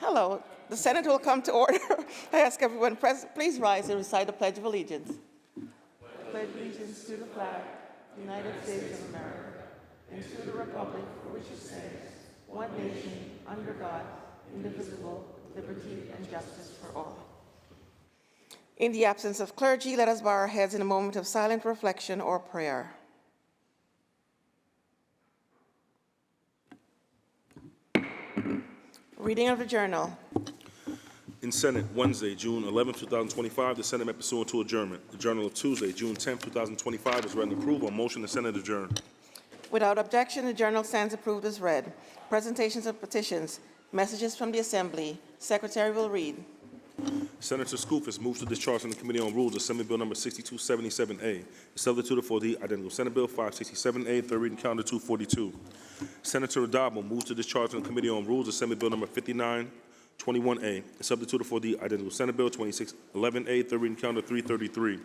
Hello. The Senate will come to order. I ask everyone present, please rise and recite the Pledge of Allegiance. I pledge allegiance to the flag of the United States of America and to the republic for which it stands, one nation, under God, indivisible, liberty and justice for all. In the absence of clergy, let us bow our heads in a moment of silent reflection or prayer. Reading of the journal. In Senate, Wednesday, June 11, 2025, the Senate met pursuant to adjournment. The Journal of Tuesday, June 10, 2025 is read and approved. On motion, the Senate adjourned. Without objection, the journal stands approved as read. Presentations of petitions, messages from the Assembly. Secretary will read. Senator Skoufis moves to discharge from the Committee on Rules Assembly Bill number 6277A. Is substituted for the identical Senate Bill 567A, third reading calendar 242. Senator Adabo moves to discharge from the Committee on Rules Assembly Bill number 5921A. Is substituted for the identical Senate Bill 2611A, third reading calendar 333.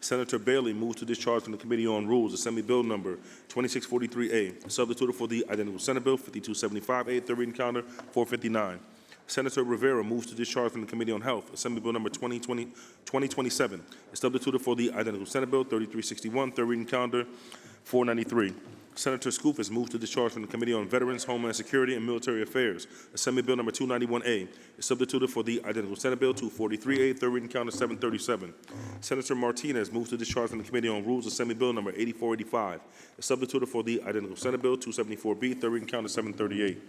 Senator Bailey moves to discharge from the Committee on Rules Assembly Bill number 2643A. Is substituted for the identical Senate Bill 5275A, third reading calendar 459. Senator Rivera moves to discharge from the Committee on Health, Assembly Bill number 2027. Is substituted for the identical Senate Bill 3361, third reading calendar 493. Senator Skoufis moves to discharge from the Committee on Veterans, Homeland Security, and Military Affairs, Assembly Bill number 291A. Is substituted for the identical Senate Bill 243A, third reading calendar 737. Senator Martinez moves to discharge from the Committee on Rules, Assembly Bill number 8485. Is substituted for the identical Senate Bill 274B, third reading calendar 738.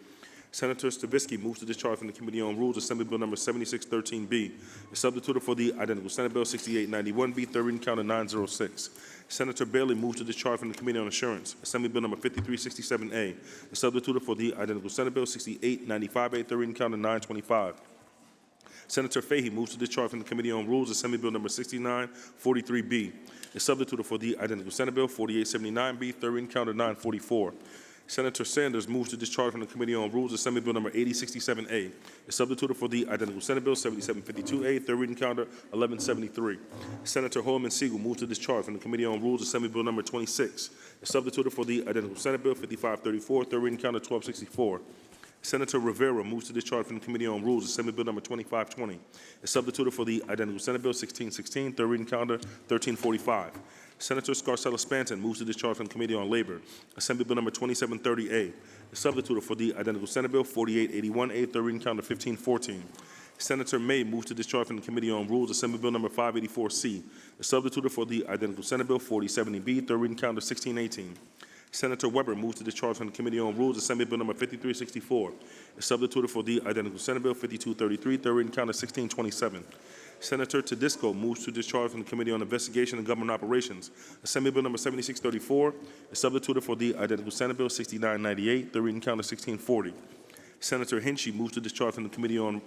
Senator Stavisky moves to discharge from the Committee on Rules, Assembly Bill number 7613B. Is substituted for the identical Senate Bill 6891B, third reading calendar 906. Senator Bailey moves to discharge from the Committee on Insurance, Assembly Bill number 5367A. Is substituted for the identical Senate Bill 6895A, third reading calendar 925. Senator Fahey moves to discharge from the Committee on Rules, Assembly Bill number 6943B. Is substituted for the identical Senate Bill 4879B, third reading calendar 944. Senator Sanders moves to discharge from the Committee on Rules, Assembly Bill number 8067A. Is substituted for the identical Senate Bill 7752A, third reading calendar 1173. Senator Holman Siegel moves to discharge from the Committee on Rules, Assembly Bill number 26. Is substituted for the identical Senate Bill 5534, third reading calendar 1264. Senator Rivera moves to discharge from the Committee on Rules, Assembly Bill number 2520. Is substituted for the identical Senate Bill 1616, third reading calendar 1345. Senator Scarcella Spanton moves to discharge from the Committee on Labor, Assembly Bill number 2730A. Is substituted for the identical Senate Bill 4881A, third reading calendar 1514. Senator May moves to discharge from the Committee on Rules, Assembly Bill number 584C. Is substituted for the identical Senate Bill 4070B, third reading calendar 1618. Senator Weber moves to discharge from the Committee on Rules, Assembly Bill number 5364. Is substituted for the identical Senate Bill 5233, third reading calendar 1627. Senator Tedisco moves to discharge from the Committee on Investigation and Government Operations, Assembly Bill number 7634. Is substituted for the identical Senate Bill 6998, third reading calendar 1640. Senator Hinchey moves to discharge from the Committee on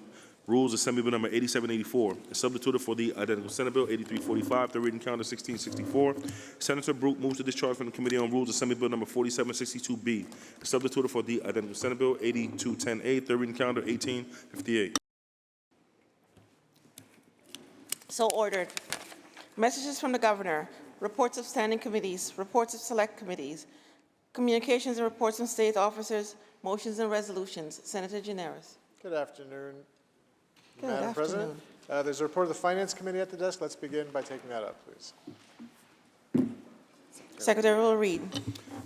Rules, Assembly Bill number 8784. Is substituted for the identical Senate Bill 8345, third reading calendar 1664. Senator Brooke moves to discharge from the Committee on Rules, Assembly Bill number 4762B. Is substituted for the identical Senate Bill 8210A, third reading calendar 1858. So ordered. Messages from the Governor, reports of standing committees, reports of select committees, communications and reports from state officers, motions and resolutions. Senator Gineris. Good afternoon, Good Madam afternoon. President. There's a report of the Finance Committee at the desk. Let's begin by taking that up, please. Secretary will read.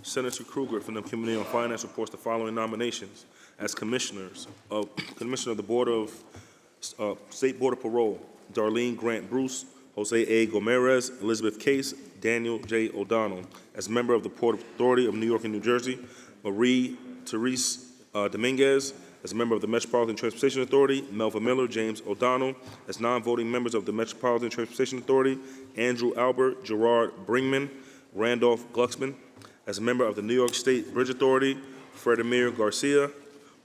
Senator Kruger from the Committee on Finance reports the following nominations as commissioners of the Board of State Board of Parole: Darlene Grant Bruce, Jose A. Gomez, Elizabeth Case, Daniel J. O'Donnell. As member of the Port Authority of New York and New Jersey: Marie Therese Dominguez. As a member of the Metropolitan Transportation Authority: Melva Miller, James O'Donnell. As non-voting members of the Metropolitan Transportation Authority: Andrew Albert, Gerard Bringman, Randolph Glucksman. As a member of the New York State Bridge Authority: Fredemir Garcia,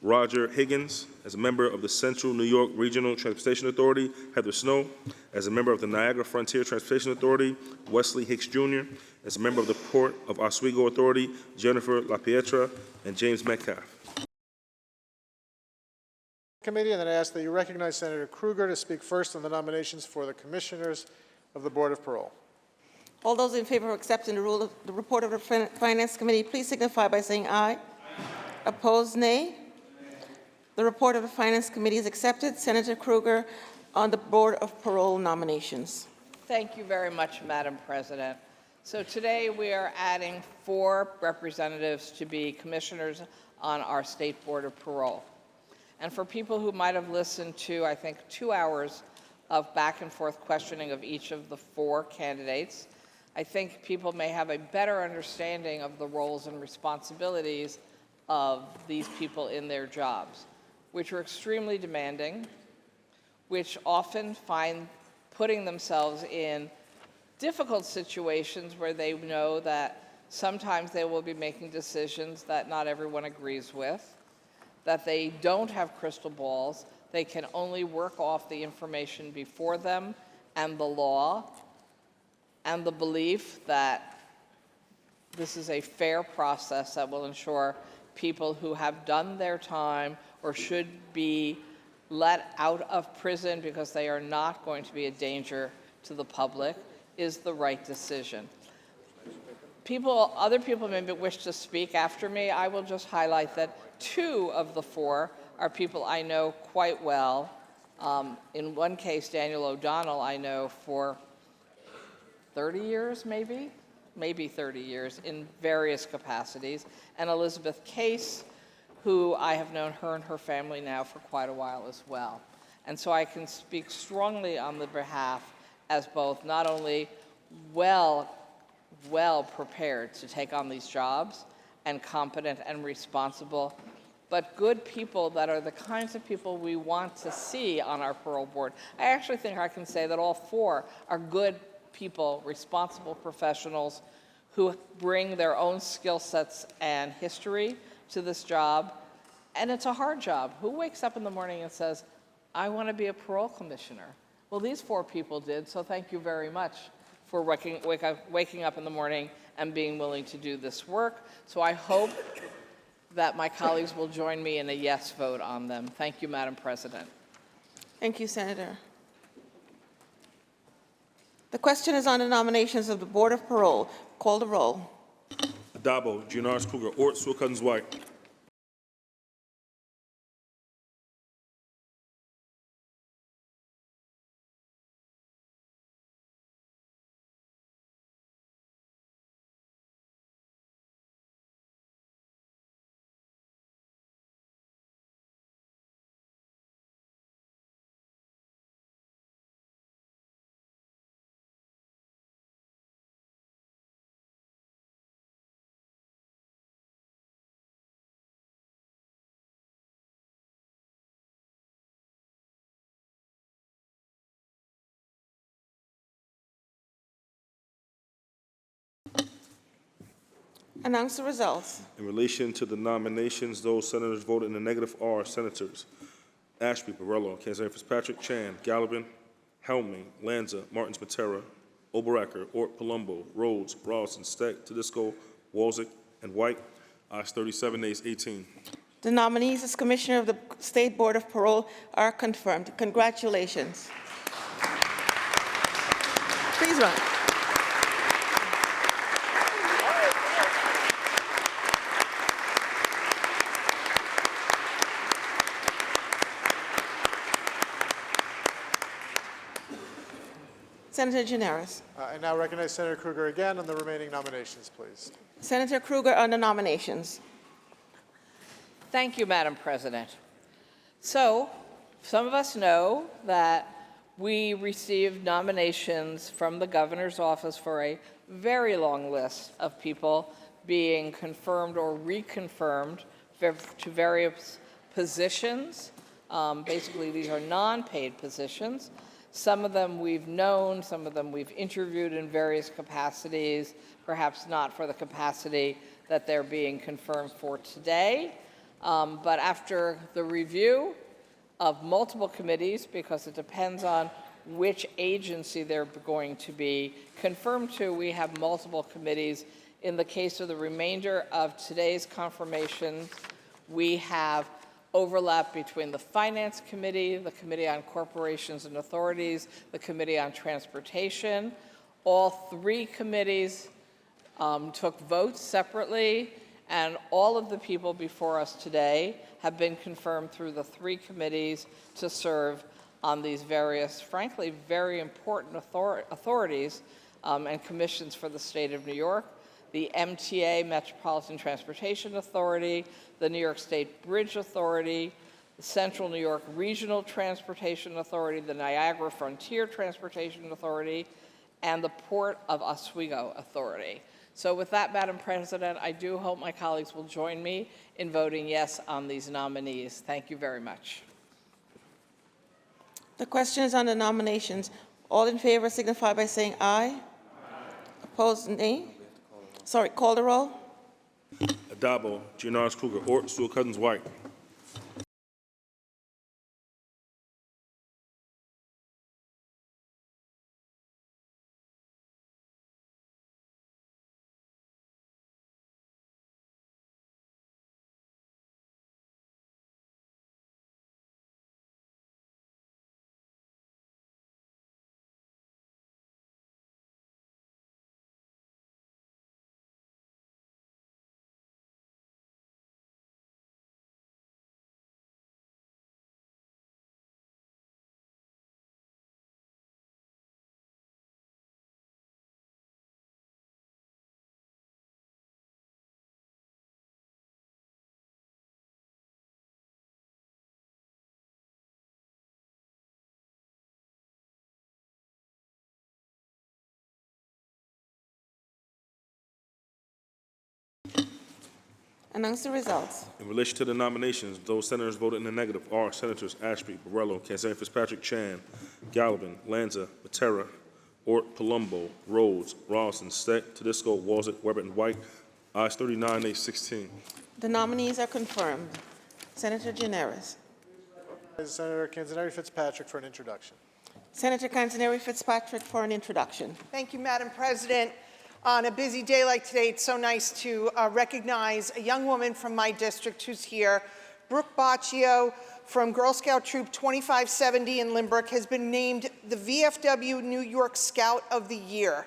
Roger Higgins. As a member of the Central New York Regional Transportation Authority: Heather Snow. As a member of the Niagara Frontier Transportation Authority: Wesley Hicks Jr. As a member of the Port of Oswego Authority: Jennifer LaPietra and James Metcalf. Committee, and then I ask that you recognize Senator Kruger to speak first on the nominations for the commissioners of the Board of Parole. All those in favor of accepting the report of the Finance Committee, please signify by saying aye. Opposed, nay. The report of the Finance Committee is accepted. Senator Kruger on the Board of Parole nominations. Thank you very much, Madam President. So today we are adding 4 representatives to be commissioners on our State Board of Parole. And for people who might have listened to, I think, 2 hours of back and forth questioning of each of the 4 candidates, I think people may have a better understanding of the roles and responsibilities of these people in their jobs, which are extremely demanding, which often find putting themselves in difficult situations where they know that sometimes they will be making decisions that not everyone agrees with, that they don't have crystal balls, they can only work off the information before them and the law and the belief that this is a fair process that will ensure people who have done their time or should be let out of prison because they are not going to be a danger to the public is the right decision. Other people may wish to speak after me. I will just highlight that 2 of the 4 are people I know quite well. In one case, Daniel O'Donnell, I know for 30 years, maybe 30 years in various capacities, and Elizabeth Case, who I have known her and her family now for quite a while as well. And so I can speak strongly on the behalf as both not only well prepared to take on these jobs and competent and responsible, but good people that are the kinds of people we want to see on our parole board. I actually think I can say that all 4 are good people, responsible professionals who bring their own skill sets and history to this job, and it's a hard job. Who wakes up in the morning and says, I want to be a parole commissioner? Well, these 4 people did, so thank you very much for waking up in the morning and being willing to do this work. So I hope that my colleagues will join me in a yes vote on them. Thank you, Madam President. Thank you, Senator. The question is on the nominations of the Board of Parole. Call the roll. Addabbo, Giannaris Kruger, Ort, Sewell Cousins White. Announce the results. In relation to the nominations, those senators voted in the negative are Senators Ashby, Barello, Kanzani Fitzpatrick, Chan, Gallivan, Helmy, Lanza, Martins Matera, Oberacker, Ort, Palumbo, Rhodes, Rawson, Steck, Tedisco, Walzick, and White. Ayes 37, nays 18. The nominees as Commissioner of the State Board of Parole are confirmed. Congratulations. Please rise. Senator Giannaris. I now recognize Senator Kruger again on the remaining nominations, please. Senator Kruger on the nominations. Thank you, Madam President. So, some of us know that we received nominations from the governor's office for a very long list of people being confirmed or reconfirmed to various positions. Basically, these are non-paid positions. Some of them we've known, some of them we've interviewed in various capacities, perhaps not for the capacity that they're being confirmed for today. But after the review of multiple committees, because it depends on which agency they're going to be confirmed to, we have multiple committees. In the case of the remainder of today's confirmation, we have overlap between the Finance Committee, the Committee on Corporations and Authorities, the Committee on Transportation. All 3 committees took votes separately And all of the people before us today have been confirmed through the 3 committees to serve on these various, frankly, very important authorities and commissions for the state of New York: the MTA, Metropolitan Transportation Authority, the New York State Bridge Authority, the Central New York Regional Transportation Authority, the Niagara Frontier Transportation Authority, and the Port of Oswego Authority. So with that, Madam President, I do hope my colleagues will join me in voting yes on these nominees. Thank you very much. The question is on the nominations. All in favor signify by saying aye. Opposed, nay. Sorry, call the roll. Addabbo, Giannaris Kruger, Ort, Stewart-Cousins, White. Announce the results. In relation to the nominations, those senators voted in the negative are Senators Ashby, Borrello, Kanzani Fitzpatrick, Chan, Gallivan, Lanza, Matera, Ort, Palumbo, Rhodes, Rawson, Steck, Tedisco, Walzett, Weber, and White. Ayes 39, nays 16. The nominees are confirmed. Senator Gianaris. Senator Canzaneri Fitzpatrick for an introduction. Senator Canzaneri Fitzpatrick for an introduction. Thank you, Madam President. On a busy day like today, it's so nice to recognize a young woman from my district who's here. Brooke Baccio from Girl Scout Troop 2570 in Lynbrook has been named the VFW New York Scout of the Year,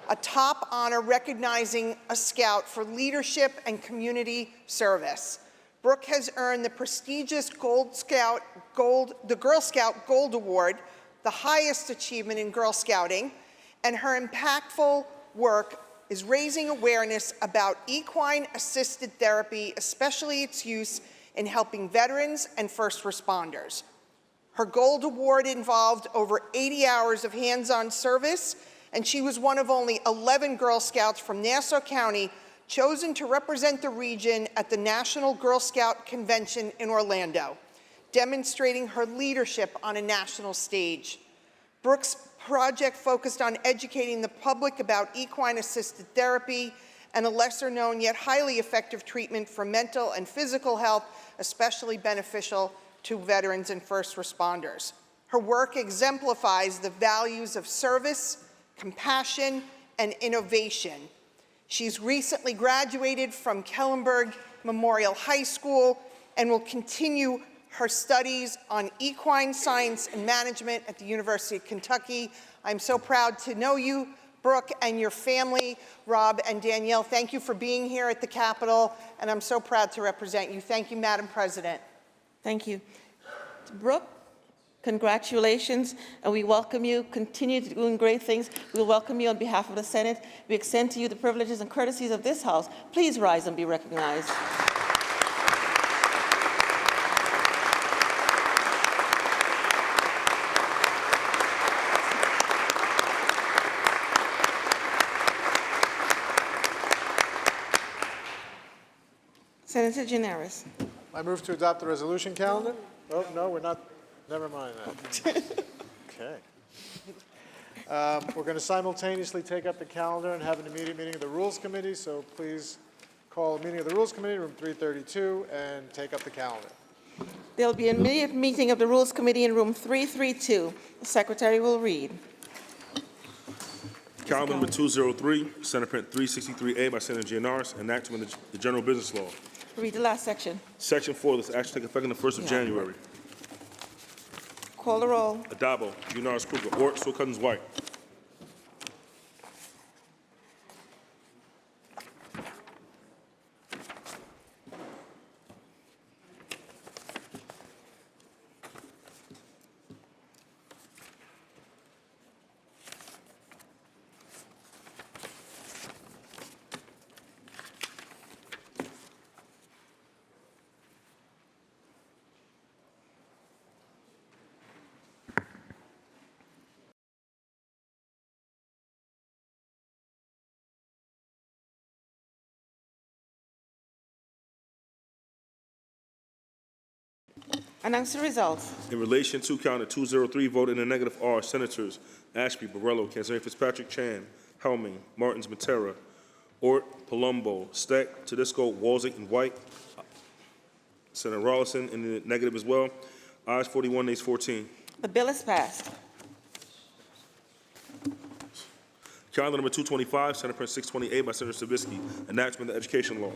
a top honor recognizing a scout for leadership and community service. Brooke has earned the prestigious the Girl Scout Gold Award, the highest achievement in Girl Scouting, and her impactful work is raising awareness about equine-assisted therapy, especially its use in helping veterans and first responders. Her Gold Award involved over 80 hours of hands-on service, and she was one of only 11 Girl Scouts from Nassau County chosen to represent the region at the National Girl Scout Convention in Orlando, demonstrating her leadership on a national stage. Brooke's project focused on educating the public about equine-assisted therapy and a lesser-known yet highly effective treatment for mental and physical health, especially beneficial to veterans and first responders. Her work exemplifies the values of service, compassion, and innovation. She's recently graduated from Kellenberg Memorial High School and will continue her studies on equine science and management at the University of Kentucky. I'm so proud to know you, Brooke, and your family. Rob and Danielle, thank you for being here at the Capitol, and I'm so proud to represent you. Thank you, Madam President. Thank you. Brooke, congratulations, and we welcome you. Continue doing great things. We welcome you on behalf of the Senate. We extend to you the privileges and courtesies of this House. Please rise and be recognized. Senator Gianaris. I move to adopt the resolution calendar. Oh, no, we're not. Never mind that. Okay. We're going to simultaneously take up the calendar and have an immediate meeting of the Rules Committee, so please call a meeting of the Rules Committee, room 332, and take up the calendar. There will be an immediate meeting of the Rules Committee in room 332. The Secretary will read. Calendar number 203, Senate Print 363A by Senator Gianaris, enactment of the General Business Law. Read the last section. Section 4, this action take effect on the 1st of January. Call the roll. Addabbo, Gianaris Kruger, Ort, Stewart-Cousins, White. Announce the results. In relation to calendar 203, vote in the negative are Senators Ashby, Borrello, Canzeri, Fitzpatrick, Chan, Helming, Martins, Matera, Ort, Palumbo, Steck, Tedisco, Walzick, and White. Senator Rollison in the negative as well. Ayes 41, nays 14. The bill is passed. Calendar number 225, Senate Print 628 by Senator Stavisky, enactment of the education law.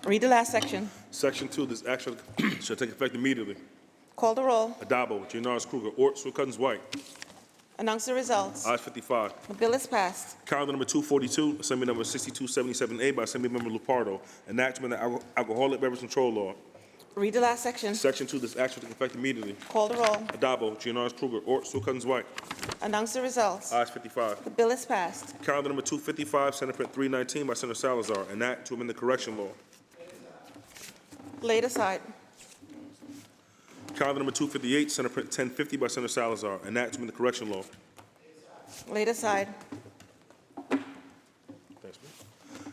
Read the last section. Section 2, this action shall take effect immediately. Call the roll. Adabo, Giannaris Kruger, Ort, Swilcuttins, White. Announce the results. Ayes 55. The bill is passed. Calendar number 242, Assembly number 6277A by Assembly Member Lupardo, enactment of the Alcoholic Beverage Control Law. Read the last section. Section 2, this action will take effect immediately. Call the roll. Adabo, Giannaris Kruger, Ort, Swilcuttins, White. Announce the results. Ayes 55. The bill is passed. Calendar number 255, Senate Print 319 by Senator Salazar, enact to amend the correction law. Laid aside. Calendar number 258, Senate Print 1050 by Senator Salazar, enact to amend the correction law. Laid aside.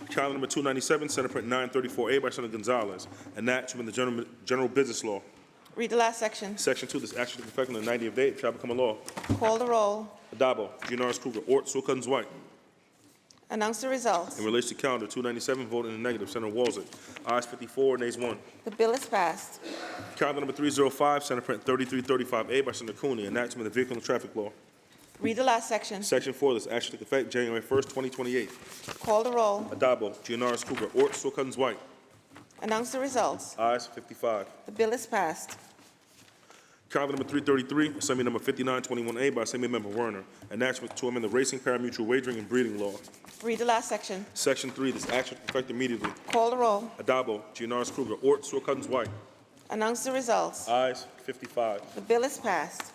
Calendar number 297, Senate Print 934A by Senator Gonzalez, enact to amend the general business law. Read the last section. Section 2, this action to effect on the 90th day, it shall become a law. Call the roll. Adabo, Giannaris Kruger, Ort, Swilcuttins, White. Announce the results. In relation to calendar 297, vote in the negative, Senator Walzick. Ayes 54, nays 1. The bill is passed. Calendar number 305, Senate Print 3335A by Senator Cooney, enact to amend the vehicle and traffic law. Read the last section. Section 4, this action to take effect January 1st, 2028. Call the roll. Adabo, Giannaris Kruger, Ort, Swilcuttins, White. Announce the results. Ayes 55. The bill is passed. Calendar number 333, Assembly number 5921A by Assembly Member Werner, enactment to amend the Racing Parimutuel Wagering and Breeding Law. Read the last section. Section 3, this action to effect immediately. Call the roll. Adabo, Giannaris Kruger, Ort, Swilcuttins, White. Announce the results. Ayes 55. The bill is passed.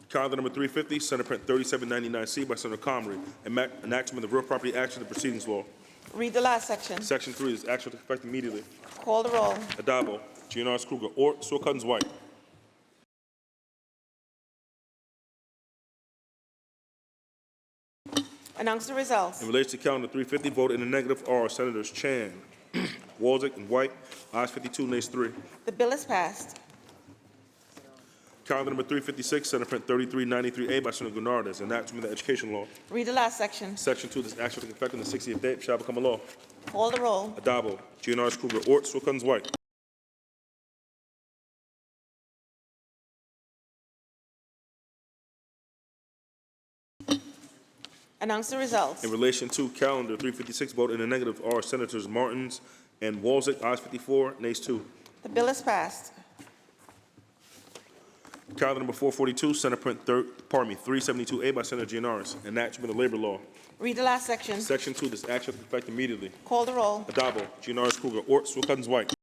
Calendar number 350, Senate Print 3799C by Senator Comrie, enactment of the Real Property Action and Proceedings Law. Read the last section. Section 3, this action to effect immediately. Call the roll. Adabo, Giannaris Kruger, Ort, Swilcuttins, White. Announce the results. In relation to calendar 350, vote in the negative are Senators Chan, Walzick, and White. Ayes 52, nays 3. The bill is passed. Calendar number 356, Senate Print 3393A by Senator Gurnardez, enactment of the education law. Read the last section. Section 2, this action to take effect on the 60th day, shall become a law. Call the roll. Adabo, Giannaris Kruger, Ort, Swilcuttins, White. Announce the results. In relation to calendar 356, vote in the negative are Senators Martins and Walzick. Ayes 54, nays 2. The bill is passed. Calendar number 442, Senate Print 372A by Senator Giannaris, enactment of labor law. Read the last section. Section 2, this action to take effect immediately. Call the roll. Adabo, Giannaris Kruger, Ort, Swilcuttins, White.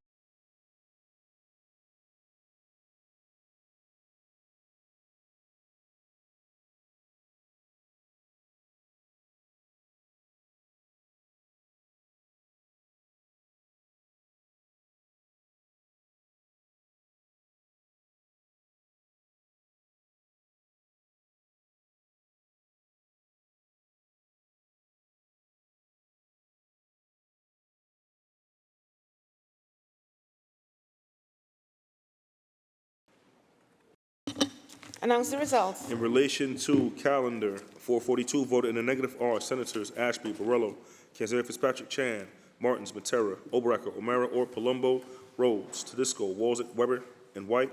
Announce the results. In relation to calendar 442, voted in the negative are Senators Ashby, Borrello, Canzeri, Fitzpatrick, Chan, Martins, Matera, Oberacker, O'Mara, Ort, Palumbo, Rhodes, Tedisco, Walzick, Weber, and White.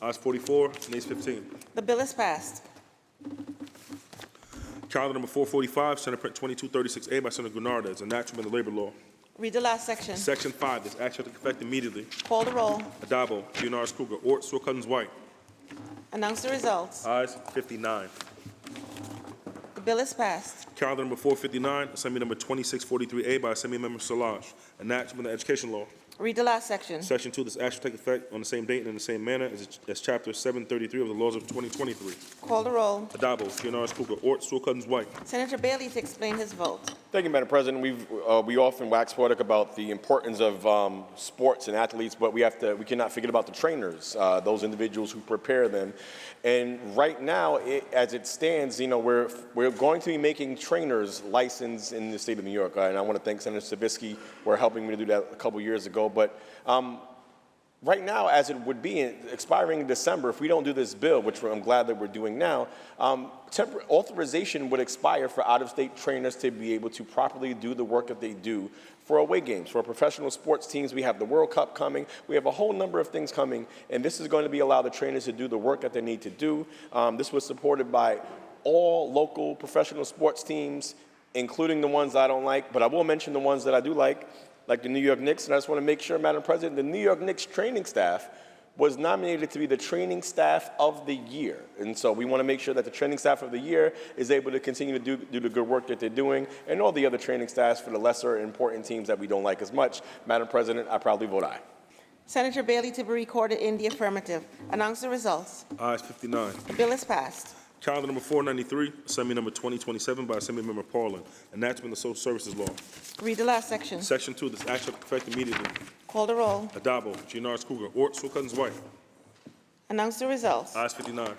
Ayes 44, nays 15. The bill is passed. Calendar number 445, Senate Print 2236A by Senator Gurnardez, enactment of the labor law. Read the last section. Section 5, this action to take effect immediately. Call the roll. Adabo, Giannaris Kruger, Ort, Swilcuttins, White. Announce the results. Ayes 59. The bill is passed. Calendar number 459, Assembly number 2643A by Assembly Member Solage, enactment of the education law. Read the last section. Section 2, this act shall take effect on the same date and in the same manner as Chapter 733 of the laws of 2023. Call the roll. Adabo, Giannaris Kruger, Ort, Sewell Cousins, White. Senator Bailey to explain his vote. Thank you, Madam President. We often wax poetic about the importance of sports and athletes, but we cannot forget about the trainers, those individuals who prepare them. And right now, as it stands, we're going to be making trainers licensed in the state of New York. And I want to thank Senator Stavisky for helping me to do that a couple years ago. But right now, as it would be expiring in December, if we don't do this bill, which I'm glad that we're doing now, authorization would expire for out-of-state trainers to be able to properly do the work that they do for away games, for professional sports teams. We have the World Cup coming. We have a whole number of things coming, and this is going to allow the trainers to do the work that they need to do. This was supported by all local professional sports teams, including the ones I don't like, but I will mention the ones that I do like the New York Knicks. And I just want to make sure, Madam President, the New York Knicks training staff was nominated to be the training staff of the year. And so we want to make sure that the training staff of the year is able to continue to do the good work that they're doing, and all the other training staffs for the lesser important teams that we don't like as much. Madam President, I proudly vote aye. Senator Bailey to be recorded in the affirmative. Announce the results. Ayes 59. The bill is passed. Calendar number 493, Assembly number 2027 by Assemblymember Parlin. Enactment of Social Services Law. Read the last section. Section 2, this act shall take effect immediately. Call the roll. Adabo, Giannaris Kruger, Ort, Sewell Cousins, White. Announce the results. Ayes 59.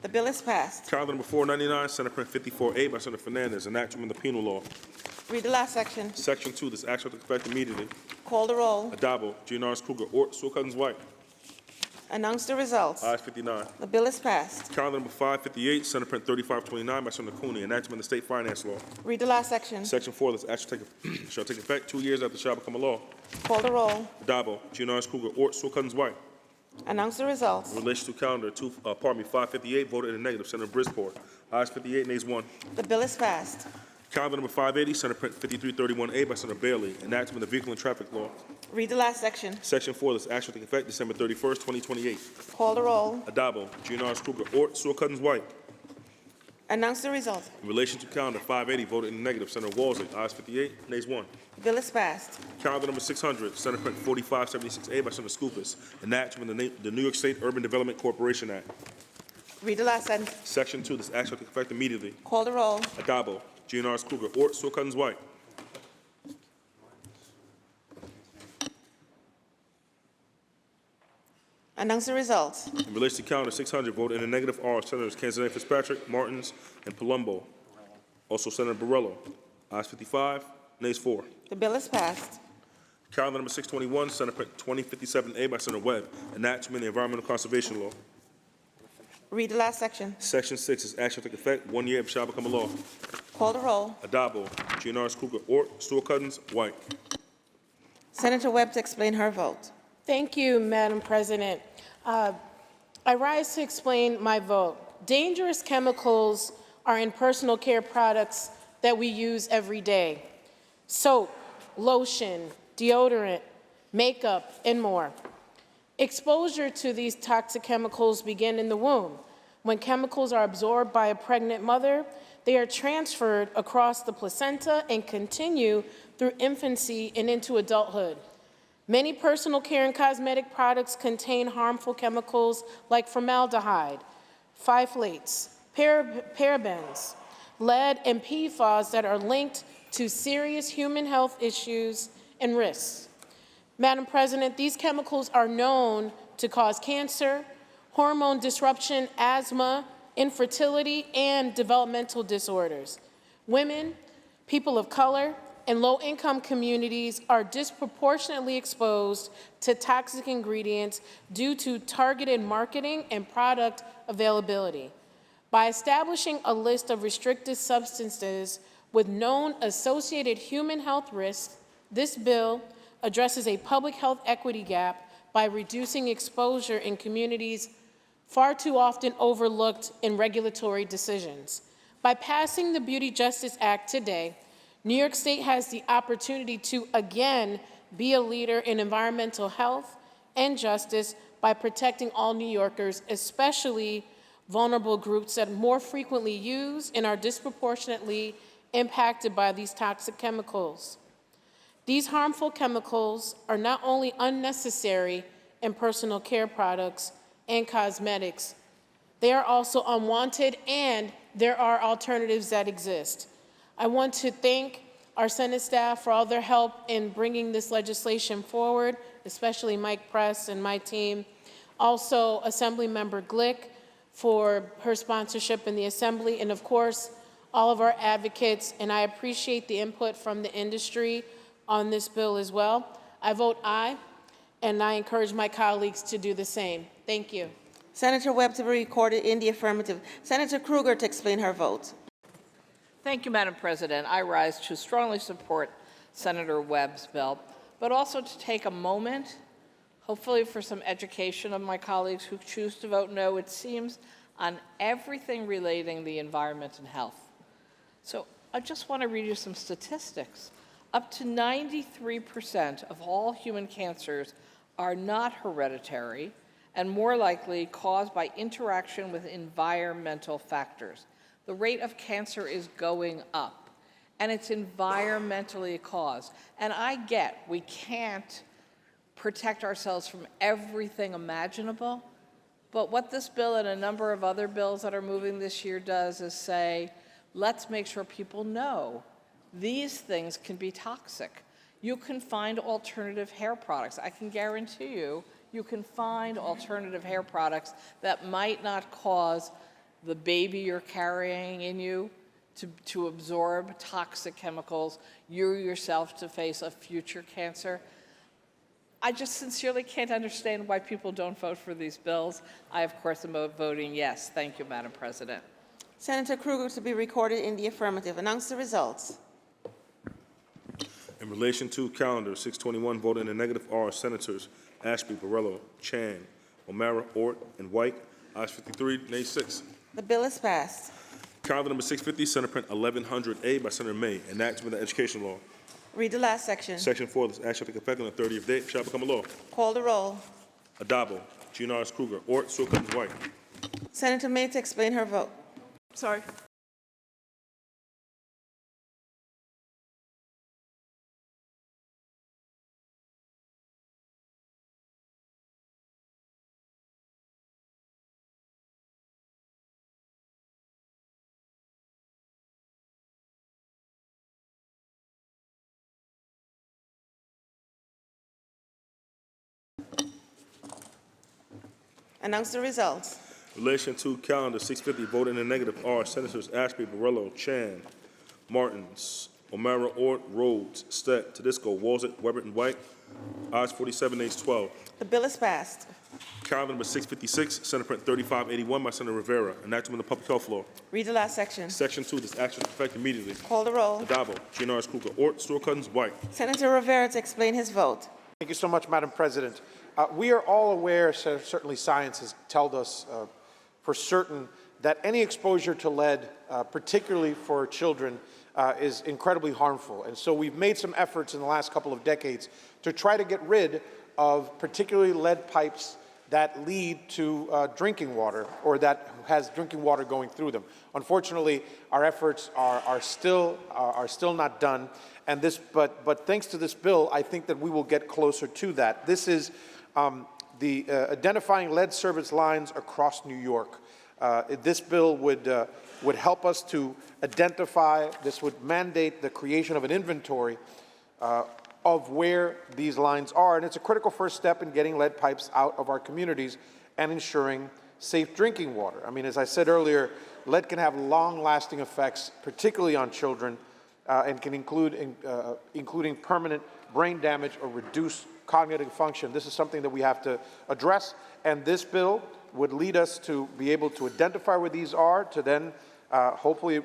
The bill is passed. Calendar number 499, Senate Print 54A by Senator Fernandez, enactment of the penal law. Read the last section. Section 2, this act shall take effect immediately. Call the roll. Adabo, Giannaris Kruger, Ort, Sewell Cousins, White. Announce the results. Ayes 59. The bill is passed. Calendar number 558, Senate Print 3529 by Senator Cooney, enactment of the state finance law. Read the last section. Section 4, this act shall take effect 2 years after it shall become a law. Call the roll. Adabo, Giannaris Kruger, Ort, Sewell Cousins, White. Announce the results. In relation to calendar 558, voted in the negative, Senator Bridgeport. Ayes 58, nays 1. The bill is passed. Calendar number 580, Senate Print 5331A by Senator Bailey, enactment of the vehicle and traffic law. Read the last section. Section 4, this act shall take effect December 31st, 2028. Call the roll. Adabo, Giannaris Kruger, Ort, Sewell Cousins, White. Announce the results. In relation to calendar 580, voted in the negative, Senator Walzey. Ayes 58, nays 1. The bill is passed. Calendar number 600, Senate Print 4576A by Senator Scoopus, enactment of the New York State Urban Development Corporation Act. Read the last sentence. Section 2, this act shall take effect immediately. Call the roll. Adabo, Giannaris Kruger, Ort, Sewell Cousins, White. Announce the results. In relation to calendar 600, voted in the negative are Senators Kanzanite Fitzpatrick, Martins, and Palumbo. Also Senator Borrello. Ayes 55, nays 4. The bill is passed. Calendar number 621, Senate Print 2057A by Senator Webb, enactment of the Environmental Conservation Law. Read the last section. Section 6, this act shall take effect 1 year if it shall become a law. Call the roll. Adabo, Giannaris Kruger, Ort, Sewell Cousins, White. Senator Webb to explain her vote. Thank you, Madam President. I rise to explain my vote. Dangerous chemicals are in personal care products that we use every day. Soap, lotion, deodorant, makeup, and more. Exposure to these toxic chemicals begin in the womb. When chemicals are absorbed by a pregnant mother, they are transferred across the placenta and continue through infancy and into adulthood. Many personal care and cosmetic products contain harmful chemicals like formaldehyde, phthalates, parabens, lead, and PFAS that are linked to serious human health issues and risks. Madam President, these chemicals are known to cause cancer, hormone disruption, asthma, infertility, and developmental disorders. Women, people of color, and low-income communities are disproportionately exposed to toxic ingredients due to targeted marketing and product availability. By establishing a list of restricted substances with known associated human health risks, this bill addresses a public health equity gap by reducing exposure in communities far too often overlooked in regulatory decisions. By passing the Beauty Justice Act today, New York State has the opportunity to again be a leader in environmental health and justice by protecting all New Yorkers, especially vulnerable groups that more frequently use and are disproportionately impacted by these toxic chemicals. These harmful chemicals are not only unnecessary in personal care products and cosmetics, they are also unwanted, and there are alternatives that exist. I want to thank our Senate staff for all their help in bringing this legislation forward, especially Mike Press and my team. Also, Assemblymember Glick for her sponsorship in the Assembly, and of course, all of our advocates, and I appreciate the input from the industry on this bill as well. I vote aye, and I encourage my colleagues to do the same. Thank you. Senator Webb to be recorded in the affirmative. Senator Krueger to explain her vote. Thank you, Madam President. I rise to strongly support Senator Webb's bill, but also to take a moment, hopefully for some education of my colleagues who choose to vote no, it seems, on everything relating the environment and health. So I just want to read you some statistics. Up to 93% of all human cancers are not hereditary and more likely caused by interaction with environmental factors. The rate of cancer is going up, and it's environmentally caused. And I get we can't protect ourselves from everything imaginable, but what this bill and a number of other bills that are moving this year does is say, let's make sure people know these things can be toxic. You can find alternative hair products. I can guarantee you can find alternative hair products that might not cause the baby you're carrying in you to absorb toxic chemicals, you yourself to face a future cancer. I just sincerely can't understand why people don't vote for these bills. I, of course, am voting yes. Thank you, Madam President. Senator Krueger to be recorded in the affirmative. Announce the results. In relation to calendar 621, voted in the negative are Senators Ashby, Borrello, Chan, O'Mara, Ort, and White. Ayes 53, nays 6. The bill is passed. Calendar number 650, Senate Print 1100A by Senator May, enactment of the education law. Read the last section. Section 4, this act shall take effect on the 30th day, shall become a law. Call the roll. Adabo, Giannaris Kruger, Ort, Stewart Cousins, White. Senator May to explain her vote. Sorry. Announce the results. In relation to calendar 650, voted in the negative are Senators Ashby, Borrello, Chan, Martins, O'Mara, Ort, Rhodes, Stett, Tedisco, Walzett, Weber, and White. Ayes 47, nays 12. The bill is passed. Calendar number 656, Senate Print 3581 by Senator Rivera, enactment of the public health law. Read the last section. Section 2, this action is effective immediately. Call the roll. Adabo, Giannaris Kruger, Ort, Stewart Cousins, White. Senator Rivera to explain his vote. Thank you so much, Madam President. We are all aware, certainly science has told us for certain, that any exposure to lead, particularly for children, is incredibly harmful. And so we've made some efforts in the last couple of decades to try to get rid of particularly lead pipes that lead to drinking water, or that has drinking water going through them. Unfortunately, our efforts are still not done. And but thanks to this bill, I think that we will get closer to that. This is the identifying lead service lines across New York. This bill would help us to identify. This would mandate the creation of an inventory of where these lines are, and it's a critical first step in getting lead pipes out of our communities and ensuring safe drinking water. I mean, as I said earlier, lead can have long-lasting effects, particularly on children, and can include including permanent brain damage or reduced cognitive function. This is something that we have to address, and this bill would lead us to be able to identify where these are, to then hopefully,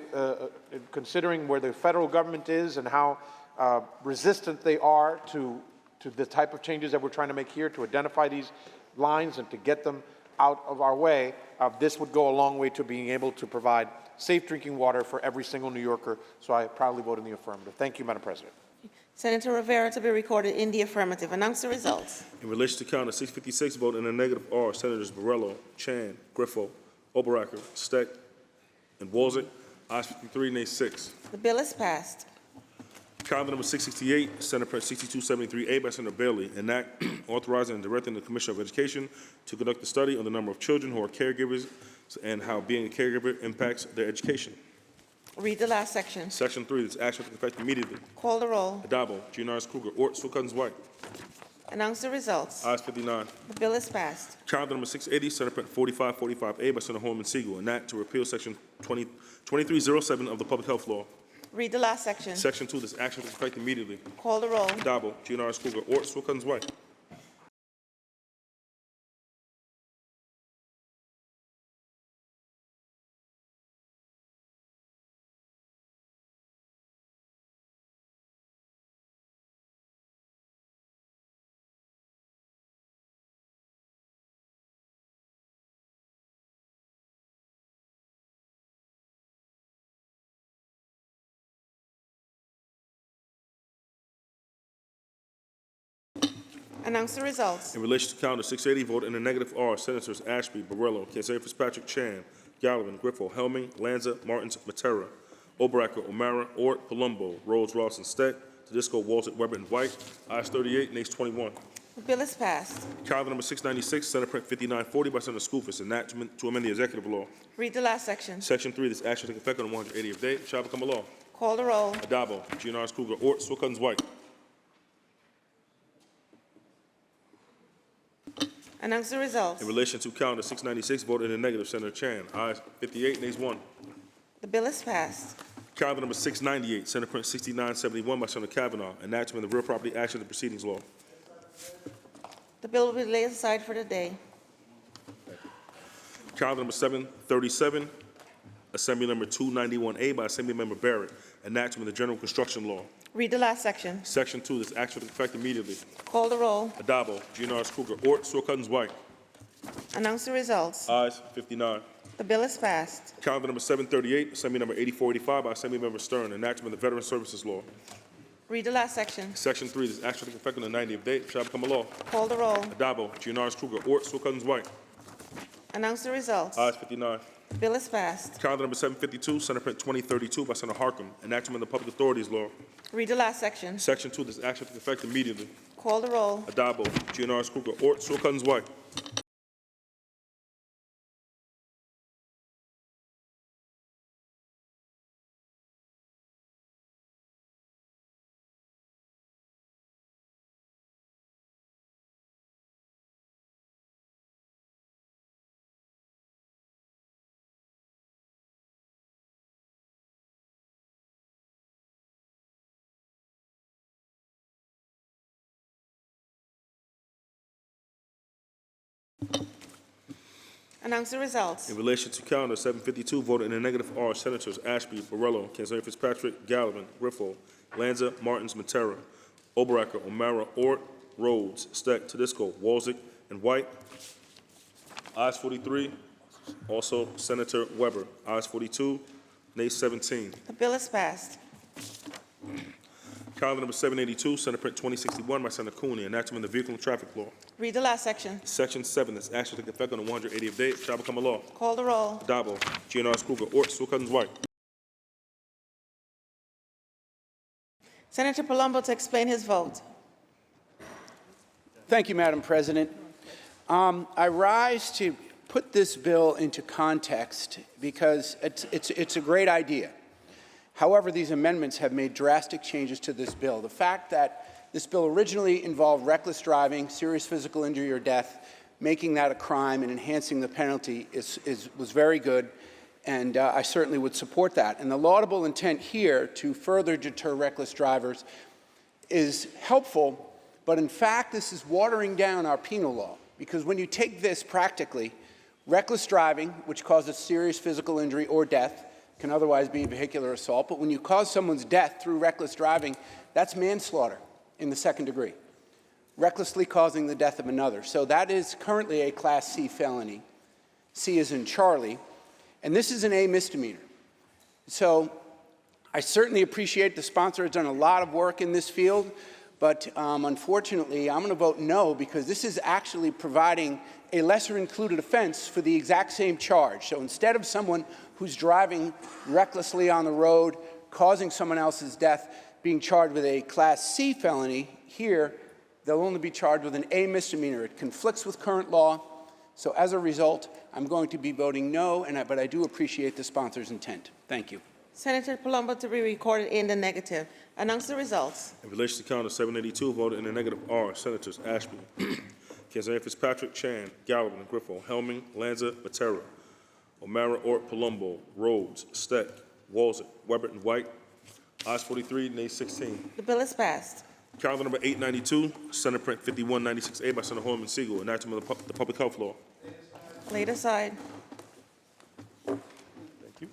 considering where the federal government is and how resistant they are to the type of changes that we're trying to make here, to identify these lines and to get them out of our way, this would go a long way to being able to provide safe drinking water for every single New Yorker. So I proudly vote in the affirmative. Thank you, Madam President. Senator Rivera to be recorded in the affirmative. Announce the results. In relation to calendar 656, voted in the negative are Senators Borrello, Chan, Griffo, Oberacker, Steck, and Walzett. Ayes 53, nays 6. The bill is passed. Calendar number 668, Senate Press 6273A by Senator Bailey, an act authorizing and directing the Commissioner of Education to conduct a study on the number of children who are caregivers and how being a caregiver impacts their education. Read the last section. Section 3, this action will take effect immediately. Call the roll. Addabbo, Gianaris Kruger, Ort, Sewell Cousins, White. Announce the results. Ayes 59. The bill is passed. Calendar number 680, Senate Press 4545A by Senator Holman Siegel, an act to repeal Section 2307 of the Public Health Law. Read the last section. Section 2, this action will take effect immediately. Call the roll. Addabbo, Gianaris Kruger, Ort, Sewell Cousins, White. Announce the results. In relation to Calendar 680, vote in the negative are Senators Ashby, Borrello, Kinsey Fitzpatrick, Chan, Gallivan, Griffo, Helming, Lanza, Martins, Matera, Obracker, O'Mara, Ort, Palumbo, Rhodes, Rawson, Steck, Tedisco, Walter, Weber, and White. Ayes 38, nays 21. The bill is passed. Calendar number 696, Senate Print 5940 by Senator Skoufis, an act to amend the executive law. Read the last section. Section 3, this action will take effect on the 180th day, shall become a law. Call the roll. Addabbo, Gianaris Kruger, Ort, Sewell Cousins, White. Announce the results. In relation to Calendar 696, vote in the negative, Senator Chan. Ayes 58, nays 1. The bill is passed. Calendar number 698, Senate Print 6971 by Senator Kavanaugh, an act to amend the Real Property Action and Proceedings Law. The bill will be laid aside for the day. Calendar number 737, Assembly number 291A by Assemblymember Barrett, an act to amend the General Construction Law. Read the last section. Section 2, this action will take effect immediately. Call the roll. Addabbo, Gianaris Kruger, Ort, Sewell Cousins, White. Announce the results. Ayes 59. The bill is passed. Calendar number 738, Assembly number 8485 by Assemblymember Stern, an act to amend the Veteran Services Law. Read the last section. Section 3, this action will take effect on the 90th day, shall become a law. Call the roll. Addabbo, Gianaris Kruger, Ort, Sewell Cousins, White. Announce the results. Ayes 59. The bill is passed. Calendar number 752, Senate Print 2032 by Senator Harkin, an act to amend the Public Authorities Law. Read the last section. Section 2, this action will take effect immediately. Call the roll. Addabbo, Gianaris Kruger, Ort, Sewell Cousins, White. Announce the results. In relation to Calendar 752, voted in the negative are Senators Ashby, Borrello, Kinsey Fitzpatrick, Gallivan, Griffo, Lanza, Martins, Matera, Oberacker, O'Mara, Ort, Rhodes, Steck, Tedisco, Walzick, and White. Ayes 43. Also Senator Weber. Ayes 42, nays 17. The bill is passed. Calendar number 782, Senate Print 2061 by Senator Cooney, an act to amend the Vehicle and Traffic Law. Read the last section. Section 7, this action will take effect on the 180th day, shall become a law. Call the roll. Addabbo, Gianaris Kruger, Ort, Sewell Cousins, White. Senator Palumbo to explain his vote. Thank you, Madam President. I rise to put this bill into context because it's a great idea. However, these amendments have made drastic changes to this bill. The fact that this bill originally involved reckless driving, serious physical injury or death, making that a crime and enhancing the penalty was very good, and I certainly would support that. And the laudable intent here to further deter reckless drivers is helpful, but in fact, this is watering down our penal law, because when you take this practically, reckless driving, which causes serious physical injury or death, can otherwise be vehicular assault, but when you cause someone's death through reckless driving, that's manslaughter in the second degree, recklessly causing the death of another. So that is currently a Class C felony. C is in Charlie, and this is an A misdemeanor. So I certainly appreciate the sponsor has done a lot of work in this field, but unfortunately, I'm going to vote no, because this is actually providing a lesser included offense for the exact same charge. So instead of someone who's driving recklessly on the road, causing someone else's death, being charged with a Class C felony. Here, they'll only be charged with an A misdemeanor. It conflicts with current law. So as a result, I'm going to be voting no, but I do appreciate the sponsor's intent. Thank you. Senator Palumbo to be recorded in the negative. Announce the results. In relation to calendar 782, voted in the negative are Senators Ashby, Kazan Fitzpatrick, Chan, Gallivan, Griffo, Helming, Lanza, Matera, O'Mara, Ort, Palumbo, Rhodes, Steck, Walzett, Weber, and White. Ayes 43, nays 16. The bill is passed. Calendar number 892, Senate Print 5196A by Senator Holman Siegel, enactment of the public health law. Laid aside. Thank you.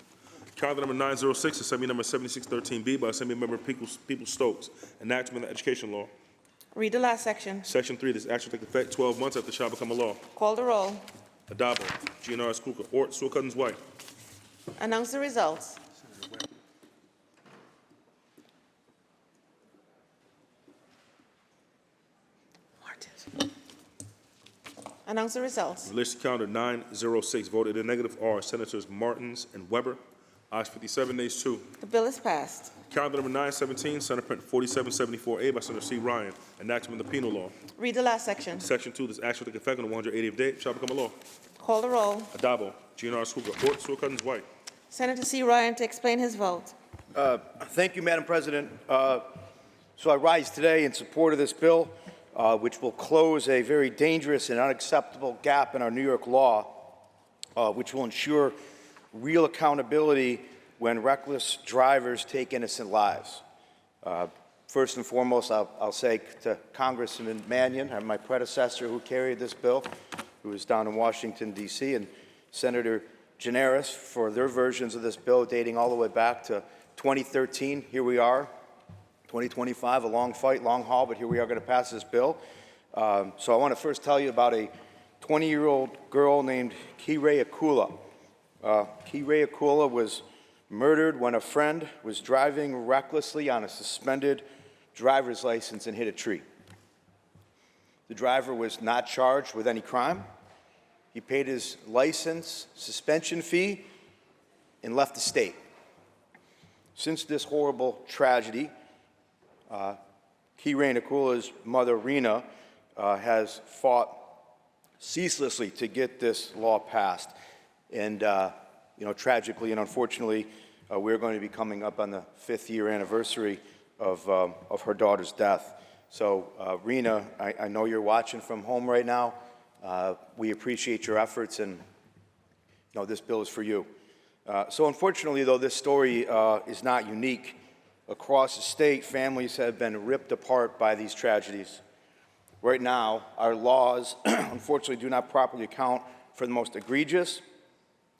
Calendar number 906, Assembly number 7613B by Assembly Member People Stokes, enactment of the education law. Read the last section. Section 3, this action will take effect 12 months after it shall become a law. Call the roll. Adabo, GNRS Kruger, Ort, Sewell Cousins, White. Announce the results. Announce the results. In relation to calendar 906, voted in the negative are Senators Martins and Weber. Ayes 57, nays 2. The bill is passed. Calendar number 917, Senate Print 4774A by Senator C. Ryan, enactment of the penal law. Read the last section. Section 2, this action will take effect on the 180th day, shall become a law. Call the roll. Adabo, GNRS Kruger, Ort, Sewell Cousins, White. Senator C. Ryan to explain his vote. Thank you, Madam President. So I rise today in support of this bill, which will close a very dangerous and unacceptable gap in our New York law, which will ensure real accountability when reckless drivers take innocent lives. First and foremost, I'll say to Congressman Mannion, my predecessor who carried this bill, who was down in Washington, D.C., and Senator Gianaris for their versions of this bill dating all the way back to 2013. Here we are, 2025, a long fight, long haul, but here we are going to pass this bill. So I want to first tell you about a 20-year-old girl named Kirei Akula. Kirei Akula was murdered when a friend was driving recklessly on a suspended driver's license and hit a tree. The driver was not charged with any crime. He paid his license suspension fee and left the state. Since this horrible tragedy, Kirei Akula's mother, Rena, has fought ceaselessly to get this law passed. And, tragically and unfortunately, we're going to be coming up on the 5th year anniversary of her daughter's death. So, Rena, I know you're watching from home right now. We appreciate your efforts, and this bill is for you. So unfortunately, though, this story is not unique. Across the state, families have been ripped apart by these tragedies. Right now, our laws, unfortunately, do not properly account for the most egregious,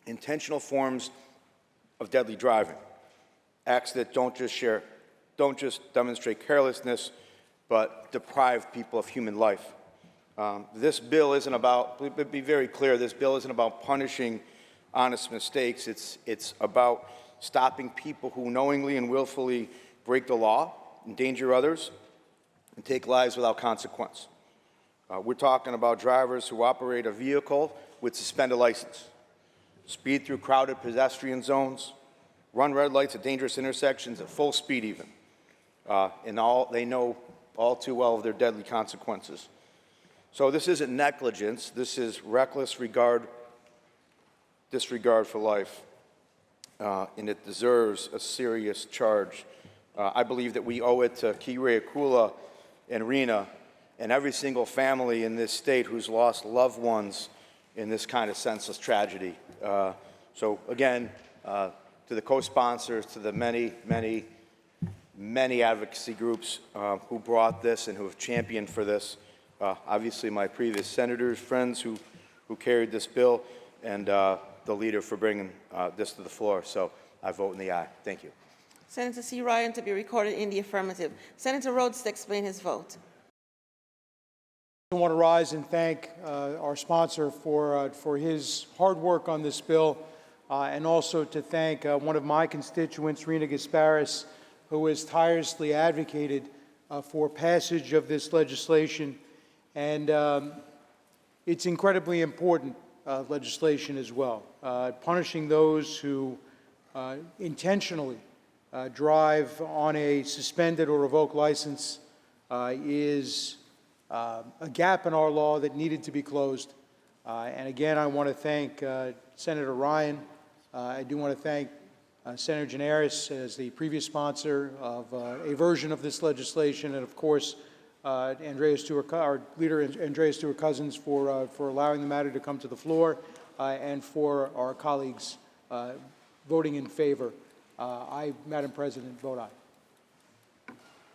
intentional forms of deadly driving. Acts that don't just demonstrate carelessness, but deprive people of human life. This bill isn't about, let me be very clear, this bill isn't about punishing honest mistakes. It's about stopping people who knowingly and willfully break the law, endanger others, and take lives without consequence. We're talking about drivers who operate a vehicle with suspended license, speed through crowded pedestrian zones, run red lights at dangerous intersections at full speed even, and they know all too well of their deadly consequences. So this isn't negligence, this is reckless disregard for life, and it deserves a serious charge. I believe that we owe it to Kirei Akula and Rena and every single family in this state who's lost loved ones in this kind of senseless tragedy. So again, to the co-sponsors, to the many advocacy groups who brought this and who have championed for this, obviously my previous senators, friends who carried this bill, and the leader for bringing this to the floor. So I vote in the aye. Thank you. Senator C. Ryan to be recorded in the affirmative. Senator Rhodes to explain his vote. I want to rise and thank our sponsor for his hard work on this bill, and also to thank one of my constituents, Rena Gasparis, who has tirelessly advocated for passage of this legislation. And it's incredibly important legislation as well, punishing those who intentionally drive on a suspended or revoked license is a gap in our law that needed to be closed. And again, I want to thank Senator Ryan. I do want to thank Senator Gianaris as the previous sponsor of a version of this legislation, and of course, our leader, Andrea Stewart-Cousins, for allowing the matter to come to the floor, and for our colleagues voting in favor. Madam President, vote aye.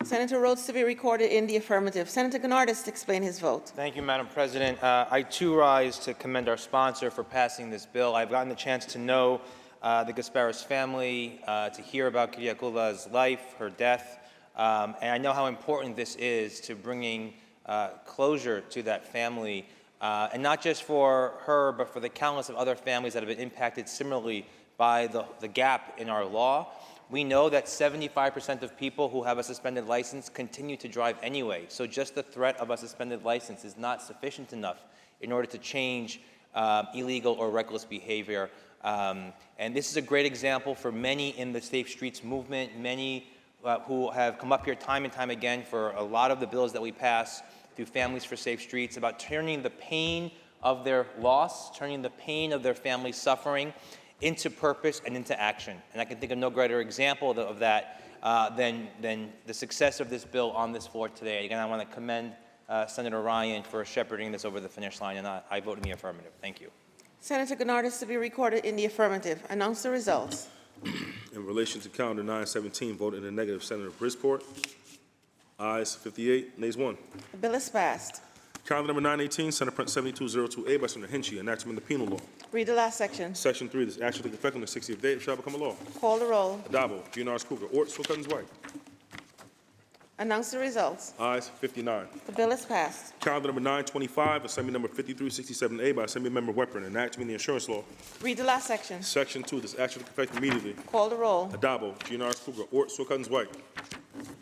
Senator Rhodes to be recorded in the affirmative. Senator Gennardis to explain his vote. Thank you, Madam President. I too rise to commend our sponsor for passing this bill. I've gotten the chance to know the Gasparis family, to hear about Kyriakoulia's life, her death, and I know how important this is to bringing closure to that family, and not just for her, but for the countless of other families that have been impacted similarly by the gap in our law. We know that 75% of people who have a suspended license continue to drive anyway, so just the threat of a suspended license is not sufficient enough in order to change illegal or reckless behavior. And this is a great example for many in the Safe Streets movement, many who have come up here time and time again for a lot of the bills that we pass through Families for Safe Streets, about turning the pain of their loss, turning the pain of their family suffering into purpose and into action. And I can think of no greater example of that than the success of this bill on this floor today. Again, I want to commend Senator Ryan for shepherding this over the finish line, and I vote in the affirmative. Thank you. Senator Gennardis to be recorded in the affirmative. Announce the results. In relation to calendar 917, voted in the negative, Senator Bridgeport. Ayes 58, nays 1. The bill is passed. Calendar number 918, Senate Print 7202A by Senator Hinchey, enactment of the penal law. Read the last section. Section 3, this act shall take effect on the 60th day, it shall become a law. Call the roll. Adabo, Gianaris Kruger, Ort, Swilkens White. Announce the results. Ayes 59. The bill is passed. Calendar number 925, Assembly number 5367A by Assembly Member Weprin, enactment of the insurance law. Read the last section. Section 2, this act shall take effect immediately. Call the roll. Adabo, Gianaris Kruger, Ort, Swilkens White.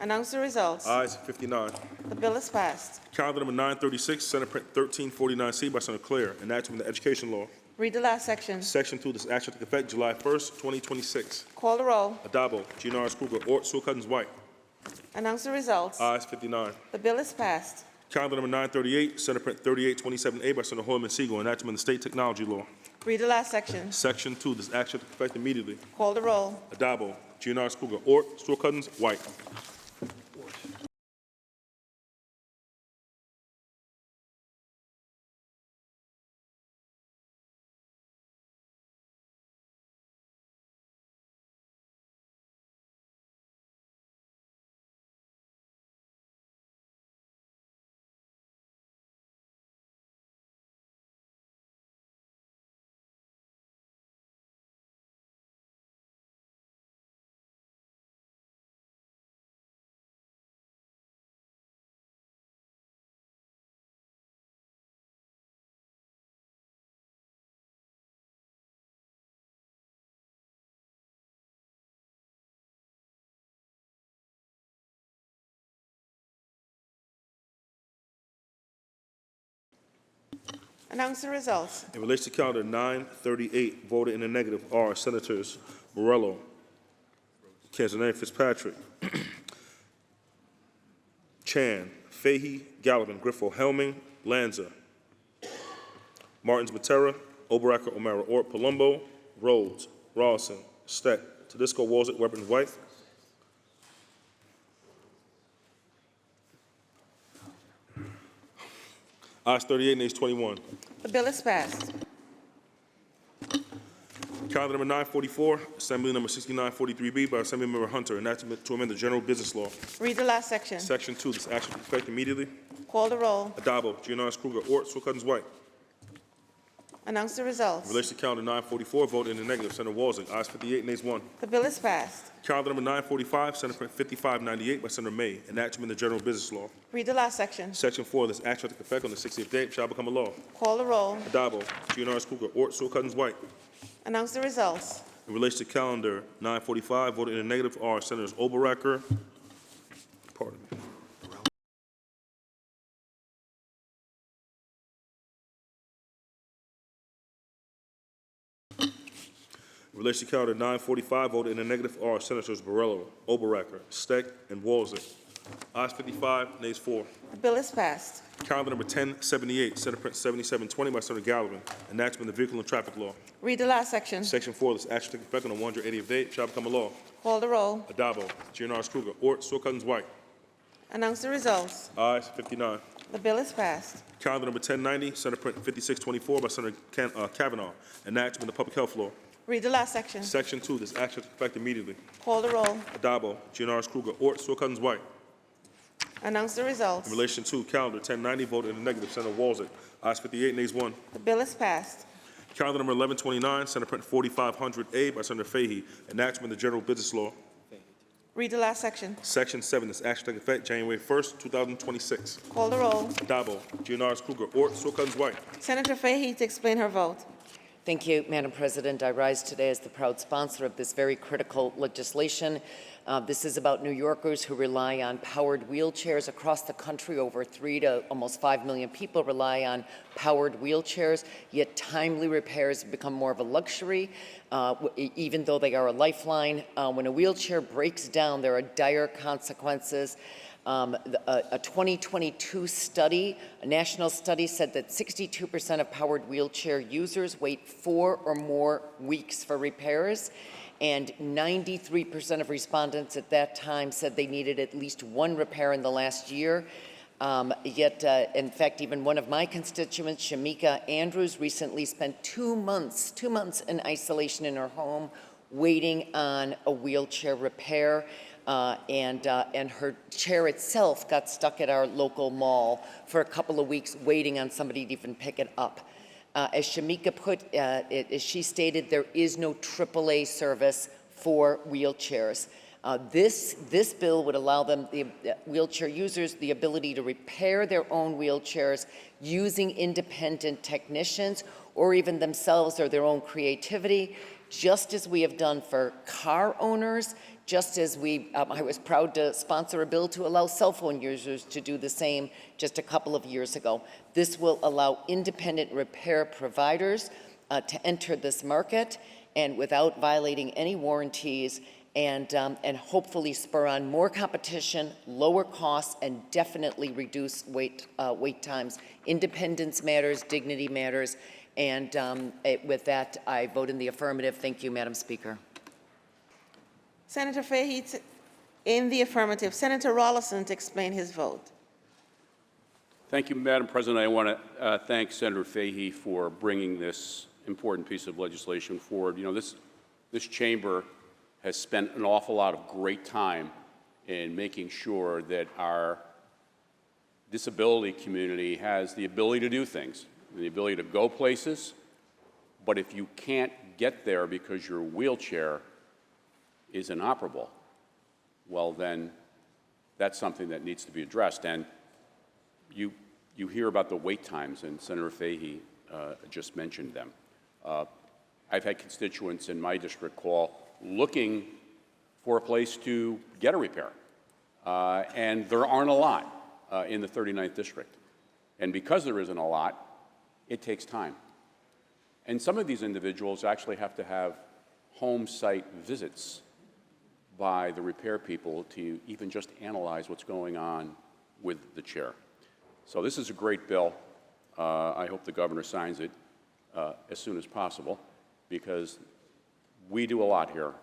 Announce the results. Ayes 59. The bill is passed. Calendar number 936, Senate Print 1349C by Senator Claire, enactment of the education law. Read the last section. Section 2, this act shall take effect July 1st, 2026. Call the roll. Adabo, Gianaris Kruger, Ort, Swilkens White. Announce the results. Ayes 59. The bill is passed. Calendar number 938, Senate Print 3827A by Senator Hoyman Siegel, enactment of the state technology law. Read the last section. Section 2, this act shall take effect immediately. Call the roll. Adabo, Gianaris Kruger, Ort, Swilkens White. Announce the results. In relation to calendar 938, voted in the negative are Senators Morello, Canzoneri Fitzpatrick, Chan, Fahey, Gallivan, Griffo, Helming, Lanza, Martins, Matera, Oberacker, O'Mara, Ort, Palumbo, Rhodes, Rawson, Steck, Tedisco, Walzett, Weapons, White. Ayes 38, nays 21. The bill is passed. Calendar number 944, Assembly number 6943B by Assembly Member Hunter, enactment to amend the general business law. Read the last section. Section 2, this action will take effect immediately. Call the roll. Adabo, Gianaris Kruger, Ort, Swilkens White. Announce the In results. relation to calendar 944, voted in the negative, Senator Walzing. Ayes 58, nays 1. The bill is passed. Calendar number 945, Senate Print 5598 by Senator May, enactment of the general business law. Read the last section. Section 4, this act shall take effect on the 60th day, it shall become a law. Call the roll. Adabo, Gianaris Kruger, Ort, Swilkens White. Announce the results. In relation to calendar 945, voted in the negative are Senators Oberacker, pardon me, In relation to calendar 945, voted in the negative are Senators Borrello, Oberacker, Steck, and Walzek. Ayes 55, nays 4. The bill is passed. Calendar number 1078, Senate Print 7720 by Senator Gallivan, enactment of the Vehicle and Traffic Law. Read the last section. Section 4, this action takes effect on the 180th day, shall become a law. Call the roll. Adabo, Giannaris Kruger, Ort, Saul Cousins White. Announce the results. Ayes 59. The bill is passed. Calendar number 1090, Senate Print 5624 by Senator Kavanaugh, enactment of the Public Health Law. Read the last section. Section 2, this action takes effect immediately. Call the roll. Adabo, Giannaris Kruger, Ort, Saul Cousins White. Announce the results. In relation to calendar 1090, voted in the negative, Senator Walzek. Ayes 58, nays 1. The bill is passed. Calendar number 1129, Senate Print 4500A by Senator Fahey, enactment of the General Business Law. Read the last section. Section 7, this action takes effect January 1st, 2026. Call the roll. Adabo, Giannaris Kruger, Ort, Saul Cousins White. Senator Fahey to explain her vote. Thank you, Madam President. I rise today as the proud sponsor of this very critical legislation. This is about New Yorkers who rely on powered wheelchairs across the country. Over 3 to almost 5 million people rely on powered wheelchairs, yet timely repairs have become more of a luxury, even though they are a lifeline. When a wheelchair breaks down, there are dire consequences. A 2022 study, a national study, said that 62% of powered wheelchair users wait 4 or more weeks for repairs, and 93% of respondents at that time said they needed at least 1 repair in the last year. Yet, in fact, even one of my constituents, Shamika Andrews, recently spent 2 months in isolation in her home waiting on a wheelchair repair. And her chair itself got stuck at our local mall for a couple of weeks waiting on somebody to even pick it up. As Shamika put it, as she stated, there is no AAA service for wheelchairs. This bill would allow them, the wheelchair users, the ability to repair their own wheelchairs using independent technicians or even themselves or their own creativity, just as we have done for car owners, just as I was proud to sponsor a bill to allow cell phone users to do the same just a couple of years ago. This will allow independent repair providers to enter this market and without violating any warranties, and hopefully spur on more competition, lower costs, and definitely reduce wait times. Independence matters, dignity matters, and with that, I vote in the affirmative. Thank you, Madam Speaker. Senator Fahey in the affirmative. Senator Rollison to explain his vote. Thank you, Madam President. I want to thank Senator Fahey for bringing this important piece of legislation forward. You know, this chamber has spent an awful lot of great time in making sure that our disability community has the ability to do things, the ability to go places, but if you can't get there because your wheelchair is inoperable, well then that's something that needs to be addressed. And you hear about the wait times, and Senator Fahey just mentioned them. I've had constituents in my district call looking for a place to get a repair, and there aren't a lot in the 39th district. And because there isn't a lot, it takes time. And some of these individuals actually have to have home site visits by the repair people to even just analyze what's going on with the chair. So this is a great bill. I hope the governor signs it as soon as possible, because we do a lot here,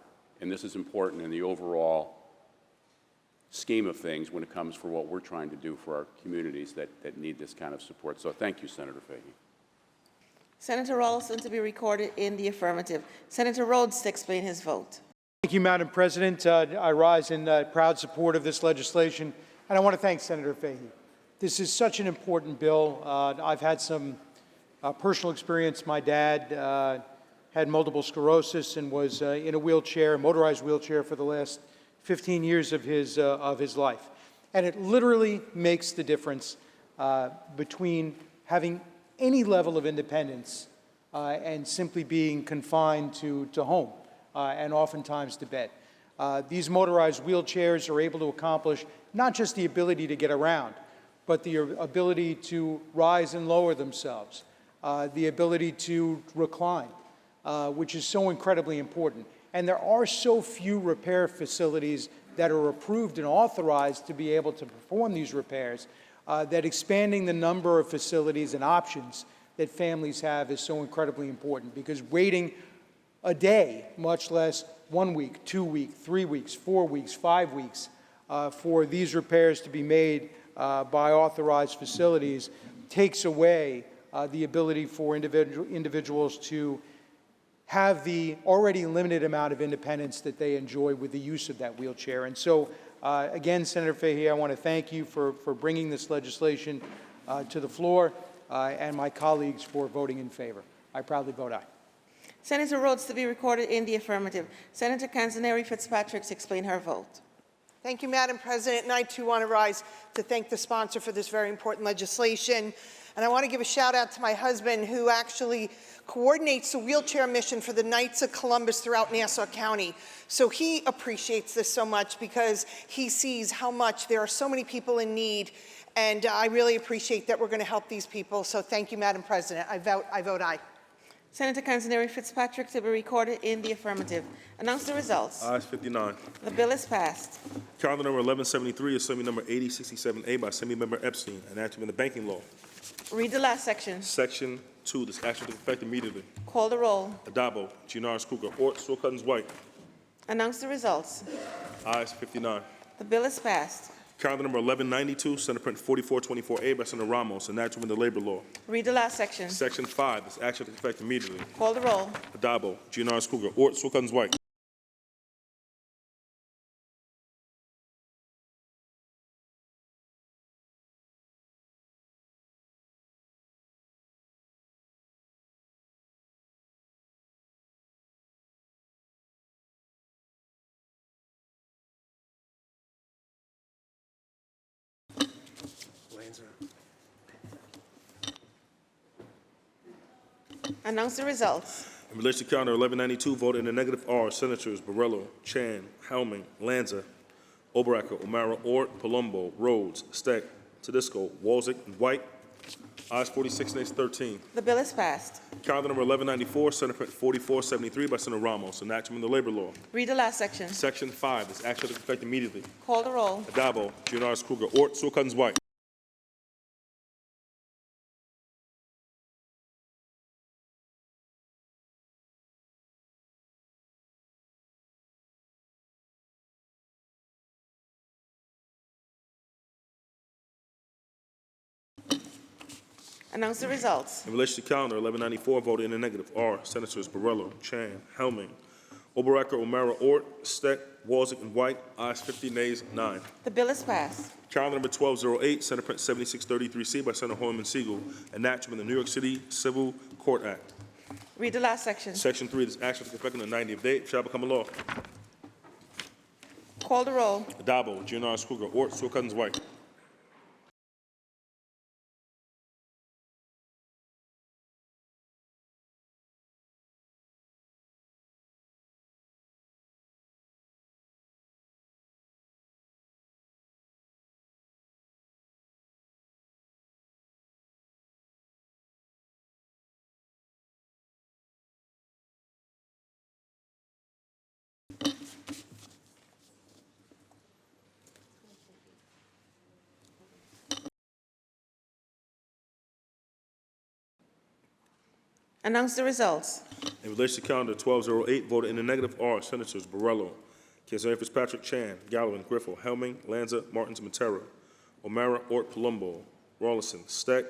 and this is important in the overall scheme of things when it comes for what we're trying to do for our communities that need this kind of support. So thank you, Senator Fahey. Senator Rollison to be recorded in the affirmative. Senator Rhodes to explain his vote. Thank you, Madam President. I rise in proud support of this legislation, and I want to thank Senator Fahey. This is such an important bill. I've had some personal experience. My dad had multiple sclerosis and was in a wheelchair, a motorized wheelchair, for the last 15 years of his life. And it literally makes the difference between having any level of independence and simply being confined to home. And oftentimes to bed. These motorized wheelchairs are able to accomplish not just the ability to get around, but the ability to rise and lower themselves, the ability to recline, which is so incredibly important. And there are so few repair facilities that are approved and authorized to be able to perform these repairs, that expanding the number of facilities and options that families have is so incredibly important, because waiting a day, much less 1 week, 2 weeks, 3 weeks, 4 weeks, 5 weeks, for these repairs to be made by authorized facilities takes away the ability for individuals to have the already limited amount of independence that they enjoy with the use of that wheelchair. And so, again, Senator Fahey, I want to thank you for bringing this legislation to the floor, and my colleagues for voting in favor. I proudly vote aye. Senator Rhodes to be recorded in the affirmative. Senator Canzoneri Fitzpatrick to explain her vote. Thank you, Madam President, and I too want to rise to thank the sponsor for this very important legislation. And I want to give a shout out to my husband, who actually coordinates the wheelchair mission for the Knights of Columbus throughout Nassau County. So he appreciates this so much, because he sees how much there are so many people in need, and I really appreciate that we're going to help these people. So thank you, Madam President. I vote aye. Senator Canzoneri Fitzpatrick to be recorded in the affirmative. Announce the results. Ayes 59. The bill is passed. Calendar number 1173, Assembly number 8067A by Assembly Member Epstein, enacted in the banking law. Read the last section. Section 2, this action takes effect immediately. Call the roll. Adabo, Giannaris Kruger, Ort, Saul Cousins White. Announce the results. Ayes 59. The bill is passed. Calendar number 1192, Senate Print 4424A by Senator Ramos, enacted in the labor law. Read the last section. Section 5, this action takes effect immediately. Call the roll. Adabo, Giannaris Kruger, Ort, Saul Cousins White. Announce the results. In relation to calendar 1192, voted in the negative are Senators Borrello, Chan, Helming, Lanza, Oberacker, O'Mara, Ort, Palumbo, Rhodes, Steck, Tedisco, Walzig, and White. Ayes 46, nays 13. The bill is passed. Calendar number 1194, Senate Print 4473 by Senator Ramos, enacted in the labor law. Read the last section. Section 5, this action takes effect immediately. Call the roll. Adabo, Giannaris Kruger, Ort, Saul Cousins White. Announce the results. In relation to calendar 1194, voted in the negative are Senators Borrello, Chan, Helming, Oberacker, O'Mara, Ort, Steck, Walzig, and White. Ayes 50, nays 9. The bill is passed. Calendar number 1208, Senate Print 7633C by Senator Hoyman Siegel, enacted in the New York City Civil Court Act. Read the last section. Section 3, this action takes effect on the 90th day, shall become a law. Call the roll. Adabo, Giannaris Kruger, Ort, Saul Cousins White. Announce the results. In relation to calendar 1208, voted in the negative are Senators Borrello, Canzoneri Fitzpatrick, Chan, Gallivan, Griffel, Helming, Lanza, Martins, Matera, O'Mara, Ort, Palumbo, Rawlinson, Steck,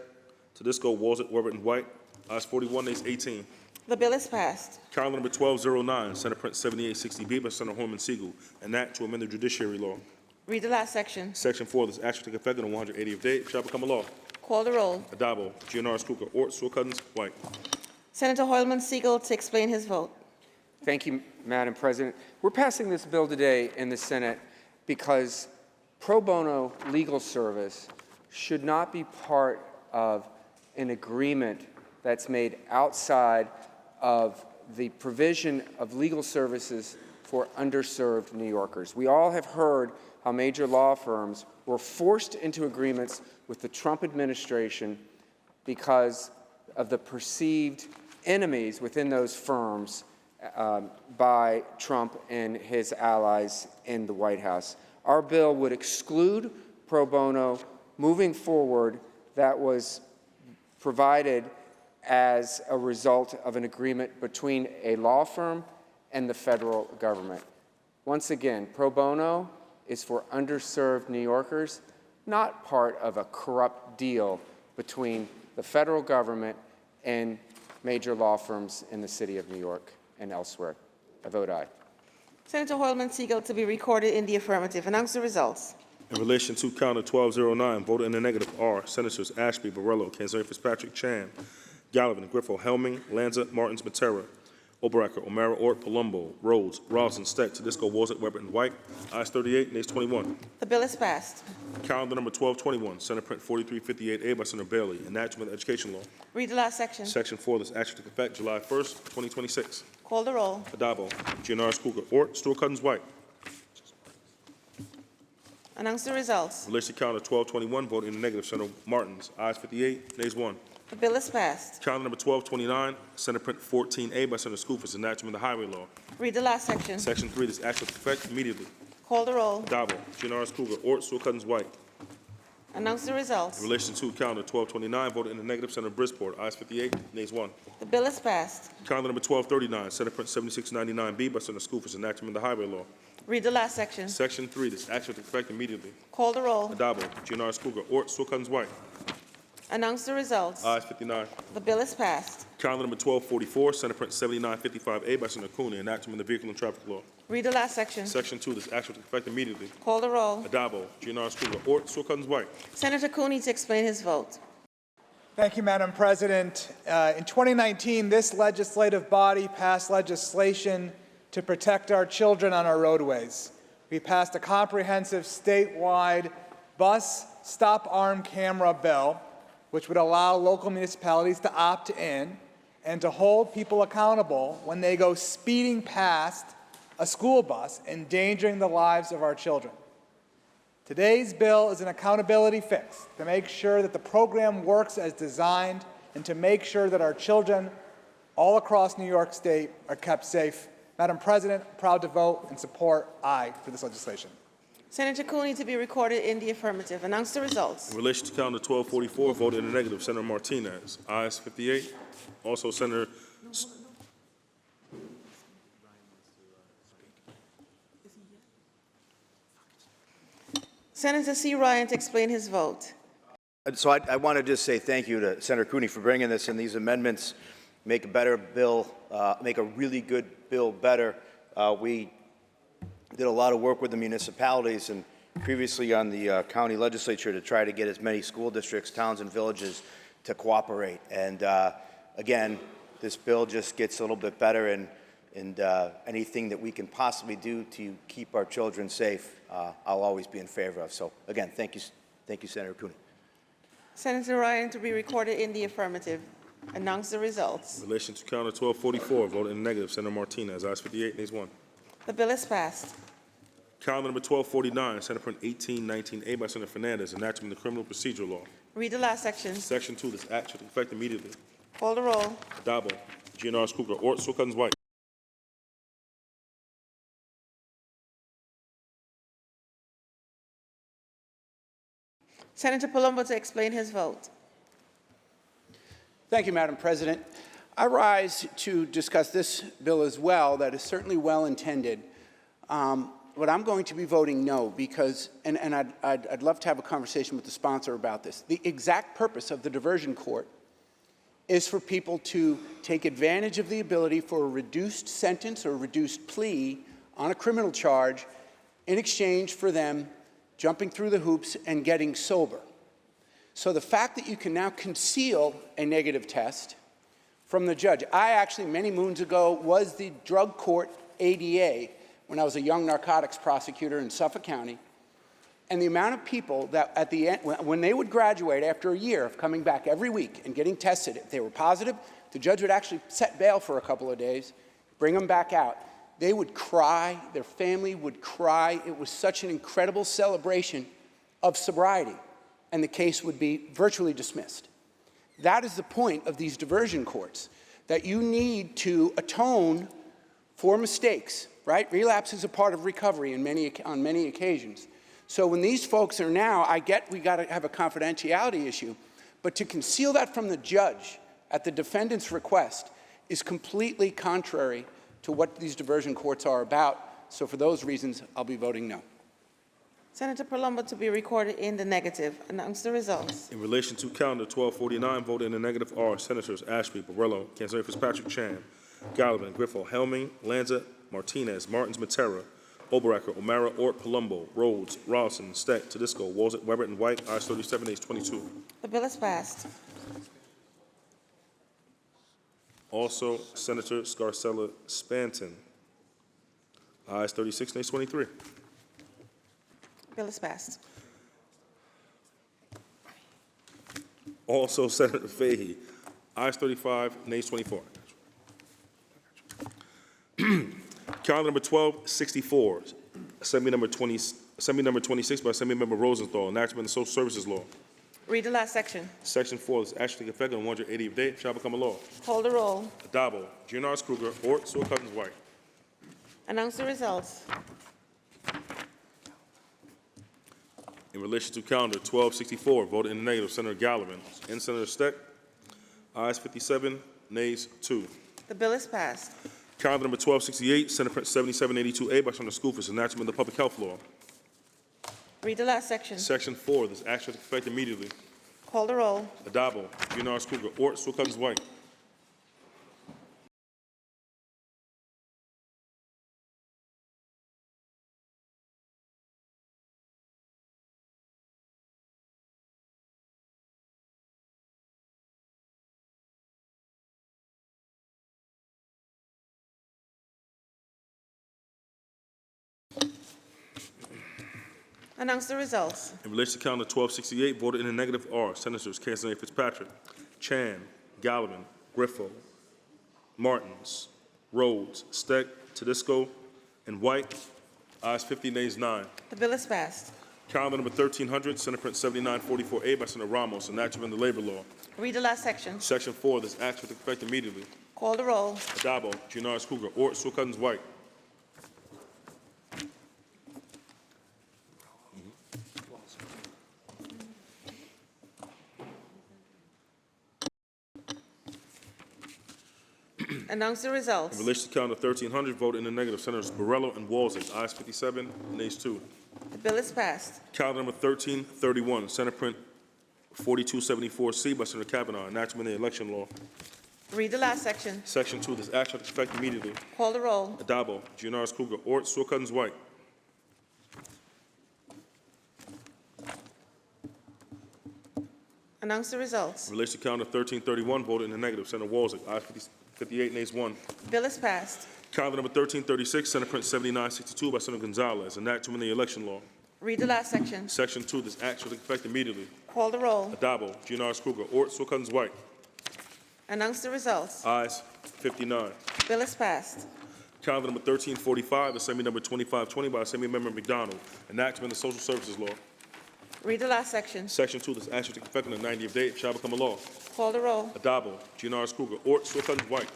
Tedisco, Walzig, Weber, and White. Ayes 41, nays 18. The bill is passed. Calendar number 1209, Senate Print 7860B by Senator Hoyman Siegel, an act to amend the judiciary law. Read the last section. Section 4, this action take effect on the 180th day, shall become a law. Call the roll. Adabo, Giannaris Kruger, Ort, Saul Cousins White. Senator Hoylman Siegel to explain his vote. Thank you, Madam President. We're passing this bill today in the Senate because pro bono legal service should not be part of an agreement that's made outside of the provision of legal services for underserved New Yorkers. We all have heard how major law firms were forced into agreements with the Trump administration because of the perceived enemies within those firms by Trump and his allies in the White House. Our bill would exclude pro bono moving forward that was provided as a result of an agreement between a law firm and the federal government. Once again, pro bono is for underserved New Yorkers, not part of a corrupt deal between the federal government and major law firms in the city of New York and elsewhere. I vote aye. Senator Hoylman Siegel to be recorded in the affirmative. Announce the results. In relation to counter 1209, voted in the negative are Senators Ashby, Borrello, Kanzeri Fitzpatrick, Chan, Gallivan, Griffo, Helming, Lanza, Martins, Matera, Oberacker, O'Mara, Ort, Palumbo, Rhodes, Ralston, Steck, Tedisco, Wozzett, Weber, and White. Ayes 38, nays 21. The bill is passed. Calendar number 1221, Senate Print 4358A by Senator Bailey, enactment of education law. Read the last section. Section 4, this action took effect July 1st, 2026. Call the roll. Adabo, Giannaris Cougar, Ort, Stewart Cousins, White. Announce the results. In relation to calendar 1221, voted in the negative, Senator Martins. Ayes 58, nays 1. The bill is passed. Calendar number 1229, Senate Print 14A by Senator Skoufis, enactment of the highway law. Read the last section. Section 3, this action took effect immediately. Call the roll. Adabo, Giannaris Cougar, Ort, Stewart Cousins, White. Announce the results. In relation to calendar 1229, voted in the negative, Senator Brisport. Ayes 58, nays 1. The bill is passed. Calendar number 1239, Senate Print 7699B by Senator Skoufis, enactment of the highway law. Read the last section. Section 3, this action took effect immediately. Call the roll. Adabo, Giannaris Cougar, Ort, Stewart Cousins, White. Announce the results. Ayes 59. The bill is passed. Calendar number 1244, Senate Print 7955A by Senator Cooney, enactment of the vehicle and traffic law. Read the last section. Section 2, this action took effect immediately. Call the roll. Adabo, Giannaris Cougar, Ort, Stewart Cousins, White. Senator Cooney to explain his vote. Thank you, Madam President. In 2019, this legislative body passed legislation to protect our children on our roadways. We passed a comprehensive statewide bus stop-arm camera bill, which would allow local municipalities to opt in and to hold people accountable when they go speeding past a school bus, endangering the lives of our children. Today's bill is an accountability fix to make sure that the program works as designed and to make sure that our children all across New York State are kept safe. Madam President, proud to vote and support aye for this legislation. Senator Cooney to be recorded in the affirmative. Announce the results. In relation to calendar 1244, voted in the negative, Senator Martinez. Ayes 58. Also, Senator Senator C. Ryan to explain his vote. So I want to just say thank you to Senator Cooney for bringing this, and these amendments make a better bill, make a really good bill better. We did a lot of work with the municipalities and previously on the county legislature to try to get as many school districts, towns, and villages to cooperate. And again, this bill just gets a little bit better, and anything that we can possibly do to keep our children safe, I'll always be in favor of. So again, thank you, Senator Cooney. Senator Ryan to be recorded in the affirmative. Announce the results. In relation to calendar 1244, voted in the negative, Senator Martinez. Ayes 58, nays 1. The bill is passed. Calendar number 1249, Senate Print 1819A by Senator Fernandez, enactment of the criminal procedure law. Read the last section. Section 2, this act should take effect immediately. Call the roll. Adabo, Giannaris Cougar, Ort, Stewart Cousins, White. Senator Palumbo to explain his vote. Thank you, Madam President. I rise to discuss this bill as well, that is certainly well-intended. But I'm going to be voting no because, and I'd love to have a conversation with the sponsor about this. The exact purpose of the diversion court is for people to take advantage of the ability for a reduced sentence or a reduced plea on a criminal charge in exchange for them jumping through the hoops and getting sober. So the fact that you can now conceal a negative test from the judge. I actually, many moons ago, was the drug court ADA when I was a young narcotics prosecutor in Suffolk County. And the amount of people that at the end, when they would graduate after a year of coming back every week and getting tested, if they were positive, the judge would actually set bail for a couple of days, bring them back out. They would cry, their family would cry. It was such an incredible celebration of sobriety, and the case would be virtually dismissed. That is the point of these diversion courts. that you need to atone for mistakes, right? Relapse is a part of recovery on many occasions. So when these folks are now, I get we got to have a confidentiality issue, but to conceal that from the judge at the defendant's request is completely contrary to what these diversion courts are about. So for those reasons, I'll be voting no. Senator Palumbo to be recorded in the negative. Announce the results. In relation to calendar 1249, voted in the negative are Senators Ashby, Borrello, Canzoni Fitzpatrick, Chan, Gallivan, Griffo, Helming, Lanza, Martinez, Martins, Matera, Oberacker, O'Mara, Ort, Palumbo, Rhodes, Rawson, Steck, Tedisco, Walzett, Weber, and White. Ayes 37, ayes 22. The bill is passed. Also, Senator Scarcella Spanton. Ayes 36, ayes 23. Bill is passed. Also, Senator Fahey. Ayes 35, nays 24. Calendar number 1264, Assembly number 26 by Assemblymember Rosenthal, enactment of the Social Services Law. Read the last section. Section 4, this act to take effect on 180th day, shall become a law. Hold the roll. Adabo, Giannaris Kruger, Ort, Sewell Cousins White. Announce the results. In relation to calendar 1264, voted in the negative, Senator Gallivan and Senator Steck. Ayes 57, nays 2. The bill is passed. Calendar number 1268, Senate Print 7782A by Senator Skoufis, enactment of the Public Health Law. Read the last section. Section 4, this act shall take effect immediately. Call the roll. Adabo, Giannaris Kruger, Ort, Sewell Cousins White. Announce the results. In relation to calendar 1268, voted in the negative are Senators Canzoni Fitzpatrick, Chan, Gallivan, Griffo, Martins, Rhodes, Steck, Tedisco, and White. Ayes 50, nays 9. The bill is passed. Calendar number 1300, Senate Print 7944A by Senator Ramos, enactment of the Labor Law. Read the last section. Section 4, this act shall take effect immediately. Call the roll. Adabo, Giannaris Kruger, Ort, Sewell Cousins White. Announce the results. In relation to calendar 1300, voted in the negative, Senators Borrello and Walzett. Ayes 57, nays 2. The bill is passed. Calendar number 1331, Senate Print 4274C by Senator Kavanaugh, enactment of the election law. Read the last section. Section 2, this act shall take effect immediately. Call the roll. Adabo, Giannaris Kruger, Ort, Sewell Cousins White. Announce the results. In relation to calendar 1331, voted in the negative, Senator Walzett. Ayes 58, nays 1. Bill is passed. Calendar number 1336, Senate Print 7962 by Senator Gonzalez, enactment of the election law. Read the last section. Section 2, this act shall take effect immediately. Call the roll. Adabo, Giannaris Kruger, Ort, Sewell Cousins White. Announce the results. Ayes 59. Bill is passed. Calendar number 1345, Assembly number 2520 by Assemblymember McDonald, enactment of the Social Services Law. Read the last section. Section 2, this act shall take effect on the 90th day, it shall become a law. Call the roll. Adabo, Giannaris Kruger, Ort, Sewell Cousins White.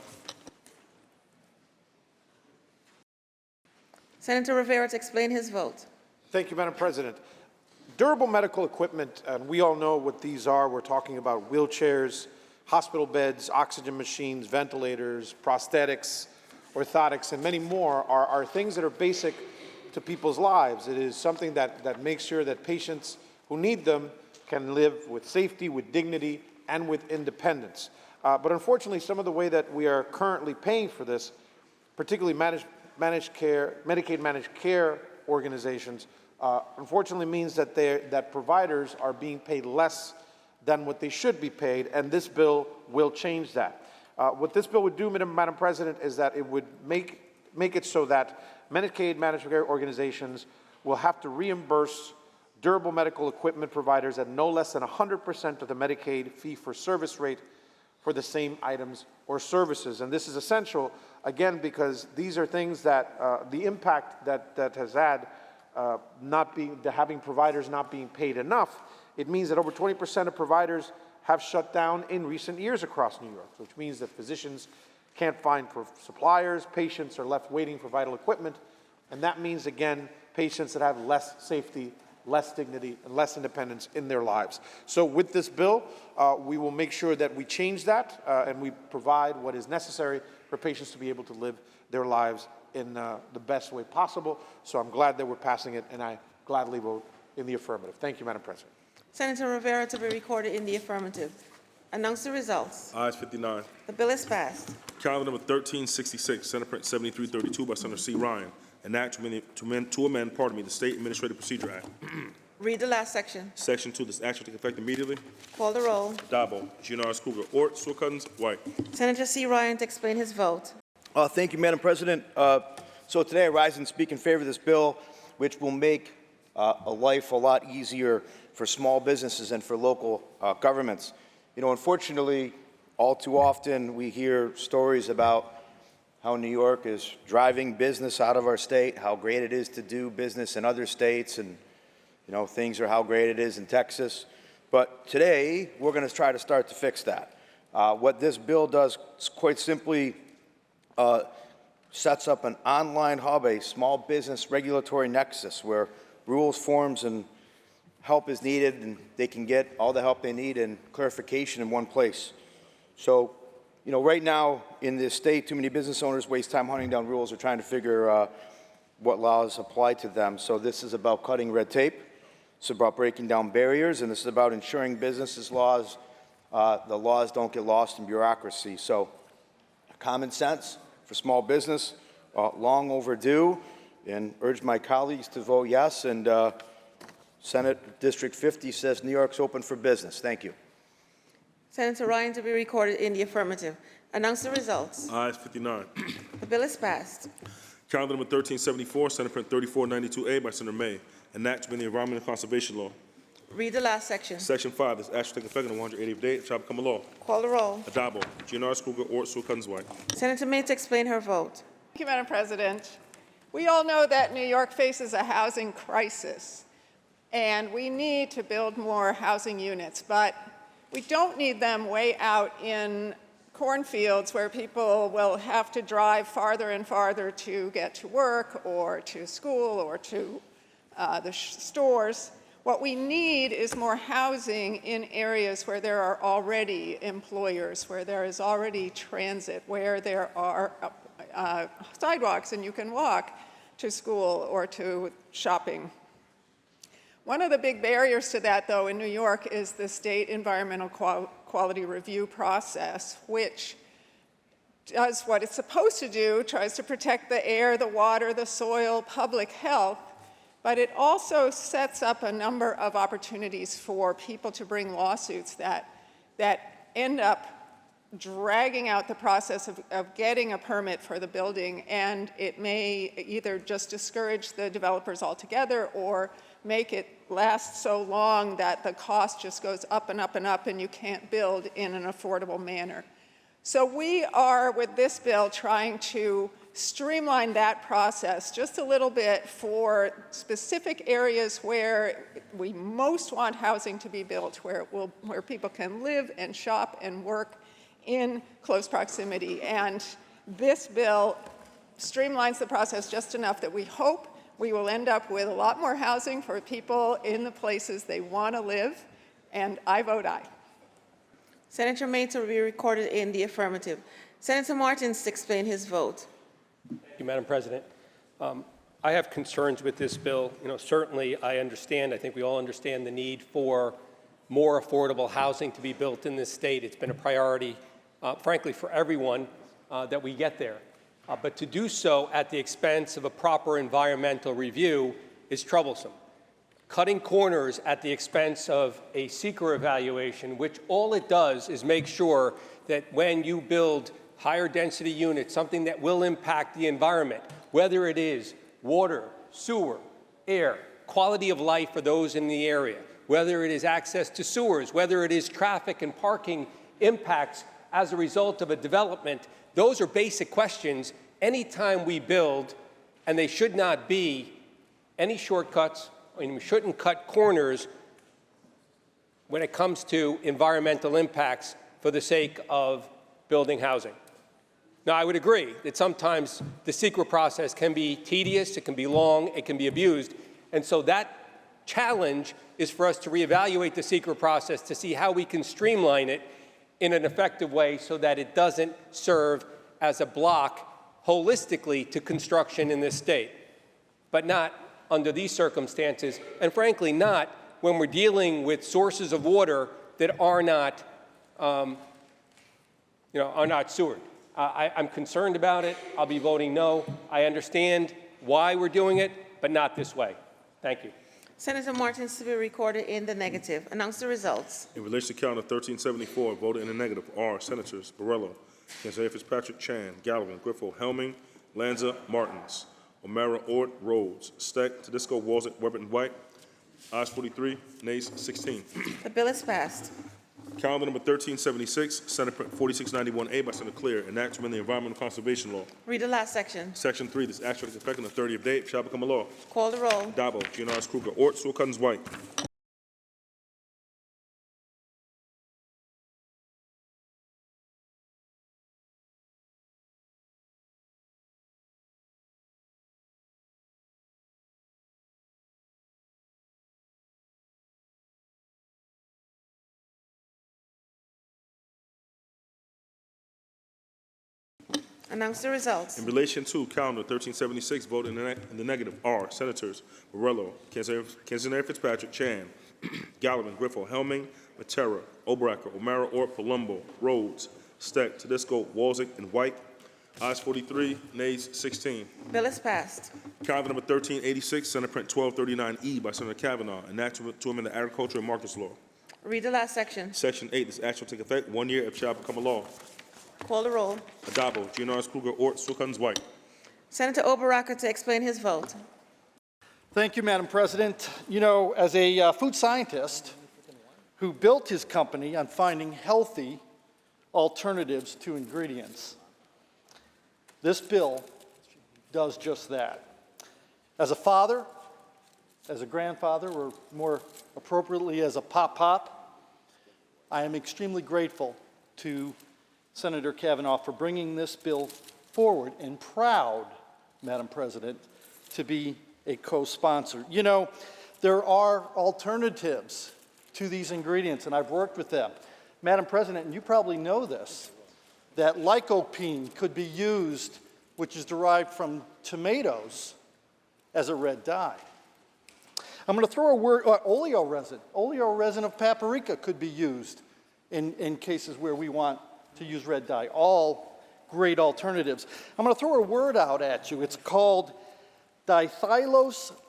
Senator Rivera to explain his vote. Thank you, Madam President. Durable medical equipment, and we all know what these are. We're talking about wheelchairs, hospital beds, oxygen machines, ventilators, prosthetics, orthotics, and many more are things that are basic to people's lives. It is something that makes sure that patients who need them can live with safety, with dignity, and with independence. But unfortunately, some of the way that we are currently paying for this, particularly Medicaid managed care organizations, unfortunately means that providers are being paid less than what they should be paid, and this bill will change that. What this bill would do, Madam President, is that it would make it so that Medicaid managed care organizations will have to reimburse durable medical equipment providers at no less than 100% of the Medicaid fee-for-service rate for the same items or services. And this is essential, again, because these are things that the impact that has had having providers not being paid enough, it means that over 20% of providers have shut down in recent years across New York, which means that physicians can't find suppliers, patients are left waiting for vital equipment, and that means, again, patients that have less safety, less dignity, and less independence in their lives. So with this bill, we will make sure that we change that and we provide what is necessary for patients to be able to live their lives in the best way possible. So I'm glad that we're passing it, and I gladly vote in the affirmative. Thank you, Madam President. Senator Rivera to be recorded in the affirmative. Announce the results. Ayes 59. The bill is passed. Calendar number 1366, Senate Print 7332 by Senator C. Ryan. An act to amend, the State Administrative Procedure Act. Read the last section. Section 2, this act shall take effect immediately. Call the roll. Dabo, Giannaris Cougar, Ort, Sewell-Cuttins, White. Senator C. Ryan to explain his vote. Thank you, Madam President. So today I rise and speak in favor of this bill, which will make a life a lot easier for small businesses and for local governments. You know, unfortunately, all too often we hear stories about how New York is driving business out of our state, how great it is to do business in other states, and, you know, things are how great it is in Texas. But today, we're going to try to start to fix that. What this bill does, quite simply, sets up an online hub, a small business regulatory nexus where rules, forms, and help is needed, and they can get all the help they need and clarification in one place. So, you know, right now in this state, too many business owners waste time hunting down rules or trying to figure what laws apply to them. So this is about cutting red tape. It's about breaking down barriers, and this is about ensuring businesses' laws, the laws don't get lost in bureaucracy. So common sense for small business, long overdue, and urge my colleagues to vote yes. And Senate District 50 says New York's open for business. Thank you. Senator Ryan to be recorded in the affirmative. Announce the results. Ayes 59. The bill is passed. Calendar number 1374, Senate Print 3492A by Senator May. An act to amend the Environment and Conservation Law. Read the last section. Section 5, this act shall take effect on the 180th day. It shall become a law. Call the roll. Adabo, Giannaris Cougar, Ort, Sewell-Cuttins, White. Senator May to explain her vote. Thank you, Madam President. We all know that New York faces a housing crisis, and we need to build more housing units, but we don't need them way out in cornfields where people will have to drive farther and farther to get to work or to school or to the stores. What we need is more housing in areas where there are already employers, where there is already transit, where there are sidewalks and you can walk to school or to shopping. One of the big barriers to that, though, in New York is the state environmental quality review process, which does what it's supposed to do, tries to protect the air, the water, the soil, public health, but it also sets up a number of opportunities for people to bring lawsuits that end up dragging out the process of getting a permit for the building, and it may either just discourage the developers altogether or make it last so long that the cost just goes up and up and up and you can't build in an affordable manner. So we are, with this bill, trying to streamline that process just a little bit for specific areas where we most want housing to be built, where people can live and shop and work in close proximity. And this bill streamlines the process just enough that we hope we will end up with a lot more housing for people in the places they want to live, and I vote aye. Senator May to be recorded in the affirmative. Senator Martins to explain his vote. Thank you, Madam President. I have concerns with this bill. You know, certainly I understand, I think we all understand the need for more affordable housing to be built in this state. It's been a priority, frankly, for everyone that we get there. But to do so at the expense of a proper environmental review is troublesome. Cutting corners at the expense of a seeker evaluation, which all it does is make sure that when you build higher density units, something that will impact the environment, whether it is water, sewer, air, quality of life for those in the area, whether it is access to sewers, whether it is traffic and parking impacts as a result of a development, those are basic questions anytime we build, and they should not be any shortcuts, and we shouldn't cut corners when it comes to environmental impacts for the sake of building housing. Now, I would agree that sometimes the secret process can be tedious, it can be long, it can be abused, and so that challenge is for us to reevaluate the secret process to see how we can streamline it in an effective way so that it doesn't serve as a block holistically to construction in this state, but not under these circumstances, and frankly, not when we're dealing with sources of water that are not, are not sewered. I'm concerned about it. I'll be voting no. I understand why we're doing it, but not this way. Thank you. Senator Martins to be recorded in the negative. Announce the results. In relation to calendar 1374, voted in the negative are Senators Borrello, Canzeo Fitzpatrick, Chan, Gallivan, Griffo, Helming, Lanza, Martins, O'Mara, Ord, Rhodes, Steck, Tedisco, Walzett, Weber, and White. Ayes 43, nays 16. The bill is passed. Calendar number 1376, Senate Print 4691A by Senator Clear, enacts to amend the Environmental Conservation Law. Read the last section. Section 3, this act shall take effect on the 30th day, it shall become a law. Call the roll. Dabo, Giannaris Kruger, Ort, Sewell Cousins, White. Announce the results. In relation to calendar 1376, voted in the negative are Senators Borrello, Canzeo Fitzpatrick, Chan, Gallivan, Griffo, Helming, Matera, Oberacker, O'Mara, Ort, Palumbo, Rhodes, Steck, Tedisco, Walzett, and White. Ayes 43, nays 16. Bill is passed. Calendar number 1386, Senate Print 1239E by Senator Kavanaugh, enact to amend the Agriculture and Markets Law. Read the last section. Section 8, this act shall take effect 1 year if it shall become a law. Call the roll. Adabo, Giannaris Kruger, Ort, Sewell Cousins, White. Senator Oberacker to explain his vote. Thank you, Madam President. You know, as a food scientist who built his company on finding healthy alternatives to ingredients, this bill does just that. As a father, as a grandfather, or more appropriately as a pop-pop, I am extremely grateful to Senator Kavanaugh for bringing this bill forward, and proud, Madam President, to be a co-sponsor. You know, there are alternatives to these ingredients, and I've worked with them. Madam President, and you probably know this, that lycopene could be used, which is derived from tomatoes, as a red dye. I'm going to throw a word, oleoresin. Oleoresin of paprika could be used in cases where we want to use red dye. All great alternatives. I'm going to throw a word out at you. It's called dithylopius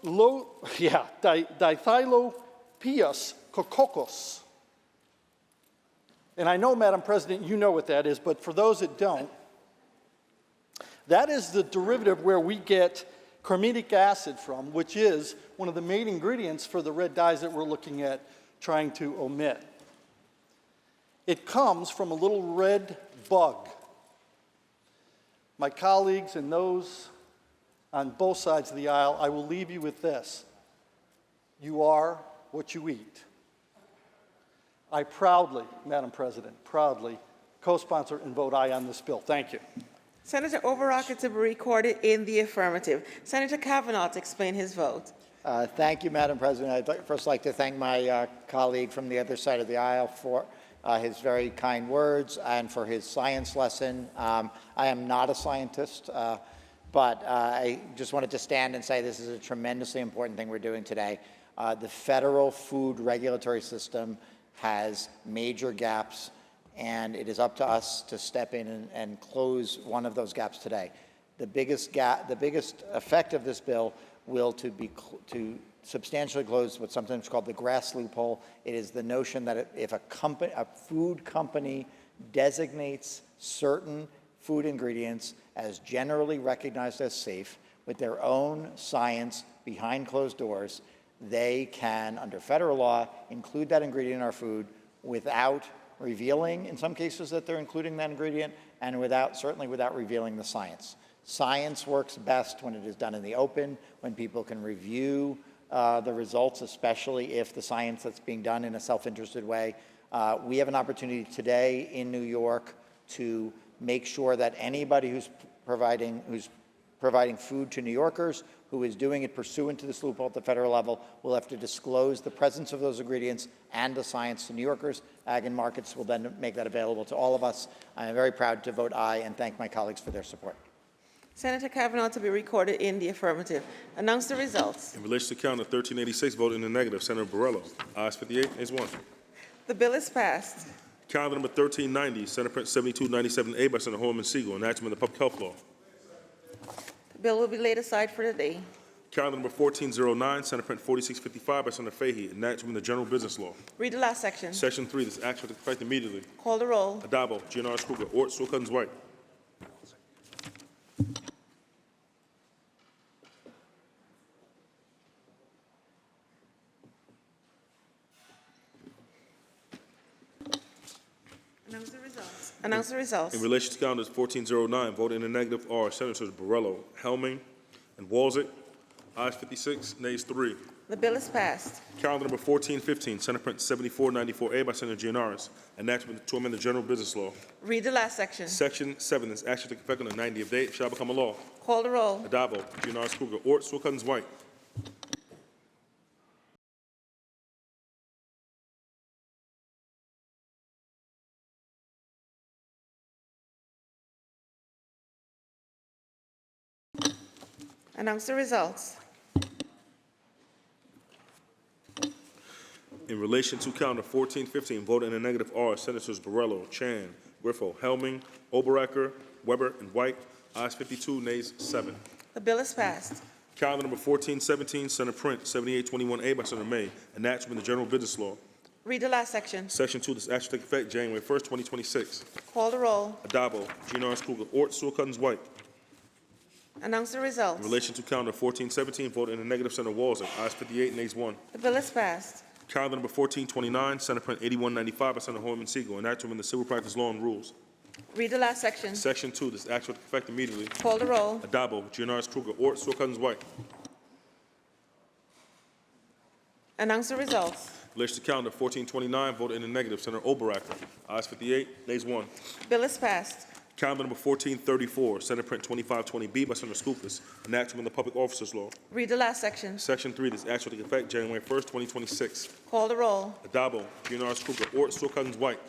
cocos. And I know, Madam President, you know what that is, but for those that don't, that is the derivative where we get chromic acid from, which is one of the main ingredients for the red dyes that we're looking at trying to omit. It comes from a little red bug. My colleagues and those on both sides of the aisle, I will leave you with this. You are what you eat. I proudly, Madam President, proudly co-sponsor and vote aye on this bill. Thank you. Senator Oberacker to be recorded in the affirmative. Senator Kavanaugh to explain his vote. Thank you, Madam President. I'd first like to thank my colleague from the other side of the aisle for his very kind words and for his science lesson. I am not a scientist, but I just wanted to stand and say this is a tremendously important thing we're doing today. The federal food regulatory system has major gaps, and it is up to us to step in and close one of those gaps today. The biggest effect of this bill will to substantially close what's sometimes called the grass loophole. It is the notion that if a food company designates certain food ingredients as generally recognized as safe with their own science behind closed doors, they can, under federal law, include that ingredient in our food without revealing, in some cases, that they're including that ingredient, and certainly without revealing the science. Science works best when it is done in the open, when people can review the results, especially if the science that's being done in a self-interested way. We have an opportunity today in New York to make sure that anybody who's providing food to New Yorkers, who is doing it pursuant to this loophole at the federal level, will have to disclose the presence of those ingredients and the science to New Yorkers. Ag and Markets will then make that available to all of us. I am very proud to vote aye and thank my colleagues for their support. Senator Kavanaugh to be recorded in the affirmative. Announce the results. In relation to calendar 1386, voted in the negative, Senator Borrello. Ayes 58, nays 1. The bill is passed. Calendar number 1390, Senate Print 7297A by Senator Holman Siegel, enactment of the Public Health Law. The bill will be laid aside for the day. Calendar number 1409, Senate Print 4655 by Senator Fahey, enactment of the General Business Law. Read the last section. Section 3, this act shall take effect immediately. Call the roll. Adabo, GNRS Kruger, Ort, Sewell Cousins, White. Announce the results. Announce the results. In relation to calendars 1409, voted in the negative are Senators Borrello, Helming, and Walzek. Ayes 56, nays 3. The bill is passed. Calendar number 1415, Senate Print 7494A by Senator Gianaris, enactment to amend the General Business Law. Read the last section. Section 7, this action take effect on the 90th day, it shall become a law. Call the roll. Adabo, Gianaris Kruger, Ort, Sewell Cousins, White. Announce the results. In relation to calendar 1415, voted in the negative are Senators Borrello, Chan, Griffo, Helming, Oberacker, Weber, and White. Ayes 52, nays 7. The bill is passed. Calendar number 1417, Senate Print 7821A by Senator May, enactment of the General Business Law. Read the last section. Section 2, this action take effect January 1st, 2026. Call the roll. Adabo, GNRS Kruger, Ort, Sewell Cousins, White. Announce the results. In relation to calendar 1417, voted in the negative, Senator Walzek. Ayes 58, nays 1. The bill is passed. Calendar number 1429, Senate Print 8195 by Senator Holman Siegel, enactment of the Civil Practice Law and Rules. Read the last section. Section 2, this act shall take effect immediately. Call the roll. Adabo, GNRS Kruger, Ort, Sewell Cousins, White. Announce the results. In relation to calendar 1429, voted in the negative, Senator Oberacker. Ayes 58, nays 1. Bill is passed. Calendar number 1434, Senate Print 2520B by Senator Skoufis, enactment of the Public Officers Law. Read the last section. Section 3, this act shall take effect January 1st, 2026. Call the roll. Adabo, GNRS Kruger, Ort, Sewell Cousins, White.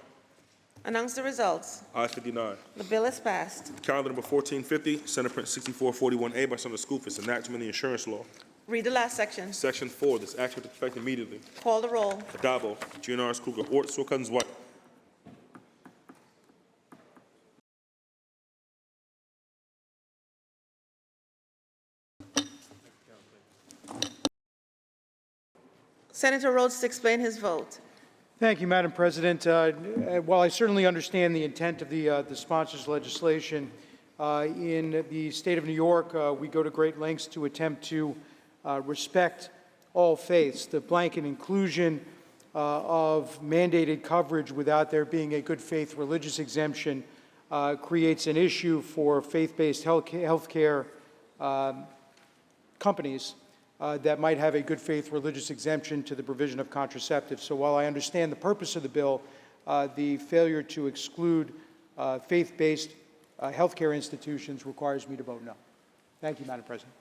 Announce the results. Ayes 59. The bill is passed. Calendar number 1450, Senate Print 6441A by Senator Skoufis, enactment of the Insurance Law. Read the last section. Section 4, this act shall take effect immediately. Call the roll. Adabo, GNRS Kruger, Ort, Sewell Cousins, White. Senator Rhodes to explain his vote. Thank you, Madam President. While I certainly understand the intent of the sponsors' legislation, in the state of New York, we go to great lengths to attempt to respect all faiths. The blanket inclusion of mandated coverage without there being a good faith religious exemption creates an issue for faith-based healthcare companies that might have a good faith religious exemption to the provision of contraceptives. So while I understand the purpose of the bill, the failure to exclude faith-based healthcare institutions requires me to vote no. Thank you, Madam President.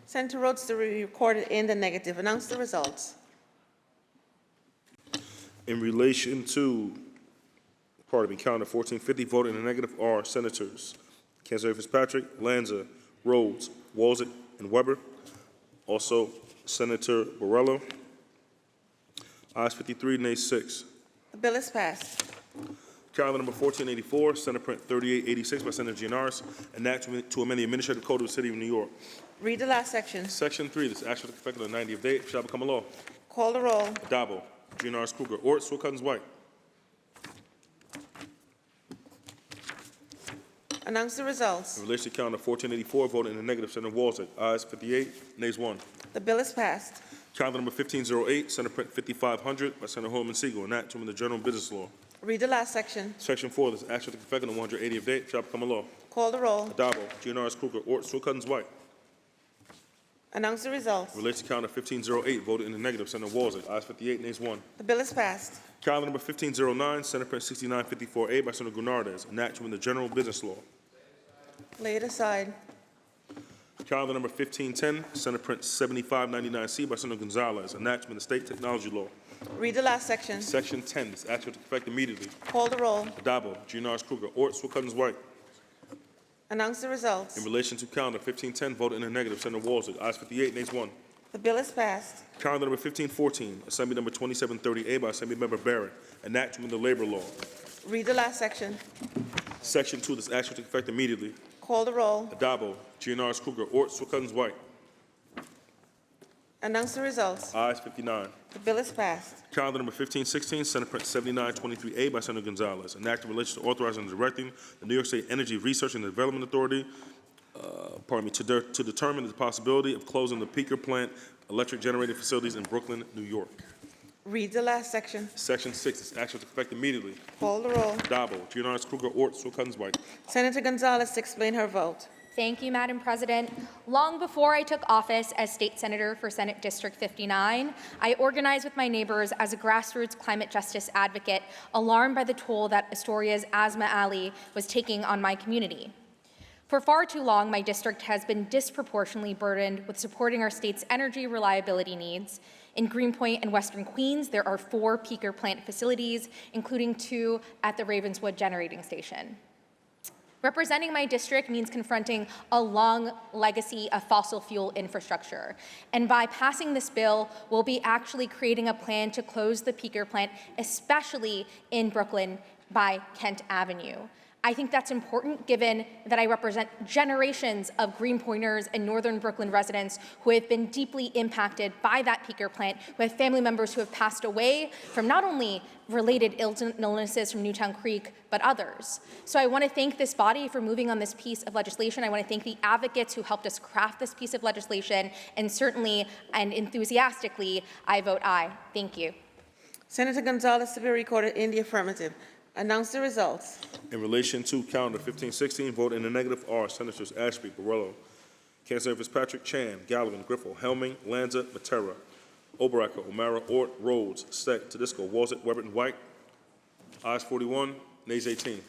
Senator Rhodes to be recorded in the negative. Announce the results. In relation to, calendar 1450, voted in the negative are Senators Canzeri Fitzpatrick, Lanza, Rhodes, Walzek, and Weber. Also, Senator Borrello. Ayes 53, nays 6. The bill is passed. Calendar number 1484, Senate Print 3886 by Senator Gianaris, enactment to amend the Administrative Code of the City of New York. Read the last section. Section 3, this act shall take effect on the 90th day, it shall become a law. Call the roll. Adabo, Gianaris Kruger, Ort, Sewell Cousins, White. Announce the results. In relation to calendar 1484, voted in the negative, Senator Walzek. Ayes 58, nays 1. The bill is passed. Calendar number 1508, Senate Print 5500 by Senator Holman Siegel, enactment of the General Business Law. Read the last section. Section 4, this act shall take effect on the 180th day, it shall become a law. Call the roll. Adabo, Gianaris Kruger, Ort, Sewell Cousins, White. Announce the results. In relation to calendar 1508, voted in the negative, Senator Walzek. Ayes 58, nays 1. The bill is passed. Calendar number 1509, Senate Print 6954A by Senator Gurnardez, enactment of the general business law. Lay it aside. Calendar number 1510, Senate Print 7599C by Senator Gonzalez, enactment of the state technology law. Read the last section. Section 10, this act will take effect immediately. Call the roll. Adabo, Giannaris Kruger, Ort, Sewell Cousins White. Announce the results. In relation to calendar 1510, voted in the negative, Senator Walzek. Ayes 58, nays 1. The bill is passed. Calendar number 1514, Assembly number 2730A by Assemblymember Barrett, enactment of the labor law. Read the last section. Section 2, this act will take effect immediately. Call the roll. Adabo, Giannaris Kruger, Ort, Sewell Cousins White. Announce the results. Ayes 59. The bill is passed. Calendar number 1516, Senate Print 7923A by Senator Gonzalez, enacted in relation to authorizing and directing the New York State Energy Research and Development Authority, to determine the possibility of closing the Peaker Plant electric generating facilities in Brooklyn, New York. Read the last section. Section 6, this action will take effect immediately. Call the roll. Dabo, Giannaris Kruger, Ort, Sewell Cousins White. Senator Gonzalez to explain her vote. Thank you, Madam President. Long before I took office as state senator for Senate District 59, I organized with my neighbors as a grassroots climate justice advocate, alarmed by the toll that Astoria's Asma Ali was taking on my community. For far too long, my district has been disproportionately burdened with supporting our state's energy reliability needs. In Greenpoint and Western Queens, there are 4 peaker plant facilities, including 2 at the Ravenswood Generating Station. Representing my district means confronting a long legacy of fossil fuel infrastructure. And by passing this bill, we'll be actually creating a plan to close the peaker plant, especially in Brooklyn by Kent Avenue. I think that's important given that I represent generations of Greenpointers and Northern Brooklyn residents who have been deeply impacted by that peaker plant, who have family members who have passed away from not only related illnesses from Newtown Creek, but others. So I want to thank this body for moving on this piece of legislation. I want to thank the advocates who helped us craft this piece of legislation, and certainly and enthusiastically, I vote aye. Thank you. Senator Gonzalez to be recorded in the affirmative. Announce the results. In relation to calendar 1516, voted in the negative are Senators Ashby, Borrello, Councilor Fitzpatrick, Chan, Gallivan, Griffel, Helming, Lanza, Matera, Obaracker, O'Mara, Ort, Rhodes, Steck, Tedisco, Walzek, Weber, and White. Ayes 41, nays 18.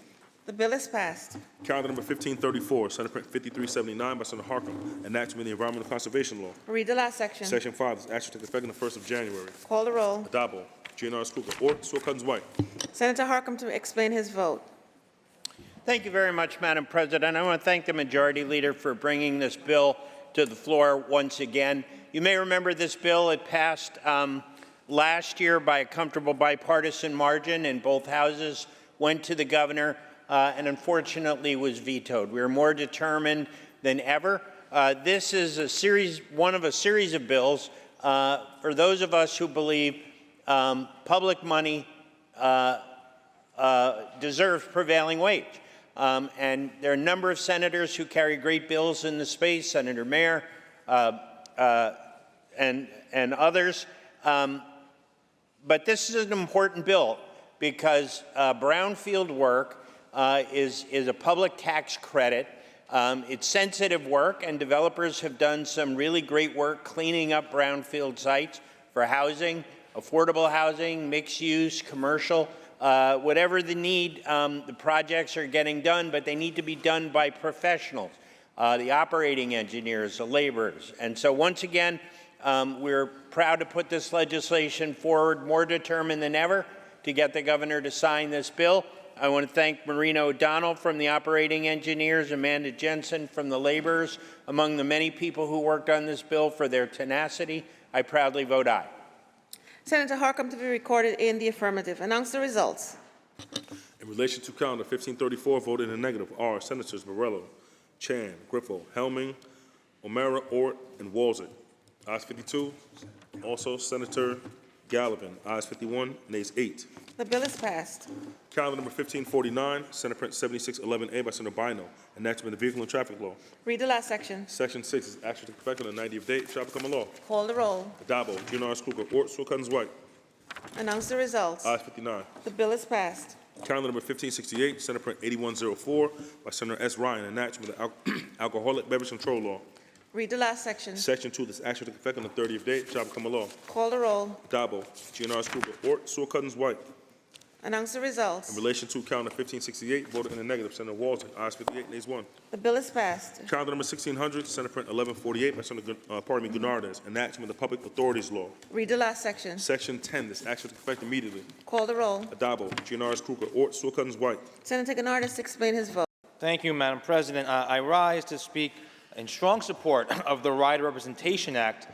The bill is passed. Calendar number 1534, Senate Print 5379 by Senator Harkin, enactment of the Environmental Conservation Law. Read the last section. Section 5, this action takes effect on the 1st of January. Call the roll. Adabo, Giannaris Kruger, Ort, Sewell Cousins White. Senator Harkin to explain his vote. Thank you very much, Madam President. I want to thank the Majority Leader for bringing this bill to the floor once again. You may remember this bill. It passed last year by a comfortable bipartisan margin in both houses, went to the governor, and unfortunately was vetoed. We are more determined than ever. This is one of a series of bills for those of us who believe public money deserves prevailing wage. And there are a number of senators who carry great bills in the space, Senator Mayer and others. But this is an important bill because brownfield work is a public tax credit. It's sensitive work, and developers have done some really great work cleaning up brownfield sites for housing, affordable housing, mixed use, commercial, whatever the need, the projects are getting done, but they need to be done by professionals, the operating engineers, the laborers. And so once again, we're proud to put this legislation forward, more determined than ever to get the governor to sign this bill. I want to thank Marina O'Donnell from the operating engineers, Amanda Jensen from the laborers, among the many people who worked on this bill for their tenacity. I proudly vote aye. Senator Harkin to be recorded in the affirmative. Announce the results. In relation to calendar 1534, voted in the negative are Senators Borrello, Chan, Griffel, Helming, O'Mara, Ort, and Walzek. Ayes 52. Also Senator Gallivan. Ayes 51, nays 8. The bill is passed. Calendar number 1549, Senate Print 7611A by Senator Bino, enactment of the Vehicle and Traffic Law. Read the last section. Section 6 is action to effect on the 90th date, shall become a law. Call the roll. Adabo, Giannaris Kruger, Ort, Sewell Cousins White. Announce the results. Ayes 59. The bill is passed. Calendar number 1568, Senate Print 8104 by Senator S. Ryan, enactment of the Alcoholic Beverage Control Law. Read the last section. Section 2, this action took effect on the 30th day, shall become a law. Call the roll. Dabo, GNR's Kruger, Ort, Saw Cousins, White. Announce the results. In relation to calendar 1568, voted in the negative, Senator Walter, ayes 58, nays 1. The bill is passed. Calendar number 1600, Senate Print 1148 by Senator Gurnardez, enactment of the Public Authorities Law. Read the last section. Section 10, this action took effect immediately. Call the roll. Adabo, GNR's Kruger, Ort, Saw Cousins, White. Senator Gurnardez to explain his vote. Thank you, Madam President. I rise to speak in strong support of the Rider Representation Act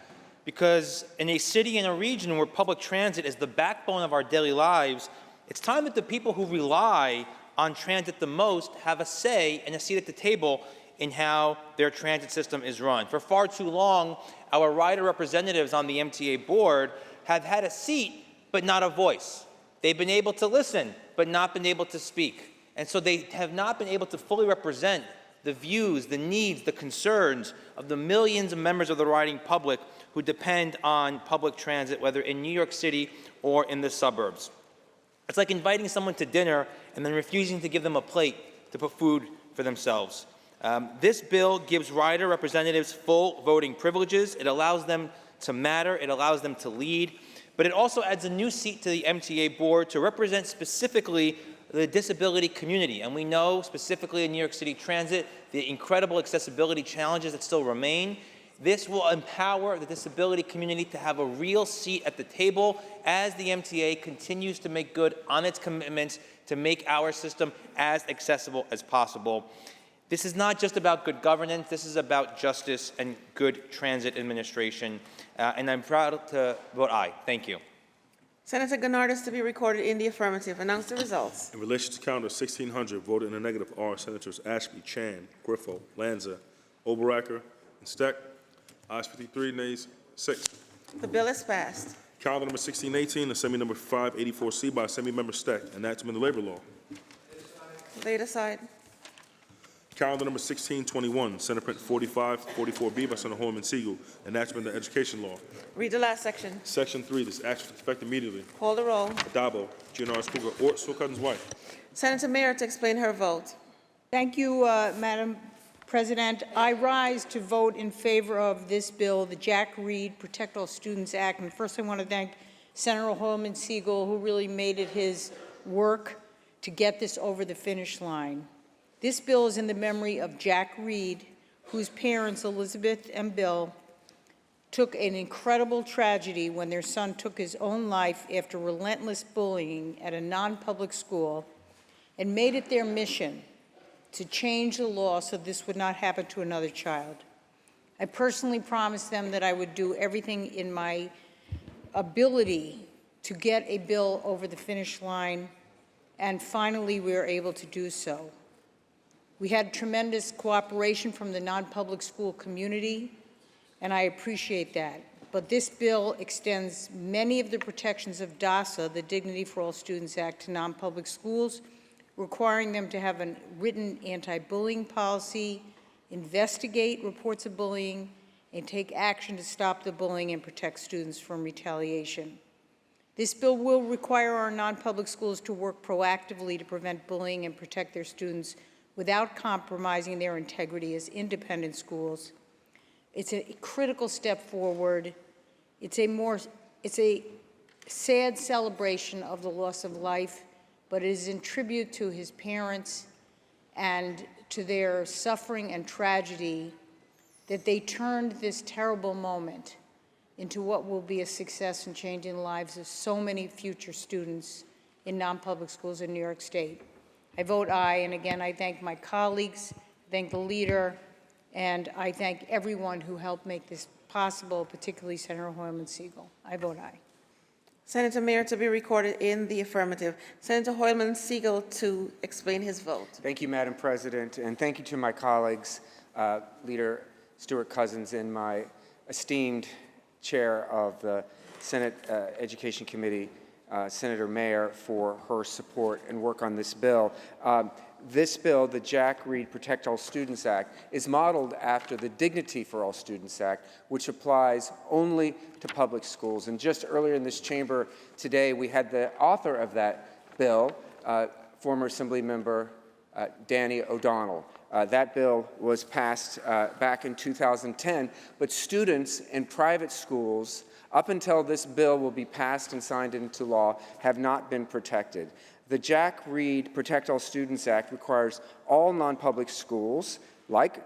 because in a city and a region where public transit is the backbone of our daily lives, it's time that the people who rely on transit the most have a say and a seat at the table in how their transit system is run. For far too long, our rider representatives on the MTA board have had a seat but not a voice. They've been able to listen but not been able to speak. And so they have not been able to fully represent the views, the needs, the concerns of the millions of members of the riding public who depend on public transit, whether in New York City or in the suburbs. It's like inviting someone to dinner and then refusing to give them a plate to put food for themselves. This bill gives rider representatives full voting privileges. It allows them to matter. It allows them to lead. But it also adds a new seat to the MTA board to represent specifically the disability community. And we know specifically in New York City Transit the incredible accessibility challenges that still remain. This will empower the disability community to have a real seat at the table as the MTA continues to make good on its commitments to make our system as accessible as possible. This is not just about good governance, this is about justice and good transit administration. And I'm proud to vote aye. Thank you. Senator Gurnardez to be recorded in the affirmative. Announce the results. In relation to calendar 1600, voted in the negative are Senators Ashby, Chan, Griffo, Lanza, Oberacker, and Steck. Ayes 53, nays 6. The bill is passed. Calendar number 1618, Assembly number 584C by Assembly Member Steck, enactment of the labor law. Laid aside. Calendar number 1621, Senate Print 4544B by Senator Holman Siegel, enactment of the education law. Read the last section. Section 3, this action took effect immediately. Call the roll. Adabo, GNR's Kruger, Ort, Saw Cousins, White. Senator Mayer to explain her vote. Thank you, Madam President. I rise to vote in favor of this bill, the Jack Reed Protect All Students Act. And first I want to thank Senator Holman Siegel, who really made it his work to get this over the finish line. This bill is in the memory of Jack Reed, whose parents, Elizabeth and Bill, took an incredible tragedy when their son took his own life after relentless bullying at a non-public school and made it their mission to change the law so this would not happen to another child. I personally promised them that I would do everything in my ability to get a bill over the finish line, and finally we were able to do so. We had tremendous cooperation from the non-public school community, and I appreciate that. But this bill extends many of the protections of DASA, the Dignity for All Students Act, to non-public schools, requiring them to have a written anti-bullying policy, investigate reports of bullying, and take action to stop the bullying and protect students from retaliation. This bill will require our non-public schools to work proactively to prevent bullying and protect their students without compromising their integrity as independent schools. It's a critical step forward. It's a sad celebration of the loss of life, but it is in tribute to his parents and to their suffering and tragedy that they turned this terrible moment into what will be a success in changing the lives of so many future students in non-public schools in New York State. I vote aye, and again, I thank my colleagues, thank the leader, and I thank everyone who helped make this possible, particularly Senator Holman Siegel. I vote aye. Senator Mayer to be recorded in the affirmative. Senator Holman Siegel to explain his vote. Thank you, Madam President, and thank you to my colleagues, Leader Stuart Cousins and my esteemed chair of the Senate Education Committee, Senator Mayer, for her support and work on this bill. This bill, the Jack Reed Protect All Students Act, is modeled after the Dignity for All Students Act, which applies only to public schools. And just earlier in this chamber today, we had the author of that bill, former Assembly Member Danny O'Donnell. That bill was passed back in 2010, but students in private schools, up until this bill will be passed and signed into law, have not been protected. The Jack Reed Protect All Students Act requires all non-public schools, like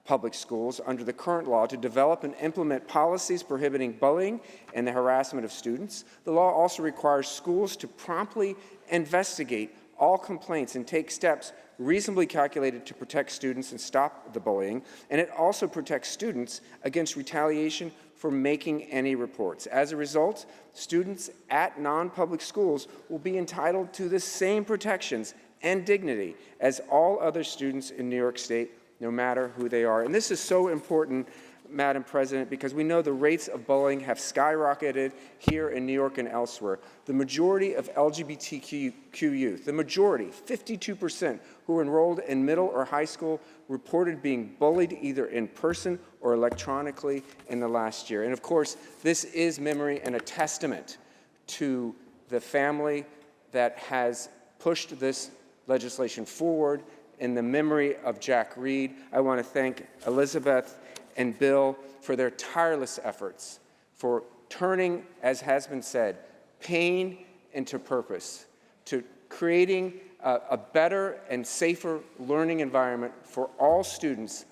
public schools, under the current law, to develop and implement policies prohibiting bullying and the harassment of students. The law also requires schools to promptly investigate all complaints and take steps reasonably calculated to protect students and stop the bullying. And it also protects students against retaliation for making any reports. As a result, students at non-public schools will be entitled to the same protections and dignity as all other students in New York State, no matter who they are. And this is so important, Madam President, because we know the rates of bullying have skyrocketed here in New York and elsewhere. The majority of LGBTQ youth, the majority, 52%, who were enrolled in middle or high school reported being bullied either in person or electronically in the last year. And of course, this is memory and a testament to the family that has pushed this legislation forward. In the memory of Jack Reed, I want to thank Elizabeth and Bill for their tireless efforts, for turning, as has been said, pain into purpose, to creating a better and safer learning environment for all students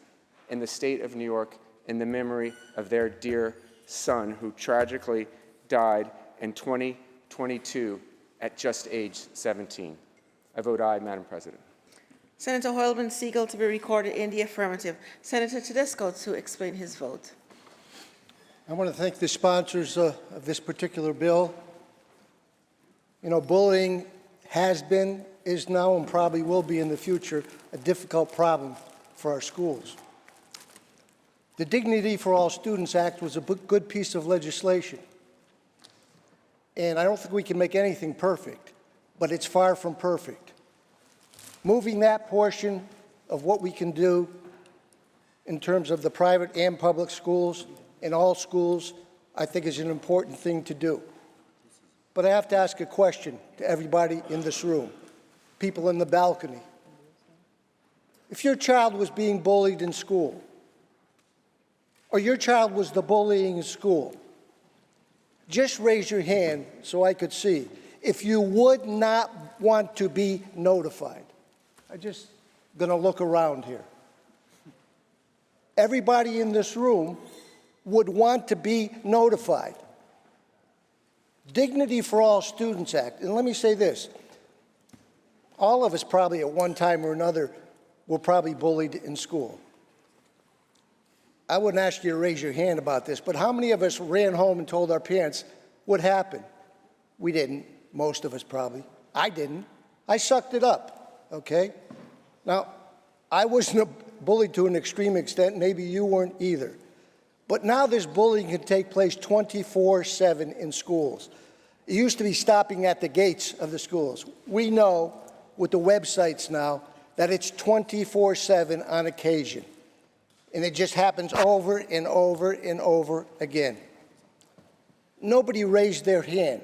in the state of New York in the memory of their dear son, who tragically died in 2022 at just age 17. I vote aye, Madam President. Senator Hoylman Siegel to be recorded in the affirmative. Senator Tedesco to explain his vote. I want to thank the sponsors of this particular bill. You know, bullying has been, is now, and probably will be in the future a difficult problem for our schools. The Dignity for All Students Act was a good piece of legislation. And I don't think we can make anything perfect, but it's far from perfect. Moving that portion of what we can do in terms of the private and public schools and all schools, I think is an important thing to do. But I have to ask a question to everybody in this room, people in the balcony. If your child was being bullied in school, or your child was the bullying in school, just raise your hand so I could see if you would not want to be notified. I'm just going to look around here. Everybody in this room would want to be notified. Dignity for All Students Act, and let me say this, all of us probably at one time or another were probably bullied in school. I wouldn't ask you to raise your hand about this, but how many of us ran home and told our parents what happened? We didn't, most of us probably. I didn't. I sucked it up, okay? Now, I wasn't bullied to an extreme extent, maybe you weren't either. But now this bullying can take place 24/7 in schools. It used to be stopping at the gates of the schools. We know with the websites now that it's 24/7 on occasion. And it just happens over and over and over again. Nobody raised their hand.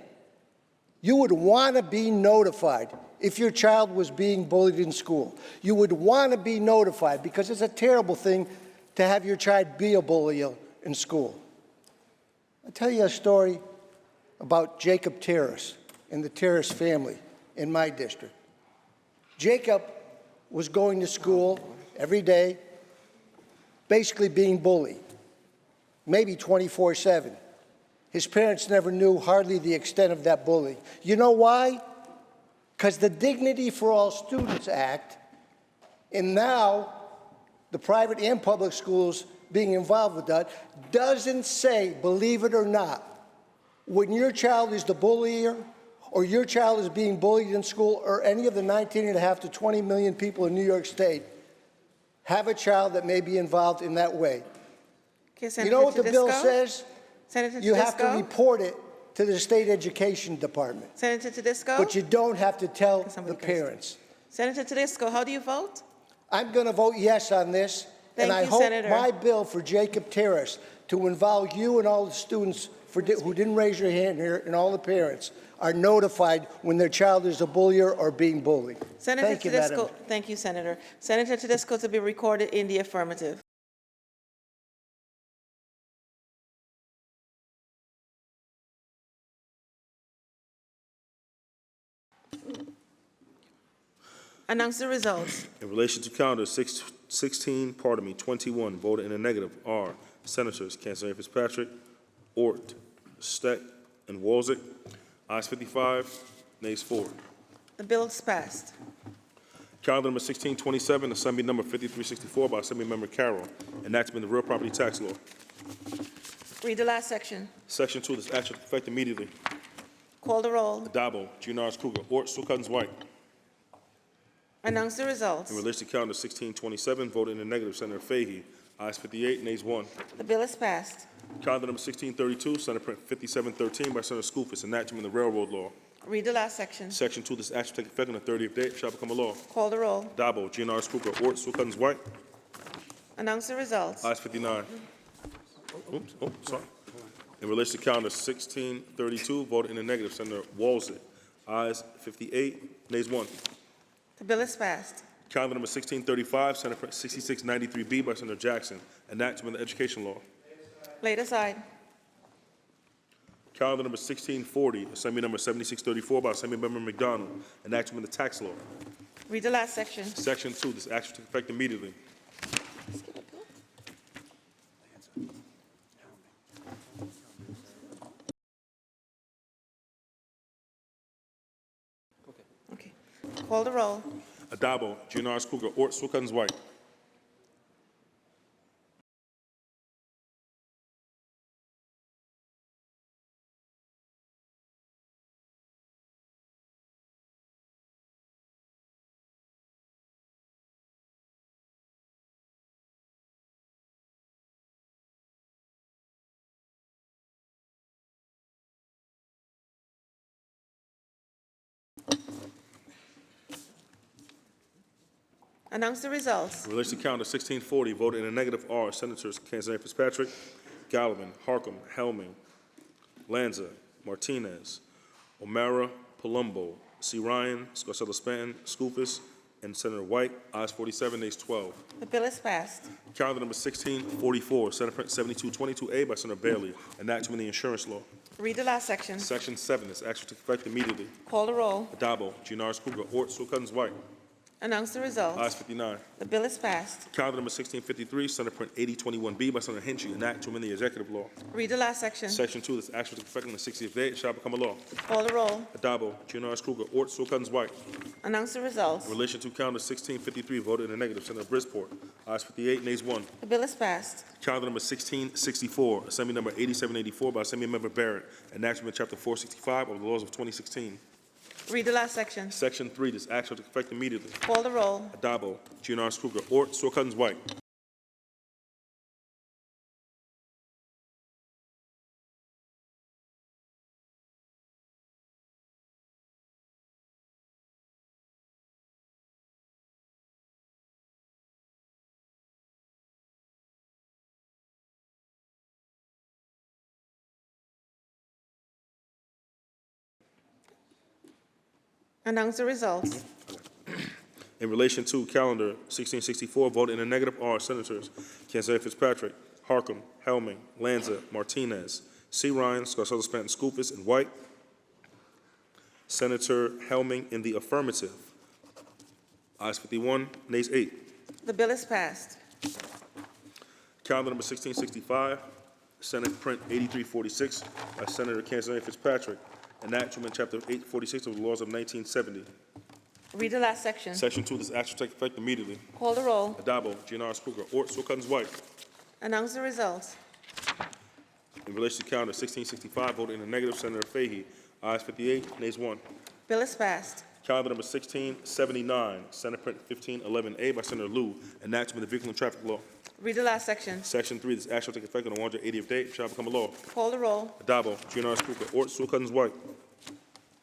You would want to be notified if your child was being bullied in school. You would want to be notified because it's a terrible thing to have your child be a bully in school. I'll tell you a story about Jacob Terrace and the Terrace family in my district. Jacob was going to school every day, basically being bullied, maybe 24/7. His parents never knew hardly the extent of that bullying. You know why? Because the Dignity for All Students Act, and now the private and public schools being involved with that, doesn't say, believe it or not, when your child is the bullier or your child is being bullied in school or any of the 19.5 to 20 million people in New York State have a child that may be involved in that way. Okay, you know what the bill Tedesco? says? Senator You have to Tedesco? report it to the state education department. Senator Tedesco? But you don't have to tell the parents. Senator Tedesco, how do you vote? I'm going to vote yes on this, And I Thank you, hope Senator. my bill for Jacob Terrace to involve you and all the students who didn't raise your hand here and all the parents are notified when their child is a bullier or being bullied. Senator Thank you, Madam. Tedesco, thank you, Senator. Senator Tedesco to be recorded in the affirmative. Announce the results. In relation to calendar 21, voted in the negative are Senators Cancer Fitzpatrick, Ort, Steck, and Walzek. Ayes 55, nays 4. The bill is passed. Calendar number 1627, Assembly number 5364 by Assemblymember Carroll, enactment of the real property tax law. Read the last section. Section 2, this action will effect immediately. Call the roll. Adabo, Giannaris Kruger, Ort, Sukans White. Announce the results. In relation to calendar 1627, voted in the negative, Senator Fahey. Ayes 58, nays 1. The bill is passed. Calendar number 1632, Senate Print 5713 by Senator Skoufis, enactment of the railroad law. Read the last section. Section 2, this action will take effect on the 30th day, it shall become a law. Call the roll. Adabo, Giannaris Kruger, Ort, Sukans White. Announce the results. Ayes 59. Oops, sorry. In relation to calendar 1632, voted in the negative, Senator Walzek. Ayes 58, nays 1. The bill is passed. Calendar number 1635, Senate Print 6693B by Senator Jackson, enactment of the education law. Laid aside. Calendar number 1640, Assembly number 7634 by Assemblymember McDonald, enactment of the tax law. Read the last section. Section 2, this action will take effect immediately. Okay. Call the roll. Adabo, Giannaris Kruger, Ort, Sukans White. Announce the results. In relation to calendar 1640, voted in the negative are Senators Kanzani Fitzpatrick, Gallivan, Harcum, Helming, Lanza, Martinez, O'Mara, Palumbo, C. Ryan, Scarcella Stanton, Skoufis, and Senator White. Ayes 47, nays 12. The bill is passed. Calendar number 1644, Senate Print 7222A by Senator Bailey, enactment of the insurance law. Read the last section. Section 7, this action to take effect immediately. Call the roll. Adabo, Giannaris Kruger, Ort, Sukans White. Announce the results. Ayes 59. The bill is passed. Calendar number 1653, Senate Print 8021B by Senator Henchy, enact to amend the executive law. Read the last section. Section 2, this action to take effect on the 60th day, it shall become a law. Call the roll. Adabo, Giannaris Kruger, Ort, Sukans White. Announce the results. In relation to calendar 1653, voted in the negative, Senator Brisport. Ayes 58, nays 1. The bill is passed. Calendar number 1664, Assembly number 8784 by Assemblymember Barrett, enactment chapter 465 of the laws of 2016. Read the last section. Section 3, this action will take effect immediately. Call the roll. Adabo, Giannaris Kruger, Ort, Sukans White. Announce the results. In relation to calendar 1664, voted in the negative are Senators Kanzani Fitzpatrick, Harcum, Helming, Lanza, Martinez, C. Ryan, Scarcella Stanton, Skoufis, and White. Senator Helming in the affirmative. Ayes 51, nays 8. The bill is passed. Calendar number 1665, Senate Print 8346 by Senator Kanzani Fitzpatrick, enactment chapter 846 of the laws of 1970. Read the last section. Section 2, this action will take effect immediately. Call the roll. Adabo, Giannaris Kruger, Ort, Sukans White. Announce the results. In relation to calendar 1665, voted in the negative, Senator Fahey. Ayes 58, nays 1. Bill is passed. Calendar number 1679, Senate Print 1511A by Senator Liu, enactment of the Vehicle and Traffic Law. Read the last section. Section 3, this action will take effect on the 180th day, it shall become a law. Call the roll. Adabo, Giannaris Kruger, Ort, Sukans White.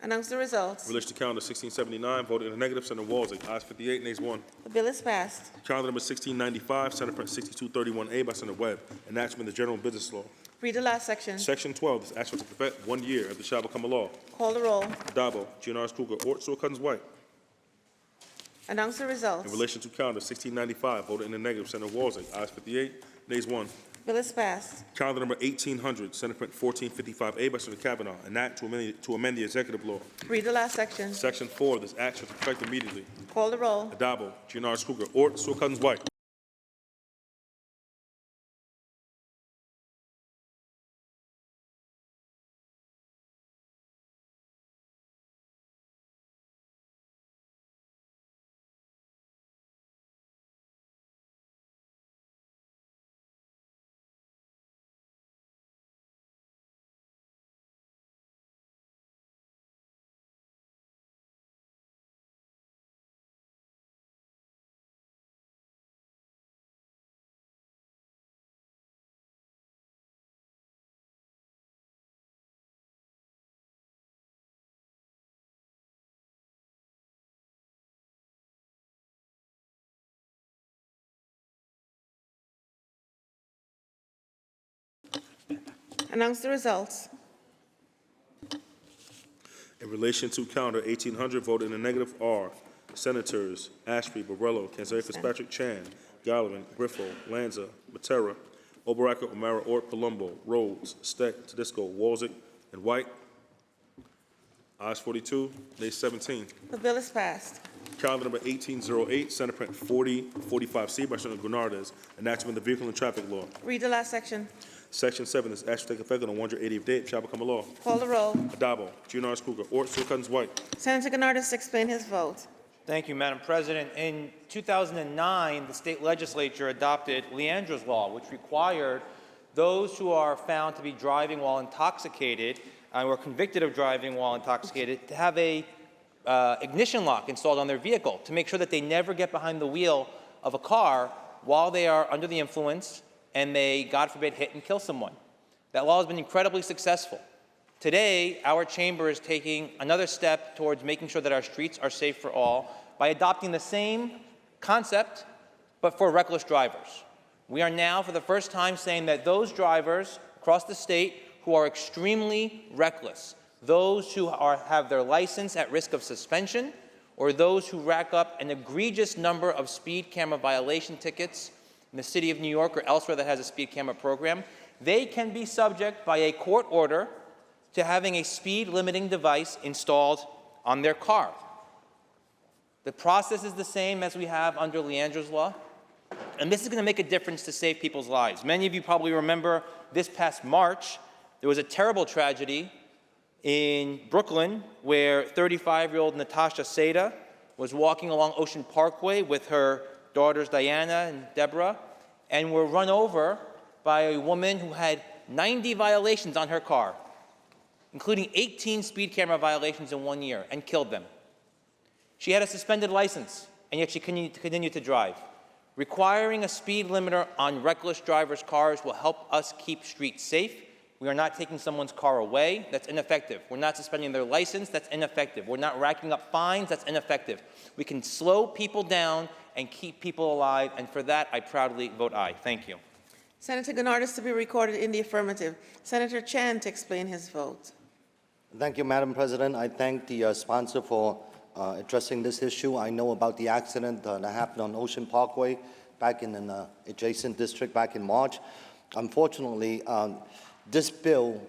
Announce the results. In relation to calendar 1679, voted in the negative, Senator Walzig. Ayes 58, nays 1. The bill is passed. Calendar number 1695, Senate Print 6231A by Senator Webb, enactment of the general business law. Read the last section. Section 12, this act shall take effect 1 year after it shall become a law. Call the roll. Addabbo, Giannaris Kruger, Ort, Sewell Cousins, White. Announce the results. In relation to calendar 1695, voted in the negative, Senator Walzig. Ayes 58, nays 1. Bill is passed. Calendar number 1800, Senate Print 1455A by Senator Kavanaugh, an act to amend the executive law. Read the last section. Section 4, this act shall take effect immediately. Call the roll. Addabbo, Giannaris Kruger, Ort, Sewell Cousins, White. Announce the results. In relation to calendar 1800, voted in the negative are Senators Ashby, Borrello, Kanzeri Fitzpatrick, Chan, Gallivan, Griffo, Lanza, Matera, Obaraka, O'Mara, Ort, Palumbo, Rhodes, Steck, Tedisco, Walzig, and White. Ayes 42, nays 17. The bill is passed. Calendar number 1808, Senate Print 4045C by Senator Gurnardez, enactment of the Vehicle and Traffic Law. Read the last section. Section 7, this act shall take effect on the 180th day, it shall become a law. Call the roll. Addabbo, Giannaris Kruger, Ort, Sewell Cousins, White. Senator Gurnardez to explain his vote. Thank you, Madam President. In 2009, the state legislature adopted Leandra's Law, which required those who are found to be driving while intoxicated or convicted of driving while intoxicated to have a ignition lock installed on their vehicle to make sure that they never get behind the wheel of a car while they are under the influence and they, God forbid, hit and kill someone. That law has been incredibly successful. Today, our chamber is taking another step towards making sure that our streets are safe for all by adopting the same concept, but for reckless drivers. We are now, for the first time, saying that those drivers across the state who are extremely reckless, those who have their license at risk of suspension, or those who rack up an egregious number of speed camera violation tickets in the city of New York or elsewhere that has a speed camera program, they can be subject by a court order to having a speed limiting device installed on their car. The process is the same as we have under Leandra's Law, and this is going to make a difference to save people's lives. Many of you probably remember this past March, there was a terrible tragedy in Brooklyn where 35-year-old Natasha Seda was walking along Ocean Parkway with her daughters Diana and Deborah, and were run over by a woman who had 90 violations on her car, including 18 speed camera violations in 1 year, and killed them. She had a suspended license, and yet she continued to drive. Requiring a speed limiter on reckless drivers' cars will help us keep streets safe. We are not taking someone's car away. That's ineffective. We're not suspending their license. That's ineffective. We're not racking up fines. That's ineffective. We can slow people down and keep people alive, and for that, I proudly vote aye. Thank you. Senator Gurnardez to be recorded in the affirmative. Senator Chan to explain his vote. Thank you, Madam President. I thank the sponsor for addressing this issue. I know about the accident that happened on Ocean Parkway back in an adjacent district back in March. Unfortunately, this bill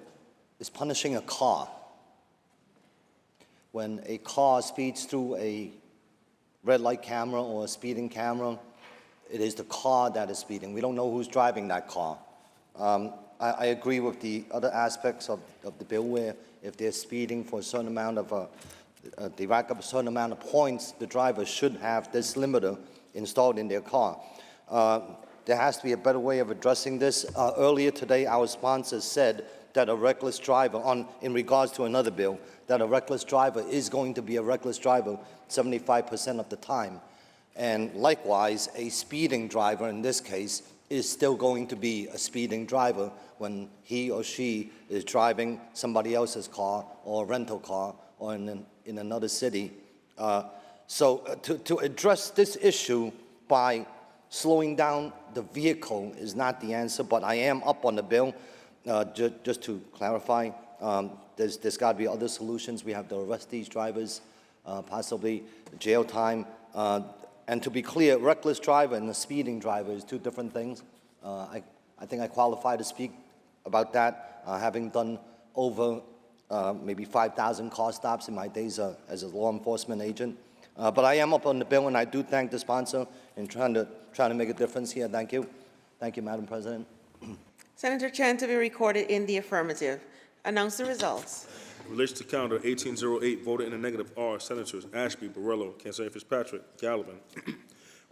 is punishing a car. When a car speeds through a red light camera or a speeding camera, it is the car that is speeding. We don't know who's driving that car. I agree with the other aspects of the bill where if they're speeding for a certain amount of, they rack up a certain amount of points, the driver should have this limiter installed in their car. There has to be a better way of addressing this. Earlier today, our sponsor said that a reckless driver, in regards to another bill, that a reckless driver is going to be a reckless driver 75% of the time. And likewise, a speeding driver in this case is still going to be a speeding driver when he or she is driving somebody else's car or a rental car or in another city. To address this issue by slowing down the vehicle is not the answer, but I am up on the bill. Just to clarify, there's got to be other solutions. We have to arrest these drivers, possibly jail time. And to be clear, reckless driver and a speeding driver is two different things. I think I qualify to speak about that, having done over maybe 5,000 car stops in my days as a law enforcement agent. But I am up on the bill, and I do thank the sponsor in trying to make a difference here. Thank you. Thank you, Madam President. Senator Chen to be recorded in the affirmative. Announce the results. In relation to calendar 1808, voted in the negative are Senators Ashby, Borrello, Cancel Fitzpatrick, Gallivan,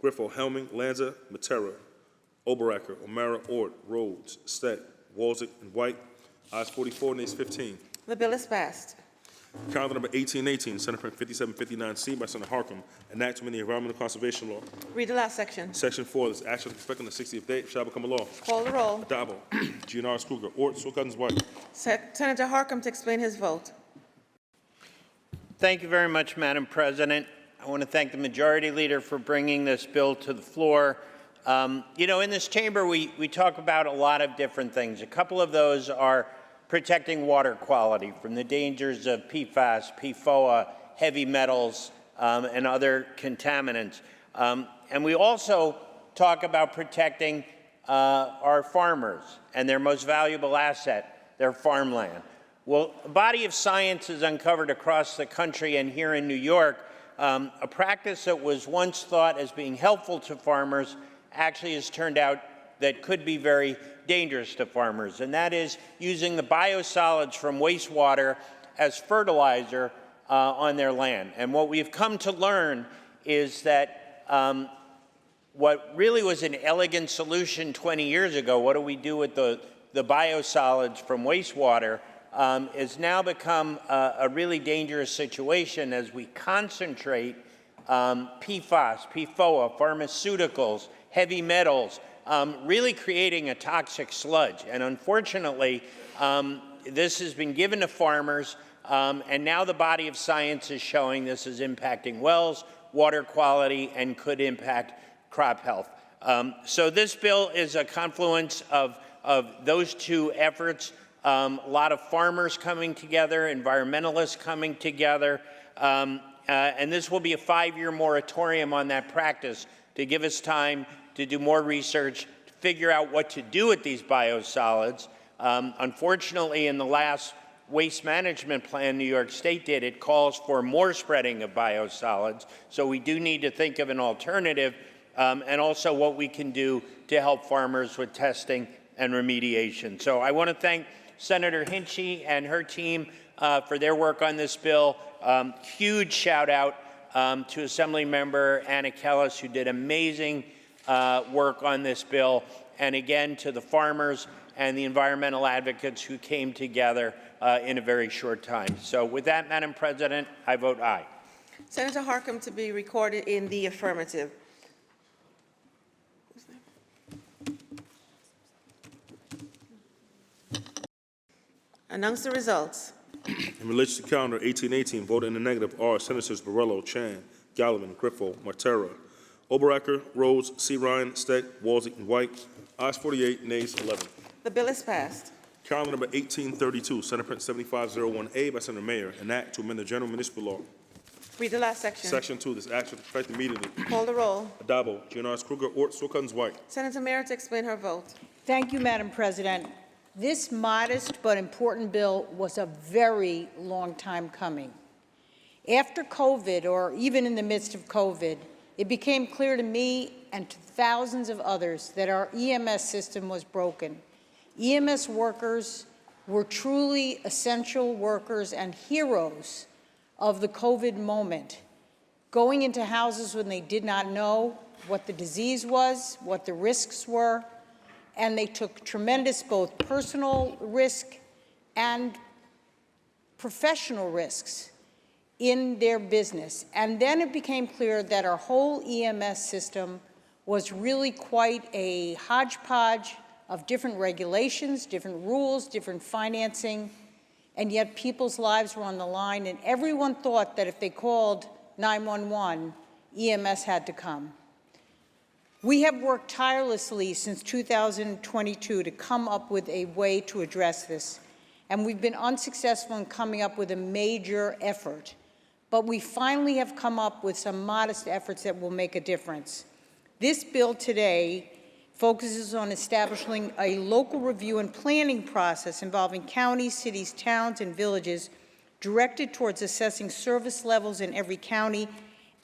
Griffo, Helming, Lanza, Matera, Oberacker, O'Mara, Ort, Rhodes, Steck, Walzick, and White. Ayes 44, nays 15. The bill is passed. Calendar number 1818, Senate Print 5759C by Senator Harkam, enacted in the Environmental Conservation Law. Read the last section. Section 4, this action with effect on the 60th day shall become a law. Call the roll. Adabo, Giannaris Kruger, Ort, Sawcottons, White. Senator Harkam to explain his vote. Thank you very much, Madam President. I want to thank the Majority Leader for bringing this bill to the floor. You know, in this chamber, we talk about a lot of different things. A couple of those are protecting water quality from the dangers of PFAS, PFOA, heavy metals, and other contaminants. And we also talk about protecting our farmers and their most valuable asset, their farmland. Well, a body of science is uncovered across the country and here in New York, a practice that was once thought as being helpful to farmers actually has turned out that could be very dangerous to farmers, and that is using the biosolids from wastewater as fertilizer on their land. And what we've come to learn is that what really was an elegant solution 20 years ago, what do we do with the biosolids from wastewater, has now become a really dangerous situation as we concentrate PFAS, PFOA, pharmaceuticals, heavy metals, really creating a toxic sludge. And unfortunately, this has been given to farmers, and now the body of science is showing this is impacting wells, water quality, and could impact crop health. So this bill is a confluence of those two efforts, a lot of farmers coming together, environmentalists coming together, and this will be a 5-year moratorium on that practice to give us time to do more research, to figure out what to do with these biosolids. Unfortunately, in the last waste management plan New York State did, it calls for more spreading of biosolids. So we do need to think of an alternative, and also what we can do to help farmers with testing and remediation. So I want to thank Senator Hinchey and her team for their work on this bill. Huge shout out to Assemblymember Anna Kellis, who did amazing work on this bill, and again to the farmers and the environmental advocates who came together in a very short time. So with that, Madam President, I vote aye. Senator Harkam to be recorded in the affirmative. Announce the results. In relation to calendar 1818, voted in the negative are Senators Borrello, Chan, Gallivan, Griffo, Martera, Oberacker, Rhodes, C. Ryan, Steck, Walzick, and White. Ayes 48, nays 11. The bill is passed. Calendar number 1832, Senate Print 7501A by Senator Mayer, an act to amend the general municipal law. Read the last section. Section 2, this action will effect immediately. Call the roll. Adabo, Giannaris Kruger, Ort, Sawcottons, White. Senator Mayer to explain her vote. Thank you, Madam President. This modest but important bill was a very long time coming. After COVID, or even in the midst of COVID, it became clear to me and to thousands of others that our EMS system was broken. EMS workers were truly essential workers and heroes of the COVID moment, going into houses when they did not know what the disease was, what the risks were, and they took tremendous both personal risk and professional risks in their business. And then it became clear that our whole EMS system was really quite a hodgepodge of different regulations, different rules, different financing. and yet people's lives were on the line, and everyone thought that if they called 911, EMS had to come. We have worked tirelessly since 2022 to come up with a way to address this, and we've been unsuccessful in coming up with a major effort. But we finally have come up with some modest efforts that will make a difference. This bill today focuses on establishing a local review and planning process involving counties, cities, towns, and villages directed towards assessing service levels in every county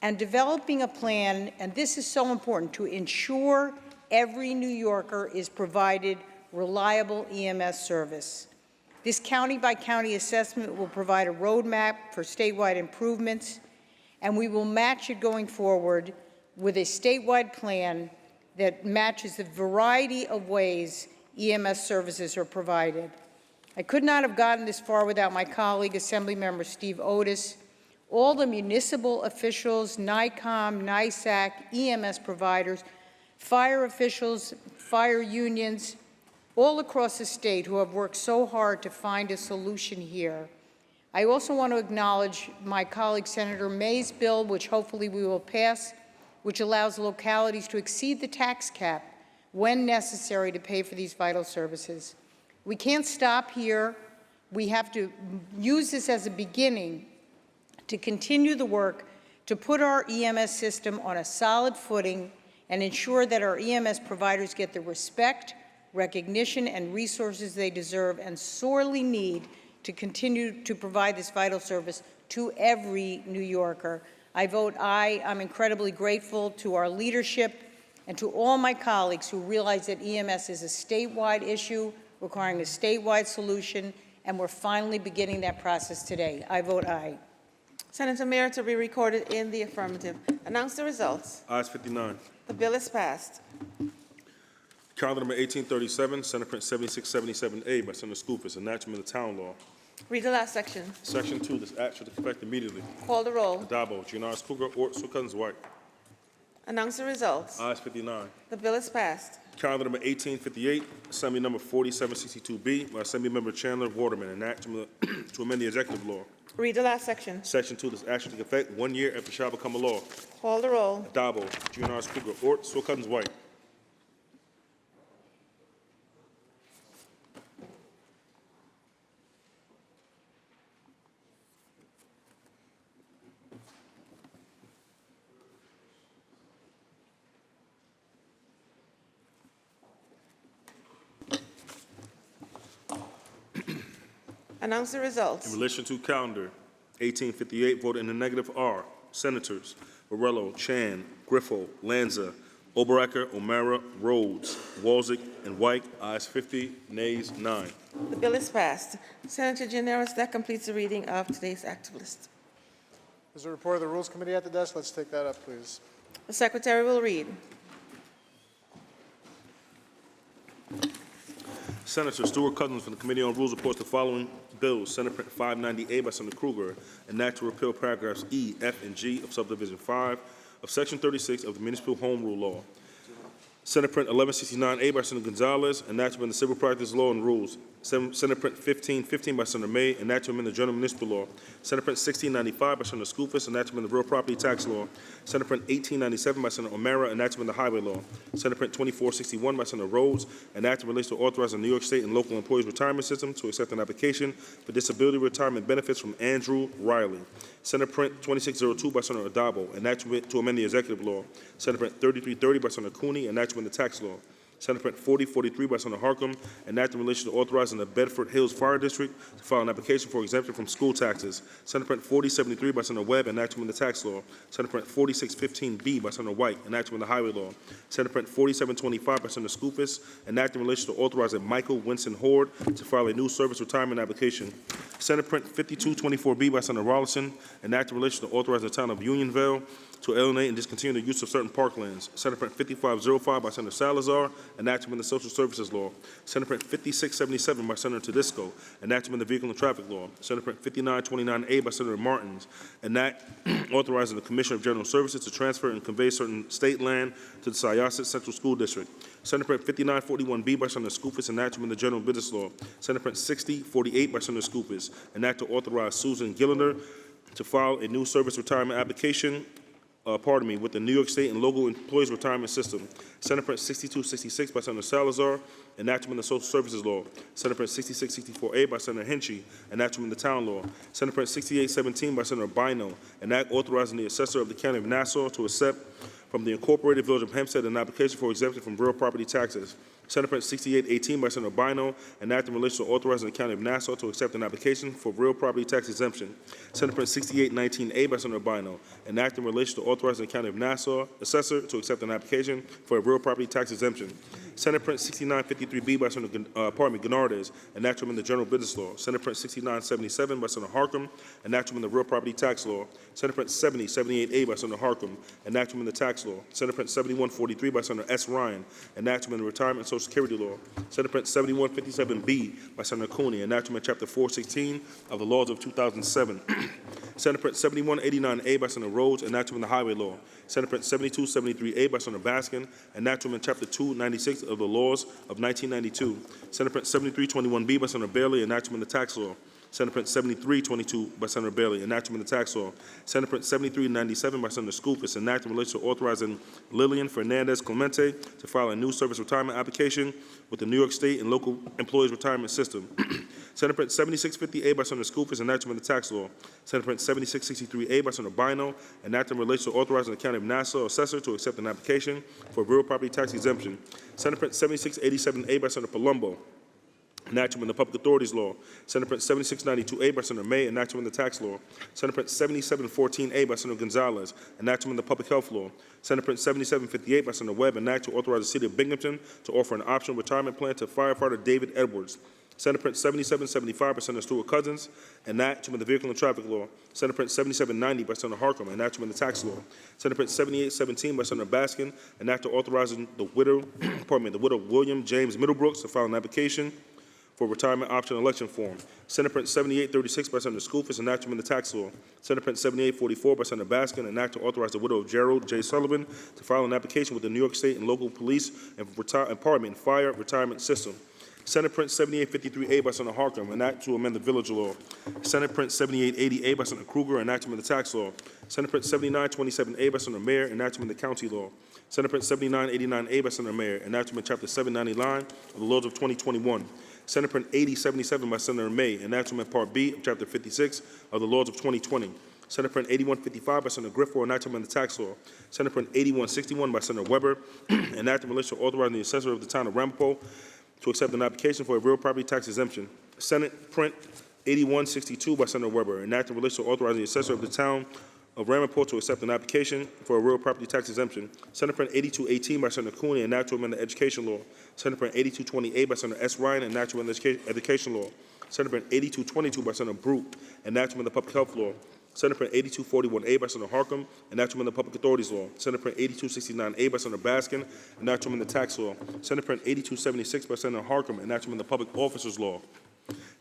and developing a plan, and this is so important, to ensure every New Yorker is provided reliable EMS service. This county-by-county assessment will provide a roadmap for statewide improvements, and we will match it going forward with a statewide plan that matches the variety of ways EMS services are provided. I could not have gotten this far without my colleague, Assemblymember Steve Otis, all the municipal officials, NICOM, NISAC, EMS providers, fire officials, fire unions, all across the state who have worked so hard to find a solution here. I also want to acknowledge my colleague Senator May's bill, which hopefully we will pass, which allows localities to exceed the tax cap when necessary to pay for these vital services. We can't stop here. We have to use this as a beginning to continue the work to put our EMS system on a solid footing and ensure that our EMS providers get the respect, recognition, and resources they deserve and sorely need to continue to provide this vital service to every New Yorker. I vote aye. I'm incredibly grateful to our leadership and to all my colleagues who realize that EMS is a statewide issue requiring a statewide solution, and we're finally beginning that process today. I vote aye. Senator Mayer to be recorded in the affirmative. Announce the results. Ayes 59. The bill is passed. Calendar number 1837, Senate Print 7677A by Senator Skoufis, enactment of the town law. Read the last section. Section 2, this act shall take effect immediately. Call the roll. Adabo, Giannaris Kruger, Ort, Cousins White. Announce the results. Ayes 59. The bill is passed. Calendar number 1858, Assembly number 4762B by Assemblymember Chandler Waterman, enactment to amend the executive law. Read the last section. Section 2, this act shall take effect 1 year after it shall become a law. Call the roll. Adabo, Giannaris Kruger, Ort, Cousins White. Announce the results. In relation to calendar 1858, voted in the negative are Senators Borrello, Chan, Griffo, Lanza, Oberacker, O'Mara, Rhodes, Walzik, and White. Ayes 50, nays 9. The bill is passed. Senator Giannaris, that completes the reading of today's active list. There's a report of the Rules Committee at the desk. Let's take that up, please. The Secretary will read. Senator Stuart Cousins from the Committee on Rules reports the following bills. Senate Print 590A by Senator Kruger, an act to repeal paragraphs E, F, and G of Subdivision 5 of Section 36 of the Municipal Home Rule Law. Senate Print 1169A by Senator Gonzalez, an act to amend the Civil Practice Law and Rules. Senate Print 1515 by Senator May, an act to amend the General Municipal Law. Senate Print 1695 by Senator Skoufis, an act to amend the Real Property Tax Law. Senate Print 1897 by Senator O'Mara, an act to amend the Highway Law. Senate Print 2461 by Senator Rhodes, an act relates to authorizing the New York State and local employees retirement system to accept an application for disability retirement benefits from Andrew Riley. Senate Print 2602 by Senator Adabo, an act to amend the Executive Law. Senate Print 3330 by Senator Cooney, an act to amend the Tax Law. Senate Print 4043 by Senator Harcum, an act in relation to authorizing the Bedford Hills Fire District to file an application for exemption from school taxes. Senate Print 4073 by Senator Webb, an act to amend the Tax Law. Senate Print 4615B by Senator White, an act to amend the Highway Law. Senate Print 4725 by Senator Skoufis, an act in relation to authorizing Michael Winston Horde to file a new service retirement application. Senate Print 5224B by Senator Rollison, an act in relation to authorizing the town of Unionville to alienate and discontinue the use of certain parklands. Senate Print 5505 by Senator Salazar, enacting the Social Services Law. Senate Print 5677 by Senator Tedisco, enacting the Vehicle and Traffic Law. Senate Print 5929A by Senator Martins, authorizing the Commissioner of General Services to transfer and convey certain state land to the Syosset Central School District. Senate Print 5941B by Senator Skoufis, enacting the General Business Law. Senate Print 6048 by Senator Skoufis, enact to authorize Susan Gillender to file a new service retirement application, with the New York State and Local Employees Retirement System. Senate Print 6266 by Senator Salazar, enactment of the Social Services Law. Senate Print 6664A by Senator Henchy, enactment of the Town Law. Senate Print 6817 by Senator Bino, an act authorizing the assessor of the County of Nassau to accept from the Incorporated Village of Hempstead an application for exemption from real property taxes. Senate Print 6818 by Senator Bino, an act in relation to authorizing the County of Nassau to accept an application for real property tax exemption. Senate Print 6819A by Senator Bino, an act in relation to authorizing the County of Nassau assessor to accept an application for a real property tax exemption. Senate Print 6953B by Senator Gennardez, an act to amend the General Business Law. Senate Print 6977 by Senator Harcum, an act to amend the Real Property Tax Law. Senate Print 7078A by Senator Harcum, an act to amend the Tax Law. Senate Print 7143 by Senator S. Ryan, an act to amend the Retirement and Social Security Law. Senate Print 7157B by Senator Cooney, an act to amend Chapter 416 of the Laws of 2007. Senate Print 7189A by Senator Rhodes, an act to amend the Highway Law. Senate Print 7273A by Senator Baskin, an act to amend Chapter 296 of the Laws of 1992. Senate Print 7321B by Senator Bailey, an act to amend the Tax Law. Senate Print 7322 by Senator Bailey, an act to amend the Tax Law. Senate Print 7397 by Senator Skoufis, an act in relation to authorizing Lillian Fernandez Clemente to file a new service retirement application with the New York State and Local Employees Retirement System. Senate Print 7650A by Senator Skoufis, an act to amend the Tax Law. Senate Print 7663A by Senator Bino, an act in relation to authorizing the County of Nassau assessor to accept an application for real property tax exemption. Senate Print 7687A by Senator Palumbo, an act to amend the Public Authorities Law. Senate Print 7692A by Senator May, an act to amend the Tax Law. Senate Print 7714A by Senator Gonzalez, an act to amend the Public Health Law. Senate Print 7758 by Senator Webb, an act to authorize the City of Binghamton to offer an optional retirement plan to firefighter David Edwards. Senate Print 7775 by Senator Stuart Cousins, an act to amend the Vehicle and Traffic Law. Senate Print 7790 by Senator Harcum, an act to amend the Tax Law. Senate Print 7817 by Senator Baskin, an act to authorizing the widow, the widow William James Middlebrooks to file an application for retirement option election form. Senate Print 7836 by Senator Skoufis, an act to amend the Tax Law. Senate Print 7844 by Senator Baskin, an act to authorize the widow of Gerald J. Sullivan to file an application with the New York State and local police and fire retirement system. Senate Print 7853A by Senator Harcum, an act to amend the Village Law. Senate Print 7880A by Senator Kruger, an act to amend the Tax Law. Senate Print 7927A by Senator Mayer, an act to amend the County Law. Senate Print 7989A by Senator Mayer, an act to amend Chapter 799 of the Laws of 2021. Senate Print 8077 by Senator May, an act to amend Part B of Chapter 56 of the Laws of 2020. Senate Print 8155 by Senator Griffith, an act to amend the Tax Law. Senate Print 8161 by Senator Weber, an act in relation to authorizing the assessor of the town of Ramapo to accept an application for a real property tax exemption. Senate Print 8162 by Senator Weber, an act in relation to authorizing the assessor of the town of Ramapo to accept an application for a real property tax exemption. Senate Print 8218 by Senator Cooney, an act to amend the Education Law. Senate Print 8228 by Senator S. Ryan, an act to amend the Education Law. Senate Print 8222 by Senator Brute, an act to amend the Public Health Law. Senate Print 8241A by Senator Harcum, an act to amend the Public Authorities Law. Senate Print 8269A by Senator Baskin, an act to amend the Tax Law. Senate Print 8276 by Senator Harcum, an act to amend the Public Officers Law.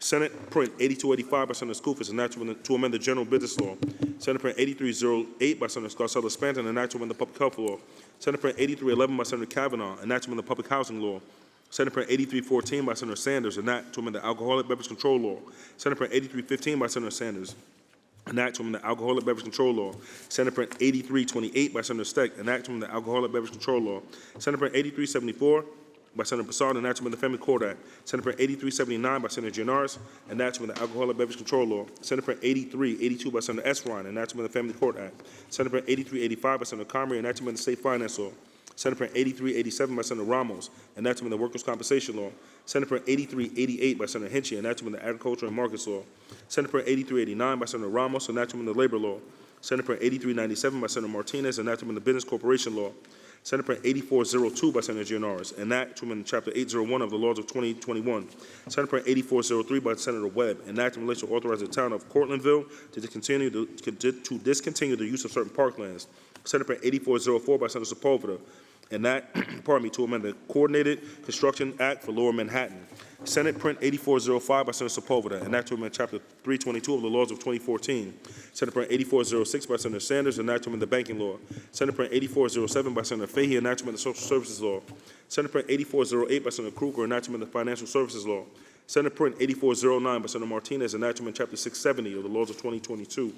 Senate Print 8285 by Senator Skoufis, an act to amend the General Business Law. Senate Print 8308 by Senator Scarcella Spanton, an act to amend the Public Health Law. Senate Print 8311 by Senator Kavanaugh, an act to amend the Public Housing Law. Senate Print 8314 by Senator Sanders, an act to amend the Alcoholic Beverage Control Law. Senate Print 8315 by Senator Sanders, an act to amend the Alcoholic Beverage Control Law. Senate Print 8328 by Senator Steck, an act to amend the Alcoholic Beverage Control Law. Senate Print 8374 by Senator Broussard, an act to amend the Family Court Act. Senate Print 8379 by Senator Gianaris, an act to amend the Alcoholic Beverage Control Law. Senate Print 8382 by Senator S. Ryan, an act to amend the Family Court Act. Senate Print 8385 by Senator Comrie, an act to amend the State Finance Law. Senate Print 8387 by Senator Ramos, an act to amend the Workers' Compensation Law. Senate Print 8388 by Senator Henchy, an act to amend the Agriculture and Markets Law. Senate Print 8389 by Senator Ramos, an act to amend the Labor Law. Senate Print 8397 by Senator Martinez, an act to amend the Business Corporation Law. Senate Print 8402 by Senator Gianaris, an act to amend Chapter 801 of the Laws of 2021. Senate Print 8403 by Senator Webb, an act in relation to authorize the town of Cortlandville to discontinue the use of certain parklands. Senate Print 8404 by Senator Sepulveda, and that, to amend the Coordinated Construction Act for Lower Manhattan. Senate Print 8405 by Senator Sepulveda, and that to amend Chapter 322 of the laws of 2014. Senate Print 8406 by Senator Sanders, and that to amend the banking law. Senate Print 8407 by Senator Fahey, and that to amend the social services law. Senate Print 8408 by Senator Krueger, and that to amend the financial services law. Senate Print 8409 by Senator Martinez, and that to amend Chapter 670 of the laws of 2022.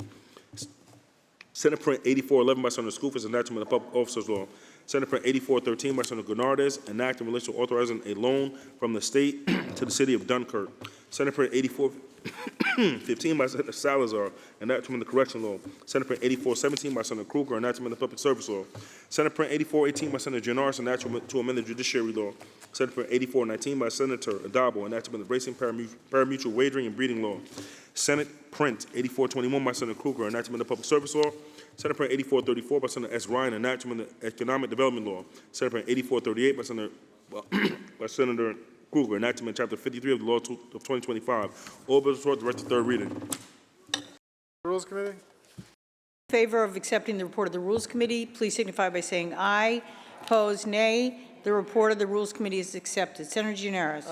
Senate Print 8411 by Senator Skoufis, and that to amend the public officers law. Senate Print 8413 by Senator Gurnardez, an act in relation to authorizing a loan from the state to the city of Dunkirk. Senate Print 8415 by Senator Salazar, and that to amend the correction law. Senate Print 8417 by Senator Krueger, and that to amend the public service law. Senate Print 8418 by Senator Janoris, and that to amend the judiciary law. Senate Print 8419 by Senator Adabo, and that to amend the bracing parimutuel wagering and breeding law. Senate Print 8421 by Senator Krueger, and that to amend the public service law. Senate Print 8434 by Senator S. Ryan, and that to amend the economic development law. Senate Print 8438 by Senator Krueger, and that to amend Chapter 53 of the law of 2025. All bills brought direct to third reading. Rules Committee? In favor of accepting the report of the Rules Committee, please signify by saying aye. Opposed, nay. The report of the Rules Committee is accepted. Senator Gianaris.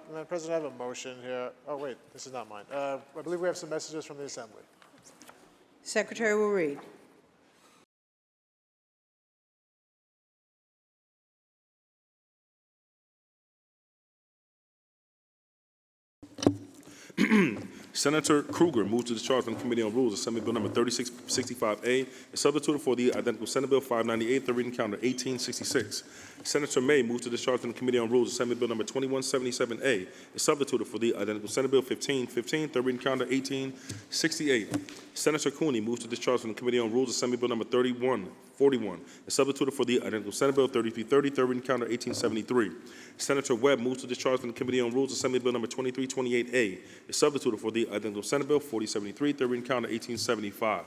Madam President, I have a motion here. Oh, wait, this is not mine. I believe we have some messages from the Assembly. Secretary will read. Senator Krueger moves to discharge from the Committee on Rules, Assembly Bill Number 3665A, is substituted for the identical Senate Bill 598, third reading calendar 1866. Senator May moves to discharge from the Committee on Rules, Assembly Bill Number 2177A, is substituted for the identical Senate Bill 1515, third reading calendar 1868. Senator Cooney moves to discharge from the Committee on Rules, Assembly Bill Number 3141, is substituted for the identical Senate Bill 3330, third reading calendar 1873. Senator Webb moves to discharge from the Committee on Rules, Assembly Bill Number 2328A, is substituted for the identical Senate Bill 4073, third reading calendar 1875.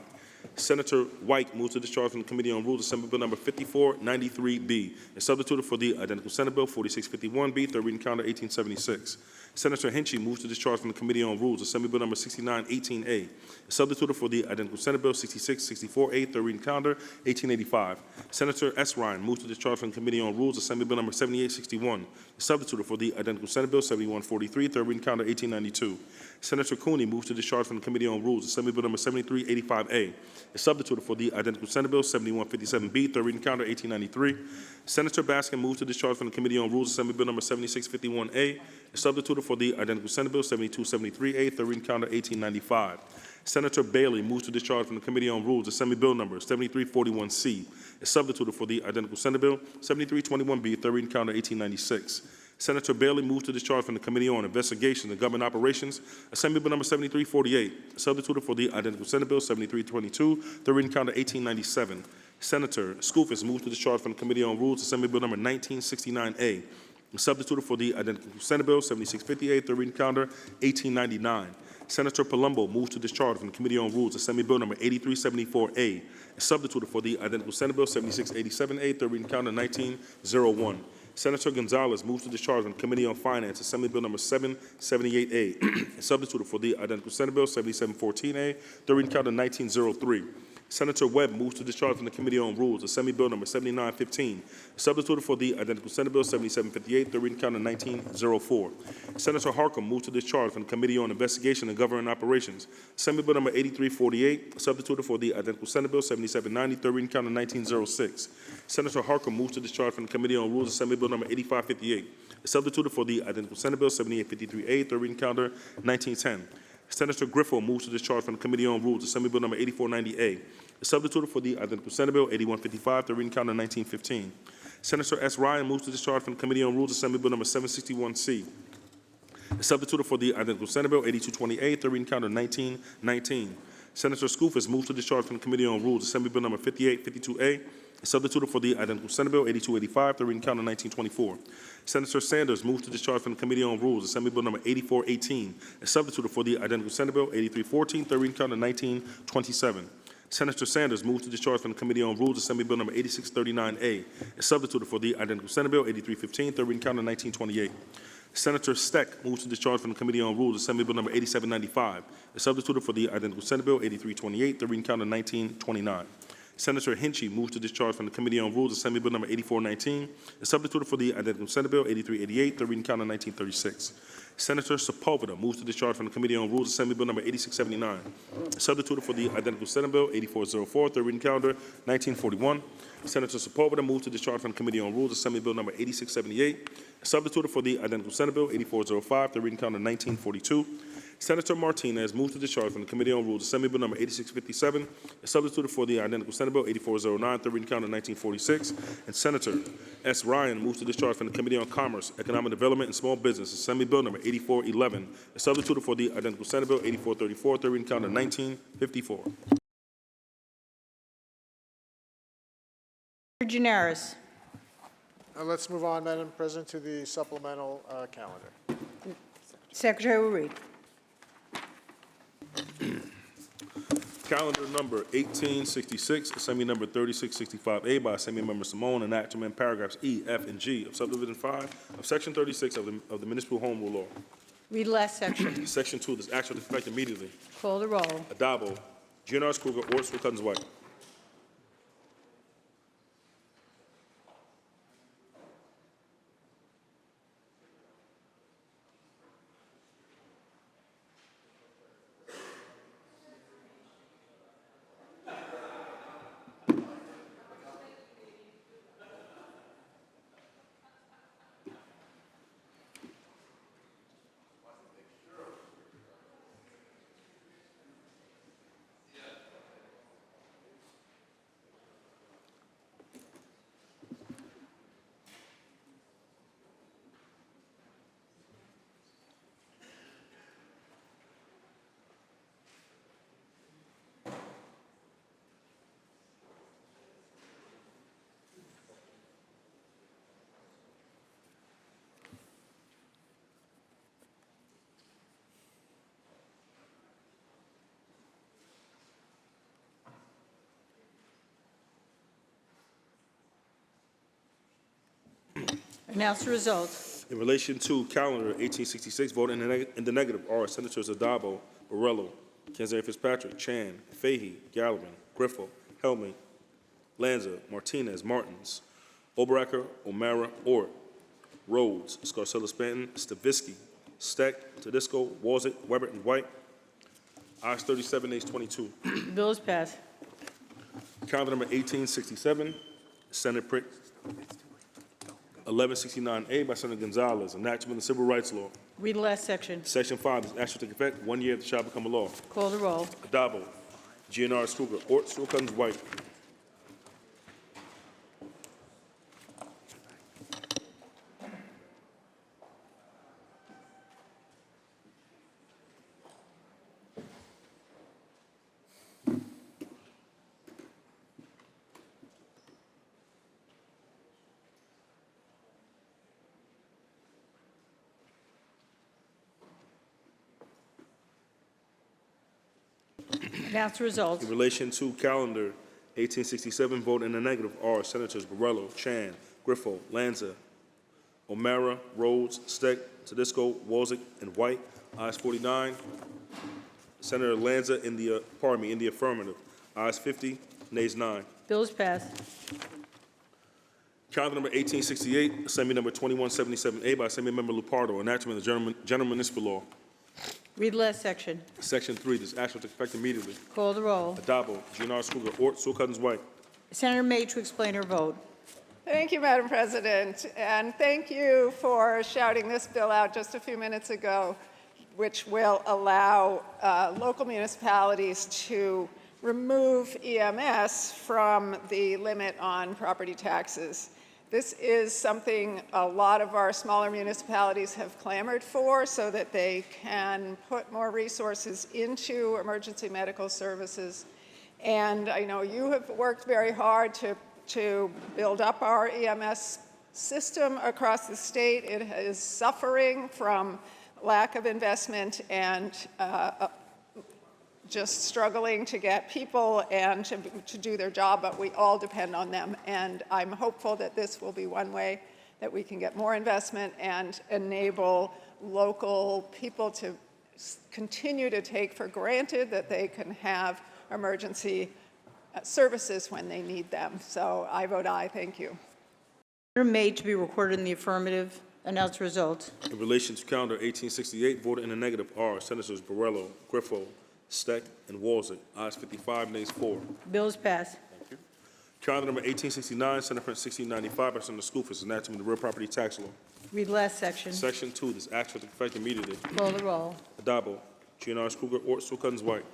Senator White moves to discharge from the Committee on Rules, Assembly Bill Number 5493B, is substituted for the identical Senate Bill 4651B, third reading calendar 1876. Senator Henchy moves to discharge from the Committee on Rules, Assembly Bill Number 6918A, is substituted for the identical Senate Bill 6664A, third reading calendar 1885. Senator S. Ryan moves to discharge from the Committee on Rules, Assembly Bill Number 7861, is substituted for the identical Senate Bill 7143, third reading calendar 1892. Senator Cooney moves to discharge from the Committee on Rules, Assembly Bill Number 7385A, is substituted for the identical Senate Bill 7157B, third reading calendar 1893. Senator Baskin moves to discharge from the Committee on Rules, Assembly Bill Number 7651A, is substituted for the identical Senate Bill 7273A, third reading calendar 1895. Senator Bailey moves to discharge from the Committee on Rules, Assembly Bill Number 7341C, is substituted for the identical Senate Bill 7321B, third reading calendar 1896. Senator Bailey moves to discharge from the Committee on Investigations and Government Operations, Assembly Bill Number 7348, substituted for the identical Senate Bill 7322, third reading calendar 1897. Senator Skoufis moves to discharge from the Committee on Rules, Assembly Bill Number 1969A, substituted for the identical Senate Bill 7658, third reading calendar 1899. Senator Palumbo moves to discharge from the Committee on Rules, Assembly Bill Number 8374A, substituted for the identical Senate Bill 7687A, third reading calendar 1901. Senator Gonzalez moves to discharge from the Committee on Finance, Assembly Bill Number 778A, substituted for the identical Senate Bill 7714A, third reading calendar 1903. Senator Webb moves to discharge from the Committee on Rules, Assembly Bill Number 7915, substituted for the identical Senate Bill 7758, third reading calendar 1904. Senator Harcum moves to discharge from the Committee on Investigation and Government Operations, Assembly Bill Number 8348, substituted for the identical Senate Bill 7790, third reading calendar 1906. Senator Harcum moves to discharge from the Committee on Rules, Assembly Bill Number 8558, substituted for the identical Senate Bill 7853A, third reading calendar 1910. Senator Griffo moves to discharge from the Committee on Rules, Assembly Bill Number 8490A, substituted for the identical Senate Bill 8155, third reading calendar 1915. Senator S. Ryan moves to discharge from the Committee on Rules, Assembly Bill Number 761C, substituted for the identical Senate Bill 8228, third reading calendar 1919. Senator Skoufis moves to discharge from the Committee on Rules, Assembly Bill Number 5852A, substituted for the identical Senate Bill 8285, third reading calendar 1924. Senator Sanders moves to discharge from the Committee on Rules, Assembly Bill Number 8418, substituted for the identical Senate Bill 8314, third reading calendar 1927. Senator Sanders moves to discharge from the Committee on Rules, Assembly Bill Number 8639A, substituted for the identical Senate Bill 8315, third reading calendar 1928. Senator Steck moves to discharge from the Committee on Rules, Assembly Bill Number 8795, substituted for the identical Senate Bill 8328, third reading calendar 1929. Senator Hinchey moves to discharge from the Committee on Rules Assembly Bill number 8419, and substituted for the identical Senate Bill 8388, third reading calendar 1936. Senator Sepulveda moves to discharge from the Committee on Rules Assembly Bill number 8679, and substituted for the identical Senate Bill 8404, third reading calendar 1941. Senator Sepulveda moves to discharge from the Committee on Rules Assembly Bill number 8678, and substituted for the identical Senate Bill 8405, third reading calendar 1942. Senator Martinez moves to discharge from the Committee on Rules Assembly Bill number 8657, and substituted for the identical Senate Bill 8409, third reading calendar 1946. And Senator S. Ryan moves to discharge from the Committee on Commerce, Economic Development, and Small Business Assembly Bill number 8411, and substituted for the identical Senate Bill 8434, third reading calendar 1954. Gianaris. Let's move on, Madam President, to the supplemental calendar. Secretary will read. Calendar number 1866, Assembly number 3665A by Assembly Member Simone, and act to amend paragraphs E, F, and G of subdivision 5 of Section 36 of the Municipal Home Rule Law. Read last section. Section 2, this act shall take effect immediately. Call the roll. Adabo, Giannaris Kruger, Orts, Cousins White. Announce the result. In relation to calendar 1866, voting in the negative are Senators Adabo, Borrello, Kenzari Fitzpatrick, Chan, Fahey, Gallivan, Griffo, Helmy, Lanza, Martinez, Martins, Oberacker, O'Mara, Ort, Rhodes, Scarcella Stanton, Stavisky, Steck, Tedisco, Walzett, Weber, and White. Ayes 37, nays 22. The bill is passed. Calendar number 1867, Senate Print 1169A by Senator Gonzalez, enactment of the Civil Rights Law. Read the last section. Section 5, this act shall take effect 1 year after it shall become a law. Call the roll. Adabo, Giannaris Kruger, Orts, Cousins White. Announce the result. In relation to calendar 1867, vote in the negative are Senators Borrello, Chan, Griffo, Lanza, O'Mara, Rhodes, Steck, Tedisco, Walzett, and White. Ayes 49. Senator Lanza in the affirmative. Ayes 50, nays 9. Bill is passed. Calendar number 1868, Assembly number 2177A by Assembly Member Lupardo, enactment of the General Municipal Law. Read the last section. Section 3, this act shall take effect immediately. Call the roll. Adabo, Giannaris Kruger, Orts, Cousins White. Senator May to explain her vote. Thank you, Madam President, and thank you for shouting this bill out just a few minutes ago, which will allow local municipalities to remove EMS from the limit on property taxes. This is something a lot of our smaller municipalities have clamored for so that they can put more resources into emergency medical services. And I know you have worked very hard to build up our EMS system across the state. It is suffering from lack of investment and just struggling to get people and to do their job, but we all depend on them. And I'm hopeful that this will be one way that we can get more investment and enable local people to continue to take for granted that they can have emergency services when they need them. So I vote aye. Thank you. Order made to be recorded in the affirmative. Announce the result. In relation to calendar 1868, voted in the negative are Senators Borrello, Griffo, Steck, and Walzek. Ayes 55, nays 4. Bill is passed. Calendar number 1869, Senate Print 1695 by Senator Skoufis, enacting the real property tax law. Read last section. Section 2, this act shall take effect immediately. Call the roll. Adabo, Giannaris Kruger, Ort, Sukans, White.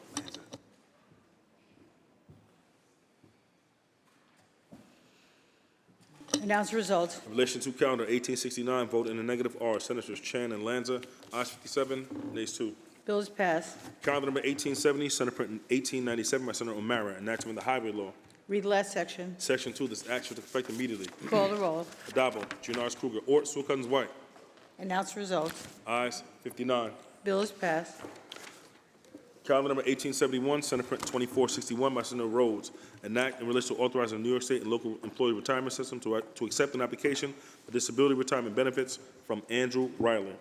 Announce the result. In relation to calendar 1869, vote in the negative are Senators Chan and Lanza. Ayes 57, nays 2. Bill is passed. Calendar number 1870, Senate Print 1897 by Senator O'Mara, enacting the highway law. Read last section. Section 2, this act shall take effect immediately. Call the roll. Adabo, Giannaris Kruger, Ort, Sukans, White. Announce the result. Ayes 59. Bill is passed. Calendar number 1871, Senate Print 2461 by Senator Rhodes, an act in relation to authorizing the New York State and local employee retirement system to accept an application for disability retirement benefits from Andrew Riley.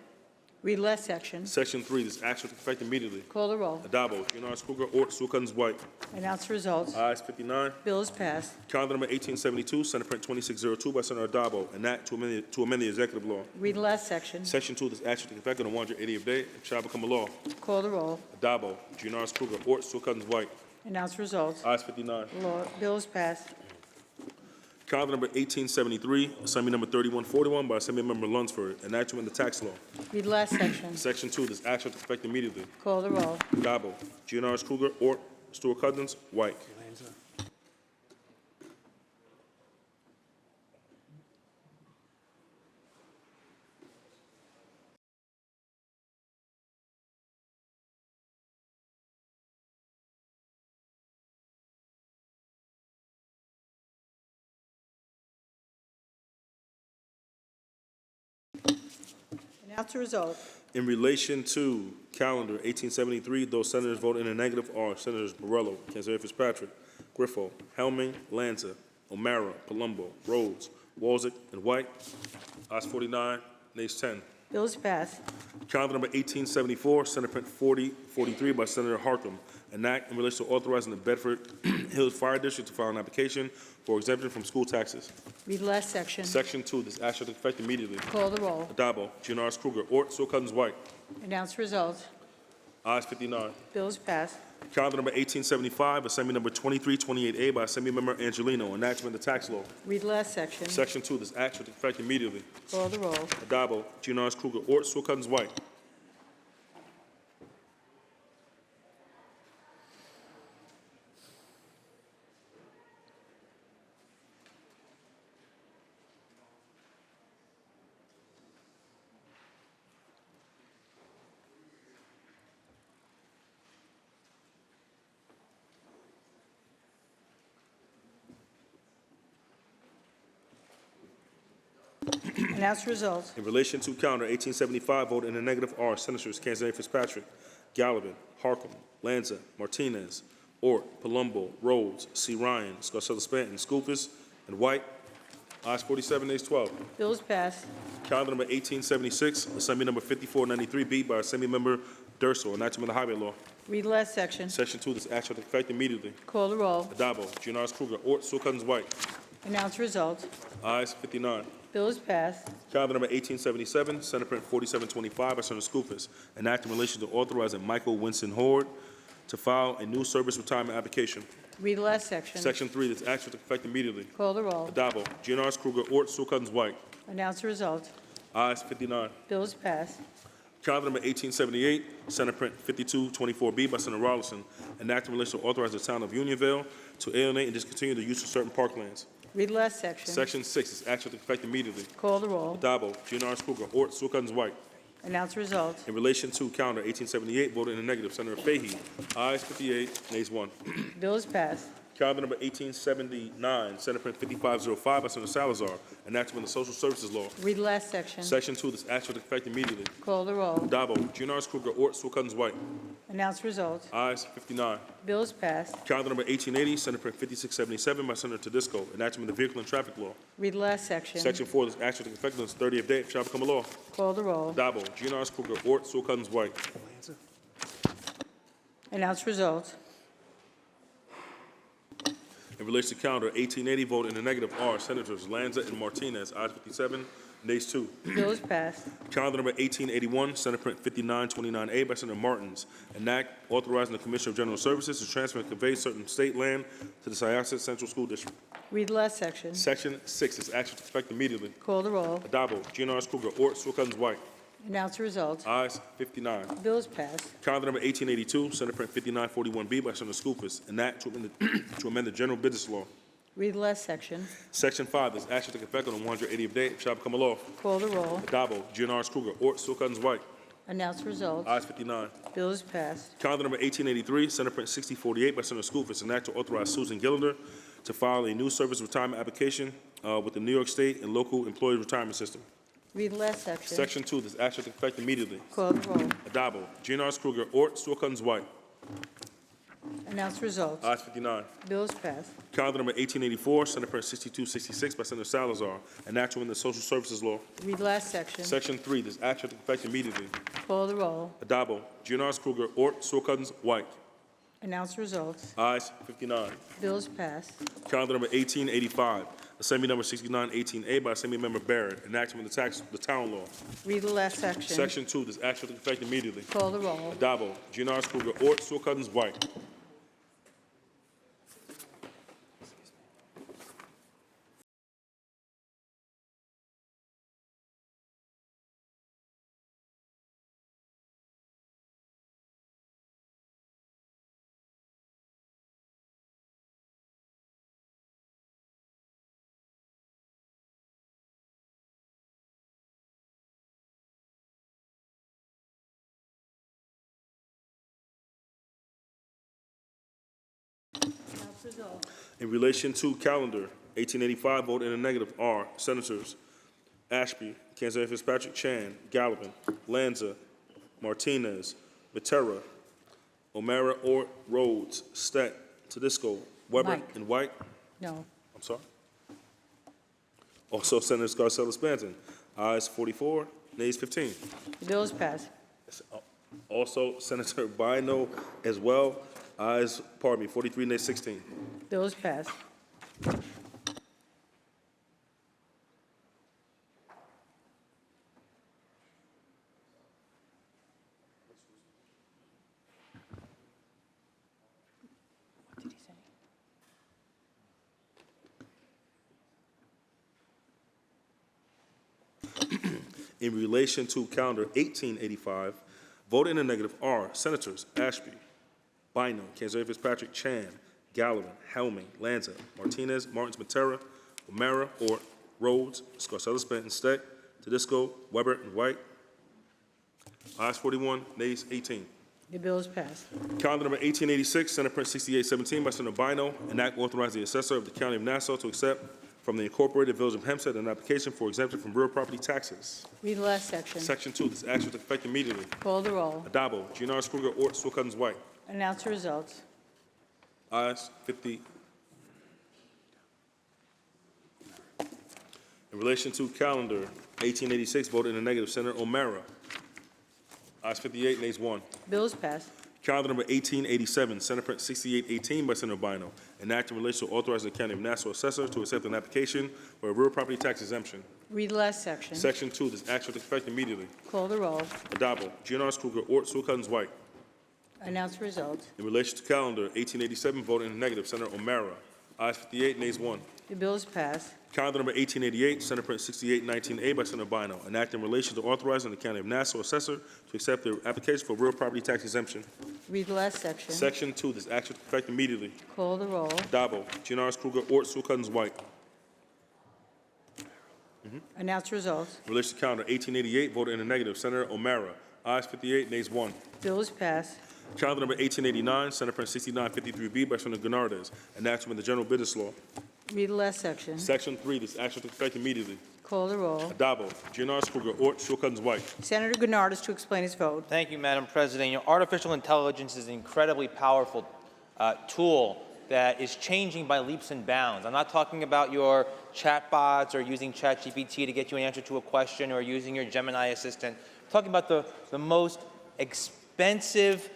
Read last section. Section 3, this act shall take effect immediately. Call the roll. Adabo, Giannaris Kruger, Ort, Sukans, White. Announce the result. Ayes 59. Bill is passed. Calendar number 1872, Senate Print 2602 by Senator Adabo, an act to amend the executive law. Read last section. Section 2, this act shall take effect on the 180th day and shall become a law. Call the roll. Adabo, Giannaris Kruger, Ort, Sukans, White. Announce the result. Ayes 59. Bill is passed. Calendar number 1873, Assembly number 3141 by Assemblymember Lunsford, an act to amend the tax law. Read last section. Section 2, this act shall take effect immediately. Call the roll. Adabo, Giannaris Kruger, Ort, Stewart Cousins, White. Announce the result. In relation to calendar 1873, those senators voting in the negative are Senators Borrello, Kanzeri Fitzpatrick, Griffo, Helming, Lanza, O'Mara, Palumbo, Rhodes, Walzek, and White. Ayes 49, nays 10. Bill is passed. Calendar number 1874, Senate Print 4043 by Senator Harkam, an act in relation to authorizing the Bedford Hills Fire District to file an application for exemption from school taxes. Read last section. Section 2, this act shall take effect immediately. Call the roll. Adabo, Giannaris Kruger, Ort, Sukans, White. Announce the result. Ayes 59. Bill is passed. Calendar number 1875, Assembly number 2328A by Assemblymember Angelino, enactment of the tax law. Read last section. Section 2, this act shall take effect immediately. Call the roll. Adabo, Giannaris Kruger, Ort, Sukans, White. Announce the result. In relation to calendar 1875, vote in the negative are Senators Kanzeri Fitzpatrick, Gallivan, Harkam, Lanza, Martinez, Ort, Palumbo, Rhodes, C. Ryan, Scarcella Stanton, Skoufis, and White. Ayes 47, nays 12. Bill is passed. Calendar number 1876, Assembly number 5493B by Assemblymember Durso, enactment of the highway law. Read last section. Section 2, this act shall take effect immediately. Call the roll. Adabo, Giannaris Kruger, Ort, Sukans, White. Announce the result. Ayes 59. Bill is passed. Calendar number 1877, Senate Print 4725 by Senator Skoufis, an act in relation to authorizing Michael Winston Horde to file a new service retirement application. Read last section. Section 3, this act shall take effect immediately. Call the roll. Adabo, Giannaris Kruger, Ort, Sukans, White. Announce the result. Ayes 59. Bill is passed. Calendar number 1878, Senate Print 5224B by Senator Rollison, an act in relation to authorize the town of Unionville to alienate and discontinue the use of certain parklands. Read last section. Section 6, this act shall take effect immediately. Call the roll. Adabo, Giannaris Kruger, Ort, Sukans, White. Announce the result. In relation to calendar 1878, voted in the negative, Senator Fahey. Ayes 58, nays 1. Bill is passed. Calendar number 1879, Senate Print 5505 by Senator Salazar, enactment of the Social Services Law. Read last section. Section 2, this act shall take effect immediately. Call the roll. Adabo, Giannaris Kruger, Ort, Sukans, White. Announce result. Ayes 59. Bill is passed. Calendar number 1880, Senate Print 5677 by Senator Tedisco, enactment of the Vehicle and Traffic Law. Read last section. Section 4, this act shall take effect on its 30th day, shall become a law. Call the roll. Adabo, Giannaris Kruger, Ort, Sukans, White. Announce result. In relation to calendar 1880, vote in the negative are Senators Lanza and Martinez, ayes 57, nays 2. Bill is passed. Calendar number 1881, Senate Print 5929A by Senator Martins, an act authorizing the Commissioner of General Services to transfer and convey certain state land to the Syosset Central School District. Read the last section. Section 6 is action to effect immediately. Call the roll. Adabo, GNRS Kruger, Ort, Sewell-Cummings White, Announce the result. ayes 59. Bill is passed. Calendar number 1882, Senate Print 5941B by Senator Skoufis, an act to amend the general business law. Read the last section. Section 5 is action to take effect on the 180th day, it shall become a law. Call the roll. Adabo, GNRS Kruger, Ort, Sewell-Cummings White, Announce the result. ayes 59. Bill is passed. Calendar number 1883, Senate Print 6048 by Senator Skoufis, an act to authorize Susan Gillender to file a new service retirement application with the New York State and local employee retirement system. Read the last section. Section 2, this action to effect immediately. Call the roll. Adabo, GNRS Kruger, Ort, Sewell-Cummings White, Announce the result. ayes 59. Bill is passed. Calendar number 1884, Senate Print 6266 by Senator Salazar, an act to amend the social services law. Read the last section. Section 3, this action to effect immediately. Call the roll. Adabo, GNRS Kruger, Ort, Sewell-Cummings White, Announce the results. ayes 59. Bill is passed. Calendar number 1885, Assembly number 6918A by Assembly Member Barrett, an act to amend the town law. Read the last section. Section 2, this action to effect immediately. Call the roll. Adabo, GNRS Kruger, Ort, Sewell-Cummings White, Announce the result. In relation to calendar 1885, vote in the negative are Senators Ashby, Kansas Fitzpatrick, Chan, Gallivan, Lanza, Martinez, Matera, O'Mara, Ort, Rhodes, Steck, Tedisco, Weber, Mike. and White. No. I'm sorry. Also, Senator Scarcella Spanton, ayes 44, nays 15. The bill is passed. Also, Senator Bino as well, ayes, 43, nays 16. Bill is passed. What did he say? In relation to calendar 1885, vote in the negative are Senators Ashby, Bynum, Kansas Fitzpatrick, Chan, Gallivan, Helming, Lanza, Martinez, Martins, Matera, O'Mara, Ort, Rhodes, Scarcella, Spanton, Steck, Tedisco, Weber, and White. Ayes 41, nays 18. The bill is passed. Calendar number 1886, Senate Print 6817 by Senator Bino, an act authorizing the assessor of the County of Nassau to accept from the Incorporated Village of Hempstead an application for exemption from real property taxes. Read the last section. Section 2, this action to effect immediately. Call the roll. Adabo, GNRS Kruger, Ort, Sewell-Cummings White. Announce the results. Ayes 50. In relation to calendar 1886, vote in the negative, Senator O'Mara. Ayes 58, nays 1. Bill is passed. Calendar number 1887, Senate Print 6818 by Senator Bino, an act in relation to authorizing the County of Nassau assessor to accept an application for a real property tax exemption. Read the last section. Section 2, this action to effect immediately. Call the roll. Adabo, GNRS Kruger, Ort, Sewell-Cummings White. Announce the results. In relation to calendar 1887, vote in the negative, Senator O'Mara. Ayes 58, nays 1. The bill is passed. Calendar number 1888, Senate Print 6819A by Senator Bino, an act in relation to authorizing the County of Nassau assessor to accept the application for real property tax exemption. Read the last section. Section 2, this action to effect immediately. Call the roll. Dabo, GNRS Kruger, Ort, Sewell-Cummings White. Announce results. In relation to calendar 1888, voted in the negative, Senator O'Mara. Ayes 58, nays 1. Bill is passed. Calendar number 1889, Senate Print 6953B by Senator Gennardez, an act to amend the general business law. Read the last section. Section 3, this action to effect immediately. Call the roll. Adabo, GNRS Kruger, Ort, Sewell-Cummings White. Senator Gennard is to explain his vote. Thank you, Madam President. You know, artificial intelligence is an incredibly powerful tool that is changing by leaps and bounds. I'm not talking about your chatbots or using ChatGPT to get you an answer to a question or using your Gemini assistant. I'm talking about the most expensive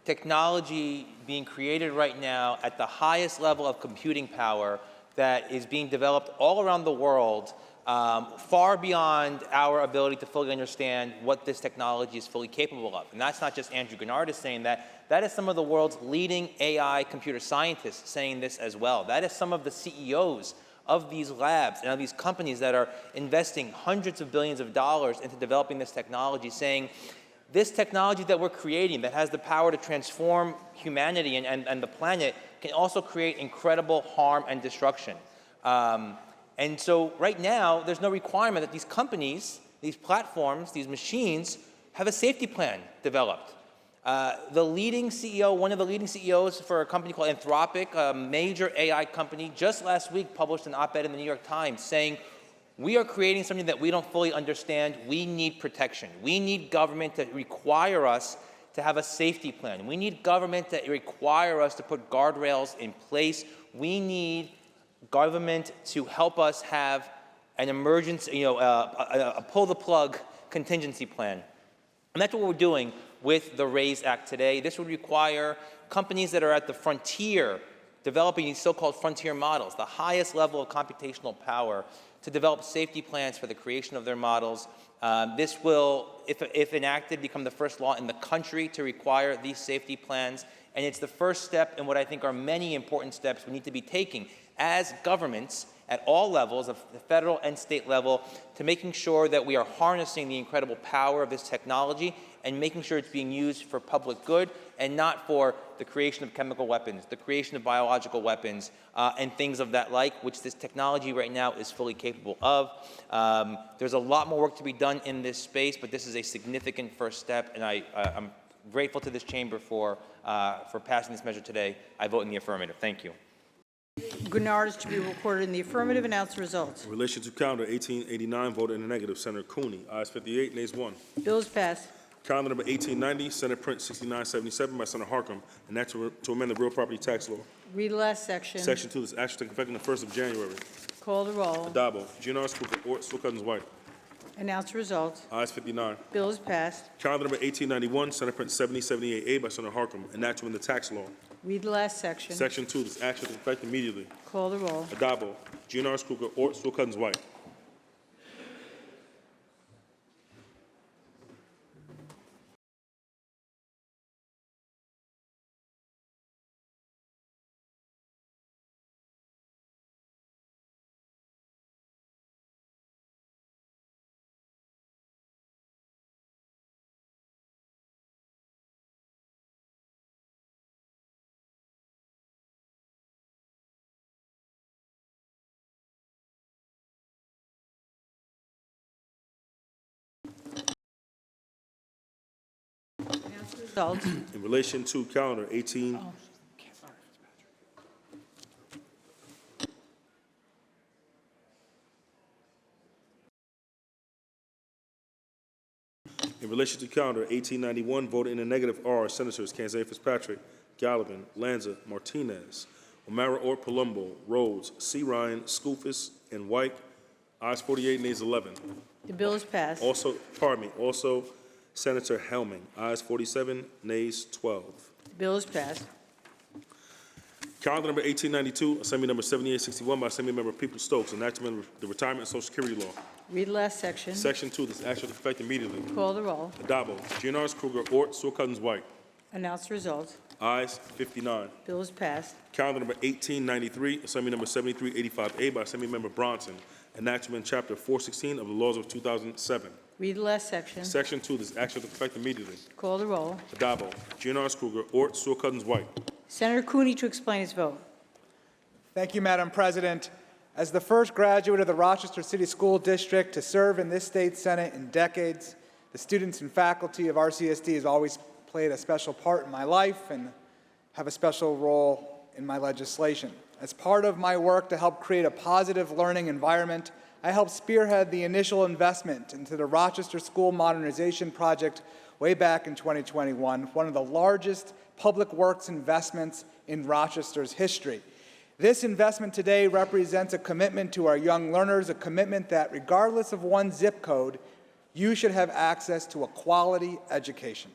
technology being created right now at the highest level of computing power that is being developed all around the world, far beyond our ability to fully understand what this technology is fully capable of. And that's not just Andrew Gennardis saying that. That is some of the world's leading AI computer scientists saying this as well. That is some of the CEOs of these labs and of these companies that are investing hundreds of billions of dollars into developing this technology, saying this technology that we're creating that has the power to transform humanity and the planet can also create incredible harm and destruction. And so right now, there's no requirement that these companies, these platforms, these machines have a safety plan developed. The leading CEO, one of the leading CEOs for a company called Anthropic, a major AI company, just last week published an op-ed in the New York Times saying, we are creating something that we don't fully understand. We need protection. We need government to require us to have a safety plan. We need government to require us to put guardrails in place. We need government to help us have an emergency, a pull-the-plug contingency plan. And that's what we're doing with the RAISE Act today. This would require companies that are at the frontier, developing these so-called frontier models, the highest level of computational power, to develop safety plans for the creation of their models. This will, if enacted, become the first law in the country to require these safety plans. And it's the first step in what I think are many important steps we need to be taking as governments at all levels, of the federal and state level, to making sure that we are harnessing the incredible power of this technology and making sure it's being used for public good and not for the creation of chemical weapons, the creation of biological weapons, and things of that like, which this technology right now is fully capable of. There's a lot more work to be done in this space, but this is a significant first step, and I'm grateful to this chamber for passing this measure today. I vote in the affirmative. Thank you. Gennardis to be recorded in the affirmative. Announce the results. In relation to calendar 1889, voted in the negative. Senator Cooney, ayes 58, nays 1. Bill is passed. Calendar number 1890, Senate Print 6977 by Senator Harkam, and that's to amend the real property tax law. Read the last section. Section 2, this action take effect on the 1st of January. Call the roll. Adabo, Giannaris, Cooper, Ort, Sewell Cousins, White. Announce the results. Ayes 59. Bill is passed. Calendar number 1891, Senate Print 7078A by Senator Harkam, and that's to amend the tax law. Read the last section. Section 2, this action take effect immediately. Call the roll. Adabo, Giannaris, Cooper, Ort, Sewell Cousins, White. Results. In relation to calendar 18... In relation to calendar 1891, voted in the negative are Senators Kanzai Fitzpatrick, Gallivan, Lanza, Martinez, O'Mara Ort Palumbo, Rhodes, C. Ryan, Skoufis, and White. Ayes 48, nays 11. The bill is passed. Also Senator Helming. Ayes 47, nays 12. The bill is passed. Calendar number 1892, Assembly number 7861 by Assembly Member People-Stokes, enactment of the Retirement and Social Security Law. Read the last section. Section 2, this action will take effect immediately. Call the roll. Adabo, Giannaris, Kruger, Ort, Sewell Cousins, White. Announce the results. Ayes 59. Bill is passed. Calendar number 1893, Assembly number 7385A by Assembly Member Bronson, enactment Chapter 416 of the laws of 2007. Read the last section. Section 2, this action will take effect immediately. Call the roll. Adabo, Giannaris, Kruger, Ort, Sewell Cousins, White. Senator Cooney to explain his vote. Thank you, Madam President. As the first graduate of the Rochester City School District to serve in this state Senate in decades, the students and faculty of RCSD has always played a special part in my life and have a special role in my legislation. As part of my work to help create a positive learning environment, I helped spearhead the initial investment into the Rochester School Modernization Project way back in 2021, one of the largest public works investments in Rochester's history. This investment today represents a commitment to our young learners, a commitment that regardless of one's zip code, you should have access to a quality education.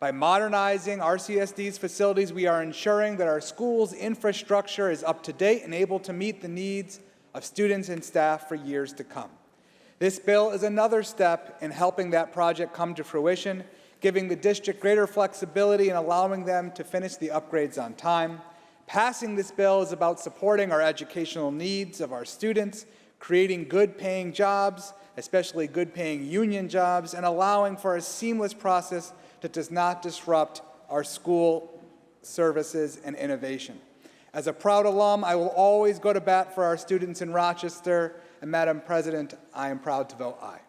By modernizing RCSD's facilities, we are ensuring that our schools' infrastructure is up to date and able to meet the needs of students and staff for years to come. This bill is another step in helping that project come to fruition, giving the district greater flexibility and allowing them to finish the upgrades on time. Passing this bill is about supporting our educational needs of our students, creating good-paying jobs, especially good-paying union jobs, and allowing for a seamless process that does not disrupt our school services and innovation. As a proud alum, I will always go to bat for our students in Rochester, and Madam President, I am proud to vote aye.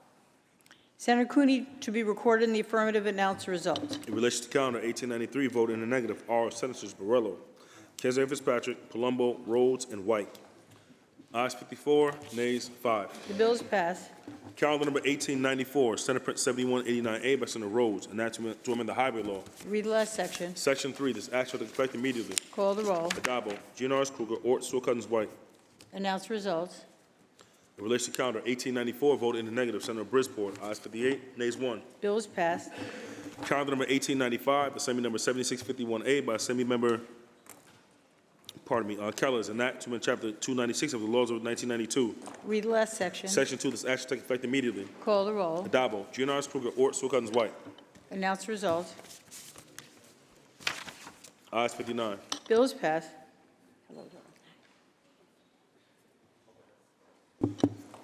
Senator Cooney, to be recorded in the affirmative, announce the result. In relation to calendar 1893, vote in the negative are Senators Borrello, Kenzari Fitzpatrick, Palumbo, Rhodes, and White. Ayes 54, nays 5. The bill is passed. Calendar number 1894, Senate Print 7189A by Senator Rhodes, enactment to amend the highway law. Read the last section. Section 3, this act shall take effect immediately. Call the roll. Adabo, GNRS, Kruger, Ort, Sewell Cousins, White. Announce the results. In relation to calendar 1894, vote in the negative, Senator Bridgeport. Ayes 58, nays 1. Bill is passed. Calendar number 1895, Assembly number 7651A by Assembly Member Kellers, and that to amend Chapter 296 of the laws of 1992. Read the last section. Section 2, this act shall take effect immediately. Call the roll. Adabo, GNRS, Kruger, Ort, Sewell Cousins, White. Announce the results. Ayes 59. Bill is passed.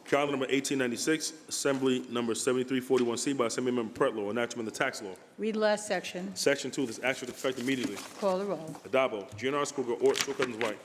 Calendar number 1896, Assembly number 7341C by Assembly Member Pretlow, enactment of the tax law. Read the last section. Section 2, this act shall take effect immediately. Call the roll. Adabo, GNRS, Kruger, Ort, Sewell Cousins, White.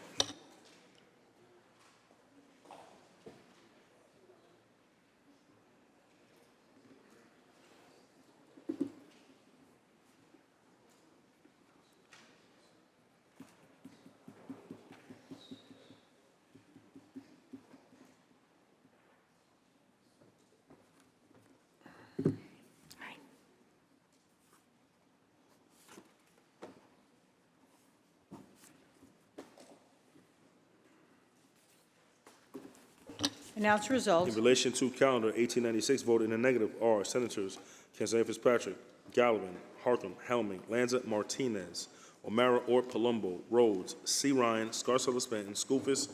Announce the results. In relation to calendar 1896, voted in the negative are Senators Kenzari Fitzpatrick, Gallivan, Harkin, Helming, Lanza, Martinez, O'Mara, Ort, Palumbo, Rhodes, C. Ryan, Scarcella Stanton, Skoufis,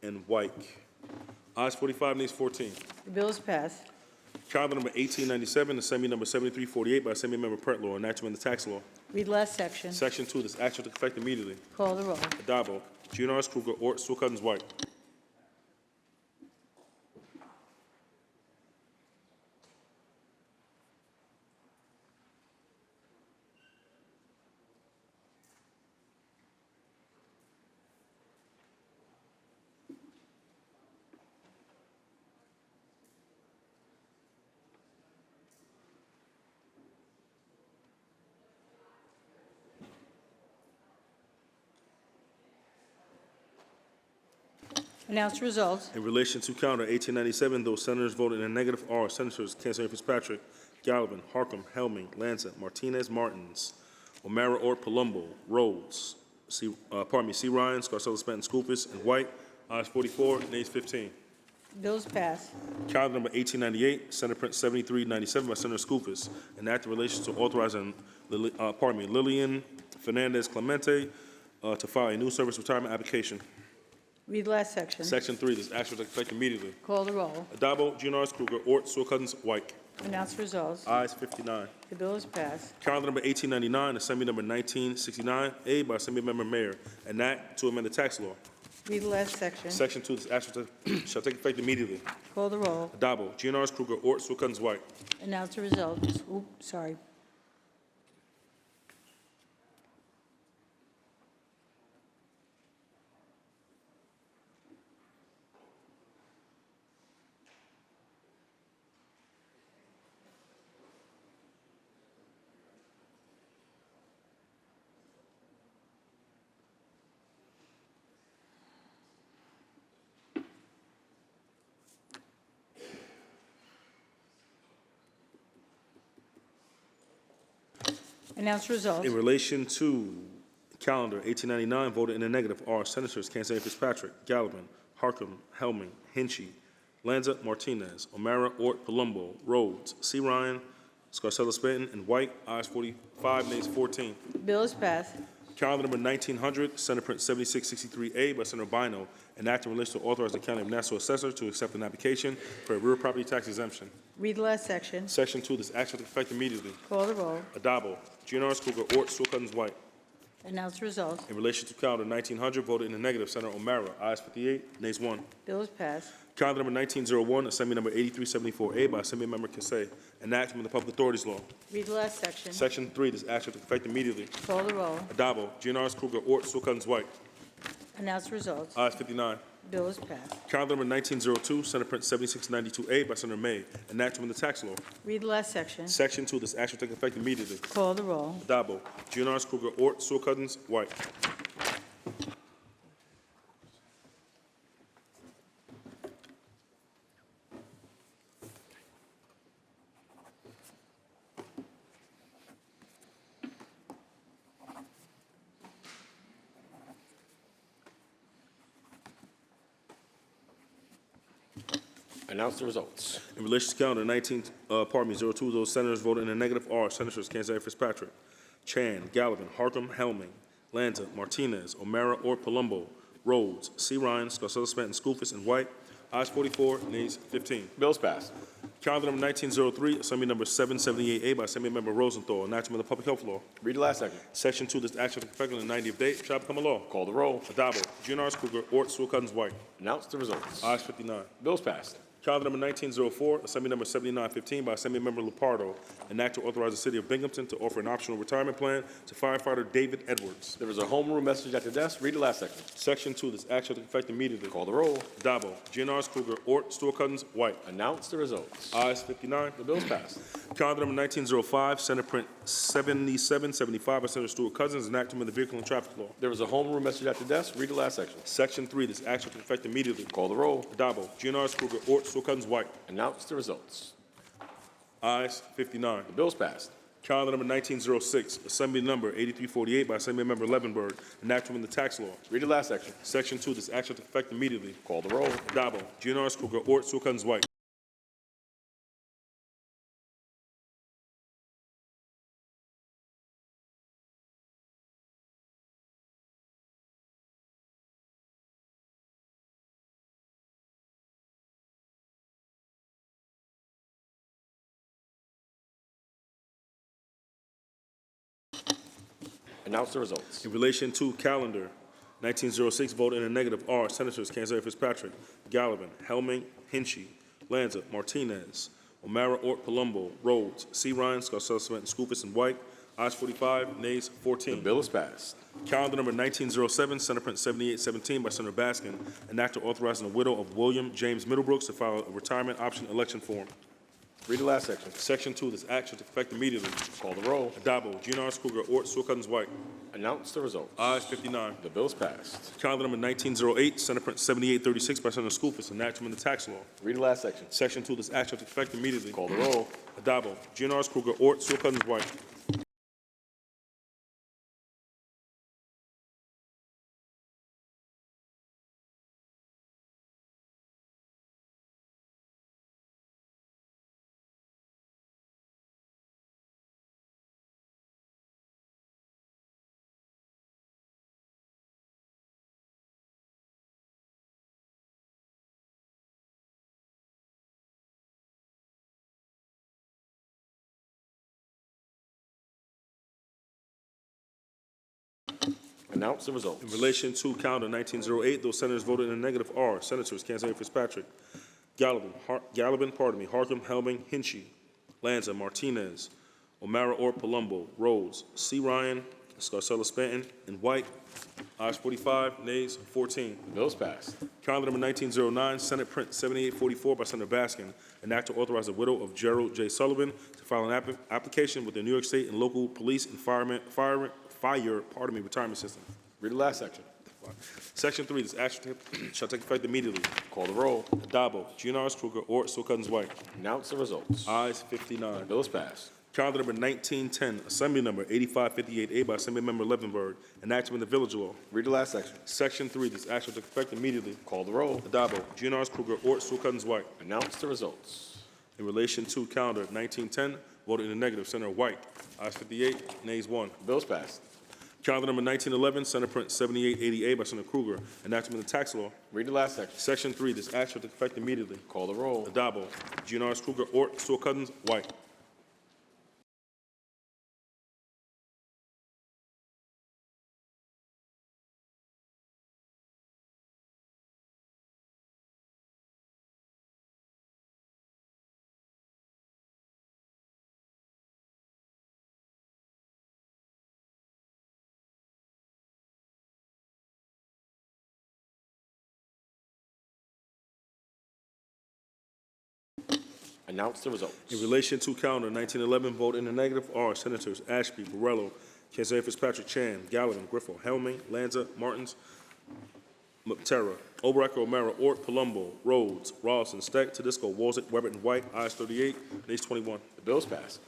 and White. Ayes 45, nays 14. The bill is passed. Calendar number 1897, Assembly number 7348 by Assembly Member Pretlow, enactment of the tax law. Read the last section. Section 2, this act shall take effect immediately. Call the roll. Adabo, GNRS, Kruger, Ort, Sewell Cousins, White. Announce the results. In relation to calendar 1897, those senators voted in the negative are Senators Kenzari Fitzpatrick, Gallivan, Harkin, Helming, Lanza, Martinez, Martins, O'Mara, Ort, Palumbo, Rhodes, C. Ryan, Scarcella Stanton, Skoufis, and White. Ayes 44, nays 15. Bills passed. Calendar number 1898, Senate Print 7397 by Senator Skoufis, an act in relation to authorizing Lillian Fernandez Clemente to file a new service retirement application. Read the last section. Section 3, this action will take effect immediately. Call the roll. Adabo, GNRS, Kruger, Ort, Sewell Cousins, White. Announce the results. Ayes 59. The bill is passed. Calendar number 1899, Assembly number 1969A by Assembly Member Mayor, an act to amend the tax law. Read the last section. Section 2, this action shall take effect immediately. Call the roll. Adabo, GNRS, Kruger, Ort, Sewell Cousins, White. Announce the results. Oops, sorry. Announce results. In relation to calendar 1899, voted in the negative are Senators Kenzari Fitzpatrick, Gallivan, Harkin, Helming, Hinchy, Lanza, Martinez, O'Mara, Ort, Palumbo, Rhodes, C. Ryan, Scarcella Stanton, and White. Ayes 45, nays 14. Bill is passed. Calendar number 1900, Senate Print 7663A by Senator Bino, an act in relation to authorize the County of Nassau Assessor to accept an application for a real property tax exemption. Read the last section. Section 2, this act shall take effect immediately. Call the roll. Adabo, GNR's Kruger, Ort, Sewell Cousins, White. Announce the result. In relation to calendar 1900, voted in the negative, Senator O'Mara. Ayes 58, nays 1. Bill is passed. Calendar number 1901, Assembly number 8374A by Assembly Member Kassai, enactment of the Public Authorities Law. Read the last section. Section 3, this act shall take effect immediately. Call the roll. Adabo, GNR's Kruger, Ort, Sewell Cousins, White. Announce the results. Ayes 59. Bill is passed. Calendar number 1902, Senate Print 7692A by Senator May, enactment of the tax law. Read the last section. Section 2, this act shall take effect immediately. Call the roll. Adabo, GNR's Kruger, Ort, Sewell Cousins, White. Announce the results. In relation to calendar 02, those senators voted in the negative are Senators Kansas Fitzpatrick, Chan, Gallivan, Harcum, Helming, Lanza, Martinez, O'Mara, Ort, Palumbo, Rhodes, C. Ryan, Scarcella Stanton, Skoufis, and White. Ayes 44, nays 15. Bills passed. Calendar number 1903, Assembly number 778A by Assembly Member Rosenthal, enactment of the Public Health Law. Read the last section. Section 2, this act shall take effect on the 90th day, shall become a law. Call the roll. Adabo, GNR's Kruger, Ort, Sewell Cousins, White. Announce the results. Ayes 59. Bills passed. Calendar number 1904, Assembly number 7915 by Assembly Member Lupardo, an act to authorize the City of Binghamton to offer an optional retirement plan to firefighter David Edwards. There is a home rule message at the desk. Read the last section. Section 2, this act shall take effect immediately. Call the roll. Dabo, GNR's Kruger, Ort, Sewell Cousins, White. Announce the results. Ayes 59. The bills passed. Calendar number 1905, Senate Print 7775 by Senator Stewart Cousins, an act to amend the Vehicle and Traffic Law. There is a home rule message at the desk. Read the last section. Section 3, this act shall take effect immediately. Call the roll. Dabo, GNR's Kruger, Ort, Sewell Cousins, White. Announce the results. Ayes 59. The bills passed. Calendar number 1906, Assembly number 8348 by Assembly Member Levenberg, an act to amend the tax law. Read the last section. Section 2, this act shall take effect immediately. Call the roll. Dabo, GNR's Kruger, Ort, Sewell Cousins, White. Announce the results. In relation to calendar 1906, voted in the negative are Senators Kansas Fitzpatrick, Gallivan, Helming, Hinchy, Lanza, Martinez, O'Mara, Ort, Palumbo, Rhodes, C. Ryan, Scarcella Stanton, Skoufis, and White. Ayes 45, nays 14. The bill is passed. Calendar number 1907, Senate Print 7817 by Senator Baskin, an act authorizing the widow of William James Middlebrooks to file a retirement option election form. Read the last section. Section 2, this act shall take effect immediately. Call the roll. Adabo, GNR's Kruger, Ort, Sewell Cousins, White. Announce the results. Ayes 59. The bill is passed. Calendar number 1908, Senate Print 7836 by Senator Skoufis, an act to amend the tax law. Read the last section. Section 2, this act shall take effect immediately. Call the roll. Adabo, GNR's Kruger, Ort, Sewell Cousins, White. Announce the results. In relation to calendar 1908, those senators voted in the negative are Senators Kansas Fitzpatrick, Gallivan, Harcum, Helming, Hinchy, Lanza, Martinez, O'Mara, Ort, Palumbo, Rhodes, C. Ryan, Scarcella Stanton, and White. Ayes 45, nays 14. The bill is passed. Calendar number 1909, Senate Print 7844 by Senator Baskin, an act to authorize the widow of Gerald J. Sullivan to file an application with the New York State and local police and fire retirement system. Read the last section. Section 3, this act shall take effect immediately. Call the roll. Adabo, GNR's Kruger, Ort, Sewell Cousins, White. Announce the results. Ayes 59. The bill is passed. Calendar number 1910, Assembly number 8558A by Assembly Member Levenberg, an act to amend the village law. Read the last section. Section 3, this act shall take effect immediately. Call the roll. Adabo, GNR's Kruger, Ort, Sewell Cousins, White. Announce the results. In relation to calendar 1910, Voted in the negative, Senator White. Ayes 58, nays 1. Bills passed. Calendar number 1911, Senate Print 7880A by Senator Kruger, enactment of the tax law. Read the last section. Section 3, this act shall take effect immediately. Call the roll. Adabo, Giannaris Kruger, Ort, Stewart Cousins, White. Announce the results. In relation to calendar 1911, vote in the negative are Senators Ashby, Borrello, Kenzay Fitzpatrick, Chan, Gallivan, Griffo, Helmy, Lanza, Martins, Terra, Obrecht, O'Mara, Ort, Palumbo, Rhodes, Rawson, Steck, Tedisco, Walzek, Weber, and White. Ayes 38, nays 21. The bills passed.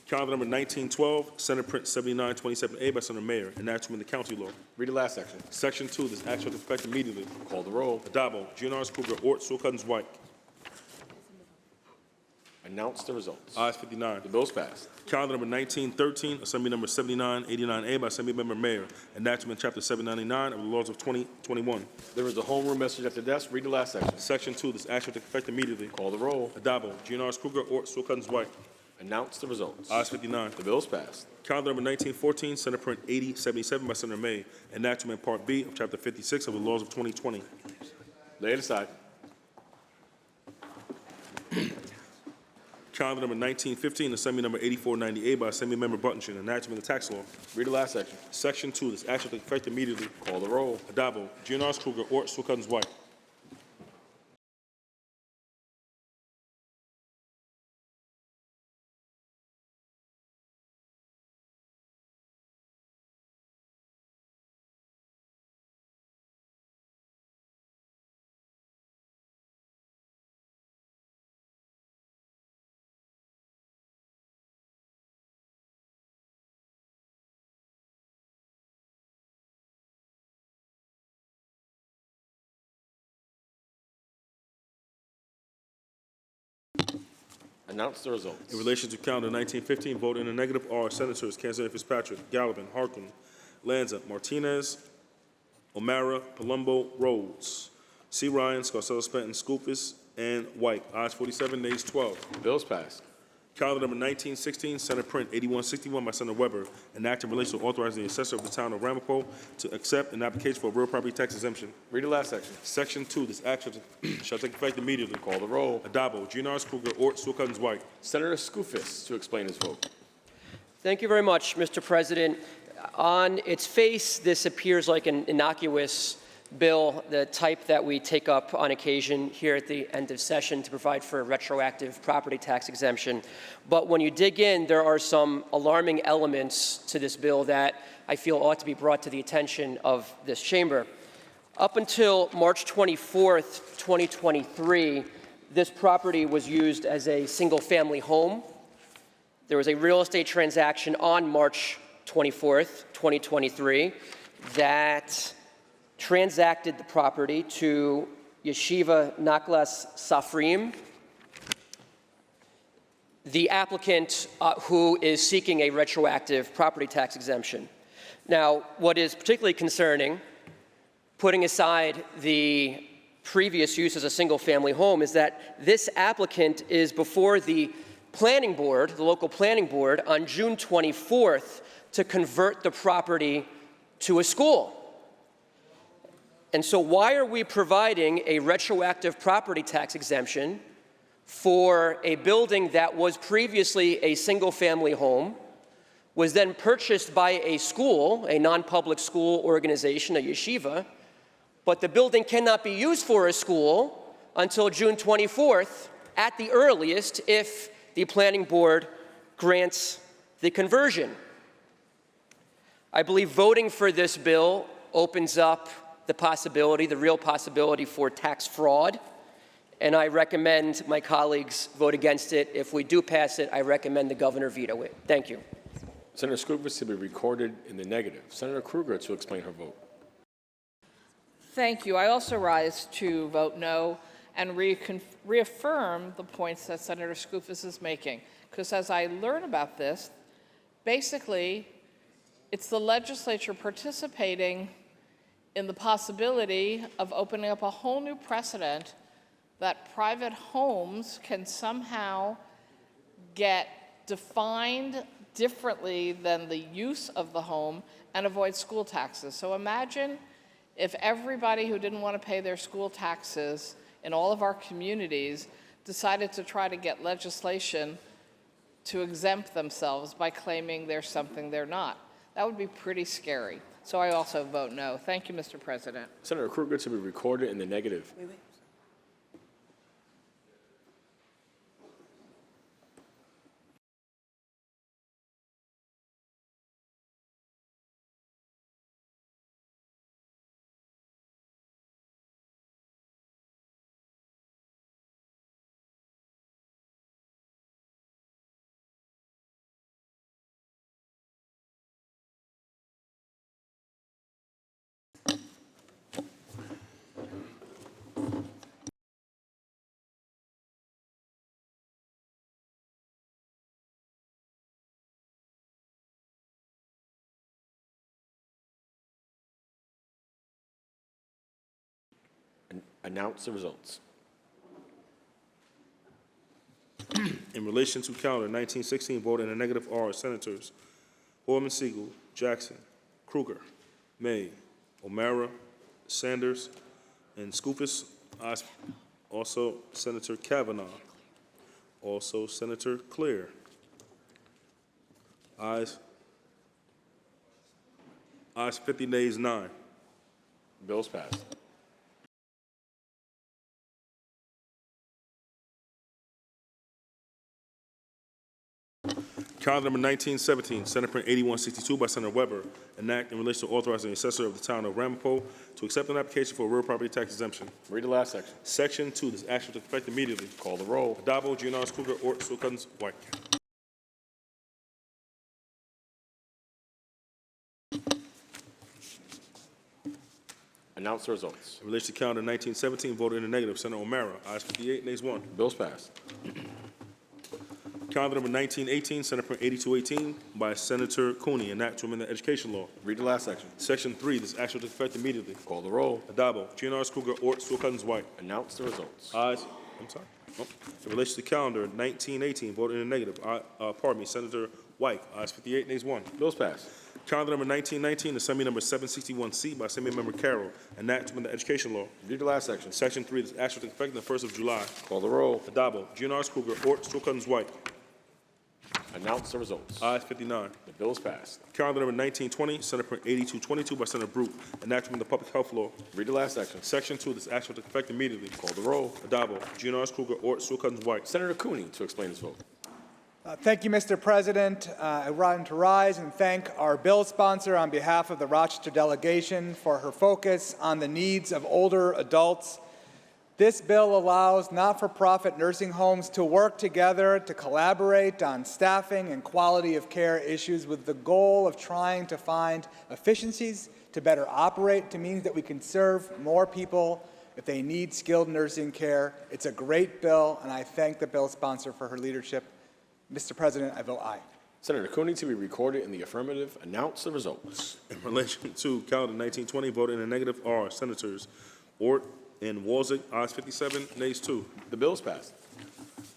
Calendar number 1912, Senate Print 7927A by Senator Mayer, enactment of the county law. Read the last section. Section 2, this act shall take effect immediately. Call the roll. Adabo, Giannaris Kruger, Ort, Stewart Cousins, White. Announce the results. Ayes 59. The bills passed. Calendar number 1913, Assembly number 7989A by Assembly Member Mayer, enactment Chapter 799 of the laws of 2021. There is a homeroom message at the desk. Read the last section. Section 2, this act shall take effect immediately. Call the roll. Adabo, Giannaris Kruger, Ort, Stewart Cousins, White. Announce the results. Ayes 59. The bills passed. Calendar number 1914, Senate Print 8077 by Senator May, enactment Part B of Chapter 56 of the laws of 2020. Lay it aside. Calendar number 1915, Assembly number 8498 by Assembly Member Buttington, enactment of the tax law. Read the last section. Section 2, this act shall take effect immediately. Call the roll. Adabo, Giannaris Kruger, Ort, Stewart Cousins, White. Announce the results. In relation to calendar 1915, vote in the negative are Senators Kenzay Fitzpatrick, Gallivan, Harkin, Lanza, Martinez, O'Mara, Palumbo, Rhodes, C. Ryan, Scarcella, Spenton, Skoufis, and White. Ayes 47, nays 12. Bills passed. Calendar number 1916, Senate Print 8161 by Senator Weber, an act in relation to authorizing the assessor of the town of Ramapo to accept an application for a real property tax exemption. Read the last section. Section 2, this act shall take effect immediately. Call the roll. Adabo, Giannaris Kruger, Ort, Stewart Cousins, White. Senator Skoufis to explain his vote. Thank you very much, Mr. President. On its face, this appears like an innocuous bill, the type that we take up on occasion here at the end of session to provide for a retroactive property tax exemption. But when you dig in, there are some alarming elements to this bill that I feel ought to be brought to the attention of this chamber. Up until March 24th, 2023, this property was used as a single-family home. There was a real estate transaction on March 24th, 2023, that transacted the property to Yeshiva Naklas Safrim, the applicant who is seeking a retroactive property tax exemption. Now, what is particularly concerning, putting aside the previous use as a single-family home, is that this applicant is before the planning board, the local planning board, on June 24th to convert the property to a school. And so why are we providing a retroactive property tax exemption for a building that was previously a single-family home, was then purchased by a school, a non-public school organization, a yeshiva, but the building cannot be used for a school until June 24th at the earliest if the planning board grants the conversion? I believe voting for this bill opens up the possibility, the real possibility for tax fraud, and I recommend my colleagues vote against it. If we do pass it, I recommend the governor veto it. Thank you. Senator Skoufis to be recorded in the negative. Senator Kruger to explain her vote. Thank you. I also rise to vote no. and reaffirm the points that Senator Skoufis is making. Because as I learn about this, basically, it's the legislature participating in the possibility of opening up a whole new precedent that private homes can somehow get defined differently than the use of the home and avoid school taxes. So imagine if everybody who didn't want to pay their school taxes in all of our communities decided to try to get legislation to exempt themselves by claiming they're something they're not. That would be pretty scary. So I also vote no. Thank you, Mr. President. Senator Krueger to be recorded in the negative. Announce the results. In relation to calendar 1916, voted in the negative are Senators Hoylman Siegel, Jackson, Krueger, May, O'Mara, Sanders, and Skoufis. Ayes. Also Senator Kavanaugh. Also Senator Clear. Ayes. Ayes 50, nays 9. Bills passed. Calendar number 1917, Senate Print 8162 by Senator Weber, an act in relation to authorizing the assessor of the town of Ramapo to accept an application for a real property tax exemption. Read the last section. Section 2, this action took effect immediately. Call the roll. Addabbo, Giannaris, Krueger, Ort, Sewell Cousins, White. Announce the results. In relation to calendar 1917, voted in the negative, Senator O'Mara. Ayes 58, nays 1. Bills passed. Calendar number 1918, Senate Print 8218 by Senator Cooney, an act to amend the education law. Read the last section. Section 3, this action took effect immediately. Call the roll. Addabbo, Giannaris, Krueger, Ort, Sewell Cousins, White. Announce the results. Ayes. I'm sorry. Oh. In relation to calendar 1918, voted in the negative. Senator White. Ayes 58, nays 1. Bills passed. Calendar number 1919, Assembly number 761C by Assembly Member Carroll, an act to amend the education law. Read the last section. Section 3, this action took effect on the 1st of July. Call the roll. Addabbo, Giannaris, Krueger, Ort, Sewell Cousins, White. Announce the results. Ayes 59. The bill is passed. Calendar number 1920, Senate Print 8222 by Senator Brute, an act to amend the public health law. Read the last section. Section 2, this action took effect immediately. Call the roll. Addabbo, Giannaris, Krueger, Ort, Sewell Cousins, White. Senator Cooney to explain his vote. Thank you, Mr. President. I want to rise and thank our bill sponsor on behalf of the Rochester delegation for her focus on the needs of older adults. This bill allows not-for-profit nursing homes to work together to collaborate on staffing and quality of care issues with the goal of trying to find efficiencies to better operate, to means that we can serve more people if they need skilled nursing care. It's a great bill, and I thank the bill sponsor for her leadership. Mr. President, I vote aye. Senator Cooney to be recorded in the affirmative. Announce the results. In relation to calendar 1920, voted in the negative are Senators Ort and Walzig. Ayes 57, nays 2. The bill is passed.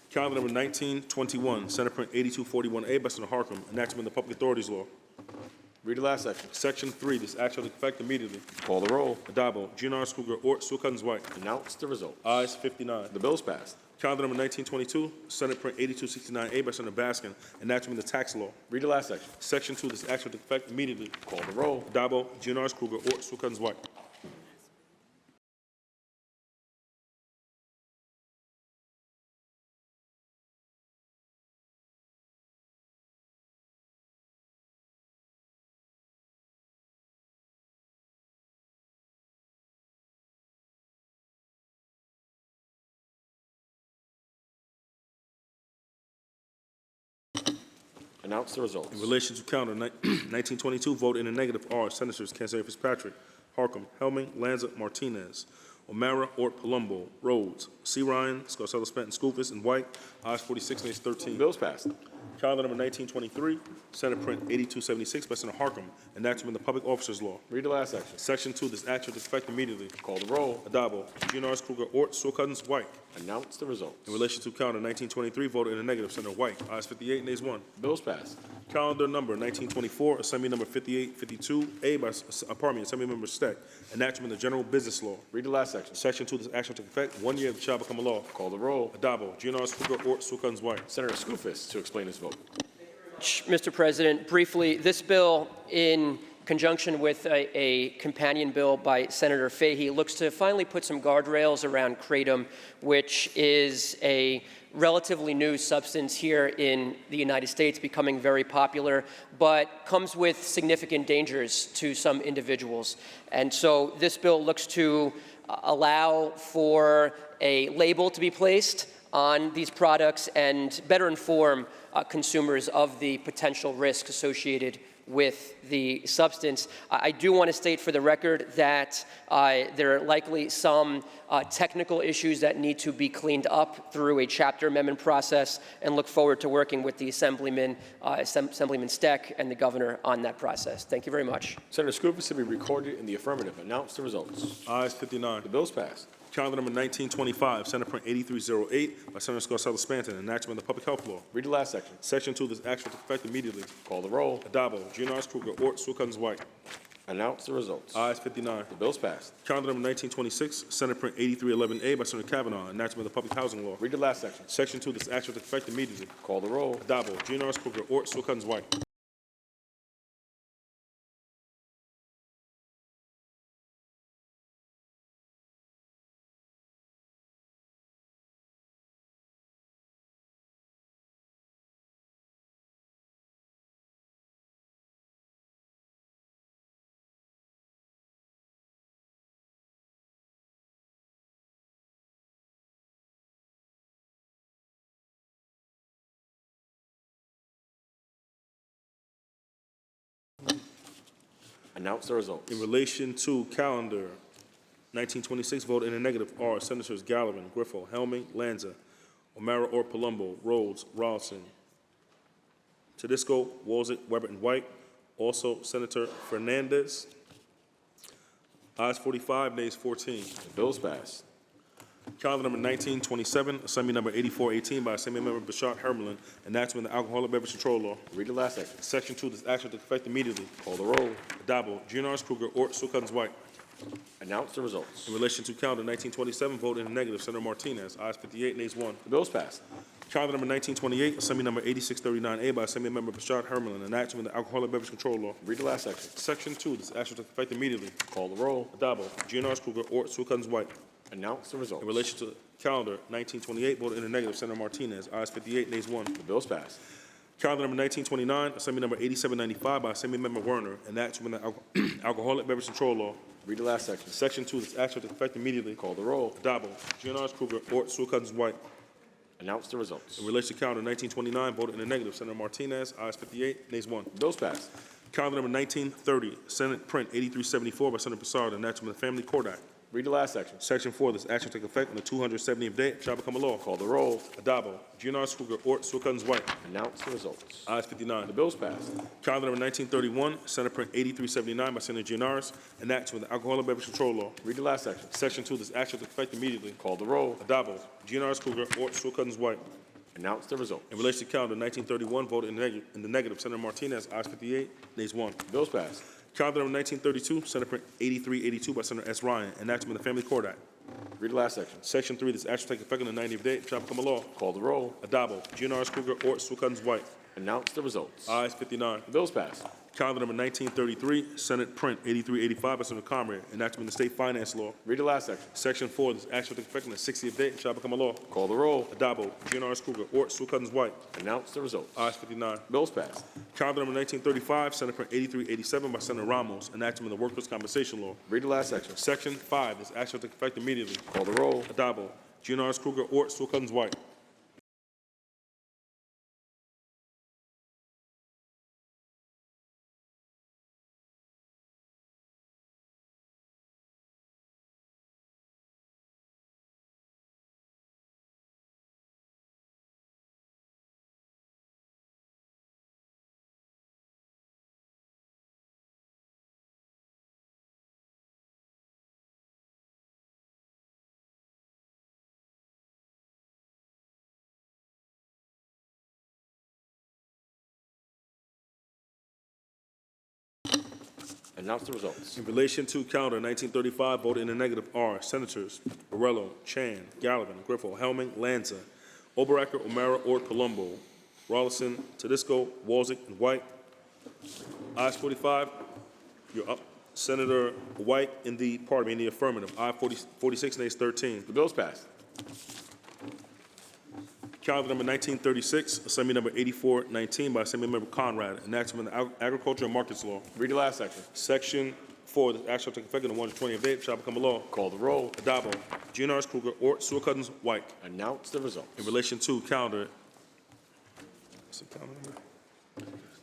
Calendar number 1921, Senate Print 8241A by Senator Harkam, an act to amend the public authorities law. Read the last section. Section 3, this action took effect immediately. Call the roll. Addabbo, Giannaris, Krueger, Ort, Sewell Cousins, White. Announce the results. Ayes 59. The bill is passed. Calendar number 1922, Senate Print 8269A by Senator Baskin, an act to amend the tax law. Read the last section. Section 2, this action took effect immediately. Call the roll. Addabbo, Giannaris, Krueger, Ort, Sewell Cousins, White. Announce the results. In relation to calendar 1922, vote in the negative are Senators Cancel Fitzpatrick, Harkam, Helming, Lanza, Martinez. O'Mara, Ort, Palumbo, Rhodes, C. Ryan, Scarcella, Stanton, Schoolfus, and White. Ayes 46, nays 13. Bills passed. Calendar number 1923, Senate Print 8276 by Senator Harkam, enactment of the Public Officers Law. Read the last section. Section 2, this act shall take effect immediately. Call the roll. Adabo, GNRs, Kruger, Ort, Sewell Cousins, White. Announce the results. In relation to calendar 1923, voted in the negative, Senator White. Ayes 58, nays 1. Bills passed. Calendar number 1924, Assembly number 5852A by, Assembly Member Steck, enactment of the General Business Law. Read the last section. Section 2, this act shall take effect 1 year, it shall become a law. Call the roll. Adabo, GNRs, Kruger, Ort, Sewell Cousins, White. Senator Skoufis to explain his vote. Mr. President, briefly, this bill, in conjunction with a companion bill by Senator Fahey, looks to finally put some guardrails around kratom, which is a relatively new substance here in the United States, becoming very popular, but comes with significant dangers to some individuals. And so this bill looks to allow for a label to be placed on these products and better inform consumers of the potential risk associated with the substance. I do want to state for the record that there are likely some technical issues that need to be cleaned up through a chapter amendment process, and look forward to working with the Assemblyman Steck and the Governor on that process. Thank you very much. Senator Skoufis to be recorded in the affirmative. Announce the results. Ayes 59. The bills passed. Calendar number 1925, Senate Print 8308 by Senator Scarcella Stanton, enactment of the Public Health Law. Read the last section. Section 2, this act shall take effect immediately. Call the roll. Adabo, GNRs, Kruger, Ort, Sewell Cousins, White. Announce the results. Ayes 59. The bills passed. Calendar number 1926, Senate Print 8311A by Senator Kavanaugh, enactment of the Public Housing Law. Read the last section. Section 2, this act shall take effect immediately. Call the roll. Adabo, GNRs, Kruger, Ort, Sewell Cousins, White. Announce the results. In relation to calendar 1926, voted in the negative are Senators Gallivan, Griffo, Helming, Lanza, O'Mara, Ort, Palumbo, Rhodes, Rawson, Tedisco, Wozik, Weber, and White. Also, Senator Fernandez. Ayes 45, nays 14. The bills passed. Calendar number 1927, Assembly number 8418 by Assembly Member Bashar Hermelin, enactment of the Alcoholic Beverage Control Law. Read the last section. Section 2, this action to effect immediately. Call the roll. Adabo, GNRs, Kruger, Ort, Sewell Cousins, White. Announce the results. In relation to calendar 1927, vote in the negative, Senator Martinez. Ayes 58, nays 1. The bills passed. Calendar number 1928, Assembly number 8639A by Assembly Member Bashar Hermelin, enactment of the Alcoholic Beverage Control Law. Read the last section. Section 2, this action to effect immediately. Call the roll. Adabo, GNRs, Kruger, Ort, Sewell Cousins, White. Announce the results. In relation to calendar 1928, voted in the negative, Senator Martinez. Ayes 58, nays 1. The bills passed. Calendar number 1929, Assembly number 8795 by Assembly Member Werner, enactment of the Alcoholic Beverage Control Law. Read the last section. Section 2, this action to effect immediately. Call the roll. Adabo, GNRs, Kruger, Ort, Sewell Cousins, White. Announce the results. In relation to calendar 1929, voted in the negative, Senator Martinez. Ayes 58, nays 1. The bills passed. Calendar number 1930, Senate Print 8374 by Senator Broussard, enactment of the Family Court Act. Read the last section. Section 4, this action take effect on the 270th day, shall become a law. Call the roll. Adabo, GNRs, Kruger, Ort, Sewell Cousins, White. Announce the results. Ayes 59. The bills passed. Calendar number 1931, Senate Print 8379 by Senator GNRs, enactment of the Alcoholic Beverage Control Law. Read the last section. Section 2, this action take effect immediately. Call the roll. Adabo, GNRs, Kruger, Ort, Sewell Cousins, White. Announce the results. In relation to calendar 1931, voted in the negative, Senator Martinez. Ayes 58, nays 1. The bills passed. Calendar number 1932, Senate Print 8382 by Senator S. Ryan, enactment of the Family Court Act. Read the last section. Section 3, this action take effect on the 90th day, shall become a law. Call the roll. Adabo, GNRs, Kruger, Ort, Sewell Cousins, White. Announce the results. Ayes 59. The bills passed. Calendar number 1933, Senate Print 8385 by Senator Comrade, enactment of the State Finance Law. Read the last section. Section 4, this action take effect on the 60th day, shall become a law. Call the roll. Adabo, GNRs, Kruger, Ort, Sewell Cousins, White. Announce the results. Ayes 59. Bills passed. Calendar number 1935, Senate Print 8387 by Senator Ramos, enactment of the Workers' Compensation Law. Read the last section. Section 5, this action take effect immediately. Call the roll. Adabo, GNRs, Kruger, Ort, Sewell Cousins, White. Announce the results. In relation to calendar 1935, voted in the negative are Senators Borrello, Chan, Gallivan, Griffo, Helming, Lanza, Oberacker, O'Mara, Ort, Palumbo, Rollison, Tedisco, Walzick, and White. Ayes 45. You're up. Senator White in the affirmative. Aye 46, nays 13. The bill is passed. Calendar number 1936, Assembly number 8419 by Assembly Member Conrad, enactment of the Agriculture and Markets Law. Read the last section. Section 4, the act shall take effect on the 120th day, shall become a law. Call the roll. Adabo, GNR's Kruger, Ort, Sewell Cousins, White. Announce the results. In relation to calendar, what's the calendar number?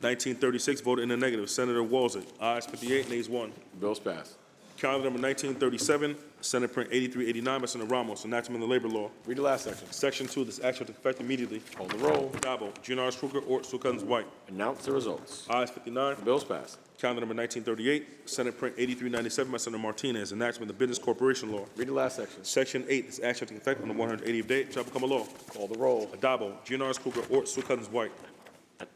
1936, voted in the negative. Senator Walzick, ayes 58, nays 1. The bill is passed. Calendar number 1937, Senate Print 8389 by Senator Ramos, enactment of the labor law. Read the last section. Section 2, this act shall take effect immediately. Call the roll. Adabo, GNR's Kruger, Ort, Sewell Cousins, White. Announce the results. Ayes 59. The bill is passed. Calendar number 1938, Senate Print 8397 by Senator Martinez, enactment of the Business Corporation Law. Read the last section. Section 8, this act shall take effect on the 180th day, shall become a law. Call the roll. Adabo, GNR's Kruger, Ort, Sewell Cousins, White.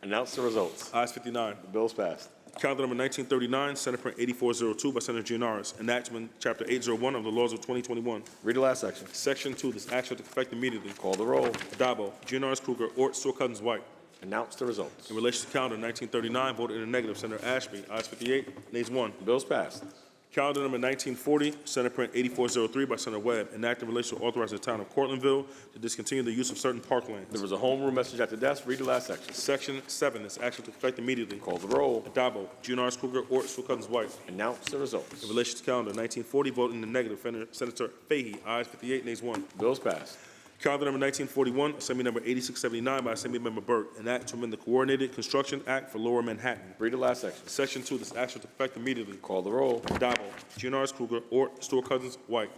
Announce the results. Ayes 59. The bill is passed. Calendar number 1939, Senate Print 8402 by Senator Gianaris, enactment Chapter 801 of the laws of 2021. Read the last section. Section 2, this act shall take effect immediately. Call the roll. Adabo, Gianaris Kruger, Ort, Sewell Cousins, White. Announce the results. In relation to calendar 1939, voted in the negative. Senator Ashby, ayes 58, nays 1. The bill is passed. Calendar number 1940, Senate Print 8403 by Senator Webb, enacted in relation to authorizing the town of Cortlandville to discontinue the use of certain parklands. There was a home rule message at the desk. Read the last section. Section 7, this action took effect immediately. Call the roll. Adabo, GNR's Kruger, Ort, Sewell Cousins, White. Announce the results. In relation to calendar 1940, voted in the negative. Senator Fahey, ayes 58, nays 1. The bill is passed. Calendar number 1941, Assembly number 8679 by Assembly Member Burke, an act to amend the Coordinated Construction Act for Lower Manhattan. Read the last section. Section 2, this action took effect immediately. Call the roll. Adabo, GNR's Kruger, Ort, Sewell Cousins, White.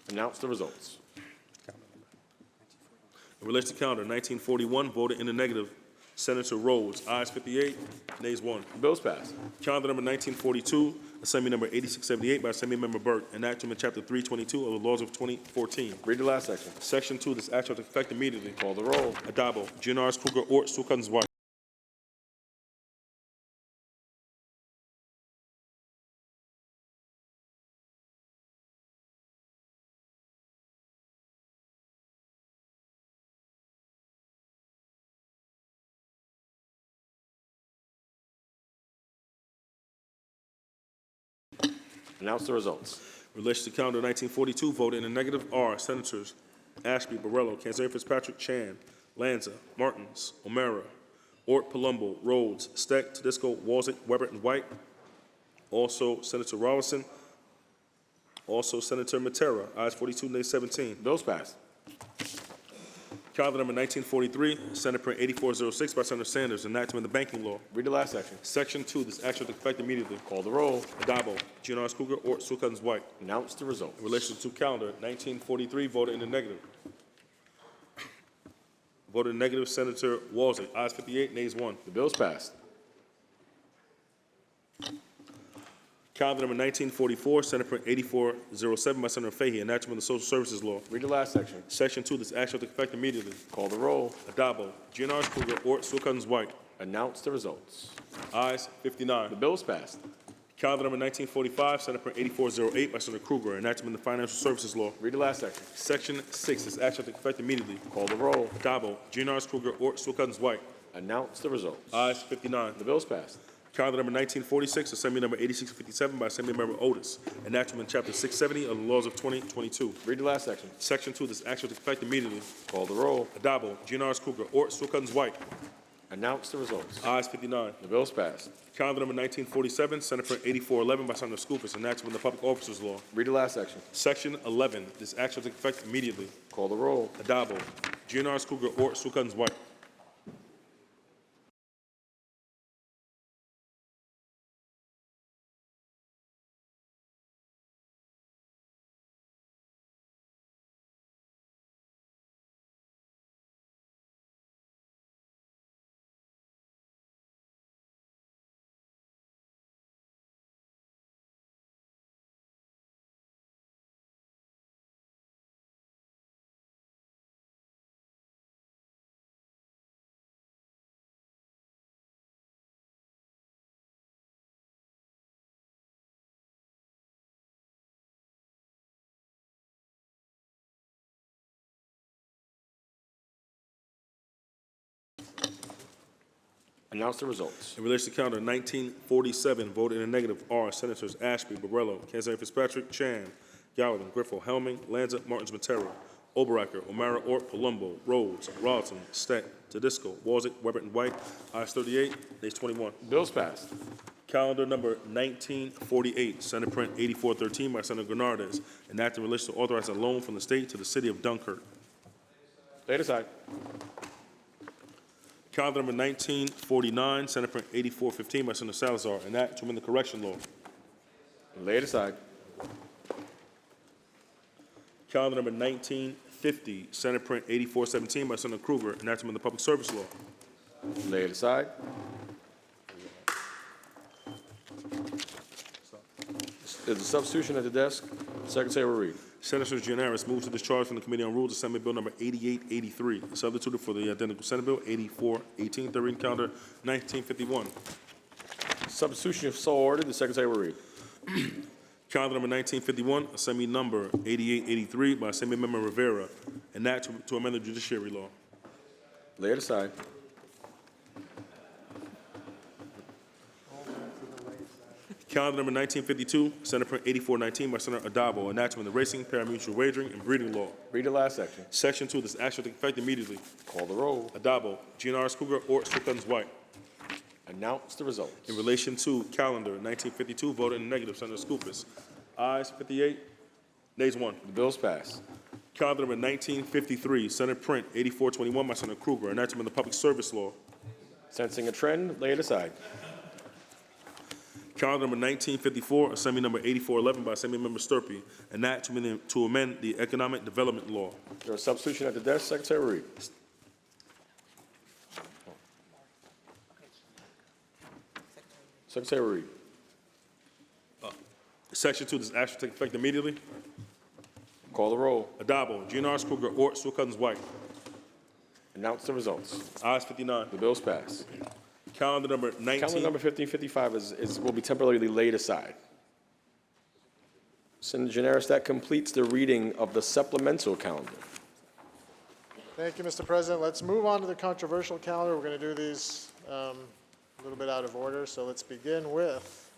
Announce the results. In relation to calendar 1941, voted in the negative. Senator Rhodes, ayes 58, nays 1. The bill is passed. Calendar number 1942, Assembly number 8678 by Assembly Member Burke, enactment Chapter 322 of the laws of 2014. Read the last section. Section 2, this act shall take effect immediately. Call the roll. Adabo, GNR's Kruger, Ort, Sewell Cousins, White. Announce the results. In relation to calendar 1942, voted in the negative are Senators Ashby, Borrello, Kanzeri Fitzpatrick, Chan, Lanza, Martins, O'Mara, Ort, Palumbo, Rhodes, Steck, Tedisco, Walzick, Weber, and White. Also Senator Rollison. Also Senator Matera, ayes 42, nays 17. Bills passed. Calendar number 1943, Senate Print 8406 by Senator Sanders, enactment of the banking law. Read the last section. Section 2, this action took effect immediately. Call the roll. Adabo, GNR's Kruger, Ort, Sewell Cousins, White. Announce the results. In relation to calendar 1943, voted in the negative. Voted in negative, Senator Walzick, ayes 58, nays 1. The bill is passed. Calendar number 1944, Senate Print 8407 by Senator Fahey, enactment of the Social Services Law. Read the last section. Section 2, this action took effect immediately. Call the roll. Adabo, GNR's Kruger, Ort, Sewell Cousins, White. Announce the results. Ayes 59. The bill is passed. Calendar number 1945, Senate Print 8408 by Senator Kruger, enactment of the Financial Services Law. Read the last section. Section 6, this action took effect immediately. Call the roll. Adabo, GNR's Kruger, Ort, Sewell Cousins, White. Announce the results. Ayes 59. The bill is passed. Calendar number 1946, Assembly number 8657 by Assembly Member Otis, enactment Chapter 670 of the laws of 2022. Read the last section. Section 2, this action took effect immediately. Call the roll. Adabo, GNR's Kruger, Ort, Sewell Cousins, White. Announce the results. Ayes 59. The bill is passed. Calendar number 1947, Senate Print 8411 by Senator Scoofus, enactment of the Public Officers Law. Read the last section. Section 11, this action took effect immediately. Call the roll. Adabo, GNR's Kruger, Ort, Sewell Cousins, White. Announce the results. In relation to calendar 1947, voted in the negative are Senators Ashby, Borrello, Kanzari Fitzpatrick, Chan, Gallivan, Griffo, Helming, Lanza, Martins, Matera, Oberacker, O'Mara, Ort, Palumbo, Rhodes, Raulton, Steck, Tedisco, Warzick, Weber, and White. Ayes 38, nays 21. Bills passed. Calendar number 1948, Senate Print 8413 by Senator Granardes, enacting in relation to authorize a loan from the state to the city of Dunkirk. Laid aside. Calendar number 1949, Senate Print 8415 by Senator Salazar, enact to amend the correction law. Laid aside. Calendar number 1950, Senate Print 8417 by Senator Kruger, enact to amend the public service law. Laid aside. There's a substitution at the desk. Secretary will read. Senator Gianaris moves to discharge from the Committee on Rules Assembly Bill number 8883, substituted for the identical Senate Bill 8418, third reading calendar 1951. Substitution if so ordered. The Secretary will read. Calendar number 1951, Assembly number 8883 by Assembly Member Rivera, enact to amend the judiciary law. Lay it aside. Calendar number 1952, Senate Print 8419 by Senator Adabo, enactment of the racing, parimutuel wagering, and breeding law. Read the last section. Section 2, this action will take effect immediately. Call the roll. Adabo, Gianaris Kruger, Ort, Strickland's White. Announce the results. In relation to calendar 1952, voted in negative, Senator Skoufis. Ayes 58, nays 1. The bills pass. Calendar number 1953, Senate Print 8421 by Senator Kruger, enactment of the public service law. Sensing a trend, lay it aside. Calendar number 1954, Assembly number 8411 by Assembly Member Sturpey, enact to amend the economic development law. There's a substitution at the desk. Secretary will read. Secretary will read. Section 2, this action will take effect immediately. Call the roll. Adabo, Gianaris Kruger, Ort, Strickland's White. Announce the results. Ayes 59. The bills pass. Calendar number 19. Calendar number 1555 will be temporarily laid aside. Senator Gianaris, that completes the reading of the supplemental calendar. Thank you, Mr. President. Let's move on to the controversial calendar. We're going to do these a little bit out of order. So let's begin with,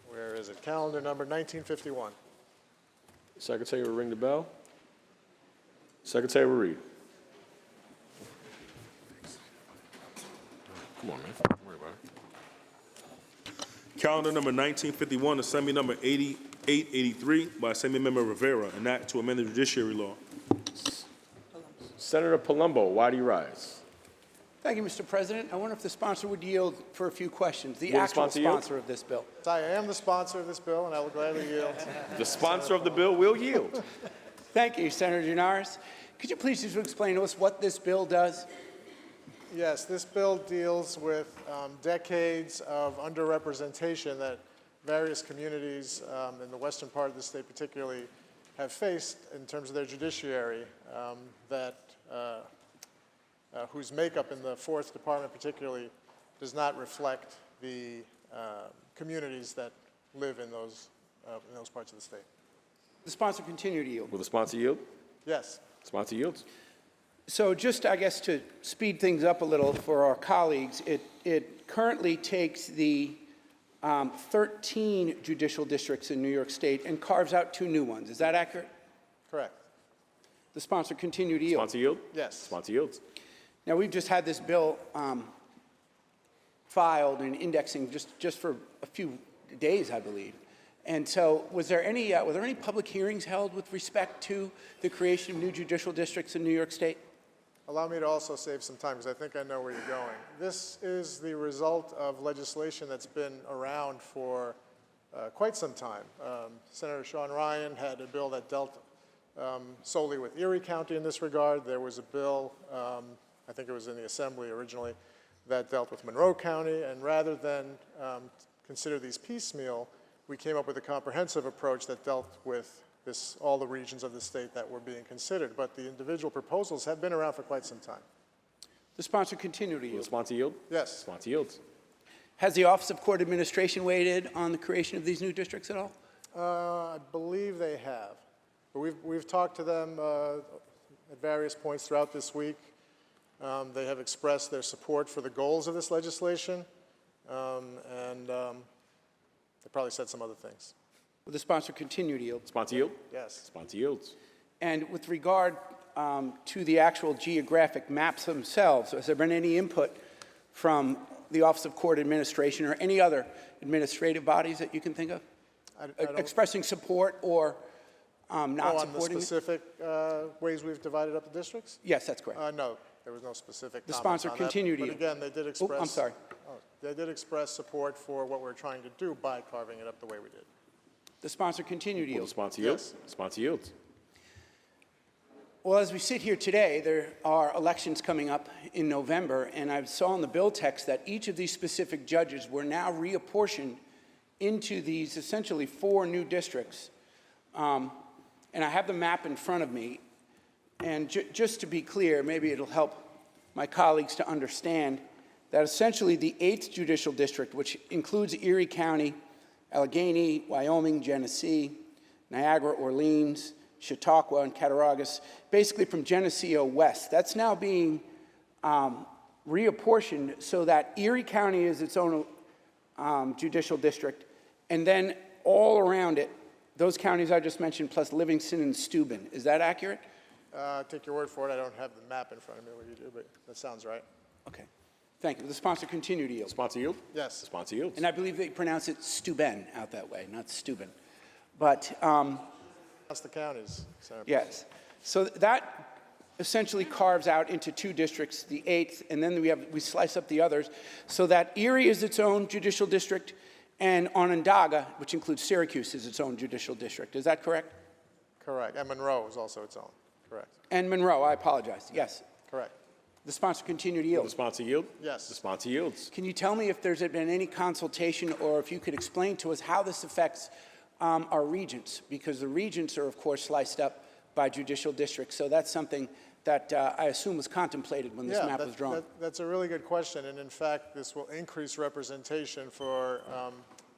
where is it? Calendar number 1951. Secretary will ring the bell. Secretary will read. Come on, man. Don't worry about it. Calendar number 1951, Assembly number 8883 by Assembly Member Rivera, enact to amend the judiciary law. Senator Palumbo, why do you rise? Thank you, Mr. President. I wonder if the sponsor would yield for a few questions. The Will the actual sponsor yield? sponsor of this bill. I am the sponsor of this bill, and I will gladly yield. The sponsor of the bill will yield. Thank you, Senator Gianaris. Could you please just explain to us what this bill does? Yes, this bill deals with decades of underrepresentation that various communities in the western part of the state particularly have faced in terms of their judiciary, whose makeup in the Fourth Department particularly does not reflect the communities that live in those parts of the state. The sponsor continue to yield. Will the sponsor yield? Yes. Sponsor yields. So just, I guess, to speed things up a little for our colleagues, it currently takes the 13 judicial districts in New York State and carves out 2 new ones. Is that accurate? Correct. The sponsor continue to yield. Sponsor yield? Yes. Sponsor yields. Now, we've just had this bill filed and indexing just for a few days, I believe. And so were there any public hearings held with respect to the creation of new judicial districts in New York State? Allow me to also save some time, because I think I know where you're going. This is the result of legislation that's been around for quite some time. Senator Sean Ryan had a bill that dealt solely with Erie County in this regard. There was a bill, I think it was in the Assembly originally, that dealt with Monroe County. And rather than consider these piecemeal, we came up with a comprehensive approach that dealt with all the regions of the state that were being considered. But the individual proposals have been around for quite some time. The sponsor continue to yield. Will the sponsor yield? Yes. Sponsor yields. Has the Office of Court Administration weighed in on the creation of these new districts at all? I believe they have. But we've talked to them at various points throughout this week. They have expressed their support for the goals of this legislation, and they probably said some other things. Will the sponsor continue to yield? Sponsor yield? Yes. Sponsor yields. And with regard to the actual geographic maps themselves, has there been any input from the Office of Court Administration or any other administrative bodies that you can think of? I don't- Expressing support or not on the supporting it? specific ways we've divided up the districts? Yes, that's correct. No, there was no specific The comment sponsor on that. continued to But yield. again, they did express. I'm sorry. They did express support for what we're trying to do by carving it up the way we did. The sponsor continued to Will the yield. sponsor yield? Sponsor yields. Well, as we sit here today, there are elections coming up in November, and I saw in the bill text that each of these specific judges were now reapportioned into these essentially 4 new districts. And I have the map in front of me, and just to be clear, maybe it'll help my colleagues to understand that essentially the 8th Judicial District, which includes Erie County, Allegheny, Wyoming, Genesee, Niagara, Orleans, Chautauqua, and Cattaraugus, basically from Geneseo west. That's now being reapportioned so that Erie County is its own judicial district, and then all around it, those counties I just mentioned, plus Livingston and Steuben. Is that accurate? Take your word for it. I don't have the map in front of me what you do, but that sounds right. Okay. Thank you. Will the sponsor continue to yield? Sponsor yield? Yes. Sponsor yields. And I believe they pronounce it Steuben out that way, not Steuben. But That's the counties, Senator. yes. So that essentially carves out into 2 districts, the 8th, and then we slice up the others, so that Erie is its own judicial district, and Onondaga, which includes Syracuse, is its own judicial district. Is that correct? Correct. And Monroe is also its own. Correct. And Monroe, I apologize. Yes. Correct. The sponsor continue to Will yield. the sponsor yield? Yes. The sponsor yields. Can you tell me if there's been any consultation, or if you could explain to us how this affects our regents? Because the regents are, of course, sliced up by judicial districts. So that's something that I assume was contemplated when this map was drawn. That's a really good question, and in fact, this will increase representation for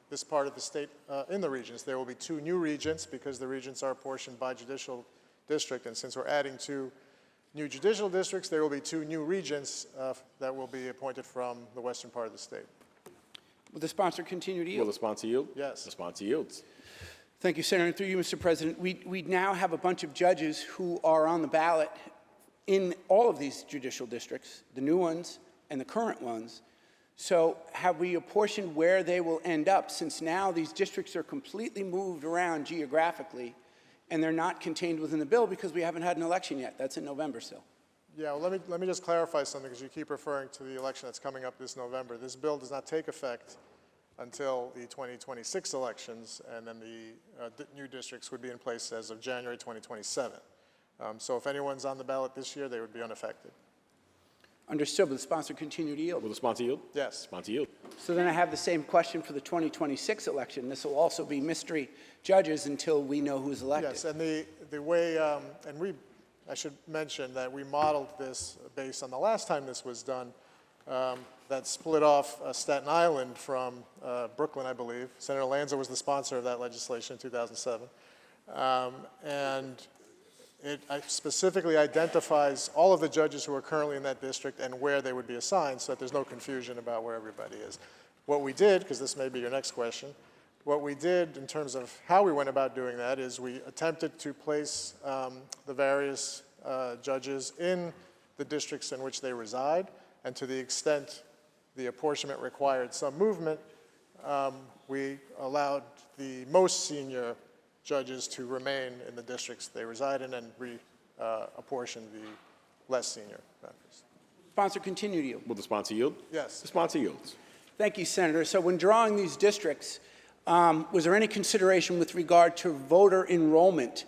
this part of the state in the regions. There will be 2 new regents because the regents are apportioned by judicial district, and since we're adding 2 new judicial districts, there will be 2 new regents that will be appointed from the western part of the state. Will the sponsor continue to Will yield? the sponsor yield? Yes. The sponsor yields. Thank you, Senator. Through you, Mr. President, we now have a bunch of judges who are on the ballot in all of these judicial districts, the new ones and the current ones. So have we apportioned where they will end up, since now these districts are completely moved around geographically and they're not contained within the bill because we haven't had an election yet? That's in November still. Yeah, well, let me just clarify something, because you keep referring to the election that's coming up this November. This bill does not take effect until the 2026 elections, and then the new districts would be in place as of January 2027. So if anyone's on the ballot this year, they would be unaffected. Understood. Will the sponsor continue to yield? Will the sponsor yield? Yes. Sponsor yield. So then I have the same question for the 2026 election. This will also be mystery judges until we know who's elected. Yes, and the way, I should mention that we modeled this based on the last time this was done, that split off Staten Island from Brooklyn, I believe. Senator Lanza was the sponsor of that legislation in 2007. And it specifically identifies all of the judges who are currently in that district and where they would be assigned, so that there's no confusion about where everybody is. What we did, because this may be your next question, what we did in terms of how we went about doing that is we attempted to place the various judges in the districts in which they reside, and to the extent the apportionment required some movement, we allowed the most senior judges to remain in the districts they reside in and apportion the less senior members. Sponsor continue to yield. Will the sponsor yield? Yes. The sponsor yields. Thank you, Senator. So when drawing these districts, was there any consideration with regard to voter enrollment?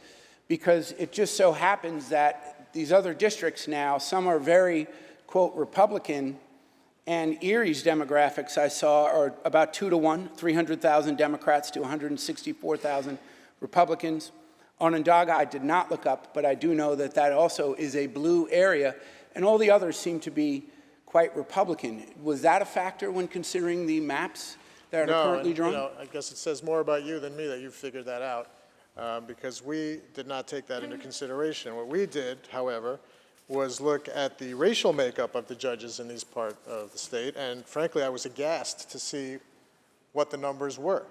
Because it just so happens that these other districts now, some are very, quote, Republican, and Erie's demographics I saw are about 2 to 1, 300,000 Democrats to 164,000 Republicans. Onondaga I did not look up, but I do know that that also is a blue area, and all the others seem to be quite Republican. Was that a factor when considering the maps that are currently drawn? No, I guess it says more about you than me that you figured that out, because we did not take that into consideration. What we did, however, was look at the racial makeup of the judges in this part of the state, and frankly, I was aghast to see what the numbers were.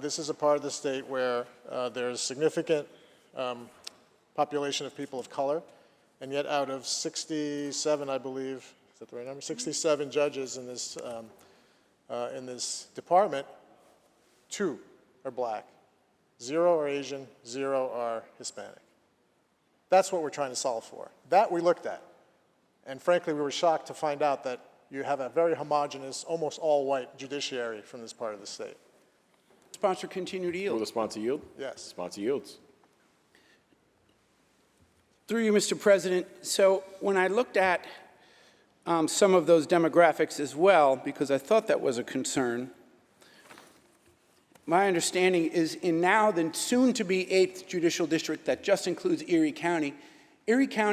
This is a part of the state where there's significant population of people of color, and yet out of 67, I believe, is that the right number? 67 judges in this department, 2 are black, 0 are Asian, 0 are Hispanic. That's what we're trying to solve for. That we looked at. And frankly, we were shocked to find out that you have a very homogeneous, almost all-white judiciary from this part of the state. Sponsor continue to yield. Will the sponsor yield? Yes. Sponsor yields. Through you, Mr. President, so when I looked at some of those demographics as well, because I thought that was a concern, my understanding is in now the soon-to-be 8th Judicial District that just includes Erie County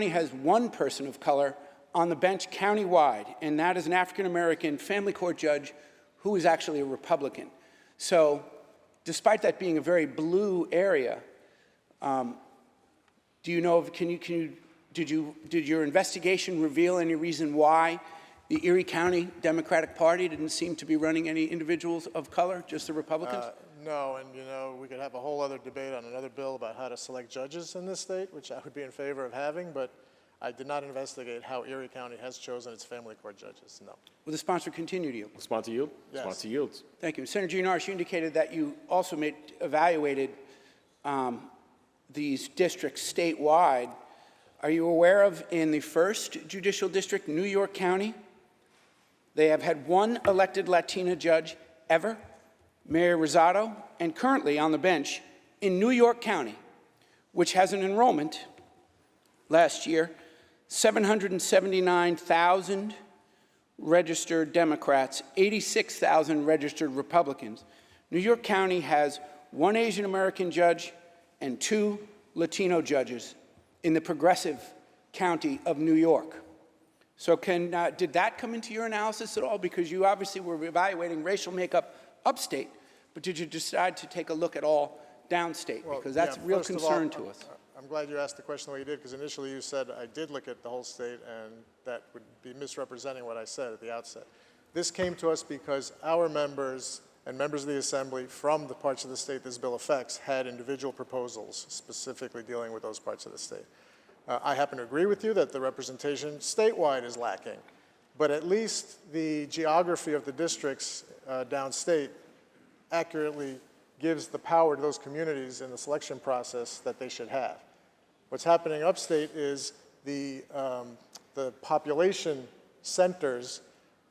has 1 person of color on the bench countywide, and that is an African-American family court judge who is actually a Republican. So despite that being a very blue area, do you know of, did your investigation reveal any reason why the Erie County Democratic Party didn't seem to be running any individuals of color, just the Republicans? No, and you know, we could have a whole other debate on another bill about how to select judges in this state, which I would be in favor of having, but I did not investigate how Erie County has chosen its family court judges, no. Will the sponsor continue to yield? Will sponsor yield? Yes. Sponsor yields. Thank you. Senator Gianaris, you indicated that you also evaluated these districts statewide. Are you aware of, in the 1st Judicial District, New York County, they have had 1 elected Latina judge ever, Mayor Rosado, and currently on the bench in New York County, which has an enrollment last year, 779,000 registered Democrats, 86,000 registered Republicans. New York County has 1 Asian American judge and 2 Latino judges in the progressive county of New York. So did that come into your analysis at all? Because you obviously were evaluating racial makeup upstate, but did you decide to take a look at all downstate? Because that's a real concern to us. I'm glad you asked the question the way you did, because initially you said I did look at the whole state, and that would be misrepresenting what I said at the outset. This came to us because our members and members of the Assembly from the parts of the state this bill affects had individual proposals specifically dealing with those parts of the state. I happen to agree with you that the representation statewide is lacking, but at least the geography of the districts downstate accurately gives the power to those communities in the selection process that they should have. What's happening upstate is the population centers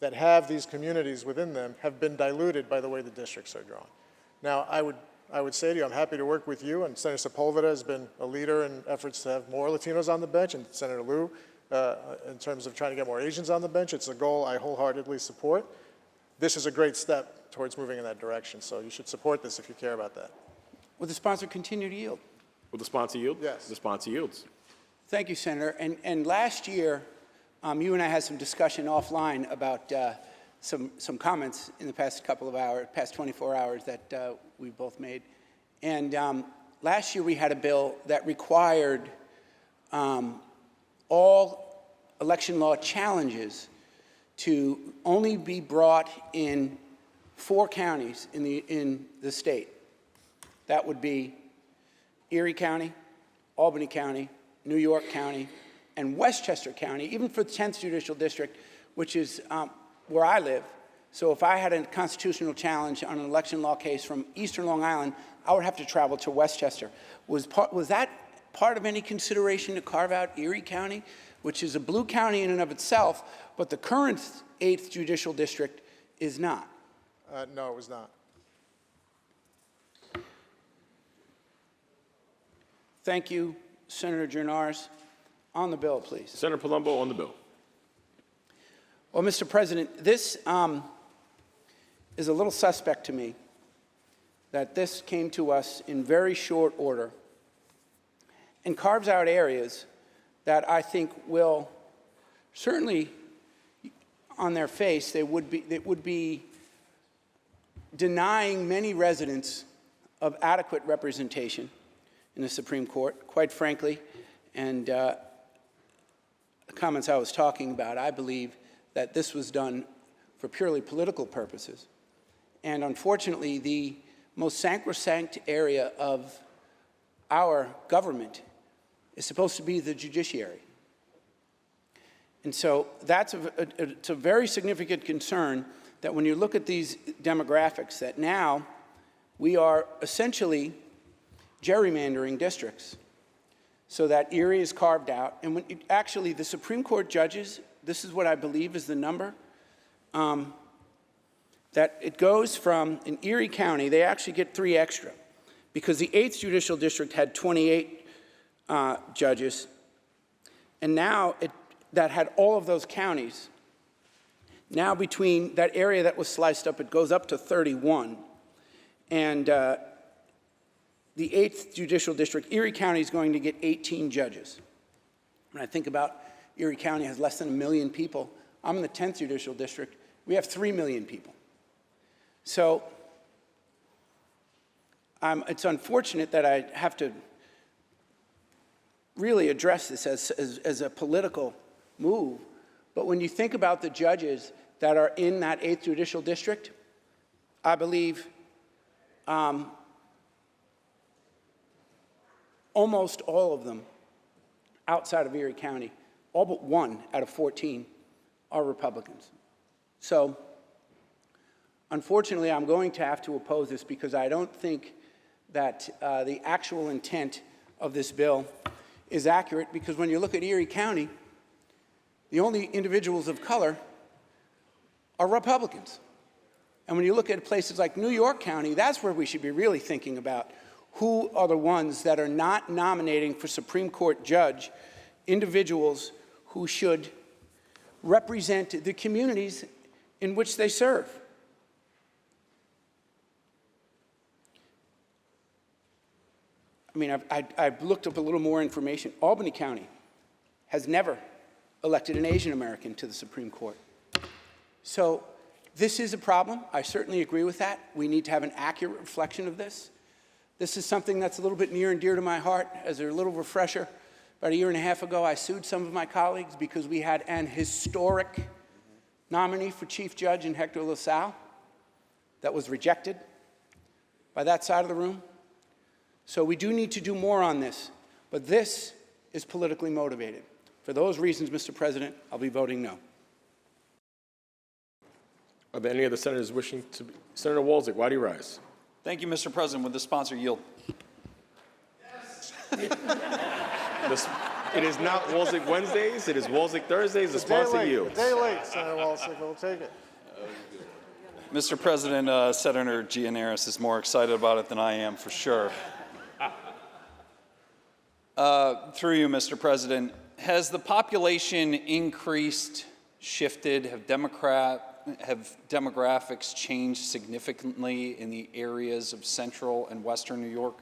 that have these communities within them have been diluted by the way the districts are drawn. Now, I would say to you, I'm happy to work with you, and Senator Sepulveda has been a leader in efforts to have more Latinos on the bench, and Senator Lieu, in terms of trying to get more Asians on the bench. It's a goal I wholeheartedly support. This is a great step towards moving in that direction, so you should support this if you care about that. Will the sponsor continue to yield? Will the sponsor yield? Yes. The sponsor yields. Thank you, Senator. And last year, you and I had some discussion offline about some comments in the past couple of hours, past 24 hours that we both made. And last year we had a bill that required all election law challenges to only be brought in 4 counties in the state. That would be Erie County, Albany County, New York County, and Westchester County, even for the 10th Judicial District, which is where I live. So if I had a constitutional challenge on an election law case from Eastern Long Island, I would have to travel to Westchester. Was that part of any consideration to carve out Erie County, which is a blue county in and of itself, but the current 8th Judicial District is not? No, it was not. Thank you, Senator Gianaris. On the bill, please. Senator Palumbo on the bill. Well, Mr. President, this is a little suspect to me that this came to us in very short order and carves out areas that I think will certainly, on their face, they would be denying many residents of adequate representation in the Supreme Court, quite frankly, and the comments I was talking about, I believe that this was done for purely political purposes. And unfortunately, the most sacrosanct area of our government is supposed to be the judiciary. And so it's a very significant concern that when you look at these demographics, that now we are essentially gerrymandering districts so that Erie is carved out. And when actually the Supreme Court judges, this is what I believe is the number, that it goes from, in Erie County, they actually get 3 extra, because the 8th Judicial District had 28 judges, and now that had all of those counties. Now between that area that was sliced up, it goes up to 31. And the 8th Judicial District, Erie County, is going to get 18 judges. When I think about Erie County has less than 1 million people, I'm in the 10th Judicial District, we have 3 million people. So it's unfortunate that I have to really address this as a political move. But when you think about the judges that are in that 8th Judicial District, I believe almost all of them outside of Erie County, all but 1 out of 14 are Republicans. So unfortunately, I'm going to have to oppose this because I don't think that the actual intent of this bill is accurate, because when you look at Erie County, the only individuals of color are Republicans. And when you look at places like New York County, that's where we should be really thinking about who are the ones that are not nominating for Supreme Court judge individuals who should represent the communities in which they serve. I mean, I've looked up a little more information. Albany County has never elected an Asian American to the Supreme Court. So this is a problem. I certainly agree with that. We need to have an accurate reflection of this. This is something that's a little bit near and dear to my heart. As a little refresher, about 1.5 years ago, I sued some of my colleagues because we had an historic nominee for Chief Judge in Hector LaSalle that was rejected by that side of the room. So we do need to do more on this, but this is politically motivated. For those reasons, Mr. President, I'll be voting no. Are there any other senators wishing to be? Senator Walczak, why do you rise? Thank you, Mr. President. Would the sponsor yield? It is not Walczak Wednesdays. It is Walczak Thursdays. The sponsor yields. A day late, Senator Walczak. We'll take it. Mr. President, Senator Gianaris is more excited about it than I am, for sure. Through you, Mr. President, has the population increased, shifted? Have demographics changed significantly in the areas of central and western New York?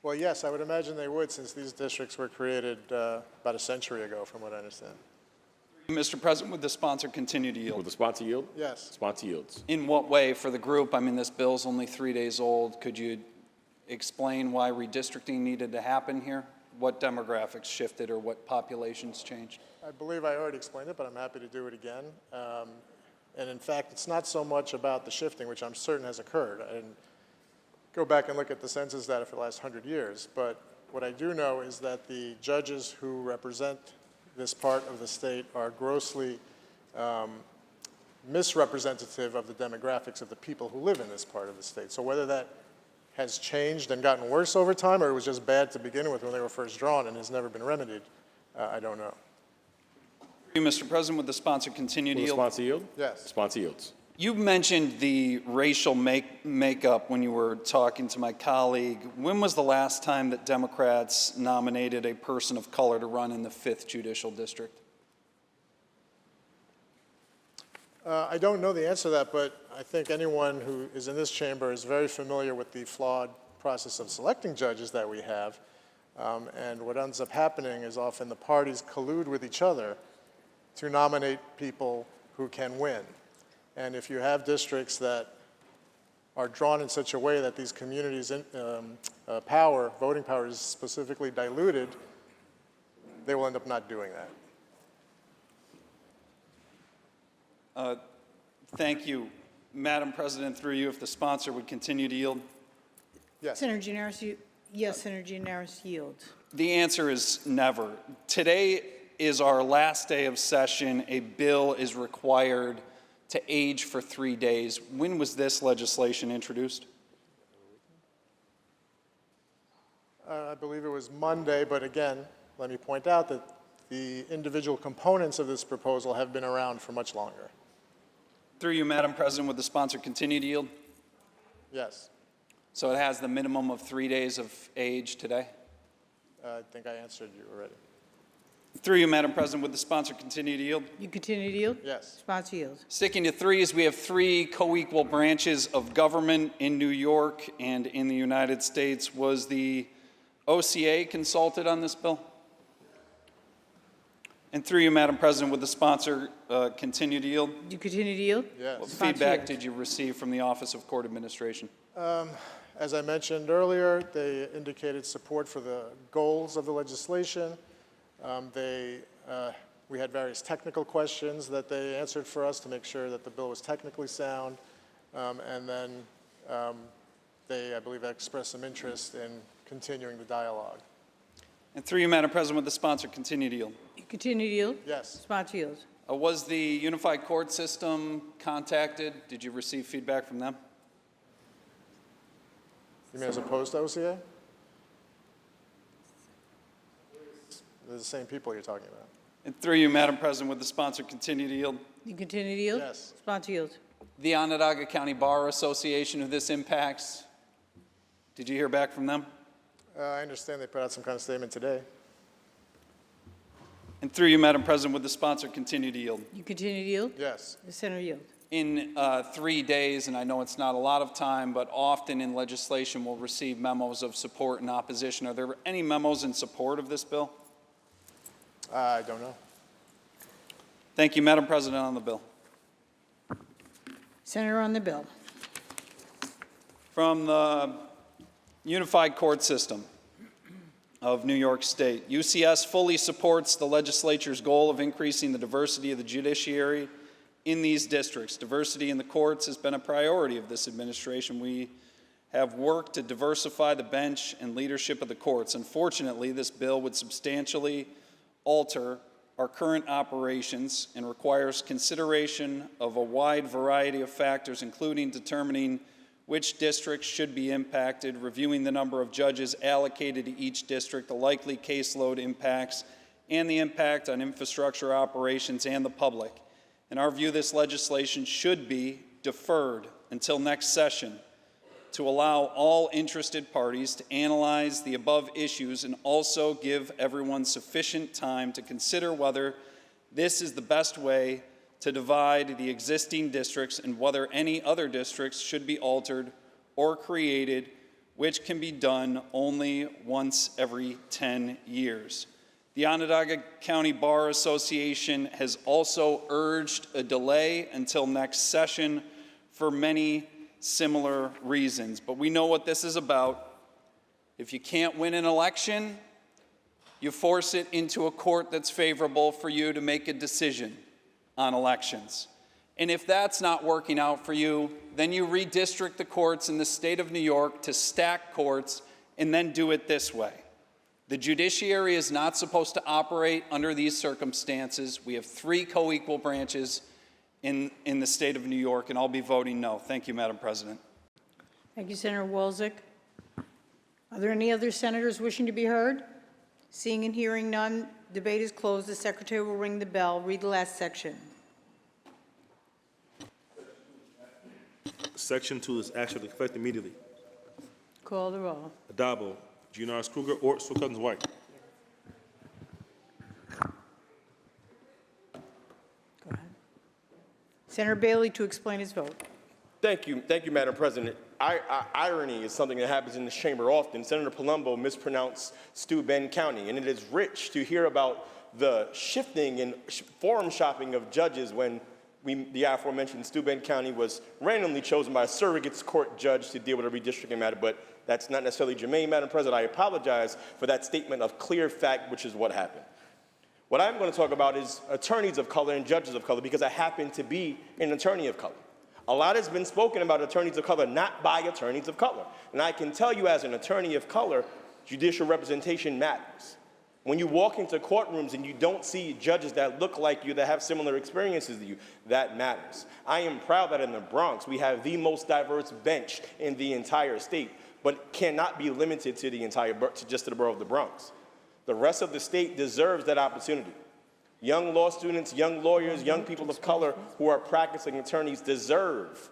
Well, yes, I would imagine they would, since these districts were created about a century ago, from what I understand. Mr. President, would the sponsor continue to yield? Will the sponsor yield? Yes. Sponsor yields. In what way for the group? I mean, this bill's only 3 days old. Could you explain why redistricting needed to happen here? What demographics shifted or what populations changed? I believe I already explained it, but I'm happy to do it again. And in fact, it's not so much about the shifting, which I'm certain has occurred. I didn't go back and look at the census data for the last 100 years, but what I do know is that the judges who represent this part of the state are grossly misrepresentative of the demographics of the people who live in this part of the state. So whether that has changed and gotten worse over time, or it was just bad to begin with when they were first drawn and has never been remedied, I don't know. Mr. President, would the sponsor continue to Will the yield? sponsor yield? Yes. Sponsor yields. You mentioned the racial makeup when you were talking to my colleague. When was the last time that Democrats nominated a person of color to run in the 5th Judicial District? I don't know the answer to that, but I think anyone who is in this chamber is very familiar with the flawed process of selecting judges that we have. And what ends up happening is often the parties collude with each other to nominate people who can win. And if you have districts that are drawn in such a way that these communities' voting power is specifically diluted, they will end up not doing that. Thank you. Madam President, through you, if the sponsor would continue to yield. Yes. Senator Gianaris, yes, Senator Gianaris yields. The answer is never. Today is our last day of session. A bill is required to age for 3 days. When was this legislation introduced? I believe it was Monday, but again, let me point out that the individual components of this proposal have been around for much longer. Through you, Madam President, would the sponsor continue to yield? Yes. So it has the minimum of 3 days of age today? I think I answered you already. Through you, Madam President, would the sponsor continue to yield? You continue to yield? Yes. Sponsor yields. Sticking to threes, we have 3 co-equal branches of government in New York and in the United States. Was the OCA consulted on this bill? And through you, Madam President, would the sponsor continue to yield? You continue to yield? Yes. What Sponsor feedback yields. did you receive from the Office of Court Administration? As I mentioned earlier, they indicated support for the goals of the legislation. We had various technical questions that they answered for us to make sure that the bill was technically sound. And then they, I believe, expressed some interest in continuing the dialogue. And through you, Madam President, would the sponsor continue to yield? You continue to yield? Yes. Sponsor yields. Was the Unified Court System contacted? Did you receive feedback from them? You mean as opposed to OCA? They're the same people you're talking about. And through you, Madam President, would the sponsor continue to yield? You continue to yield? Yes. Sponsor yields. The Onondaga County Bar Association, who this impacts, did you hear back from them? I understand they put out some kind of statement today. And through you, Madam President, would the sponsor continue to yield? You continue to yield? Yes. The Senator yield. In 3 days, and I know it's not a lot of time, but often in legislation we'll receive memos of support and opposition. Are there any memos in support of this bill? I don't know. Thank you, Madam President, on the bill. Senator on the bill. From the Unified Court System of New York State, UCS fully supports the legislature's goal of increasing the diversity of the judiciary in these districts. Diversity in the courts has been a priority of this administration. We have worked to diversify the bench and leadership of the courts. Unfortunately, this bill would substantially alter our current operations and requires consideration of a wide variety of factors, including determining which districts should be impacted, reviewing the number of judges allocated to each district, the likely caseload impacts, and the impact on infrastructure operations and the public. In our view, this legislation should be deferred until next session to allow all interested parties to analyze the above issues and also give everyone sufficient time to consider whether this is the best way to divide the existing districts and whether any other districts should be altered or created, which can be done only once every 10 years. The Onondaga County Bar Association has also urged a delay until next session for many similar reasons. But we know what this is about. If you can't win an election, you force it into a court that's favorable for you to make a decision on elections. And if that's not working out for you, then you redistrict the courts in the state of New York to stack courts and then do it this way. The judiciary is not supposed to operate under these circumstances. We have 3 co-equal branches in the state of New York, and I'll be voting no. Thank you, Madam President. Thank you, Senator Walczak. Are there any other senators wishing to be heard? Seeing and hearing none, debate is closed. The secretary will ring the bell. Read the last section. Section 2 is action to effect immediately. Call the roll. Adabo, Gianaris Kruger, or Cousins White. Senator Bailey to explain his vote. Thank you, Madam President. Irony is something that happens in this chamber often. Senator Palumbo mispronounced Steuben County, and it is rich to hear about the shifting and forum shopping of judges when the aforementioned Steuben County was randomly chosen by a surrogate's court judge to deal with a redistricting matter, but that's not necessarily germane, Madam President. I apologize for that statement of clear fact, which is what happened. What I'm going to talk about is attorneys of color and judges of color, because I happen to be an attorney of color. A lot has been spoken about attorneys of color, not by attorneys of color. And I can tell you as an attorney of color, judicial representation matters. When you walk into courtrooms and you don't see judges that look like you, that have similar experiences to you, that matters. I am proud that in the Bronx, we have the most diverse bench in the entire state, but cannot be limited to just to the borough of the Bronx. The rest of the state deserves that opportunity. Young law students, young lawyers, young people of color who are practicing attorneys deserve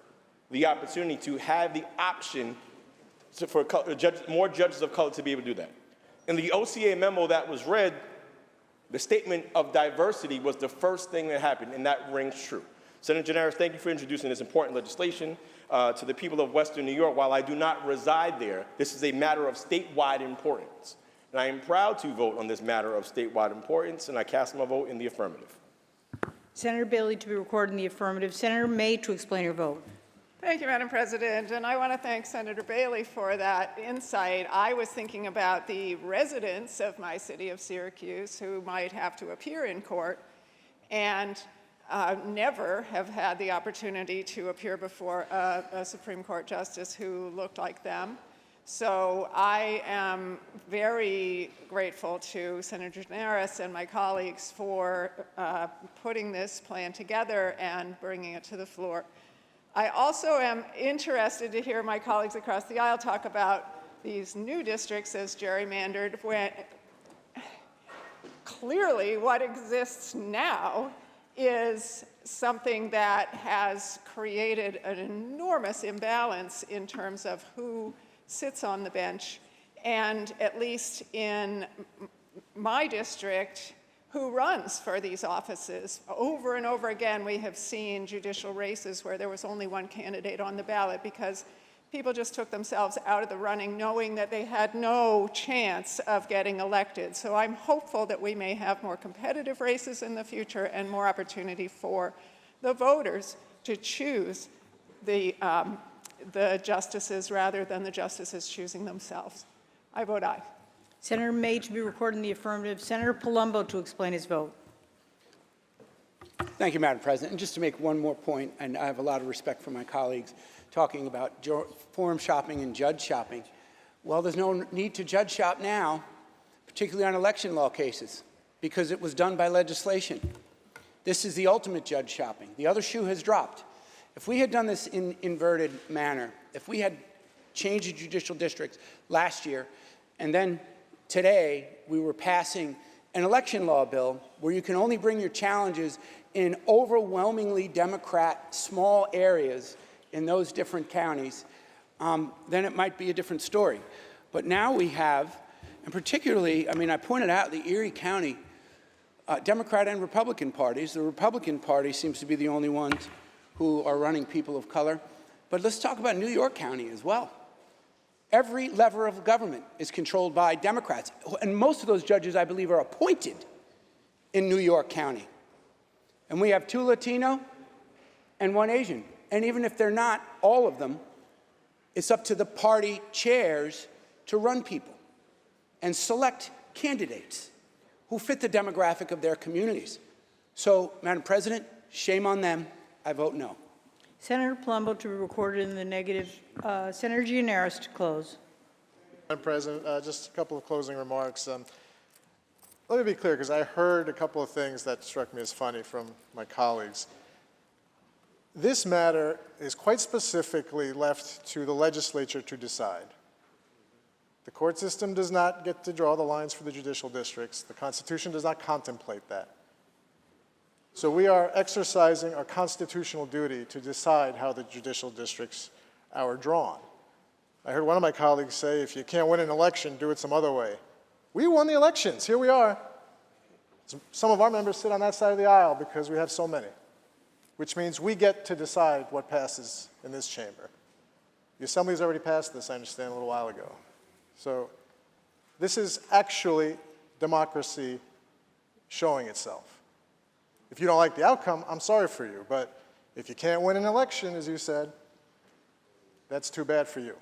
the opportunity to have the option for more judges of color to be able to do that. In the OCA memo that was read, the statement of diversity was the first thing that happened, and that rings true. Senator Gianaris, thank you for introducing this important legislation. To the people of Western New York, while I do not reside there, this is a matter of statewide importance. And I am proud to vote on this matter of statewide importance, and I cast my vote in the affirmative. Senator Bailey to be recorded in the affirmative. Senator May to explain her vote. Thank you, Madam President, and I want to thank Senator Bailey for that insight. I was thinking about the residents of my city of Syracuse who might have to appear in court and never have had the opportunity to appear before a Supreme Court justice who looked like them. So I am very grateful to Senator Gianaris and my colleagues for putting this plan together and bringing it to the floor. I also am interested to hear my colleagues across the aisle talk about these new districts as gerrymandered, when clearly what exists now is something that has created an enormous imbalance in terms of who sits on the bench, and at least in my district, who runs for these offices. Over and over again, we have seen judicial races where there was only one candidate on the ballot because people just took themselves out of the running knowing that they had no chance of getting elected. So I'm hopeful that we may have more competitive races in the future and more opportunity for the voters to choose the justices rather than the justices choosing themselves. I vote aye. Senator May to be recorded in the affirmative. Senator Palumbo to explain his vote. Thank you, Madam President. And just to make one more point, and I have a lot of respect for my colleagues talking about forum shopping and judge shopping. Well, there's no need to judge shop now, particularly on election law cases, because it was done by legislation. This is the ultimate judge shopping. The other shoe has dropped. If we had done this in inverted manner, if we had changed the judicial districts last year, and then today we were passing an election law bill where you can only bring your challenges in overwhelmingly Democrat small areas in those different counties, then it might be a different story. But now we have, and particularly, I mean, I pointed out the Erie County Democrat and Republican parties. The Republican Party seems to be the only ones who are running people of color. But let's talk about New York County as well. Every lever of government is controlled by Democrats. And most of those judges, I believe, are appointed in New York County. And we have 2 Latino and 1 Asian. And even if they're not all of them, it's up to the party chairs to run people and select candidates who fit the demographic of their communities. So, Madam President, shame on them. I vote no. Senator Palumbo to be recorded in the negative. Senator Gianaris to close. Madam President, just a couple of closing remarks. Let me be clear, because I heard a couple of things that struck me as funny from my colleagues. This matter is quite specifically left to the legislature to decide. The court system does not get to draw the lines for the judicial districts. The Constitution does not contemplate that. So we are exercising our constitutional duty to decide how the judicial districts are drawn. I heard one of my colleagues say, if you can't win an election, do it some other way. We won the elections. Here we are. Some of our members sit on that side of the aisle because we have so many, which means we get to decide what passes in this chamber. The Assembly's already passed this, I understand, a little while ago. So this is actually democracy showing itself. If you don't like the outcome, I'm sorry for you. But if you can't win an election, as you said, that's too bad for you.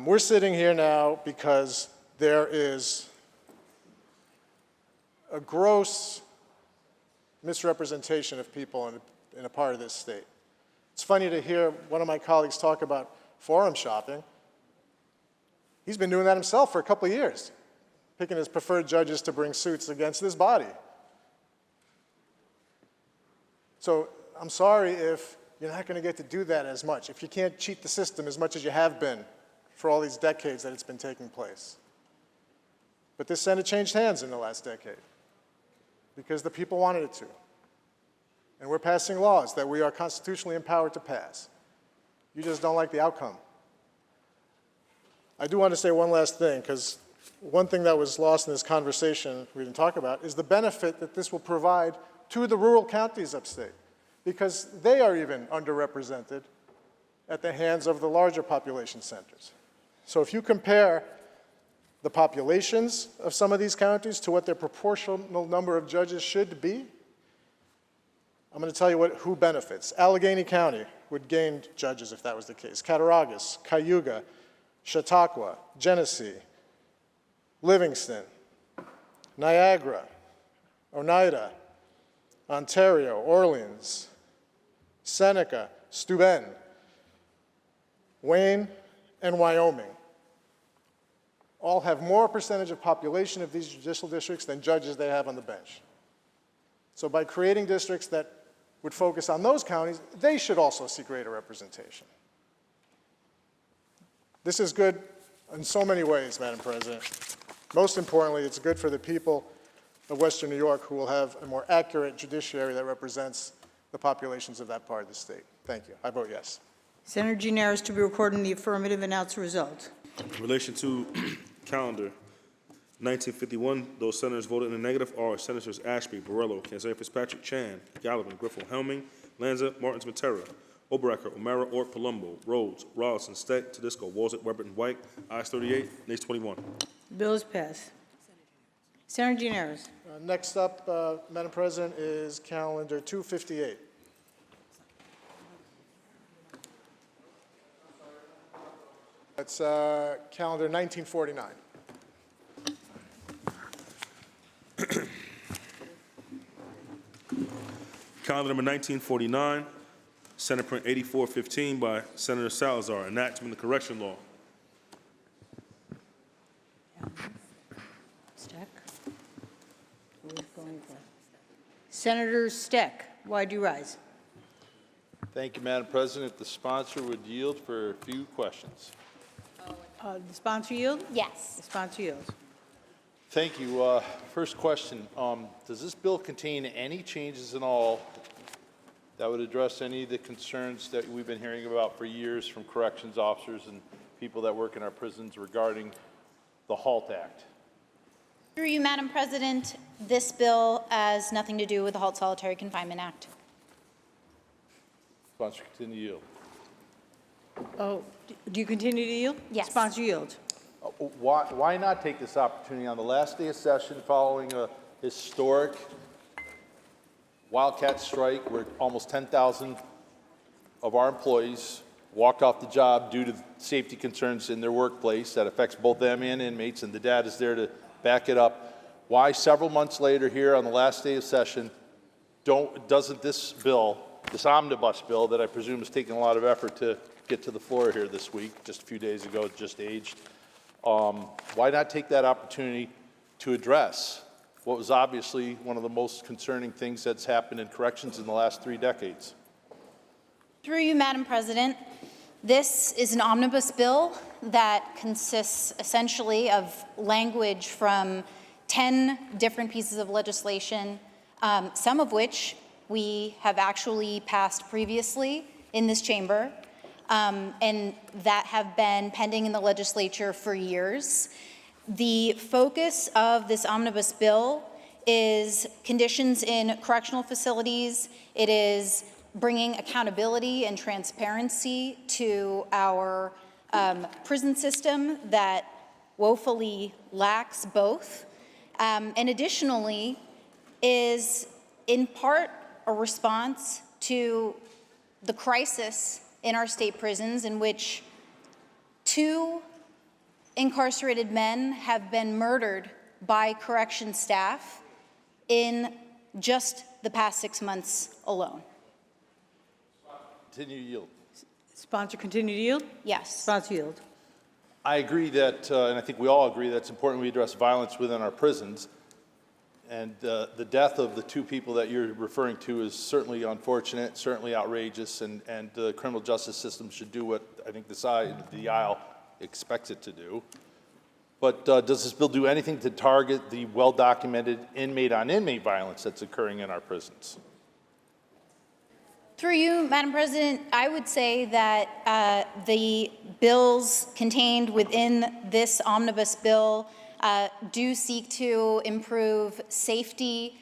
We're sitting here now because there is a gross misrepresentation of people in a part of this state. It's funny to hear one of my colleagues talk about forum shopping. He's been doing that himself for a couple of years, picking his preferred judges to bring suits against this body. So I'm sorry if you're not going to get to do that as much, if you can't cheat the system as much as you have been for all these decades that it's been taking place. But this Senate changed hands in the last decade because the people wanted it to. And we're passing laws that we are constitutionally empowered to pass. You just don't like the outcome. I do want to say one last thing, because one thing that was lost in this conversation we didn't talk about is the benefit that this will provide to the rural counties upstate, because they are even underrepresented at the hands of the larger population centers. So if you compare the populations of some of these counties to what their proportional number of judges should be, I'm going to tell you who benefits. Allegheny County would gain judges if that was the case. Cattaraugus, Cayuga, Chautauqua, Genesee, Livingston, Niagara, Oneida, Ontario, Orleans, Seneca, Steuben, Wayne, and Wyoming all have more percentage of population of these judicial districts than judges they have on the bench. So by creating districts that would focus on those counties, they should also see greater representation. This is good in so many ways, Madam President. Most importantly, it's good for the people of Western New York who will have a more accurate judiciary that represents the populations of that part of the state. Thank you. I vote yes. Senator Gianaris to be recorded in the affirmative. Announce the result. In relation to calendar 1951, those senators voted in the negative are Senators Ashby, Borrello, Kanzai Fitzpatrick, Chan, Gallivan, Griffel, Helming, Lanza, Martins, Matera, Oberacker, O'Mara, Ort, Palumbo, Rhodes, Rollison, Steck, Tedisco, Walzett, Weber, and White. Ayes 38, nays 21. The bill is passed. Senator Gianaris. Next up, Madam President, is calendar 258. That's calendar 1949. Calendar number 1949, Senate Print 8415 by Senator Salazar, enactment of the correction law. Steck. Who is going for? Senator Steck, why do you rise? Thank you, Madam President. If the sponsor would yield for a few questions. The sponsor yield? Yes. The sponsor yields. Thank you. First question, does this bill contain any changes at all that would address any of the concerns that we've been hearing about for years from corrections officers and people that work in our prisons regarding the HALT Act? Through you, Madam President, this bill has nothing to do with the HALT Solitary Confinement Act. Sponsor, continue to yield. Oh, do you continue to yield? Yes. Sponsor yield. Why not take this opportunity on the last day of session following a historic wildcat strike where almost 10,000 of our employees walked off the job due to safety concerns in their workplace that affects both them and inmates, and the data is there to back it up. Why several months later here on the last day of session doesn't this bill, this omnibus bill that I presume is taking a lot of effort to get to the floor here this week, just a few days ago, it just aged, why not take that opportunity to address what was obviously one of the most concerning things that's happened in corrections in the last 3 decades? Through you, Madam President, this is an omnibus bill that consists essentially of language from 10 different pieces of legislation, some of which we have actually passed previously in this chamber, and that have been pending in the legislature for years. The focus of this omnibus bill is conditions in correctional facilities. It is bringing accountability and transparency to our prison system that woefully lacks both. And additionally is in part a response to the crisis in our state prisons in which 2 incarcerated men have been murdered by correction staff in just the past 6 months alone. Continue to yield. Sponsor, continue to yield? Yes. Sponsor, yield. I agree that, and I think we all agree that it's important we address violence within our prisons. And the death of the 2 people that you're referring to is certainly unfortunate, certainly outrageous, and the criminal justice system should do what I think the side of the aisle expects it to do. But does this bill do anything to target the well-documented inmate-on-inmate violence that's occurring in our prisons? Through you, Madam President, I would say that the bills contained within this omnibus bill do seek to improve safety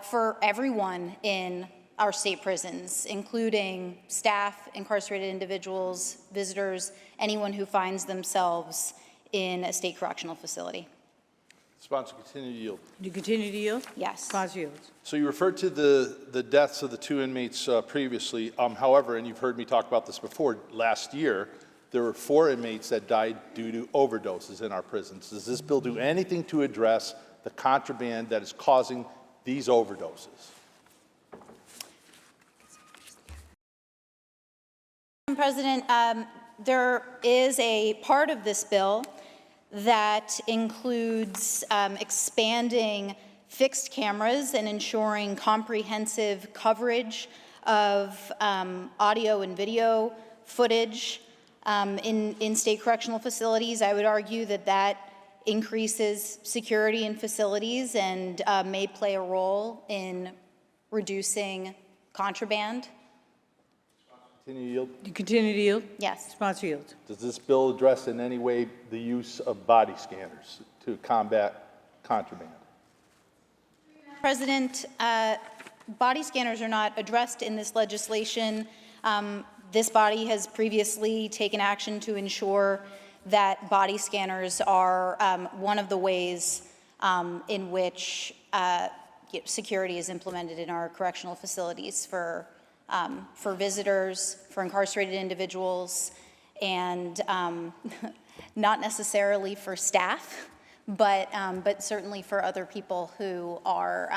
for everyone in our state prisons, including staff, incarcerated individuals, visitors, anyone who finds themselves in a state correctional facility. Sponsor, continue to yield. You continue to yield? Yes. Sponsor yields. So you referred to the deaths of the 2 inmates previously. However, and you've heard me talk about this before, last year, there were 4 inmates that died due to overdoses in our prisons. Does this bill do anything to address the contraband that is causing these overdoses? Madam President, there is a part of this bill that includes expanding fixed cameras and ensuring comprehensive coverage of audio and video footage in state correctional facilities. I would argue that that increases security in facilities and may play a role in reducing contraband. Continue to yield. You continue to yield? Yes. Sponsor yield. Does this bill address in any way the use of body scanners to combat contraband? President, body scanners are not addressed in this legislation. This body has previously taken action to ensure that body scanners are one of the ways in which security is implemented in our correctional facilities for visitors, for incarcerated individuals, and not necessarily for staff, but certainly for other people who are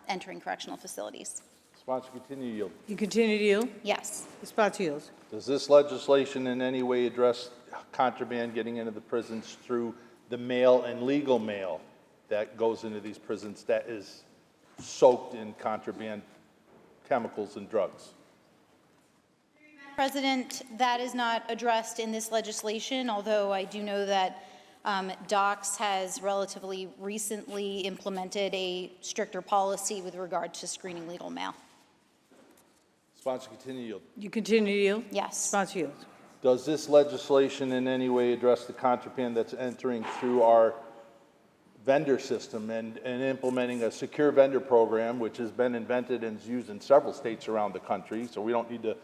entering correctional facilities. Sponsor, continue to yield. You continue to yield? Yes. Sponsor yields. Does this legislation in any way address contraband getting into the prisons through the mail and legal mail that goes into these prisons that is soaked in contraband chemicals and drugs? President, that is not addressed in this legislation, although I do know that DOCS has relatively recently implemented a stricter policy with regard to screening legal mail. Sponsor, continue to yield. You continue to yield? Yes. Sponsor yield. Does this legislation in any way address the contraband that's entering through our vendor system and implementing a secure vendor program, which has been invented and is used in several states around the country? So we don't need to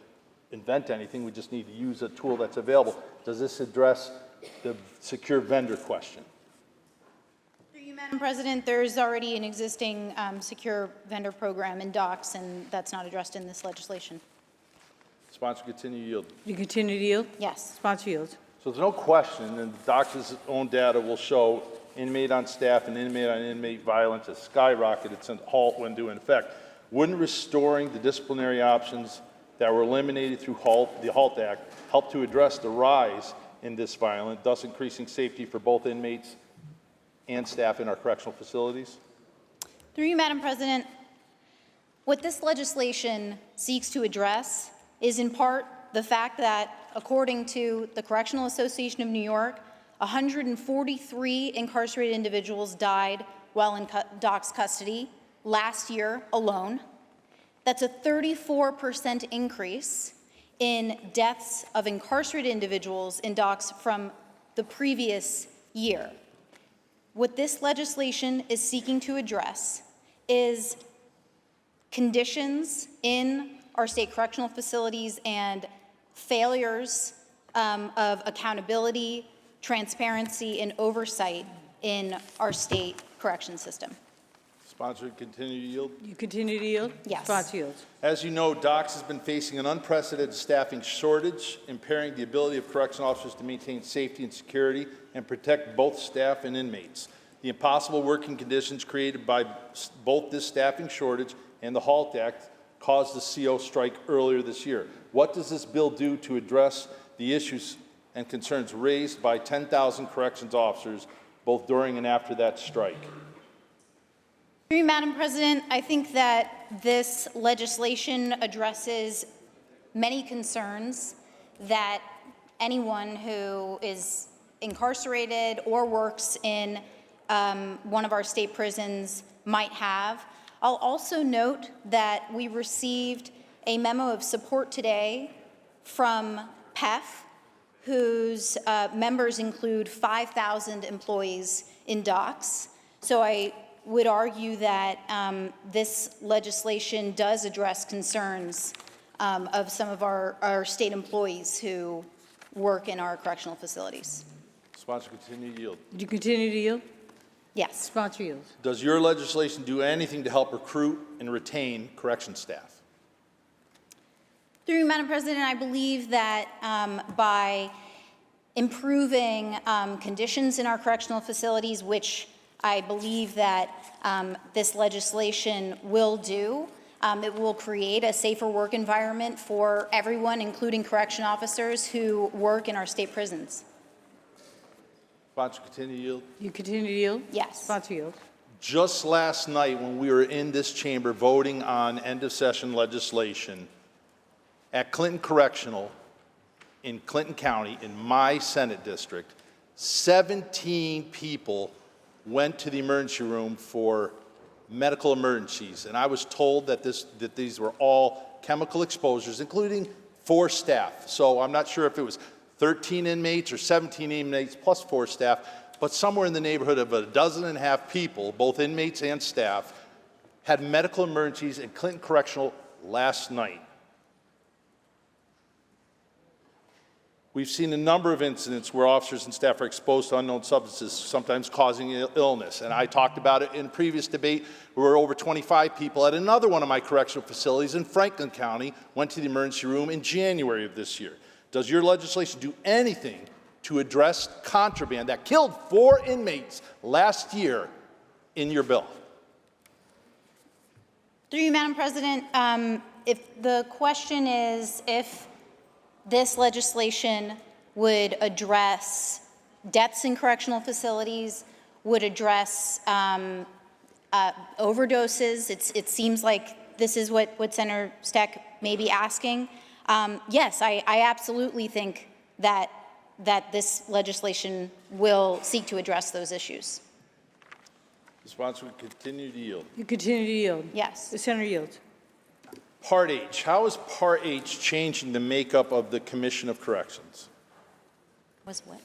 invent anything, we just need to use a tool that's available. Does this address the secure vendor question? Through you, Madam President, there's already an existing secure vendor program in DOCS, and that's not addressed in this legislation. Sponsor, continue to yield. You continue to yield? Yes. Sponsor yields. So there's no question, and the DOCS's own data will show inmate on staff and inmate on inmate violence has skyrocketed since HALT went into effect. Wouldn't restoring the disciplinary options that were eliminated through the HALT Act help to address the rise in this violence, thus increasing safety for both inmates and staff in our correctional facilities? Through you, Madam President, what this legislation seeks to address is in part the fact that, according to the Correctional Association of New York, 143 incarcerated individuals died while in DOCS custody last year alone. That's a 34% increase in deaths of incarcerated individuals in DOCS from the previous year. What this legislation is seeking to address is conditions in our state correctional facilities and failures of accountability, transparency, and oversight in our state correction system. Sponsor, continue to yield. You continue to yield? Yes. Sponsor yields. As you know, DOCS has been facing an unprecedented staffing shortage, impairing the ability of correctional officers to maintain safety and security and protect both staff and inmates. The impossible working conditions created by both this staffing shortage and the HALT Act caused the CO strike earlier this year. What does this bill do to address the issues and concerns raised by 10,000 corrections officers both during and after that strike? Through you, Madam President, I think that this legislation addresses many concerns that anyone who is incarcerated or works in one of our state prisons might have. I'll also note that we received a memo of support today from PEF, whose members include 5,000 employees in DOCS. So I would argue that this legislation does address concerns of some of our state employees who work in our correctional facilities. Sponsor, continue to yield. Did you continue to yield? Yes. Sponsor yields. Does your legislation do anything to help recruit and retain correction staff? Through you, Madam President, I believe that by improving conditions in our correctional facilities, which I believe that this legislation will do, it will create a safer work environment for everyone, including correction officers who work in our state prisons. Sponsor, continue to yield. You continue to yield? Yes. Sponsor yields. Just last night, when we were in this chamber voting on end-of-session legislation, at Clinton Correctional in Clinton County, in my Senate district, 17 people went to the emergency room for medical emergencies. And I was told that these were all chemical exposures, including 4 staff. So I'm not sure if it was 13 inmates or 17 inmates plus 4 staff, but somewhere in the neighborhood of 12.5 people, both inmates and staff, had medical emergencies in Clinton Correctional last night. We've seen a number of incidents where officers and staff are exposed to unknown substances, sometimes causing illness. And I talked about it in a previous debate where over 25 people at another one of my correctional facilities in Franklin County went to the emergency room in January of this year. Does your legislation do anything to address contraband that killed 4 inmates last year in your bill? Through you, Madam President, if the question is if this legislation would address deaths in correctional facilities, would address overdoses, it seems like this is what Senator Steck may be asking. Yes, I absolutely think that this legislation will seek to address those issues. The sponsor will continue to yield. You continue to yield? Yes. The senator yields. Part H. How is Part H changing the makeup of the Commission of Corrections? Was what?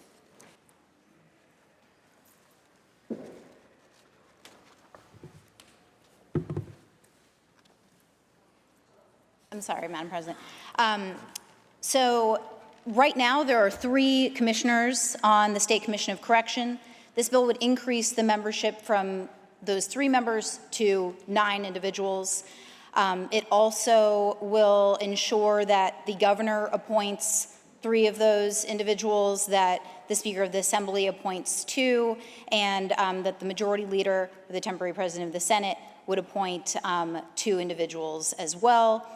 I'm sorry, Madam President. So right now there are 3 commissioners on the State Commission of Correction. This bill would increase the membership from those 3 members to 9 individuals. It also will ensure that the governor appoints 3 of those individuals, that the Speaker of the Assembly appoints 2, and that the Majority Leader, the temporary President of the Senate, would appoint 2 individuals as well.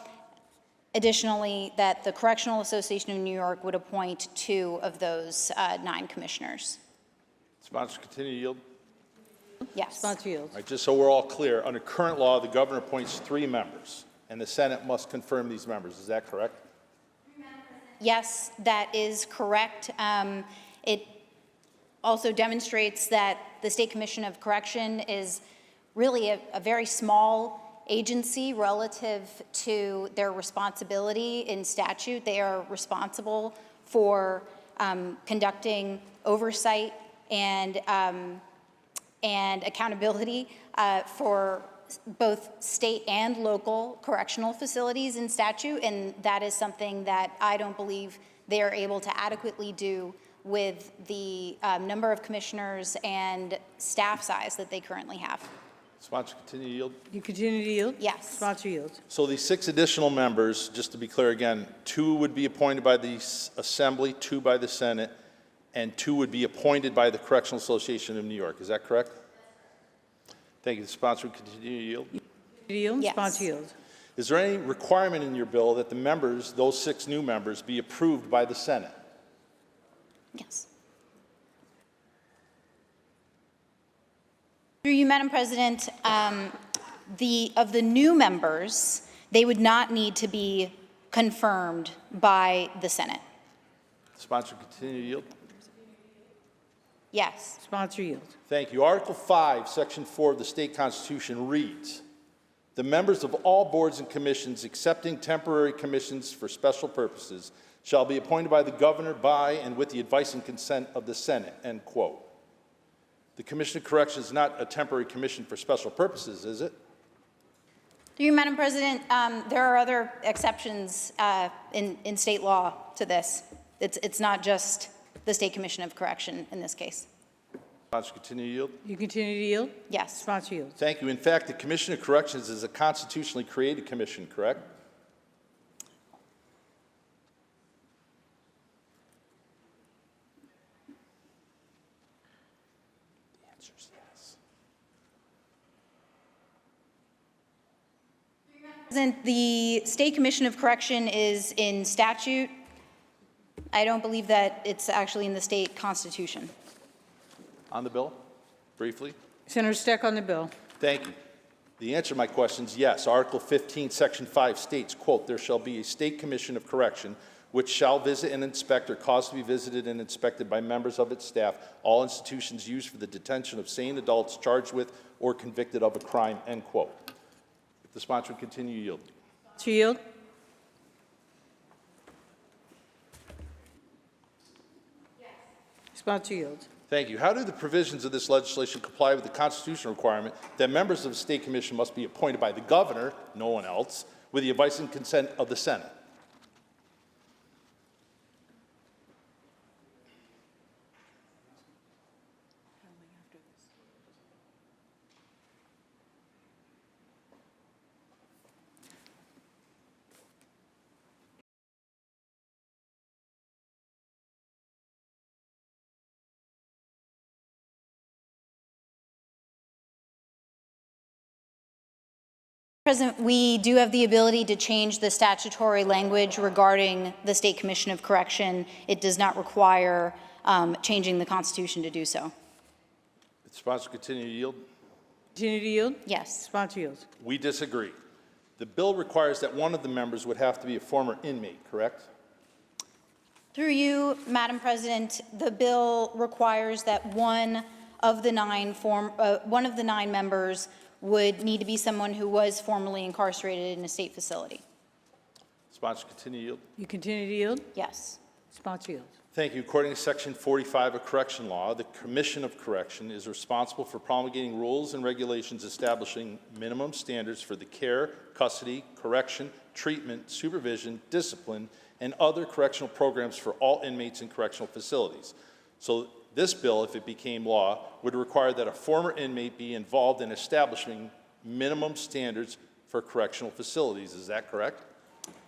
Additionally, that the Correctional Association of New York would appoint 2 of those 9 commissioners. Sponsor, continue to yield. Yes. Sponsor yields. All right, just so we're all clear, under current law, the governor appoints 3 members, and the Senate must confirm these members. Is that correct? Yes, that is correct. It also demonstrates that the State Commission of Correction is really a very small agency relative to their responsibility in statute. They are responsible for conducting oversight and accountability for both state and local correctional facilities in statute, and that is something that I don't believe they are able to adequately do with the number of commissioners and staff size that they currently have. Sponsor continue to yield. You continue to yield? Yes. Sponsor yields. So the 6 additional members, just to be clear again, 2 would be appointed by the Assembly, 2 by the Senate, and 2 would be appointed by the Correctional Association of New York. Is that correct? Thank you. The sponsor will continue to yield. Yield? Yes. Sponsor yields. Is there any requirement in your bill that the members, those 6 new members, be approved by the Senate? Yes. Through you, Madam President, of the new members, they would not need to be confirmed by the Senate. Sponsor continue to yield. Yes. Sponsor yields. Thank you. Article 5, Section 4 of the state constitution reads, "The members of all boards and commissions excepting temporary commissions for special purposes shall be appointed by the governor by and with the advice and consent of the Senate," end quote. The Commission of Correction is not a temporary commission for special purposes, is it? Through you, Madam President, there are other exceptions in state law to this. It's not just the State Commission of Correction in this case. Sponsor continue to yield. You continue to yield? Yes. Sponsor yields. Thank you. In fact, the Commission of Corrections is a constitutionally created commission, correct? The answer is yes. President, the State Commission of Correction is in statute. I don't believe that it's actually in the state constitution. On the bill, briefly. Senator Steck on the bill. Thank you. The answer to my question is yes. Article 15, Section 5 states, quote, "There shall be a state commission of correction which shall visit and inspect or cause to be visited and inspected by members of its staff all institutions used for the detention of sane adults charged with or convicted of a crime," end quote. If the sponsor would continue, yield. To yield? Sponsor yields. Thank you. How do the provisions of this legislation comply with the constitutional requirement that members of the State Commission must be appointed by the governor, no one else, with the advice and consent of the Senate? President, we do have the ability to change the statutory language regarding the State Commission of Correction. It does not require changing the Constitution to do so. If the sponsor continue to yield. Continue to yield? Yes. Sponsor yields. We disagree. The bill requires that one of the members would have to be a former inmate, correct? Through you, Madam President, the bill requires that one of the nine members would need to be someone who was formerly incarcerated in a state facility. Sponsor continue to yield. You continue to yield? Yes. Sponsor yields. Thank you. According to Section 45 of Correction Law, the Commission of Correction is responsible for promulgating rules and regulations establishing minimum standards for the care, custody, correction, treatment, supervision, discipline, and other correctional programs for all inmates in correctional facilities. So this bill, if it became law, would require that a former inmate be involved in establishing minimum standards for correctional facilities. Is that correct?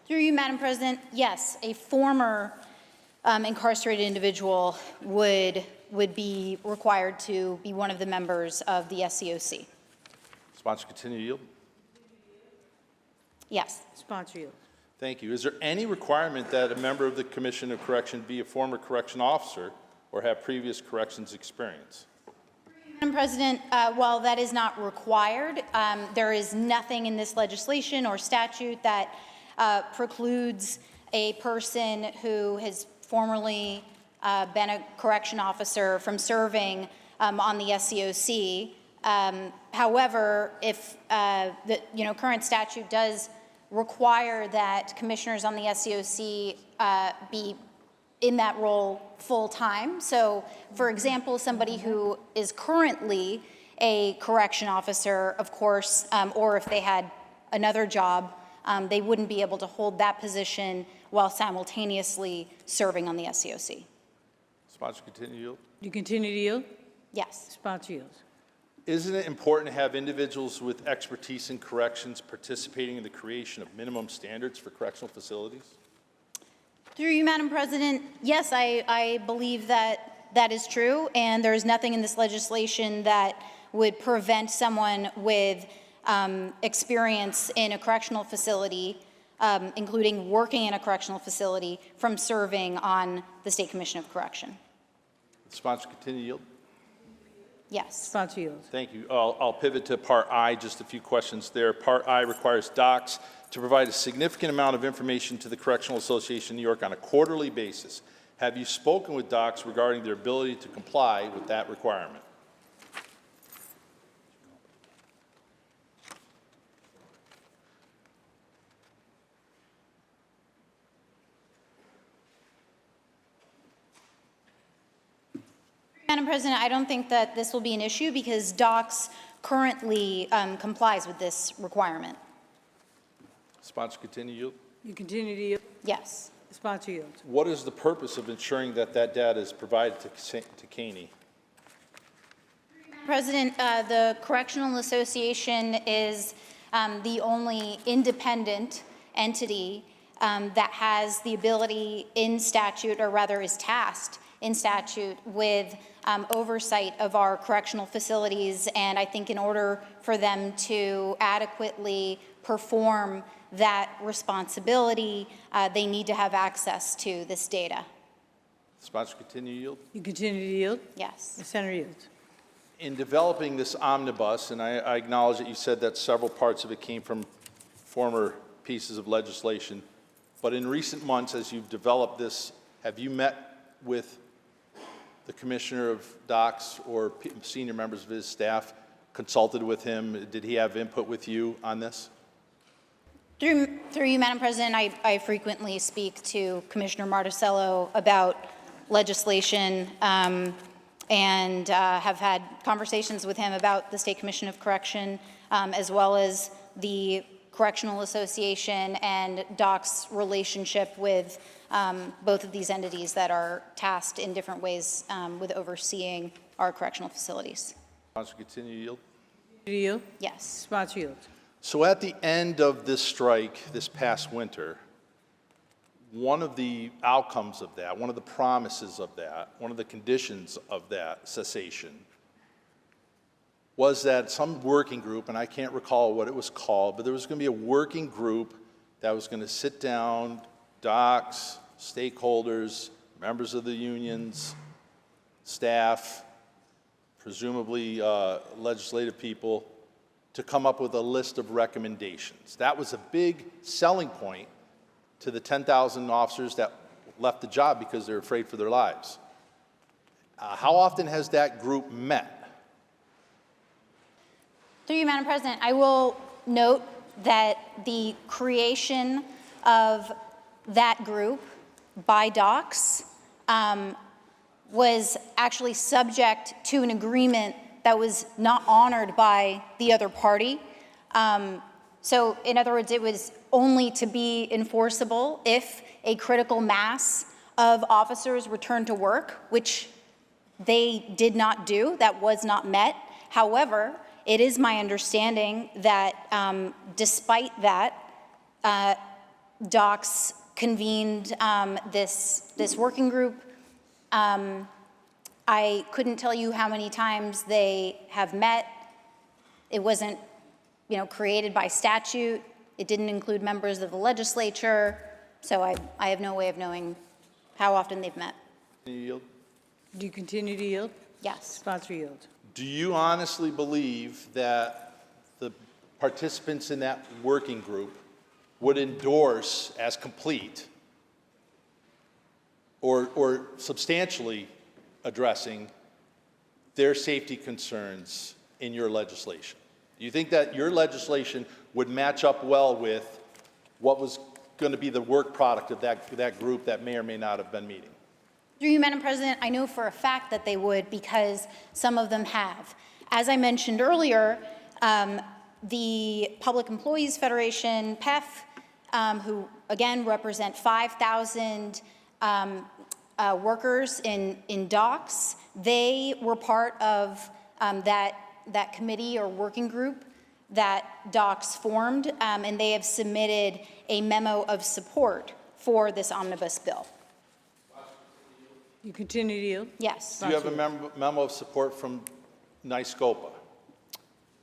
Through you, Madam President, yes, a former incarcerated individual would be required to be one of the members of the SCOC. Sponsor continue to yield. Yes. Sponsor yields. Thank you. Is there any requirement that a member of the Commission of Correction be a former correction officer or have previous corrections experience? Madam President, while that is not required, there is nothing in this legislation or statute that precludes a person who has formerly been a correction officer from serving on the SCOC. However, if the current statute does require that commissioners on the SCOC be in that role full time. So, for example, somebody who is currently a correction officer, of course, or if they had another job, they wouldn't be able to hold that position while simultaneously serving on the SCOC. Sponsor continue to yield. You continue to yield? Yes. Sponsor yields. Isn't it important to have individuals with expertise in corrections participating in the creation of minimum standards for correctional facilities? Through you, Madam President, yes, I believe that that is true, and there is nothing in this legislation that would prevent someone with experience in a correctional facility, including working in a correctional facility, from serving on the State Commission of Correction. The sponsor continue to yield. Yes. Sponsor yields. Thank you. I'll pivot to Part I, just a few questions there. Part I requires docs to provide a significant amount of information to the Correctional Association of New York on a quarterly basis. Have you spoken with docs regarding their ability to comply with that requirement? Madam President, I don't think that this will be an issue because DOCS currently complies with this requirement. Sponsor continue to yield. You continue to yield? Yes. Sponsor yields. What is the purpose of ensuring that that data is provided to Caney? President, the Correctional Association is the only independent entity that has the ability in statute, or rather is tasked in statute with oversight of our correctional facilities. And I think in order for them to adequately perform that responsibility, they need to have access to this data. Sponsor continue to yield. You continue to yield? Yes. The Senator yields. In developing this omnibus, and I acknowledge that you said that several parts of it came from former pieces of legislation, but in recent months, as you've developed this, have you met with the Commissioner of DOCS or senior members of his staff, consulted with him? Did he have input with you on this? Through you, Madam President, I frequently speak to Commissioner Marticello about legislation and have had conversations with him about the State Commission of Correction, as well as the Correctional Association and DOC's relationship with both of these entities that are tasked in different ways with overseeing our correctional facilities. Sponsor continue to yield. Yield? Yes. Sponsor yields. So at the end of this strike this past winter, one of the outcomes of that, one of the promises of that, one of the conditions of that cessation was that some working group, and I can't recall what it was called, but there was going to be a working group that was going to sit down, docs, stakeholders, members of the unions, staff, presumably legislative people, to come up with a list of recommendations. That was a big selling point to the 10,000 officers that left the job because they're afraid for their lives. How often has that group met? Through you, Madam President, I will note that the creation of that group by DOCS was actually subject to an agreement that was not honored by the other party. So in other words, it was only to be enforceable if a critical mass of officers returned to work, which they did not do. That was not met. However, it is my understanding that despite that, DOCS convened this working group. I couldn't tell you how many times they have met. It wasn't, created by statute. It didn't include members of the legislature. So I have no way of knowing how often they've met. Yield. Do you continue to yield? Yes. Sponsor yield. Do you honestly believe that the participants in that working group would endorse as complete or substantially addressing their safety concerns in your legislation? Do you think that your legislation would match up well with what was going to be the work product of that group that may or may not have been meeting? Through you, Madam President, I know for a fact that they would because some of them have. As I mentioned earlier, the Public Employees Federation, PEF, who again represent 5,000 workers in DOCS, they were part of that that committee or working group that DOCS formed, and they have submitted a memo of support for this omnibus bill. You continue to yield? Yes. Do you have a memo of support from NYSCOPA?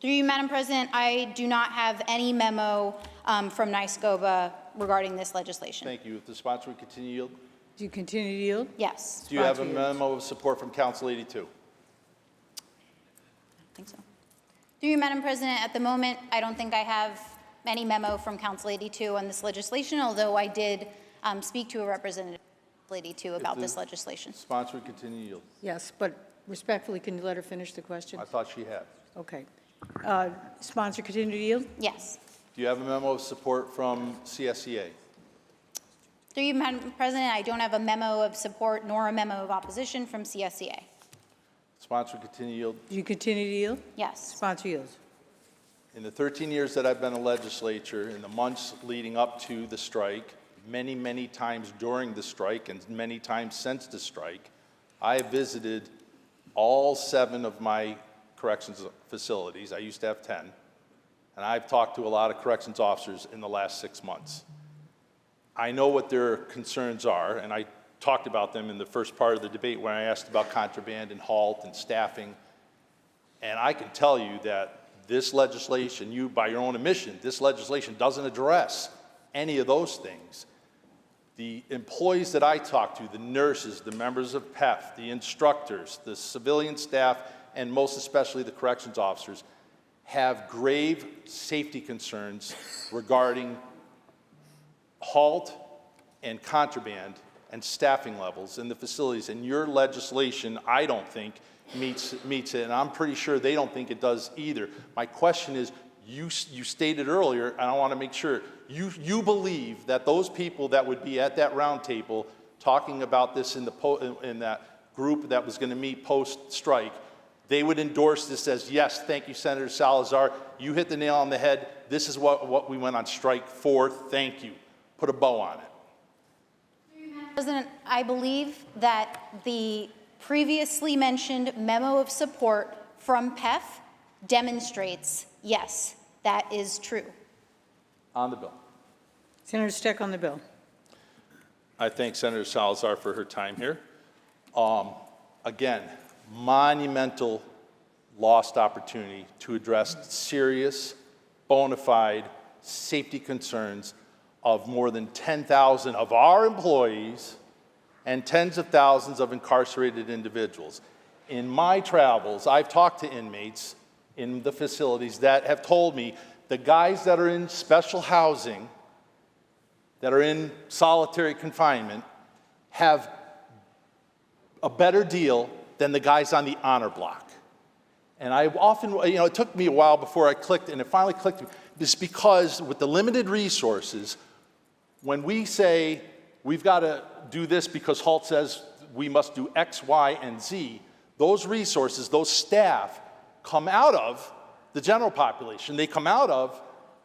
Through you, Madam President, I do not have any memo from NYSCOPA regarding this legislation. Thank you. If the sponsor would continue to yield. Do you continue to yield? Yes. Do you have a memo of support from Council 82? I think so. Through you, Madam President, at the moment, I don't think I have any memo from Council 82 on this legislation, although I did speak to a representative of Council 82 about this legislation. Sponsor would continue to yield. Yes, but respectfully, can you let her finish the question? I thought she had. Okay. Sponsor, continue to yield? Yes. Do you have a memo of support from CSEA? Through you, Madam President, I don't have a memo of support nor a memo of opposition from CSEA. Sponsor would continue to yield. Do you continue to yield? Yes. Sponsor yields. In the 13 years that I've been in the legislature, in the months leading up to the strike, many, many times during the strike and many times since the strike, I have visited all 7 of my corrections facilities. I used to have 10. And I've talked to a lot of corrections officers in the last 6 months. I know what their concerns are, and I talked about them in the first part of the debate when I asked about contraband and halt and staffing. And I can tell you that this legislation, you by your own admission, this legislation doesn't address any of those things. The employees that I talk to, the nurses, the members of PEF, the instructors, the civilian staff, and most especially the corrections officers, have grave safety concerns regarding halt and contraband and staffing levels in the facilities. And your legislation, I don't think, meets it, and I'm pretty sure they don't think it does either. My question is, you stated earlier, and I want to make sure, you believe that those people that would be at that round table talking about this in that group that was going to meet post-strike, they would endorse this as, yes, thank you, Senator Salazar, you hit the nail on the head, this is what we went on strike for, thank you. Put a bow on it. President, I believe that the previously mentioned memo of support from PEF demonstrates, yes, that is true. On the bill. Senator Steck on the bill. I thank Senator Salazar for her time here. Again, monumental lost opportunity to address serious, bona fide safety concerns of more than 10,000 of our employees and tens of thousands of incarcerated individuals. In my travels, I've talked to inmates in the facilities that have told me the guys that are in special housing, that are in solitary confinement, have a better deal than the guys on the honor block. And I often, it took me a while before I clicked, and it finally clicked. It's because with the limited resources, when we say we've got to do this because HALT says we must do X, Y, and Z, those resources, those staff come out of the general population. They come out of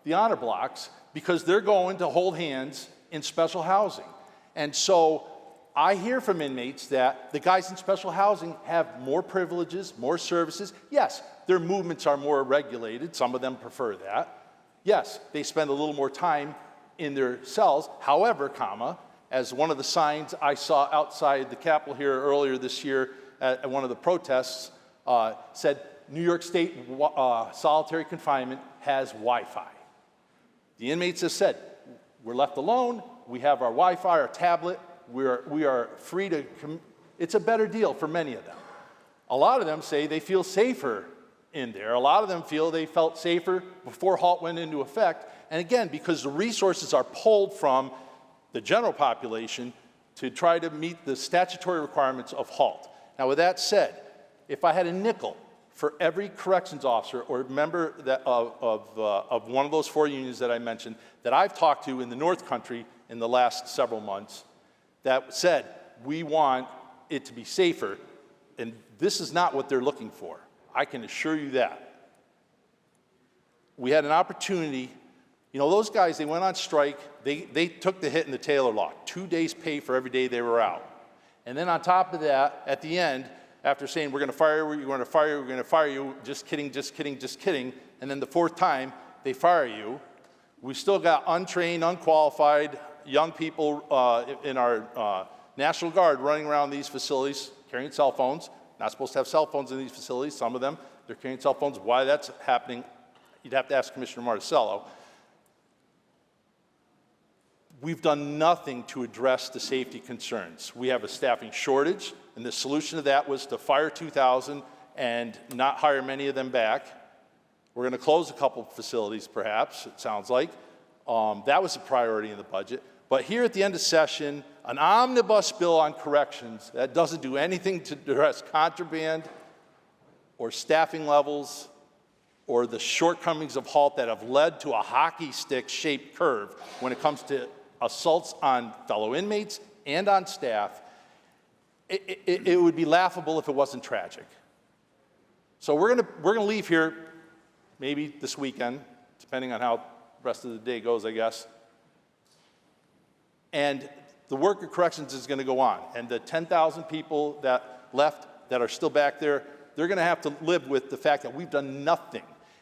the honor blocks because they're going to hold hands in special housing. And so I hear from inmates that the guys in special housing have more privileges, more services. Yes, their movements are more regulated. Some of them prefer that. Yes, they spend a little more time in their cells. However, as one of the signs I saw outside the Capitol here earlier this year at one of the protests said, New York State solitary confinement has Wi-Fi. The inmates have said, we're left alone, we have our Wi-Fi, our tablet, we are free to, it's a better deal for many of them. A lot of them say they feel safer in there. A lot of them feel they felt safer before HALT went into effect. And again, because the resources are pulled from the general population to try to meet the statutory requirements of HALT. Now, with that said, if I had a nickel for every corrections officer or member of one of those 4 unions that I mentioned that I've talked to in the North Country in the last several months that said, we want it to be safer, and this is not what they're looking for. I can assure you that. We had an opportunity. Those guys, they went on strike. They took the hit in the Taylor Law, 2 days pay for every day they were out. And then on top of that, at the end, after saying, we're going to fire you, we're going to fire you, we're going to fire you, just kidding, just kidding, just kidding, and then the fourth time they fire you. We've still got untrained, unqualified young people in our National Guard running around these facilities carrying cell phones. Not supposed to have cell phones in these facilities. Some of them, they're carrying cell phones. Why that's happening, you'd have to ask Commissioner Marticello. We've done nothing to address the safety concerns. We have a staffing shortage, and the solution to that was to fire 2,000 and not hire many of them back. We're going to close a couple of facilities, perhaps, it sounds like. That was a priority in the budget. But here at the end of session, an omnibus bill on corrections that doesn't do anything to address contraband or staffing levels or the shortcomings of HALT that have led to a hockey stick-shaped curve when it comes to assaults on fellow inmates and on staff, it would be laughable if it wasn't tragic. So we're gonna leave here maybe this weekend, depending on how the rest of the day goes, I guess. And the work of corrections is going to go on. And the 10,000 people that left that are still back there, they're going to have to live with the fact that we've done nothing.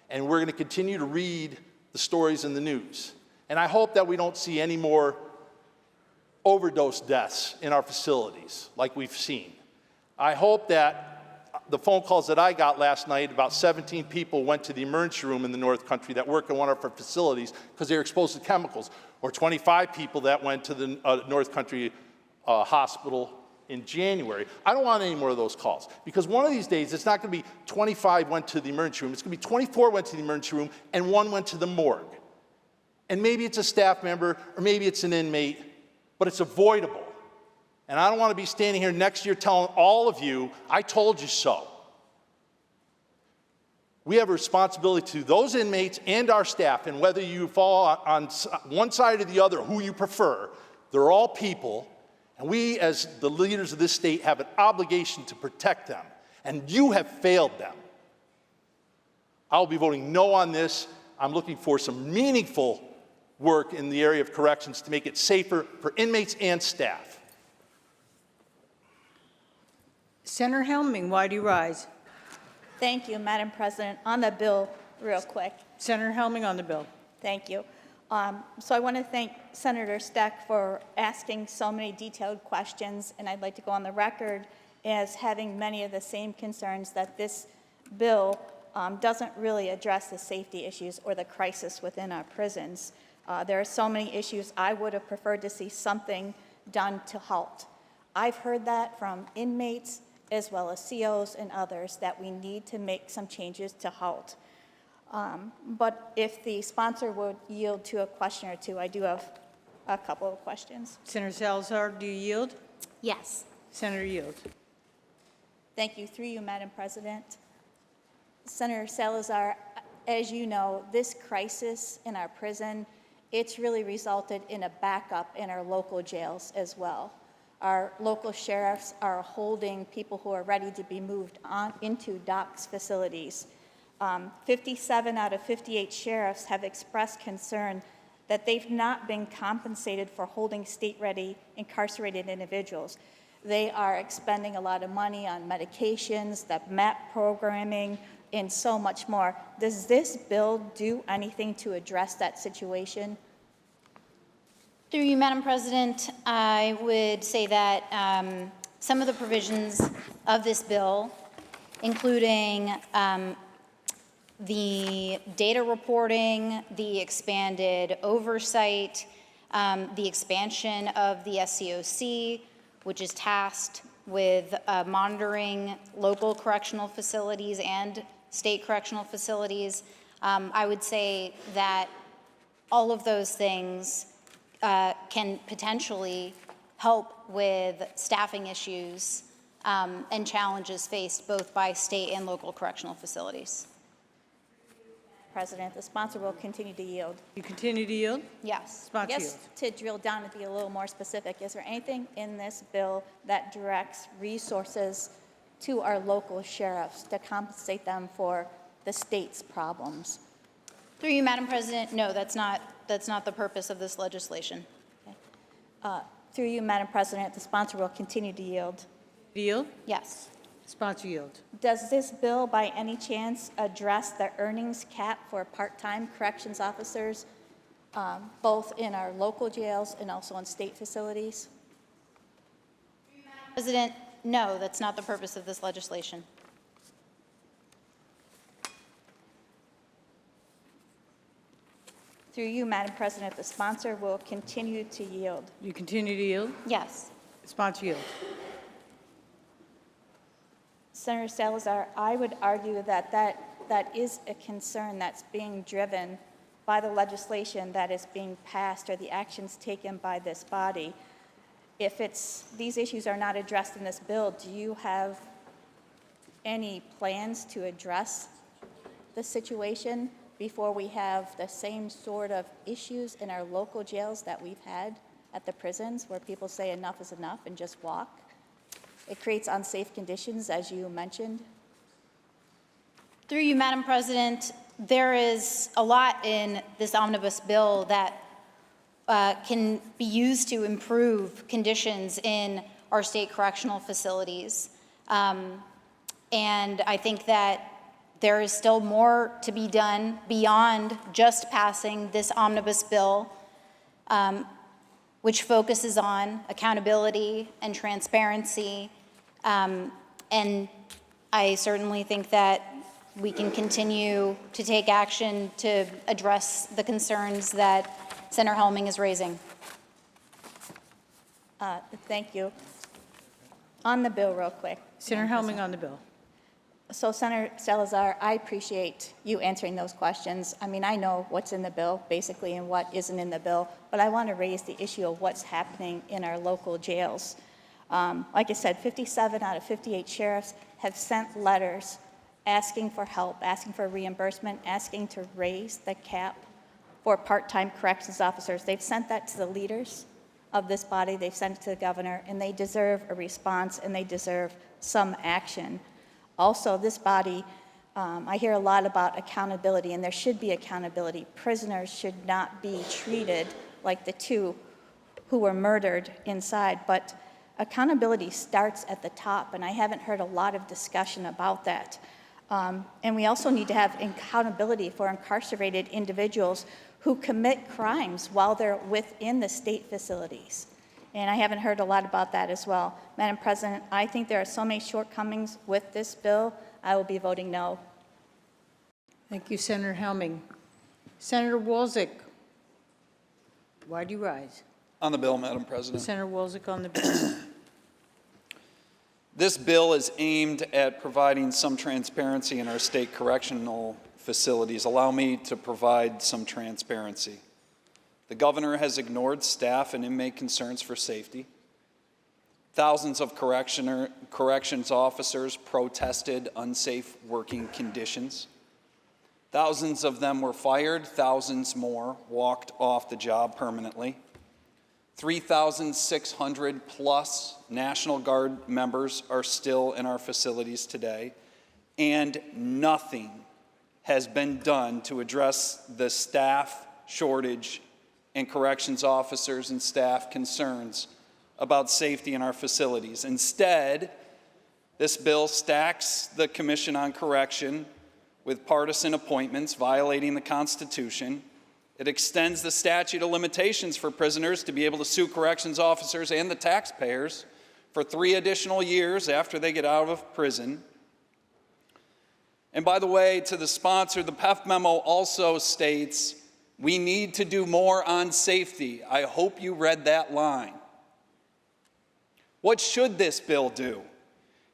And we're going to continue to read the stories in the news. And I hope that we don't see any more overdose deaths in our facilities like we've seen. I hope that the phone calls that I got last night, about 17 people went to the emergency room in the North Country that work in one of our facilities because they were exposed to chemicals, or 25 people that went to the North Country hospital in January. I don't want any more of those calls, because one of these days it's not going to be 25 went to the emergency room, it's going to be 24 went to the emergency room and 1 went to the morgue. And maybe it's a staff member or maybe it's an inmate, but it's avoidable. And I don't want to be standing here next year telling all of you, I told you so. We have a responsibility to those inmates and our staff, and whether you fall on one side or the other, who you prefer, they're all people, and we as the leaders of this state have an obligation to protect them, and you have failed them. I'll be voting no on this. I'm looking for some meaningful work in the area of corrections to make it safer for inmates and staff. Senator Helming, why do you rise? Thank you, Madam President. On the bill, real quick. Senator Helming on the bill. Thank you. So I want to thank Senator Steck for asking so many detailed questions, and I'd like to go on the record as having many of the same concerns that this bill doesn't really address the safety issues or the crisis within our prisons. There are so many issues I would have preferred to see something done to halt. I've heard that from inmates as well as COs and others that we need to make some changes to HALT. But if the sponsor would yield to a question or two, I do have a couple of questions. Senator Salazar, do you yield? Yes. Senator Yield. Thank you. Through you, Madam President. Senator Salazar, as you know, this crisis in our prison, it's really resulted in a backup in our local jails as well. Our local sheriffs are holding people who are ready to be moved on into DOCS facilities. 57 out of 58 sheriffs have expressed concern that they've not been compensated for holding state-ready incarcerated individuals. They are expending a lot of money on medications, the MAP programming, and so much more. Does this bill do anything to address that situation? Through you, Madam President, I would say that some of the provisions of this bill, including the data reporting, the expanded oversight, the expansion of the SCOC, which is tasked with monitoring local correctional facilities and state correctional facilities, I would say that all of those things can potentially help with staffing issues and challenges faced both by state and local correctional facilities. President, the sponsor will continue to yield. You continue to yield? Yes. Sponsor I guess to drill down and be a little more specific, is there anything in this bill that directs resources to our local sheriffs to compensate them for the state's problems? Through you, Madam President, no, that's not the purpose of this legislation. Through you, Madam President, the sponsor will continue to yield. Yield? Yes. Sponsor yield. Does this bill by any chance address the earnings cap for part-time corrections officers, both in our local jails and also in state facilities? President, no, that's not the purpose of this legislation. Through you, Madam President, the sponsor will continue to yield. You continue to yield? Yes. Sponsor yield. Senator Salazar, I would argue that that is a concern that's being driven by the legislation that is being passed or the actions taken by this body. If these issues are not addressed in this bill, do you have any plans to address the situation before we have the same sort of issues in our local jails that we've had at the prisons, where people say enough is enough and just walk? It creates unsafe conditions, as you mentioned. Through you, Madam President, there is a lot in this omnibus bill that can be used to improve conditions in our state correctional facilities. And I think that there is still more to be done beyond just passing this omnibus bill, which focuses on accountability and transparency. And I certainly think that we can continue to take action to address the concerns that Senator Helming is raising. Thank you. On the bill, real quick. Senator Helming on the bill. So, Senator Salazar, I appreciate you answering those questions. I mean, I know what's in the bill, basically, and what isn't in the bill, but I want to raise the issue of what's happening in our local jails. Like I said, 57 out of 58 sheriffs have sent letters asking for help, asking for reimbursement, asking to raise the cap for part-time corrections officers. They've sent that to the leaders of this body, they've sent it to the governor, and they deserve a response and they deserve some action. Also, this body, I hear a lot about accountability, and there should be accountability. Prisoners should not be treated like the two who were murdered inside, but accountability starts at the top, and I haven't heard a lot of discussion about that. And we also need to have accountability for incarcerated individuals who commit crimes while they're within the state facilities. And I haven't heard a lot about that as well. Madam President, I think there are so many shortcomings with this bill, I will be voting no. Thank you, Senator Helming. Senator Walczyk, why do you rise? On the bill, Madam President. Senator Walczyk on the bill. This bill is aimed at providing some transparency in our state correctional facilities. Allow me to provide some transparency. The governor has ignored staff and inmate concerns for safety. Thousands of corrections officers protested unsafe working conditions. Thousands of them were fired, thousands more walked off the job permanently. 3,600 plus National Guard members are still in our facilities today, and nothing has been done to address the staff shortage and corrections officers and staff concerns about safety in our facilities. Instead, this bill stacks the Commission on Correction with partisan appointments, violating the Constitution. It extends the statute of limitations for prisoners to be able to sue corrections officers and the taxpayers for 3 additional years after they get out of prison. And by the way, to the sponsor, the PEF memo also states we need to do more on safety. I hope you read that line. What should this bill do?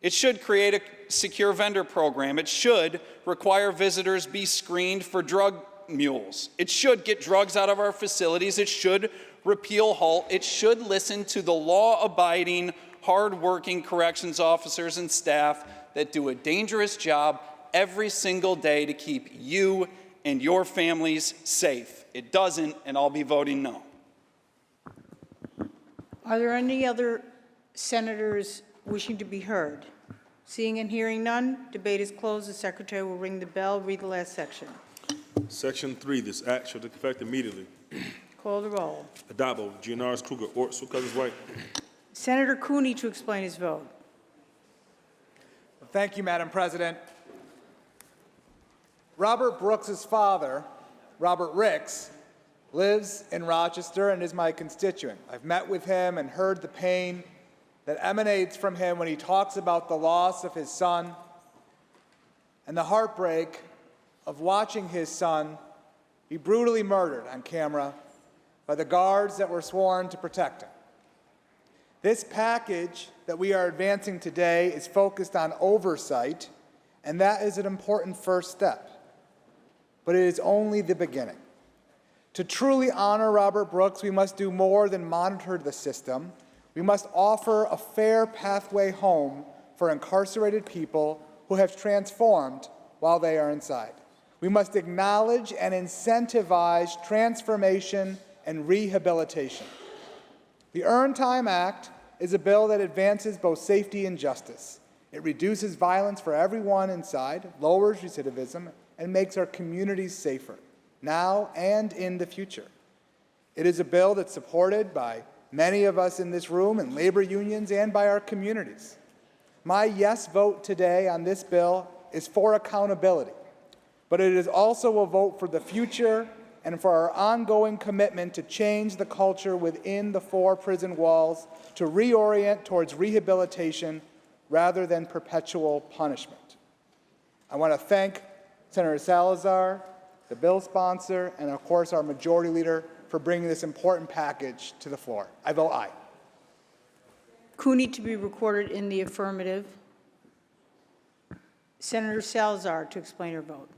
It should create a secure vendor program. It should require visitors be screened for drug mules. It should get drugs out of our facilities. It should repeal HALT. It should listen to the law-abiding, hard-working corrections officers and staff that do a dangerous job every single day to keep you and your families safe. It doesn't, and I'll be voting no. Are there any other senators wishing to be heard? Seeing and hearing none, debate is closed. The secretary will ring the bell. Read the last section. Section 3, this act shall take effect immediately. Call the roll. Addabbo, Gianaris, Kruger, Ort's, Cousins, White. Senator Cooney to explain his vote. Thank you, Madam President. Robert Brooks's father, Robert Ricks, lives in Rochester and is my constituent. I've met with him and heard the pain that emanates from him when he talks about the loss of his son and the heartbreak of watching his son be brutally murdered on camera by the guards that were sworn to protect him. This package that we are advancing today is focused on oversight, and that is an important first step. But it is only the beginning. To truly honor Robert Brooks, we must do more than monitor the system. We must offer a fair pathway home for incarcerated people who have transformed while they are inside. We must acknowledge and incentivize transformation and rehabilitation. The Earned Time Act is a bill that advances both safety and justice. It reduces violence for everyone inside, lowers recidivism, and makes our communities safer, now and in the future. It is a bill that's supported by many of us in this room and labor unions and by our communities. My yes vote today on this bill is for accountability, but it is also a vote for the future and for our ongoing commitment to change the culture within the four prison walls to reorient towards rehabilitation rather than perpetual punishment. I want to thank Senator Salazar, the bill sponsor, and of course our majority leader for bringing this important package to the floor. I vote aye. Cooney to be recorded in the affirmative. Senator Salazar to explain her vote.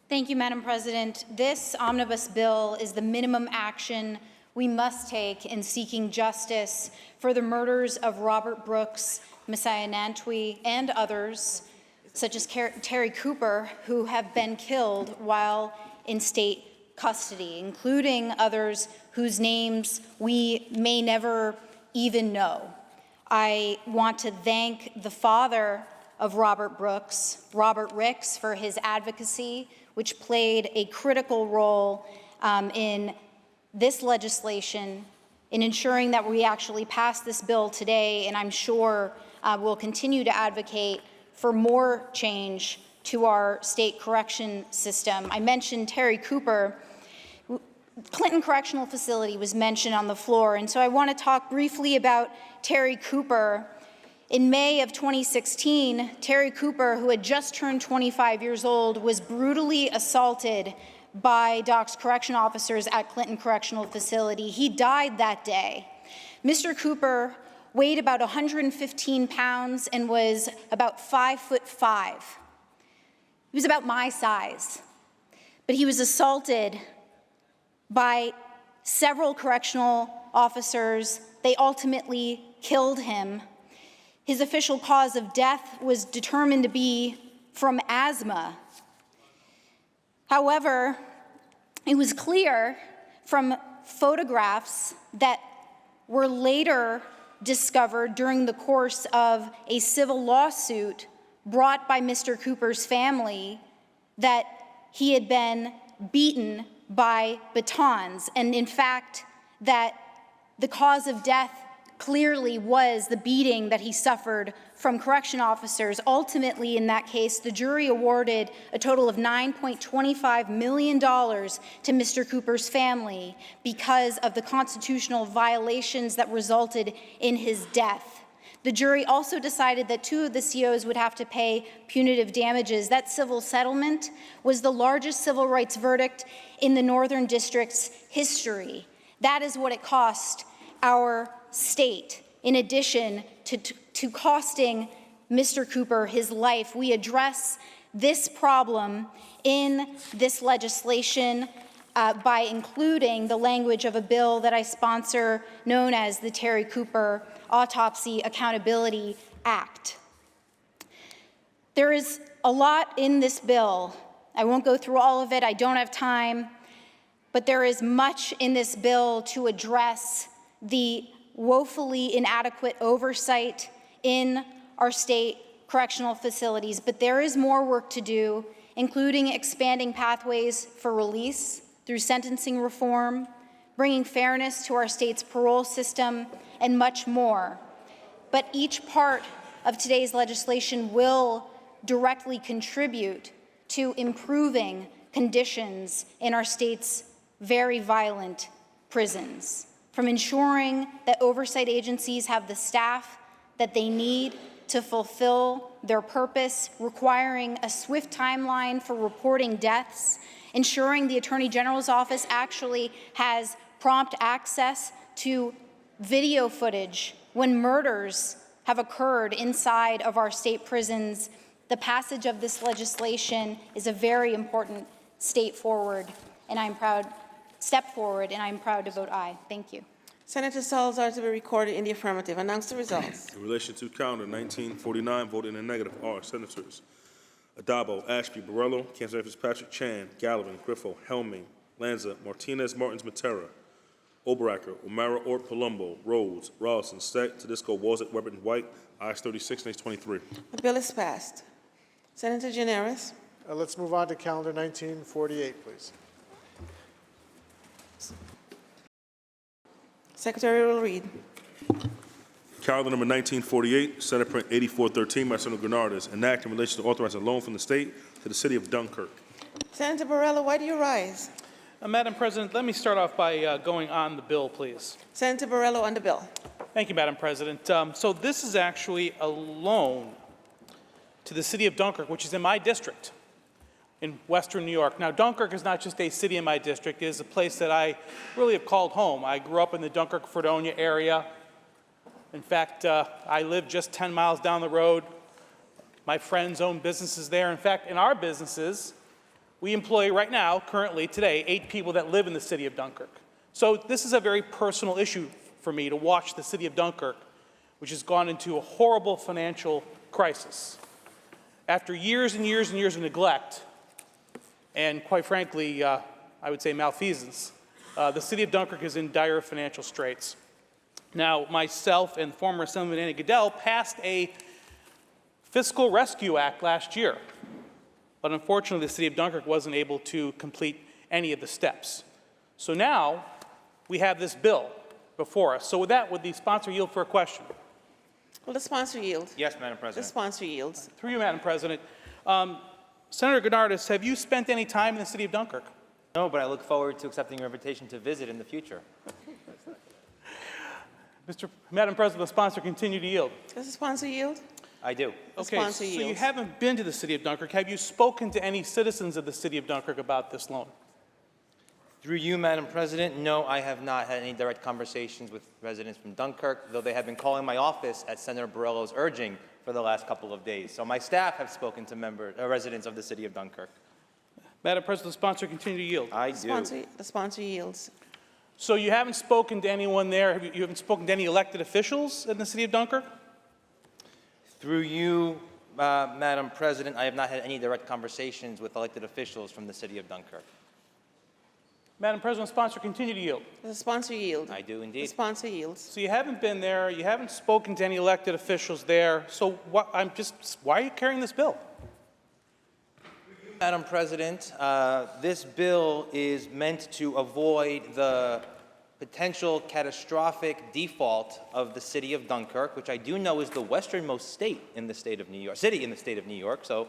Thank you, Madam President. This omnibus bill is the minimum action we must take in seeking justice for the murders of Robert Brooks, Messiah Nantwi, and others, such as Terry Cooper, who have been killed while in state custody, including others whose names we may never even know. I want to thank the father of Robert Brooks, Robert Ricks, for his advocacy, which played a critical role in this legislation, in ensuring that we actually pass this bill today, and I'm sure will continue to advocate for more change to our state correction system. I mentioned Terry Cooper. Clinton Correctional Facility was mentioned on the floor, and so I want to talk briefly about Terry Cooper. In May of 2016, Terry Cooper, who had just turned 25 years old, was brutally assaulted by DOC's correction officers at Clinton Correctional Facility. He died that day. Mr. Cooper weighed about 115 pounds and was about 5'5". He was about my size. But he was assaulted by several correctional officers. They ultimately killed him. His official cause of death was determined to be from asthma. However, it was clear from photographs that were later discovered during the course of a civil lawsuit brought by Mr. Cooper's family that he had been beaten by batons, and in fact, that the cause of death clearly was the beating that he suffered from correction officers. Ultimately, in that case, the jury awarded a total of $9.25 million to Mr. Cooper's family because of the constitutional violations that resulted in his death. The jury also decided that 2 of the COs would have to pay punitive damages. That civil settlement was the largest civil rights verdict in the Northern District's history. That is what it cost our state. In addition to costing Mr. Cooper his life, we address this problem in this legislation by including the language of a bill that I sponsor known as the Terry Cooper Autopsy Accountability Act. There is a lot in this bill. I won't go through all of it, I don't have time, but there is much in this bill to address the woefully inadequate oversight in our state correctional facilities. But there is more work to do, including expanding pathways for release through sentencing reform, bringing fairness to our state's parole system, and much more. But each part of today's legislation will directly contribute to improving conditions in our state's very violent prisons, from ensuring that oversight agencies have the staff that they need to fulfill their purpose, requiring a swift timeline for reporting deaths, ensuring the Attorney General's office actually has prompt access to video footage when murders have occurred inside of our state prisons. The passage of this legislation is a very important step forward, and I'm proud to vote aye. Thank you. Senator Salazar to be recorded in the affirmative. Announce the results. In relation to calendar 1949, voted in the negative are Senators Adabo, Ashby, Borrello, Councilor Fitzpatrick, Chan, Gallivan, Griffo, Helming, Lanza, Martinez, Martins, Matera, Oberacker, O'Mara, Ort, Palumbo, Rhodes, Rawson, Steck, Tedisco, Walzett, Weber, and White. Ayes 36, nays 23. The bill is passed. Senator Gianaris. Let's move on to calendar 1948, please. Secretary will read. Calendar number 1948, Senate Print 8413 by Senator Granardis, an act in relation to authorizing a loan from the state to the city of Dunkirk. Senator Borrello, why do you rise? Madam President, let me start off by going on the bill, please. Senator Borrello on the bill. Thank you, Madam President. So this is actually a loan to the city of Dunkirk, which is in my district in Western New York. Now, Dunkirk is not just a city in my district. It is a place that I really have called home. I grew up in the Dunkirk-Fredonia area. In fact, I live just 10 miles down the road. My friends own businesses there. In fact, in our businesses, we employ right now, currently, today, 8 people that live in the city of Dunkirk. So this is a very personal issue for me to watch the city of Dunkirk, which has gone into a horrible financial crisis. After years and years and years of neglect, and quite frankly, I would say malfeasance, the city of Dunkirk is in dire financial straits. Now, myself and former Assemblyman Andy Goodell passed a Fiscal Rescue Act last year. But unfortunately, the city of Dunkirk wasn't able to complete any of the steps. So now we have this bill before us. So with that, would the sponsor yield for a question? Will the sponsor yield? Yes, Madam President. The sponsor yields. Through you, Madam President. Senator Granardis, have you spent any time in the city of Dunkirk? No, but I look forward to accepting your invitation to visit in the future. Madam President, the sponsor continue to yield. Does the sponsor yield? I do. Okay, sponsor so you yields. haven't been to the city of Dunkirk. Have you spoken to any citizens of the city of Dunkirk about this loan? Through you, Madam President, no, I have not had any direct conversations with residents from Dunkirk, though they have been calling my office at Senator Borrello's urging for the last couple of days. So my staff have spoken to residents of the city of Dunkirk. Madam President, the sponsor continue to yield. I do. The sponsor yields. So you haven't spoken to anyone there? You haven't spoken to any elected officials in the city of Dunkirk? Through you, Madam President, I have not had any direct conversations with elected officials from the city of Dunkirk. Madam President, the sponsor continue to yield. Does the sponsor yield? I do The indeed. sponsor yields. So you haven't been there, you haven't spoken to any elected officials there, so why are you carrying this bill? Madam President, this bill is meant to avoid the potential catastrophic default of the city of Dunkirk, which I do know is the westernmost state in the state of New York, city in the state of New York, so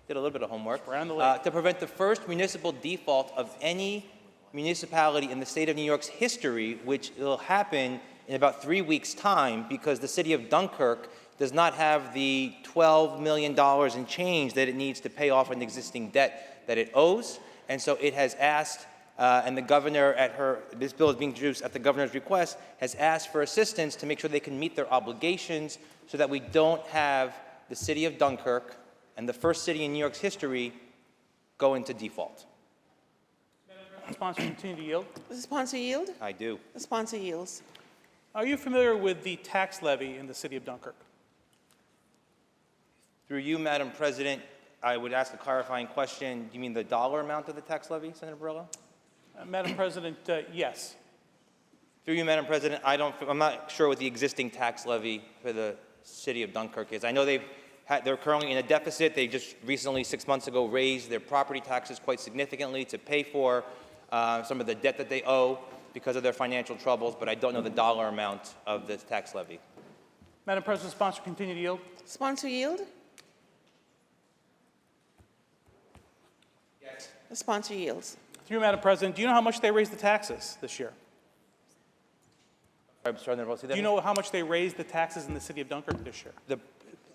did a little bit of homework. Around the lake. To prevent the first municipal default of any municipality in the state of New York's history, which will happen in about 3 weeks' time because the city of Dunkirk does not have the $12 million in change that it needs to pay off an existing debt that it owes. And so it has asked, and the governor this bill is being introduced at the governor's request, has asked for assistance to make sure they can meet their obligations so that we don't have the city of Dunkirk and the first city in New York's history go into default. The sponsor continue to yield. Does the sponsor yield? I do. The sponsor yields. Are you familiar with the tax levy in the city of Dunkirk? Through you, Madam President, I would ask a clarifying question. Do you mean the dollar amount of the tax levy, Senator Borrello? Madam President, yes. Through you, Madam President, I'm not sure what the existing tax levy for the city of Dunkirk is. I know they're currently in a deficit. They just recently, 6 months ago, raised their property taxes quite significantly to pay for some of the debt that they owe because of their financial troubles, but I don't know the dollar amount of this tax levy. Madam President, sponsor continue to yield. Sponsor yield? Yes. The sponsor yields. Through you, Madam President, do you know how much they raised the taxes this year? I'm sorry, Do you know how much they raised the taxes in the city of Dunkirk this year?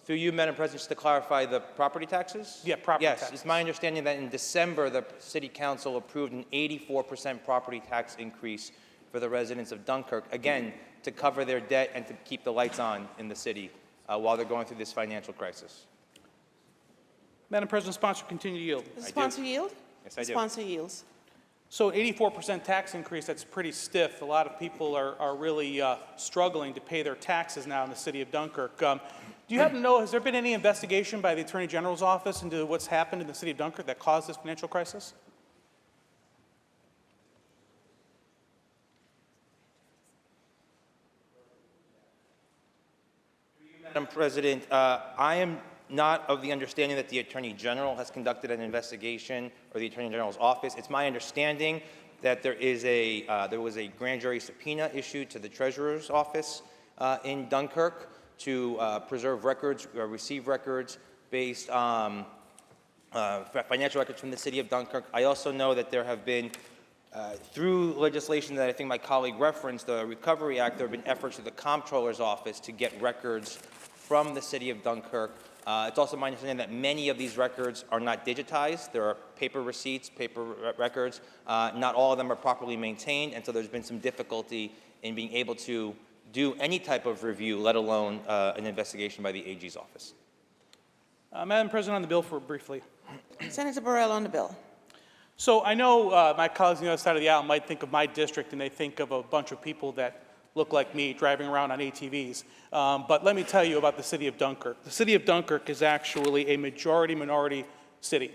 Through you, Madam President, just to clarify the property taxes? Yeah, property yes, taxes. It's my understanding that in December, the City Council approved an 84% property tax increase for the residents of Dunkirk, again, to cover their debt and to keep the lights on in the city while they're going through this financial crisis. Madam President, sponsor continue to yield. The sponsor yield? Yes, I do. Sponsor yields. So 84% tax increase, that's pretty stiff. A lot of people are really struggling to pay their taxes now in the city of Dunkirk. Do you happen to know, has there been any investigation by the Attorney General's office into what's happened in the city of Dunkirk that caused this financial crisis? Madam President, I am not of the understanding that the Attorney General has conducted an investigation or the Attorney General's office. It's my understanding that there was a grand jury subpoena issued to the Treasurer's office in Dunkirk to preserve records, receive records based on financial records from the city of Dunkirk. I also know that there have been, through legislation that I think my colleague referenced, the Recovery Act, there have been efforts to the Comptroller's office to get records from the city of Dunkirk. It's also my understanding that many of these records are not digitized. There are paper receipts, paper records. Not all of them are properly maintained, and so there's been some difficulty in being able to do any type of review, let alone an investigation by the AG's office. Madam President, on the bill briefly. Senator Burrell on the bill. So I know my colleagues on the other side of the aisle might think of my district and they think of a bunch of people that look like me driving around on ATVs. But let me tell you about the city of Dunkirk. The city of Dunkirk is actually a majority-minority city.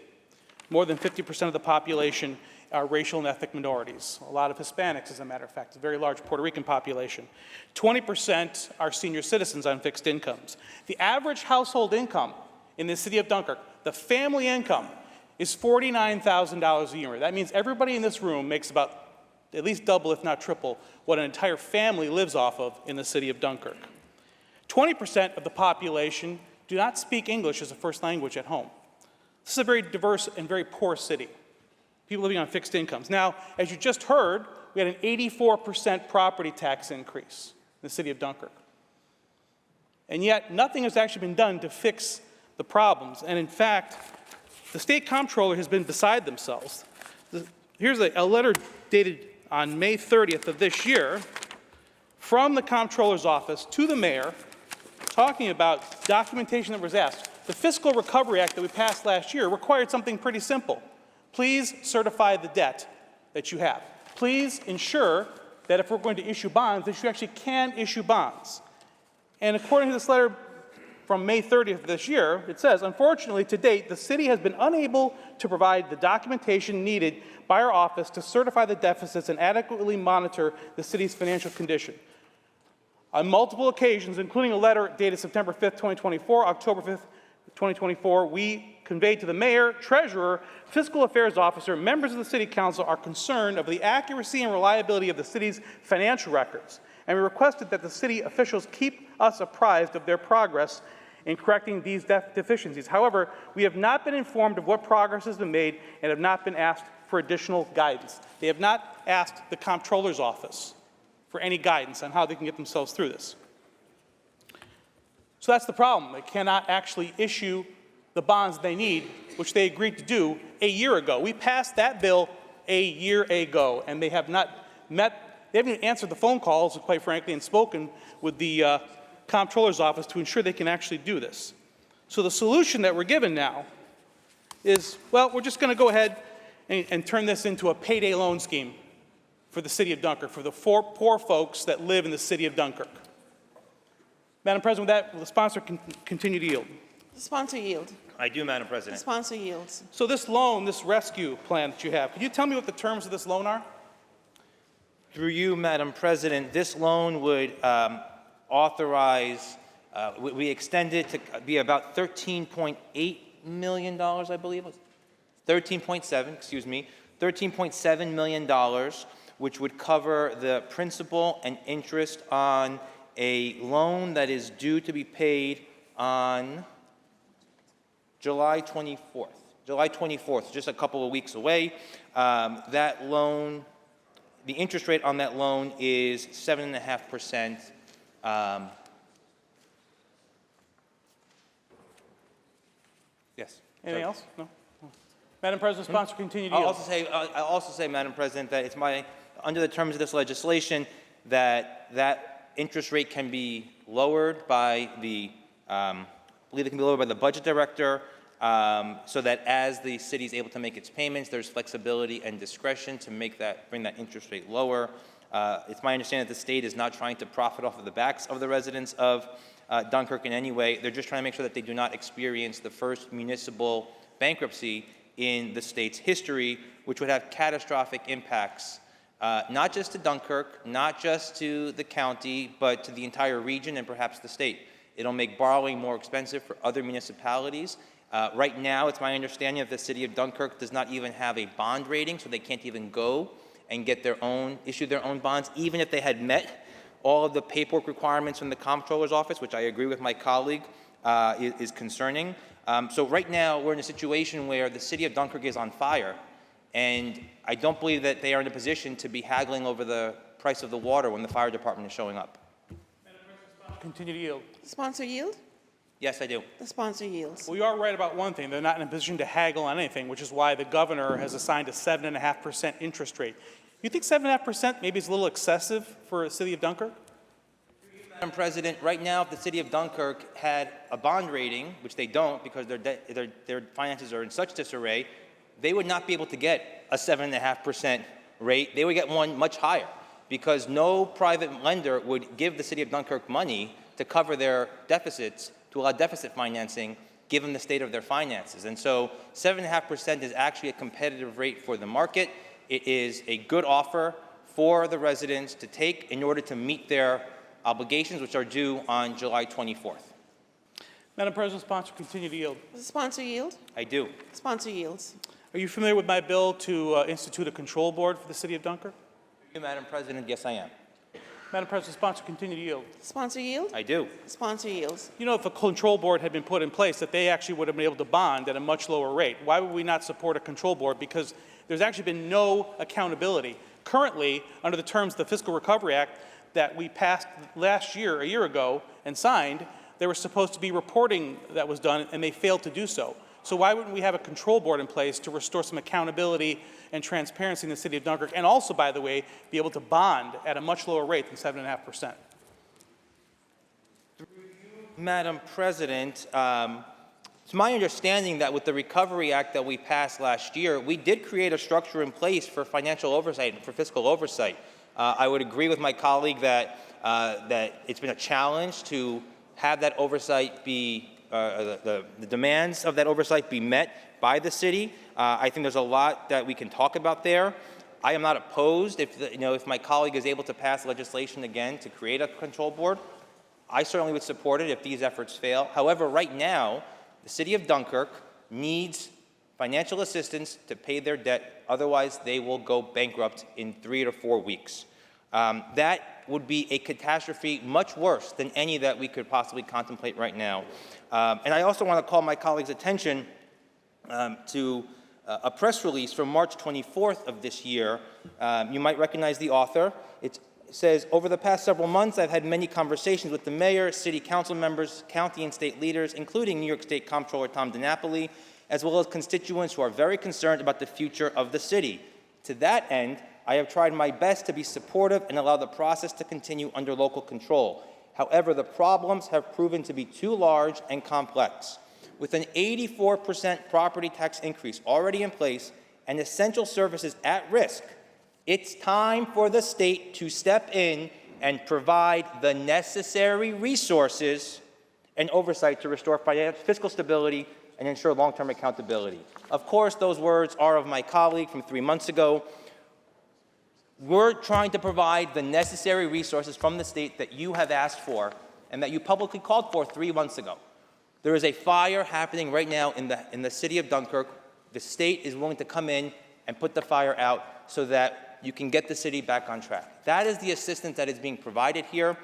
More than 50% of the population are racial and ethnic minorities. A lot of Hispanics, as a matter of fact, a very large Puerto Rican population. 20% are senior citizens on fixed incomes. The average household income in the city of Dunkirk, the family income, is $49,000 a year. That means everybody in this room makes about at least double, if not triple, what an entire family lives off of in the city of Dunkirk. 20% of the population do not speak English as a first language at home. This is a very diverse and very poor city. People living on fixed incomes. Now, as you just heard, we had an 84% property tax increase in the city of Dunkirk. And yet, nothing has actually been done to fix the problems. And in fact, the state comptroller has been beside themselves. Here's a letter dated on May 30th of this year from the comptroller's office to the mayor talking about documentation that was asked. The Fiscal Recovery Act that we passed last year required something pretty simple. Please certify the debt that you have. Please ensure that if we're going to issue bonds, that you actually can issue bonds. And according to this letter from May 30th of this year, it says, unfortunately, to date, the city has been unable to provide the documentation needed by our office to certify the deficits and adequately monitor the city's financial condition. On multiple occasions, including a letter dated September 5th, 2024, October 5th, 2024, we conveyed to the mayor, treasurer, fiscal affairs officer, members of the city council are concerned of the accuracy and reliability of the city's financial records, and we requested that the city officials keep us apprised of their progress in correcting these deficiencies. However, we have not been informed of what progress has been made and have not been asked for additional guidance. They have not asked the comptroller's office for any guidance on how they can get themselves through this. So that's the problem. They cannot actually issue the bonds they need, which they agreed to do a year ago. We passed that bill a year ago, and they have not met, they haven't even answered the phone calls, quite frankly, and spoken with the comptroller's office to ensure they can actually do this. So the solution that we're given now is, well, we're just going to go ahead and turn this into a payday loan scheme for the city of Dunkirk, for the poor folks that live in the city of Dunkirk. Madam President, with that, will the sponsor continue to yield? The sponsor yield. I do, Madam The President. sponsor yields. So this loan, this rescue plan that you have, could you tell me what the terms of this loan are? Through you, Madam President, this loan would authorize, we extended it to be about $13.8 million, I believe it was. 13.7, excuse me, $13.7 million, which would cover the principal and interest on a loan that is due to be paid on July 24th. July 24th, just a couple of weeks away. That loan, the interest rate on that loan is 7.5%. Yes. Anything else? No? Madam President, sponsor, continue to I'll yield. also say, Madam President, that it's under the terms of this legislation, that interest rate can be lowered by I believe it can be lowered by the budget director, so that as the city is able to make its payments, there's flexibility and discretion to bring that interest rate lower. It's my understanding that the state is not trying to profit off of the backs of the residents of Dunkirk in any way. They're just trying to make sure that they do not experience the first municipal bankruptcy in the state's history, which would have catastrophic impacts, not just to Dunkirk, not just to the county, but to the entire region and perhaps the state. It'll make borrowing more expensive for other municipalities. Right now, it's my understanding that the city of Dunkirk does not even have a bond rating, so they can't even go and issue their own bonds, even if they had met all of the paperwork requirements from the comptroller's office, which I agree with my colleague is concerning. So right now, we're in a situation where the city of Dunkirk is on fire, and I don't believe that they are in a position to be haggling over the price of the water when the fire department is showing up. Continue to yield. Sponsor yield? Yes, I do. The sponsor yields. We are right about one thing. They're not in a position to haggle on anything, which is why the governor has assigned a 7.5% interest rate. You think 7.5% maybe is a little excessive for the city of Dunkirk? Madam President, right now, if the city of Dunkirk had a bond rating, which they don't because their finances are in such disarray, they would not be able to get a 7.5% rate. They would get one much higher because no private lender would give the city of Dunkirk money to cover their deficits, to allow deficit financing, given the state of their finances. And so 7.5% is actually a competitive rate for the market. It is a good offer for the residents to take in order to meet their obligations, which are due on July 24th. Madam President, sponsor, continue to yield. The sponsor yield? I do. Sponsor yields. Are you familiar with my bill to institute a control board for the city of Dunkirk? Madam President, yes, I am. Madam President, sponsor, continue to yield. Sponsor yield? I do. Sponsor yields. You know, if a control board had been put in place, that they actually would have been able to bond at a much lower rate. Why would we not support a control board? Because there's actually been no accountability. Currently, under the terms of the Fiscal Recovery Act that we passed a year ago, and signed, there was supposed to be reporting that was done, and they failed to do so. So why wouldn't we have a control board in place to restore some accountability and transparency in the city of Dunkirk, and also, by the way, be able to bond at a much lower rate than 7.5%? Madam President, it's my understanding that with the Recovery Act that we passed last year, we did create a structure in place for financial oversight and for fiscal oversight. I would agree with my colleague that it's been a challenge to have that oversight be the demands of that oversight be met by the city. I think there's a lot that we can talk about there. I am not opposed if my colleague is able to pass legislation again to create a control board. I certainly would support it if these efforts fail. However, right now, the city of Dunkirk needs financial assistance to pay their debt. Otherwise, they will go bankrupt in 3 to 4 weeks. That would be a catastrophe much worse than any that we could possibly contemplate right now. And I also want to call my colleagues' attention to a press release from March 24th of this year. You might recognize the author. It says, over the past several months, I've had many conversations with the mayor, city council members, county and state leaders, including New York State Comptroller Tom DiNapoli, as well as constituents who are very concerned about the future of the city. To that end, I have tried my best to be supportive and allow the process to continue under local control. However, the problems have proven to be too large and complex. With an 84% property tax increase already in place and essential services at risk, it's time for the state to step in and provide the necessary resources and oversight to restore fiscal stability and ensure long-term accountability. Of course, those words are of my colleague from 3 months ago. We're trying to provide the necessary resources from the state that you have asked for and that you publicly called for 3 months ago. There is a fire happening right now in the city of Dunkirk. The state is willing to come in and put the fire out so that you can get the city back on track. That is the assistance that is being provided here.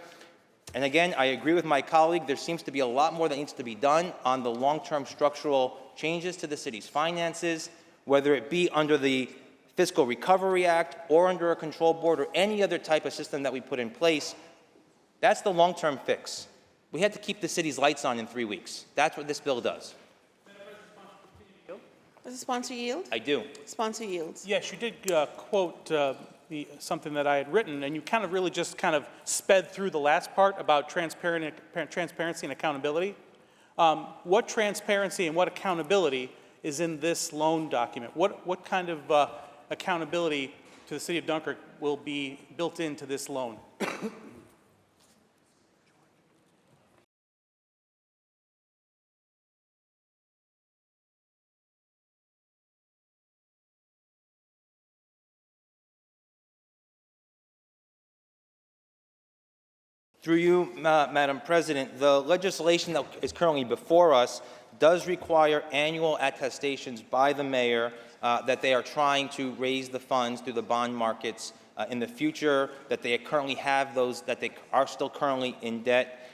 And again, I agree with my colleague, there seems to be a lot more that needs to be done on the long-term structural changes to the city's finances, whether it be under the Fiscal Recovery Act or under a control board or any other type of system that we put in place. That's the long-term fix. We had to keep the city's lights on in 3 weeks. That's what this bill does. Does the sponsor yield? I do. Sponsor yields. Yes, you did quote something that I had written, and you kind of really just kind of sped through the last part about transparency and accountability. What transparency and what accountability is in this loan document? What kind of accountability to the City of Dunkirk will be built into this loan? Through you, Madam President, the legislation that is currently before us does require annual attestations by the mayor that they are trying to raise the funds through the bond markets in the future, that they currently have those, that they are still currently in debt.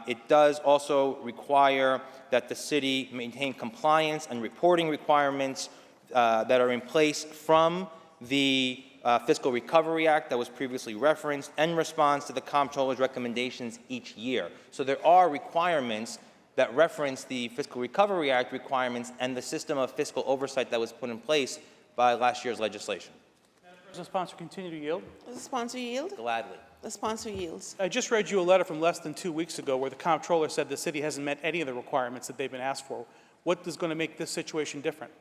It does also require that the city maintain compliance and reporting requirements that are in place from the Fiscal Recovery Act that was previously referenced in response to the comptroller's recommendations each year. So there are requirements that reference the Fiscal Recovery Act requirements and the system of fiscal oversight that was put in place by last year's legislation. Does the sponsor continue to yield? Does the sponsor yield? Gladly. The sponsor yields. I just read you a letter from less than 2 weeks ago where the comptroller said the city hasn't met any of the requirements that they've been asked for. What is going to make this situation different?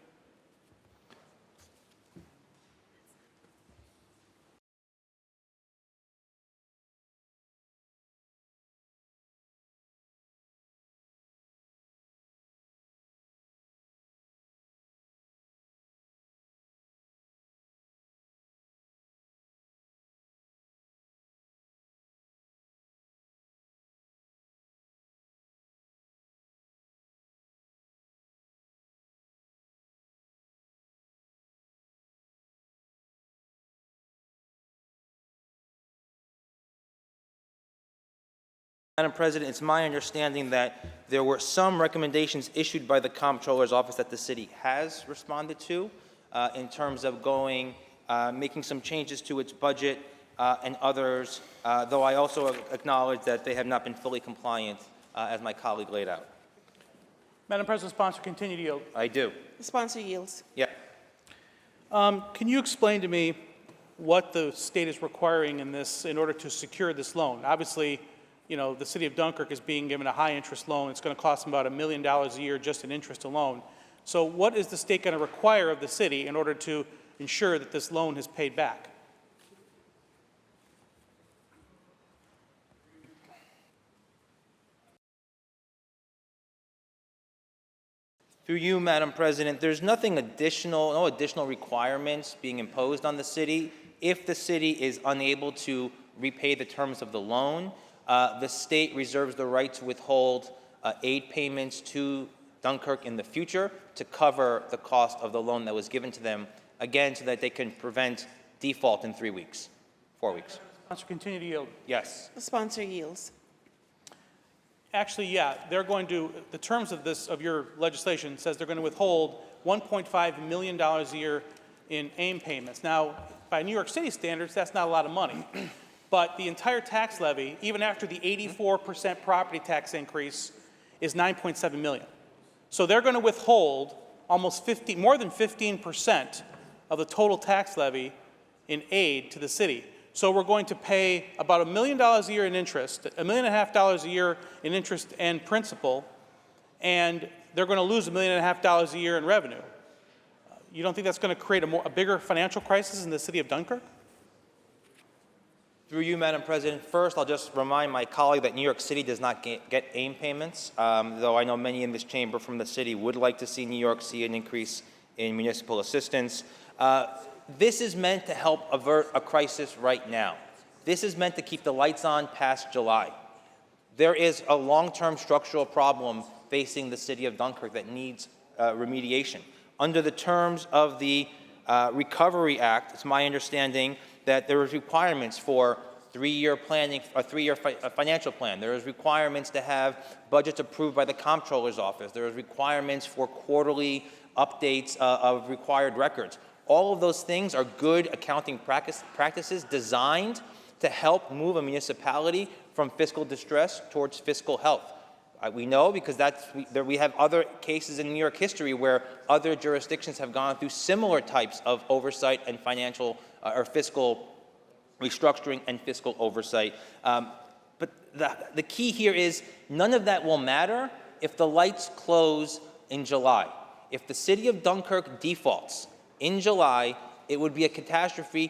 Madam President, it's my understanding that there were some recommendations issued by the comptroller's office that the city has responded to in terms of making some changes to its budget and others, though I also acknowledge that they have not been fully compliant as my colleague laid out. Madam President, sponsor, continue to yield. I do. The sponsor yields. Yeah. Can you explain to me what the state is requiring in this in order to secure this loan? Obviously, you know, the city of Dunkirk is being given a high interest loan. It's going to cost them about $1 million a year just in interest alone. So what is the state going to require of the city in order to ensure that this loan is paid back? Through you, Madam President, there's no additional requirements being imposed on the city. If the city is unable to repay the terms of the loan, the state reserves the right to withhold aid payments to Dunkirk in the future to cover the cost of the loan that was given to them, again, so that they can prevent default in 4 weeks. Sponsor, continue to yield. Yes. The sponsor yields. Actually, yeah, they're going to, the terms of your legislation says they're going to withhold $1.5 million a year in AIM payments. Now, by New York City standards, that's not a lot of money. But the entire tax levy, even after the 84% property tax increase, is $9.7 million. So they're going to withhold almost more than 15% of the total tax levy in aid to the city. So we're going to pay about $1 million a year in interest, $1.5 million a year in interest and principal, and they're going to lose $1.5 million a year in revenue. You don't think that's going to create a bigger financial crisis in the city of Dunkirk? Through you, Madam President, first I'll just remind my colleague that New York City does not get AIM payments, though I know many in this chamber from the city would like to see New York see an increase in municipal assistance. This is meant to help avert a crisis right now. This is meant to keep the lights on past July. There is a long-term structural problem facing the city of Dunkirk that needs remediation. Under the terms of the Recovery Act, it's my understanding that there are requirements for three-year planning, a three-year financial plan. There is requirements to have budgets approved by the comptroller's office. There is requirements for quarterly updates of required records. All of those things are good accounting practices designed to help move a municipality from fiscal distress towards fiscal health. We know because we have other cases in New York history where other jurisdictions have gone through similar types of oversight and financial or fiscal restructuring and fiscal oversight. But the key here is none of that will matter if the lights close in July. If the city of Dunkirk defaults in July, it would be a catastrophe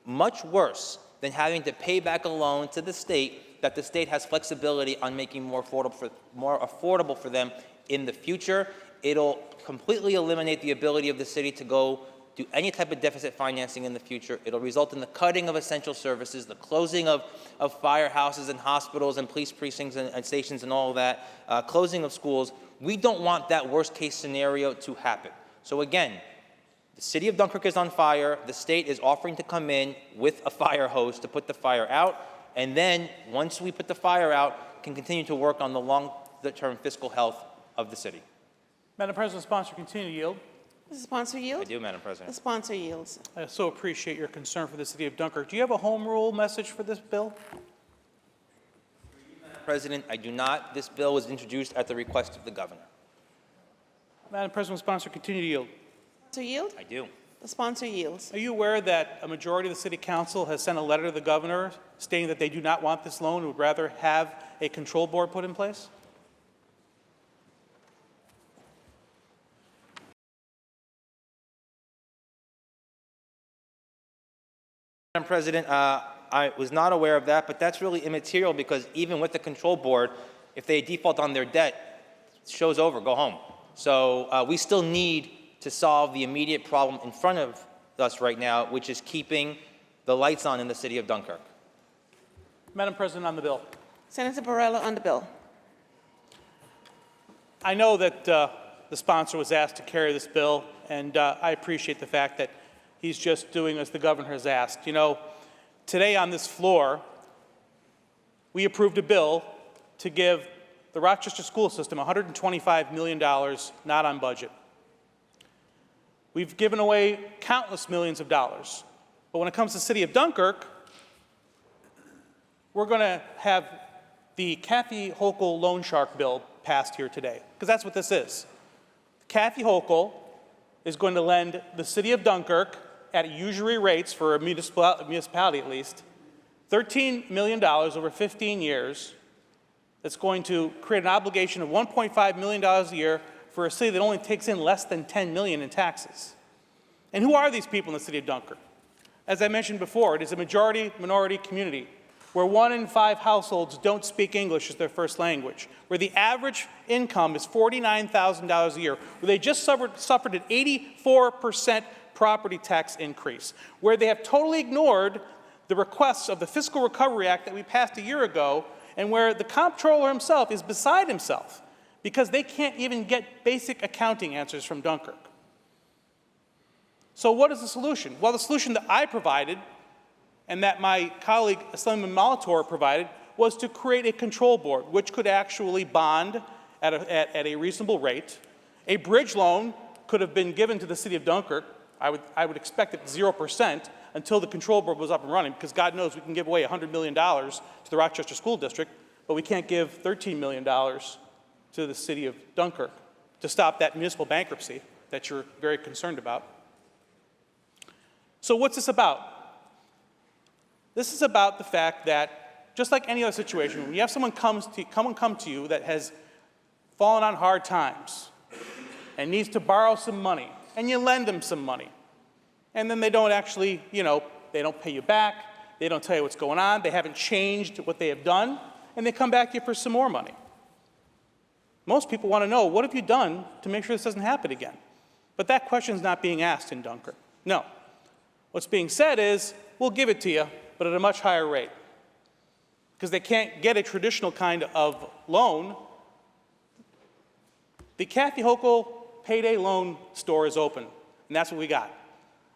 much worse than having to pay back a loan to the state that the state has flexibility on making more affordable for them in the future. It'll completely eliminate the ability of the city to go do any type of deficit financing in the future. It'll result in the cutting of essential services, the closing of firehouses and hospitals and police precincts and stations and all of that, closing of schools. We don't want that worst case scenario to happen. So again, the city of Dunkirk is on fire. The state is offering to come in with a fire hose to put the fire out. And then once we put the fire out, can continue to work on the long-term fiscal health of the city. Madam President, sponsor, continue to yield. Does the sponsor yield? I do, Madam President. The sponsor yields. I so appreciate your concern for the city of Dunkirk. Do you have a home rule message for this bill? Madam President, I do not. This bill was introduced at the request of the governor. Madam President, sponsor, continue to yield. To yield? I do. The sponsor yields. Are you aware that a majority of the city council has sent a letter to the governor stating that they do not want this loan and would rather have a control board put in place? Madam President, I was not aware of that, but that's really immaterial because even with the control board, if they default on their debt, show's over, go home. So we still need to solve the immediate problem in front of us right now, which is keeping the lights on in the city of Dunkirk. Madam President, on the bill. Senator Barella on the bill. I know that the sponsor was asked to carry this bill, and I appreciate the fact that he's just doing as the governor has asked. You know, today on this floor, we approved a bill to give the Rochester school system $125 million, not on budget. We've given away countless millions of dollars. But when it comes to the city of Dunkirk, we're going to have the Kathy Hochul loan shark bill passed here today, because that's what this is. Kathy Hochul is going to lend the city of Dunkirk at usury rates for a municipality at least, $13 million over 15 years. That's going to create an obligation of $1.5 million a year for a city that only takes in less than $10 million in taxes. And who are these people in the city of Dunkirk? As I mentioned before, it is a majority-minority community where 1 in 5 households don't speak English as their first language, where the average income is $49,000 a year, where they just suffered an 84% property tax increase, where they have totally ignored the requests of the Fiscal Recovery Act that we passed a year ago, and where the comptroller himself is beside himself because they can't even get basic accounting answers from Dunkirk. So what is the solution? Well, the solution that I provided and that my colleague Suleiman Molitor provided was to create a control board which could actually bond at a reasonable rate. A bridge loan could have been given to the city of Dunkirk. I would expect it 0% until the control board was up and running, because God knows we can give away $100 million to the Rochester School District, but we can't give $13 million to the city of Dunkirk to stop that municipal bankruptcy that you're very concerned about. So what's this about? This is about the fact that, just like any other situation, when you have someone come to you that has fallen on hard times and needs to borrow some money, and you lend them some money, and then they don't actually, they don't pay you back, they don't tell you what's going on, they haven't changed what they have done, and they come back to you for some more money. Most people want to know, what have you done to make sure this doesn't happen again? But that question is not being asked in Dunkirk. No. What's being said is, we'll give it to you, but at a much higher rate. Because they can't get a traditional kind of loan. The Kathy Hochul payday loan store is open, and that's what we got.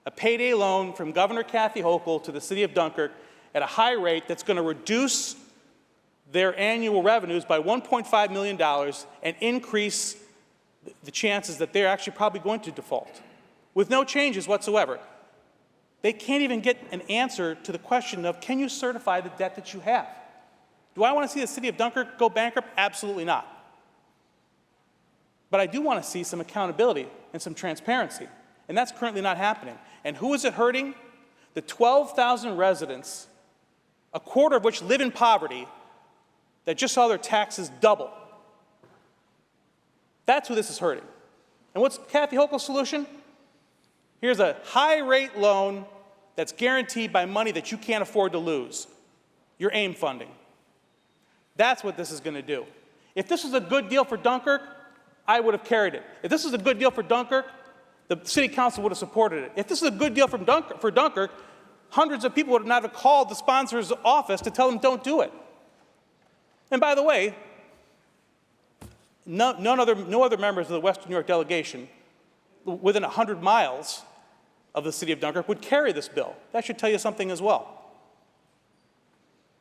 A payday loan from Governor Kathy Hochul to the city of Dunkirk, at a high rate that's going to reduce their annual revenues by $1.5 million and increase the chances that they're actually probably going to default with no changes whatsoever. They can't even get an answer to the question of, can you certify the debt that you have? Do I want to see the city of Dunkirk go bankrupt? Absolutely not. But I do want to see some accountability and some transparency, and that's currently not happening. And who is it hurting? The 12,000 residents, a quarter of which live in poverty, that just saw their taxes double. That's who this is hurting. And what's Kathy Hochul's solution? Here's a high-rate loan that's guaranteed by money that you can't afford to lose, your AIM funding. That's what this is going to do. If this was a good deal for Dunkirk, I would have carried it. If this was a good deal for Dunkirk, the city council would have supported it. If this is a good deal for Dunkirk, hundreds of people would not have called the sponsor's office to tell them don't do it. And by the way, no other members of the Western New York delegation within 100 miles of the city of Dunkirk would carry this bill. That should tell you something as well.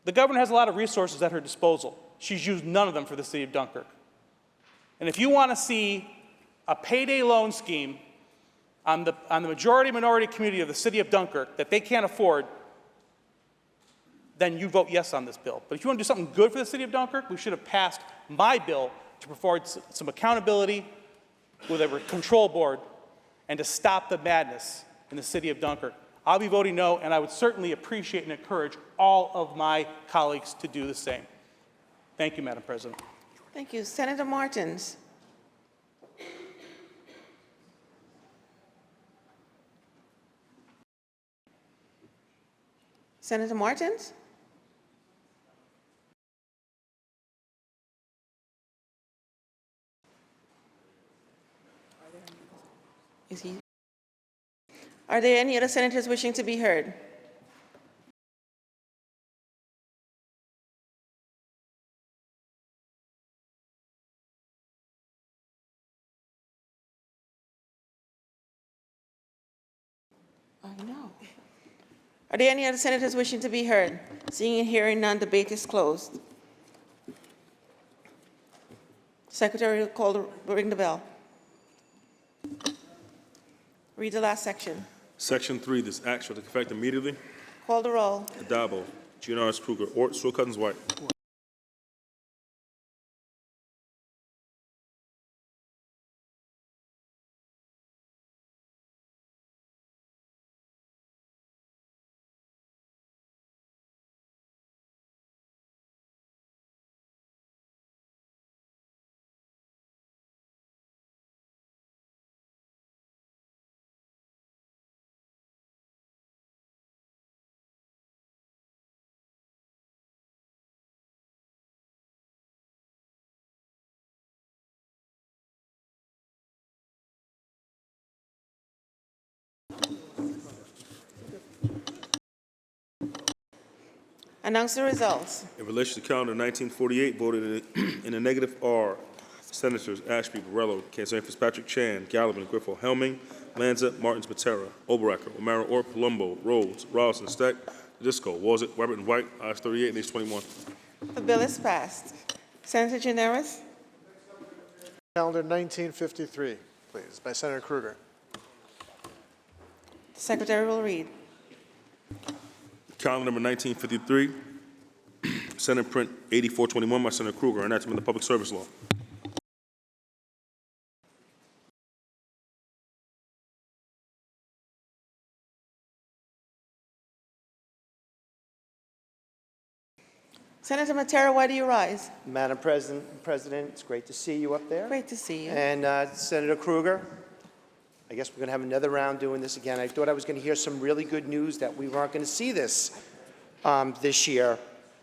The governor has a lot of resources at her disposal. She's used none of them for the city of Dunkirk. And if you want to see a payday loan scheme on the majority-minority community of the city of Dunkirk that they can't afford, then you vote yes on this bill. But if you want to do something good for the city of Dunkirk, we should have passed my bill to provide some accountability with a control board and to stop the madness in the city of Dunkirk. I'll be voting no, and I would certainly appreciate and encourage all of my colleagues to do the same. Thank you, Madam President. Thank you. Senator Martins. Senator Martins? Is he? Are there any other senators wishing to be heard? I know. Are there any other senators wishing to be heard? Seeing and hearing none, debate is closed. Secretary will ring the bell. Read the last section. Section 3, this act shall take effect immediately. Call the roll. Adabo, Giannaris Kruger, Ort, Sewell Cousins White. Announce the results. In relation to calendar 1948, voted in a negative R. Senators Ashby, Borrello, Kansanean Fitzpatrick, Chan, Gallivan, Griffo, Helming, Lanza, Martins, Matera, Oberacker, O'Mara, Orr, Palumbo, Rhodes, Rollison, Steck, Disco, Wazit, Weber, and White, ayes 38, nays 21. The bill is passed. Senator Giannaris? Calendar 1953, please, by Senator Kruger. The Secretary will read. Calendar number 1953, Senate Print 8421 by Senator Kruger, enactment of the Public Service Law. Senator Matera, why do you rise? Madam President, it's great to see you up there. Great to see you. And Senator Kruger, I guess we're going to have another round doing this again. I thought I was going to hear some really good news that we weren't going to see this this year.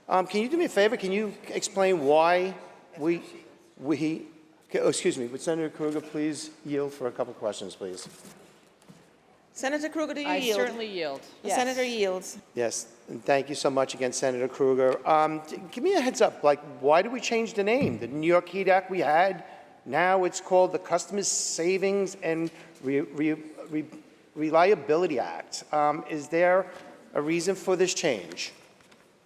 Can you do me a favor? Can you explain why excuse me, would Senator Kruger please yield for a couple questions, please? Senator Kruger, do you I yield? certainly yield. The Yes. Senator yields. Yes, and thank you so much again, Senator Kruger. Give me a heads up, like, why did we change the name? The New York Heat Act we had, now it's called the Customers Savings and Reliability Act. Is there a reason for this change?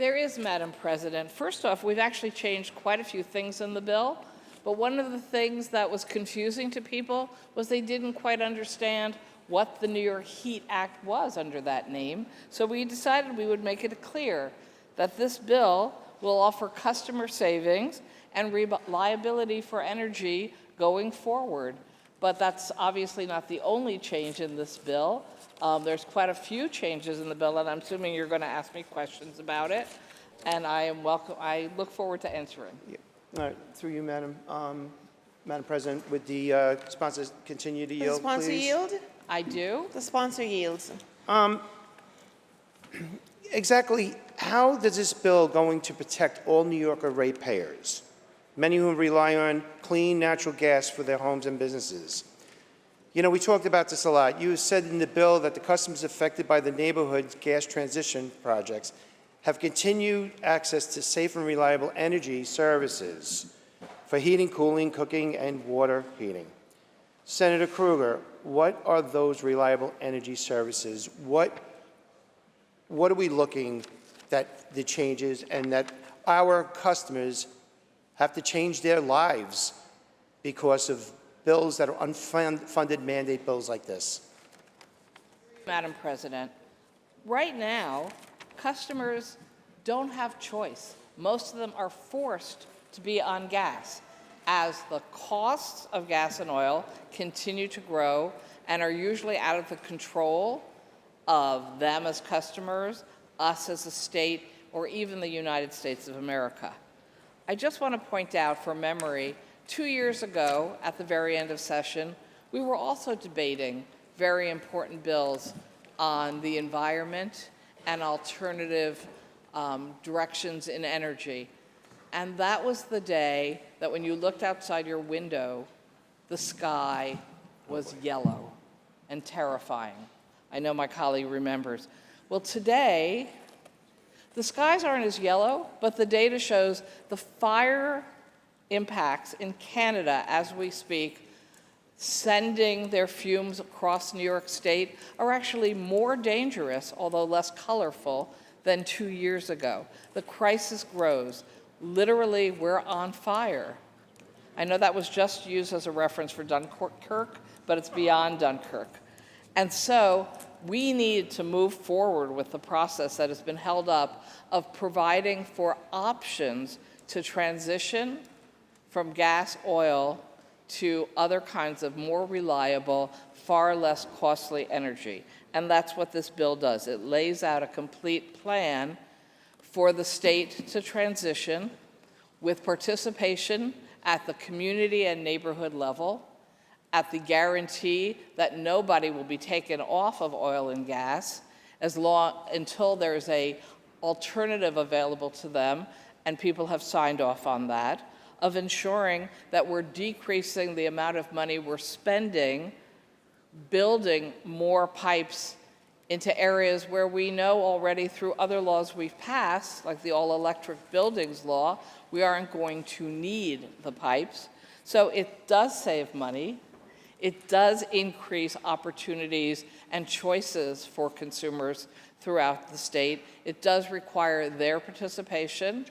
There is, Madam President. First off, we've actually changed quite a few things in the bill, but one of the things that was confusing to people was they didn't quite understand what the New York Heat Act was under that name. So we decided we would make it clear that this bill will offer customer savings and reliability for energy going forward. But that's obviously not the only change in this bill. There's quite a few changes in the bill, and I'm assuming you're going to ask me questions about it. And I look forward to answering. All right, through you, Madam President, would the sponsor continue to yield, Does the sponsor please? yield? I do. The sponsor yields. Exactly how does this bill going to protect all New Yorker ratepayers, many who rely on clean natural gas for their homes and businesses? You know, we talked about this a lot. You said in the bill that the customers affected by the neighborhood gas transition projects have continued access to safe and reliable energy services for heating, cooling, cooking, and water heating. Senator Krueger, what are those reliable energy services? What are we looking that the changes and that our customers have to change their lives because of bills that are unfunded mandate bills like this? Madam President, right now, customers don't have choice. Most of them are forced to be on gas as the costs of gas and oil continue to grow and are usually out of the control of them as customers, us as a state, or even the United States of America. I just want to point out for memory, 2 years ago, at the very end of session, we were also debating very important bills on the environment and alternative directions in energy. And that was the day that when you looked outside your window, the sky was yellow and terrifying. I know my colleague remembers. Well, today, the skies aren't as yellow, but the data shows the fire impacts in Canada as we speak, sending their fumes across New York State, are actually more dangerous, although less colorful, than 2 years ago. The crisis grows. Literally, we're on fire. I know that was just used as a reference for Dunkirk, but it's beyond Dunkirk. And so we need to move forward with the process that has been held up of providing for options to transition from gas, oil, to other kinds of more reliable, far less costly energy. And that's what this bill does. It lays out a complete plan for the state to transition with participation at the community and neighborhood level, at the guarantee that nobody will be taken off of oil and gas until there's an alternative available to them, and people have signed off on that, of ensuring that we're decreasing the amount of money we're spending building more pipes into areas where we know already through other laws we've passed, like the all-electric buildings law, we aren't going to need the pipes. So it does save money. It does increase opportunities and choices for consumers throughout the state. It does require their participation,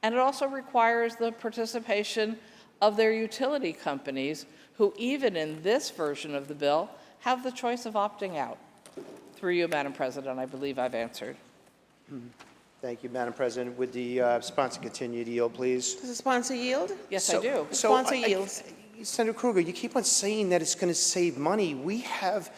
and it also requires the participation of their utility companies, who even in this version of the bill have the choice of opting out. Through you, Madam President, I believe I've answered. Thank you, Madam President. Would the sponsor continue to yield, please? Does the sponsor yield? Yes, I do. The sponsor yields. Senator Krueger, you keep on saying that it's going to save money. We have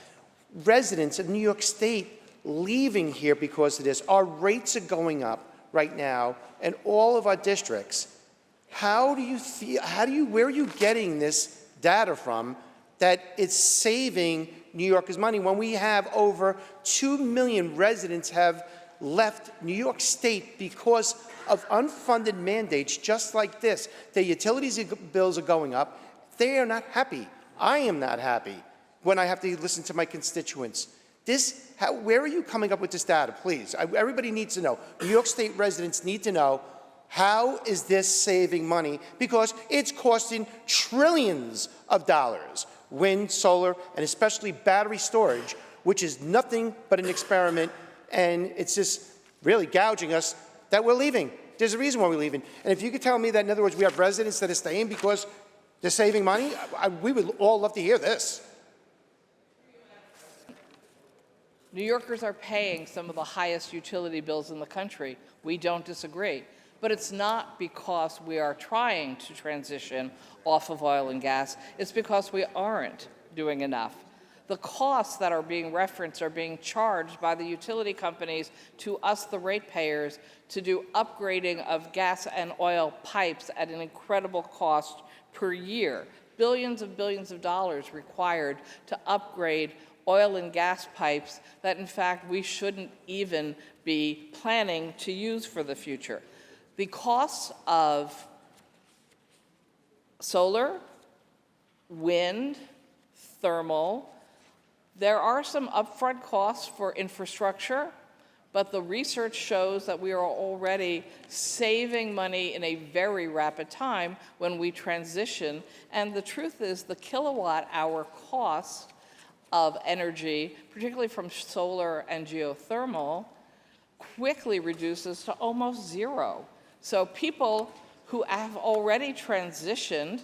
residents of New York State leaving here because of this. Our rates are going up right now in all of our districts. How do you feel, where are you getting this data from that it's saving New Yorkers money when we have over 2 million residents have left New York State because of unfunded mandates just like this? Their utilities bills are going up. They are not happy. I am not happy when I have to listen to my constituents. Where are you coming up with this data, please? Everybody needs to know. New York State residents need to know, how is this saving money? Because it's costing trillions of dollars. Wind, solar, and especially battery storage, which is nothing but an experiment, and it's just really gouging us that we're leaving. There's a reason why we're leaving. And if you could tell me that, in other words, we have residents that are staying because they're saving money, we would all love to hear this. New Yorkers are paying some of the highest utility bills in the country. We don't disagree. But it's not because we are trying to transition off of oil and gas. It's because we aren't doing enough. The costs that are being referenced are being charged by the utility companies to us, the ratepayers, to do upgrading of gas and oil pipes at an incredible cost per year. Billions of dollars required to upgrade oil and gas pipes that, in fact, we shouldn't even be planning to use for the future. The costs of solar, wind, thermal, there are some upfront costs for infrastructure, but the research shows that we are already saving money in a very rapid time when we transition. And the truth is the kilowatt hour cost of energy, particularly from solar and geothermal, quickly reduces to almost zero. So people who have already transitioned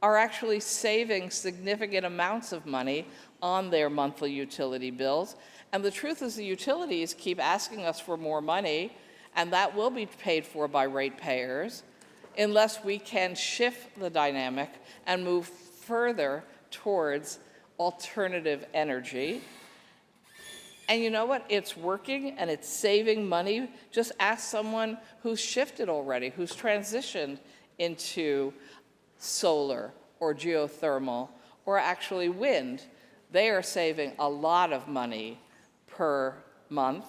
are actually saving significant amounts of money on their monthly utility bills. And the truth is the utilities keep asking us for more money, and that will be paid for by ratepayers unless we can shift the dynamic and move further towards alternative energy. And you know what? It's working and it's saving money. Just ask someone who's shifted already, who's transitioned into solar or geothermal or actually wind. They are saving a lot of money per month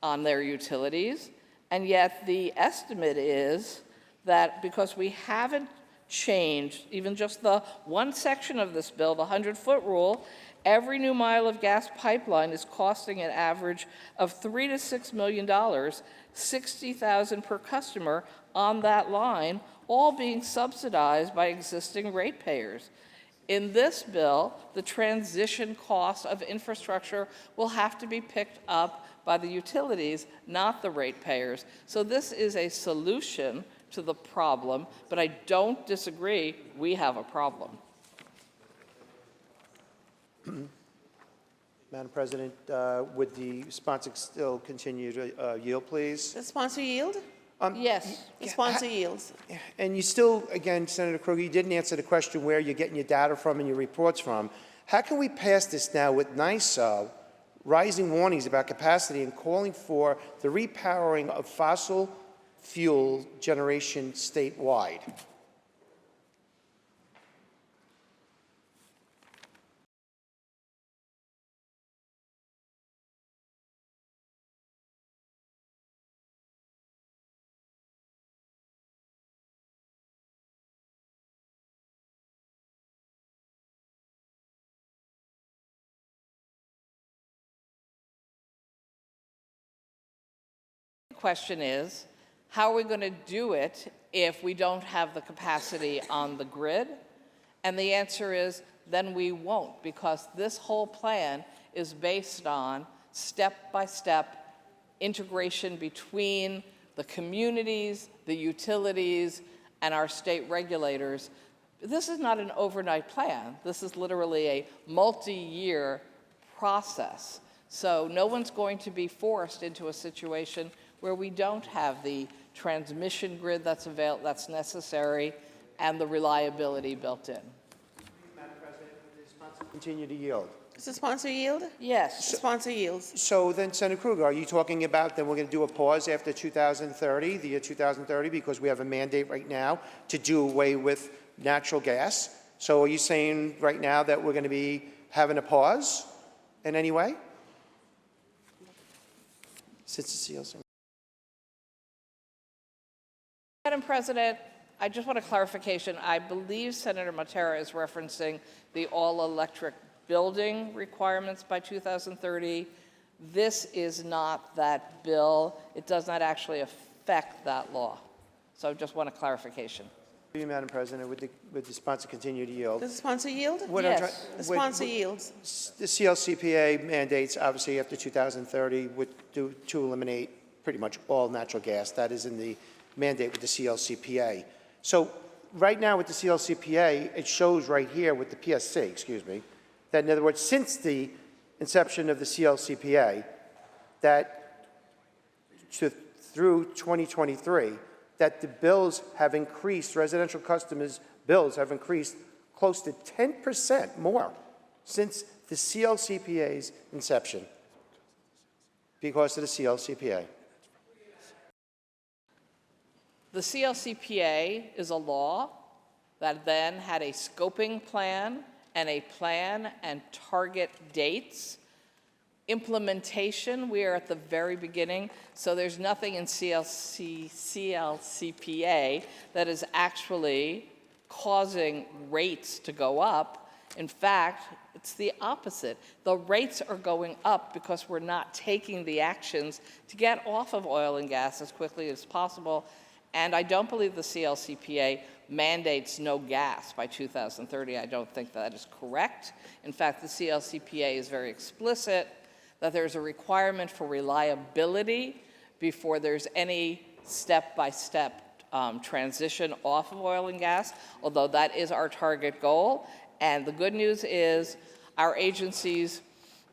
on their utilities. And yet the estimate is that because we haven't changed even just the one section of this bill, the 100-foot rule, every new mile of gas pipeline is costing an average of $3 to $6 million, $60,000 per customer on that line, all being subsidized by existing ratepayers. In this bill, the transition cost of infrastructure will have to be picked up by the utilities, not the ratepayers. So this is a solution to the problem, but I don't disagree, we have a problem. Madam President, would the sponsor still continue to yield, please? The sponsor yield? Yes. The sponsor yields. And you still, again, Senator Krueger, you didn't answer the question where you're getting your data from and your reports from. How can we pass this now with NYSO rising warnings about capacity and calling for the repowering of fossil fuel generation statewide? The question is, how are we going to do it if we don't have the capacity on the grid? And the answer is, then we won't, because this whole plan is based on step-by-step integration between the communities, the utilities, and our state regulators. This is not an overnight plan. This is literally a multi-year process. So no one's going to be forced into a situation where we don't have the transmission grid that's necessary and the reliability built in. Madam President, would the sponsor continue to yield? Does the sponsor yield? Yes. The sponsor yields. So then, Senator Krueger, are you talking about then we're going to do a pause after 2030, the year 2030, because we have a mandate right now to do away with natural gas? So are you saying right now that we're going to be having a pause in any way? Since it's CLC. Madam President, I just want a clarification. I believe Senator Matera is referencing the all-electric building requirements by 2030. This is not that bill. It does not actually affect that law. So I just want a clarification. Madam President, would the sponsor continue to yield? Does the sponsor yield? Yes. The sponsor yields. The CLCPA mandates, obviously, after 2030 to eliminate pretty much all natural gas. That is in the mandate with the CLCPA. So right now with the CLCPA, it shows right here with the PSC, excuse me, that in other words, since the inception of the CLCPA, that through 2023, that the bills have increased, residential customers' bills have increased close to 10% more since the CLCPA's inception because of the CLCPA. The CLCPA is a law that then had a scoping plan and target dates. Implementation, we are at the very beginning, so there's nothing in CLCPA that is actually causing rates to go up. In fact, it's the opposite. The rates are going up because we're not taking the actions to get off of oil and gas as quickly as possible. And I don't believe the CLCPA mandates no gas by 2030. I don't think that is correct. In fact, the CLCPA is very explicit that there's a requirement for reliability before there's any step-by-step transition off of oil and gas, although that is our target goal. And the good news is our agencies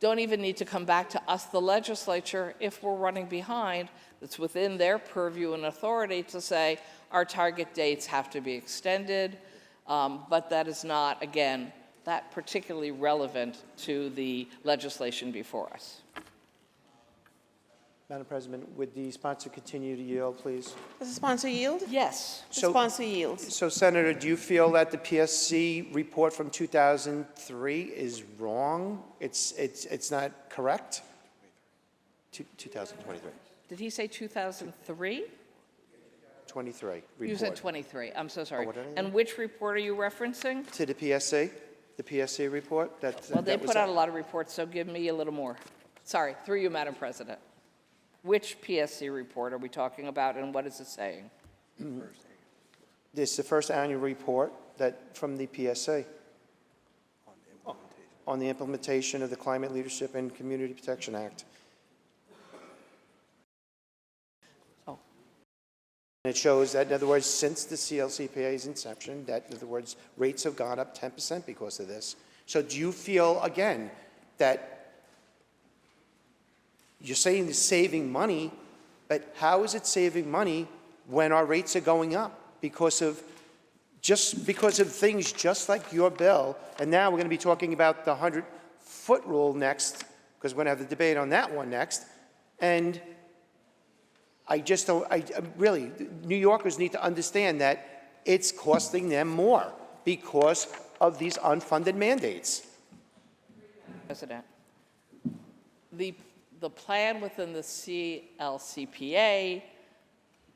don't even need to come back to us, the legislature, if we're running behind. It's within their purview and authority to say our target dates have to be extended, but that is not, again, that particularly relevant to the legislation before us. Madam President, would the sponsor continue to yield, please? Does the sponsor yield? Yes. The sponsor yields. So, Senator, do you feel that the PSC report from 2003 is wrong? It's not correct? 2023. Did he say 2003? 23 report. You said 23. I'm so sorry. Oh, what did I And which report are you referencing? To the PSC? The PSC report? Well, they put out a lot of reports, so give me a little more. Sorry, through you, Madam President. Which PSC report are we talking about, and what is it saying? This is the first annual report from the PSC on the implementation of the Climate Leadership and Community Protection Act. Oh. And it shows that, in other words, since the CLCPA's inception, that, in other words, rates have gone up 10% because of this. So do you feel, again, that you're saying it's saving money, but how is it saving money when our rates are going up? Because of things just like your bill, and now we're going to be talking about the 100-foot rule next, because we're going to have the debate on that one next. And I just don't, really, New Yorkers need to understand that it's costing them more because of these unfunded mandates. President, the plan within the CLCPA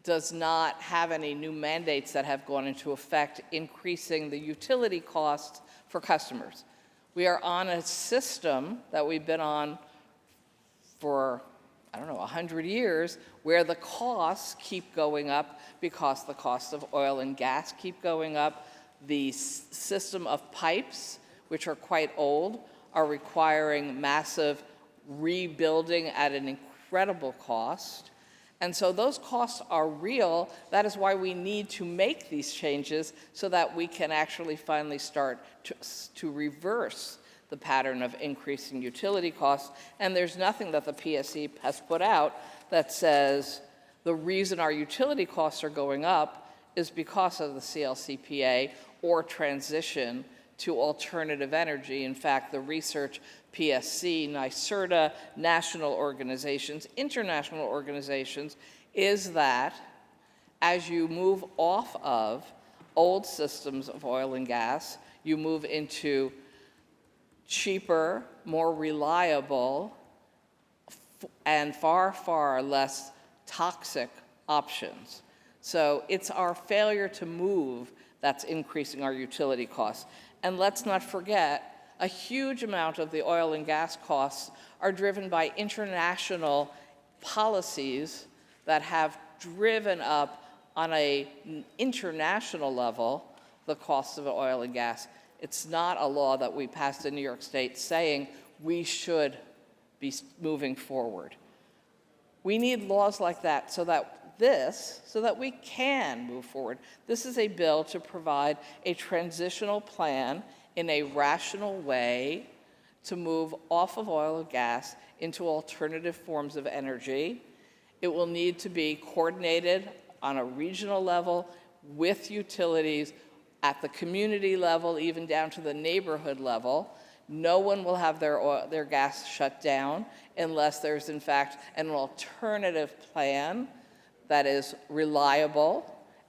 does not have any new mandates that have gone into effect increasing the utility costs for customers. We are on a system that we've been on for, 100 years, where the costs keep going up because the cost of oil and gas keep going up. The system of pipes, which are quite old, are requiring massive rebuilding at an incredible cost. And so those costs are real. That is why we need to make these changes so that we can actually finally start to reverse the pattern of increasing utility costs. And there's nothing that the PSC has put out that says the reason our utility costs are going up is because of the CLCPA or transition to alternative energy. In fact, the research, PSC, NYSERDA, national organizations, international organizations, is that as you move off of old systems of oil and gas, you move into cheaper, more reliable, and far, far less toxic options. So it's our failure to move that's increasing our utility costs. And let's not forget, a huge amount of the oil and gas costs are driven by international policies that have driven up on an international level the costs of oil and gas. It's not a law that we passed in New York State saying we should be moving forward. We need laws like that so that we can move forward. This is a bill to provide a transitional plan in a rational way to move off of oil and gas into alternative forms of energy. It will need to be coordinated on a regional level with utilities at the community level, even down to the neighborhood level. No one will have their gas shut down unless there's, in fact, an alternative plan that is reliable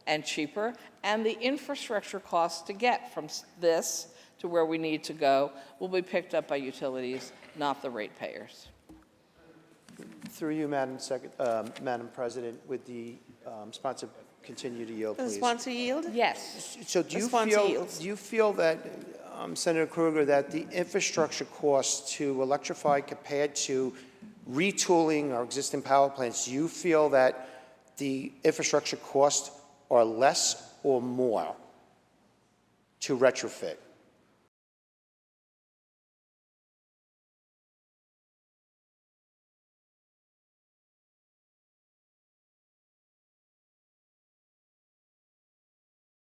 and cheaper, and the infrastructure costs to get from this to where we need to go will be picked up by utilities, not the ratepayers. Through you, Madam President, would the sponsor continue to yield, Does please? the sponsor yield? Yes. So The sponsor yields. do you feel that, Senator Krueger, that the infrastructure costs to electrify compared to retooling our existing power plants, do you feel that the infrastructure costs are less or more to retrofit?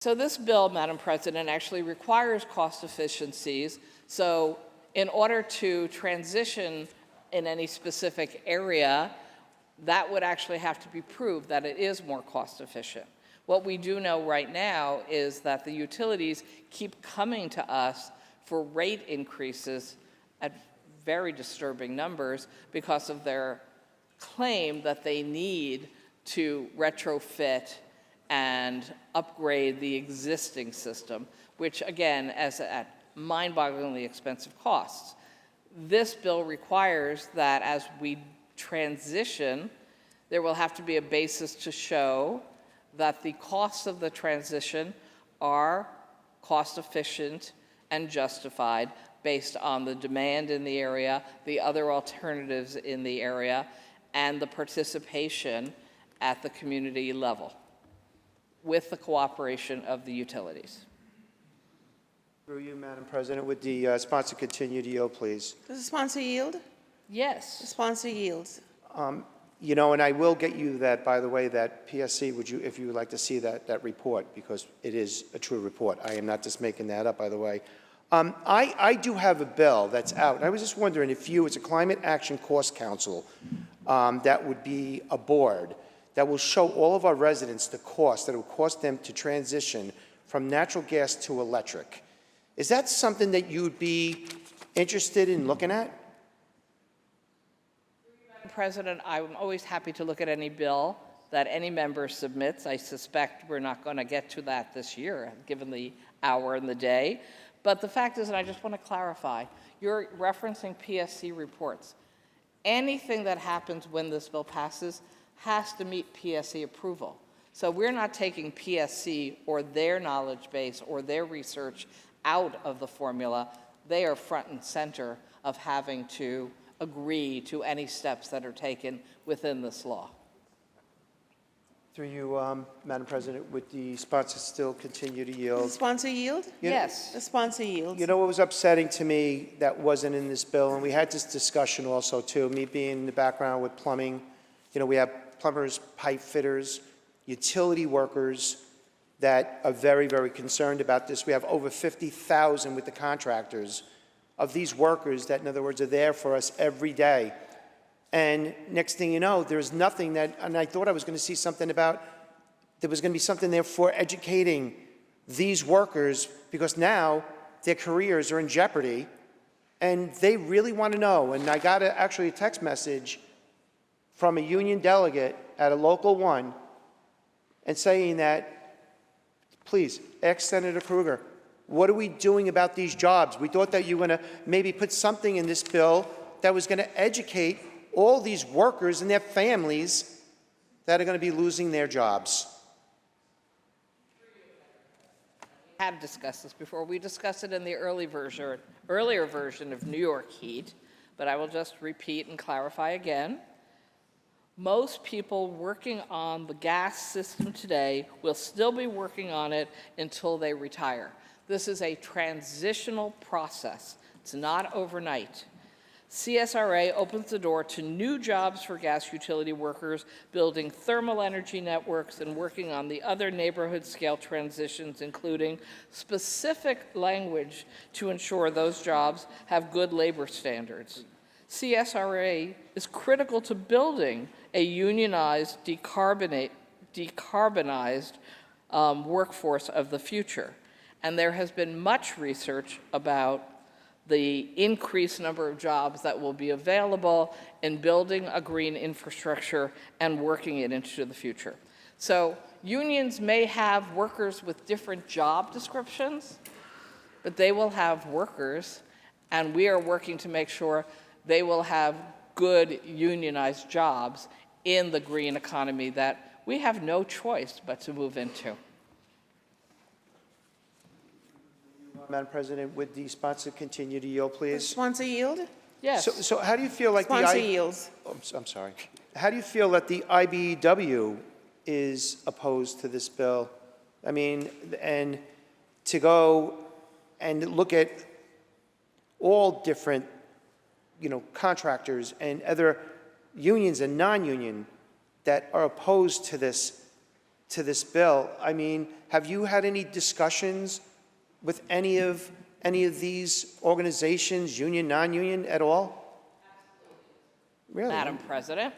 So this bill, Madam President, actually requires cost efficiencies. So in order to transition in any specific area, that would actually have to be proved that it is more cost efficient. What we do know right now is that the utilities keep coming to us for rate increases at very disturbing numbers because of their claim that they need to retrofit and upgrade the existing system, which again, is at mind-bogglingly expensive costs. This bill requires that as we transition, there will have to be a basis to show that the costs of the transition are cost-efficient and justified based on the demand in the area, the other alternatives in the area, and the participation at the community level with the cooperation of the utilities. Through you, Madam President, would the sponsor continue to yield, please? Does the sponsor yield? Yes. The sponsor yields. You know, and I will get you that, by the way, that PSC, would you, if you would like to see that report, because it is a true report. I am not just making that up, by the way. I do have a bill that's out, and I was just wondering if you, as a Climate Action Cost Council, that would be a board that will show all of our residents the cost that it would cost them to transition from natural gas to electric. Is that something that you'd be interested in looking at? President, I'm always happy to look at any bill that any member submits. I suspect we're not going to get to that this year, given the hour and the day. But the fact is, and I just want to clarify, you're referencing PSC reports. Anything that happens when this bill passes has to meet PSC approval. So we're not taking PSC or their knowledge base or their research out of the formula. They are front and center of having to agree to any steps that are taken within this law. Through you, Madam President, would the sponsor still continue to Does yield? the sponsor yield? Yes. The sponsor yields. You know what was upsetting to me that wasn't in this bill, and we had this discussion also too, me being in the background with plumbing, you know, we have plumbers, pipe fitters, utility workers that are very, very concerned about this. We have over 50,000 with the contractors of these workers that, in other words, are there for us every day. And next thing you know, there's nothing that, and I thought I was going to see something about, there was going to be something there for educating these workers, because now their careers are in jeopardy and they really want to know. And I got actually a text message from a union delegate at a local one and saying that, please, ask Senator Krueger, what are we doing about these jobs? We thought that you were going to maybe put something in this bill that was going to educate all these workers and their families that are going to be losing their jobs. We have discussed this before. We discussed it in the earlier version of New York Heat, but I will just repeat and clarify again. Most people working on the gas system today will still be working on it until they retire. This is a transitional process. It's not overnight. CSRA opens the door to new jobs for gas utility workers, building thermal energy networks and working on the other neighborhood scale transitions, including specific language to ensure those jobs have good labor standards. CSRA is critical to building a unionized, decarbonized workforce of the future. And there has been much research about the increased number of jobs that will be available in building a green infrastructure and working it into the future. So unions may have workers with different job descriptions, but they will have workers, and we are working to make sure they will have good unionized jobs in the green economy that we have no choice but to move into. Madam President, would the sponsor continue to yield, please? Sponsor yield? Yes. So how do you feel like Sponsor the yields. I'm sorry. How do you feel that the IBEW is opposed to this bill? I mean, and to go and look at all different, contractors and other unions and non-union that are opposed to this bill. I mean, have you had any discussions with any of these organizations, union, non-union, at all? Really? Madam President,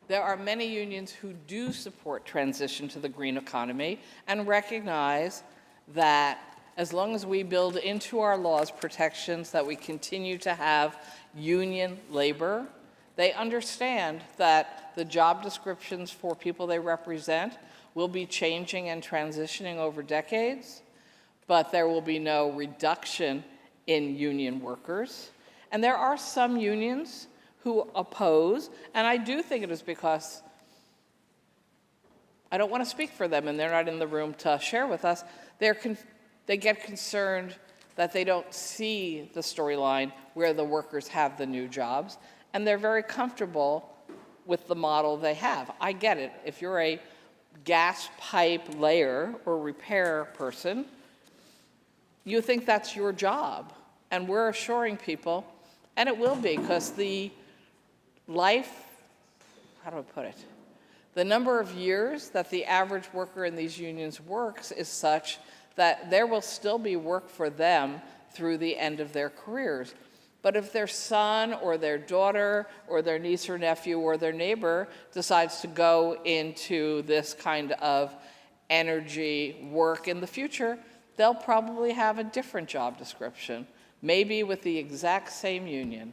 there are many unions who do support transition to the green economy and recognize that as long as we build into our laws protections that we continue to have union labor, they understand that the job descriptions for people they represent will be changing and transitioning over decades, but there will be no reduction in union workers. And there are some unions who oppose, and I do think it is because I don't want to speak for them and they're not in the room to share with us. They get concerned that they don't see the storyline where the workers have the new jobs, and they're very comfortable with the model they have. I get it. If you're a gas pipe layer or repair person, you think that's your job. And we're assuring people, and it will be, because the the number of years that the average worker in these unions works is such that there will still be work for them through the end of their careers. But if their son or their daughter or their niece or nephew or their neighbor decides to go into this kind of energy work in the future, they'll probably have a different job description, maybe with the exact same union.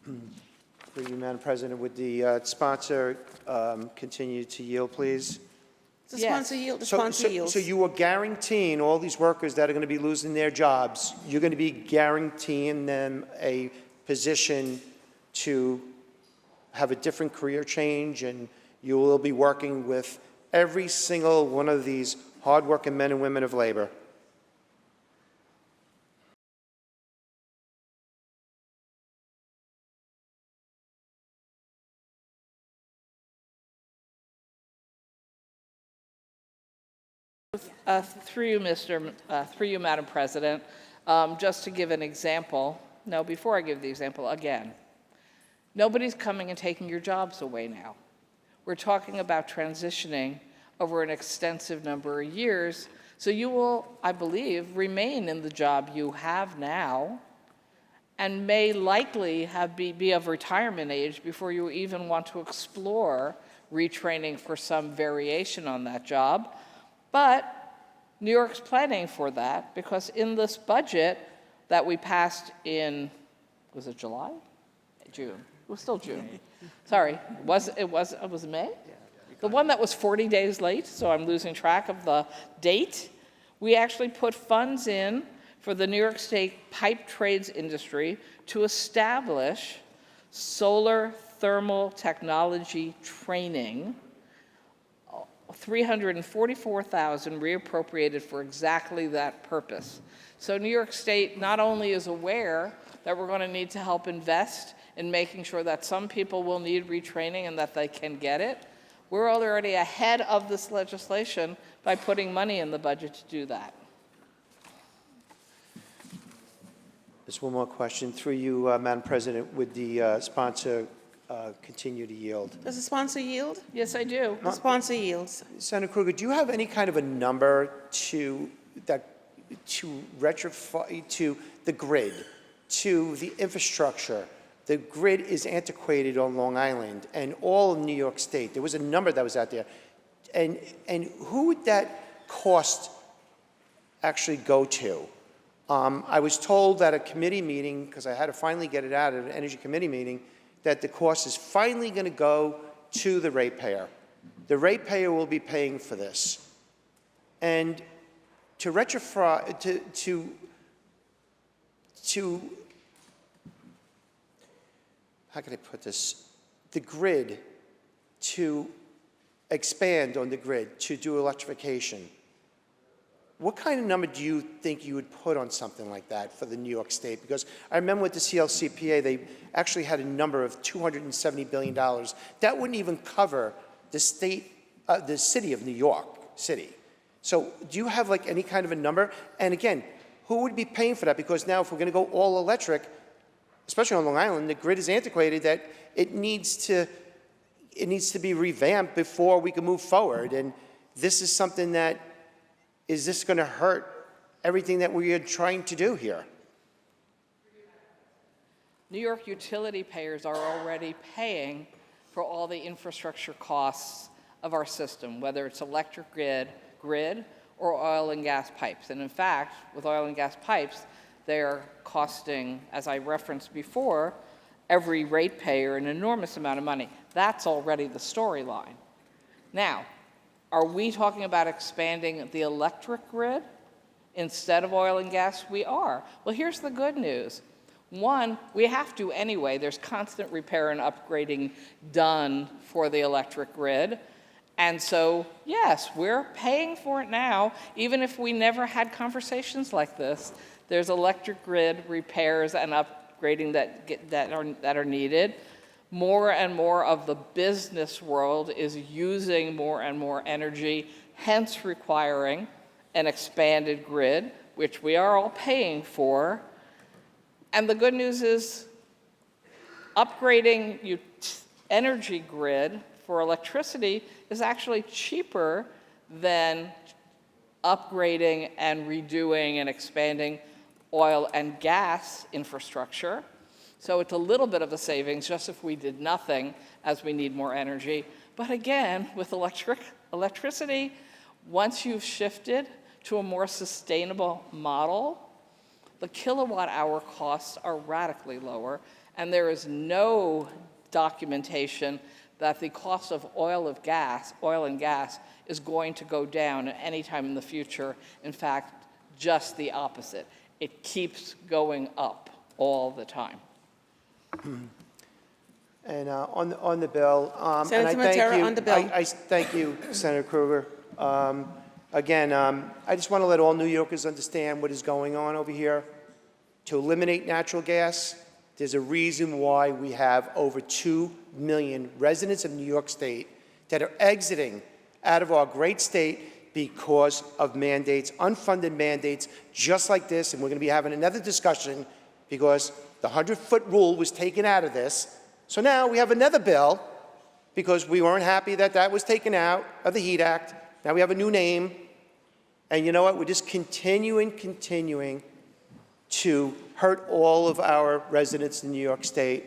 Through you, Madam President, would the sponsor continue to yield, please? The sponsor yield. The sponsor yields. So you are guaranteeing all these workers that are going to be losing their jobs, you're going to be guaranteeing them a position to have a different career change, and you will be working with every single one of these hardworking men and women of labor. Through you, Madam President, just to give an example. No, before I give the example, again, nobody's coming and taking your jobs away now. We're talking about transitioning over an extensive number of years, so you will, I believe, remain in the job you have now and may likely be of retirement age before you even want to explore retraining for some variation on that job. But New York's planning for that, because in this budget that we passed in, was it July? June. It was still June. Sorry, it was May? The one that was 40 days late, so I'm losing track of the date. We actually put funds in for the New York State pipe trades industry to establish solar thermal technology training, $344,000 reappropriated for exactly that purpose. So New York State not only is aware that we're going to need to help invest in making sure that some people will need retraining and that they can get it, we're already ahead of this legislation by putting money in the budget to do that. The Just one more question. Through you, Madam President, would the sponsor continue to yield? Does the sponsor yield? Yes, I do. The sponsor yields. Senator Krueger, do you have any kind of a number to retrofit to the grid, to the infrastructure? The grid is antiquated on Long Island and all of New York State. There was a number that was out there. And who would that cost actually go to? I was told at a committee meeting, because I had to finally get it out at an energy committee meeting, that the cost is finally going to go to the ratepayer. The ratepayer will be paying for this. And to retrofit, how can I put this? The grid, to expand on the grid, to do electrification. What kind of number do you think you would put on something like that for the New York State? Because I remember with the CLCPA, they actually had a number of $270 billion. That wouldn't even cover the state, the city of New York City. So do you have like any kind of a number? And again, who would be paying for that? Because now if we're going to go all electric, especially on Long Island, the grid is antiquated that it needs to be revamped before we can move forward. And this is something that, is this going to hurt everything that we are trying to do here? New York utility payers are already paying for all the infrastructure costs of our system, whether it's electric grid or oil and gas pipes. And in fact, with oil and gas pipes, they're costing, as I referenced before, every ratepayer an enormous amount of money. That's already the storyline. Now, are we talking about expanding the electric grid instead of oil and gas? We are. Well, here's the good news. One, we have to anyway. There's constant repair and upgrading done for the electric grid. And so, yes, we're paying for it now, even if we never had conversations like this. There's electric grid repairs and upgrading that are needed. More and more of the business world is using more and more energy, hence requiring an expanded grid, which we are all paying for. And the good news is upgrading energy grid for electricity is actually cheaper than upgrading and redoing and expanding oil and gas infrastructure. So it's a little bit of a savings just if we did nothing as we need more energy. But again, with electricity, once you've shifted to a more sustainable model, the kilowatt hour costs are radically lower, and there is no documentation that the cost of oil and gas is going to go down at any time in the future. In fact, just the opposite. It keeps going up all the time. And on the bill, Senator and I thank Matera, you. on the bill. I thank you, Senator Krueger. Again, I just want to let all New Yorkers understand what is going on over here. To eliminate natural gas, there's a reason why we have over 2 million residents of New York State that are exiting out of our great state because of mandates, unfunded mandates, just like this. And we're going to be having another discussion because the 100-foot rule was taken out of this. So now we have another bill because we weren't happy that that was taken out of the HEAT Act. Now we have a new name. And you know what? We're just continuing to hurt all of our residents in New York State.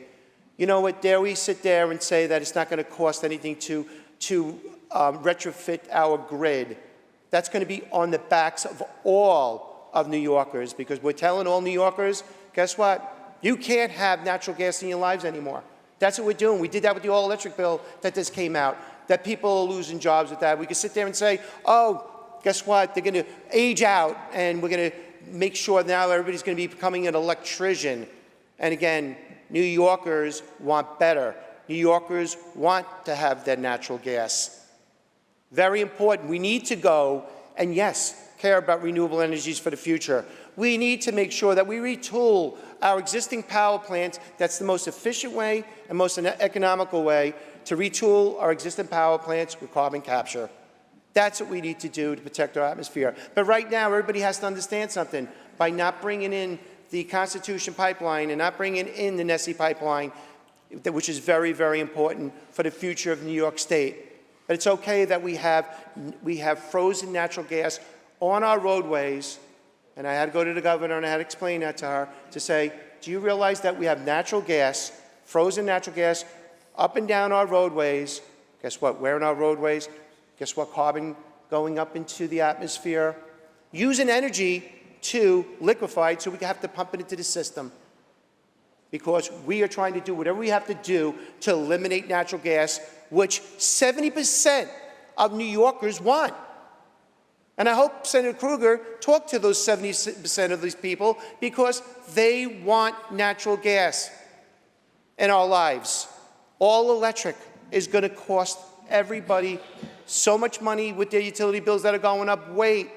You know what? Dare we sit there and say that it's not going to cost anything to retrofit our grid? That's going to be on the backs of all of New Yorkers because we're telling all New Yorkers, guess what? You can't have natural gas in your lives anymore. That's what we're doing. We did that with the all-electric bill that just came out, that people are losing jobs with that. We could sit there and say, oh, guess what? They're going to age out, and we're going to make sure now everybody's going to be becoming an electrician. And again, New Yorkers want better. New Yorkers want to have their natural gas. Very important. We need to go and, yes, care about renewable energies for the future. We need to make sure that we retool our existing power plants. That's the most efficient way and most economical way to retool our existing power plants with carbon capture. That's what we need to do to protect our atmosphere. But right now, everybody has to understand something. By not bringing in the Constitution pipeline and not bringing in the Nessie pipeline, which is very, very important for the future of New York State. But it's okay that we have frozen natural gas on our roadways, and I had to go to the governor and I had to explain that to her, to say, do you realize that we have natural gas, frozen natural gas, up and down our roadways? Guess what? Where in our roadways? Guess what? Carbon going up into the atmosphere. Using energy to liquefy so we have to pump it into the system. Because we are trying to do whatever we have to do to eliminate natural gas, which 70% of New Yorkers want. And I hope Senator Krueger talked to those 70% of these people because they want natural gas in our lives. All electric is going to cost everybody so much money with their utility bills that are going up. Wait,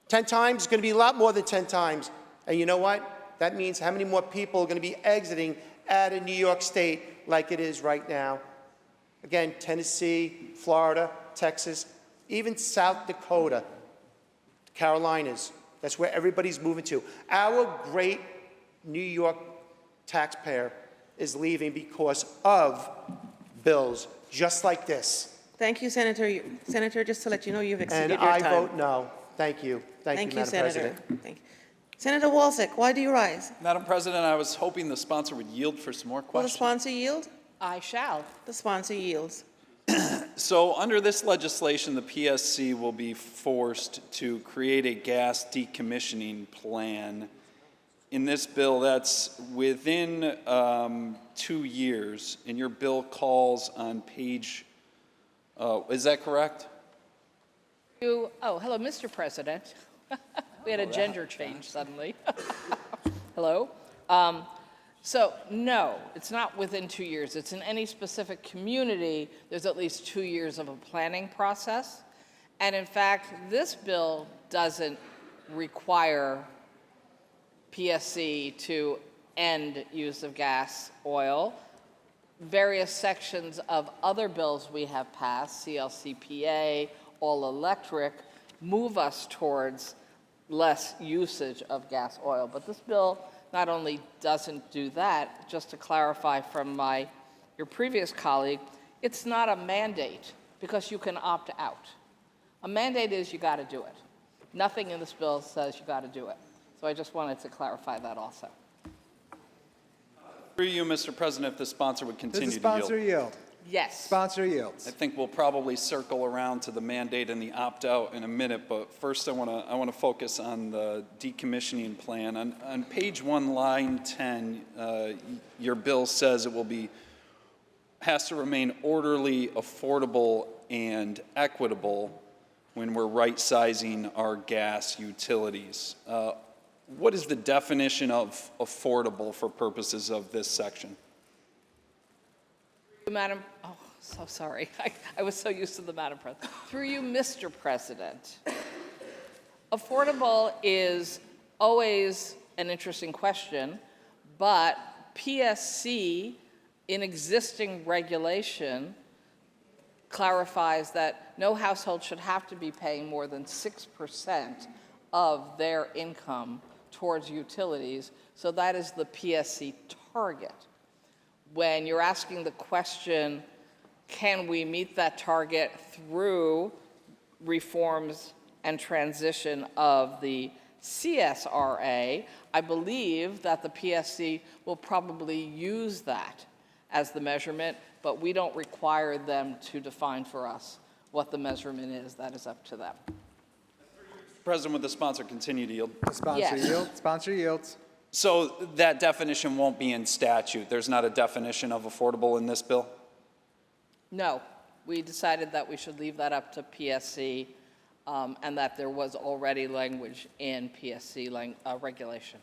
10 times? It's going to be a lot more than 10 times. And you know what? That means how many more people are going to be exiting out of New York State like it is right now. Again, Tennessee, Florida, Texas, even South Dakota, Carolinas. That's where everybody's moving to. Our great New York taxpayer is leaving because of bills just like this. Thank you, Senator. Senator, just to let you know, you've exceeded And your I time. vote no. Thank you. Thank you, Madam Senator. President. Thank you. Senator Walczak, why do you rise? Madam President, I was hoping the sponsor would yield for some more Will the questions. sponsor yield? I shall. The sponsor yields. So under this legislation, the PSC will be forced to create a gas decommissioning plan. In this bill, that's within 2 years, and your bill calls on page, is that correct? Oh, hello, Mr. President. We had a gender change suddenly. Hello. So, no, it's not within 2 years. It's in any specific community, there's at least 2 years of a planning process. And in fact, this bill doesn't require PSC to end use of gas, oil. Various sections of other bills we have passed, CLCPA, all electric, move us towards less usage of gas, oil. But this bill not only doesn't do that, just to clarify from your previous colleague, it's not a mandate because you can opt out. A mandate is you got to do it. Nothing in this bill says you got to do it. So I just wanted to clarify that also. Through you, Mr. President, if the sponsor would Does continue the to yield. sponsor yield? Yes. Sponsor yields. I think we'll probably circle around to the mandate and the opt-out in a minute, but first I want to focus on the decommissioning plan. On page 1, line 10, your bill says it has to remain orderly, affordable, and equitable when we're right-sizing our gas utilities. What is the definition of affordable for purposes of this section? Madam, oh, so sorry. I was so used to the Madam President. Through you, Mr. President. Affordable is always an interesting question, but PSC in existing regulation clarifies that no household should have to be paying more than 6% of their income towards utilities, so that is the PSC target. When you're asking the question, can we meet that target through reforms and transition of the CSRA, I believe that the PSC will probably use that as the measurement, but we don't require them to define for us what the measurement is. That is up to them. President, would the sponsor continue to yield? The sponsor Yes. yields. Sponsor yields. So that definition won't be in statute. There's not a definition of affordable in this bill? No, we decided that we should leave that up to PSC and that there was already language in PSC regulation.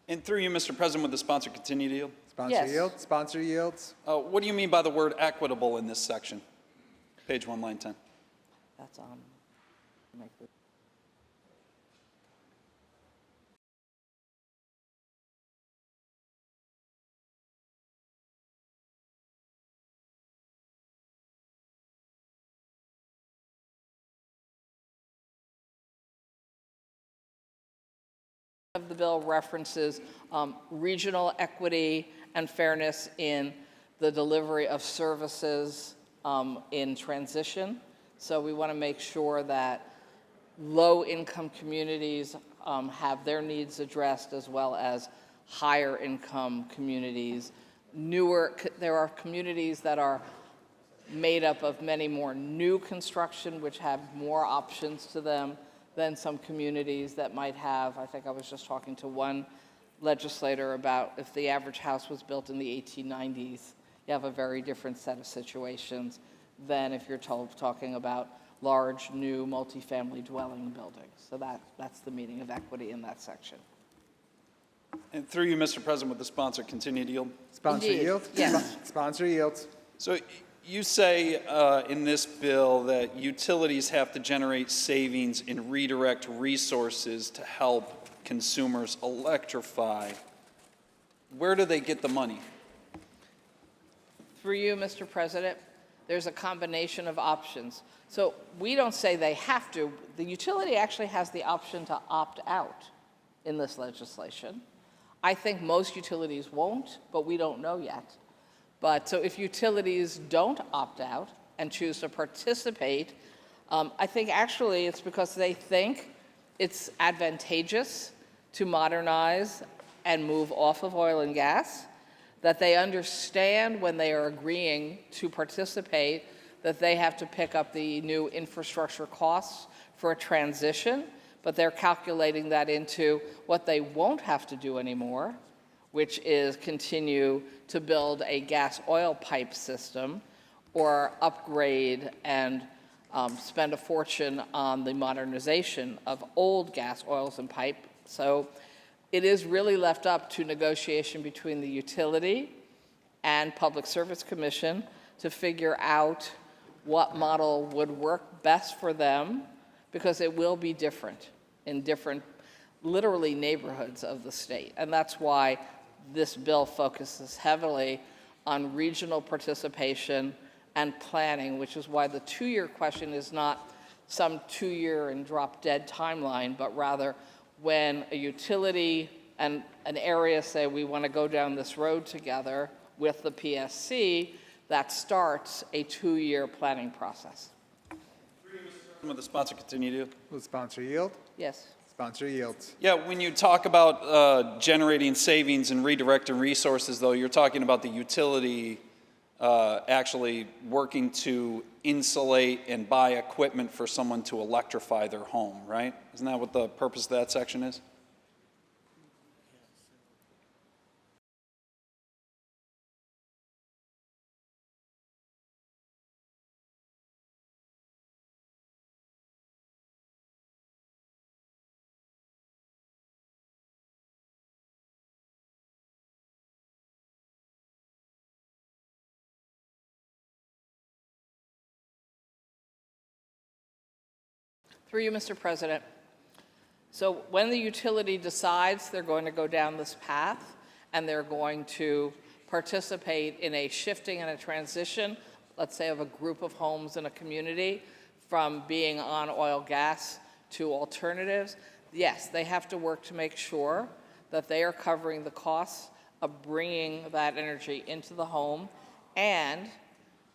And through you, Mr. President, would the sponsor continue to yield? Sponsor Yes. yields. Sponsor yields. What do you mean by the word equitable in this section? Page 1, line 10. That's on. of the bill references regional equity and fairness in the delivery of services in transition. So we want to make sure that low-income communities have their needs addressed, as well as higher-income communities. There are communities that are made up of many more new construction, which have more options to them than some communities that might have. I think I was just talking to one legislator about if the average house was built in the 1890s, you have a very different set of situations than if you're talking about large, new, multifamily dwelling buildings. So that's the meaning of equity in that section. And through you, Mr. President, with the sponsor, continue to yield. Sponsor Indeed. yield? Yes. Sponsor yields. So you say in this bill that utilities have to generate savings and redirect resources to help consumers electrify. Where do they get the money? Through you, Mr. President, there's a combination of options. So we don't say they have to. The utility actually has the option to opt out in this legislation. I think most utilities won't, but we don't know yet. But so if utilities don't opt out and choose to participate, I think actually it's because they think it's advantageous to modernize and move off of oil and gas, that they understand when they are agreeing to participate that they have to pick up the new infrastructure costs for a transition, but they're calculating that into what they won't have to do anymore, which is continue to build a gas oil pipe system or upgrade and spend a fortune on the modernization of old gas, oils, and pipe. So it is really left up to negotiation between the utility and Public Service Commission to figure out what model would work best for them, because it will be different in different, literally, neighborhoods of the state. And that's why this bill focuses heavily on regional participation and planning, which is why the two-year question is not some two-year and drop-dead timeline, but rather when a utility and an area say we want to go down this road together with the PSC, that starts a two-year planning process. Will the sponsor continue to? Will the sponsor yield? Yes. Sponsor yields. Yeah, when you talk about generating savings and redirecting resources, though, you're talking about the utility actually working to insulate and buy equipment for someone to electrify their home, right? Isn't that what the purpose of that section is? Through you, Mr. President. So when the utility decides they're going to go down this path and they're going to participate in a shifting and a transition, let's say of a group of homes in a community from being on oil, gas to alternatives, yes, they have to work to make sure that they are covering the costs of bringing that energy into the home, and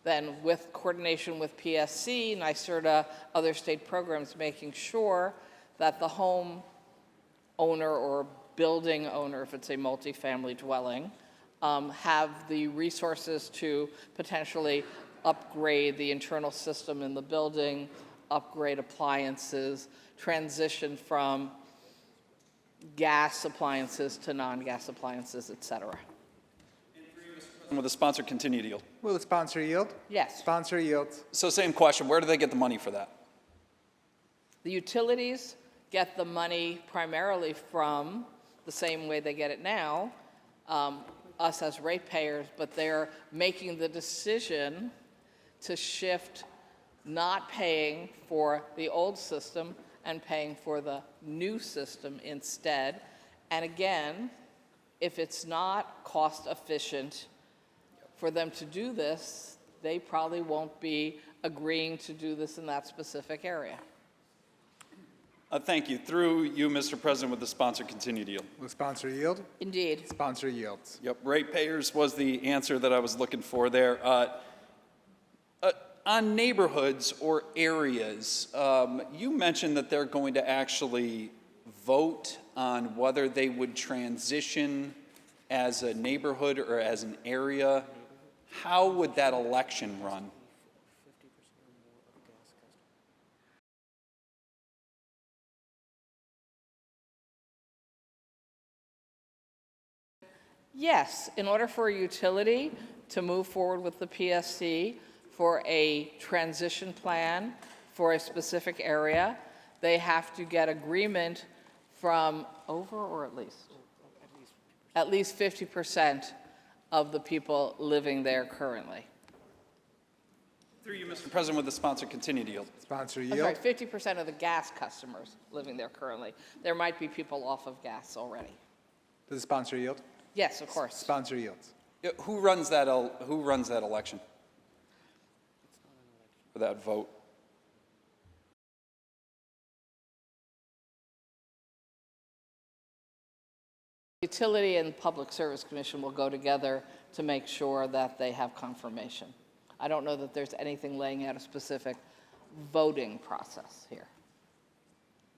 then with coordination with PSC, NYSERDA, other state programs, making sure that the home owner or building owner, if it's a multifamily dwelling, have the resources to potentially upgrade the internal system in the building, upgrade appliances, transition from gas appliances to non-gas appliances, et cetera. Will the sponsor continue to yield? Will the sponsor yield? Yes. Sponsor yields. So same question, where do they get the money for that? The utilities get the money primarily from the same way they get it now, us as ratepayers, but they're making the decision to shift not paying for the old system and paying for the new system instead. And again, if it's not cost efficient for them to do this, they probably won't be agreeing to do this in that specific area. Thank you. Through you, Mr. President, with the sponsor continue to yield. Will sponsor yield? Indeed. Sponsor yields. Yep, ratepayers was the answer that I was looking for there. On neighborhoods or areas, you mentioned that they're going to actually vote on whether they would transition as a neighborhood or as an area. How would that election run? Yes, in order for a utility to move forward with the PSC for a transition plan for a specific area, they have to get agreement from over or at least? At least 50% of the people living there currently. Through you, Mr. President, with the sponsor continue to yield. Sponsor I'm yield. sorry, 50% of the gas customers living there currently. There might be people off of gas already. Does the sponsor yield? Yes, of course. Sponsor yields. Yeah, who runs that election? For that vote? Utility and Public Service Commission will go together to make sure that they have confirmation. I don't know that there's anything laying out a specific voting process here.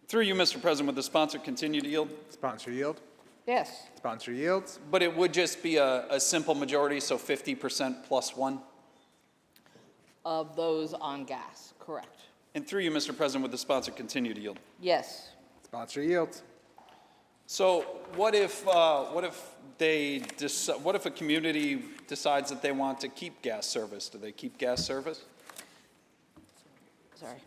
Through you, Mr. President, with the sponsor continue to yield. Sponsor yield. Yes. Sponsor yields. But it would just be a simple majority, so 50% plus one? Of those on gas, correct. And through you, Mr. President, with the sponsor continue to yield. Yes. Sponsor yields. So what if a community decides that they want to keep gas service? Do they keep gas service? Sorry.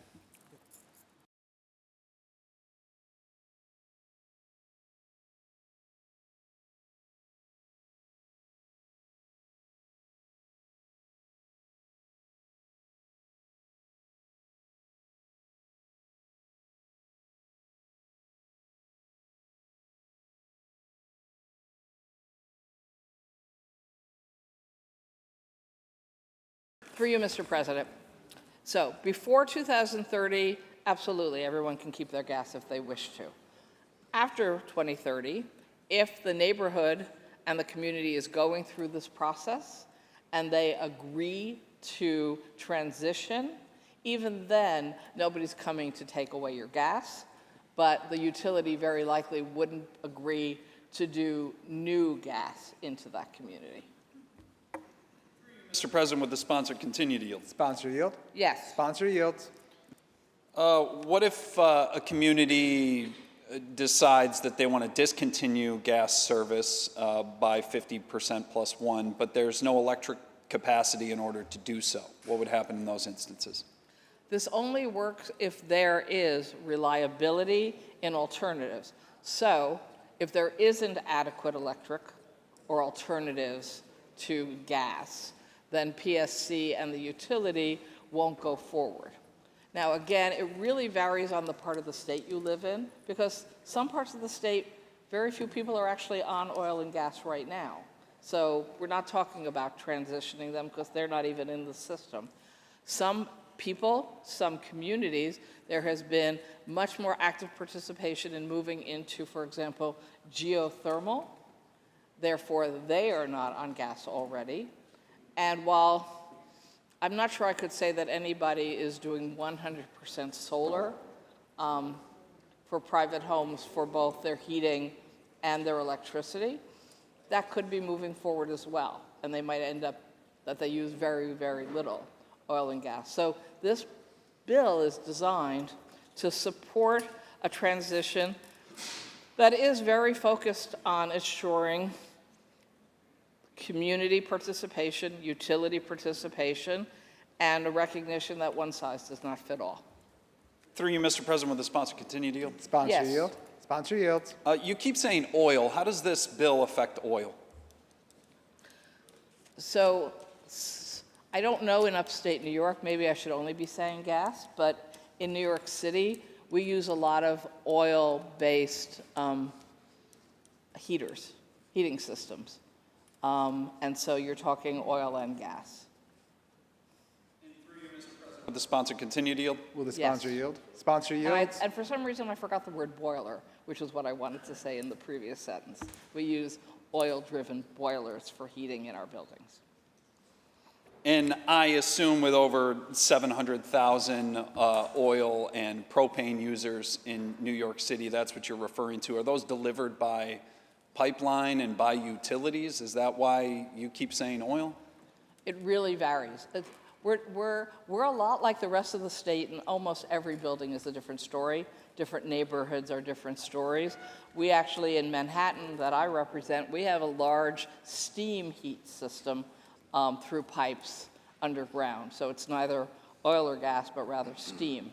Through you, Mr. President. So before 2030, absolutely, everyone can keep their gas if they wish to. After 2030, if the neighborhood and the community is going through this process and they agree to transition, even then, nobody's coming to take away your gas, but the utility very likely wouldn't agree to do new gas into that community. Mr. President, would the sponsor continue to yield? Sponsor yield. Yes. Sponsor yields. What if a community decides that they want to discontinue gas service by 50% plus one, but there's no electric capacity in order to do so? What would happen in those instances? This only works if there is reliability in alternatives. So if there isn't adequate electric or alternatives to gas, then PSC and the utility won't go forward. Now, again, it really varies on the part of the state you live in, because some parts of the state, very few people are actually on oil and gas right now. So we're not talking about transitioning them because they're not even in the system. Some people, some communities, there has been much more active participation in moving into, for example, geothermal. Therefore, they are not on gas already. And while I'm not sure I could say that anybody is doing 100% solar for private homes for both their heating and their electricity, that could be moving forward as well. And they might end up that they use very, very little oil and gas. So this bill is designed to support a transition that is very focused on ensuring community participation, utility participation, and a recognition that one size does not fit all. Through you, Mr. President, would the sponsor continue to yield? Sponsor Yes. yield. Sponsor yields. You keep saying oil. How does this bill affect oil? So I don't know in upstate New York, maybe I should only be saying gas, but in New York City, we use a lot of oil-based heating systems. And so you're talking oil and gas. Would the sponsor continue to yield? Will the Yes. sponsor yield? Sponsor And, yields. and for some reason, I forgot the word boiler, which is what I wanted to say in the previous sentence. We use oil-driven boilers for heating in our buildings. And I assume with over 700,000 oil and propane users in New York City, that's what you're referring to. Are those delivered by pipeline and by utilities? Is that why you keep saying oil? It really varies. We're a lot like the rest of the state, and almost every building is a different story. Different neighborhoods are different stories. We actually, in Manhattan, that I represent, we have a large steam heat system through pipes underground. So it's neither oil or gas, but rather steam.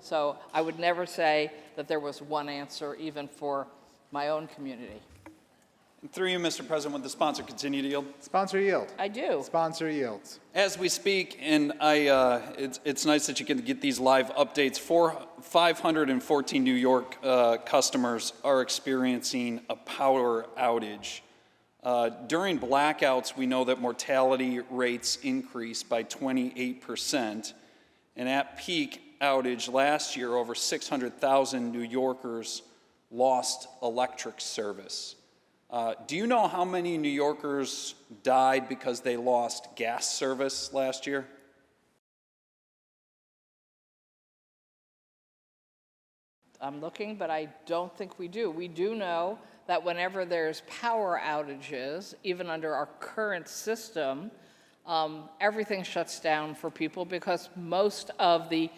So I would never say that there was one answer, even for my own community. And through you, Mr. President, would the sponsor continue to yield? Sponsor yield. I do. Sponsor yields. As we speak, and it's nice that you can get these live updates. 514 New York customers are experiencing a power outage. During blackouts, we know that mortality rates increase by 28%. And at peak outage last year, over 600,000 New Yorkers lost electric service. Do you know how many New Yorkers died because they lost gas service last year? I'm looking, but I don't think we do. We do know that whenever there's power outages, even under our current system, everything shuts down for people because most of the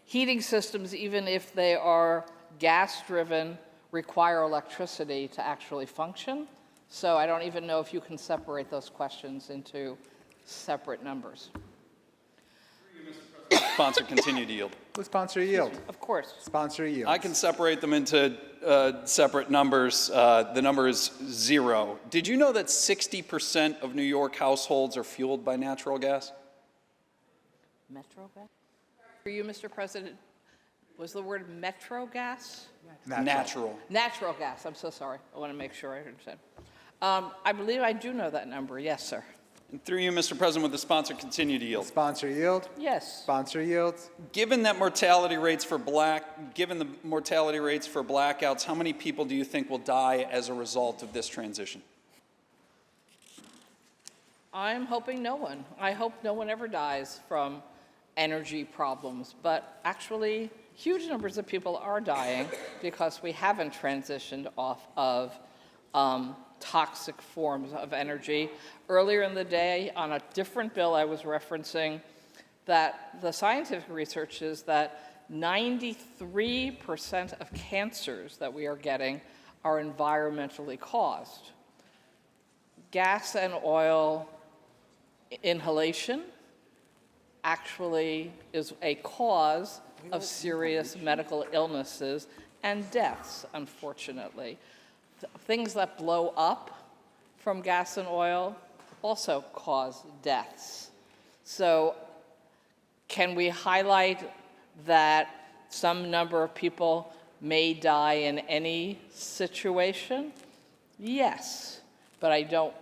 heating systems, even if they are gas-driven, require electricity to actually function. So I don't even know if you can separate those questions into separate numbers. Sponsor, continue to yield. Will sponsor yield? Of course. Sponsor yield. I can separate them into separate numbers. The number is 0. Did you know that 60% of New York households are fueled by natural gas? Metro gas? For you, Mr. President, was the word metro gas? Natural. Natural gas, I'm so sorry. I want to make sure I understand. I believe I do know that number, yes, sir. And through you, Mr. President, would the sponsor continue to yield? Sponsor yield? Yes. Sponsor yields? Given the mortality rates for blackouts, how many people do you think will die as a result of this transition? I'm hoping no one. I hope no one ever dies from energy problems, but actually huge numbers of people are dying because we haven't transitioned off of toxic forms of energy. Earlier in the day, on a different bill, I was referencing that the scientific research is that 93% of cancers that we are getting are environmentally caused. Gas and oil inhalation actually is a cause of serious medical illnesses and deaths, unfortunately. Things that blow up from gas and oil also cause deaths. So can we highlight that some number of people may die in any situation? Yes, but I don't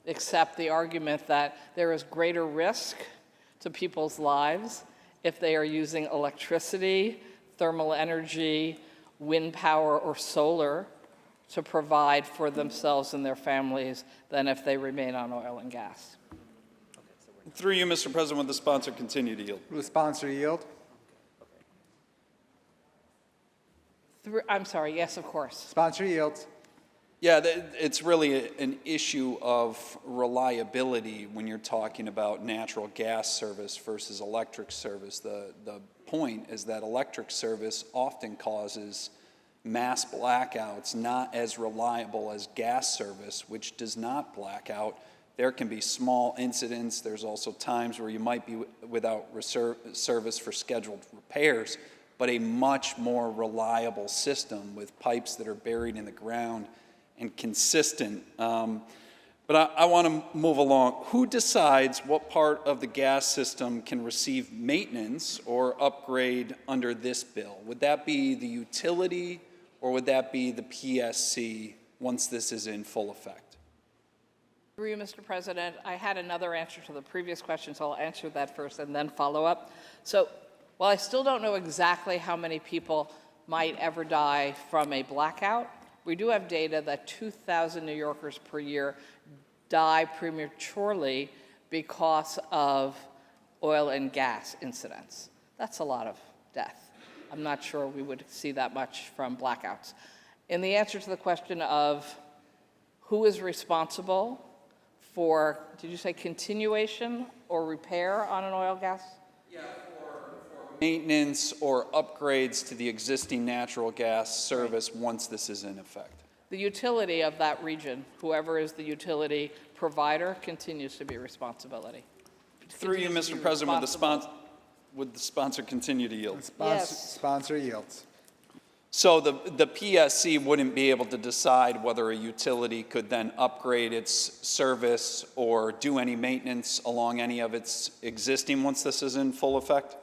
accept the argument that there is greater risk to people's lives if they are using electricity, thermal energy, wind power, or solar to provide for themselves and their families than if they remain on oil and gas. Through you, Mr. President, would the sponsor continue to yield? Will the sponsor yield? I'm sorry, yes, of course. Sponsor yields. Yeah, it's really an issue of reliability when you're talking about natural gas service versus electric service. The point is that electric service often causes mass blackouts, not as reliable as gas service, which does not black out. There can be small incidents. There's also times where you might be without service for scheduled repairs, but a much more reliable system with pipes that are buried in the ground and consistent. But I want to move along. Who decides what part of the gas system can receive maintenance or upgrade under this bill? Would that be the utility or would that be the PSC once this is in full effect? Through you, Mr. President, I had another answer to the previous question, so I'll answer that first and then follow up. So while I still don't know exactly how many people might ever die from a blackout, we do have data that 2,000 New Yorkers per year die prematurely because of oil and gas incidents. That's a lot of death. I'm not sure we would see that much from blackouts. In the answer to the question of who is responsible for, did you say continuation or repair on an oil gas? Yeah, for maintenance or upgrades to the existing natural gas service once this is in effect. The utility of that region, whoever is the utility provider, continues to be responsibility. Through you, Mr. President, would the sponsor continue to yield? Yes. Sponsor yields. So the PSC wouldn't be able to decide whether a utility could then upgrade its service or do any maintenance along any of its existing once this is in full effect?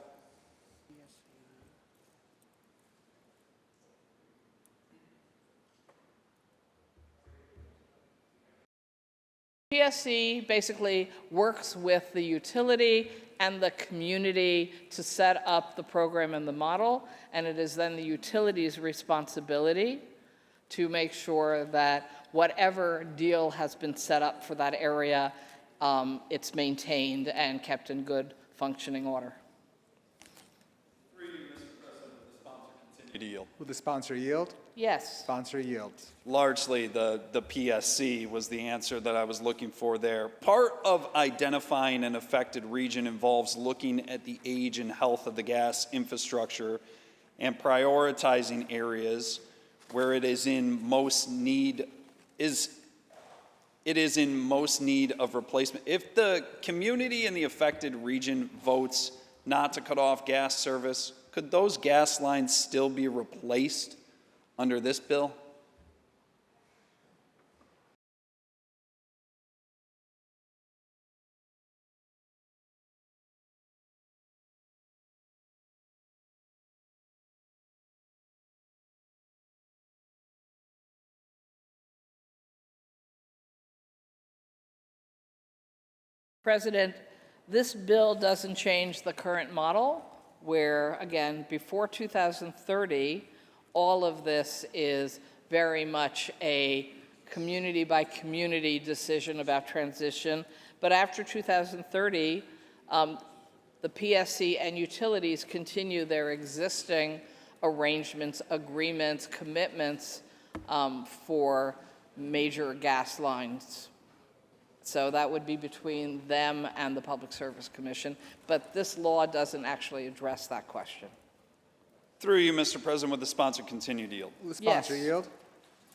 PSC basically works with the utility and the community to set up the program and the model, and it is then the utility's responsibility to make sure that whatever deal has been set up for that area, it's maintained and kept in good functioning order. To yield. Will the sponsor yield? Yes. Sponsor yields. Largely, the PSC was the answer that I was looking for there. Part of identifying an affected region involves looking at the age and health of the gas infrastructure and prioritizing areas where it is in most need of replacement. If the community in the affected region votes not to cut off gas service, could those gas lines still be replaced under this bill? President, this bill doesn't change the current model where, again, before 2030, all of this is very much a community by community decision about transition. But after 2030, the PSC and utilities continue their existing arrangements, agreements, commitments for major gas lines. So that would be between them and the Public Service Commission. But this law doesn't actually address that question. Through you, Mr. President, would the sponsor continue to yield? Will the sponsor Yes. yield?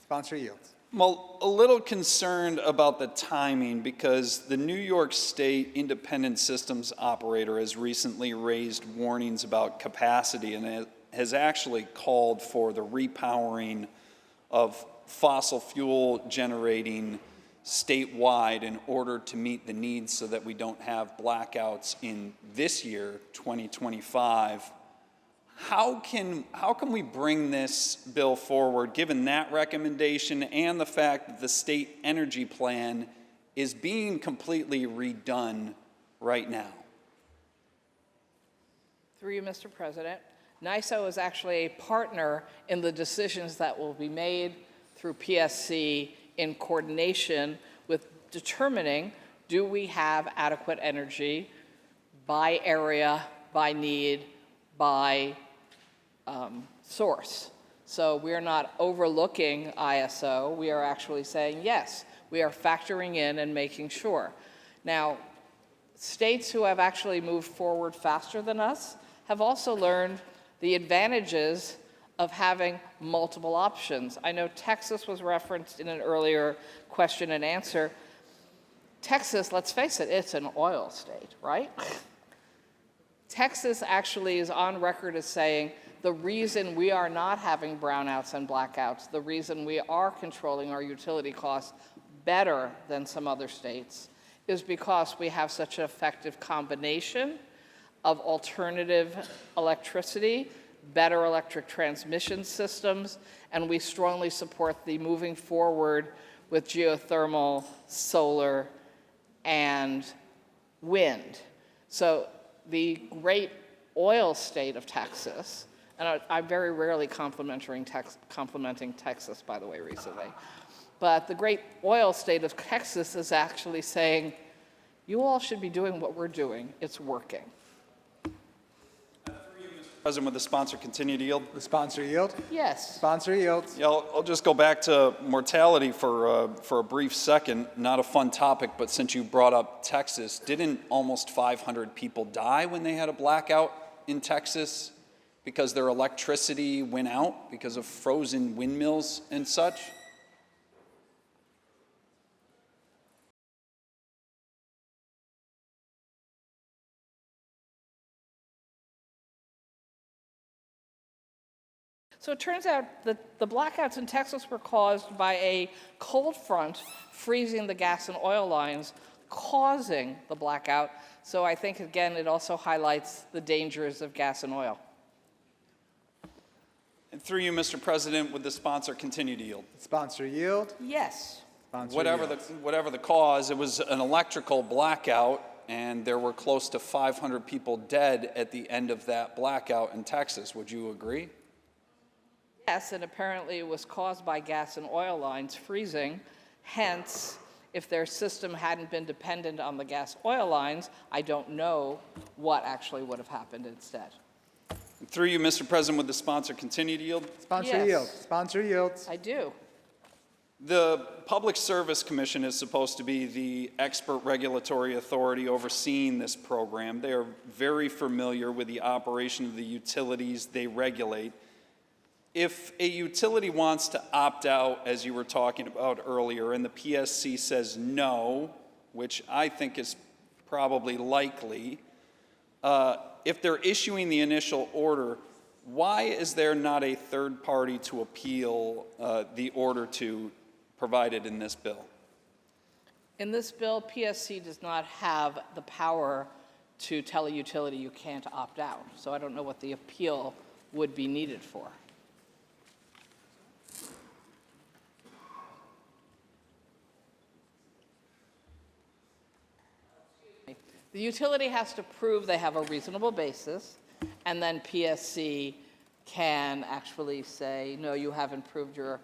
Sponsor yields. Well, a little concerned about the timing because the New York State Independent Systems Operator has recently raised warnings about capacity and it has actually called for the repowering of fossil fuel generating statewide in order to meet the needs so that we don't have blackouts in this year, 2025. How can we bring this bill forward, given that recommendation and the fact that the state energy plan is being completely redone right now? Through you, Mr. President, NYSO is actually a partner in the decisions that will be made through PSC in coordination with determining, do we have adequate energy by area, by need, by source. So we're not overlooking ISO. We are actually saying, yes, we are factoring in and making sure. Now, states who have actually moved forward faster than us have also learned the advantages of having multiple options. I know Texas was referenced in an earlier question and answer. Texas, let's face it, it's an oil state, right? Texas actually is on record as saying the reason we are not having brownouts and blackouts, the reason we are controlling our utility costs better than some other states is because we have such an effective combination of alternative electricity, better electric transmission systems, and we strongly support the moving forward with geothermal, solar, and wind. So the great oil state of Texas, and I'm very rarely complimenting Texas, by the way, recently, but the great oil state of Texas is actually saying, you all should be doing what we're doing. It's working. President, would the sponsor continue to yield? The sponsor yield? Yes. Sponsor yields. Yeah, I'll just go back to mortality for a brief second. Not a fun topic, but since you brought up Texas, didn't almost 500 people die when they had a blackout in Texas because their electricity went out because of frozen windmills and such? So it turns out that the blackouts in Texas were caused by a cold front freezing the gas and oil lines, causing the blackout. So I think, again, it also highlights the dangers of gas and oil. And through you, Mr. President, would the sponsor continue to yield? Sponsor yield. Yes. Sponsor Whatever the cause, it was an electrical blackout, and there were close to 500 people dead at the end of that blackout in Texas. Would you agree? Yes, and apparently it was caused by gas and oil lines freezing. Hence, if their system hadn't been dependent on the gas oil lines, I don't know what actually would have happened instead. And through you, Mr. President, would the sponsor continue to yield? Sponsor Yes. yield. Sponsor yields. I do. The Public Service Commission is supposed to be the expert regulatory authority overseeing this program. They are very familiar with the operation of the utilities they regulate. If a utility wants to opt out, as you were talking about earlier, and the PSC says no, which I think is probably likely, if they're issuing the initial order, why is there not a third party to appeal the order to provided in this bill? In this bill, PSC does not have the power to tell a utility you can't opt out. So I don't know what the appeal would be needed for. The utility has to prove they have a reasonable basis, and then PSC can actually say, no, you haven't proved your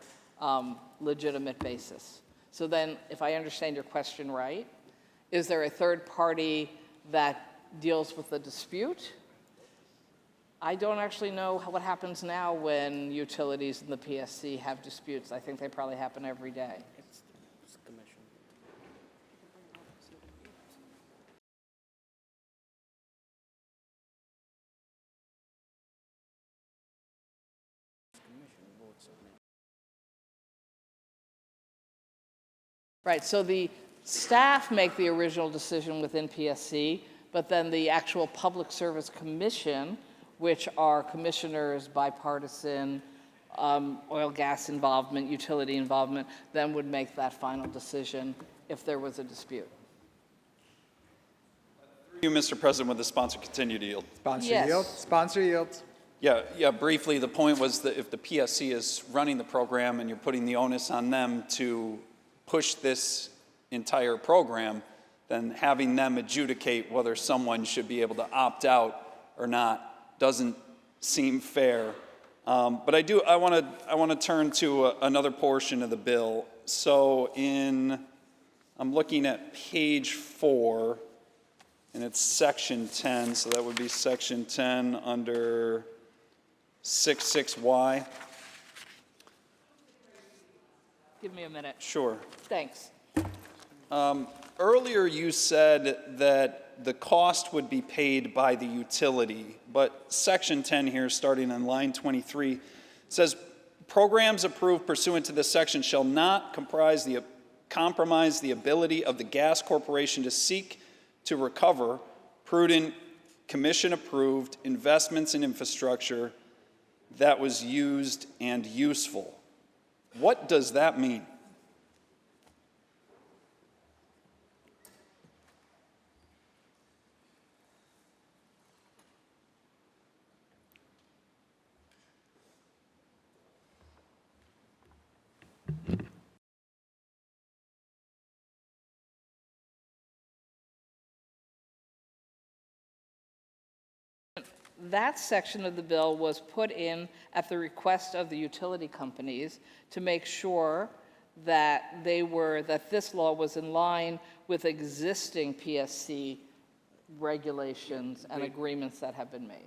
legitimate basis. So then, if I understand your question right, is there a third party that deals with the dispute? I don't actually know what happens now when utilities and the PSC have disputes. I think they probably happen every day. Right, so the staff make the original decision within PSC, but then the actual Public Service Commission, which are commissioners, bipartisan, oil, gas involvement, utility involvement, then would make that final decision if there was a dispute. Through you, Mr. President, would the sponsor continue to yield? Sponsor Yes. yield. Sponsor yields. Yeah, briefly, the point was that if the PSC is running the program and you're putting the onus on them to push this entire program, then having them adjudicate whether someone should be able to opt out or not doesn't seem fair. But I want to turn to another portion of the bill. So I'm looking at page 4, and it's section 10. So that would be section 10 under 66Y. Give me a minute. Sure. Thanks. Earlier you said that the cost would be paid by the utility, but section 10 here, starting on line 23, says programs approved pursuant to this section shall not compromise the ability of the gas corporation to seek to recover prudent, commission-approved investments in infrastructure that was used and useful. What does that mean? That section of the bill was put in at the request of the utility companies to make sure that that this law was in line with existing PSC regulations and agreements that have been made.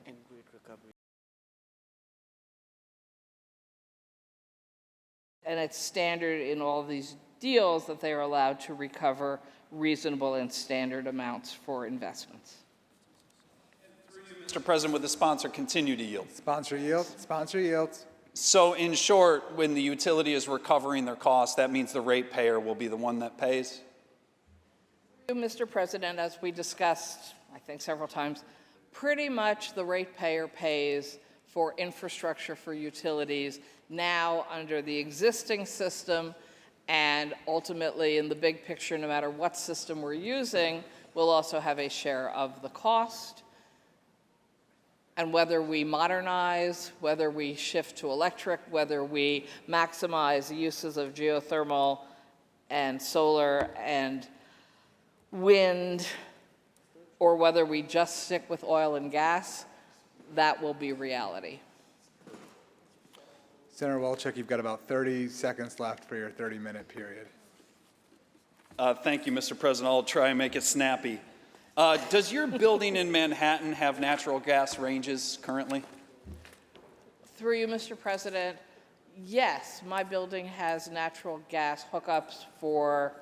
And it's standard in all these deals that they are allowed to recover reasonable and standard amounts for investments. Mr. President, would the sponsor continue to yield? Sponsor yields. Sponsor yields. So in short, when the utility is recovering their costs, that means the ratepayer will be the one that pays? Mr. President, as we discussed, I think several times, pretty much the ratepayer pays for infrastructure for utilities now under the existing system, and ultimately in the big picture, no matter what system we're using, we'll also have a share of the cost. And whether we modernize, whether we shift to electric, whether we maximize the uses of geothermal and solar and wind, or whether we just stick with oil and gas, that will be reality. Senator Walchuk, you've got about 30 seconds left for your 30-minute period. Thank you, Mr. President. I'll try and make it snappy. Does your building in Manhattan have natural gas ranges currently? Through you, Mr. President, yes, my building has natural gas hookups for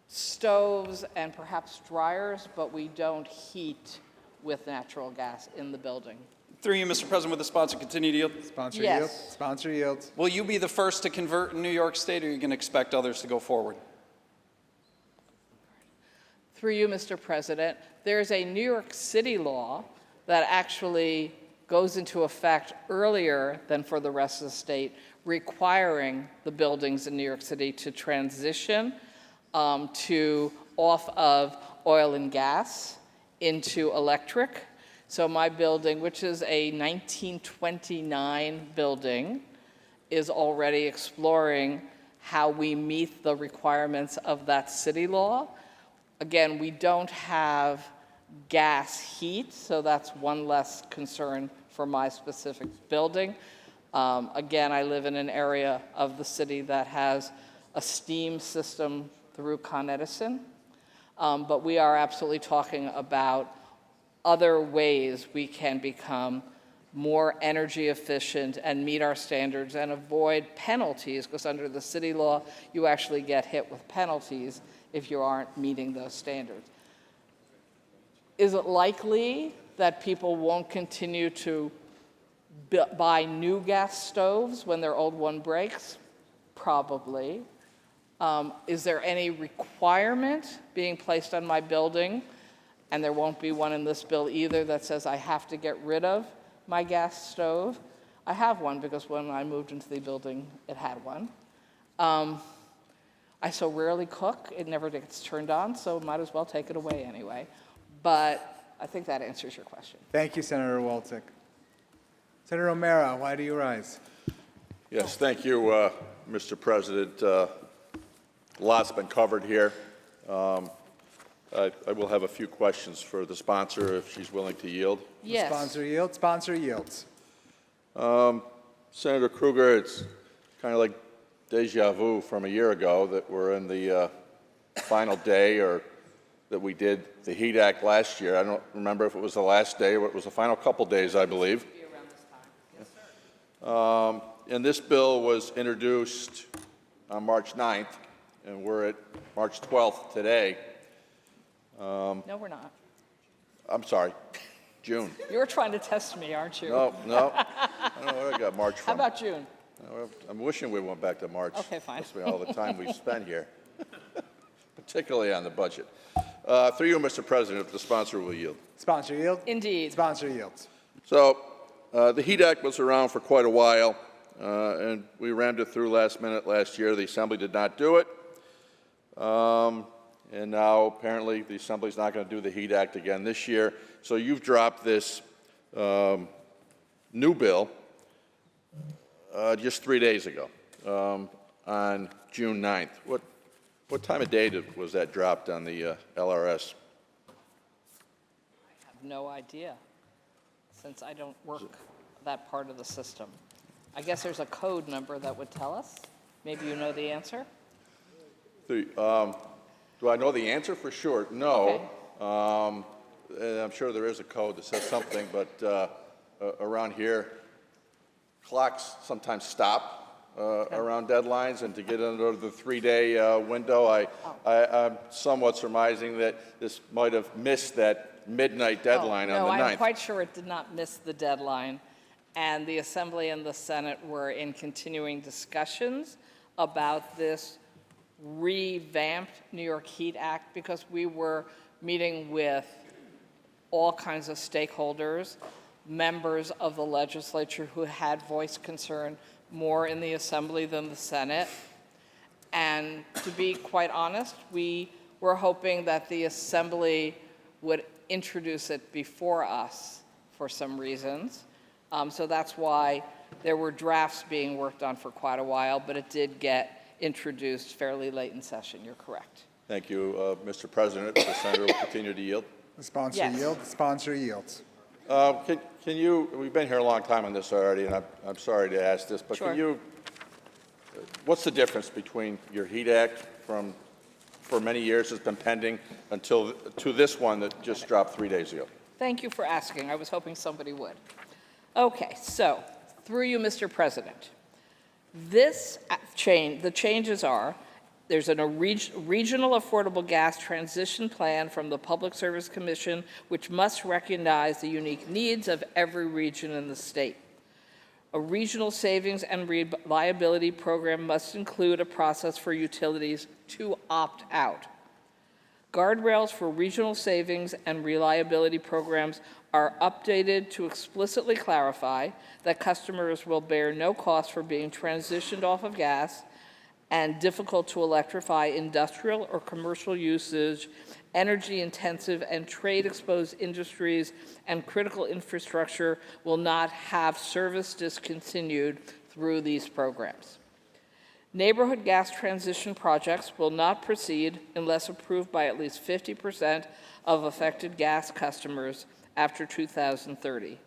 stoves and perhaps dryers, but we don't heat with natural gas in the building. Through you, Mr. President, would the sponsor continue to yield? Sponsor Yes. yields. Sponsor yields. Will you be the first to convert in New York State, or are you going to expect others to go forward? Through you, Mr. President, there's a New York City law that actually goes into effect earlier than for the rest of the state, requiring the buildings in New York City to transition to off of oil and gas into electric. So my building, which is a 1929 building, is already exploring how we meet the requirements of that city law. Again, we don't have gas heat, so that's one less concern for my specific building. Again, I live in an area of the city that has a steam system through Con Edison, but we are absolutely talking about other ways we can become more energy efficient and meet our standards and avoid penalties, because under the city law, you actually get hit with penalties if you aren't meeting those standards. Is it likely that people won't continue to buy new gas stoves when their old one breaks? Probably. Is there any requirement being placed on my building, and there won't be one in this bill either, that says I have to get rid of my gas stove? I have one because when I moved into the building, it had one. I so rarely cook, it never gets turned on, so might as well take it away anyway. But I think that answers your question. Thank you, Senator Walchuk. Senator O'Mara, why do you rise? Yes, thank you, Mr. President. A lot's been covered here. I will have a few questions for the sponsor if she's willing to yield. Yes. Sponsor yields. Sponsor yields. Senator Krueger, it's kind of like deja vu from a year ago that we're in the final day, or that we did the HEAT Act last year. I don't remember if it was the last day or it was the final couple days, I believe. And this bill was introduced on March 9th, and we're at March 12th today. No, we're not. I'm sorry, June. You're trying to test me, aren't you? No. I don't know where I got March How from. about June? I'm wishing we went back to March. Okay, fine. Must be all the time we've spent here, particularly on the budget. Through you, Mr. President, if the sponsor will yield. Sponsor yield. Indeed. Sponsor yields. So the HEAT Act was around for quite a while, and we rammed it through last minute last year. The Assembly did not do it. And now apparently the Assembly's not going to do the HEAT Act again this year. So you've dropped this new bill just 3 days ago, on June 9th. What time of day was that dropped on the LRS? I have no idea. since I don't work that part of the system. I guess there's a code number that would tell us. Maybe you know the answer? Do I know the answer for sure? No. And I'm sure there is a code that says something, but around here, clocks sometimes stop around deadlines, and to get under the 3-day window, I'm somewhat surmising that this might have missed that midnight deadline on the 9th. No, I'm quite sure it did not miss the deadline. And the Assembly and the Senate were in continuing discussions about this revamped New York Heat Act, because we were meeting with all kinds of stakeholders, members of the legislature who had voiced concern more in the Assembly than the Senate. And to be quite honest, we were hoping that the Assembly would introduce it before us for some reasons. So that's why there were drafts being worked on for quite a while, but it did get introduced fairly late in session. You're correct. Thank you, Mr. President. The senator will continue to yield. The sponsor Yes. yields. The sponsor yields. Can you, we've been here a long time on this already, and I'm sorry to ask this, but Sure. can you, what's the difference between your HEAT Act for many years has been pending to this one that just dropped 3 days ago? Thank you for asking. I was hoping somebody would. Okay, so through you, Mr. President, this change, the changes are, there's a regional affordable gas transition plan from the Public Service Commission, which must recognize the unique needs of every region in the state. A regional savings and reliability program must include a process for utilities to opt out. Guardrails for regional savings and reliability programs are updated to explicitly clarify that customers will bear no cost for being transitioned off of gas and difficult to electrify industrial or commercial usage, energy-intensive and trade-exposed industries and critical infrastructure will not have service discontinued through these programs. Neighborhood gas transition projects will not proceed unless approved by at least 50% of affected gas customers after 2030.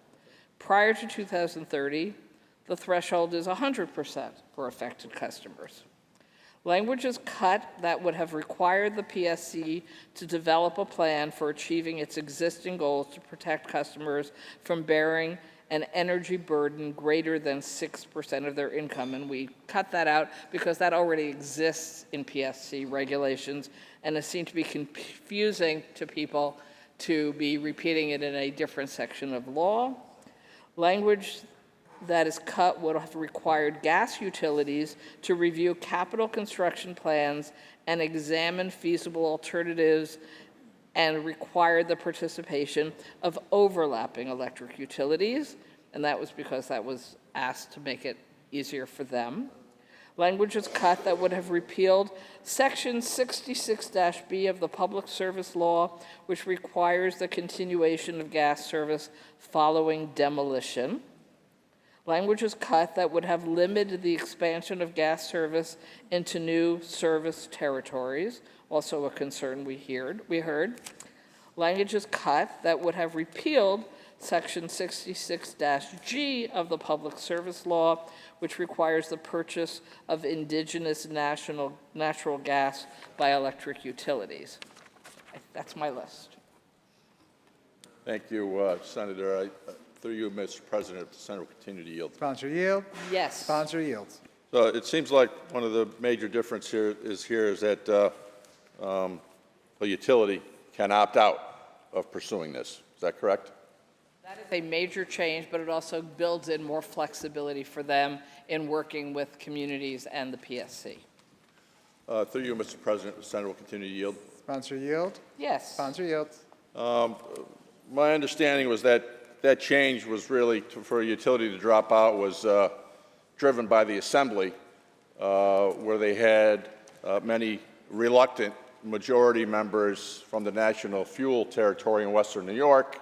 Prior to 2030, the threshold is 100% for affected customers. Language is cut that would have required the PSC to develop a plan for achieving its existing goals to protect customers from bearing an energy burden greater than 6% of their income. And we cut that out because that already exists in PSC regulations, and it seemed to be confusing to people to be repeating it in a different section of law. Language that is cut would have required gas utilities to review capital construction plans and examine feasible alternatives, and required the participation of overlapping electric utilities, and that was because that was asked to make it easier for them. Language is cut that would have repealed Section 66-B of the Public Service Law, which requires the continuation of gas service following demolition. Language is cut that would have limited the expansion of gas service into new service territories, also a concern we heard. Language is cut that would have repealed Section 66-G of the Public Service Law, which requires the purchase of indigenous natural gas by electric utilities. That's my list. Thank you, Senator. Through you, Mr. President, the senator will continue to yield. Sponsor yield. Yes. Sponsor yields. So it seems like one of the major differences here is that a utility can opt out of pursuing this. Is that correct? That is a major change, but it also builds in more flexibility for them in working with communities and the PSC. Through you, Mr. President, the senator will continue to yield. Sponsor yield. Yes. Sponsor yields. My understanding was that that change was really for a utility to drop out was driven by the Assembly, where they had many reluctant majority members from the National Fuel Territory in Western New York.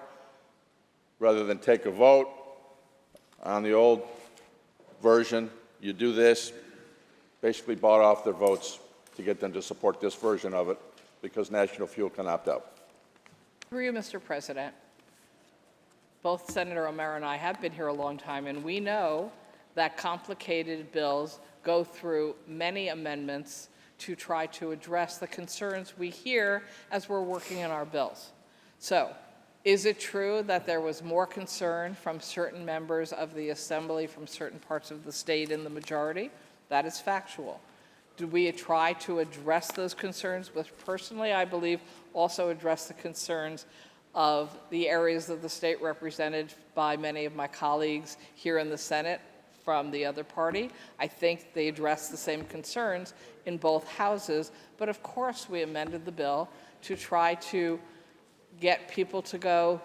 Rather than take a vote on the old version, you do this, basically bought off their votes to get them to support this version of it because National Fuel can opt out. Through you, Mr. President. both Senator O'Meara and I have been here a long time, and we know that complicated bills go through many amendments to try to address the concerns we hear as we're working on our bills. So, is it true that there was more concern from certain members of the Assembly from certain parts of the state in the majority? That is factual. Did we try to address those concerns, which personally I believe also address the concerns of the areas of the state represented by many of my colleagues here in the Senate from the other party? I think they address the same concerns in both houses, but of course we amended the bill to try to get people to go,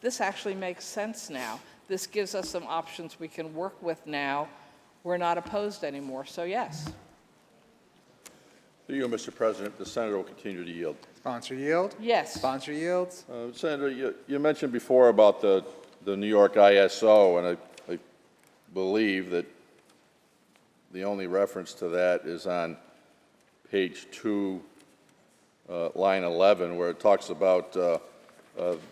this actually makes sense now. This gives us some options we can work with now. We're not opposed anymore, so yes. Through you, Mr. President, the senator will continue to yield. Sponsor yield? Yes. Sponsor yields? Senator, you mentioned before about the New York ISO, and I believe that the only reference to that is on page 2, line 11, where it talks about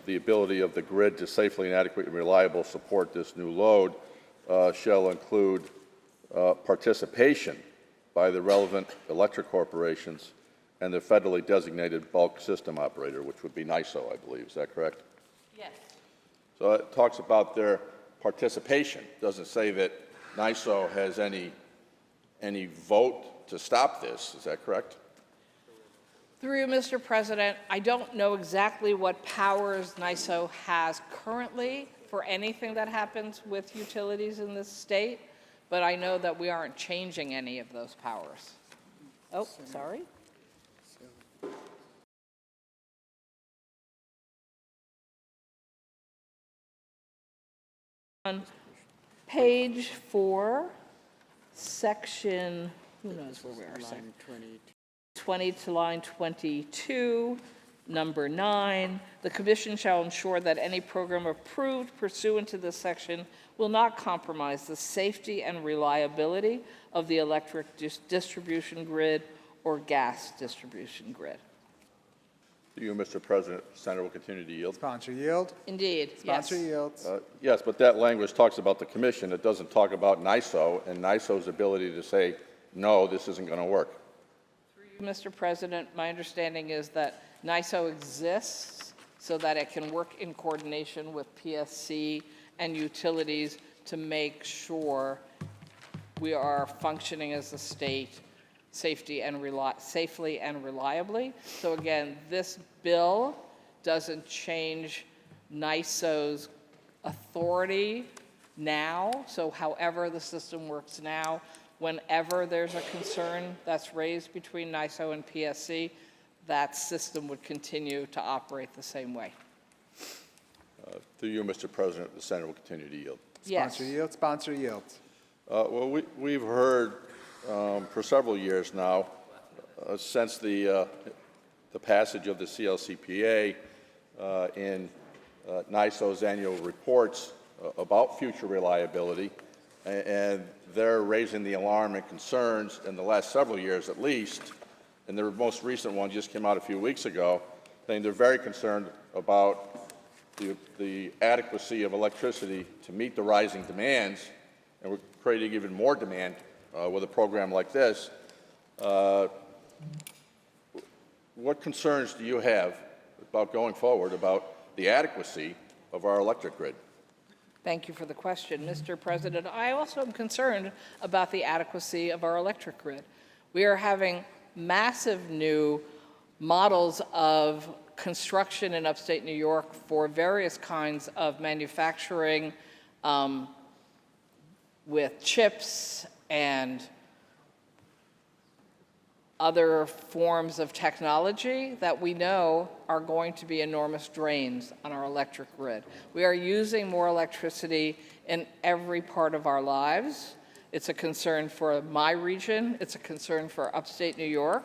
the ability of the grid to safely and adequately and reliably support this new load shall include participation by the relevant electric corporations and the federally designated bulk system operator, which would be NISO, I believe. Is that correct? Yes. So it talks about their participation. It doesn't say that NISO has any vote to stop this. Is that correct? Through you, Mr. President, I don't know exactly what powers NISO has currently for anything that happens with utilities in this state, but I know that we aren't changing any of those powers. Oh, sorry. On page 4, section, who knows where we are? Line 20 to line 22, number 9, the Commission shall ensure that any program approved pursuant to this section will not compromise the safety and reliability of the electric distribution grid or gas distribution grid. To you, Mr. President, the senator will continue to yield. Sponsor yield? Indeed, Sponsor yes. yields. Yes, but that language talks about the commission. It doesn't talk about NISO and NISO's ability to say, no, this isn't going to work. Mr. President, my understanding is that NISO exists so that it can work in coordination with PSC and utilities to make sure we are functioning as a state safely and reliably. So again, this bill doesn't change NISO's authority now. So however the system works now, whenever there's a concern that's raised between NISO and PSC, that system would continue to operate the same way. Through you, Mr. President, the senator will continue to yield. Yes. Sponsor yield? Sponsor yields. Well, we've heard for several years now, since the passage of the CLCPA in NISO's annual reports about future reliability, and they're raising the alarm and concerns in the last several years at least, and their most recent one just came out a few weeks ago, saying they're very concerned about the adequacy of electricity to meet the rising demands, and we're creating even more demand with a program like this. What concerns do you have about going forward about the adequacy of our electric grid? Thank you for the question, Mr. President. I also am concerned about the adequacy of our electric grid. We are having massive new models of construction in upstate New York for various kinds of manufacturing with chips and other forms of technology that we know are going to be enormous drains on our electric grid. We are using more electricity in every part of our lives. It's a concern for my region. It's a concern for upstate New York.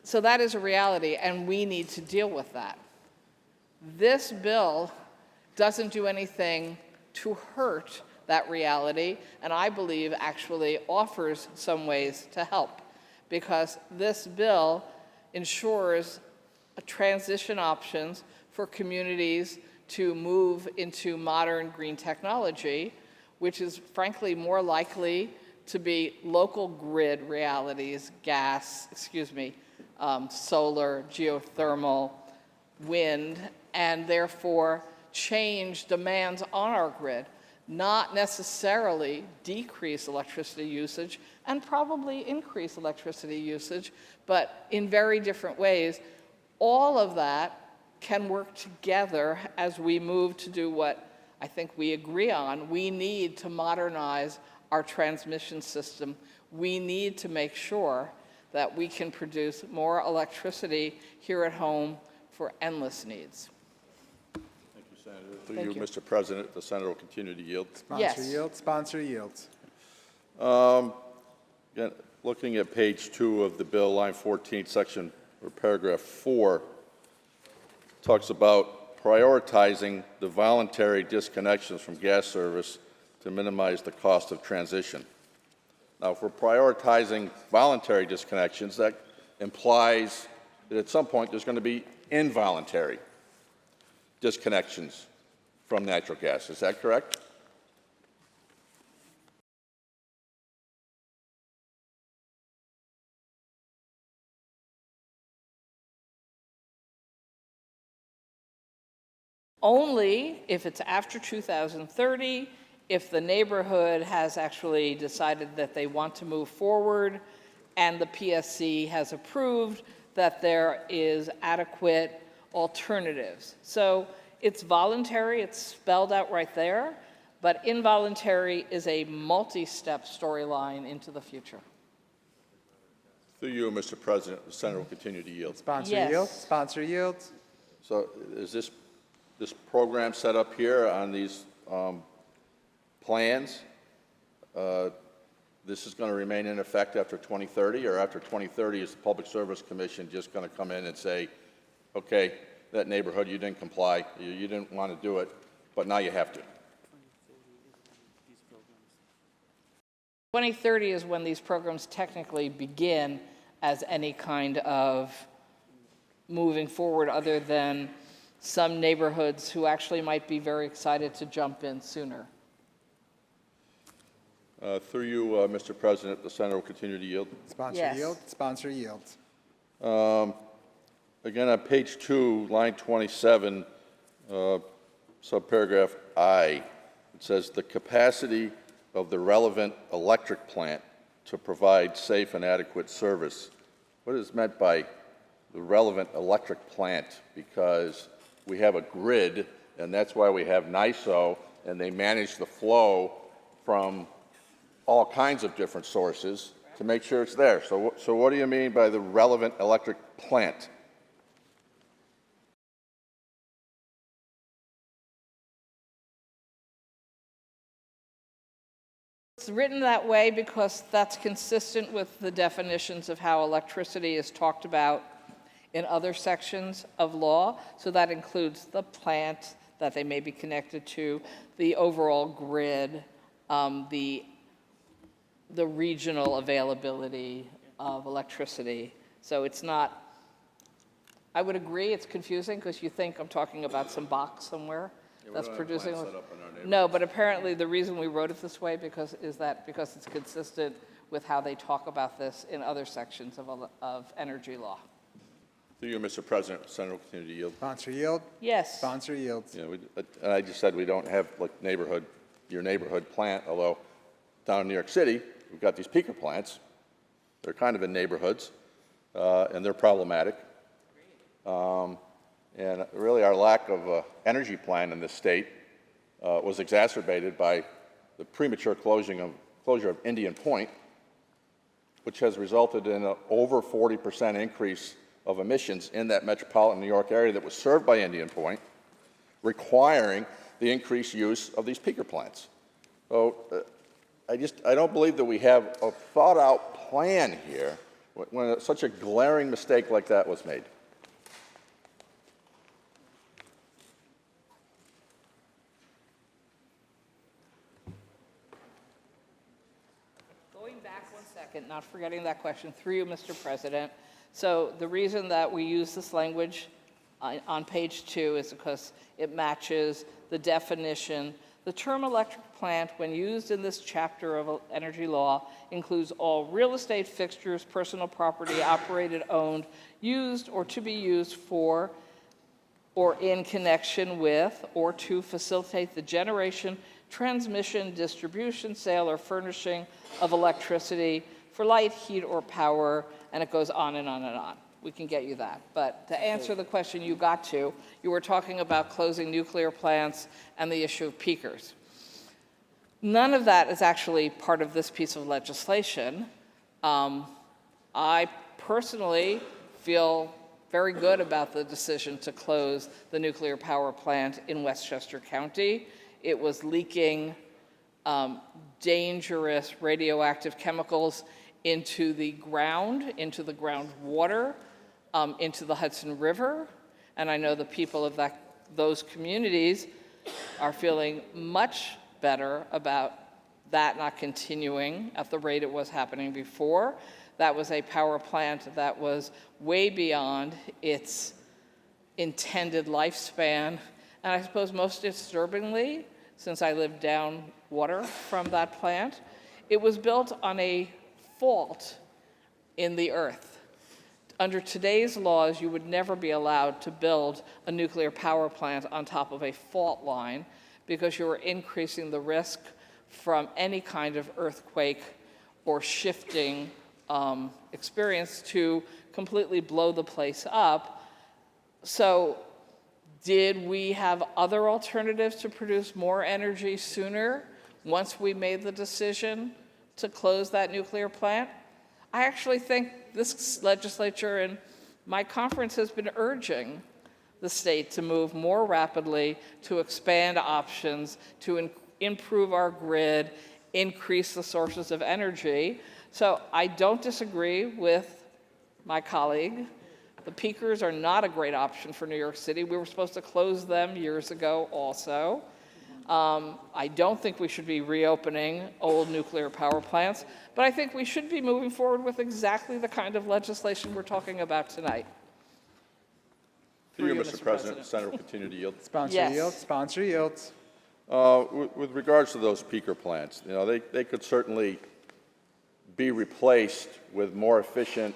So that is a reality, and we need to deal with that. This bill doesn't do anything to hurt that reality, and I believe actually offers some ways to help, because this bill ensures transition options for communities to move into modern green technology, which is frankly more likely to be local grid realities, solar, geothermal, wind, and therefore change demands on our grid, not necessarily decrease electricity usage and probably increase electricity usage, but in very different ways. All of that can work together as we move to do what I think we agree on. We need to modernize our transmission system. We need to make sure that we can produce more electricity here at home for endless needs. Thank you, Senator. Through you, Mr. President, the senator will continue to yield. Sponsor yields. Sponsor yields. Again, looking at page 2 of the bill, line 14, section or paragraph 4, talks about prioritizing the voluntary disconnections from gas service to minimize the cost of transition. Now, if we're prioritizing voluntary disconnections, that implies that at some point there's going to be involuntary disconnections from natural gas. Is that correct? Only if it's after 2030, if the neighborhood has actually decided that they want to move forward and the PSC has approved that there is adequate alternatives. So it's voluntary, it's spelled out right there, but involuntary is a multi-step storyline into the future. Through you, Mr. President, the senator will continue to yield. Sponsor Yes. yields. Sponsor yields. So is this program set up here on these plans? This is going to remain in effect after 2030, or after 2030 is the Public Service Commission just going to come in and say, okay, that neighborhood, you didn't comply, you didn't want to do it, but now you have to? 2030 is when these programs technically begin as any kind of moving forward, other than some neighborhoods who actually might be very excited to jump in sooner. Through you, Mr. President, the senator will continue to yield. Sponsor Yes. yield. Sponsor yields. Again, on page 2, line 27, subparagraph I, it says the capacity of the relevant electric plant to provide safe and adequate service. What is meant by the relevant electric plant? Because we have a grid, and that's why we have NYSO, and they manage the flow from all kinds of different sources to make sure it's there. So what do you mean by the relevant electric plant? It's written that way because that's consistent with the definitions of how electricity is talked about in other sections of law. So that includes the plant that they may be connected to, the overall grid, the regional availability of electricity. So it's not, I would agree, it's confusing because you think I'm talking about some box somewhere that's producing. No, but apparently the reason we wrote it this way because it's consistent with how they talk about this in other sections of energy law. Through you, Mr. President, the senator will continue to yield. Sponsor yield. Yes. Sponsor yields. Yeah, and I just said we don't have like your neighborhood plant, although down in New York City, we've got these peaker plants. They're kind of in neighborhoods, and they're problematic. And really our lack of an energy plan in this state was exacerbated by the premature closure of Indian Point, which has resulted in an over 40% increase of emissions in that metropolitan New York area that was served by Indian Point, requiring the increased use of these peaker plants. So I don't believe that we have a thought-out plan here when such a glaring mistake like that was made. Going back one second, not forgetting that question, through you, Mr. President. So the reason that we use this language on page 2 is because it matches the definition. The term electric plant, when used in this chapter of energy law, includes all real estate fixtures, personal property, operated, owned, used, or to be used for, or in connection with, or to facilitate the generation, transmission, distribution, sale, or furnishing of electricity for light, heat, or power, and it goes on and on and on. We can get you that. But to answer the question you got to, you were talking about closing nuclear plants and the issue of peakers. None of that is actually part of this piece of legislation. I personally feel very good about the decision to close the nuclear power plant in Westchester County. It was leaking dangerous radioactive chemicals into the groundwater, into the Hudson River. And I know the people of those communities are feeling much better about that not continuing at the rate it was happening before. That was a power plant that was way beyond its intended lifespan. And I suppose most disturbingly, since I live down water from that plant, it was built on a fault in the earth. Under today's laws, you would never be allowed to build a nuclear power plant on top of a fault line because you are increasing the risk from any kind of earthquake or shifting experience to completely blow the place up. So did we have other alternatives to produce more energy sooner once we made the decision to close that nuclear plant? I actually think this legislature and my conference has been urging the state to move more rapidly, to expand options, to improve our grid, increase the sources of energy. So I don't disagree with my colleague. The peakers are not a great option for New York City. We were supposed to close them years ago also. I don't think we should be reopening old nuclear power plants, but I think we should be moving forward with exactly the kind of legislation we're talking about tonight. Through you, Mr. President, the Senator will continue to yield. Sponsor Yes. yields. Sponsor yields. With regards to those peaker plants, you know, they could certainly be replaced with more efficient,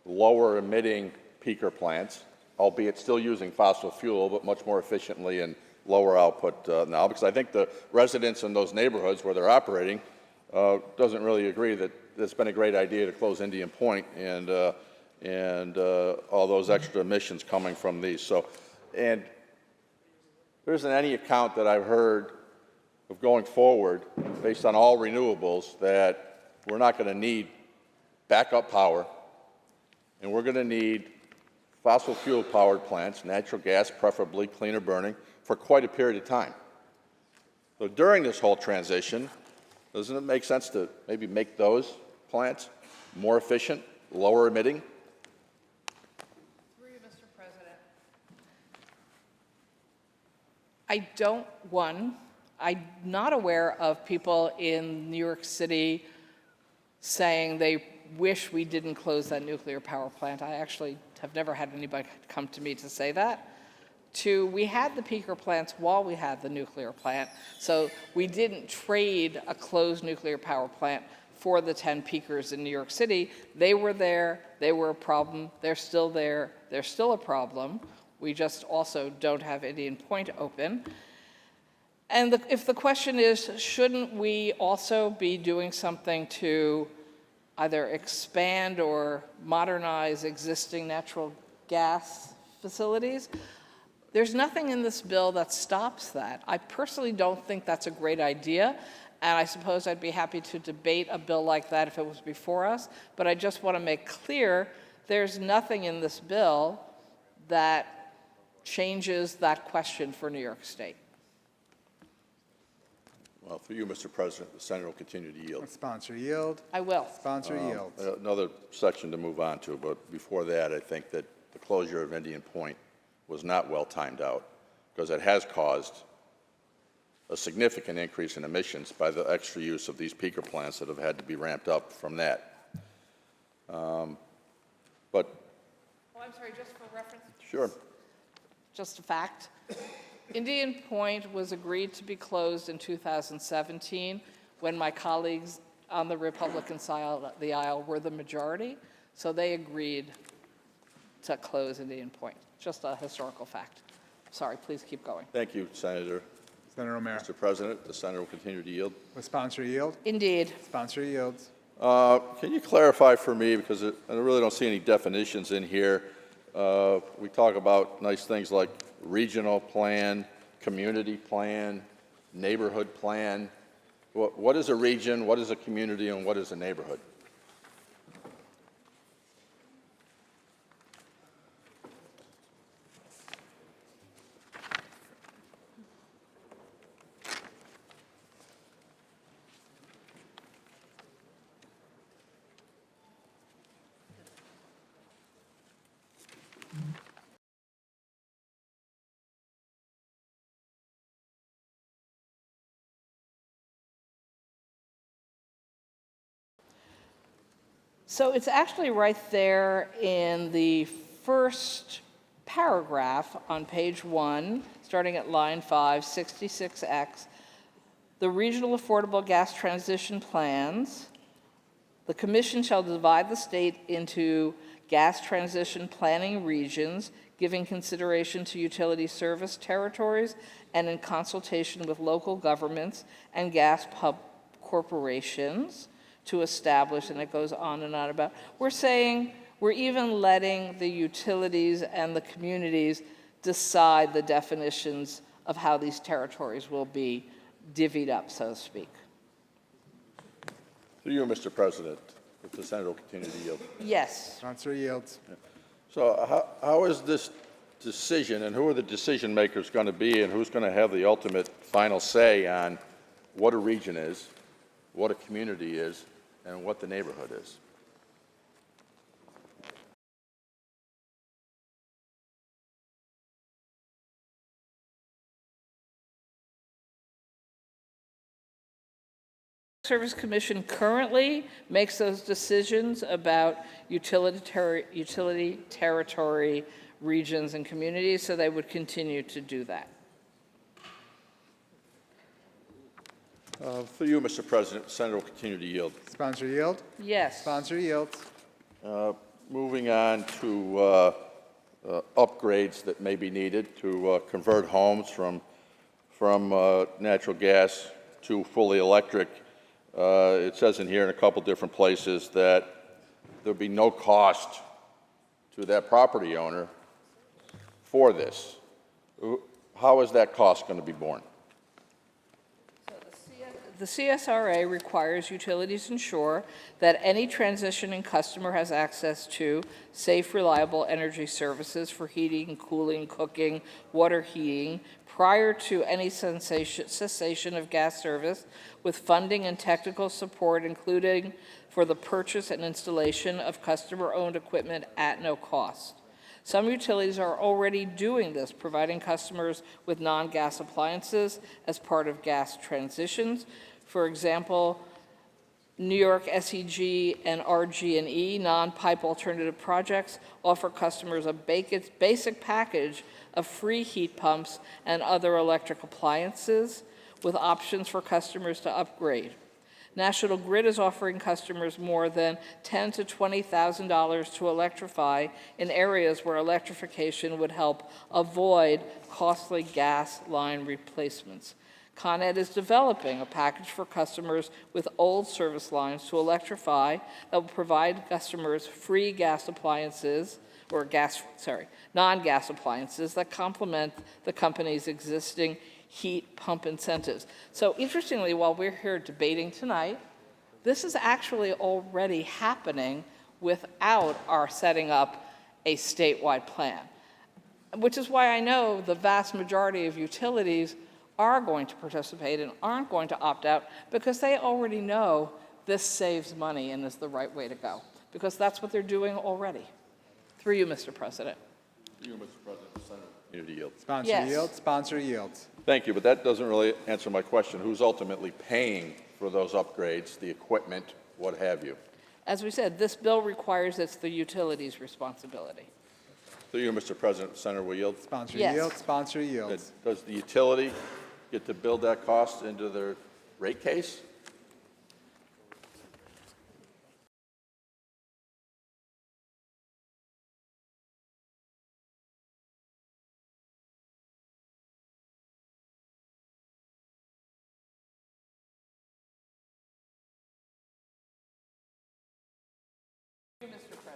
lower emitting peaker plants, albeit still using fossil fuel, but much more efficiently and lower output now, because I think the residents in those neighborhoods where they're operating doesn't really agree that it's been a great idea to close Indian Point and all those extra emissions coming from these. So, and there isn't any account that I've heard of going forward based on all renewables that we're not going to need backup power, and we're going to need fossil fuel powered plants, natural gas preferably, cleaner burning, for quite a period of time. So during this whole transition, doesn't it make sense to maybe make those plants more efficient, lower emitting? Through you, Mr. President. I'm not aware of people in New York City saying they wish we didn't close that nuclear power plant. I actually have never had anybody come to me to say that. Two, we had the peaker plants while we had the nuclear plant, so we didn't trade a closed nuclear power plant for the 10 peakers in New York City. They were there, they were a problem, they're still there, they're still a problem. We just also don't have Indian Point open. And if the question is, shouldn't we also be doing something to either expand or modernize existing natural gas facilities? There's nothing in this bill that stops that. I personally don't think that's a great idea, and I suppose I'd be happy to debate a bill like that if it was before us, but I just want to make clear there's nothing in this bill that changes that question for New York State. Well, through you, Mr. President, the Senator will continue to yield. Sponsor yield. I will. Sponsor yield. Another section to move on to, but before that, I think that the closure of Indian Point was not well timed out, because it has caused a significant increase in emissions by the extra use of these peaker plants that have had to be ramped up from that. Oh, I'm sorry, just for reference? Sure. just a fact. Indian Point was agreed to be closed in 2017 when my colleagues on the Republican side of the aisle were the majority, so they agreed to close Indian Point. Just a historical fact. Sorry, please keep going. Thank you, Senator. Senator O'Meara. Mr. President, the senator will continue to yield. Will sponsor yield? Indeed. Sponsor yields. Can you clarify for me, because I really don't see any definitions in here. We talk about nice things like regional plan, community plan, neighborhood plan. What is a region, what is a community, and what is a neighborhood? So it's actually right there in the first paragraph on page 1, starting at line 5, 66X. The regional affordable gas transition plans, the commission shall divide the state into gas transition planning regions, giving consideration to utility service territories and in consultation with local governments and gas pub corporations to establish, and it goes on and on about. We're saying we're even letting the utilities and the communities decide the definitions of how these territories will be divvied up, so to speak. Through you, Mr. President, if the senator will continue to yield. Yes. Sponsor yields. So how is this decision, and who are the decision makers going to be, and who's going to have the ultimate final say on what a region is, what a community is, and what the neighborhood is? Service Commission currently makes those decisions about utility territory, regions, and communities, so they would continue to do that. For you, Mr. President, the senator will continue to yield. Sponsor yield? Yes. Sponsor yields. Moving on to upgrades that may be needed to convert homes from natural gas to fully electric. It says in here in a couple different places that there'll be no cost to that property owner for this. How is that cost going to be borne? The CSRA requires utilities ensure that any transitioning customer has access to safe, reliable energy services for heating, cooling, cooking, water heating prior to any cessation of gas service, with funding and technical support, including for the purchase and installation of customer-owned equipment at no cost. Some utilities are already doing this, providing customers with non-gas appliances as part of gas transitions. For example, New York SEG and RG&E non-pipe alternative projects offer customers a basic package of free heat pumps and other electric appliances with options for customers to upgrade. National Grid is offering customers more than $10,000 to $20,000 to electrify in areas where electrification would help avoid costly gas line replacements. Con Ed is developing a package for customers with old service lines to electrify that will provide customers free gas appliances, or non-gas appliances that complement the company's existing heat pump incentives. So interestingly, while we're here debating tonight, this is actually already happening without our setting up a statewide plan, which is why I know the vast majority of utilities are going to participate and aren't going to opt out, because they already know this saves money and is the right way to go, because that's what they're doing already. Through you, Mr. President. Through you, Mr. President, the senator will continue to yield. Sponsor Yes. yields. Sponsor yields. Thank you, but that doesn't really answer my question. Who's ultimately paying for those upgrades, the equipment, what have you? As we said, this bill requires it's the utilities' responsibility. Through you, Mr. President, Senator will yield. Sponsor Yes. yields. Sponsor yields. Does the utility get to build that cost into their rate case?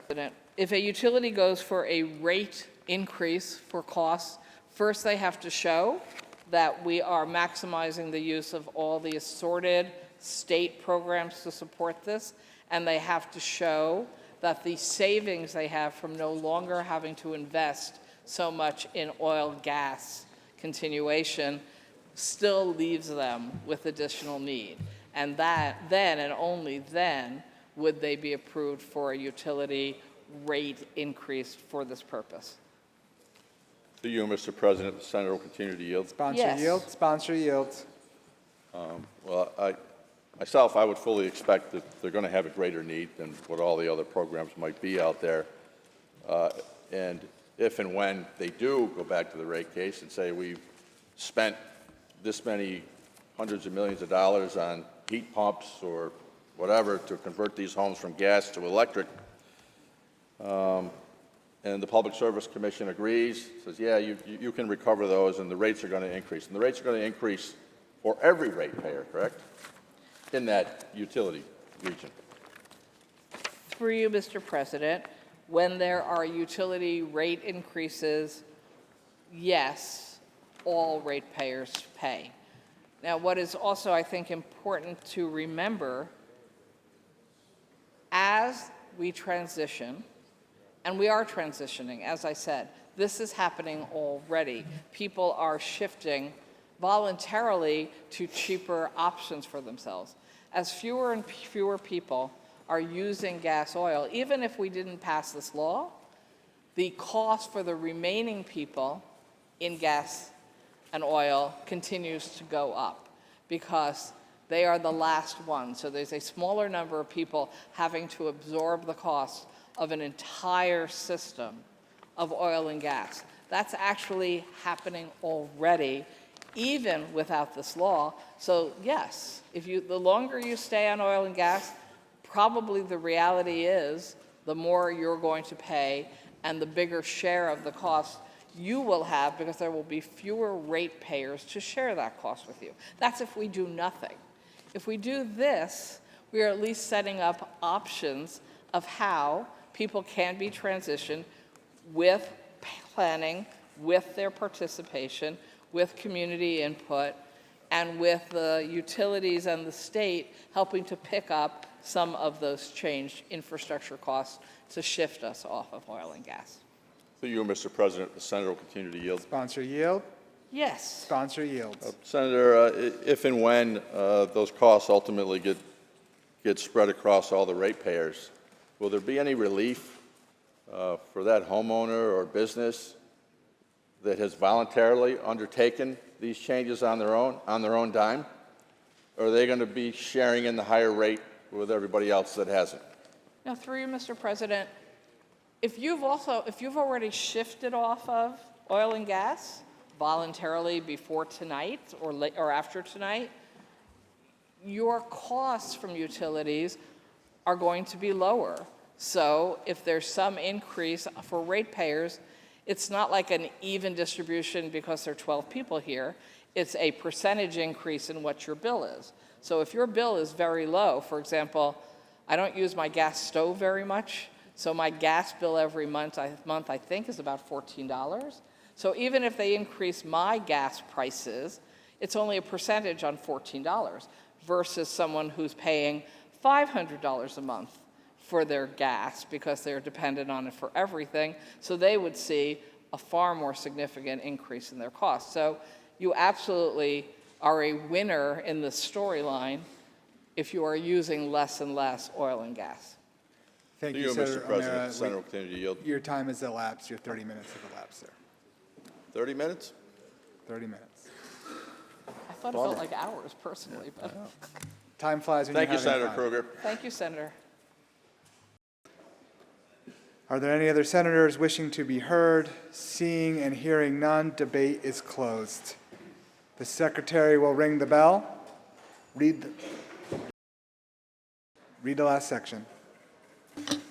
President, if a utility goes for a rate increase for costs, first they have to show that we are maximizing the use of all the assorted state programs to support this, and they have to show that the savings they have from no longer having to invest so much in oil, gas continuation still leaves them with additional need. And that then, and only then, would they be approved for a utility rate increase for this purpose. To you, Mr. President, the senator will continue to yield. Sponsor Yes. yields. Sponsor yields. Well, I would fully expect that they're going to have a greater need than what all the other programs might be out there. And if and when they do go back to the rate case and say we've spent this many hundreds of millions of dollars on heat pumps or whatever to convert these homes from gas to electric, and the Public Service Commission agrees, says, yeah, you can recover those, and the rates are going to increase. And the rates are going to increase for every ratepayer, correct, in that utility region? Through you, Mr. President, when there are utility rate increases, yes, all ratepayers pay. Now, what is also, I think, important to remember, as we transition, and we are transitioning, as I said, this is happening already. People are shifting voluntarily to cheaper options for themselves. As fewer and fewer people are using gas oil, even if we didn't pass this law, the cost for the remaining people in gas and oil continues to go up because they are the last ones. So there's a smaller number of people having to absorb the cost of an entire system of oil and gas. That's actually happening already, even without this law. So yes, the longer you stay on oil and gas, probably the reality is the more you're going to pay and the bigger share of the cost you will have because there will be fewer ratepayers to share that cost with you. That's if we do nothing. If we do this, we are at least setting up options of how people can be transitioned with planning, with their participation, with community input, and with the utilities and the state helping to pick up some of those changed infrastructure costs to shift us off of oil and gas. To you, Mr. President, the senator will continue to yield. Sponsor yield. Yes. Sponsor yields. Senator, if and when those costs ultimately get spread across all the ratepayers, will there be any relief for that homeowner or business that has voluntarily undertaken these changes on their own dime? Or are they going to be sharing in the higher rate with everybody else that hasn't? Now, through you, Mr. President, if you've already shifted off of oil and gas voluntarily before tonight or after tonight, your costs from utilities are going to be lower. So if there's some increase for ratepayers, it's not like an even distribution because there are 12 people here. It's a percentage increase in what your bill is. So if your bill is very low, for example, I don't use my gas stove very much, so my gas bill every month I think is about $14. So even if they increase my gas prices, it's only a percentage on $14 versus someone who's paying $500 a month for their gas because they're dependent on it for everything. So they would see a far more significant increase in their costs. So you absolutely are a winner in the storyline if you are using less and less oil and gas. Thank To you, you, Senator Mr. President, O'Meara. the senator will continue to yield. Your time has elapsed. Your 30 minutes have elapsed, sir. 30 minutes? 30 minutes. I thought it felt like hours personally, but Time flies when Thank you're you, having Senator fun. Kruger. thank you, Senator. Are there any other senators wishing to be heard? Seeing and hearing none, debate is closed. The secretary will ring the bell. Read the last section.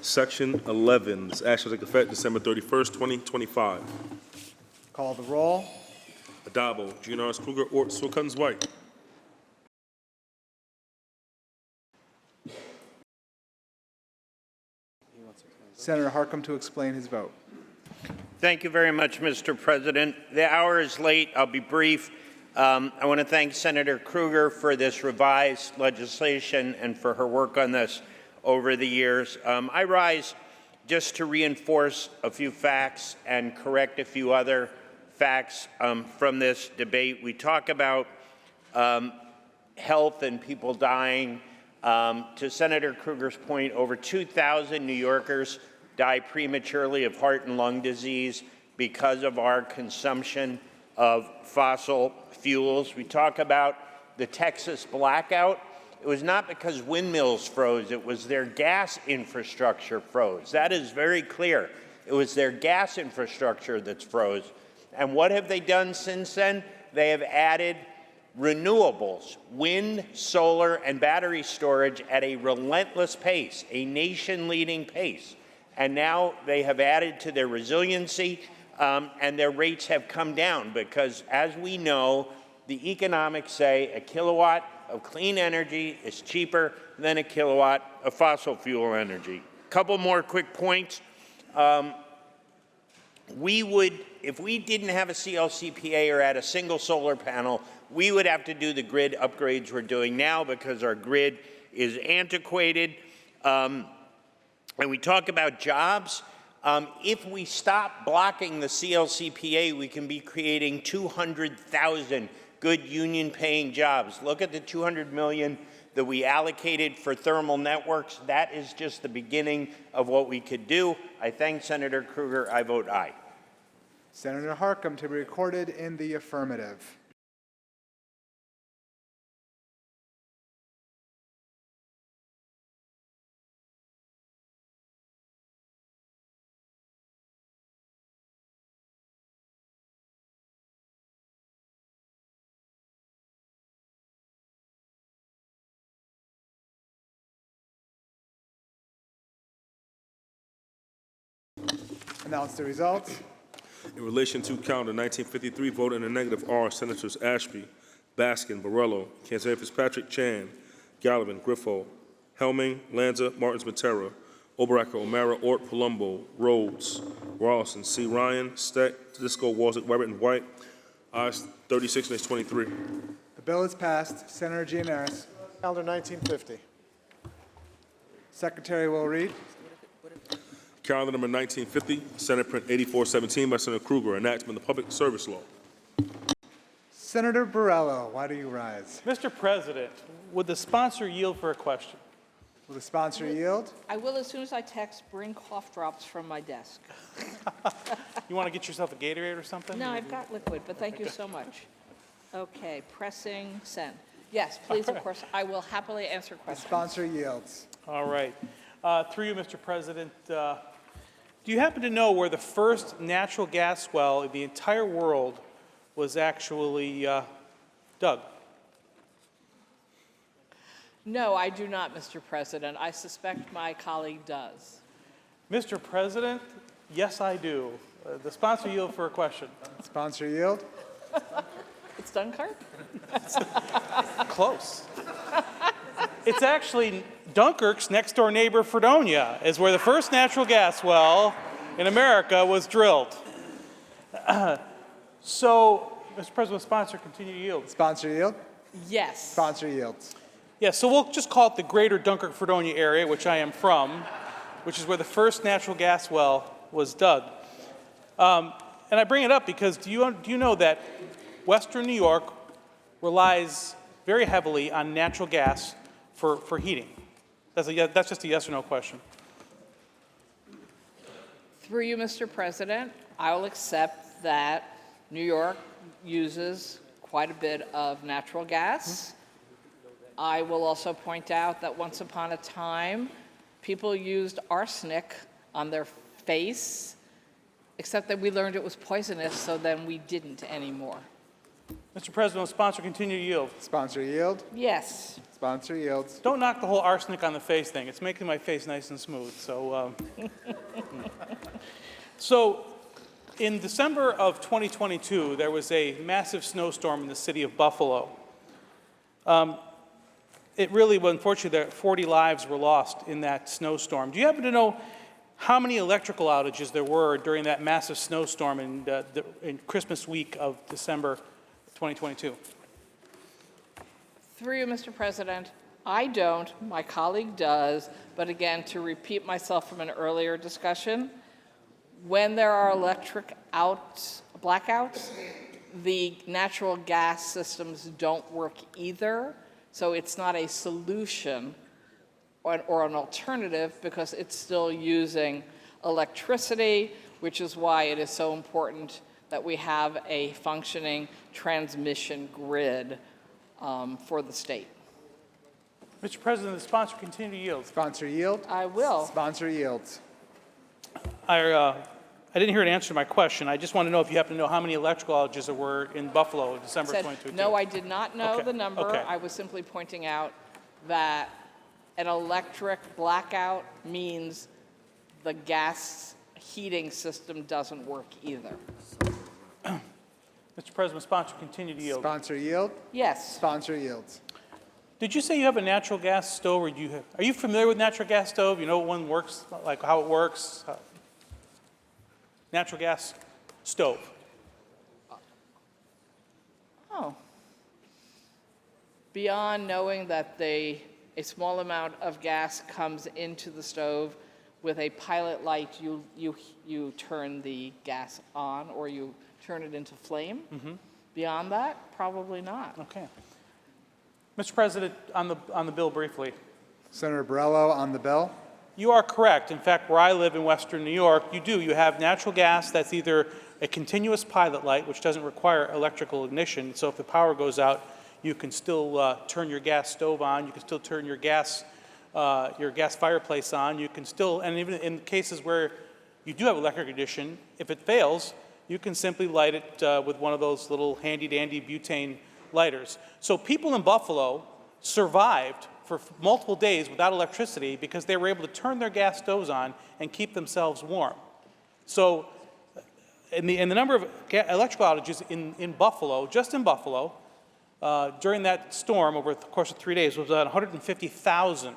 Section 11, this action will take effect December 31st, 2025. Call the roll. Adabo, GNR's Kruger, Ort, Swilkens, White. Senator Harkam to explain his vote. Thank you very much, Mr. President. The hour is late. I'll be brief. I want to thank Senator Kruger for this revised legislation and for her work on this over the years. I rise just to reinforce a few facts and correct a few other facts from this debate. We talk about health and people dying. To Senator Kruger's point, over 2,000 New Yorkers die prematurely of heart and lung disease because of our consumption of fossil fuels. We talk about the Texas blackout. It was not because windmills froze, it was their gas infrastructure froze. That is very clear. It was their gas infrastructure that's froze. And what have they done since then? They have added renewables, wind, solar, and battery storage at a relentless pace, a nation-leading pace. And now they have added to their resiliency, and their rates have come down because, as we know, the economics say a kilowatt of clean energy is cheaper than a kilowatt of fossil fuel energy. A couple more quick points. If we didn't have a CLCPA or add a single solar panel, we would have to do the grid upgrades we're doing now because our grid is antiquated. And we talk about jobs. If we stop blocking the CLCPA, we can be creating 200,000 good union-paying jobs. Look at the $200 million that we allocated for thermal networks. That is just the beginning of what we could do. I thank Senator Kruger. I vote aye. Senator Harkam to be recorded in the affirmative. Announce the results. In relation to calendar 1953, vote in the negative are Senators Ashby, Baskin, Borrello, Canzeri Fitzpatrick, Chan, Gallivan, Griffo, Helming, Lanza, Martins, Matera, Obaracker, O'Mara, Ort, Palumbo, Rhodes, Rawlson, C. Ryan, Steck, Disco, Walzett, Webbert, and White. Ayes 36, nays 23. The bill is passed. Senator Gianaris. Calendar 1950. Secretary will read. Calendar number 1950, Senate Print 8417 by Senator Kruger, enactment of the Public Service Law. Senator Borrello, why do you rise? Mr. President, would the sponsor yield for a question? Will the sponsor yield? I will as soon as I text, bring cough drops from my desk. You want to get yourself a Gatorade or something? No, I've got liquid, but thank you so much. Okay, pressing send. Yes, please, of course, I will happily answer The questions. sponsor yields. All right. Through you, Mr. President, do you happen to know where the first natural gas well in the entire world was actually dug? No, I do not, Mr. President. I suspect my colleague does. Mr. President, yes, I do. The sponsor yield for a question. Sponsor yield. It's Dunkirk? Close. It's actually Dunkirk's next door neighbor, Fredonia, is where the first natural gas well in America was drilled. So, Mr. President, sponsor, continue to yield. Sponsor yield. Yes. Sponsor yields. Yes, so we'll just call it the greater Dunkirk-Fredonia area, which I am from, which is where the first natural gas well was dug. And I bring it up because do you know that Western New York relies very heavily on natural gas for heating? That's just a yes or no question. Through you, Mr. President, I will accept that New York uses quite a bit of natural gas. I will also point out that once upon a time, people used arsenic on their face, except that we learned it was poisonous, so then we didn't anymore. Mr. President, will sponsor continue to yield? Sponsor yield. Yes. Sponsor yields. Don't knock the whole arsenic on the face thing. It's making my face nice and smooth. So in December of 2022, there was a massive snowstorm in the city of Buffalo. It really, unfortunately, 40 lives were lost in that snowstorm. Do you happen to know how many electrical outages there were during that massive snowstorm in Christmas week of December 2022? Through you, Mr. President, I don't, my colleague does, but again, to repeat myself from an earlier discussion, when there are electric blackouts, the natural gas systems don't work either, so it's not a solution or an alternative because it's still using electricity, which is why it is so important that we have a functioning transmission grid for the state. Mr. President, the sponsor continue to yield. Sponsor yield. I will. Sponsor yields. I didn't hear an answer to my question. I just want to know if you happen to know how many electrical outages there were in Buffalo in December Said, 2022. no, I did not know Okay, the number. okay. I was simply pointing out that an electric blackout means the gas heating system doesn't work either. Mr. President, sponsor continue to yield. Sponsor yield. Yes. Sponsor yields. Did you say you have a natural gas stove, or are you familiar with natural gas stove? You know what one works, like how it works? Natural gas stove. Oh. Beyond knowing that a small amount of gas comes into the stove, with a pilot light, you turn the gas on or you turn it into flame. Beyond that, probably not. Okay. Mr. President, on the bill briefly. Senator Borrello on the bill. You are correct. In fact, where I live in Western New York, you have natural gas that's either a continuous pilot light, which doesn't require electrical ignition. So if the power goes out, you can still turn your gas stove on. You can still turn your gas fireplace on. You can still, and even in cases where you do have electric ignition, if it fails, you can simply light it with one of those little handy-dandy butane lighters. So people in Buffalo survived for multiple days without electricity because they were able to turn their gas stoves on and keep themselves warm. So in the number of electrical outages in Buffalo, just in Buffalo, during that storm over the course of 3 days was about 150,000.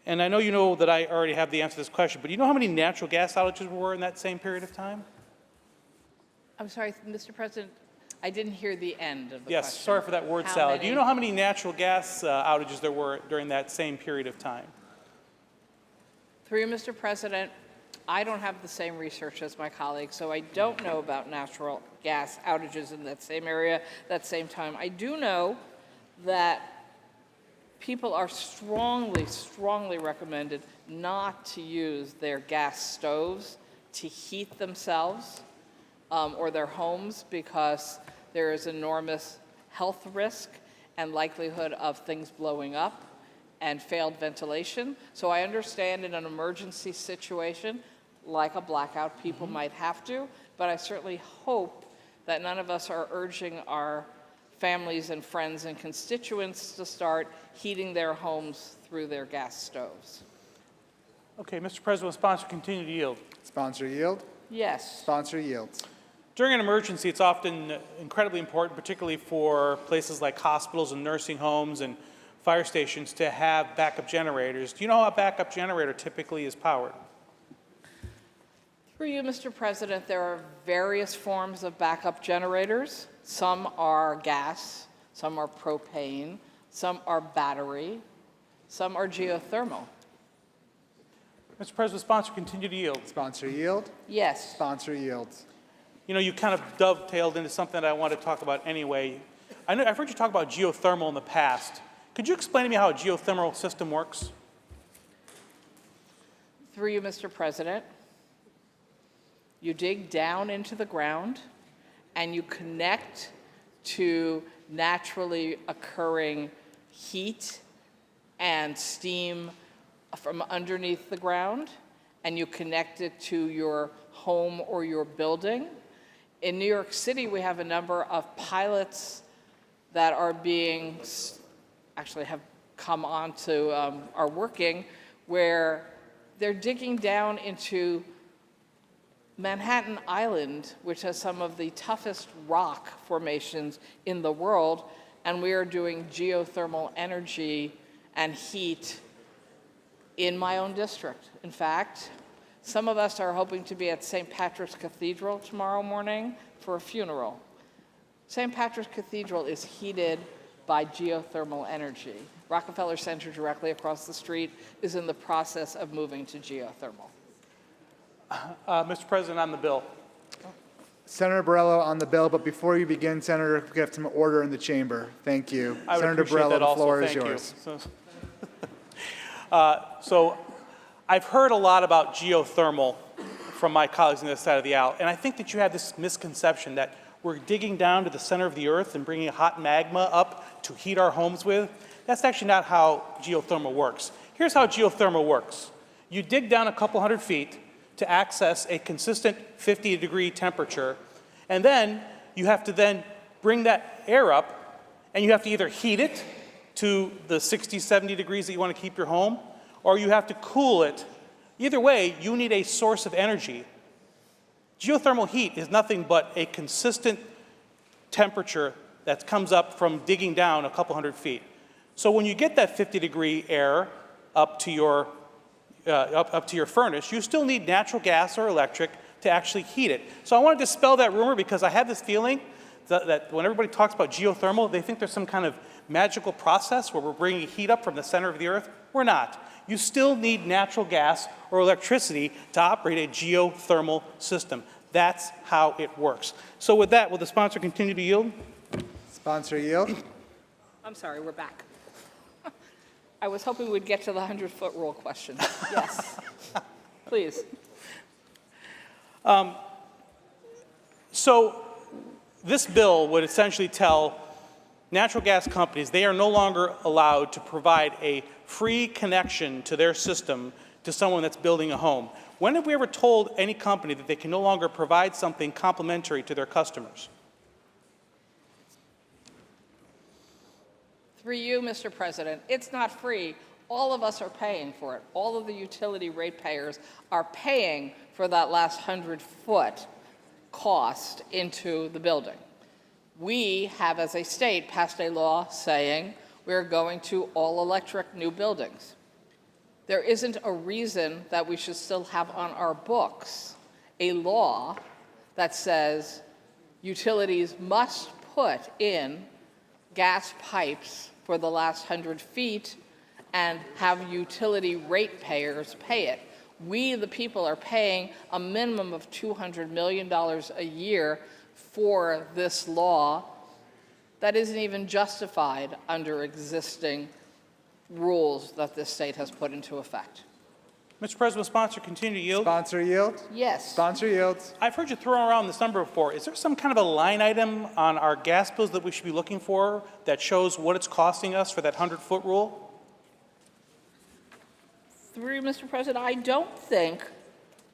And I know you know that I already have the answer to this question, but do you know how many natural gas outages were in that same period of time? I'm sorry, Mr. President, I didn't hear the end of the Yes, question. sorry for that word How salad. Do you many? know how many natural gas outages there were during that same period of time? Through you, Mr. President, I don't have the same research as my colleagues, so I don't know about natural gas outages in that same area, that same time. I do know that people are strongly, strongly recommended not to use their gas stoves to heat themselves or their homes because there is enormous health risk and likelihood of things blowing up and failed ventilation. So I understand in an emergency situation, like a blackout, people might have to, but I certainly hope that none of us are urging our families and friends and constituents to start heating their homes through their gas stoves. Okay, Mr. President, will sponsor continue to yield? Sponsor yield. Yes. Sponsor yields. During an emergency, it's often incredibly important, particularly for places like hospitals and nursing homes and fire stations, to have backup generators. Do you know how a backup generator typically is powered? Through you, Mr. President, there are various forms of backup generators. Some are gas, some are propane, some are battery, some are geothermal. Mr. President, sponsor continue to yield? Sponsor yield. Yes. Sponsor yields. You know, you kind of dovetailed into something that I want to talk about anyway. I've heard you talk about geothermal in the past. Could you explain to me how a geothermal system works? Through you, Mr. President, you dig down into the ground and you connect to naturally occurring heat and steam from underneath the ground, and you connect it to your home or your building. In New York City, we have a number of pilots that are being, actually have come on to, are working, where they're digging down into Manhattan Island, which has some of the toughest rock formations in the world, and we are doing geothermal energy and heat in my own district. In fact, some of us are hoping to be at St. Patrick's Cathedral tomorrow morning for a funeral. St. Patrick's Cathedral is heated by geothermal energy. Rockefeller Center, directly across the street, is in the process of moving to geothermal. Mr. President, on the bill. Senator Borrello on the bill, but before you begin, Senator, we have some order in the chamber. Thank you. I would Senator appreciate Borrello, that the also. floor is Thank yours. you. So I've heard a lot about geothermal from my colleagues on this side of the aisle, and I think that you have this misconception that we're digging down to the center of the earth and bringing hot magma up to heat our homes with. That's actually not how geothermal works. Here's how geothermal works. You dig down a couple hundred feet to access a consistent 50-degree temperature, and then you have to then bring that air up, and you have to either heat it to the 60, 70 degrees that you want to keep your home, or you have to cool it. Either way, you need a source of energy. Geothermal heat is nothing but a consistent temperature that comes up from digging down a couple hundred feet. So when you get that 50-degree air up to your furnace, you still need natural gas or electric to actually heat it. So I want to dispel that rumor, because I have this feeling that when everybody talks about geothermal, they think there's some kind of magical process where we're bringing heat up from the center of the earth. We're not. You still need natural gas or electricity to operate a geothermal system. That's how it works. So with that, will the sponsor continue to yield? Sponsor yield. I'm sorry, we're back. I was hoping we'd get to the 100-foot rule question. Yes, please. So this bill would essentially tell natural gas companies they are no longer allowed to provide a free connection to their system to someone that's building a home. When have we ever told any company that they can no longer provide something complementary to their customers? Through you, Mr. President, it's not free. All of us are paying for it. All of the utility ratepayers are paying for that last 100-foot cost into the building. We have, as a state, passed a law saying we're going to all-electric new buildings. There isn't a reason that we should still have on our books a law that says utilities must put in gas pipes for the last 100 feet and have utility ratepayers pay it. We, the people, are paying a minimum of $200 million a year for this law that isn't even justified under existing rules that this state has put into effect. Mr. President, will sponsor continue to yield? Sponsor yield. Yes. Sponsor yields. I've heard you throw around this number before. Is there some kind of a line item on our gas bills that we should be looking for that shows what it's costing us for that 100-foot rule? Through you, Mr. President, I don't think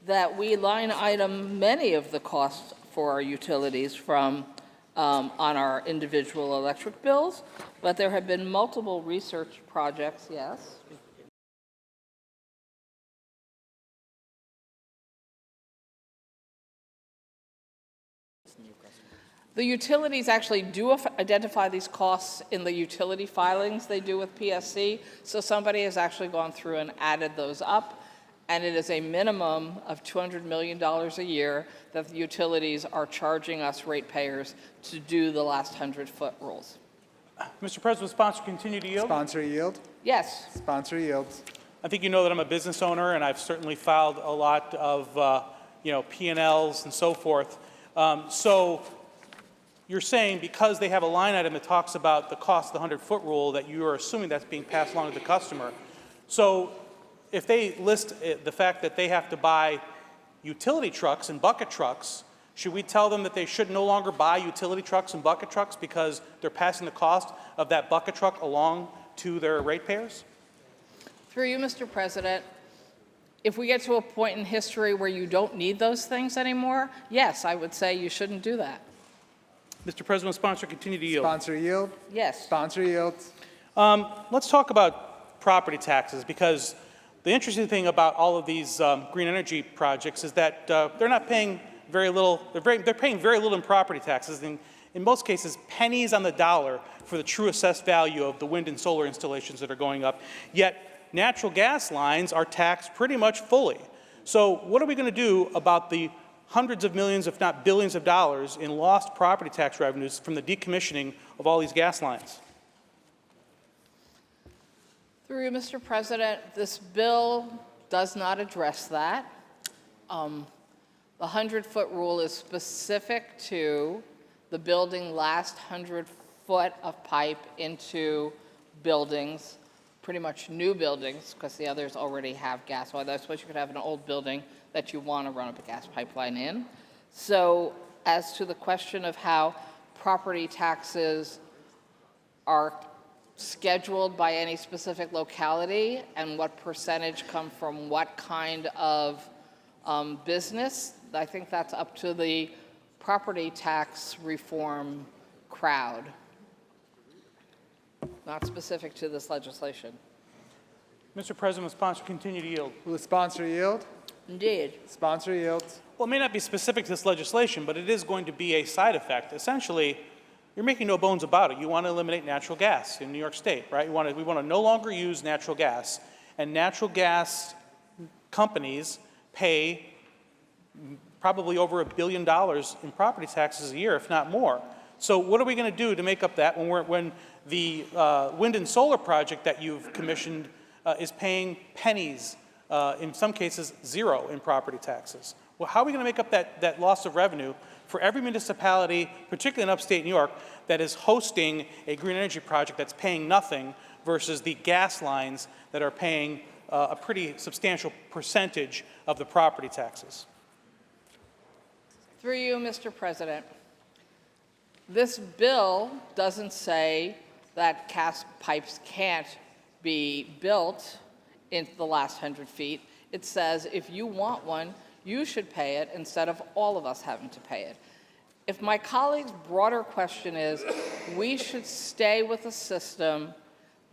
that we line item many of the costs for our utilities from on our individual electric bills, but there have been multiple research projects, yes. The utilities actually do identify these costs in the utility filings they do with PSC, so somebody has actually gone through and added those up, and it is a minimum of $200 million a year that the utilities are charging us ratepayers to do the last 100-foot rules. Mr. President, will sponsor continue to yield? Sponsor yield. Yes. Sponsor yields. I think you know that I'm a business owner, and I've certainly filed a lot of P&Ls and so forth. So you're saying because they have a line item that talks about the cost of the 100-foot rule that you are assuming that's being passed along to the customer. So if they list the fact that they have to buy utility trucks and bucket trucks, should we tell them that they should no longer buy utility trucks and bucket trucks because they're passing the cost of that bucket truck along to their ratepayers? Through you, Mr. President, if we get to a point in history where you don't need those things anymore, yes, I would say you shouldn't do that. Mr. President, sponsor, continue to yield. Sponsor yield. Yes. Sponsor yields. Let's talk about property taxes, because the interesting thing about all of these green energy projects is that they're not paying very little. They're paying very little in property taxes, and in most cases, pennies on the dollar for the true assessed value of the wind and solar installations that are going up. Yet natural gas lines are taxed pretty much fully. So what are we going to do about the hundreds of millions, if not billions of dollars in lost property tax revenues from the decommissioning of all these gas lines? Through you, Mr. President, this bill does not address that. The 100-foot rule is specific to the building last 100 foot of pipe into buildings, pretty much new buildings, because the others already have gas. Well, I suppose you could have an old building that you want to run up a gas pipeline in. So as to the question of how property taxes are scheduled by any specific locality and what percentage come from what kind of business, I think that's up to the property tax reform crowd, not specific to this legislation. Mr. President, will sponsor continue to yield? Will the sponsor yield? Indeed. Sponsor yields. Well, it may not be specific to this legislation, but it is going to be a side effect. Essentially, you're making no bones about it. You want to eliminate natural gas in New York State, right? We want to no longer use natural gas, and natural gas companies pay probably over $1 billion in property taxes a year, if not more. So what are we going to do to make up that when the wind and solar project that you've commissioned is paying pennies, in some cases zero in property taxes? Well, how are we going to make up that loss of revenue for every municipality, particularly in upstate New York, that is hosting a green energy project that's paying nothing versus the gas lines that are paying a pretty substantial percentage of the property taxes? Through you, Mr. President, this bill doesn't say that gas pipes can't be built in the last 100 feet. It says if you want one, you should pay it instead of all of us having to pay it. If my colleague's broader question is, we should stay with a system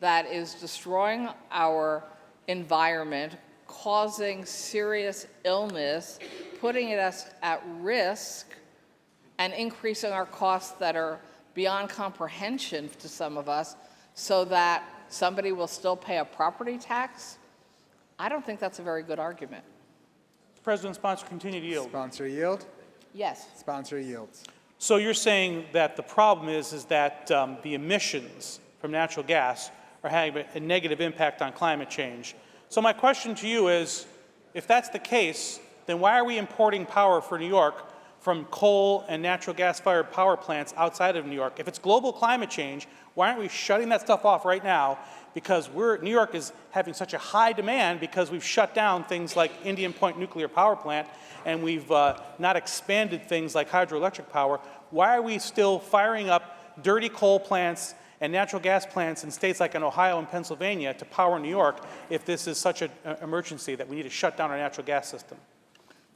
that is destroying our environment, causing serious illness, putting us at risk, and increasing our costs that are beyond comprehension to some of us, so that somebody will still pay a property tax, I don't think that's a very good argument. President, sponsor, continue to yield. Sponsor yield. Yes. Sponsor yields. So you're saying that the problem is that the emissions from natural gas are having a negative impact on climate change. So my question to you is, if that's the case, then why are we importing power for New York from coal and natural gas-fired power plants outside of New York? If it's global climate change, why aren't we shutting that stuff off right now? Because New York is having such a high demand because we've shut down things like Indian Point Nuclear Power Plant, and we've not expanded things like hydroelectric power. Why are we still firing up dirty coal plants and natural gas plants in states like in Ohio and Pennsylvania to power New York if this is such an emergency that we need to shut down our natural gas system?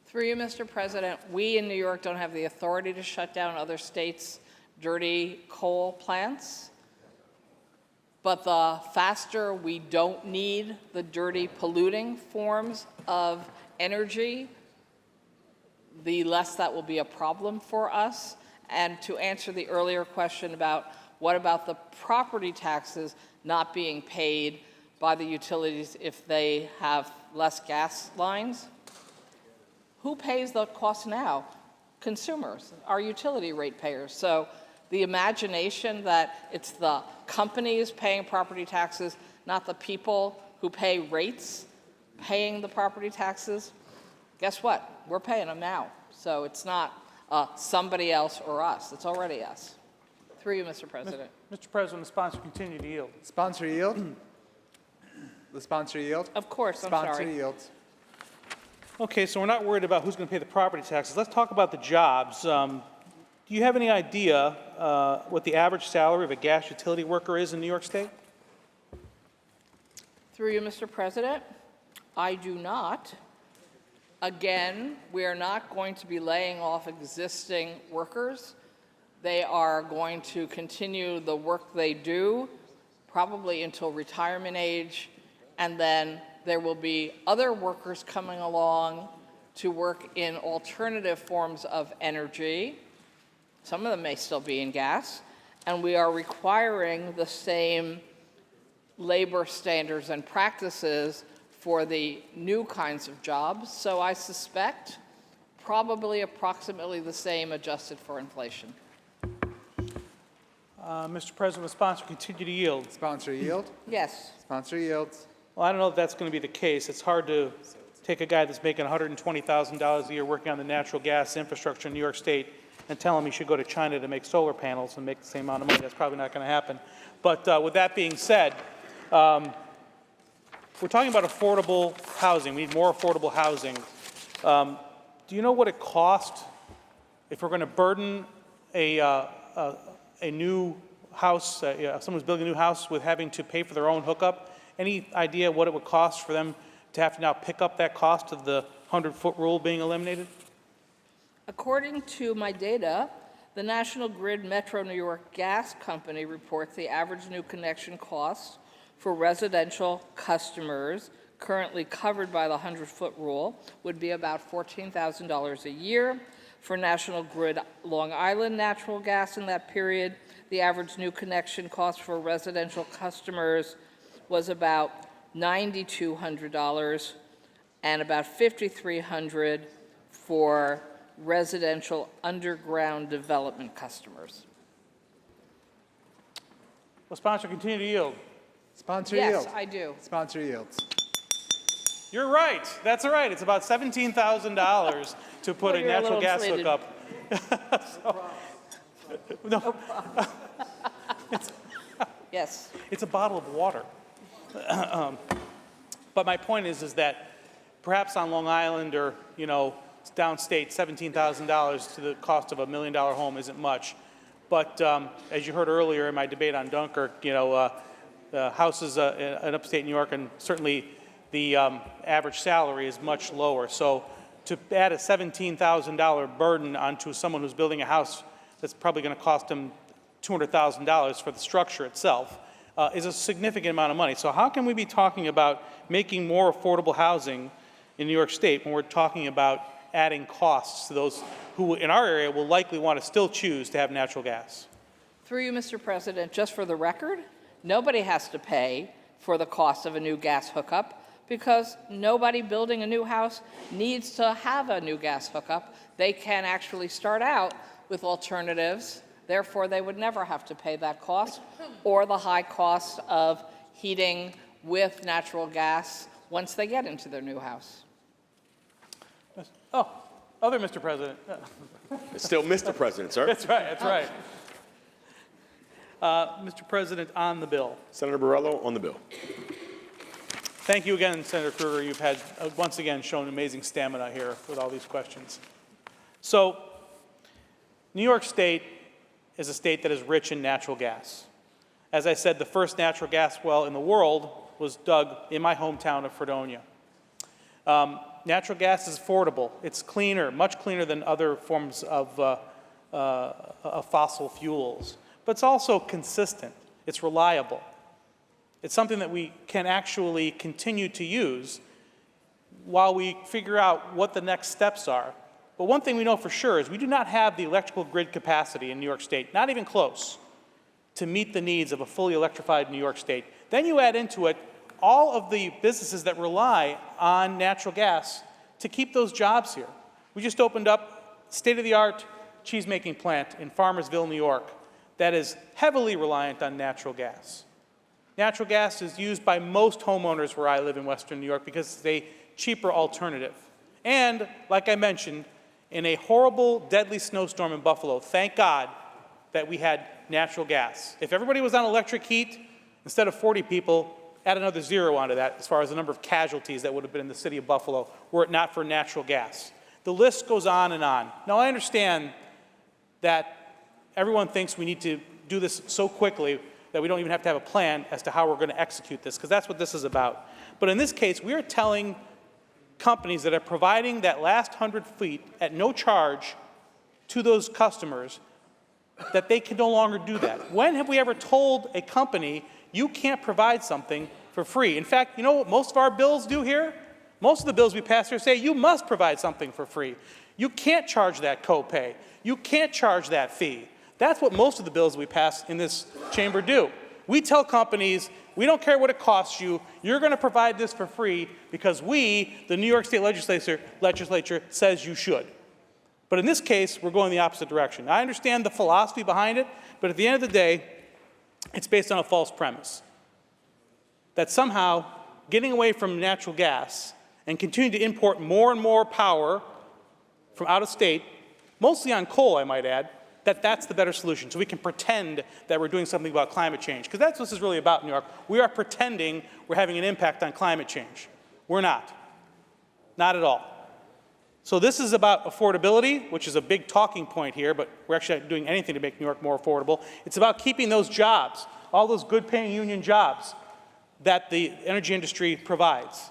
Through you, Mr. President, we in New York don't have the authority to shut down other states' dirty coal plants. But the faster we don't need the dirty, polluting forms of energy, the less that will be a problem for us. And to answer the earlier question about what about the property taxes not being paid by the utilities if they have less gas lines? Who pays the cost now? Consumers, our utility ratepayers. So the imagination that it's the companies paying property taxes, not the people who pay rates paying the property taxes, guess what? We're paying them now. So it's not somebody else or us. It's already us. Through you, Mr. President. Mr. President, the sponsor continue to yield. Sponsor yield. The sponsor yield. Of course, I'm Sponsor sorry. yields. Okay, so we're not worried about who's going to pay the property taxes. Let's talk about the jobs. Do you have any idea what the average salary of a gas utility worker is in New York State? Through you, Mr. President, I do not. Again, we are not going to be laying off existing workers. They are going to continue the work they do, probably until retirement age, and then there will be other workers coming along to work in alternative forms of energy. Some of them may still be in gas, and we are requiring the same labor standards and practices for the new kinds of jobs. So I suspect probably approximately the same adjusted for inflation. Mr. President, will sponsor continue to yield? Sponsor yield? Yes. Sponsor yields. Well, I don't know if that's going to be the case. It's hard to take a guy that's making $120,000 a year working on the natural gas infrastructure in New York State and tell him he should go to China to make solar panels and make the same amount of money. That's probably not going to happen. But with that being said, we're talking about affordable housing. We need more affordable housing. Do you know what it costs if we're going to burden a new house, someone's building a new house with having to pay for their own hookup? Any idea what it would cost for them to have to now pick up that cost of the 100-foot rule being eliminated? According to my data, the National Grid Metro New York Gas Company reports the average new connection cost for residential customers currently covered by the 100-foot rule would be about $14,000 a year. For National Grid Long Island Natural Gas in that period, the average new connection cost for residential customers was about $9,200 and about $5,300 for residential underground development customers. Will sponsor continue to yield? Sponsor Yes, yields. I do. Sponsor yields. You're right. That's right. It's about $17,000 to put Well, a you're a natural little gas inflated. hookup. No, Yes. it's a bottle of water. But my point is that perhaps on Long Island or, downstate, $17,000 to the cost of $1 million home isn't much. But as you heard earlier in my debate on Dunkirk, houses in upstate New York, and certainly the average salary is much lower. So to add a $17,000 burden onto someone who's building a house that's probably going to cost them $200,000 for the structure itself is a significant amount of money. So how can we be talking about making more affordable housing in New York State when we're talking about adding costs to those who in our area will likely want to still choose to have natural gas? Through you, Mr. President, just for the record, nobody has to pay for the cost of a new gas hookup because nobody building a new house needs to have a new gas hookup. They can actually start out with alternatives. Therefore, they would never have to pay that cost or the high cost of heating with natural gas once they get into their new house. Oh, other Mr. President. It's still Mr. President, sir. That's right, that's right. Mr. President, on the bill. Senator Borrello on the bill. Thank you again, Senator Krueger. You've had, once again, shown amazing stamina here with all these questions. So, New York State is a state that is rich in natural gas. As I said, the first natural gas well in the world was dug in my hometown of Fredonia. Natural gas is affordable. It's cleaner, much cleaner than other forms of fossil fuels. But it's also consistent. It's reliable. It's something that we can actually continue to use while we figure out what the next steps are. But one thing we know for sure is we do not have the electrical grid capacity in New York State, not even close, to meet the needs of a fully electrified New York State. Then you add into it all of the businesses that rely on natural gas to keep those jobs here. We just opened up state-of-the-art cheese-making plant in Farmersville, New York, that is heavily reliant on natural gas. Natural gas is used by most homeowners where I live in Western New York because it's a cheaper alternative. And, like I mentioned, in a horrible, deadly snowstorm in Buffalo, thank God that we had natural gas. If everybody was on electric heat, instead of 40 people, add another 0 onto that as far as the number of casualties that would have been in the city of Buffalo were it not for natural gas. The list goes on and on. Now, I understand that everyone thinks we need to do this so quickly that we don't even have to have a plan as to how we're going to execute this, because that's what this is about. But in this case, we are telling companies that are providing that last 100 feet at no charge to those customers that they can no longer do that. When have we ever told a company, you can't provide something for free? In fact, you know what most of our bills do here? Most of the bills we pass here say you must provide something for free. You can't charge that copay. You can't charge that fee. That's what most of the bills we pass in this chamber do. We tell companies, we don't care what it costs you, you're going to provide this for free because we, the New York State legislature says you should. But in this case, we're going the opposite direction. I understand the philosophy behind it, but at the end of the day, it's based on a false premise. That somehow getting away from natural gas and continuing to import more and more power from out of state, mostly on coal, I might add, that's the better solution. So we can pretend that we're doing something about climate change. Because that's what this is really about in New York. We are pretending we're having an impact on climate change. We're not. Not at all. So this is about affordability, which is a big talking point here, but we're actually not doing anything to make New York more affordable. It's about keeping those jobs, all those good-paying union jobs that the energy industry provides.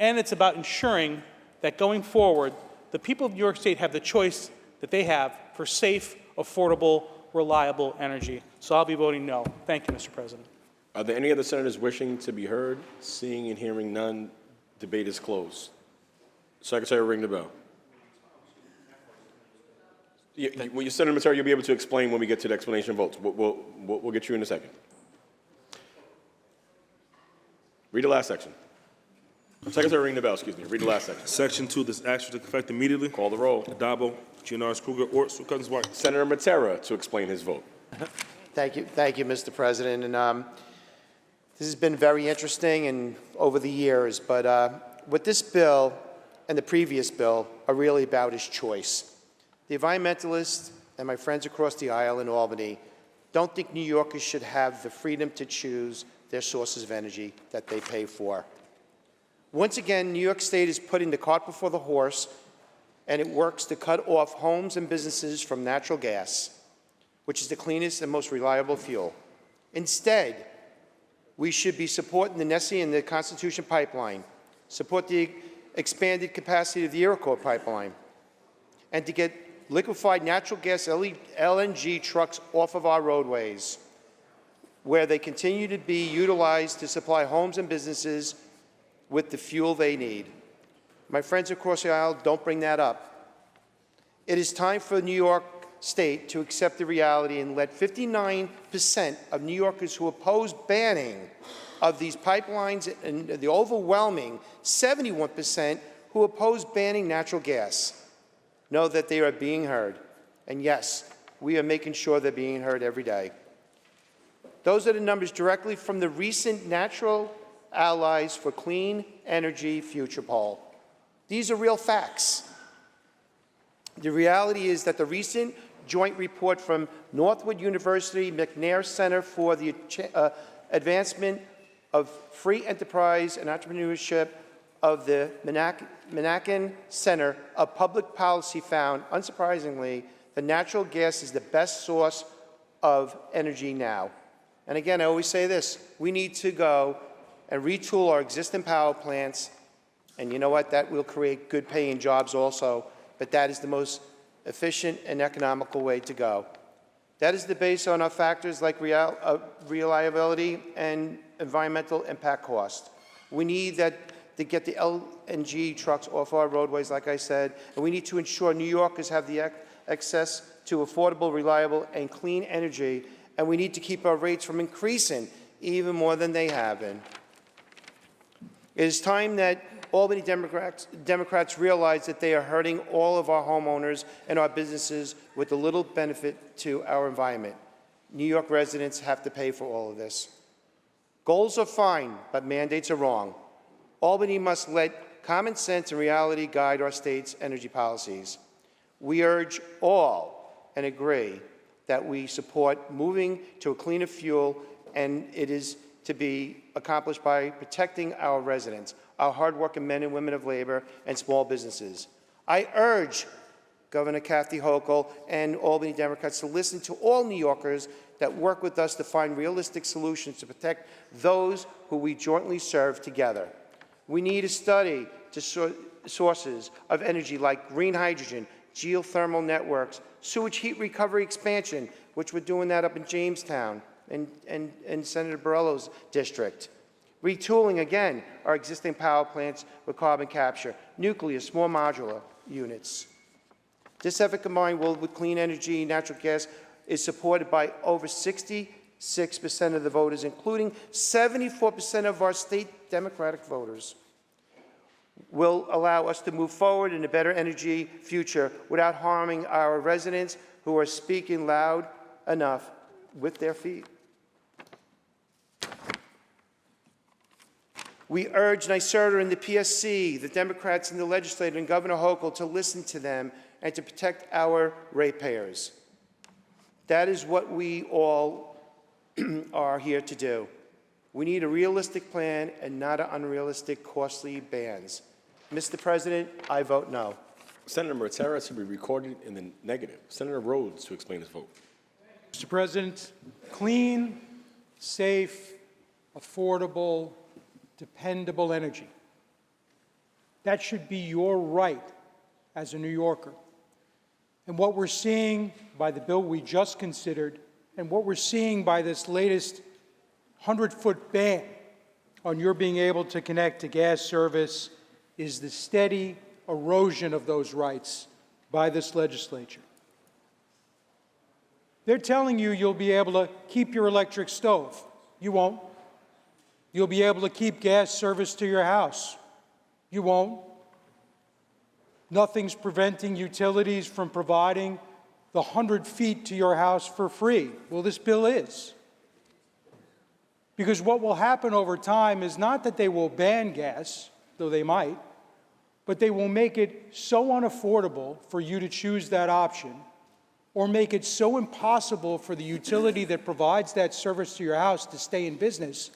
And it's about ensuring that going forward, the people of New York State have the choice that they have for safe, affordable, reliable energy. So I'll be voting no. Thank you, Mr. President. Are there any other senators wishing to be heard? Seeing and hearing none, debate is closed. Secretary, ring the bell. When you Senator Matera, you'll be able to explain when we get to the explanation of votes. We'll get you in a second. Read the last section. Secretary, ring the bell, excuse me. Read the last section. Section 2, this action to effect immediately. Call the roll. Addabbo, Giannaris Kruger, Ort, Cousins-White. Senator Matera to explain his vote. Thank you, Mr. President. And this has been very interesting and over the years, but what this bill and the previous bill are really about is choice. The environmentalists and my friends across the aisle in Albany don't think New Yorkers should have the freedom to choose their sources of energy that they pay for. Once again, New York State is putting the cart before the horse, and it works to cut off homes and businesses from natural gas, which is the cleanest and most reliable fuel. Instead, we should be supporting the Nessie and the Constitution pipeline, support the expanded capacity of the Iroquois pipeline, and to get liquefied natural gas LNG trucks off of our roadways, where they continue to be utilized to supply homes and businesses with the fuel they need. My friends across the aisle don't bring that up. It is time for New York State to accept the reality and let 59% of New Yorkers who oppose banning of these pipelines and the overwhelming 71% who oppose banning natural gas know that they are being heard. And yes, we are making sure they're being heard every day. Those are the numbers directly from the recent Natural Allies for Clean Energy Future poll. These are real facts. The reality is that the recent joint report from Northwood University McNair Center for the Advancement of Free Enterprise and Entrepreneurship of the Menachem Center of Public Policy found, unsurprisingly, that natural gas is the best source of energy now. And again, I always say this, we need to go and retool our existing power plants, and you know what, that will create good paying jobs also, but that is the most efficient and economical way to go. That is based on our factors like reliability and environmental impact cost. We need that to get the LNG trucks off our roadways, like I said, and we need to ensure New Yorkers have the access to affordable, reliable, and clean energy, and we need to keep our rates from increasing even more than they have been. It is time that Albany Democrats realize that they are hurting all of our homeowners and our businesses with a little benefit to our environment. New York residents have to pay for all of this. Goals are fine, but mandates are wrong. Albany must let common sense and reality guide our state's energy policies. We urge all and agree that we support moving to a cleaner fuel, and it is to be accomplished by protecting our residents, our hardworking men and women of labor, and small businesses. I urge Governor Kathy Hochul and Albany Democrats to listen to all New Yorkers that work with us to find realistic solutions to protect those who we jointly serve together. We need a study to sources of energy like green hydrogen, geothermal networks, sewage heat recovery expansion, which we're doing that up in Jamestown and Senator Borrello's district. Retooling, again, our existing power plants with carbon capture, nuclear, small modular units. This effort combined with clean energy, natural gas, is supported by over 66% of the voters, including 74% of our state Democratic voters. Will allow us to move forward in a better energy future without harming our residents who are speaking loud enough with their feet. We urge NYSERDA and the PSC, the Democrats in the legislature, and Governor Hochul to listen to them and to protect our ratepayers. That is what we all are here to do. We need a realistic plan and not an unrealistic, costly bans. Mr. President, I vote no. Senator Mortera to be recorded in the negative. Senator Rhodes to explain his vote. Mr. President, clean, safe, affordable, dependable energy. That should be your right as a New Yorker. And what we're seeing by the bill we just considered, and what we're seeing by this latest 100-foot ban on your being able to connect to gas service, is the steady erosion of those rights by this legislature. They're telling you you'll be able to keep your electric stove. You won't. You'll be able to keep gas service to your house. You won't. Nothing's preventing utilities from providing the 100 feet to your house for free. Well, this bill is. Because what will happen over time is not that they will ban gas, though they might, but they will make it so unaffordable for you to choose that option, or make it so impossible for the utility that provides that service to your house to stay in business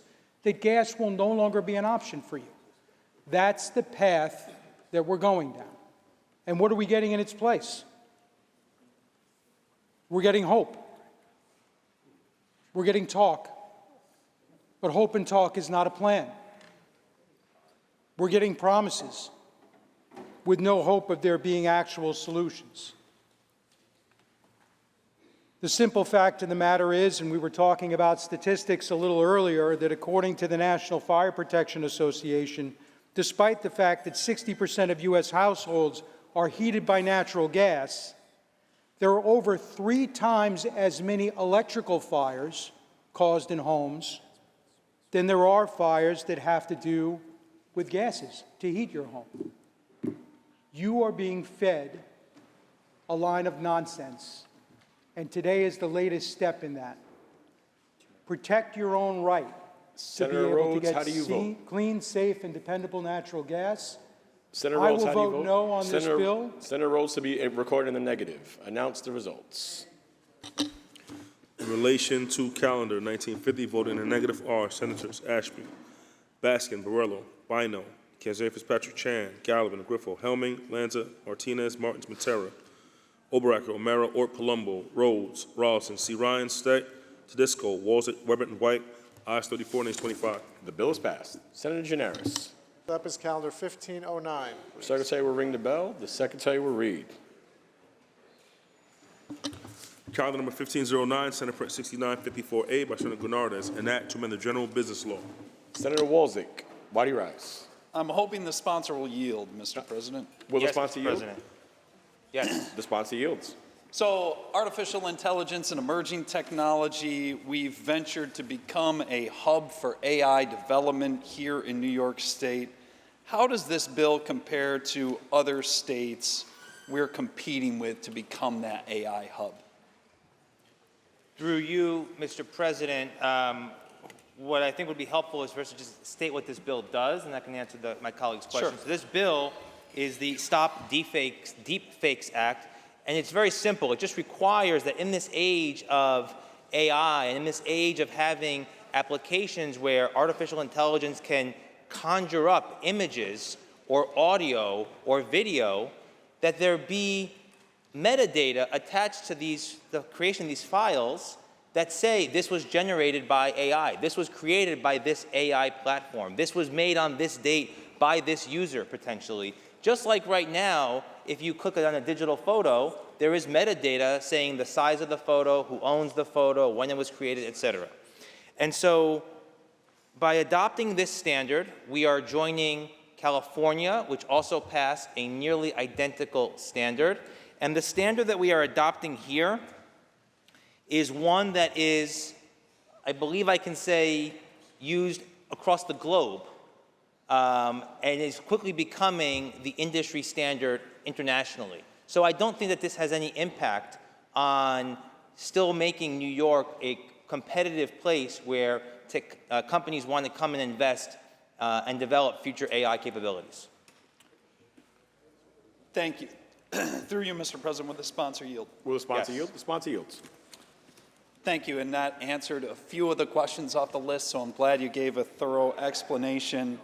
that gas will no longer be an option for you. That's the path that we're going down. And what are we getting in its place? We're getting hope. We're getting talk. But hope and talk is not a plan. We're getting promises with no hope of there being actual solutions. The simple fact of the matter is, and we were talking about statistics a little earlier, that according to the National Fire Protection Association, despite the fact that 60% of U.S. households are heated by natural gas, there are over 3 times as many electrical fires caused in homes than there are fires that have to do with gases to heat your home. You are being fed a line of nonsense, and today is the latest step in that. Protect your own right Senator to be able Rhodes, to get how do you vote? clean, safe, and dependable natural gas. Senator I Rhodes, will how do you vote no on this Senator, bill. Senator Rhodes to be recorded in the negative. Announce the results. In relation to calendar 1950, voted in the negative are Senators Ashby, Baskin, Borrello, Bino, Kazay Fitzpatrick, Chan, Gallivan, Griffo, Helming, Lanza, Martinez, Martins, Matera, Oberacker, O'Mara, Ort, Palumbo, Rhodes, Rawson, C. Ryan, Steck, Tedisco, Walzett, Weber, and White. Ayes 34, nays 25. The bill is passed. Senator Gianaris. Up is calendar 1509. Secretary will ring the bell. The secretary will read. Calendar number 1509, Senate Print 6954A by Senator Gurnardez, an act to amend the general business law. Senator Walzek, why do you rise? I'm hoping the sponsor will yield, Mr. President. Will Yes, the sponsor Mr. yield? President. Yes. The sponsor yields. So, artificial intelligence and emerging technology, we've ventured to become a hub for AI development here in New York State. How does this bill compare to other states we're competing with to become that AI hub? Through you, Mr. President, what I think would be helpful is first to just state what this bill does, and I can answer my colleague's question. Sure. So this bill is the Stop Deepfakes Act, and it's very simple. It just requires that in this age of AI and in this age of having applications where artificial intelligence can conjure up images or audio or video, that there be metadata attached to the creation of these files that say this was generated by AI, this was created by this AI platform, this was made on this date by this user potentially. Just like right now, if you click on a digital photo, there is metadata saying the size of the photo, who owns the photo, when it was created, etc. And so by adopting this standard, we are joining California, which also passed a nearly identical standard. And the standard that we are adopting here is one that is, I believe I can say, used across the globe, and is quickly becoming the industry standard internationally. So I don't think that this has any impact on still making New York a competitive place where companies want to come and invest and develop future AI capabilities. Thank you. Through you, Mr. President, will the sponsor yield? Will the sponsor Yes. yield? The sponsor yields. Thank you, and that answered a few of the questions off the list, so I'm glad you gave a thorough explanation.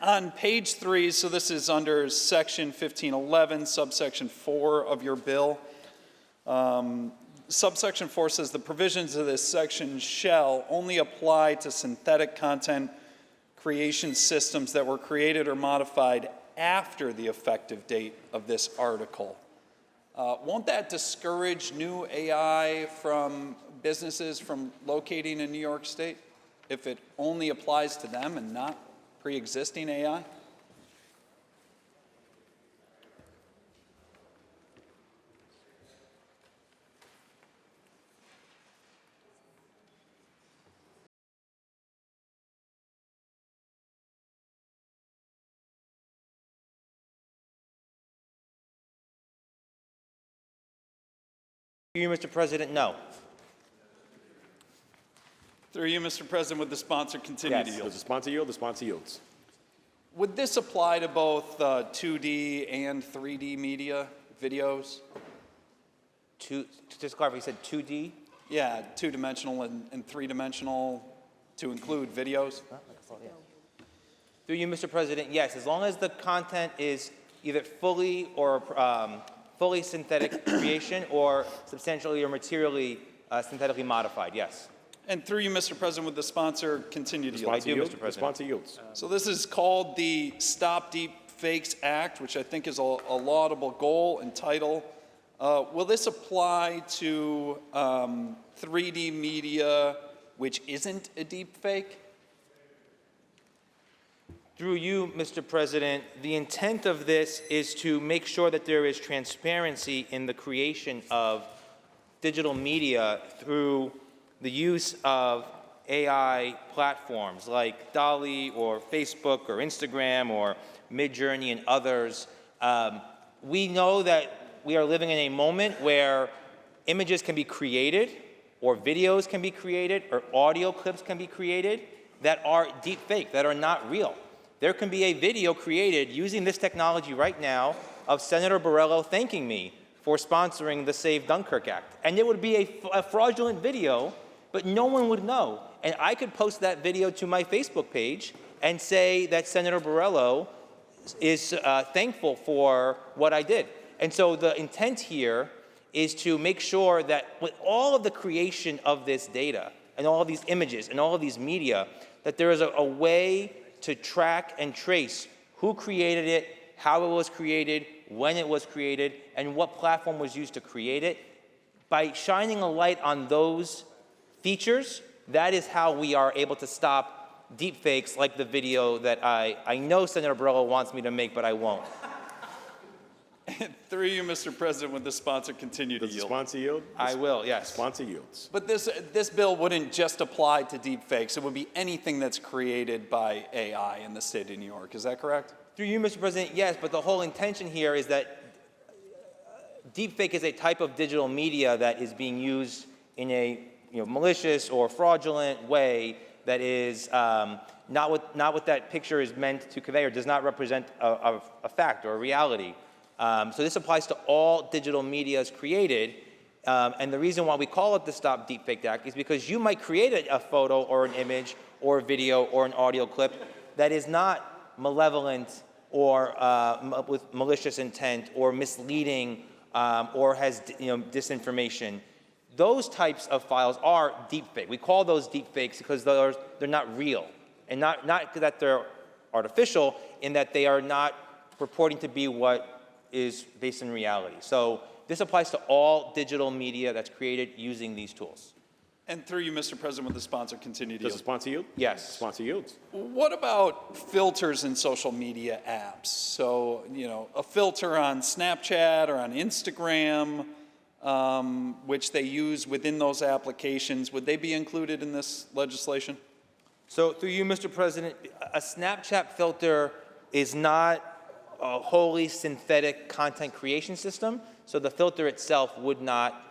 On page 3, so this is under section 1511, subsection 4 of your bill. Subsection 4 says the provisions of this section shall only apply to synthetic content creation systems that were created or modified after the effective date of this article. Won't that discourage new AI from businesses from locating in New York State if it only applies to them and not pre-existing AI? Through you, Mr. President, no. Through you, Mr. President, would the sponsor continue to Yes. yield? Does the sponsor yield? The sponsor yields. Would this apply to both 2D and 3D media videos? Just clarify, you said 2D? Yeah, two-dimensional and three-dimensional to include videos? Through you, Mr. President, yes, as long as the content is either fully or fully synthetic creation or substantially or materially synthetically modified, yes. And through you, Mr. President, would the sponsor continue to yield? I do, Mr. The President. sponsor yields. So this is called the Stop Deep Fakes Act, which I think is a laudable goal and title. Will this apply to 3D media which isn't a deep fake? Through you, Mr. President, the intent of this is to make sure that there is transparency in the creation of digital media through the use of AI platforms like DALL-E or Facebook or Instagram or Midjourney and others. We know that we are living in a moment where images can be created or videos can be created or audio clips can be created that are deep fake, that are not real. There can be a video created using this technology right now of Senator Borrello thanking me for sponsoring the Save Dunkirk Act. And it would be a fraudulent video, but no one would know. And I could post that video to my Facebook page and say that Senator Borrello is thankful for what I did. And so the intent here is to make sure that with all of the creation of this data and all of these images and all of these media, that there is a way to track and trace who created it, how it was created, when it was created, and what platform was used to create it. By shining a light on those features, that is how we are able to stop deepfakes like the video that I know Senator Borrello wants me to make, but I won't. Through you, Mr. President, would the sponsor continue to Does the yield? sponsor yield? I will, yes. Sponsor yields. But this bill wouldn't just apply to deep fakes. It would be anything that's created by AI in the state of New York. Is that correct? Through you, Mr. President, yes, but the whole intention here is that deepfake is a type of digital media that is being used in a malicious or fraudulent way that is not what that picture is meant to convey or does not represent a fact or a reality. So this applies to all digital medias created, and the reason why we call it the Stop Deepfake Act is because you might create a photo or an image or a video or an audio clip that is not malevolent or with malicious intent or misleading or has disinformation. those types of files are deepfake. We call those deepfakes because they're not real, and not that they're artificial, in that they are not purporting to be what is based in reality. So this applies to all digital media that's created using these tools. And through you, Mr. President, with the sponsor, continue to Does yield. the sponsor yield? Yes. Sponsor yields. What about filters in social media apps? So, a filter on Snapchat or on Instagram, which they use within those applications, would they be included in this legislation? So through you, Mr. President, a Snapchat filter is not a wholly synthetic content creation system, so the filter itself would not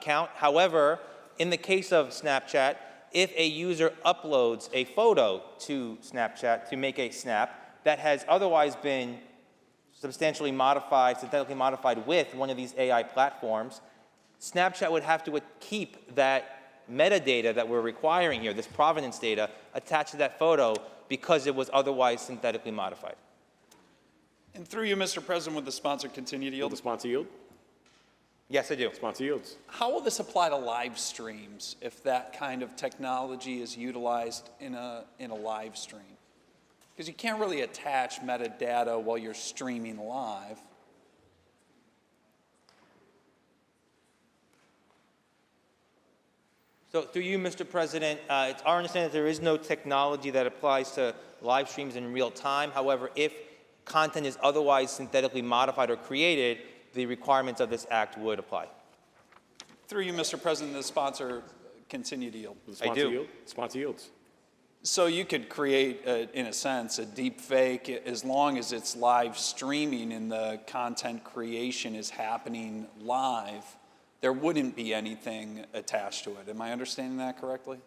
count. However, in the case of Snapchat, if a user uploads a photo to Snapchat to make a snap that has otherwise been substantially modified, synthetically modified with one of these AI platforms, Snapchat would have to keep that metadata that we're requiring here, this provenance data, attached to that photo because it was otherwise synthetically modified. And through you, Mr. President, would the sponsor continue to Will yield? the sponsor yield? Yes, I do. Sponsor yields. How will this apply to live streams if that kind of technology is utilized in a live stream? Because you can't really attach metadata while you're streaming live. So through you, Mr. President, it's our understanding that there is no technology that applies to live streams in real time. However, if content is otherwise synthetically modified or created, the requirements of this act would apply. Through you, Mr. President, the sponsor continue to yield. Will the sponsor yield? Sponsor yields. So you could create, in a sense, a deep fake as long as it's live streaming and the content creation is happening live. There wouldn't be anything attached to it. Am I understanding that correctly?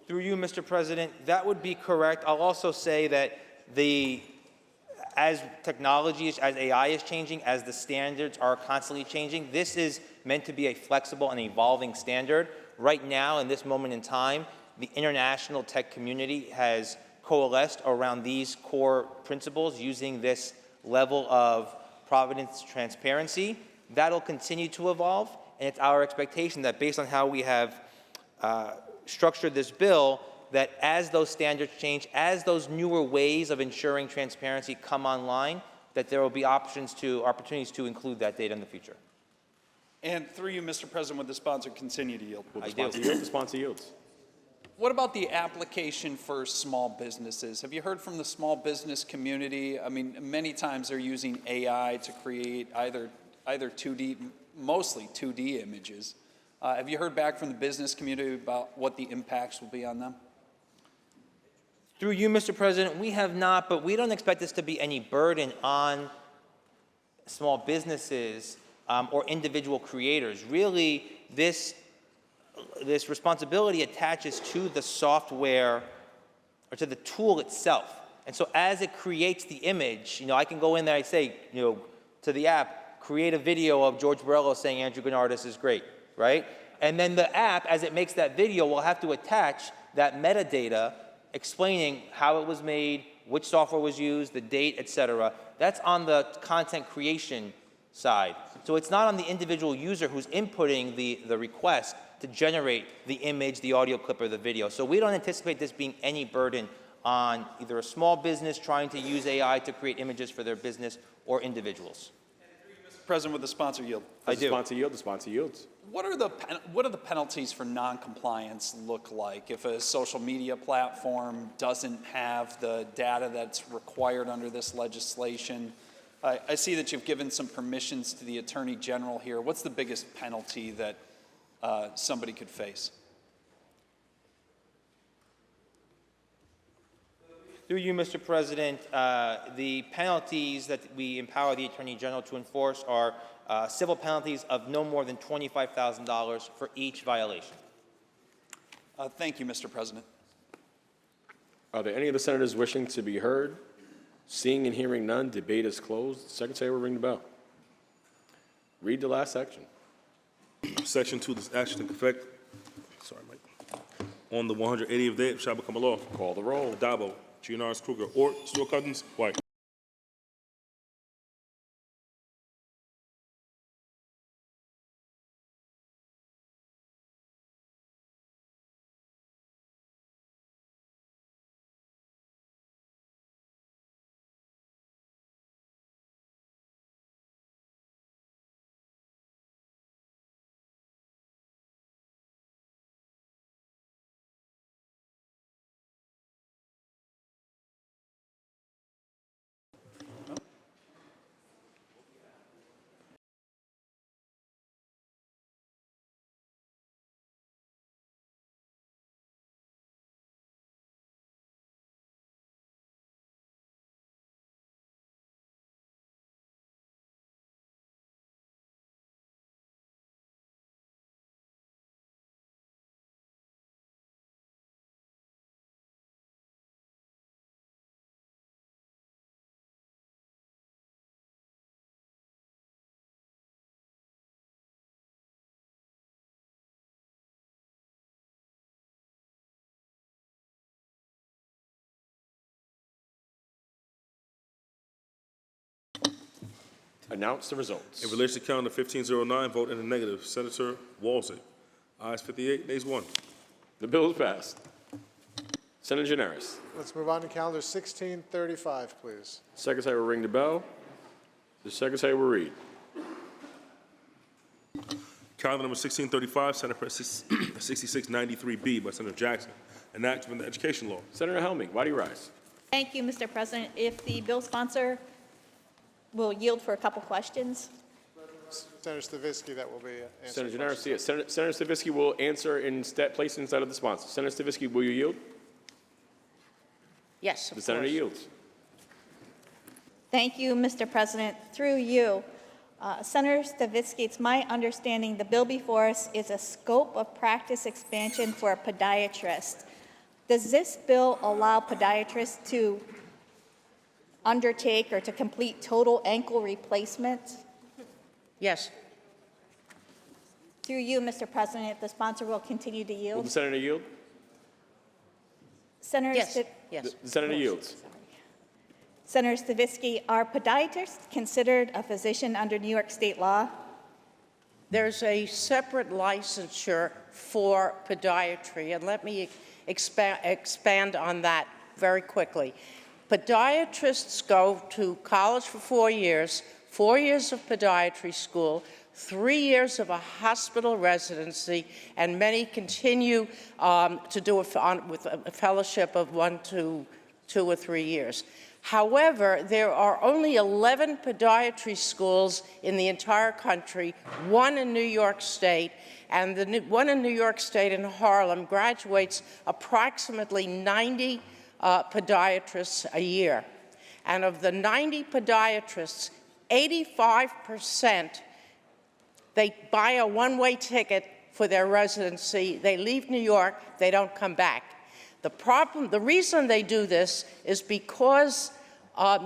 Through you, Mr. President, that would be correct. I'll also say that as technology, as AI is changing, as the standards are constantly changing, this is meant to be a flexible and evolving standard. Right now, in this moment in time, the international tech community has coalesced around these core principles using this level of provenance transparency. That'll continue to evolve, and it's our expectation that based on how we have structured this bill, that as those standards change, as those newer ways of ensuring transparency come online, that there will be opportunities to include that data in the future. And through you, Mr. President, would the sponsor continue to yield? Will the sponsor yield? The sponsor yields. What about the application for small businesses? Have you heard from the small business community? I mean, many times they're using AI to create either 2D, mostly 2D images. Have you heard back from the business community about what the impacts will be on them? Through you, Mr. President, we have not, but we don't expect this to be any burden on small businesses or individual creators. Really, this responsibility attaches to the software or to the tool itself. And so as it creates the image, I can go in there and say, to the app, create a video of George Borello saying Andrew Gennardis is great, right? And then the app, as it makes that video, will have to attach that metadata explaining how it was made, which software was used, the date, et cetera. That's on the content creation side. So it's not on the individual user who's inputting the request to generate the image, the audio clip, or the video. So we don't anticipate this being any burden on either a small business trying to use AI to create images for their business or individuals. Mr. President, would the sponsor yield? Does the sponsor yield? The sponsor yields. What are the penalties for noncompliance look like if a social media platform doesn't have the data that's required under this legislation? I see that you've given some permissions to the Attorney General here. What's the biggest penalty that somebody could face? Through you, Mr. President, the penalties that we empower the Attorney General to enforce are civil penalties of no more than $25,000 for each violation. Thank you, Mr. President. Are there any of the senators wishing to be heard? Seeing and hearing none, debate is closed. Secretary will ring the bell. Read the last section. Section 2, this action to effect, on the 180th day shall become a law. Call the roll. Addabbo, Giannaris Kruger, Ort, Stewart-Cousins, White. Announce the results. In relation to calendar 1509, vote in the negative. Senator Walzek. Ayes 58, nays 1. The bill is passed. Senator Janaris. Let's move on to calendar 1635, please. Secretary will ring the bell. The secretary will read. Calendar number 1635, Senate Press 6693B by Senator Jackson. Enactment of the Education Law. Senator Helming, why do you rise? Thank you, Mr. President. If the bill sponsor will yield for a couple questions. Senator Stavisky, that will be answered. Senator Janaris, yes. Senator Stavisky will answer in place inside of the sponsor. Senator Stavisky, will you yield? Yes, The senator yields. Thank you, Mr. President. Through you, Senator Stavisky, it's my understanding the bill before us is a scope of practice expansion for a podiatrist. Does this bill allow podiatrists to undertake or to complete total ankle replacement? Yes. Through you, Mr. President, if the sponsor will continue to Will yield. the senator yield? Senator Yes. Yes. The senator yields. Senator Stavisky, are podiatrists considered a physician under New York state law? There's a separate licensure for podiatry, and let me expand on that very quickly. Podiatrists go to college for 4 years of podiatry school, 3 years of a hospital residency, and many continue to do it with a fellowship of 1 to 2 or 3 years. However, there are only 11 podiatry schools in the entire country, 1 in New York State, and the one in New York State in Harlem graduates approximately 90 podiatrists a year. And of the 90 podiatrists, 85%, they buy a one-way ticket for their residency. They leave New York, they don't come back. The reason they do this is because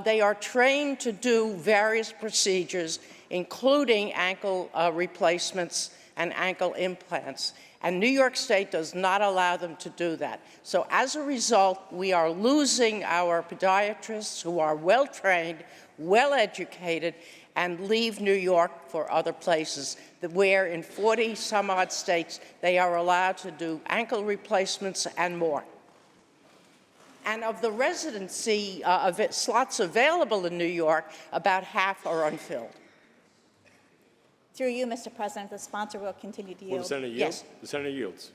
they are trained to do various procedures, including ankle replacements and ankle implants. And New York State does not allow them to do that. So as a result, we are losing our podiatrists who are well-trained, well-educated, and leave New York for other places where in 40-some-odd states they are allowed to do ankle replacements and more. And of the residency slots available in New York, about half are unfilled. Through you, Mr. President, the sponsor will continue to Will yield. the senator yield? Yes. The senator yields.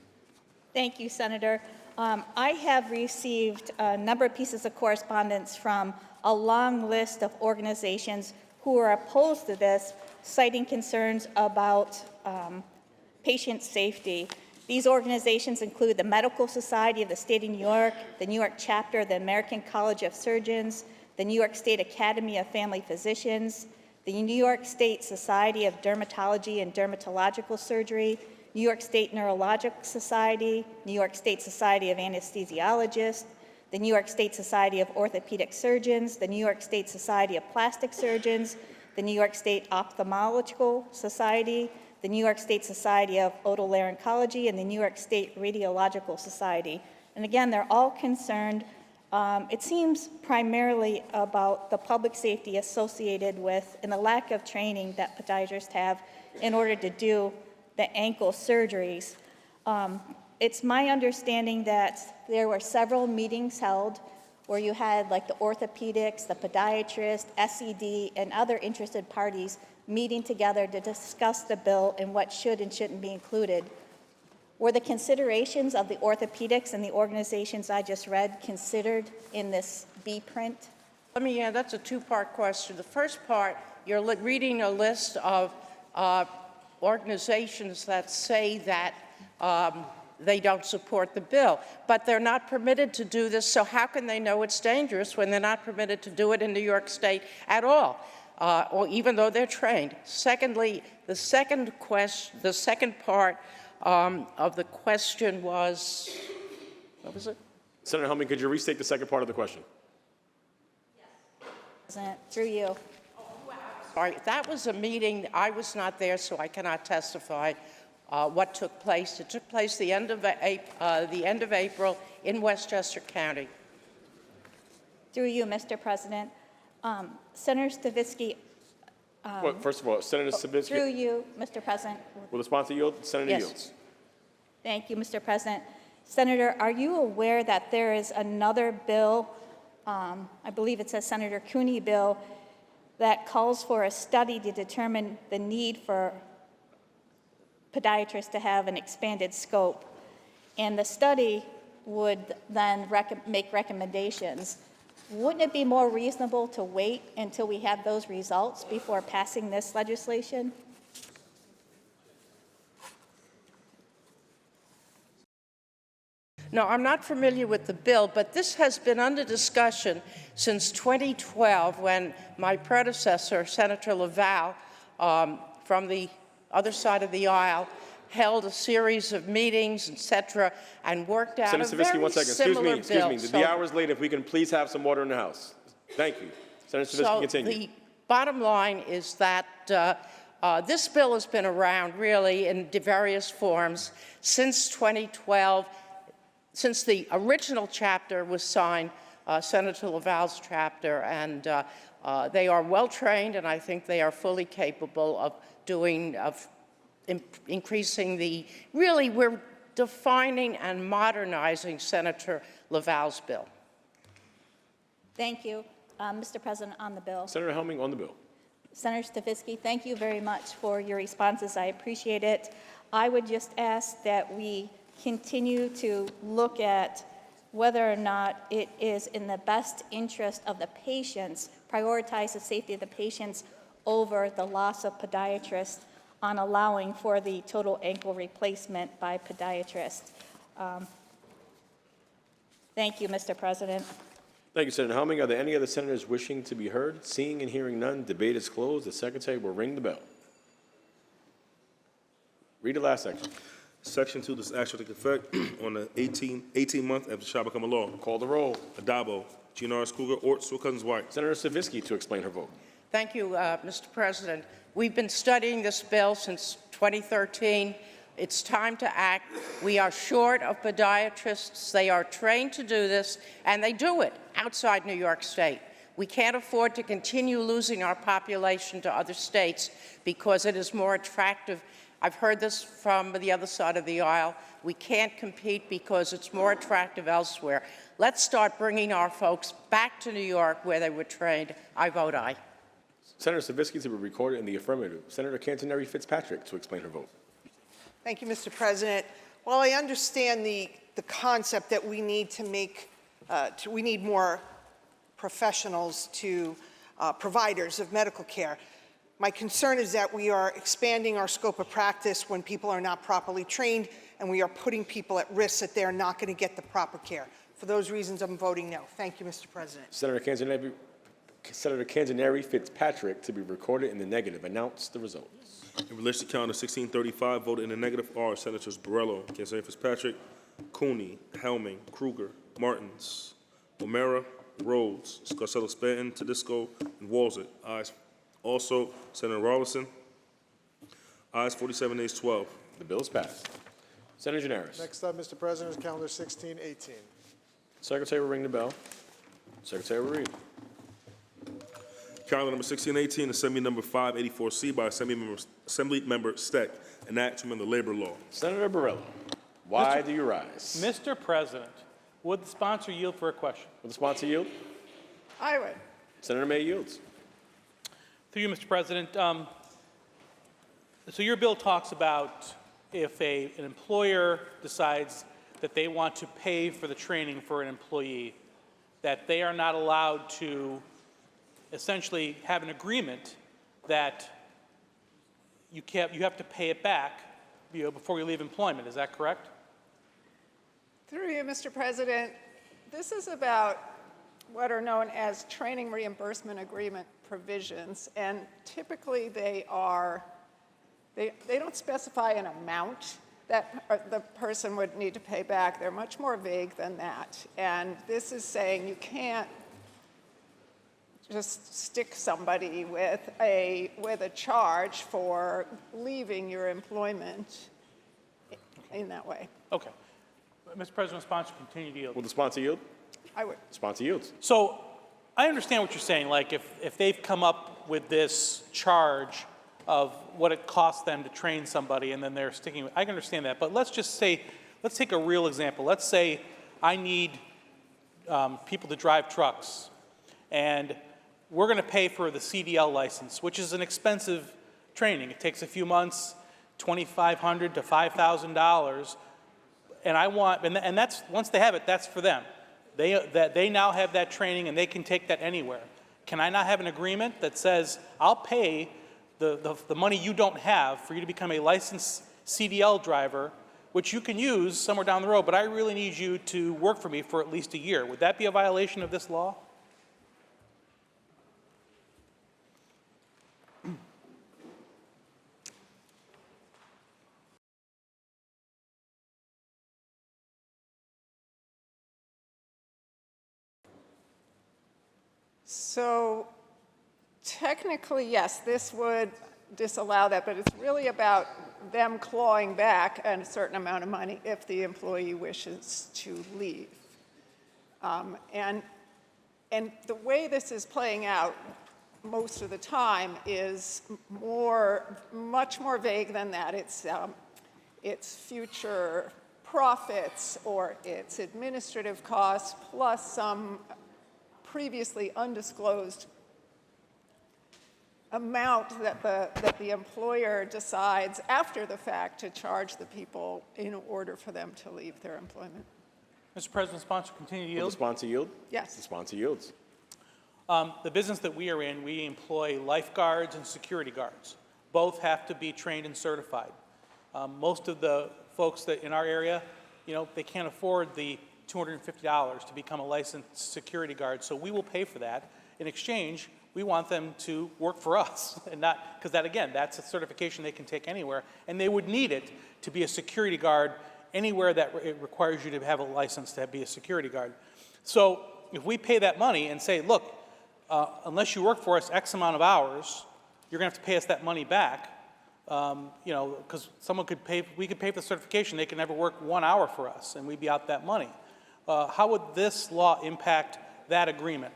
Thank you, Senator. I have received a number of pieces of correspondence from a long list of organizations who are opposed to this, citing concerns about patient safety. These organizations include the Medical Society of the State of New York, the New York chapter of the American College of Surgeons, the New York State Academy of Family Physicians, the New York State Society of Dermatology and Dermatological Surgery, New York State Neurologic Society, New York State Society of Anesthesiologists, the New York State Society of Orthopedic Surgeons, the New York State Society of Plastic Surgeons, the New York State Ophthalmological Society, the New York State Society of Otolaryngology, and the New York State Radiological Society. And again, they're all concerned, it seems primarily about the public safety associated with and the lack of training that podiatrists have in order to do the ankle surgeries. It's my understanding that there were several meetings held where you had like the orthopedics, the podiatrist, SED, and other interested parties meeting together to discuss the bill and what should and shouldn't be included. Were the considerations of the orthopedics and the organizations I just read considered in this B print? That's a two-part question. The first part, you're reading a list of organizations that say that they don't support the bill, but they're not permitted to do this, so how can they know it's dangerous when they're not permitted to do it in New York State at all, or even though they're trained? Secondly, the second part of the question was, what was it? Senator Helming, could you restate the second part of the question? President, through you. Sorry, that was a meeting. I was not there, so I cannot testify what took place. It took place the end of April in Westchester County. Through you, Mr. President. Senator Stavisky, Well, first of all, Senator Through Stavisky, you, Mr. President. will the sponsor yield? Senator Yes. yields. Thank you, Mr. President. Senator, are you aware that there is another bill, I believe it's a Senator Cooney bill, that calls for a study to determine the need for podiatrists to have an expanded scope? And the study would then make recommendations. Wouldn't it be more reasonable to wait until we have those results before passing this legislation? No, I'm not familiar with the bill, but this has been under discussion since 2012 when my predecessor, Senator Laval, from the other side of the aisle, held a series of meetings, et cetera, and worked out Senator a Stavisky, very one second. similar Excuse me. bill. The hour is late. If we can please have some order in the House. Thank you. Senator Stavisky, So continue. the bottom line is that this bill has been around really in various forms since 2012, since the original chapter was signed, Senator Laval's chapter, and they are well-trained, and I think they are fully capable of increasing really, we're defining and modernizing Senator Laval's bill. Thank you, Mr. President, on the bill. Senator Helming on the bill. Senator Stavisky, thank you very much for your responses. I appreciate it. I would just ask that we continue to look at whether or not it is in the best interest of the patients, prioritize the safety of the patients over the loss of podiatrists on allowing for the total ankle replacement by podiatrists. Thank you, Mr. President. Thank you, Senator Helming. Are there any other senators wishing to be heard? Seeing and hearing none, debate is closed. The secretary will ring the bell. Read the last section. Section 2, this action will take effect on the 18 month after the shall become a law. Call the roll. Adabo, Giannaris Kruger, Ort, Sewell Cousins White. Senator Stavisky to explain her vote. Thank you, Mr. President. We've been studying this bill since 2013. It's time to act. We are short of podiatrists. They are trained to do this, and they do it outside New York State. We can't afford to continue losing our population to other states because it is more attractive. I've heard this from the other side of the aisle. We can't compete because it's more attractive elsewhere. Let's start bringing our folks back to New York where they were trained. I vote aye. Senator Stavisky to be recorded in the affirmative. Senator Cantoneri Fitzpatrick to explain her vote. Thank you, Mr. President. While I understand the concept that we need to make, we need more professionals to providers of medical care, my concern is that we are expanding our scope of practice when people are not properly trained, and we are putting people at risk that they are not going to get the proper care. For those reasons, I'm voting no. Thank you, Mr. President. Senator Cantoneri Fitzpatrick to be recorded in the negative. Announce the results. In relation to calendar 1635, voted in the negative are Senators Borrello, Cantoneri Fitzpatrick, Cooney, Helming, Kruger, Martins, O'Mara, Rhodes, Scarcella-Stanton, Tedisco, and Walzett. Ayes. Also, Senator Rawlinson. Ayes 47, nays 12. The bill is passed. Senator Gianaris. Next up, Mr. President, is calendar 1618. Secretary will ring the bell. Secretary will read. Calendar number 1618, Assembly number 584C by Assembly Member Steck, an act to amend the labor law. Senator Borrello, why do you rise? Mr. President, would the sponsor yield for a question? Will the sponsor yield? I would. Senator May yields. Through you, Mr. President, so your bill talks about if an employer decides that they want to pay for the training for an employee, that they are not allowed to essentially have an agreement that you have to pay it back before you leave employment. Is that correct? Through you, Mr. President, this is about what are known as training reimbursement agreement provisions, and typically they don't specify an amount that the person would need to pay back. They're much more vague than that. And this is saying you can't just stick somebody with a charge for leaving your employment in that way. Okay. Mr. President, sponsor, continue to yield. Will the sponsor yield? I would. Sponsor yields. So I understand what you're saying. Like if they've come up with this charge of what it costs them to train somebody and then they're sticking with, I can understand that. But let's just say, let's take a real example. Let's say I need people to drive trucks and we're going to pay for the CDL license, which is an expensive training. It takes a few months, $2,500 to $5,000. And I want, and that's, once they have it, that's for them. They now have that training and they can take that anywhere. Can I not have an agreement that says, I'll pay the money you don't have for you to become a licensed CDL driver, which you can use somewhere down the road, but I really need you to work for me for at least a year. Would that be a violation of this law? So technically, yes, this would disallow that, but it's really about them clawing back a certain amount of money if the employee wishes to leave. And the way this is playing out most of the time is much more vague than that. It's future profits or it's administrative costs plus some previously undisclosed amount that the employer decides after the fact to charge the people in order for them to leave their employment. Mr. President, sponsor continue to Will yield? the sponsor yield? Yes. The sponsor yields. The business that we are in, we employ lifeguards and security guards. Both have to be trained and certified. Most of the folks that in our area, they can't afford the $250 to become a licensed security guard, so we will pay for that. In exchange, we want them to work for us, and not, because that, again, that's a certification they can take anywhere, and they would need it to be a security guard anywhere that it requires you to have a license to be a security guard. So if we pay that money and say, look, unless you work for us X amount of hours, you're going to have to pay us that money back, because we could pay for the certification, they could never work 1 hour for us, and we'd be out that money. How would this law impact that agreement?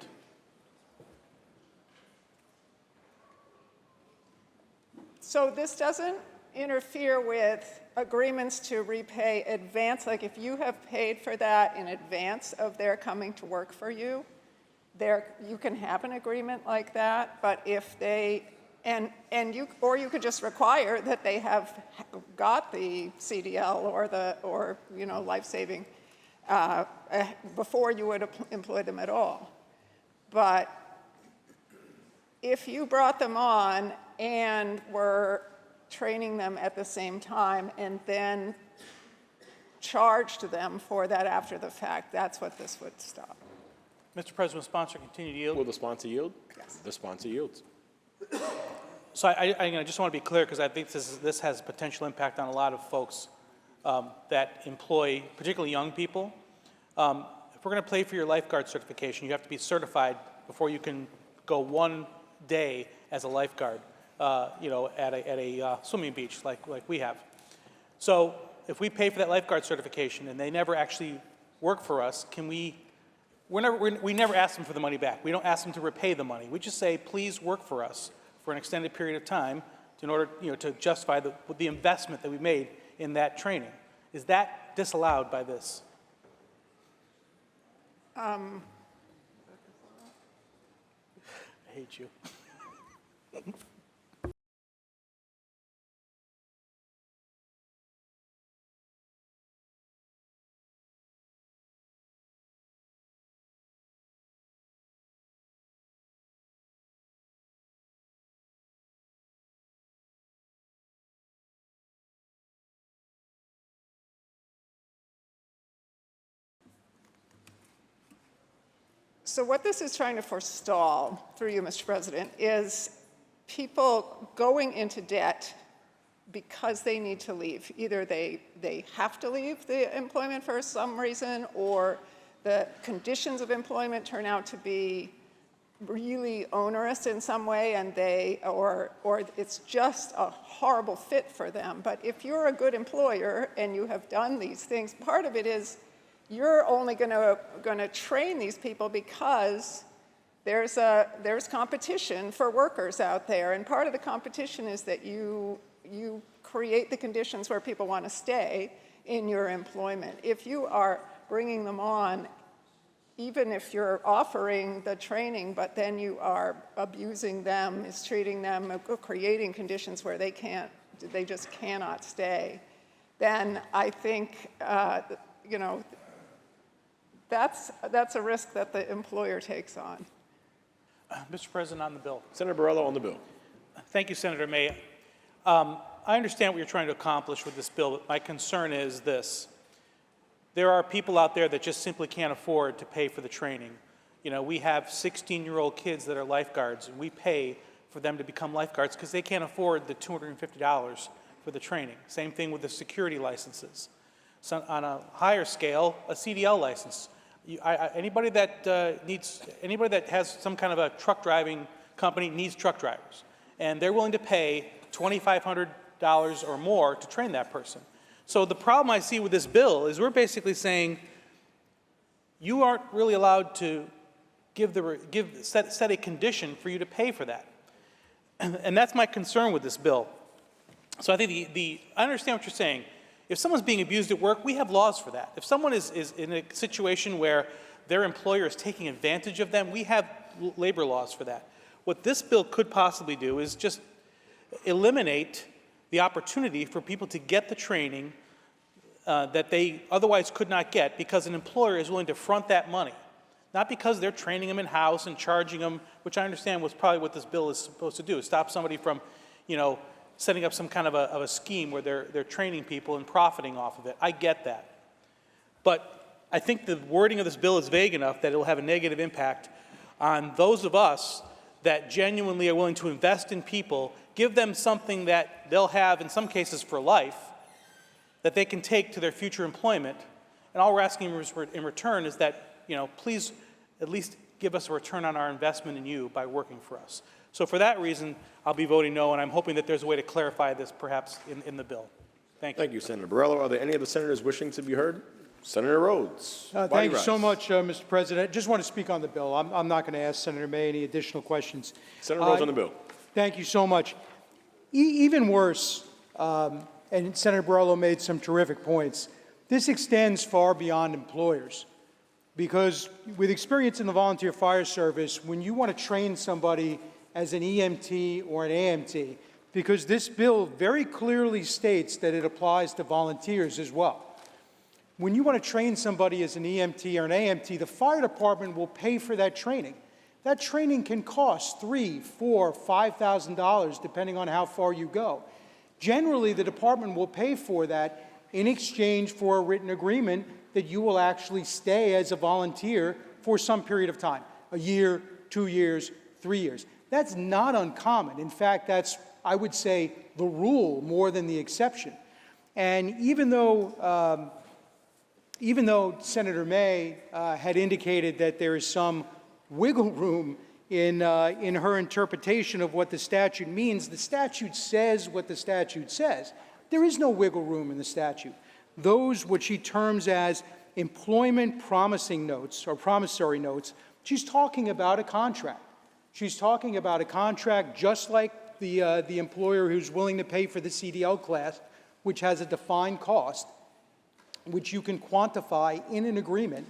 So this doesn't interfere with agreements to repay advance. Like if you have paid for that in advance of their coming to work for you, you can have an agreement like that. But if they, or you could just require that they have got the CDL or life-saving before you would employ them at all. But if you brought them on and were training them at the same time and then charged them for that after the fact, that's what this would stop. Mr. President, sponsor continue to yield? Will the sponsor yield? Yes. The sponsor yields. So I just want to be clear because I think this has potential impact on a lot of folks that employ, particularly young people. If we're going to pay for your lifeguard certification, you have to be certified before you can go 1 day as a lifeguard, at a swimming beach like we have. So if we pay for that lifeguard certification and they never actually work for us, we never ask them for the money back. We don't ask them to repay the money. We just say, please work for us for an extended period of time in order to justify the investment that we made in that training. Is that disallowed by this? I hate you. So what this is trying to forestall, through you, Mr. President, is people going into debt because they need to leave. Either they have to leave the employment for some reason, or the conditions of employment turn out to be really onerous in some way, and or it's just a horrible fit for them. But if you're a good employer and you have done these things, part of it is you're only going to train these people because there's competition for workers out there, and part of the competition is that you create the conditions where people want to stay in your employment. If you are bringing them on, even if you're offering the training, but then you are abusing them, mistreating them, creating conditions where they just cannot stay, then I think, that's a risk that the employer takes on. Mr. President, on the bill. Senator Borrello on the bill. Thank you, Senator May. I understand what you're trying to accomplish with this bill, but my concern is this. There are people out there that just simply can't afford to pay for the training. We have 16-year-old kids that are lifeguards, and we pay for them to become lifeguards because they can't afford the $250 for the training. Same thing with the security licenses. So on a higher scale, a CDL license. Anybody that has some kind of a truck driving company needs truck drivers, and they're willing to pay $2,500 or more to train that person. So the problem I see with this bill is we're basically saying you aren't really allowed to set a condition for you to pay for that, and that's my concern with this bill. So I think I understand what you're saying. If someone's being abused at work, we have laws for that. If someone is in a situation where their employer is taking advantage of them, we have labor laws for that. What this bill could possibly do is just eliminate the opportunity for people to get the training that they otherwise could not get because an employer is willing to front that money. Not because they're training them in-house and charging them, which I understand was probably what this bill is supposed to do, stop somebody from, setting up some kind of a scheme where they're training people and profiting off of it. I get that. But I think the wording of this bill is vague enough that it will have a negative impact on those of us that genuinely are willing to invest in people, give them something that they'll have, in some cases for life, that they can take to their future employment. And all we're asking in return is that, please at least give us a return on our investment in you by working for us. So for that reason, I'll be voting no, and I'm hoping that there's a way to clarify this perhaps in the bill. Thank you. Thank you, Senator Borrello. Are there any other senators wishing to be heard? Senator Rhodes. Thank you so much, Mr. President. Just want to speak on the bill. I'm not going to ask Senator May any additional questions. Senator Rhodes on the bill. Thank you so much. Even worse, and Senator Borrello made some terrific points, this extends far beyond employers. Because with experience in the volunteer fire service, when you want to train somebody as an EMT or an AMT, because this bill very clearly states that it applies to volunteers as well. When you want to train somebody as an EMT or an AMT, the fire department will pay for that training. That training can cost $3,000, $4,000, $5,000, depending on how far you go. Generally, the department will pay for that in exchange for a written agreement that you will actually stay as a volunteer for some period of time, a year, 2 years, 3 years. That's not uncommon. In fact, that's, I would say, the rule more than the exception. And even though Senator May had indicated that there is some wiggle room in her interpretation of what the statute means, the statute says what the statute says. There is no wiggle room in the statute. Those what she terms as employment promising notes or promissory notes, she's talking about a contract. She's talking about a contract just like the employer who's willing to pay for the CDL class, which has a defined cost, which you can quantify in an agreement,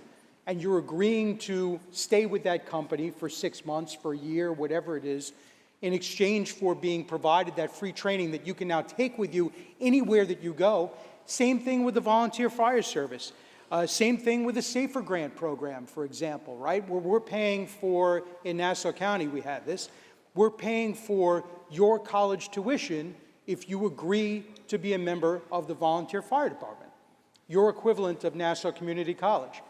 and you're agreeing to stay with that company for 6 months, for a year, whatever it is, in exchange for being provided that free training that you can now take with you anywhere that you go. Same thing with the volunteer fire service. Same thing with the SAFER grant program, for example, right? Where we're paying for, in Nassau County we have this, we're paying for your college tuition if you agree to be a member of the volunteer fire department, your equivalent of Nassau Community College.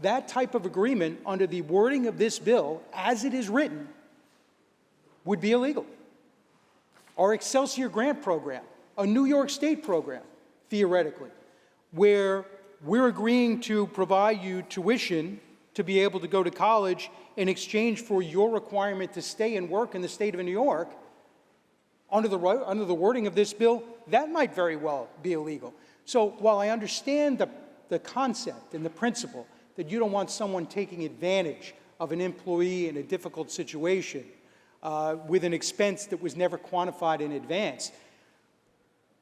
That type of agreement, under the wording of this bill, as it is written, would be illegal. Our Excelsior grant program, a New York State program, theoretically, where we're agreeing to provide you tuition to be able to go to college in exchange for your requirement to stay and work in the state of New York, under the wording of this bill, that might very well be illegal. So while I understand the concept and the principle that you don't want someone taking advantage of an employee in a difficult situation with an expense that was never quantified in advance.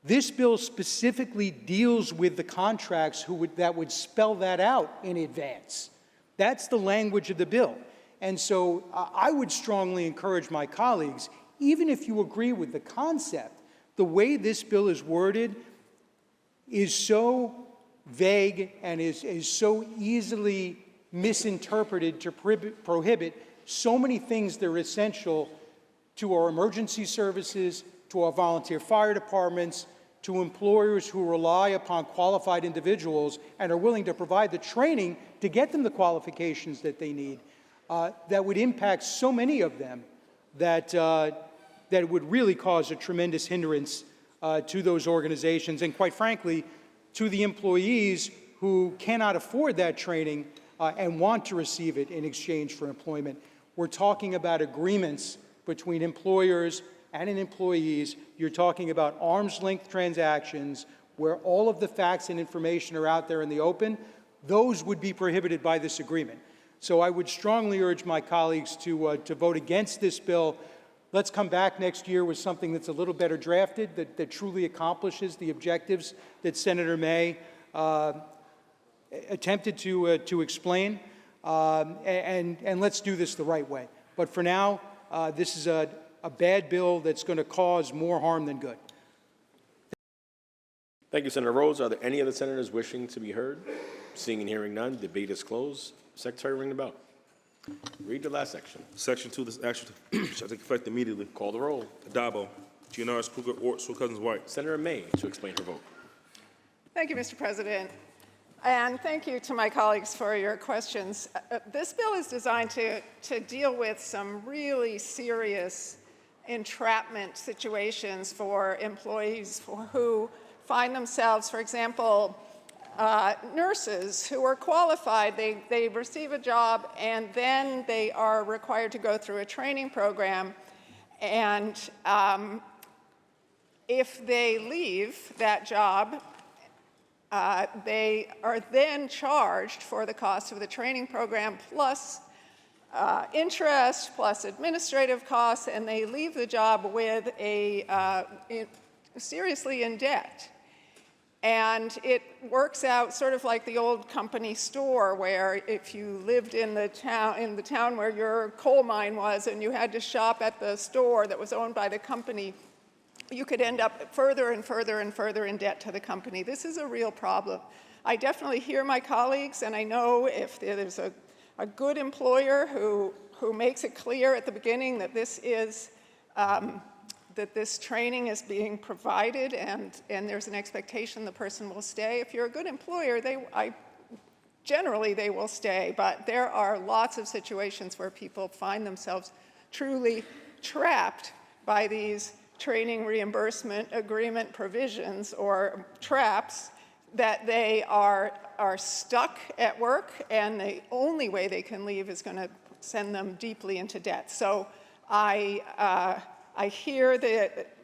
This bill specifically deals with the contracts that would spell that out in advance. That's the language of the bill. And so I would strongly encourage my colleagues, even if you agree with the concept, the way this bill is worded is so vague and is so easily misinterpreted to prohibit so many things that are essential to our emergency services, to our volunteer fire departments, to employers who rely upon qualified individuals and are willing to provide the training to get them the qualifications that they need, that would impact so many of them that would really cause a tremendous hindrance to those organizations and, quite frankly, to the employees who cannot afford that training and want to receive it in exchange for employment. We're talking about agreements between employers and employees. You're talking about arm's-length transactions where all of the facts and information are out there in the open. Those would be prohibited by this agreement. So I would strongly urge my colleagues to vote against this bill. Let's come back next year with something that's a little better drafted, that truly accomplishes the objectives that Senator May attempted to explain, and let's do this the right way. But for now, this is a bad bill that's going to cause more harm than good. Thank you, Senator Rhodes. Are there any other senators wishing to be heard? Seeing and hearing none, debate is closed. Secretary, ring the bell. Read the last section. Section 2, this action shall take effect immediately. Call the roll. Addabbo, Gianaris, Kruger, Ort, Sewell Cousins, White. Senator May to explain her vote. Thank you, Mr. President. And thank you to my colleagues for your questions. This bill is designed to deal with some really serious entrapment situations for employees who find themselves, for example, nurses who are qualified, they receive a job and then they are required to go through a training program, and if they leave that job, they are then charged for the cost of the training program plus interest plus administrative costs, and they leave the job with seriously in debt. And it works out sort of like the old company store, where if you lived in the town where your coal mine was and you had to shop at the store that was owned by the company, you could end up further and further and further in debt to the company. This is a real problem. I definitely hear my colleagues, and I know if there's a good employer who makes it clear at the beginning that this is that this training is being provided and there's an expectation the person will stay. If you're a good employer, generally they will stay, but there are lots of situations where people find themselves truly trapped by these training reimbursement agreement provisions or traps, that they are stuck at work and the only way they can leave is going to send them deeply into debt. So I hear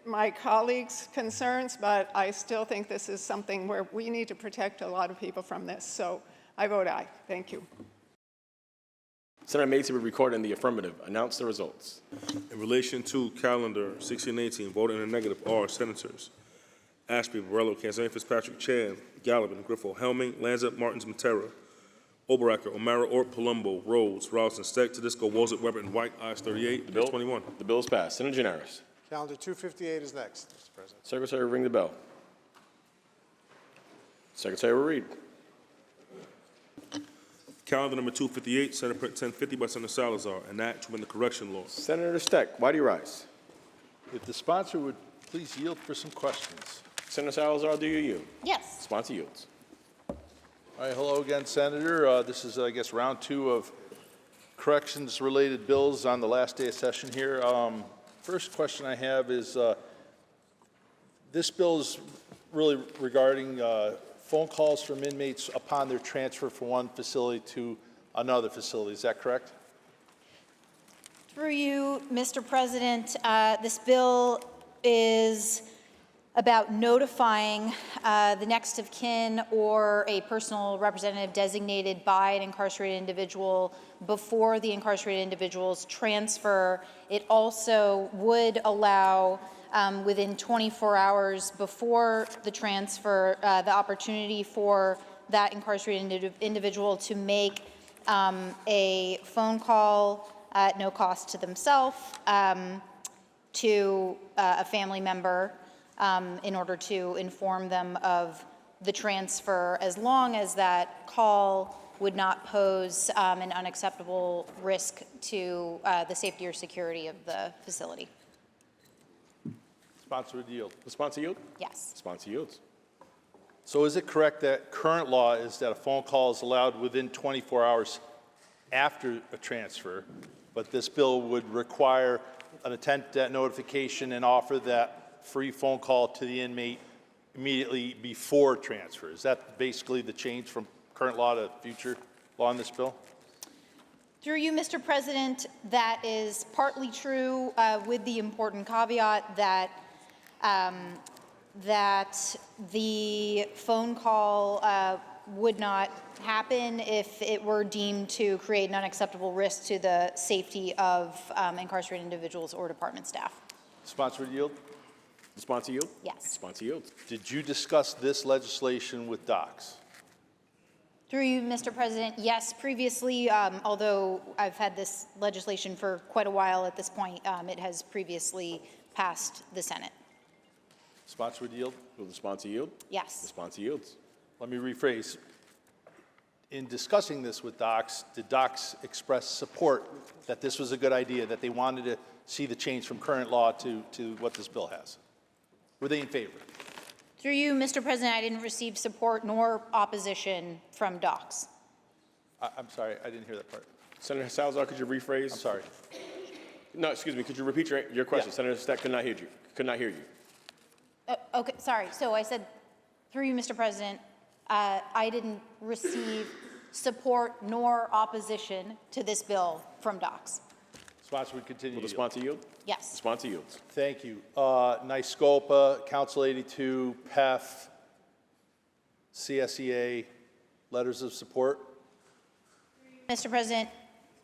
my colleagues' concerns, but I still think this is something where we need to protect a lot of people from this. So I vote aye. Thank you. Senator May to be recorded in the affirmative. Announce the results. In relation to calendar 1618, voted in the negative are Senators Ashby, Borrello, Canzani, Fitzpatrick, Chan, Gallivan, Griffo, Helming, Lanza, Martins, Matera, Oberacker, O'Mara, Ort, Palumbo, Rhodes, Ralston, Steck, Tedisco, Wozzett, Weber, and White. Ayes 38, Bills 21. The bill is passed. Senator Gianaris. Calendar 258 is next, Mr. President. Secretary will ring the bell. Secretary will read. Calendar number 258, Senate Print 1050 by Senator Salazar, an act to amend the correction law. Senator Steck, why do you rise? If the sponsor would please yield for some questions. Senator Salazar, do you yield? Yes. Sponsor yields. All right, hello again, Senator. This is, I guess, round two of corrections-related bills on the last day of session here. First question I have is, this bill is really regarding phone calls from inmates upon their transfer from one facility to another facility. Is that correct? Through you, Mr. President, this bill is about notifying the next of kin or a personal representative designated by an incarcerated individual before the incarcerated individual's transfer. It also would allow, within 24 hours before the transfer, the opportunity for that incarcerated individual to make a phone call at no cost to themselves to a family member in order to inform them of the transfer, as long as that call would not pose an unacceptable risk to the safety or security of the facility. Sponsor would yield. The sponsor yield? Yes. Sponsor yields. So is it correct that current law is that a phone call is allowed within 24 hours after a transfer, but this bill would require an attempt at notification and offer that free phone call to the inmate immediately before transfer? Is that basically the change from current law to future law in this bill? Through you, Mr. President, that is partly true, with the important caveat that that the phone call would not happen if it were deemed to create an unacceptable risk to the safety of incarcerated individuals or department staff. Sponsor would yield. The sponsor yield? Yes. Sponsor yields. Did you discuss this legislation with docs? Through you, Mr. President, yes, previously, although I've had this legislation for quite a while at this point, it has previously passed the Senate. Sponsor would yield. Will the sponsor yield? Yes. The sponsor yields. Let me rephrase. In discussing this with docs, did docs express support that this was a good idea, that they wanted to see the change from current law to what this bill has? Were they in favor? Through you, Mr. President, I didn't receive support nor opposition from docs. I'm sorry, I didn't hear that part. Senator Salazar, could you rephrase? I'm sorry. No, excuse me. Could you repeat your question? Yeah. Senator Stack could not hear you. Could not hear you. Okay, sorry. So I said, through you, Mr. President, I didn't receive support nor opposition to this bill from docs. Sponsor would continue. Will the to yield. sponsor yield? Yes. The sponsor yields. Thank you. NYSCOPA, Council 82, PEF, CSEA, letters of support. Mr. President,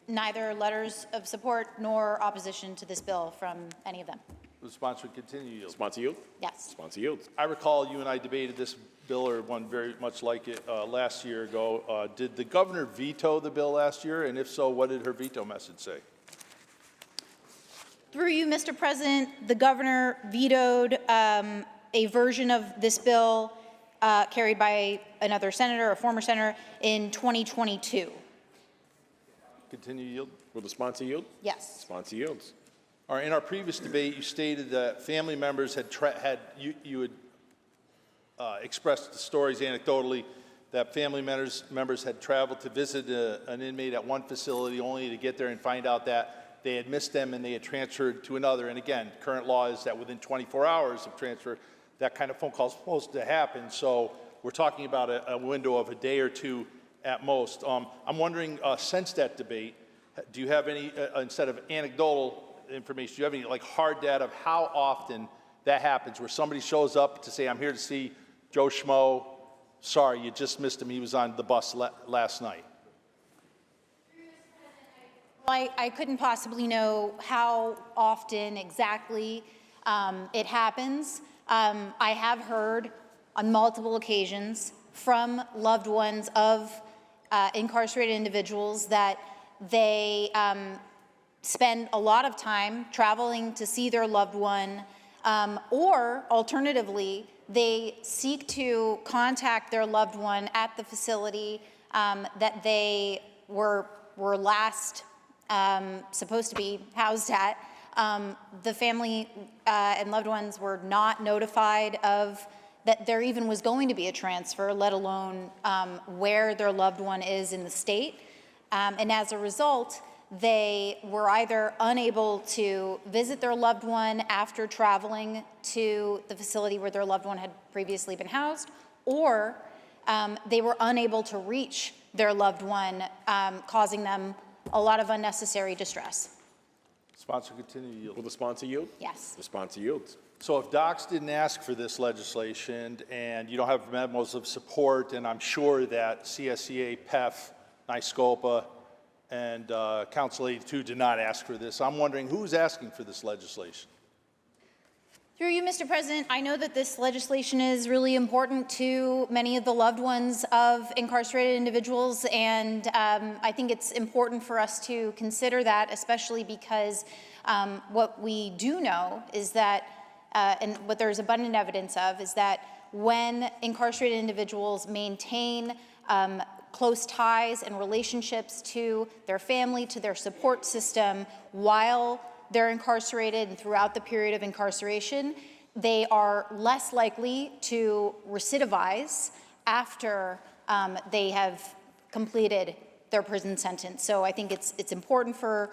neither letters of support nor opposition to this bill from any of them. The sponsor would continue to yield. Sponsor yield? Yes. Sponsor yields. I recall you and I debated this bill, or one very much like it, last year ago. Did the governor veto the bill last year? And if so, what did her veto message say? Through you, Mr. President, the governor vetoed a version of this bill carried by another senator, a former senator, in 2022. Continue to yield. Will the sponsor yield? Yes. Sponsor yields. All right, in our previous debate, you stated that family members had expressed the stories anecdotally that family members had traveled to visit an inmate at one facility only to get there and find out that they had missed them and they had transferred to another. And again, current law is that within 24 hours of transfer, that kind of phone call is supposed to happen. So we're talking about a window of a day or two at most. I'm wondering, since that debate, do you have any, instead of anecdotal information, do you have any like hard data of how often that happens, where somebody shows up to say, I'm here to see Joe Schmo, sorry, you just missed him, he was on the bus last night? Well, I couldn't possibly know how often exactly it happens. I have heard on multiple occasions from loved ones of incarcerated individuals that they spend a lot of time traveling to see their loved one, or alternatively, they seek to contact their loved one at the facility that they were last supposed to be housed at. The family and loved ones were not notified of that there even was going to be a transfer, let alone where their loved one is in the state. And as a result, they were either unable to visit their loved one after traveling to the facility where their loved one had previously been housed, or they were unable to reach their loved one, causing them a lot of unnecessary distress. Sponsor continue to yield. Will the sponsor yield? Yes. The sponsor yields. So if Docs didn't ask for this legislation and you don't have memos of support, and I'm sure that CSEA, PEF, NYSCOPA, and Council 82 did not ask for this, I'm wondering who's asking for this legislation? Through you, Mr. President, I know that this legislation is really important to many of the loved ones of incarcerated individuals, and I think it's important for us to consider that, especially because what we do know is that, and what there's abundant evidence of, is that when incarcerated individuals maintain close ties and relationships to their family, to their support system, while they're incarcerated and throughout the period of incarceration, they are less likely to recidivize after they have completed their prison sentence. So I think it's important for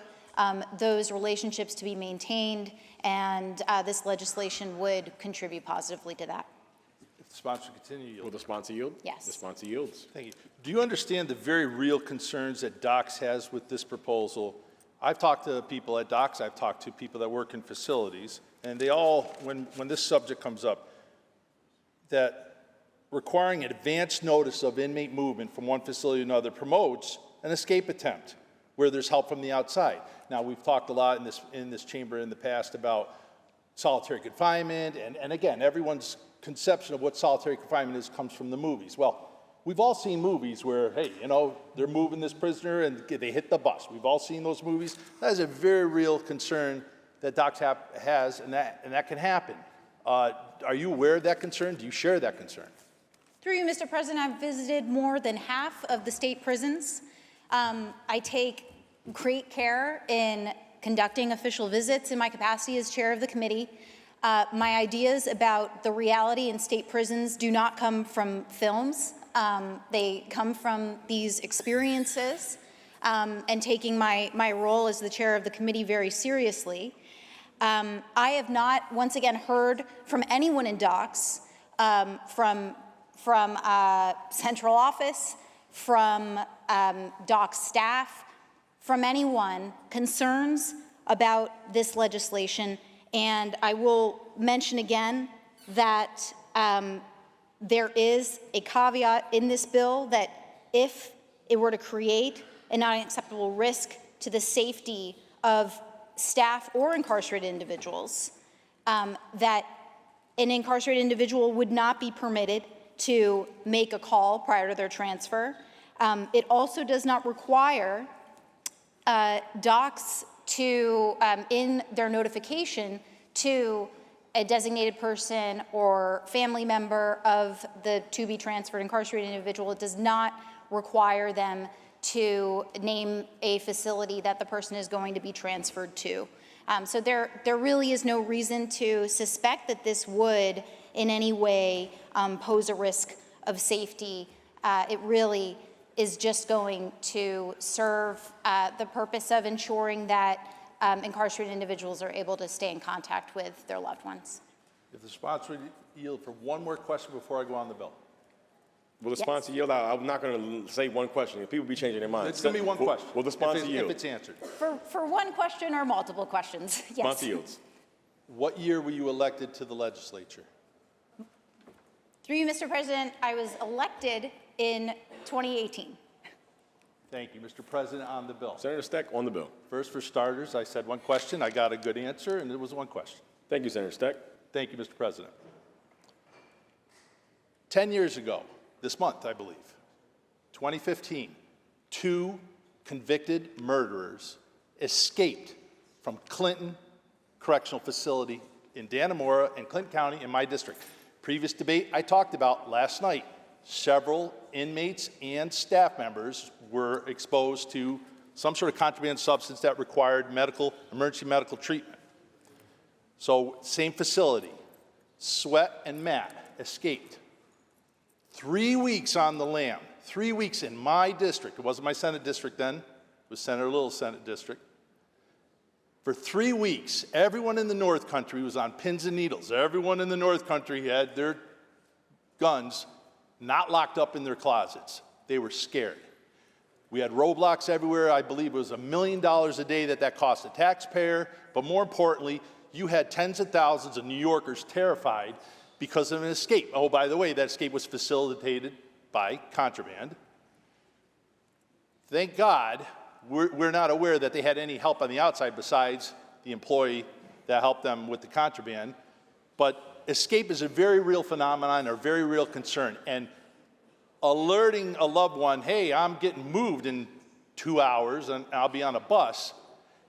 those relationships to be maintained, and this legislation would contribute positively to that. If the sponsor continue, Will the sponsor yield? Yes. The sponsor yields. Thank you. Do you understand the very real concerns that Docs has with this proposal? I've talked to people at Docs, I've talked to people that work in facilities, and they all, when this subject comes up, that requiring an advance notice of inmate movement from one facility to another promotes an escape attempt where there's help from the outside. Now, we've talked a lot in this chamber in the past about solitary confinement, and again, everyone's conception of what solitary confinement is comes from the movies. Well, we've all seen movies where, hey, you know, they're moving this prisoner and they hit the bus. We've all seen those movies. That is a very real concern that Docs has, and that can happen. Are you aware of that concern? Do you share that concern? Through you, Mr. President, I've visited more than half of the state prisons. I take great care in conducting official visits in my capacity as chair of the committee. My ideas about the reality in state prisons do not come from films. They come from these experiences, and taking my role as the chair of the committee very seriously. I have not, once again, heard from anyone in Docs, from central office, from Docs staff, from anyone, concerns about this legislation. And I will mention again that there is a caveat in this bill that if it were to create an unacceptable risk to the safety of staff or incarcerated individuals, that an incarcerated individual would not be permitted to make a call prior to their transfer. It also does not require Docs to, in their notification to a designated person or family member of the to-be-transferred incarcerated individual, it does not require them to name a facility that the person is going to be transferred to. So there really is no reason to suspect that this would in any way pose a risk of safety. It really is just going to serve the purpose of ensuring that incarcerated individuals are able to stay in contact with their loved ones. If the sponsor would yield for one more question before I go on the bill. Will the sponsor yield? I'm not going to say one question. People be changing their minds. It's going to be one question. Will the sponsor yield? If it's answered. For one question or multiple questions, yes. Sponsor yields. What year were you elected to the legislature? Through you, Mr. President, I was elected in 2018. Thank you, Mr. President. On the bill. Senator Steck, on the bill. First, for starters, I said one question. I got a good answer, and it was one question. Thank you, Senator Steck. Thank you, Mr. President. 10 years ago, this month, I believe, 2015, 2 convicted murderers escaped from Clinton Correctional Facility in Dannemora and Clinton County in my district. Previous debate I talked about last night, several inmates and staff members were exposed to some sort of contraband substance that required emergency medical treatment. So same facility, Sweat and Matt escaped. 3 weeks on the lam, 3 weeks in my district. It wasn't my Senate district then, it was Senator Little's Senate district. For 3 weeks, everyone in the North Country was on pins and needles. Everyone in the North Country had their guns not locked up in their closets. They were scared. We had roadblocks everywhere. I believe it was $1 million a day that cost the taxpayer. But more importantly, you had tens of thousands of New Yorkers terrified because of an escape. Oh, by the way, that escape was facilitated by contraband. Thank God we're not aware that they had any help on the outside besides the employee that helped them with the contraband. But escape is a very real phenomenon, a very real concern. And alerting a loved one, hey, I'm getting moved in 2 hours and I'll be on a bus.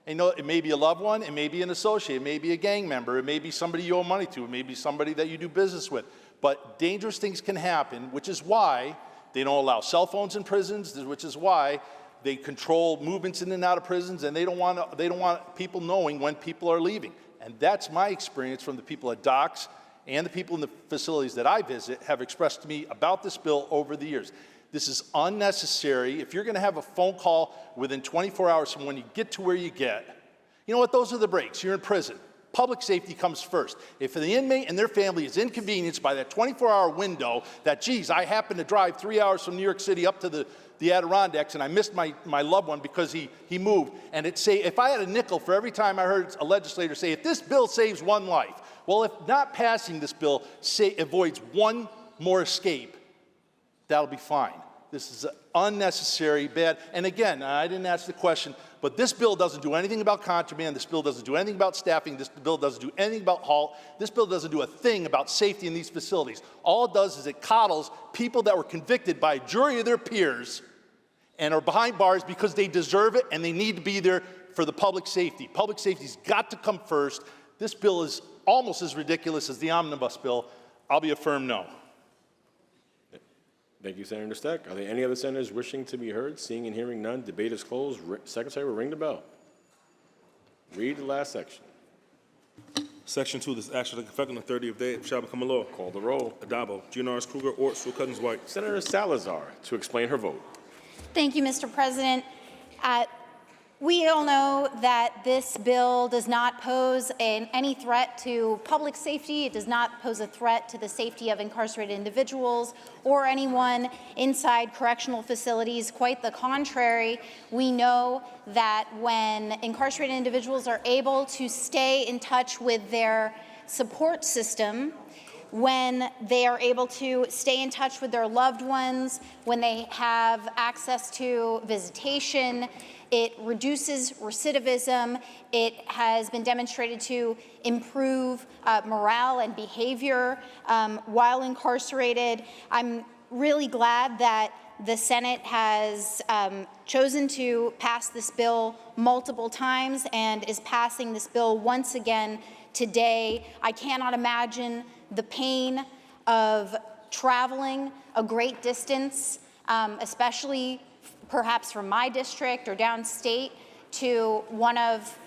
And, you know, it may be a loved one, it may be an associate, it may be a gang member, it may be somebody you owe money to, it may be somebody that you do business with. But dangerous things can happen, which is why they don't allow cell phones in prisons, which is why they control movements in and out of prisons, and they don't want people knowing when people are leaving. And that's my experience from the people at docks and the people in the facilities that I visit have expressed to me about this bill over the years. This is unnecessary. If you're going to have a phone call within 24 hours from when you get to where you get, you know what? Those are the breaks. You're in prison. Public safety comes first. If the inmate and their family is inconvenienced by that 24-hour window that, geez, I happen to drive 3 hours from New York City up to the Adirondacks and I missed my loved one because he moved, and if I had a nickel for every time I heard a legislator say, if this bill saves one life, well, if not passing this bill avoids one more escape, that'll be fine. This is unnecessary, bad. And again, I didn't ask the question, but this bill doesn't do anything about contraband. This bill doesn't do anything about staffing. This bill doesn't do anything about halt. This bill doesn't do a thing about safety in these facilities. All it does is it coddles people that were convicted by a jury of their peers and are behind bars because they deserve it and they need to be there for the public safety. Public safety's got to come first. This bill is almost as ridiculous as the omnibus bill. I'll be a firm no. Thank you, Senator Steck. Are there any other senators wishing to be heard? Seeing and hearing none, debate is closed. Secretary will ring the bell. Read the last section. Section 2, this action take effect on the 30th day shall become a law. Call the roll. Adabo, GNRS Kruger, Ort, Sewell Cousins, White. Senator Salazar to explain her vote. Thank you, Mr. President. We all know that this bill does not pose any threat to public safety. It does not pose a threat to the safety of incarcerated individuals or anyone inside correctional facilities. Quite the contrary. We know that when incarcerated individuals are able to stay in touch with their support system, when they are able to stay in touch with their loved ones, when they have access to visitation, it reduces recidivism. It has been demonstrated to improve morale and behavior while incarcerated. I'm really glad that the Senate has chosen to pass this bill multiple times and is passing this bill once again today. I cannot imagine the pain of traveling a great distance, especially perhaps from my district or downstate to one of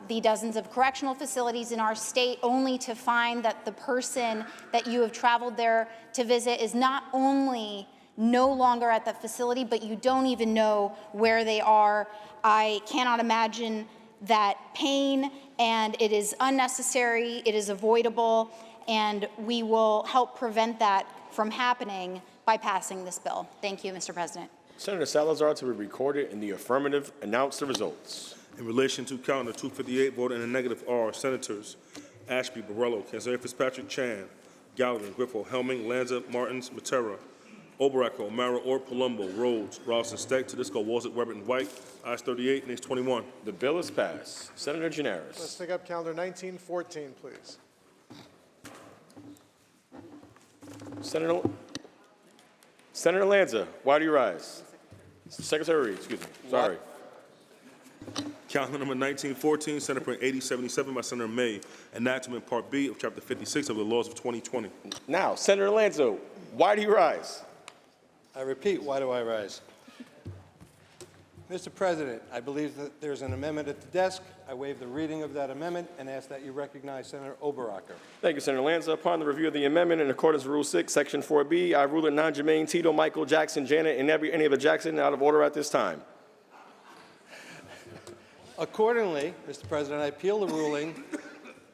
the dozens of correctional facilities in our state, only to find that the person that you have traveled there to visit is not only no longer at the facility, but you don't even know where they are. I cannot imagine that pain, and it is unnecessary, it is avoidable, and we will help prevent that from happening by passing this bill. Thank you, Mr. President. Senator Salazar to be recorded in the affirmative. Announce the results. In relation to calendar 258, voted in the negative are Senators Ashby, Borrello, Kanzeri, Fitzpatrick, Chan, Gallivan, Griffo, Helming, Lanza, Martins, Matera, Obarack, O'Mara, Ort, Palumbo, Rhodes, Ralston, Steck, Tedisco, Walzett, Weber, and White. Ayes 38, nays 21. The bill is passed. Senator Gianaris. Let's take up calendar 1914, please. Senator Lanza, why do you rise? Secretary Reed, excuse me. Sorry. Calendar number 1914, Senate Print 8077 by Senator May, enactment Part B of Chapter 56 of the laws of 2020. Now, Senator Lanza, why do you rise? I repeat, why do I rise? Mr. President, I believe that there's an amendment at the desk. I waive the reading of that amendment and ask that you recognize Senator Oberacker. Thank you, Senator Lanza. Upon the review of the amendment in accordance with Rule 6, Section 4B, I rule it non-germane Tito, Michael, Jackson, Janet, and any of the Jackson out of order at this time. Accordingly, Mr. President, I appeal the ruling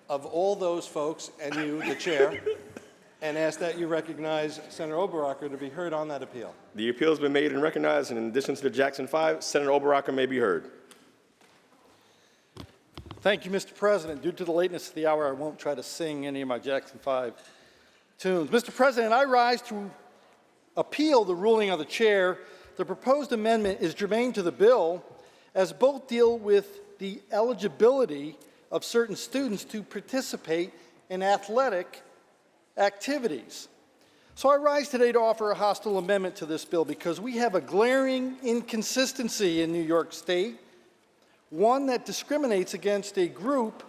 of all those folks and you, the chair, and ask that you recognize Senator Oberacker to be heard on that appeal. The appeal has been made and recognized, and in addition to the Jackson 5, Senator Oberacker may be heard. Thank you, Mr. President. Due to the lateness of the hour, I won't try to sing any of my Jackson 5 tunes. Mr. President, I rise to appeal the ruling of the chair. The proposed amendment is germane to the bill, as both deal with the eligibility of certain students to participate in athletic activities. So I rise today to offer a hostile amendment to this bill because we have a glaring inconsistency in New York State, one that discriminates against a group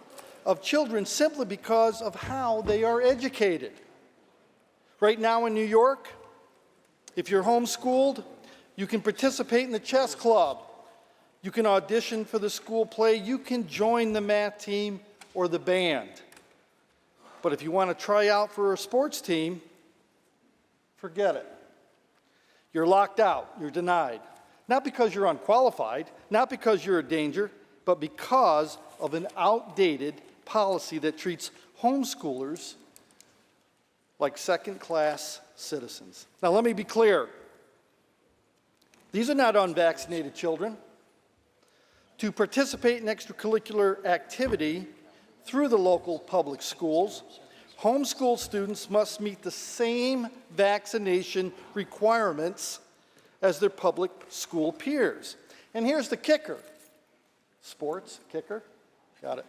of children simply because of how they are educated. Right now in New York, if you're homeschooled, you can participate in the chess club, you can audition for the school play, you can join the math team or the band. But if you want to try out for a sports team, forget it. You're locked out, you're denied. Not because you're unqualified, not because you're a danger, but because of an outdated policy that treats homeschoolers like second-class citizens. Now, let me be clear. These are not unvaccinated children. To participate in extracurricular activity through the local public schools, homeschool students must meet the same vaccination requirements as their public school peers. And here's the kicker. Sports, kicker, got it.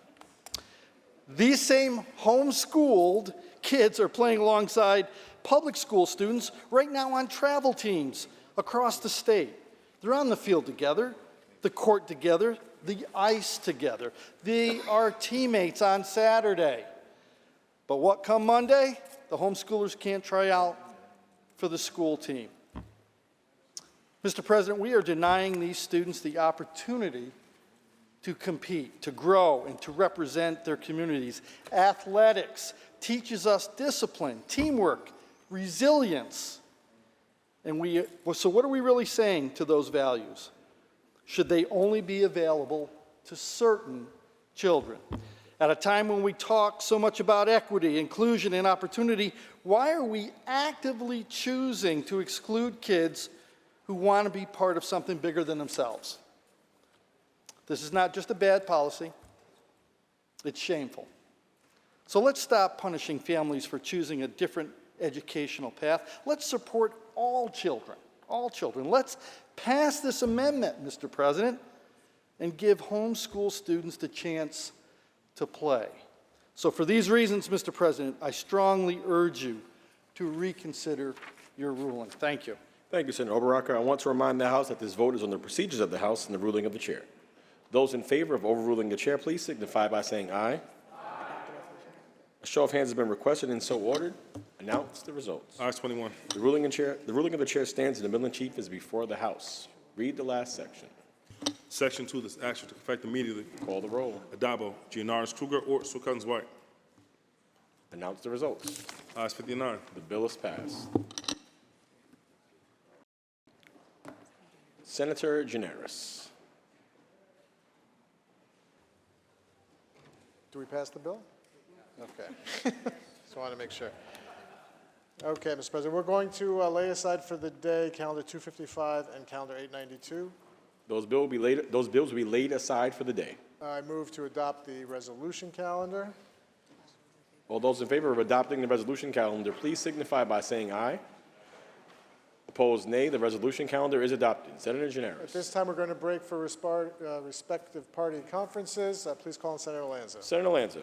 These same homeschooled kids are playing alongside public school students right now on travel teams across the state. They're on the field together, the court together, the ice together. They are teammates on Saturday. But what come Monday? The homeschoolers can't try out for the school team. Mr. President, we are denying these students the opportunity to compete, to grow, and to represent their communities. Athletics teaches us discipline, teamwork, resilience. And so what are we really saying to those values? Should they only be available to certain children? At a time when we talk so much about equity, inclusion, and opportunity, why are we actively choosing to exclude kids who want to be part of something bigger than themselves? This is not just a bad policy, it's shameful. So let's stop punishing families for choosing a different educational path. Let's support all children, all children. Let's pass this amendment, Mr. President, and give homeschool students the chance to play. So for these reasons, Mr. President, I strongly urge you to reconsider your ruling. Thank you. Thank you, Senator Obaracker. I want to remind the House that this vote is on the procedures of the House and the ruling of the chair. Those in favor of overruling the chair, please signify by saying aye. A show of hands has been requested and so ordered. Announce the results. Ayes 21. The ruling of the chair stands and the bill in chief is before the House. Read the last section. Section 2, this action to effect immediately. Call the roll. Adabo, Gianaris Kruger, Ort, Sukans White. Announce the results. Ayes 59. The bill is passed. Senator Gianaris. Do we pass the bill? Okay. Just want to make sure. Okay, Mr. President, we're going to lay aside for the day calendar 255 and calendar 892. Those bills will be laid aside for the day. I move to adopt the resolution calendar. All those in favor of adopting the resolution calendar, please signify by saying aye. Opposed, nay. The resolution calendar is adopted. Senator Gianaris. At this time, we're going to break for respective party conferences. Please call on Senator Lanza. Senator Lanza.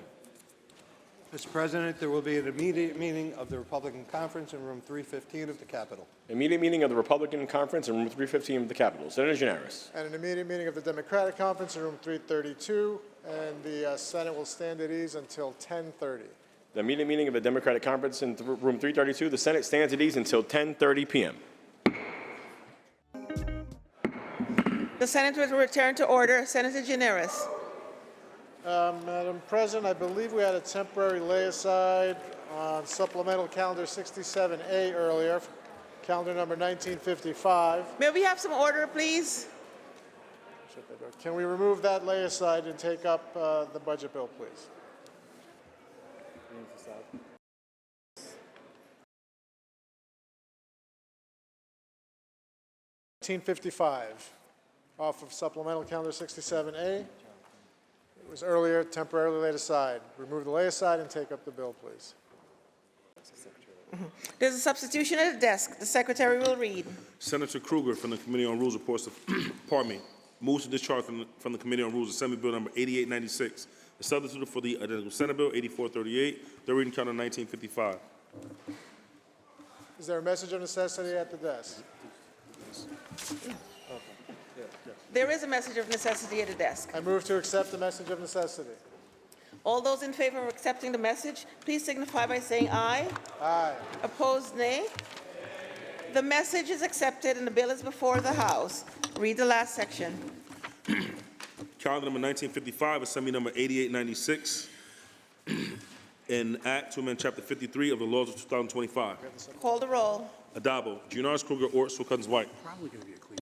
Mr. President, there will be an immediate meeting of the Republican Conference in room 315 of the Capitol. Immediate meeting of the Republican Conference in room 315 of the Capitol. Senator Gianaris. And an immediate meeting of the Democratic Conference in room 332. And the Senate will stand at ease until 10:30. The immediate meeting of the Democratic Conference in room 332. The Senate stands at ease until 10:30 p.m. The Senate will return to order. Senator Gianaris. Madam President, I believe we had a temporary lay-aside on supplemental calendar 67A earlier, calendar number 1955. May we have some order, please? Can we remove that lay-aside and take up the budget bill, please? (1955) off of supplemental calendar 67A. It was earlier temporarily laid aside. Remove the lay aside and take up the bill, please. There's a substitution at the desk. The secretary will read. Senator Kruger from the Committee on Rules reports, moves to discharge from the Committee on Rules Assembly Bill number 8896, the substitute for the identical Senate Bill 8438, third reading counter 1955. Is there a message of necessity at the desk? There is a message of necessity at the desk. I move to accept the message of necessity. All those in favor of accepting the message, please signify by saying aye. Aye. Opposed, nay. The message is accepted and the bill is before the House. Read the last section. Calendar number 1955, Assembly number 8896, an act to amend Chapter 53 of the laws of 2025. Call the roll. Adabo, Giannaris Kruger, Ort, Sewell Cousins, White. Probably going to be a clean.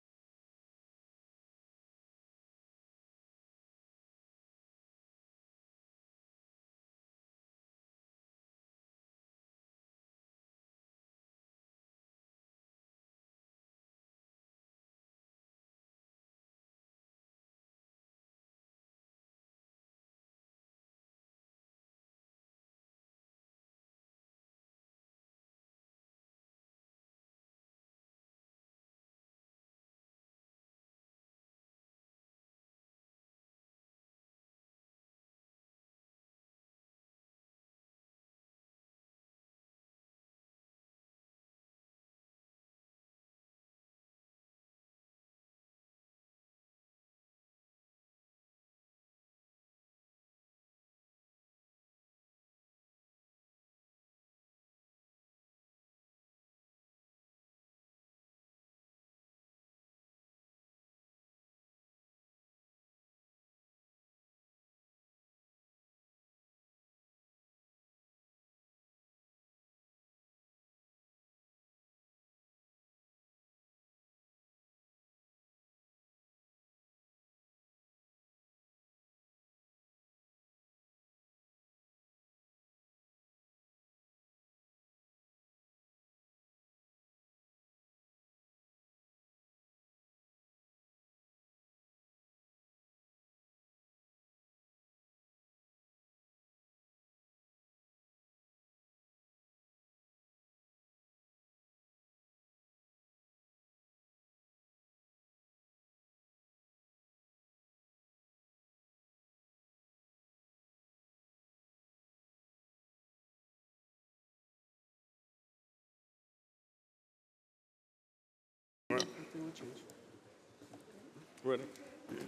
Ready?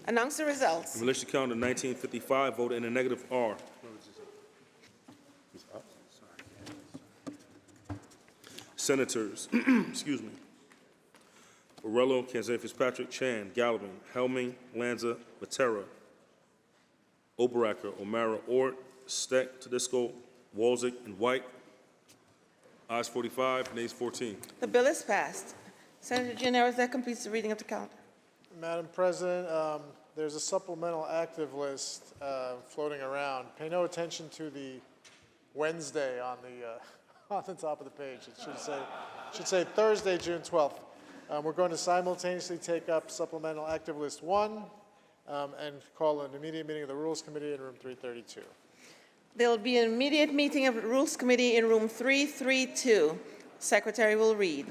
Announce the results. In relation to calendar 1955, voted in the negative R. Senators, excuse me, Borrello, Kanzani Fitzpatrick, Chan, Gallivan, Helming, Lanza, Matera, Oberacker, O'Mara, Ort, Steck, Tedisco, Walzick, and White. Ayes 45, nays 14. The bill is passed. Senator Giannaris, that completes the reading of the calendar. Madam President, there's a supplemental active list floating around. Pay no attention to the Wednesday on the top of the page. It should say Thursday, June 12th. We're going to simultaneously take up supplemental active list 1 and call an immediate meeting of the Rules Committee in room 332. There will be an immediate meeting of the Rules Committee in room 332. Secretary will read.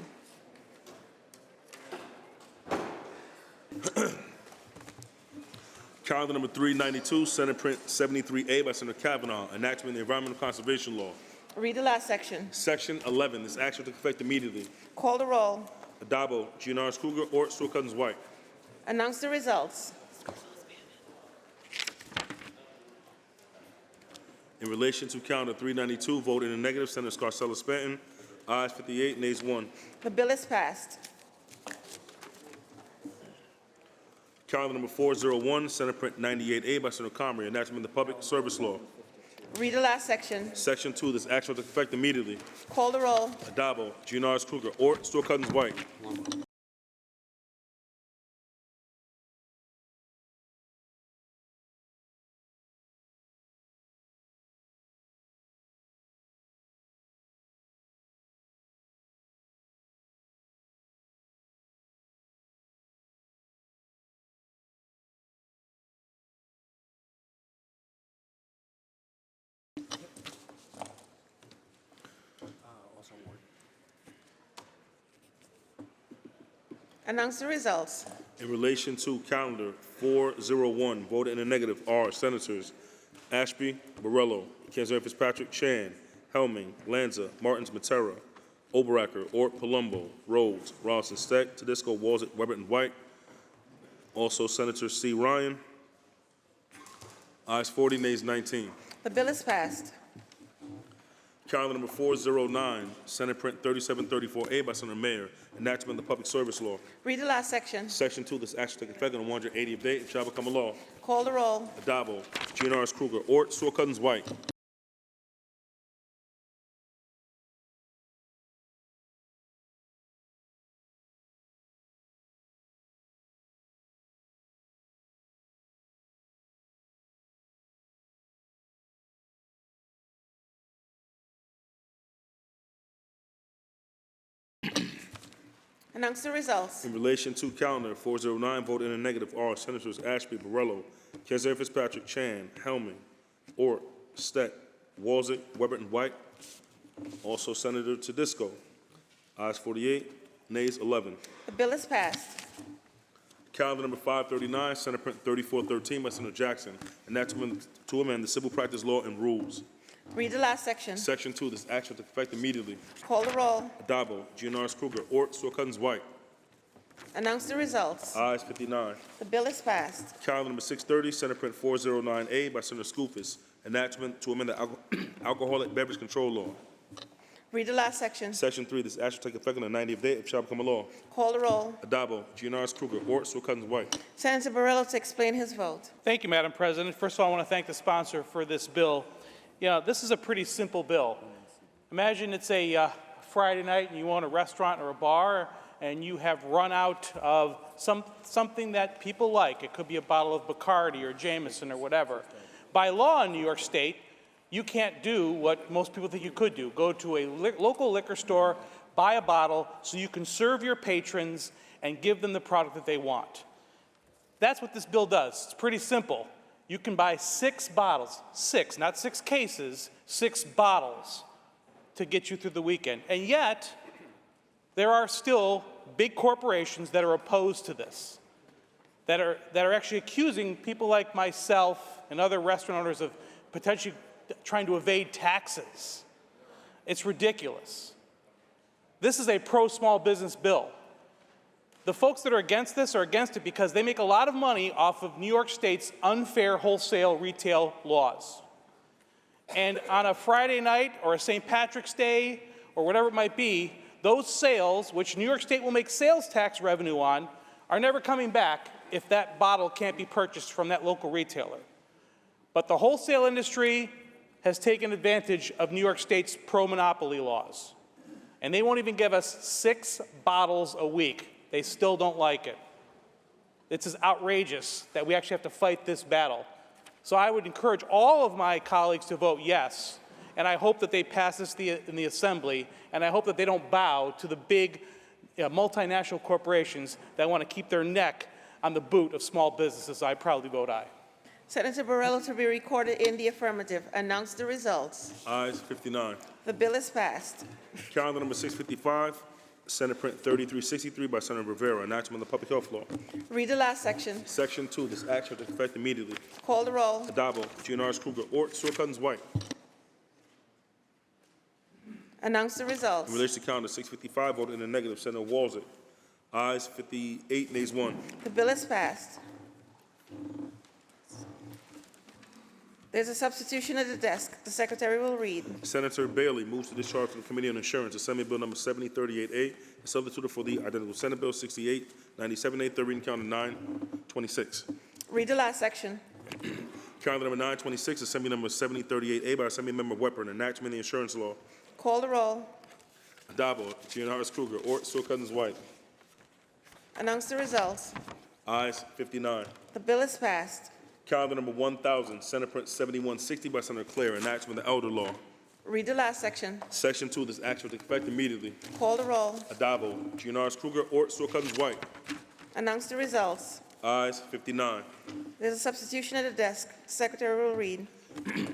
Calendar number 392, Senate Print 73A by Senator Kavanaugh, enactment of the Environmental Conservation Law. Read the last section. Section 11, this action will take effect immediately. Call the roll. Adabo, Giannaris Kruger, Ort, Sewell Cousins, White. Announce the results. In relation to calendar 392, voted in the negative, Senator Scarcella Stanton. Ayes 58, nays 1. The bill is passed. Calendar number 401, Senate Print 98A by Senator Comrie, enactment of the Public Service Law. Read the last section. Section 2, this action will take effect immediately. Call the roll. Adabo, Giannaris Kruger, Ort, Sewell Cousins, White. Announce the results. In relation to calendar 401, voted in the negative are Senators Ashby, Borello, Kanzeri Fitzpatrick, Chan, Helming, Lanza, Martins, Matera, Oberacker, Ort, Palumbo, Rhodes, Ross and Steck, Tedisco, Walzett, Weber, and White. Also Senator C. Ryan. Ayes 40, nays 19. The bill is passed. Calendar number 409, Senate Print 3734A by Senator Mayer, enactment of the Public Service Law. Read the last section. Section 2, this action take effect on the 180th day and shall become a law. Call the roll. Adabo, GNRS Kruger, Ort, Saw Cousins White. Announce the results. In relation to calendar 409, voted in the negative are Senators Ashby, Borello, Kanzeri Fitzpatrick, Chan, Helming, Ort, Steck, Walzett, Weber, and White. Also Senator Tedisco. Ayes 48, nays 11. The bill is passed. Calendar number 539, Senate Print 3413 by Senator Jackson, enactment to amend the civil practice law and rules. Read the last section. Section 2, this action take effect immediately. Call the roll. Adabo, GNRS Kruger, Ort, Saw Cousins White. Announce the results. Ayes 59. The bill is passed. Calendar number 630, Senate Print 409A by Senator Skoufis, enactment to amend the alcoholic beverage control law. Read the last section. Section 3, this action take effect on the 90th day and shall become a law. Call the roll. Adabo, GNRS Kruger, Ort, Saw Cousins White. Senator Borello to explain his vote. Thank you, Madam President. First of all, I want to thank the sponsor for this bill. You know, this is a pretty simple bill. Imagine it's a Friday night and you own a restaurant or a bar and you have run out of something that people like. It could be a bottle of Bacardi or Jameson or whatever. By law in New York State, you can't do what most people think you could do. Go to a local liquor store, buy a bottle so you can serve your patrons and give them the product that they want. That's what this bill does. It's pretty simple. You can buy 6 bottles, 6, not 6 cases, 6 bottles to get you through the weekend. And yet, there are still big corporations that are opposed to this, that are actually accusing people like myself and other restaurant owners of potentially trying to evade taxes. It's ridiculous. This is a pro-small business bill. The folks that are against this are against it because they make a lot of money off of New York State's unfair wholesale retail laws. And on a Friday night or a St. Patrick's Day or whatever it might be, those sales, which New York State will make sales tax revenue on, are never coming back if that bottle can't be purchased from that local retailer. But the wholesale industry has taken advantage of New York State's pro-monopoly laws. And they won't even give us 6 bottles a week. They still don't like it. It's outrageous that we actually have to fight this battle. So I would encourage all of my colleagues to vote yes, and I hope that they pass this in the Assembly, and I hope that they don't bow to the big multinational corporations that want to keep their neck on the boot of small businesses. I proudly vote aye. Senator Borello to be recorded in the affirmative. Announce the results. Ayes 59. The bill is passed. Calendar number 655, Senate Print 3363 by Senator Rivera, enactment of the Public Health Law. Read the last section. Section 2, this action take effect immediately. Call the roll. Adabo, GNRS Kruger, Ort, Saw Cousins White. Announce the results. In relation to calendar 655, voted in the negative, Senator Walzett. Ayes 58, nays 1. The bill is passed. There's a substitution at the desk. The secretary will read. Senator Bailey moves to discharge from the Committee on Insurance, Assembly Bill number 7038A, and substituted for the identical Senate Bill 6897A, third reading calendar 926. Read the last section. Calendar number 926, Assembly number 7038A by Assembly Member Weber, an enactment of the insurance law. Call the roll. Adabo, GNRS Kruger, Ort, Saw Cousins White. Announce the results. Ayes 59. The bill is passed. Calendar number 1000, Senate Print 7160 by Senator Claire, enactment of the elder law. Read the last section. Section 2, this action will take effect immediately. Call the roll. Adabo, GNRS Kruger, Ort, Saw Cousins White. Announce the results. Ayes 59. There's a substitution at the desk. The secretary will read.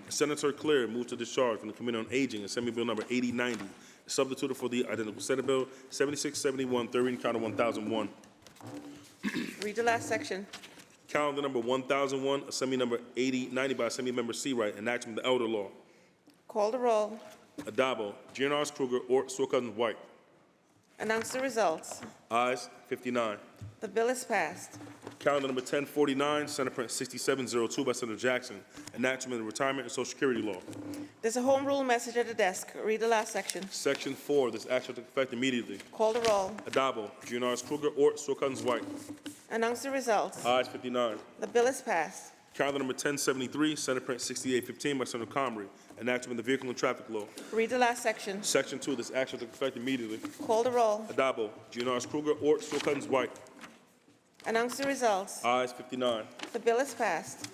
Senator Claire moves to discharge from the Committee on Aging, Assembly Bill number 8090, substituted for the identical Senate Bill 7671, third reading calendar 1001. Read the last section. Calendar number 1001, Assembly number 8090 by Assembly Member Seawright, enactment of the Elder Law. Call the roll. Adabo, Giannaris Kruger, Ort, Sewell Cousins, White. Announce the results. Ayes 59. The bill is passed. Calendar number 1049, Senate Print 6702 by Senator Jackson, enactment of the Retirement and Social Security Law. There's a home rule message at the desk. Read the last section. Section 4, this act shall take effect immediately. Call the roll. Adabo, Giannaris Kruger, Ort, Sewell Cousins, White. Announce the results. Ayes 59. The bill is passed. Calendar number 1073, Senate Print 6815 by Senator Comrie, enactment of the Vehicle and Traffic Law. Read the last section. Section 2, this act shall take effect immediately. Call the roll. Adabo, Giannaris Kruger, Ort, Sewell Cousins, White. Announce the results. Ayes 59. The bill is passed.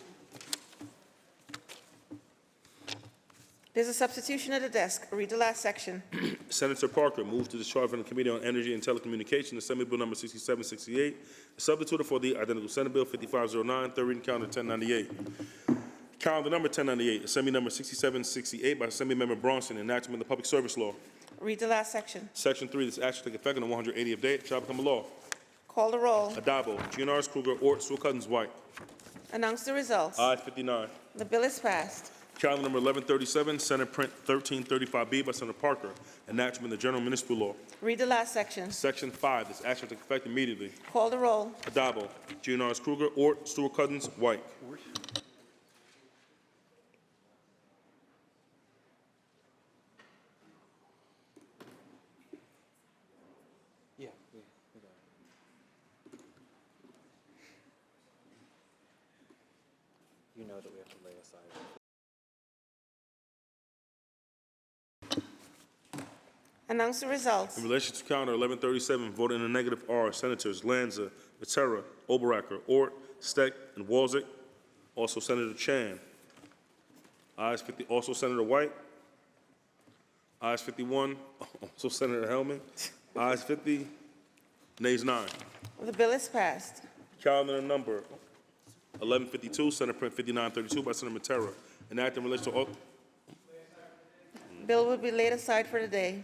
There's a substitution at the desk. Read the last section. Senator Parker moves to discharge from the Committee on Energy and Telecommunications Assembly Bill number 6768, substituted for the identical Senate Bill 5509, third reading calendar 1098. Calendar number 1098, Assembly number 6768 by Assembly Member Bronson, enactment of the Public Service Law. Read the last section. Section 3, this act shall take effect on the 180th day, it shall become a law. Call the roll. Adabo, Giannaris Kruger, Ort, Sewell Cousins, White. Announce the results. Ayes 59. The bill is passed. Calendar number 1137, Senate Print 1335B by Senator Parker, enactment of the General Municipal Law. Read the last section. Section 5, this act shall take effect immediately. Call the roll. Adabo, Giannaris Kruger, Ort, Sewell Cousins, White. You know that we have to lay aside. Announce the results. In relation to calendar 1137, voted in the negative are Senators Lanza, Matera, Oberacker, Ort, Steck, and Walzek. Also Senator Chan. Ayes 50, also Senator White. Ayes 51, also Senator Hellman. Ayes 50, nays 9. The bill is passed. Calendar number 1152, Senate Print 5932 by Senator Matera, enacted in relation to... Bill will be laid aside for the day.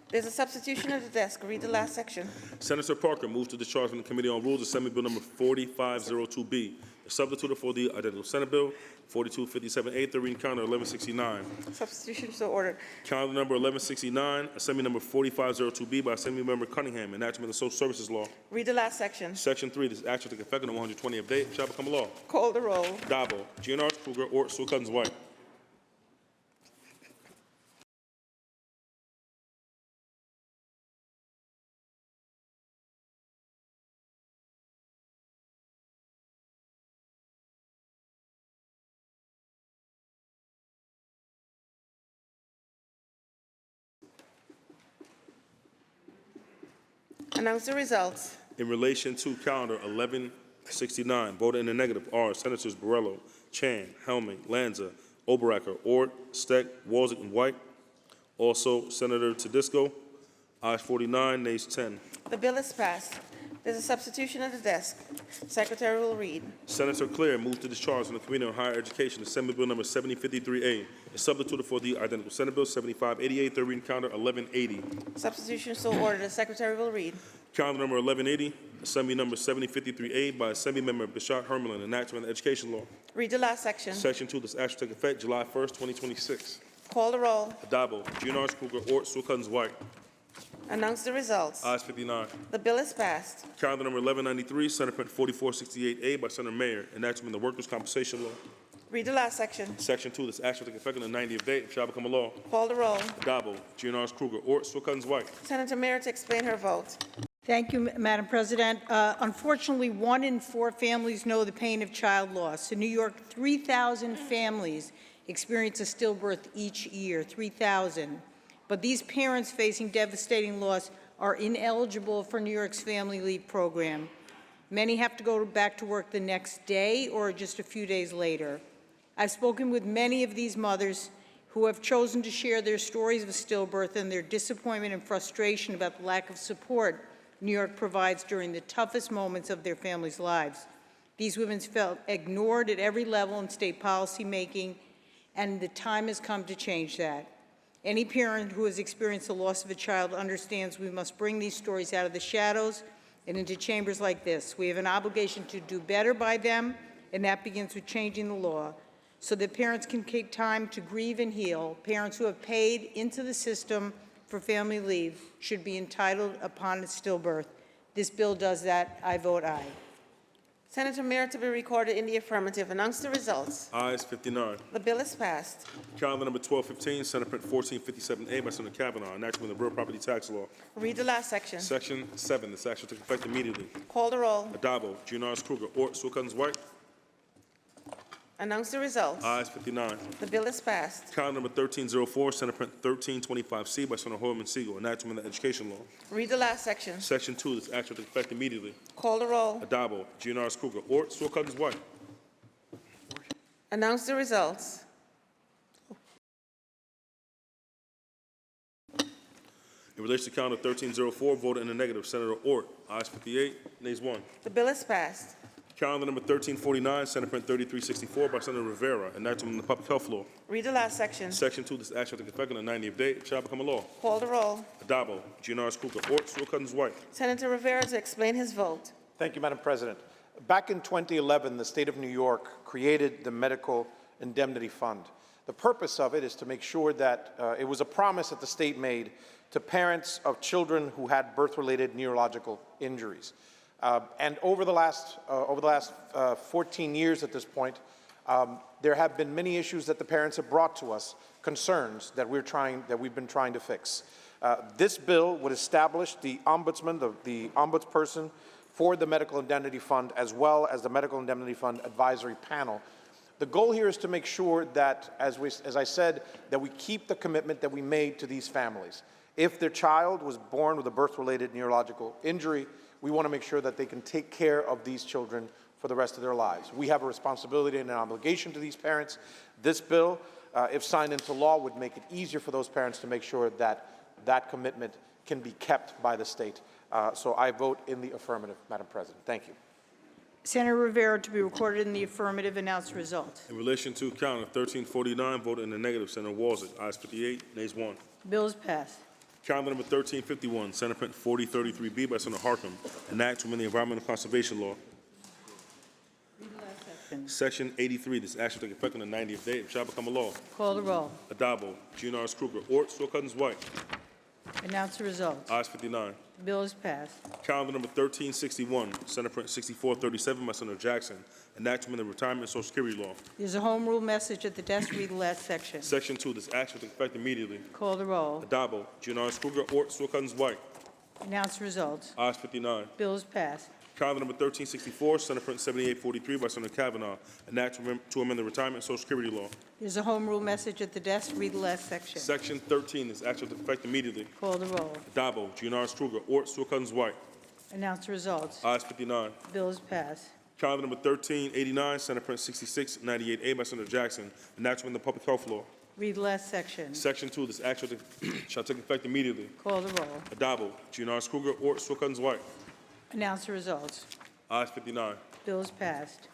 There's a substitution at the desk. Read the last section. Senator Parker moves to discharge from the Committee on Rules Assembly Bill number 4502B, substituted for the identical Senate Bill 4257A, third reading calendar 1169. Substitution so ordered. Calendar number 1169, Assembly number 4502B by Assembly Member Cunningham, enactment of the Social Services Law. Read the last section. Section 3, this act shall take effect on the 120th day, shall become a law. Call the roll. Dabo, Giannaris Kruger, Ort, Sewell Cousins, White. Announce the results. In relation to calendar 1169, voted in the negative are Senators Borrello, Chan, Helming, Lanza, Oberacker, Ort, Steck, Walzek, and White. Also Senator Tedisco. Ayes 49, nays 10. The bill is passed. There's a substitution at the desk. Secretary will read. Senator Claire moves to discharge from the Committee on Higher Education Assembly Bill number 7053A, is substituted for the identical Senate Bill 7588, third reading calendar 1180. Substitution so ordered. The secretary will read. Calendar number 1180, Assembly number 7053A by Assembly Member Bishop Hermelin, enactment of the Education Law. Read the last section. Section 2, this act shall take effect July 1st, 2026. Call the roll. Adabo, Giannaris Kruger, Ort, Sewell Cousins, White. Announce the results. Ayes 59. The bill is passed. Calendar number 1193, Senate Print 4468A by Senator Mayer, enactment of the Workers' Compensation Law. Read the last section. Section 2, this act shall take effect on the 90th day, it shall become a law. Call the roll. Adabo, Giannaris Kruger, Ort, Sewell Cousins, White. Senator Mayer to explain her vote. Thank you, Madam President. Unfortunately, 1 in 4 families know the pain of child loss. In New York, 3,000 families experience a stillbirth each year, 3,000. But these parents facing devastating loss are ineligible for New York's Family Leave program. Many have to go back to work the next day or just a few days later. I've spoken with many of these mothers who have chosen to share their stories of stillbirth and their disappointment and frustration about the lack of support New York provides during the toughest moments of their families' lives. These women felt ignored at every level in state policy making, and the time has come to change that. Any parent who has experienced the loss of a child understands we must bring these stories out of the shadows and into chambers like this. We have an obligation to do better by them, and that begins with changing the law so that parents can take time to grieve and heal. Parents who have paid into the system for family leave should be entitled upon a stillbirth. This bill does that. I vote aye. Senator Mayer to be recorded in the affirmative. Announce the results. Ayes 59. The bill is passed. Calendar number 1215, Senate Print 1457A by Senator Kavanaugh, enacting the real property tax law. Read the last section. Section 7, this action will take effect immediately. Call the roll. Adabo, Giannaris Kruger, Ort, Sewell Cousins White. Announce the results. Ayes 59. The bill is passed. Calendar number 1304, Senate Print 1325C by Senator Holman Siegel, enacting the education law. Read the last section. Section 2, this action will take effect immediately. Call the roll. Adabo, Giannaris Kruger, Ort, Sewell Cousins White. Announce the results. In relation to calendar 1304, voted in the negative, Senator Ort. Ayes 58, nays 1. The bill is passed. Calendar number 1349, Senate Print 3364 by Senator Rivera, enacting the public health law. Read the last section. Section 2, this action will take effect on the 90th day. It shall become a law. Call the roll. Adabo, Giannaris Kruger, Ort, Sewell Cousins White. Senator Rivera to explain his vote. Thank you, Madam President. Back in 2011, the state of New York created the Medical Indemnity Fund. The purpose of it is to make sure that it was a promise that the state made to parents of children who had birth-related neurological injuries. And over the last 14 years at this point, there have been many issues that the parents have brought to us, concerns that we've been trying to fix. This bill would establish the ombudsman, the ombudsperson for the Medical Indemnity Fund, as well as the Medical Indemnity Fund Advisory Panel. The goal here is to make sure that, as I said, that we keep the commitment that we made to these families. If their child was born with a birth-related neurological injury, we want to make sure that they can take care of these children for the rest of their lives. We have a responsibility and an obligation to these parents. This bill, if signed into law, would make it easier for those parents to make sure that that commitment can be kept by the state. So I vote in the affirmative, Madam President. Thank you. Senator Rivera to be recorded in the affirmative. Announce the results. In relation to calendar 1349, voted in the negative, Senator Walzett. Ayes 58, nays 1. Bill is passed. Calendar number 1351, Senate Print 4033B by Senator Harkin, enact to amend the Environmental Conservation Law. Section 83, this action will take effect on the 90th day. It shall become a law. Call the roll. Adabo, Giannaris Kruger, Ort, Sewell Cousins White. Announce the results. Ayes 59. The bill is passed. Calendar number 1361, Senate Print 6437 by Senator Jackson, enact to amend the Retirement and Social Security Law. There's a home rule message at the desk. Read the last section. Section 2, this action will take effect immediately. Call the roll. Adabo, Giannaris Kruger, Ort, Sewell Cousins White. Announce the results. Ayes 59. Bill is passed. Calendar number 1364, Senate Print 7843 by Senator Kavanaugh, enact to amend the Retirement and Social Security Law. There's a home rule message at the desk. Read the last section. Section 13, this action will take effect immediately. Call the roll. Adabo, Giannaris Kruger, Ort, Sewell Cousins White. Announce the results. Ayes 59. Bill is passed. Calendar number 1389, Senate Print 6698A by Senator Jackson, enact to amend the Public Health Law. Read the last section. Section 2, this action shall take effect immediately. Call the roll. Adabo, Giannaris Kruger, Ort, Sewell Cousins White. Announce the results. Ayes 59. Bill is passed.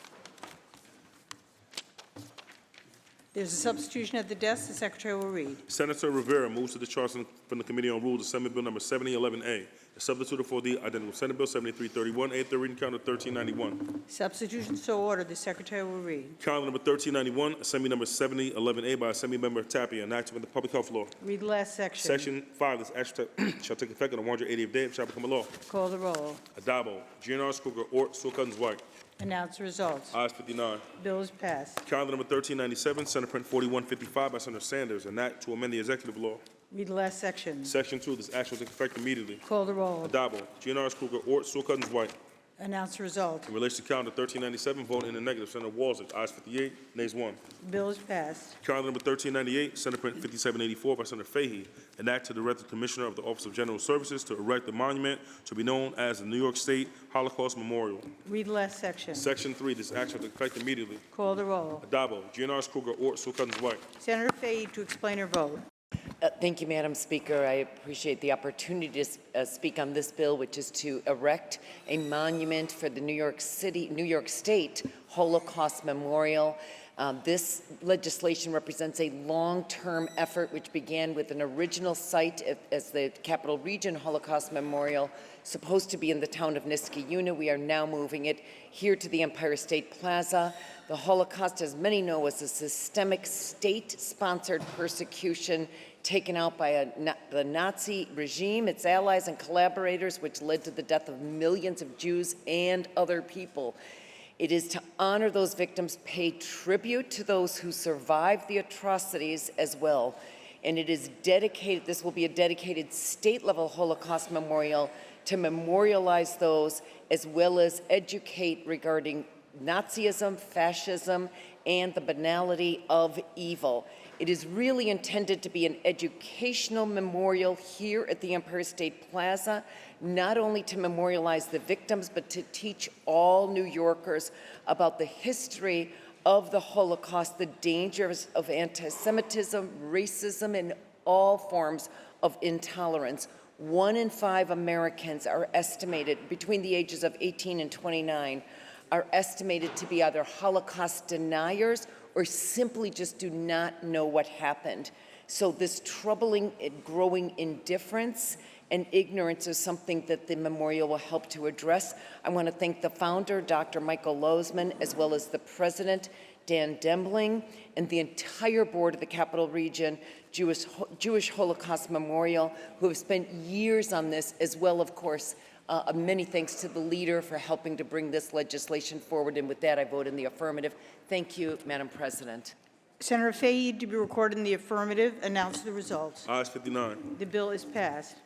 There's a substitution at the desk. The secretary will read. Senator Rivera moves to discharge from the Committee on Rules Assembly Bill number 7011A, a substitute for the identical Senate Bill 7331A, third reading calendar 1391. Substitution so ordered. The secretary will read. Calendar number 1391, Assembly number 7011A by Assembly Member Tapia, enacted with the Public Health Law. Read the last section. Section 5, this action shall take effect on the 180th day and shall become a law. Call the roll. Adabo, Giannaris Kruger, Ort, Sewell Cousins White. Announce the results. Ayes 59. Bill is passed. Calendar number 1397, Senate Print 4155 by Senator Sanders, enact to amend the executive law. Read the last section. Section 2, this action will take effect immediately. Call the roll. Adabo, Giannaris Kruger, Ort, Sewell Cousins White. Announce the result. In relation to calendar 1397, vote in the negative, Senator Walzett. Ayes 58, nays 1. Bill is passed. Calendar number 1398, Senate Print 5784 by Senator Fahey, enact to direct the Commissioner of the Office of General Services to erect a monument to be known as the New York State Holocaust Memorial. Read the last section. Section 3, this action will take effect immediately. Call the roll. Adabo, Giannaris Kruger, Ort, Sewell Cousins White. Senator Fahey to explain her vote. Thank you, Madam Speaker. I appreciate the opportunity to speak on this bill, which is to erect a monument for the New York State Holocaust Memorial. This legislation represents a long-term effort which began with an original site as the Capital Region Holocaust Memorial, supposed to be in the town of Niskayuna. We are now moving it here to the Empire State Plaza. The Holocaust, as many know, was a systemic state-sponsored persecution taken out by the Nazi regime, its allies and collaborators, which led to the death of millions of Jews and other people. It is to honor those victims, pay tribute to those who survived the atrocities as well. And it is dedicated, this will be a dedicated state-level Holocaust memorial to memorialize those as well as educate regarding Nazism, fascism, and the banality of evil. It is really intended to be an educational memorial here at the Empire State Plaza, not only to memorialize the victims, but to teach all New Yorkers about the history of the Holocaust, the dangers of anti-Semitism, racism, and all forms of intolerance. 1 in 5 Americans are estimated, between the ages of 18 and 29, are estimated to be either Holocaust deniers or simply just do not know what happened. So this troubling and growing indifference and ignorance is something that the memorial will help to address. I want to thank the founder, Dr. Michael Lozman, as well as the president, Dan Dembling, and the entire board of the Capital Region Jewish Holocaust Memorial, who have spent years on this, as well, of course, many thanks to the leader for helping to bring this legislation forward. And with that, I vote in the affirmative. Thank you, Madam President. Senator Fahey, to be recorded in the affirmative. Announce the results. Ayes 59. The bill is passed.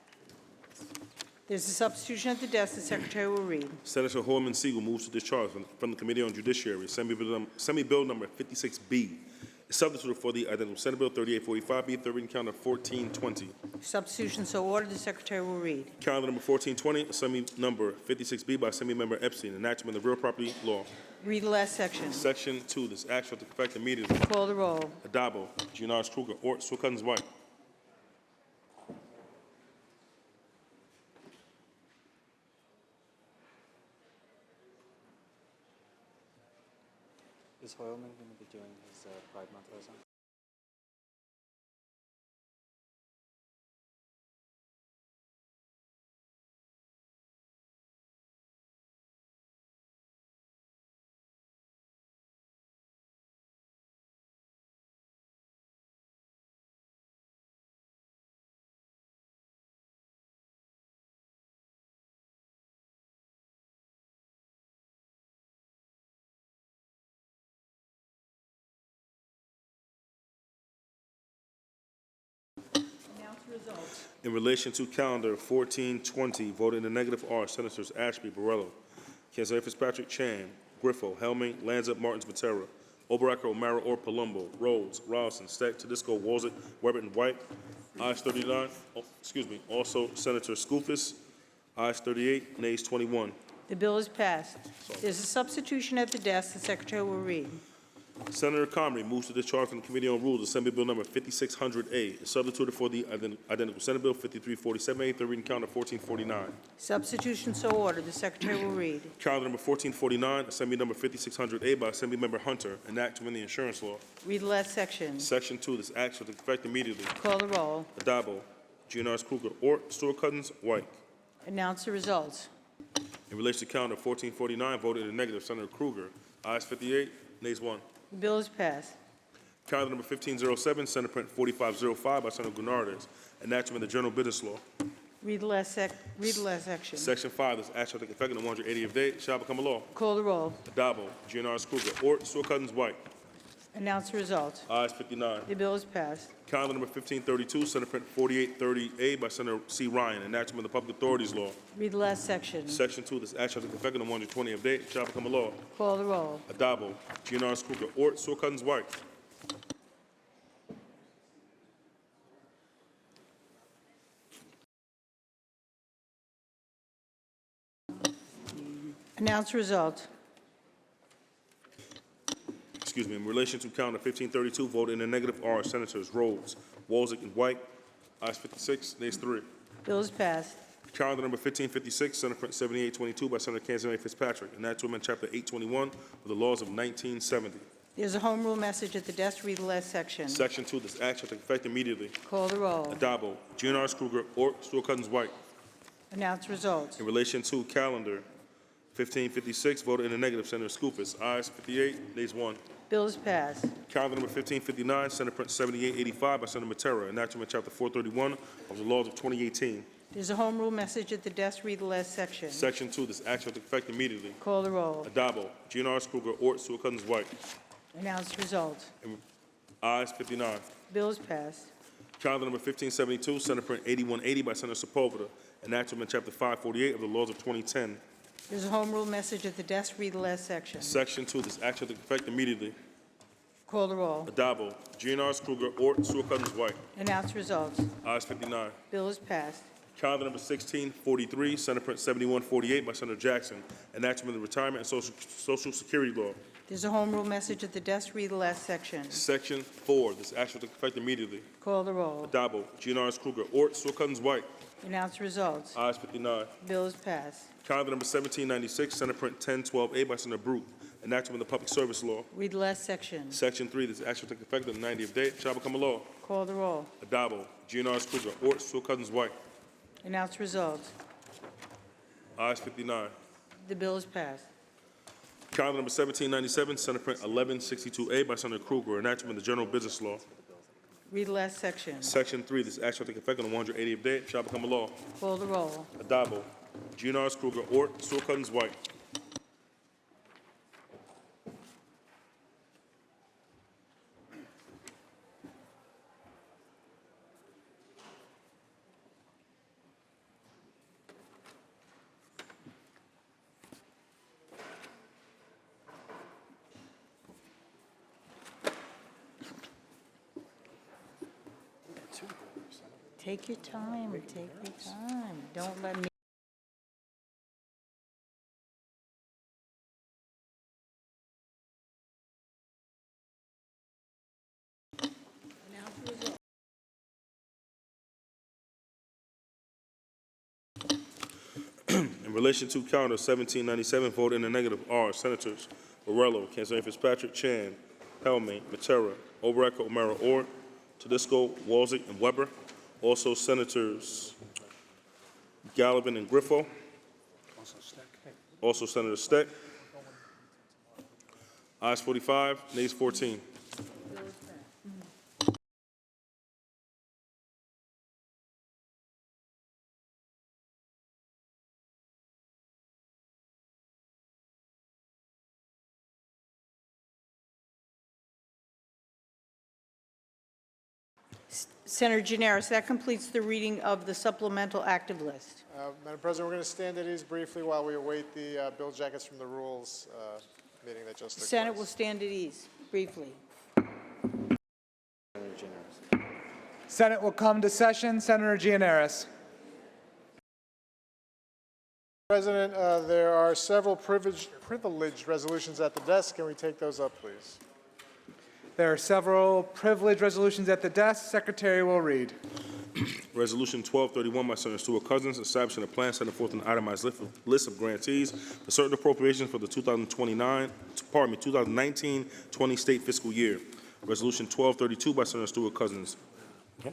There's a substitution at the desk. The Secretary will read. Senator Horman Siegel moves to discharge from the Committee on Judiciary. Assembly Bill number 56B is substituted for the identical Senate Bill 3845B, third reading calendar 1420. Substitution so ordered. The Secretary will read. Calendar number 1420, Assembly number 56B by Assembly Member Epstein, enactment of real property law. Read the last section. Section 2, this act shall take effect immediately. Call the roll. Adabo, Giannaris Kruger, Ort, Sewell-Cousins, White. Is Hoylman going to be doing his Pride Month liaison? In relation to calendar 1420, voted in the negative are Senators Ashby, Borrello, Kenzari Fitzpatrick, Chan, Griffo, Helming, Lanza, Martins, Matera, Oberacker, O'Mara, or Palumbo, Rhodes, Ralston, Steck, Tedisco, Walzett, Weber, and White. Ayes 39. Also Senator Skoufis. Ayes 38, nays 21. The bill is passed. There's a substitution at the desk. The Secretary will read. Senator Comrie moves to discharge from the Committee on Rules Assembly Bill number 5600A, is substituted for the identical Senate Bill 5347A, third reading calendar 1449. Substitution so ordered. The Secretary will read. Calendar number 1449, Assembly number 5600A by Assembly Member Hunter, enact to amend the insurance law. Read the last section. Section 2, this act shall take effect immediately. Call the roll. Adabo, Giannaris Kruger, Ort, Sewell-Cousins, White. Announce the results. In relation to calendar 1449, voted in the negative, Senator Kruger. Ayes 58, nays 1. The bill is passed. Calendar number 1507, Senate Print 4505 by Senator Gurnardes, enactment of the General Business Law. Read the last section. Section 5, this act shall take effect on the 180th day, shall become a law. Call the roll. Adabo, Giannaris Kruger, Ort, Sewell-Cousins, White. Announce the results. Ayes 59. The bill is passed. Calendar number 1532, Senate Print 4830A by Senator C. Ryan, enactment of the Public Authorities Law. Read the last section. Section 2, this act shall take effect on the 120th day, shall become a law. Call the roll. Adabo, Giannaris Kruger, Ort, Sewell-Cousins, White. Announce the result. In relation to calendar 1532, voted in the negative are Senators Rhodes, Walzett, and White. Ayes 56, nays 3. Bill is passed. Calendar number 1556, Senate Print 7822 by Senator Kanzeri Fitzpatrick, an act to amend Chapter 821 of the laws of 1970. There's a home rule message at the desk. Read the last section. Section 2, this act shall take effect immediately. Call the roll. Adabo, GNRS Kruger, Ort, Stewart-Cousins, White. Announce results. In relation to calendar 1556, voted in the negative, Senator Skoufis. Ayes 58, nays 1. Bill is passed. Calendar number 1559, Senate Print 7885 by Senator Matera, an act to amend Chapter 431 of the laws of 2018. There's a home rule message at the desk. Read the last section. Section 2, this act shall take effect immediately. Call the roll. Adabo, GNRS Kruger, Ort, Stewart-Cousins, White. Announce results. Ayes 59. Bill is passed. Calendar number 1572, Senate Print 8180 by Senator Sepulveda, an act to amend Chapter 548 of the laws of 2010. There's a home rule message at the desk. Read the last section. Section 2, this act shall take effect immediately. Call the roll. Adabo, GNRS Kruger, Ort, Stewart-Cousins, White. Announce results. Ayes 59. Bill is passed. Calendar number 1643, Senate Print 7148 by Senator Jackson, an act to amend the Retirement and Social Security Law. There's a home rule message at the desk. Read the last section. Section 4, this act shall take effect immediately. Call the roll. Adabo, GNRS Kruger, Ort, Stewart-Cousins, White. Announce results. Ayes 59. Bill is passed. Calendar number 1796, Senate Print 1012A by Senator Brute, an act to amend the Public Service Law. Read the last section. Section 3, this act shall take effect on the 90th day, shall become a law. Call the roll. Adabo, GNRS Kruger, Ort, Stewart-Cousins, White. Announce results. Ayes 59. The bill is passed. Calendar number 1797, Senate Print 1162A by Senator Kruger, an act to amend the General Business Law. Read the last section. Section 3, this act shall take effect on the 180th day, shall become a law. Call the roll. Adabo, GNRS Kruger, Ort, Stewart-Cousins, White. Take your time. Take your time. Don't let me. In relation to calendar 1797, voted in the negative are Senators Morello, Kanzeri Fitzpatrick, Chan, Helmy, Matera, Obrecht, O'Mara, Ort, Tedisco, Walzig, and Weber. Also Senators Gallivan and Griffo. Also Senator Steck. Ayes 45, nays 14. Senator Gianaris, that completes the reading of the supplemental active list. Madam President, we're going to stand at ease briefly while we await the bill jackets from the Rules meeting that just took Senate place. will stand at ease briefly. Senate will come to session. Senator Gianaris. President, there are several privileged resolutions at the desk. Can we take those up, please? There are several privileged resolutions at the desk. Secretary will read. Resolution 1231 by Senator Stewart-Cousins, establishing a plan setting forth an itemized list of grantees for certain appropriations for the 2019-20 state fiscal year. Resolution 1232 by Senator Stewart-Cousins. The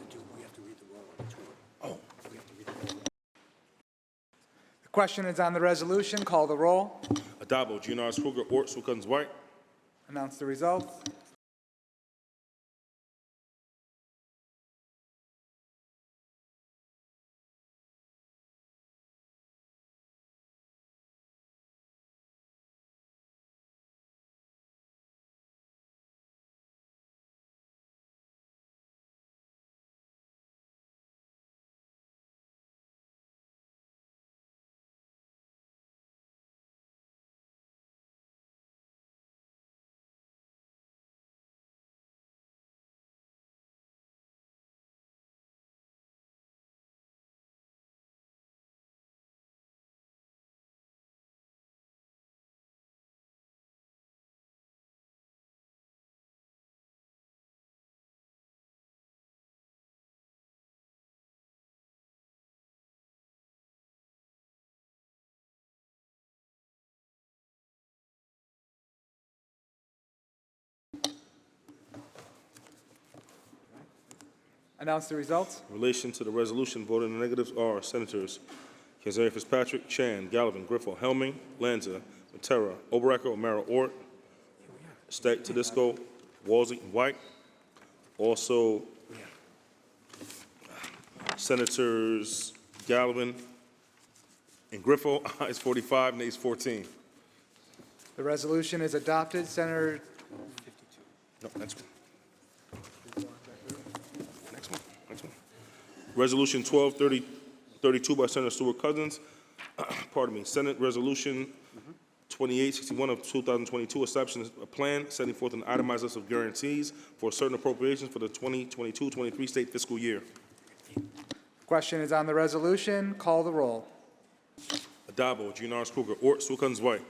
question is on the resolution. Call the roll. Adabo, GNRS Kruger, Ort, Stewart-Cousins, White. Announce the results. Announce the results. In relation to the resolution, voting in the negatives are Senators Kazari Fitzpatrick, Chan, Gallivan, Griffo, Helming, Lanza, Matera, Obaracker, O'Mara, Ort, Stack, Tedisco, Walzig, and White. Also, Senators Gallivan and Griffo, ayes 45, nays 14. The resolution is adopted. Senator, No, next one. Next one. Resolution 1232 by Senator Stewart Cousins. Pardon me. Senate Resolution 2861 of 2022 establishing a plan setting forth an itemized list of guarantees for certain appropriations for the 2022-23 state fiscal year. question is on the resolution. Call the roll. Adabo, Giannaris Kruger, Ort, Stewart Cousins, White.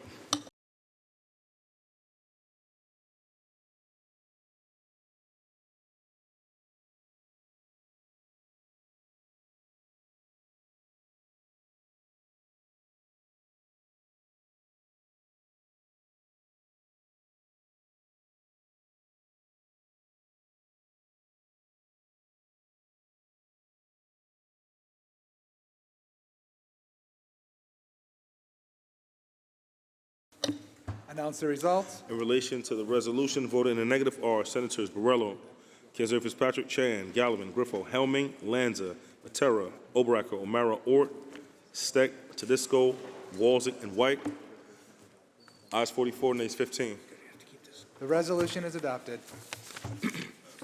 Announce the results. In relation to the resolution, voted in the negative are Senators Borrello, Kazari Fitzpatrick, Chan, Gallivan, Griffo, Helming, Lanza, Matera, Obaracker, O'Mara, Ort, Steck, Tedisco, Walzig, and White. Ayes 44, nays 15. The resolution is adopted.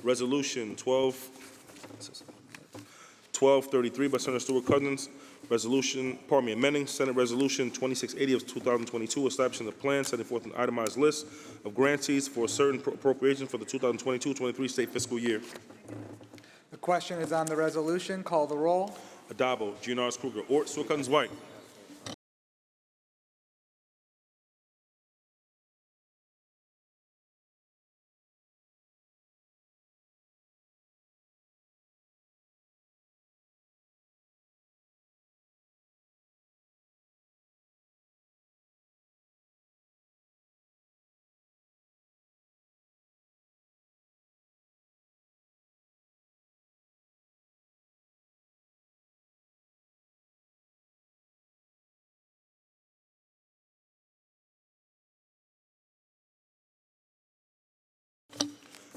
Resolution 1233 by Senator Stewart Cousins. Amending Senate Resolution 2680 of 2022, establishing a plan setting forth an itemized list of grantees for certain appropriations for the 2022-23 state fiscal year. The question is on the resolution. Call the roll. Adabo, Giannaris Kruger, Ort, Stewart Cousins, White.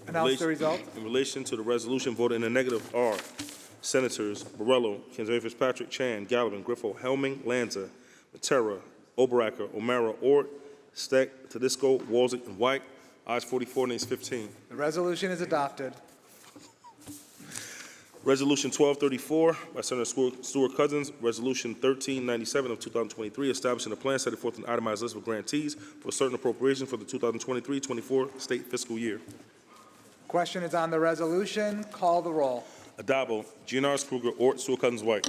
Announce the result. In relation to the resolution, voted in the negative are Senators Borrello, Kazari Fitzpatrick, Chan, Gallivan, Griffo, Helming, Lanza, Matera, Obaracker, O'Mara, Ort, Steck, Tedisco, Walzig, and White. Ayes 44, nays 15. The resolution is adopted. Resolution 1234 by Senator Stewart Cousins, Resolution 1397 of 2023, establishing a plan setting forth an itemized list of grantees for certain appropriations for the 2023-24 state fiscal year. Question is on the resolution. Call the roll. Adabo, Giannaris Kruger, Ort, Stewart Cousins, White.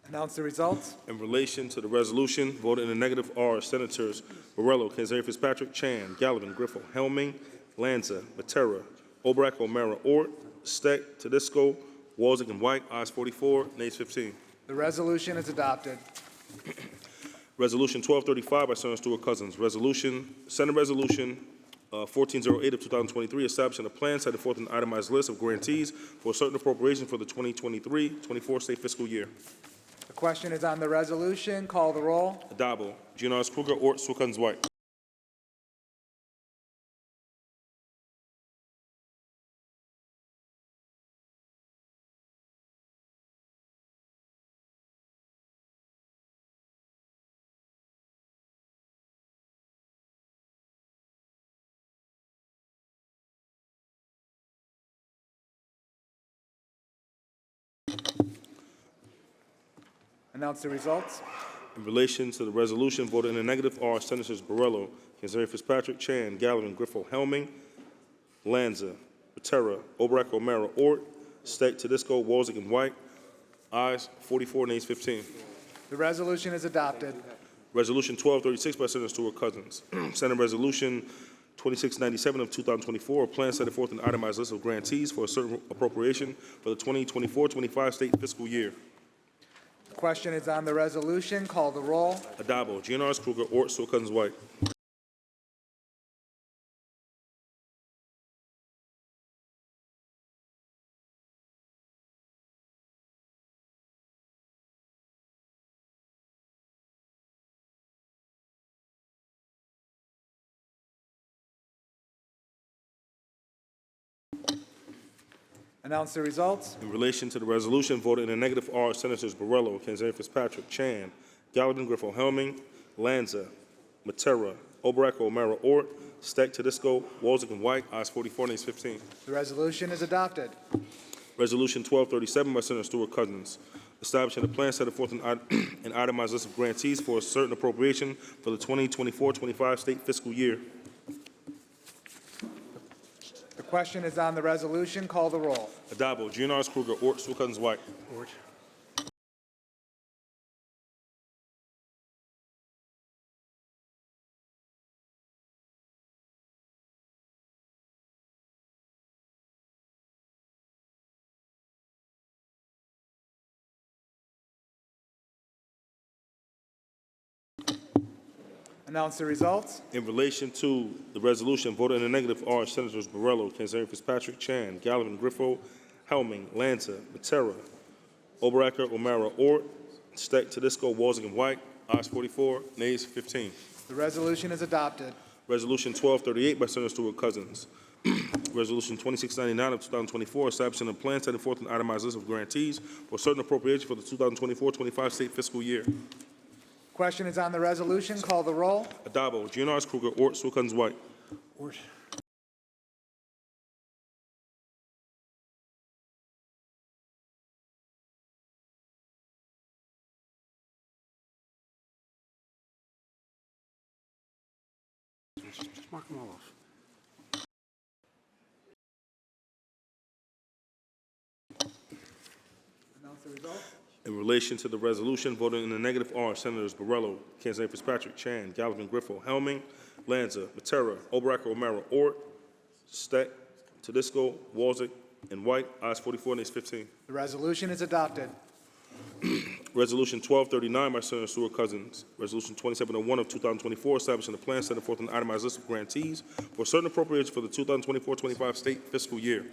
Announce the results. In relation to the resolution, voted in the negative are Senators Borrello, Kazari Fitzpatrick, Chan, Gallivan, Griffo, Helming, Lanza, Matera, Obarack, O'Mara, Ort, Steck, Tedisco, Walzig, and White. Ayes 44, nays 15. The resolution is adopted. Resolution 1235 by Senator Stewart Cousins. Senate Resolution 1408 of 2023, establishing a plan setting forth an itemized list of grantees for certain appropriations for the 2023-24 state fiscal year. The question is on the resolution. Call the roll. Adabo, Giannaris Kruger, Ort, Stewart Cousins, White. Announce the results. In relation to the resolution, voted in the negative are Senators Borrello, Kazari Fitzpatrick, Chan, Gallivan, Griffo, Helming, Lanza, Matera, Obarack, O'Mara, Ort, Steck, Tedisco, Walzig, and White. Ayes 44, nays 15. The resolution is adopted. Resolution 1236 by Senator Stewart Cousins. Senate Resolution 2697 of 2024, a plan setting forth an itemized list of grantees for a certain appropriation for the 2024-25 state fiscal year. The question is on the resolution. Call the roll. Adabo, GNRS, Kruger, Ort, Stewart Cousins, White. Announce the results. In relation to the resolution, voted in a negative are Senators Borrello, Kanzeri Fitzpatrick, Chan, Gallivan, Griffo, Helming, Lanza, Matera, Obarack, O'Mara, Ort, Steck, Tedisco, Walzick, and White. Ayes 44, nays 15. The resolution is adopted. Resolution 1237 by Senator Stewart Cousins, establishing a plan setting forth an itemized list of grantees for a certain appropriation for the 2024-25 state fiscal year. The question is on the resolution. Call the roll. Adabo, GNRS, Kruger, Ort, Stewart Cousins, White. Announce the results. In relation to the resolution, voted in the negative are Senators Borrello, Kanzeri Fitzpatrick, Chan, Gallivan, Griffo, Helming, Lanza, Matera, Obaracker, O'Mara, Ort, Steck, Tedisco, Walzick, and White. Ayes 44, nays 15. The resolution is adopted. Resolution 1238 by Senator Stewart Cousins. Resolution 2699 of 2024, establishing a plan setting forth an itemized list of grantees for certain appropriation for the 2024-25 state fiscal year. Question is on the resolution. Call the roll. Adabo, GNRS, Kruger, Ort, Stewart Cousins, White. Just mark them all off. Announce the results. In relation to the resolution, voted in the negative are Senators Borrello, Kanzeri Fitzpatrick, Chan, Gallivan, Griffo, Helming, Lanza, Matera, Obaracker, O'Mara, Ort, Steck, Tedisco, Walzick, and White. Ayes 44, nays 15. The resolution is adopted. Resolution 1239 by Senator Stewart Cousins. Resolution 2701 of 2024, establishing a plan setting forth an itemized list of grantees for certain appropriations for the 2024-25 state fiscal year.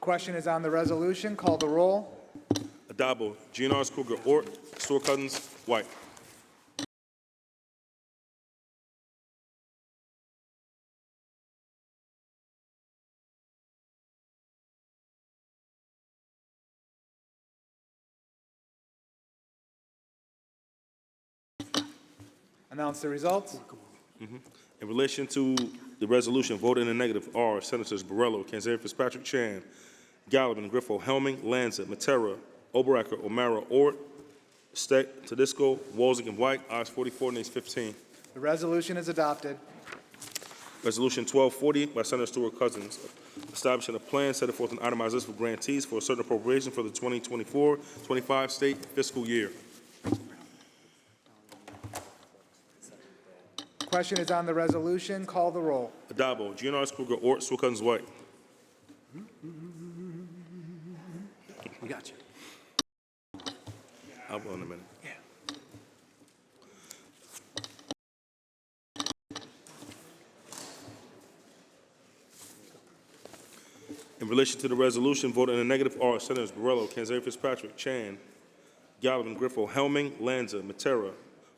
Question is on the resolution. Call the roll. Adabo, GNRS, Kruger, Ort, Stewart Cousins, White. Announce the results. In relation to the resolution, voted in the negative are Senators Borrello, Kanzeri Fitzpatrick, Chan, Gallivan, Griffo, Helming, Lanza, Matera, Obaracker, O'Mara, Ort, Steck, Tedisco, Walzick, and White. Ayes 44, nays 15. The resolution is adopted. Resolution 1240 by Senator Stewart Cousins, establishing a plan setting forth an itemized list of grantees for a certain appropriation for the 2024-25 state fiscal year. Question is on the resolution. Call the roll. Adabo, GNRS, Kruger, Ort, Stewart Cousins, White. We got you. I'll go in a minute. In relation to the resolution, voted in the negative are Senators Borrello, Kanzeri Fitzpatrick, Chan, Gallivan, Griffo, Helming, Lanza, Matera,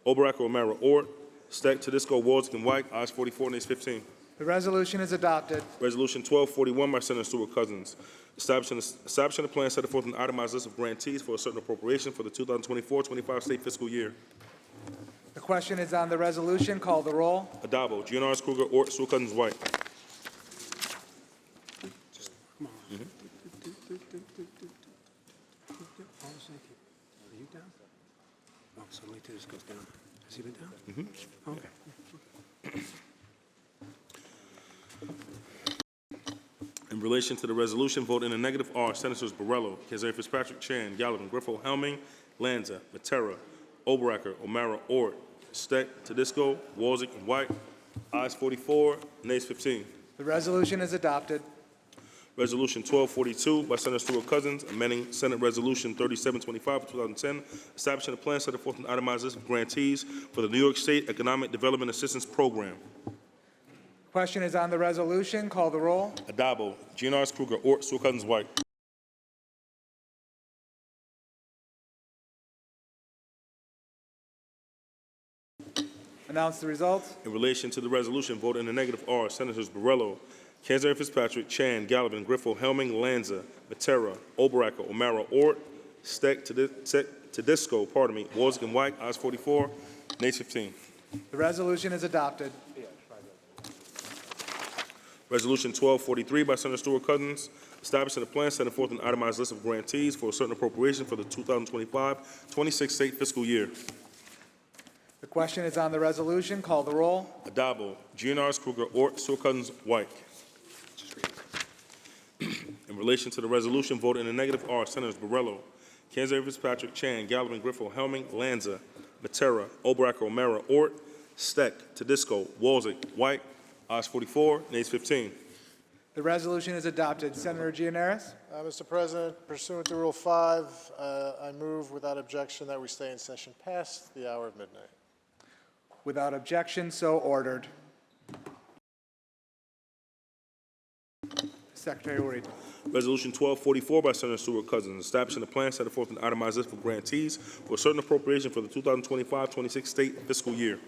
Obaracker, O'Mara, Ort, Steck, Tedisco, Walzick, and White. Ayes 44, nays 15. The resolution is adopted. Resolution 1241 by Senator Stewart Cousins, establishing a plan setting forth an itemized list of grantees for a certain appropriation for the 2024-25 state fiscal year. The question is on the resolution. Call the roll. Adabo, GNRS, Kruger, Ort, Stewart Cousins, White. Are you down? Oh, so wait till this goes down. Has he been down? Okay. In relation to the resolution, voted in the negative are Senators Borrello, Kanzeri Fitzpatrick, Chan, Gallivan, Griffo, Helming, Lanza, Matera, Oberacker, O'Mara, Ort, Steck, Tedisco, Walzick, and White. Ayes 44, nays 15. The resolution is adopted. Resolution 1242 by Senator Stewart Cousins, amending Senate Resolution 3725 of 2010, establishing a plan set forth an itemized list of grantees for the New York State Economic Development Assistance Program. Question is on the resolution. Call the roll. Adabo, GNRS Kruger, Ort, Stewart Cousins, White. Announce the results. In relation to the resolution, voted in the negative are Senators Borrello, Kanzeri Fitzpatrick, Chan, Gallivan, Griffo, Helming, Lanza, Matera, Oberacker, O'Mara, Ort, Steck, Tedisco, Walzick, and White. Ayes 44, nays 15. The resolution is adopted. Resolution 1243 by Senator Stewart Cousins, establishing a plan setting forth an itemized list of grantees for a certain appropriation for the 2025-26 state fiscal year. The question is on the resolution. Call the roll. Adabo, GNRS Kruger, Ort, Stewart Cousins, White. In relation to the resolution, voted in the negative are Senators Borrello, Kanzeri Fitzpatrick, Chan, Gallivan, Griffo, Helming, Lanza, Matera, Oberacker, O'Mara, Ort, Steck, Tedisco, Walzick, White. Ayes 44, nays 15. The resolution is adopted. Senator Gianaris. Mr. President, pursuant to Rule 5, I move without objection that we stay in session past the hour of midnight. Without objection, so ordered. Secretary will read. Resolution 1244 by Senator Stewart Cousins, establishing a plan setting forth an itemized list for grantees for a certain appropriation for the 2025-26 state fiscal year.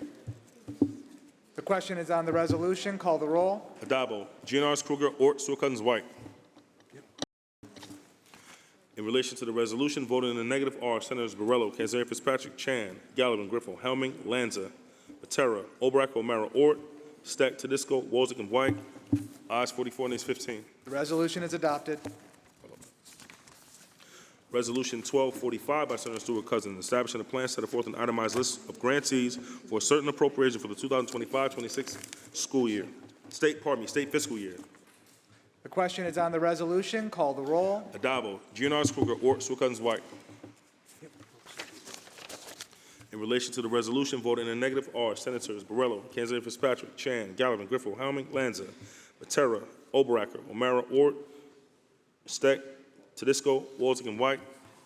The question is on the resolution. Call the roll. Adabo, GNRS Kruger, Ort, Stewart Cousins, White. In relation to the resolution, voted in the negative are Senators Borrello, Kanzeri Fitzpatrick, Chan, Gallivan, Griffo, Helming, Lanza, Matera, Oberacker, O'Mara, Ort, Steck, Tedisco, Walzick, and White. Ayes 44, nays 15. The resolution is adopted. Resolution 1245 by Senator Stewart Cousins, establishing a plan setting forth an itemized list of grantees for a certain appropriation for the 2025-26 school year. State fiscal year. The question is on the resolution. Call the roll. Adabo, GNRS Kruger, Ort, Stewart Cousins, White. In relation to the resolution, voted in the negative are Senators Borrello, Kanzeri Fitzpatrick, Chan, Gallivan, Griffo, Helming, Lanza, Matera, Oberacker, O'Mara, Ort, Steck, Tedisco, Walzick, and White.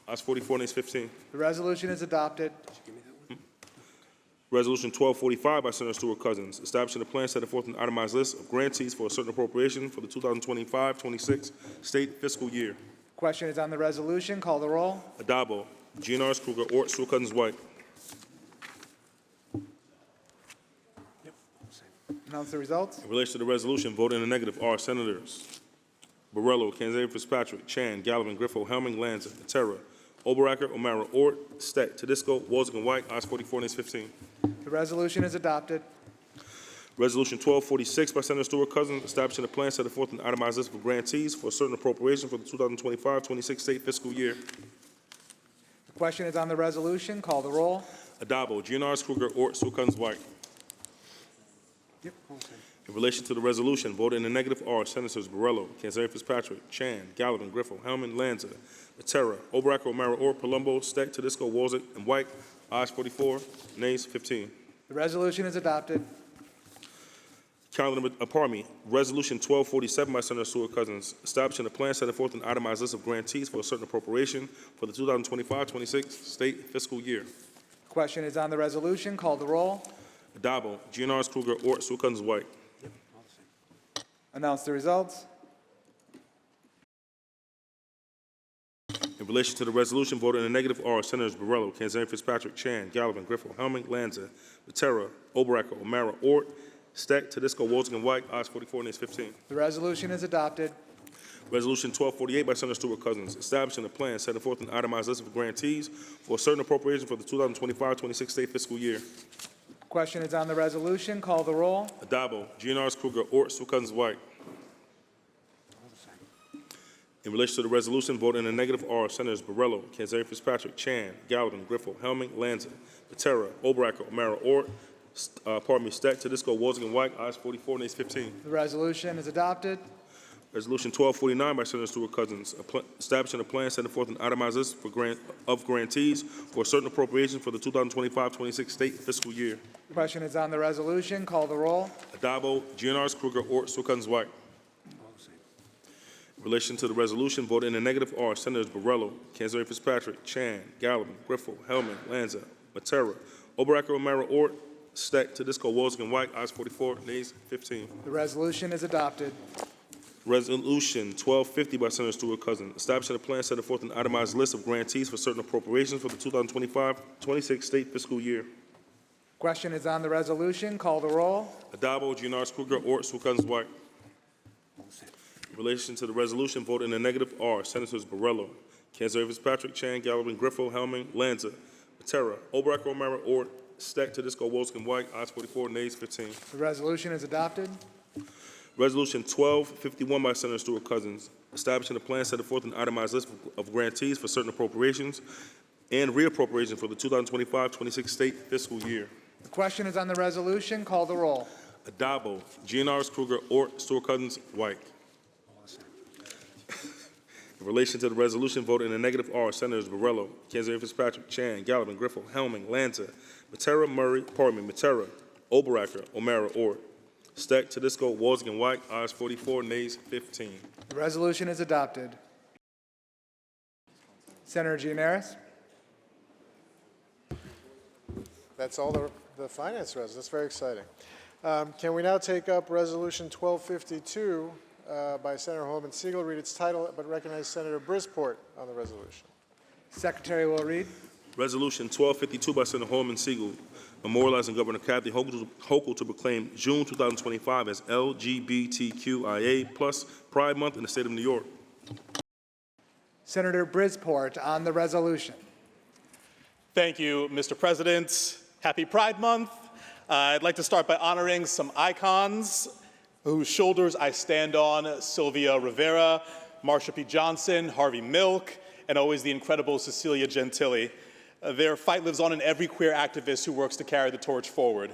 Ayes 44, nays 15. The resolution is adopted. Resolution 1245 by Senator Stewart Cousins, establishing a plan setting forth an itemized list of grantees for a certain appropriation for the 2025-26 state fiscal year. Question is on the resolution. Call the roll. Adabo, GNRS Kruger, Ort, Stewart Cousins, White. Announce the results. In relation to the resolution, voted in the negative are Senators Borrello, Kanzeri Fitzpatrick, Chan, Gallivan, Griffo, Helming, Lanza, Matera, Oberacker, O'Mara, Ort, Steck, Tedisco, Walzick, and White. Ayes 44, nays 15. The resolution is adopted. Resolution 1246 by Senator Stewart Cousins, establishing a plan setting forth an itemized list of grantees for a certain appropriation for the 2025-26 state fiscal year. The question is on the resolution. Call the roll. Adabo, GNRS Kruger, Ort, Stewart Cousins, White. In relation to the resolution, voted in the negative are Senators Borrello, Kanzeri Fitzpatrick, Chan, Gallivan, Griffo, Helming, Lanza, Matera, Oberacker, O'Mara, Ort, Palumbo, Steck, Tedisco, Walzick, and White. Ayes 44, nays 15. The resolution is adopted. Resolution 1247 by Senator Stewart Cousins, establishing a plan setting forth an itemized list of grantees for a certain appropriation for the 2025-26 state fiscal year. Question is on the resolution. Call the roll. Adabo, GNRS Kruger, Ort, Stewart Cousins, White. Announce the results. In relation to the resolution, voted in the negative are Senators Borrello, Kanzeri Fitzpatrick, Chan, Gallivan, Griffo, Helming, Lanza, Matera, Oberacker, O'Mara, Ort, Steck, Tedisco, Walzick, and White. Ayes 44, nays 15. The resolution is adopted. Resolution 1248 by Senator Stewart Cousins, establishing a plan setting forth an itemized list of grantees for a certain appropriation for the 2025-26 state fiscal year. Question is on the resolution. Call the roll. Adabo, GNRS Kruger, Ort, Stewart Cousins, White. In relation to the resolution, voted in the negative are Senators Borrello, Kanzeri Fitzpatrick, Chan, Gallivan, Griffo, Helming, Lanza, Matera, Oberacker, O'Mara, Ort, Steck, Tedisco, Walzick, and White. Ayes 44, nays 15. The resolution is adopted. Resolution 1249 by Senator Stewart Cousins, establishing a plan setting forth an itemized list of grantees for certain appropriations for the 2025-26 state fiscal year. The question is on the resolution. Call the roll. Adabo, GNRs, Kruger, Ort, Stewart Cousins, White. In relation to the resolution, voted in the negative are Senators Borrello, Canzeri Fitzpatrick, Chan, Gallivan, Griffel, Hellman, Lanza, Matera, Obaracker, O'Mara, Ort, Steck, Tedisco, Wozniak, White, ayes 44, nays 15. The resolution is adopted. Resolution 1250 by Senator Stewart Cousins, establishing a plan setting forth an itemized list of grantees for certain appropriations for the 2025-26 state fiscal year. Question is on the resolution. Call the roll. Adabo, GNRs, Kruger, Ort, Stewart Cousins, White. In relation to the resolution, voted in the negative are Senators Borrello, Canzeri Fitzpatrick, Chan, Gallivan, Griffel, Hellman, Lanza, Matera, Obaracker, O'Mara, Ort, Steck, Tedisco, Wozniak, White, ayes 44, nays 15. The resolution is adopted. Resolution 1251 by Senator Stewart Cousins, establishing a plan setting forth an itemized list of grantees for certain appropriations and reappropriations for the 2025-26 state fiscal year. The question is on the resolution. Call the roll. Adabo, GNRs, Kruger, Ort, Stewart Cousins, White. In relation to the resolution, voted in the negative are Senators Borrello, Canzeri Fitzpatrick, Chan, Gallivan, Griffel, Hellman, Lanza, Matera, Obaracker, O'Mara, Ort, Steck, Tedisco, Wozniak, White, ayes 44, nays 15. The resolution is adopted. Senator Gianaris. That's all the finance res. That's very exciting. Can we now take up Resolution 1252 by Senator Holman Siegel? Read its title, but recognize Senator Brisport on the resolution. Secretary will read. Resolution 1252 by Senator Holman Siegel, memorializing Governor Kathy Hochul to proclaim June 2025 as LGBTQIA+ Pride Month in the state of New York. Senator Brisport on the resolution. Thank you, Mr. President. Happy Pride Month. I'd like to start by honoring some icons whose shoulders I stand on: Sylvia Rivera, Marsha P. Johnson, Harvey Milk, and always the incredible Cecilia Gentili. Their fight lives on in every queer activist who works to carry the torch forward.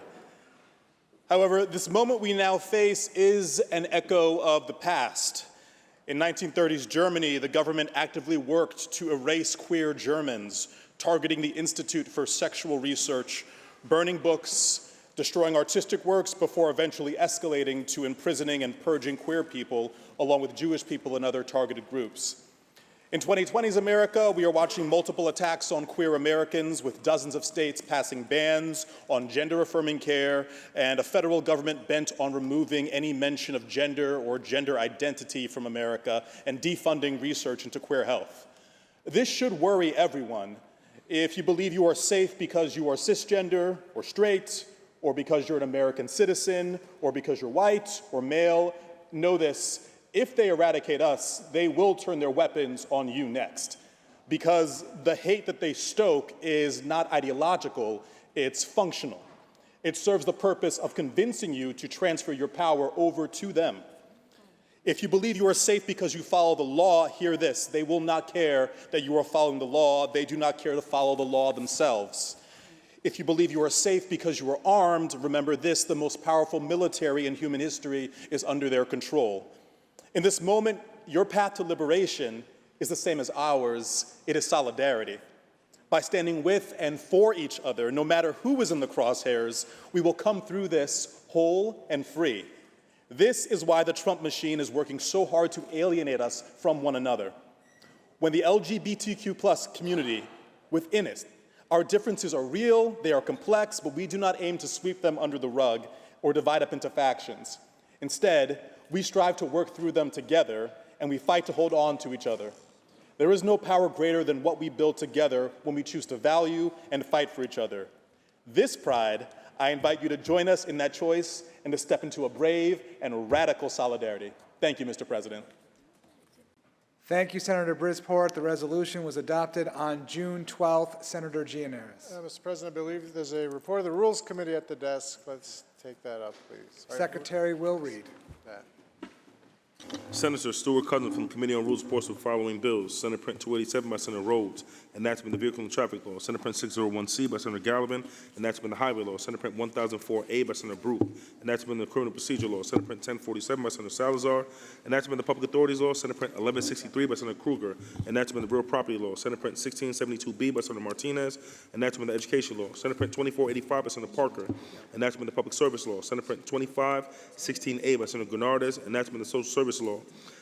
However, this moment we now face is an echo of the past. In 1930s Germany, the government actively worked to erase queer Germans, targeting the Institute for Sexual Research, burning books, destroying artistic works, before eventually escalating to imprisoning and purging queer people, along with Jewish people and other targeted groups. In 2020's America, we are watching multiple attacks on queer Americans, with dozens of states passing bans on gender-affirming care and a federal government bent on removing any mention of gender or gender identity from America and defunding research into queer health. This should worry everyone. If you believe you are safe because you are cisgender or straight, or because you're an American citizen, or because you're white or male, know this: if they eradicate us, they will turn their weapons on you next. Because the hate that they stoke is not ideological, it's functional. It serves the purpose of convincing you to transfer your power over to them. If you believe you are safe because you follow the law, hear this: they will not care that you are following the law. They do not care to follow the law themselves. If you believe you are safe because you are armed, remember this: the most powerful military in human history is under their control. In this moment, your path to liberation is the same as ours. It is solidarity. By standing with and for each other, no matter who is in the crosshairs, we will come through this whole and free. This is why the Trump machine is working so hard to alienate us from one another. When the LGBTQ+ community within it, our differences are real, they are complex, but we do not aim to sweep them under the rug or divide up into factions. Instead, we strive to work through them together, and we fight to hold on to each other. There is no power greater than what we build together when we choose to value and fight for each other. This Pride, I invite you to join us in that choice and to step into a brave and radical solidarity. Thank you, Mr. President. Thank you, Senator Brisport. The resolution was adopted on June 12th. Senator Gianaris. Mr. President, I believe there's a report of the Rules Committee at the desk. Let's take that up, please. Secretary will read. That. Senator Stuart Cousins from the Committee on Rules reports the following bills. Senate Print 287 by Senator Rhodes, enactment of the Vehicle and Traffic Law. Senate Print 601C by Senator Gallivan, enactment of the Highway Law. Senate Print 1004A by Senator Brute, enactment of the Criminal Procedure Law. Senate Print 1047 by Senator Salazar, enactment of the Public Authorities Law. Senate Print 1163 by Senator Kruger, enactment of the Real Property Law. Senate Print 1672B by Senator Martinez, enactment of the Education Law. Senate Print 2485 by Senator Parker, enactment of the Public Service Law. Senate Print 2516A by Senator Gurnardes, enactment of the Social Service Law.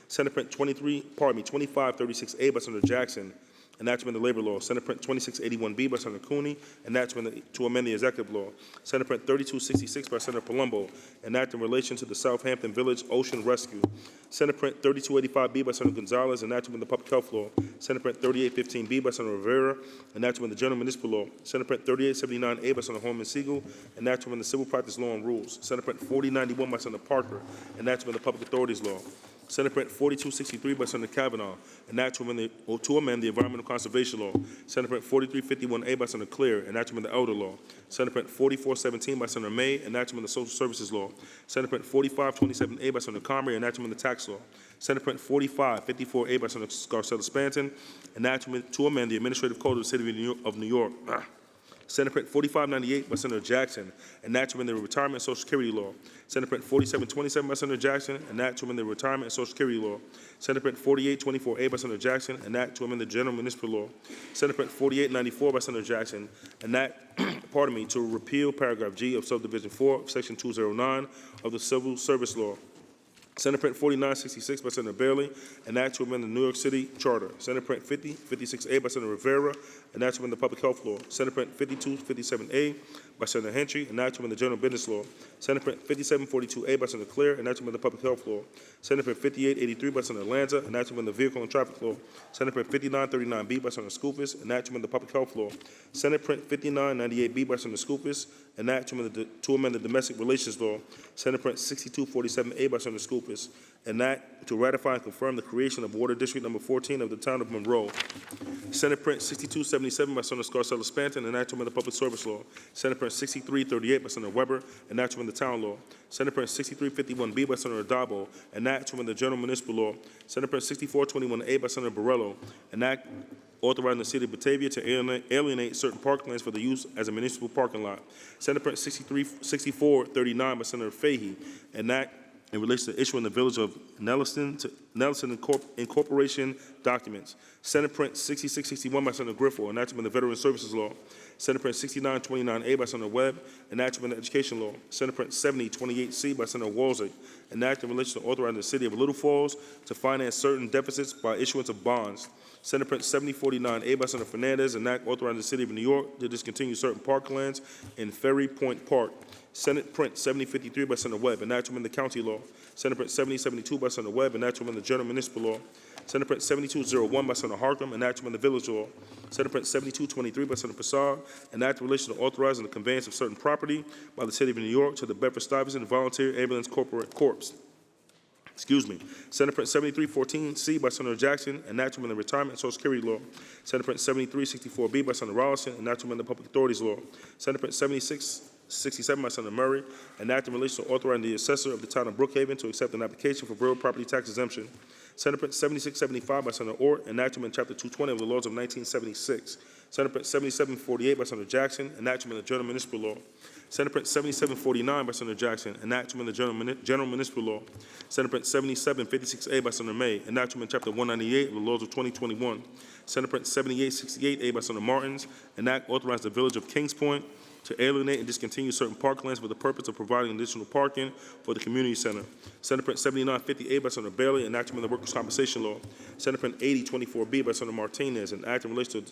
Senate Print 2536A by Senator Jackson, enactment of the Labor Law. Senate Print 2681B by Senator Cooney, enactment to amend the Executive Law. Senate Print 3266 by Senator Palumbo, enactment in relation to the Southampton Village Ocean Rescue. Senate Print 3285B by Senator Gonzalez, enactment of the Public Health Law. Senate Print 3815B by Senator Rivera, enactment of the General Municipal Law. Senate Print 3879A by Senator Holman Siegel, enactment of the Civil Practice Law and Rules. Senate Print 4091 by Senator Parker, enactment of the Public Authorities Law. Senate Print 4263 by Senator Kavanaugh, enactment to amend the Environmental Conservation Law. Senate Print 4351A by Senator Clear, enactment of the Elder Law. Senate Print 4417 by Senator May, enactment of the Social Services Law. Senate Print 4527A by Senator Comrie, enactment of the Tax Law. Senate Print 4554A by Senator Scarcella Spanton, enactment to amend the Administrative Code of the City of New York. Senate Print 4598 by Senator Jackson, enactment of the Retirement and Social Security Law. Senate Print 4727 by Senator Jackson, enactment of the Retirement and Social Security Law. Senate Print 4824A by Senator Jackson, enact to amend the General Municipal Law. Senate Print 4894 by Senator Jackson, enact, to repeal paragraph G of subdivision 4 of section 209 of the Civil Service Law. Senate Print 4966 by Senator Bailey, enact to amend the New York City Charter. Senate Print 5056A by Senator Rivera, enact to amend the Public Health Law. Senate Print 5257A by Senator Hentry, enact to amend the General Business Law. Senate Print 5742A by Senator Claire, enact to amend the Public Health Law. Senate Print 5883 by Senator Lanza, enact to amend the Vehicle and Traffic Law. Senate Print 5939B by Senator Skoufis, enact to amend the Public Health Law. Senate Print 5998B by Senator Skoufis, enact to amend the Domestic Relations Law. Senate Print 6247A by Senator Skoufis, enact to ratify and confirm the creation of Water District Number 14 of the Town of Monroe. Senate Print 6277 by Senator Scarcella Spanton, enact to amend the Public Service Law. Senate Print 6338 by Senator Weber, enact to amend the Town Law. Senate Print 6351B by Senator Adabo, enact to amend the General Municipal Law. Senate Print 6421A by Senator Borrello, enact authorizing the City of Batavia to alienate certain parklands for the use as a municipal parking lot. Senate Print 6439 by Senator Fahey, enact in relation to issuing the Village of Nelson Incorporation documents. Senate Print 6661 by Senator Griffith, enactment of the Veteran Services Law. Senate Print 6929A by Senator Webb, enactment of the Education Law. Senate Print 7028C by Senator Walzek, enactment in relation to authorizing the City of Little Falls to finance certain deficits by issuance of bonds. Senate Print 7049A by Senator Fernandez, enact authorizing the City of New York to discontinue certain parklands in Ferry Point Park. Senate Print 7053 by Senator Webb, enact to amend the County Law. Senate Print 7072 by Senator Webb, enact to amend the General Municipal Law. Senate Print 7201 by Senator Harkam, enact to amend the Village Law. Senate Print 7223 by Senator Prasad, enact in relation to authorizing the conveyance of certain property by the City of New York to the Bedford-Stuyvesant Volunteer Ambulance Corps. Senate Print 7314C by Senator Jackson, enact to amend the Retirement and Social Security Law. Senate Print 7364B by Senator Rollison, enact to amend the Public Authorities Law. Senate Print 7667 by Senator Murray, enact in relation to authorizing the assessor of the town of Brookhaven to accept an application for real property tax exemption. Senate Print 7675 by Senator Ort, enact to amend Chapter 220 of the laws of 1976. Senate Print 7748 by Senator Jackson, enact to amend the General Municipal Law. Senate Print 7749 by Senator Jackson, enact to amend the General Municipal Law. Senate Print 7756A by Senator May, enact to amend Chapter 198 of the laws of 2021. Senate Print 7868A by Senator Martins, enact authorize the Village of Kings Point to alienate and discontinue certain parklands for the purpose of providing additional parking for the community center. Senate Print 7958 by Senator Bailey, enact to amend the Workers' Compensation Law. Senate Print 8024B by Senator Martinez, an act in relation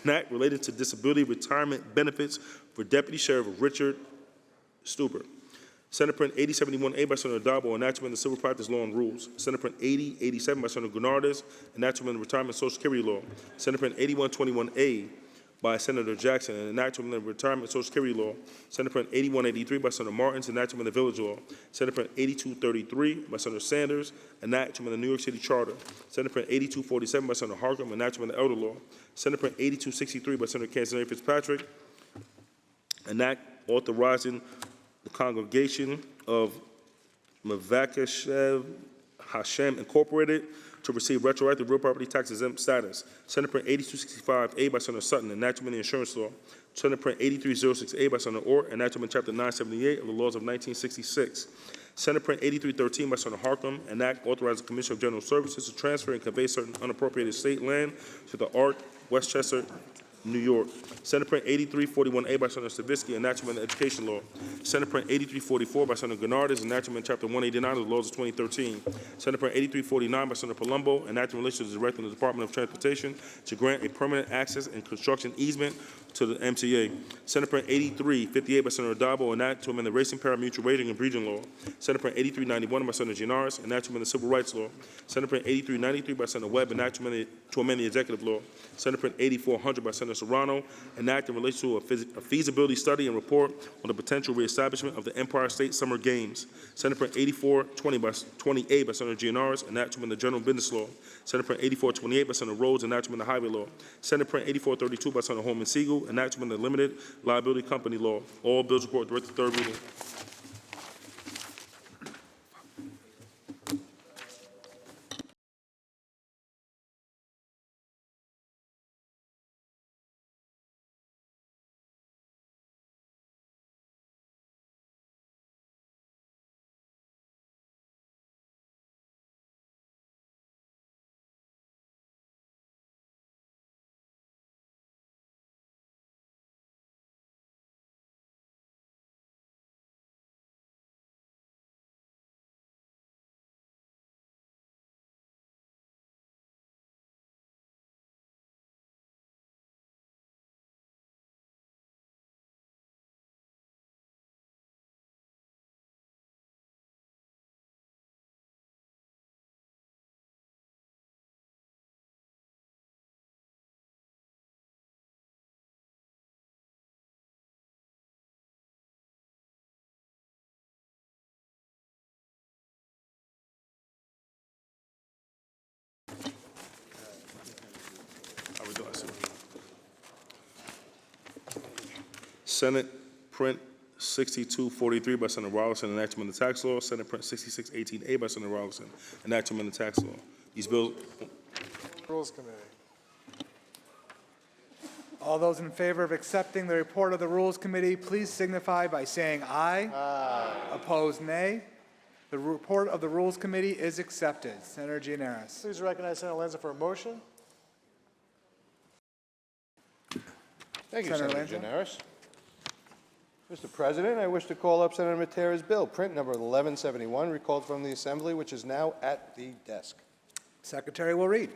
enact related to disability retirement benefits for Deputy Sheriff Richard Stuber. Senate Print 8071A by Senator Adabo, enact to amend the Civil Practice Law and Rules. Senate Print 8087 by Senator Gurnardes, enact to amend the Retirement and Social Security Law. Senate Print 8121A by Senator Jackson, and enact to amend the Retirement and Social Security Law. Senate Print 8183 by Senator Martins, enact to amend the Village Law. Senate Print 8233 by Senator Sanders, enact to amend the New York City Charter. Senate Print 8247 by Senator Harkam, enact to amend the Elder Law. Senate Print 8263 by Senator Cassidy Fitzpatrick, enact authorizing the congregation of Mavakashev Hashem Incorporated to receive retroactive real property tax exempt status. Senate Print 8265A by Senator Sutton, enactment of the insurance law. Senate Print 8306A by Senator Orr, enactment Chapter 978 of the laws of 1966. Senate Print 8313 by Senator Harkam, an act authorizing the Commission of General Services to transfer and convey certain unappropriated state land to the Art, Westchester, New York. Senate Print 8341A by Senator Stavisky, enactment of the education law. Senate Print 8344 by Senator Gennardis, enactment Chapter 189 of the laws of 2013. Senate Print 8349 by Senator Palumbo, enacting relation to the director of the Department of Transportation to grant a permanent access and construction easement to the MTA. Senate Print 8358 by Senator Dabo, enact to amend the Racing Pari-Mutual Rating and Region Law. Senate Print 8391 by Senator Gianaris, enact to amend the Civil Rights Law. Senate Print 8393 by Senator Webb, enact to amend the Executive Law. Senate Print 8400 by Senator Serrano, enact in relation to a feasibility study and report on the potential reestablishment of the Empire State Summer Games. Senate Print 8420 by 28 by Senator Gianaris, enact to amend the General Business Law. Senate Print 8428 by Senator Rhodes, enact to amend the Highway Law. Senate Print 8432 by Senator Holman Siegel, enact to amend the Limited Liability Company Law. All bills report direct to third reading. Senate Print 6243 by Senator Rollinson, enactment of the tax law. Senate Print 6618A by Senator Rollinson, enactment of the tax law. These bills. Rules Committee. All those in favor of accepting the report of the Rules Committee, please signify by saying aye. Aye. Opposed, nay. The report of the Rules Committee is accepted. Senator Gianaris. Please recognize Senator Lanza for a motion. Thank you, Senator Senator Lanza. Gianaris. Mr. President, I wish to call up Senator Matera's bill, print number 1171, recalled from the Assembly, which is now at the desk. Secretary will read.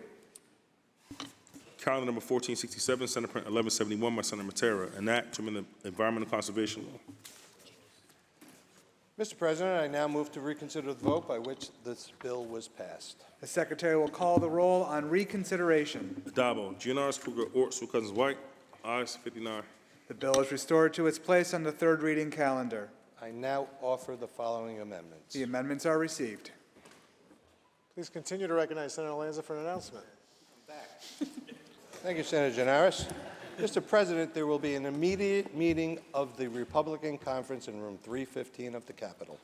Calendar number 1467, Senate Print 1171 by Senator Matera, an act to amend the Environmental Conservation Law. Mr. President, I now move to reconsider the vote by which this bill was passed. The Secretary will call the roll on reconsideration. Adabo, Gianaris, Kruger, Ort, Sue Cousins, White, ayes 59. The bill is restored to its place on the third reading calendar. I now offer the following amendments. The amendments are received. Please continue to recognize Senator Lanza for an announcement. Thank you, Senator Gianaris. Mr. President, there will be an immediate meeting of the Republican Conference in room 315 of the Capitol.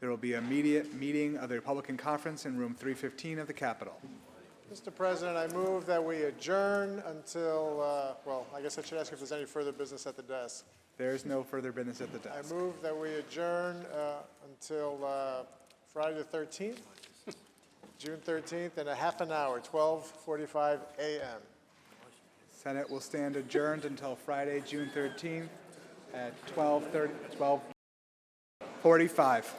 There will be an immediate meeting of the Republican Conference in room 315 of the Capitol. Mr. President, I move that we adjourn until, well, I guess I should ask if there's any further business at the desk. There is no further business at the I desk. move that we adjourn until Friday the 13th, June 13th, in a half an hour, 12:45 a.m. Senate will stand adjourned until Friday, June 13th at 12:45.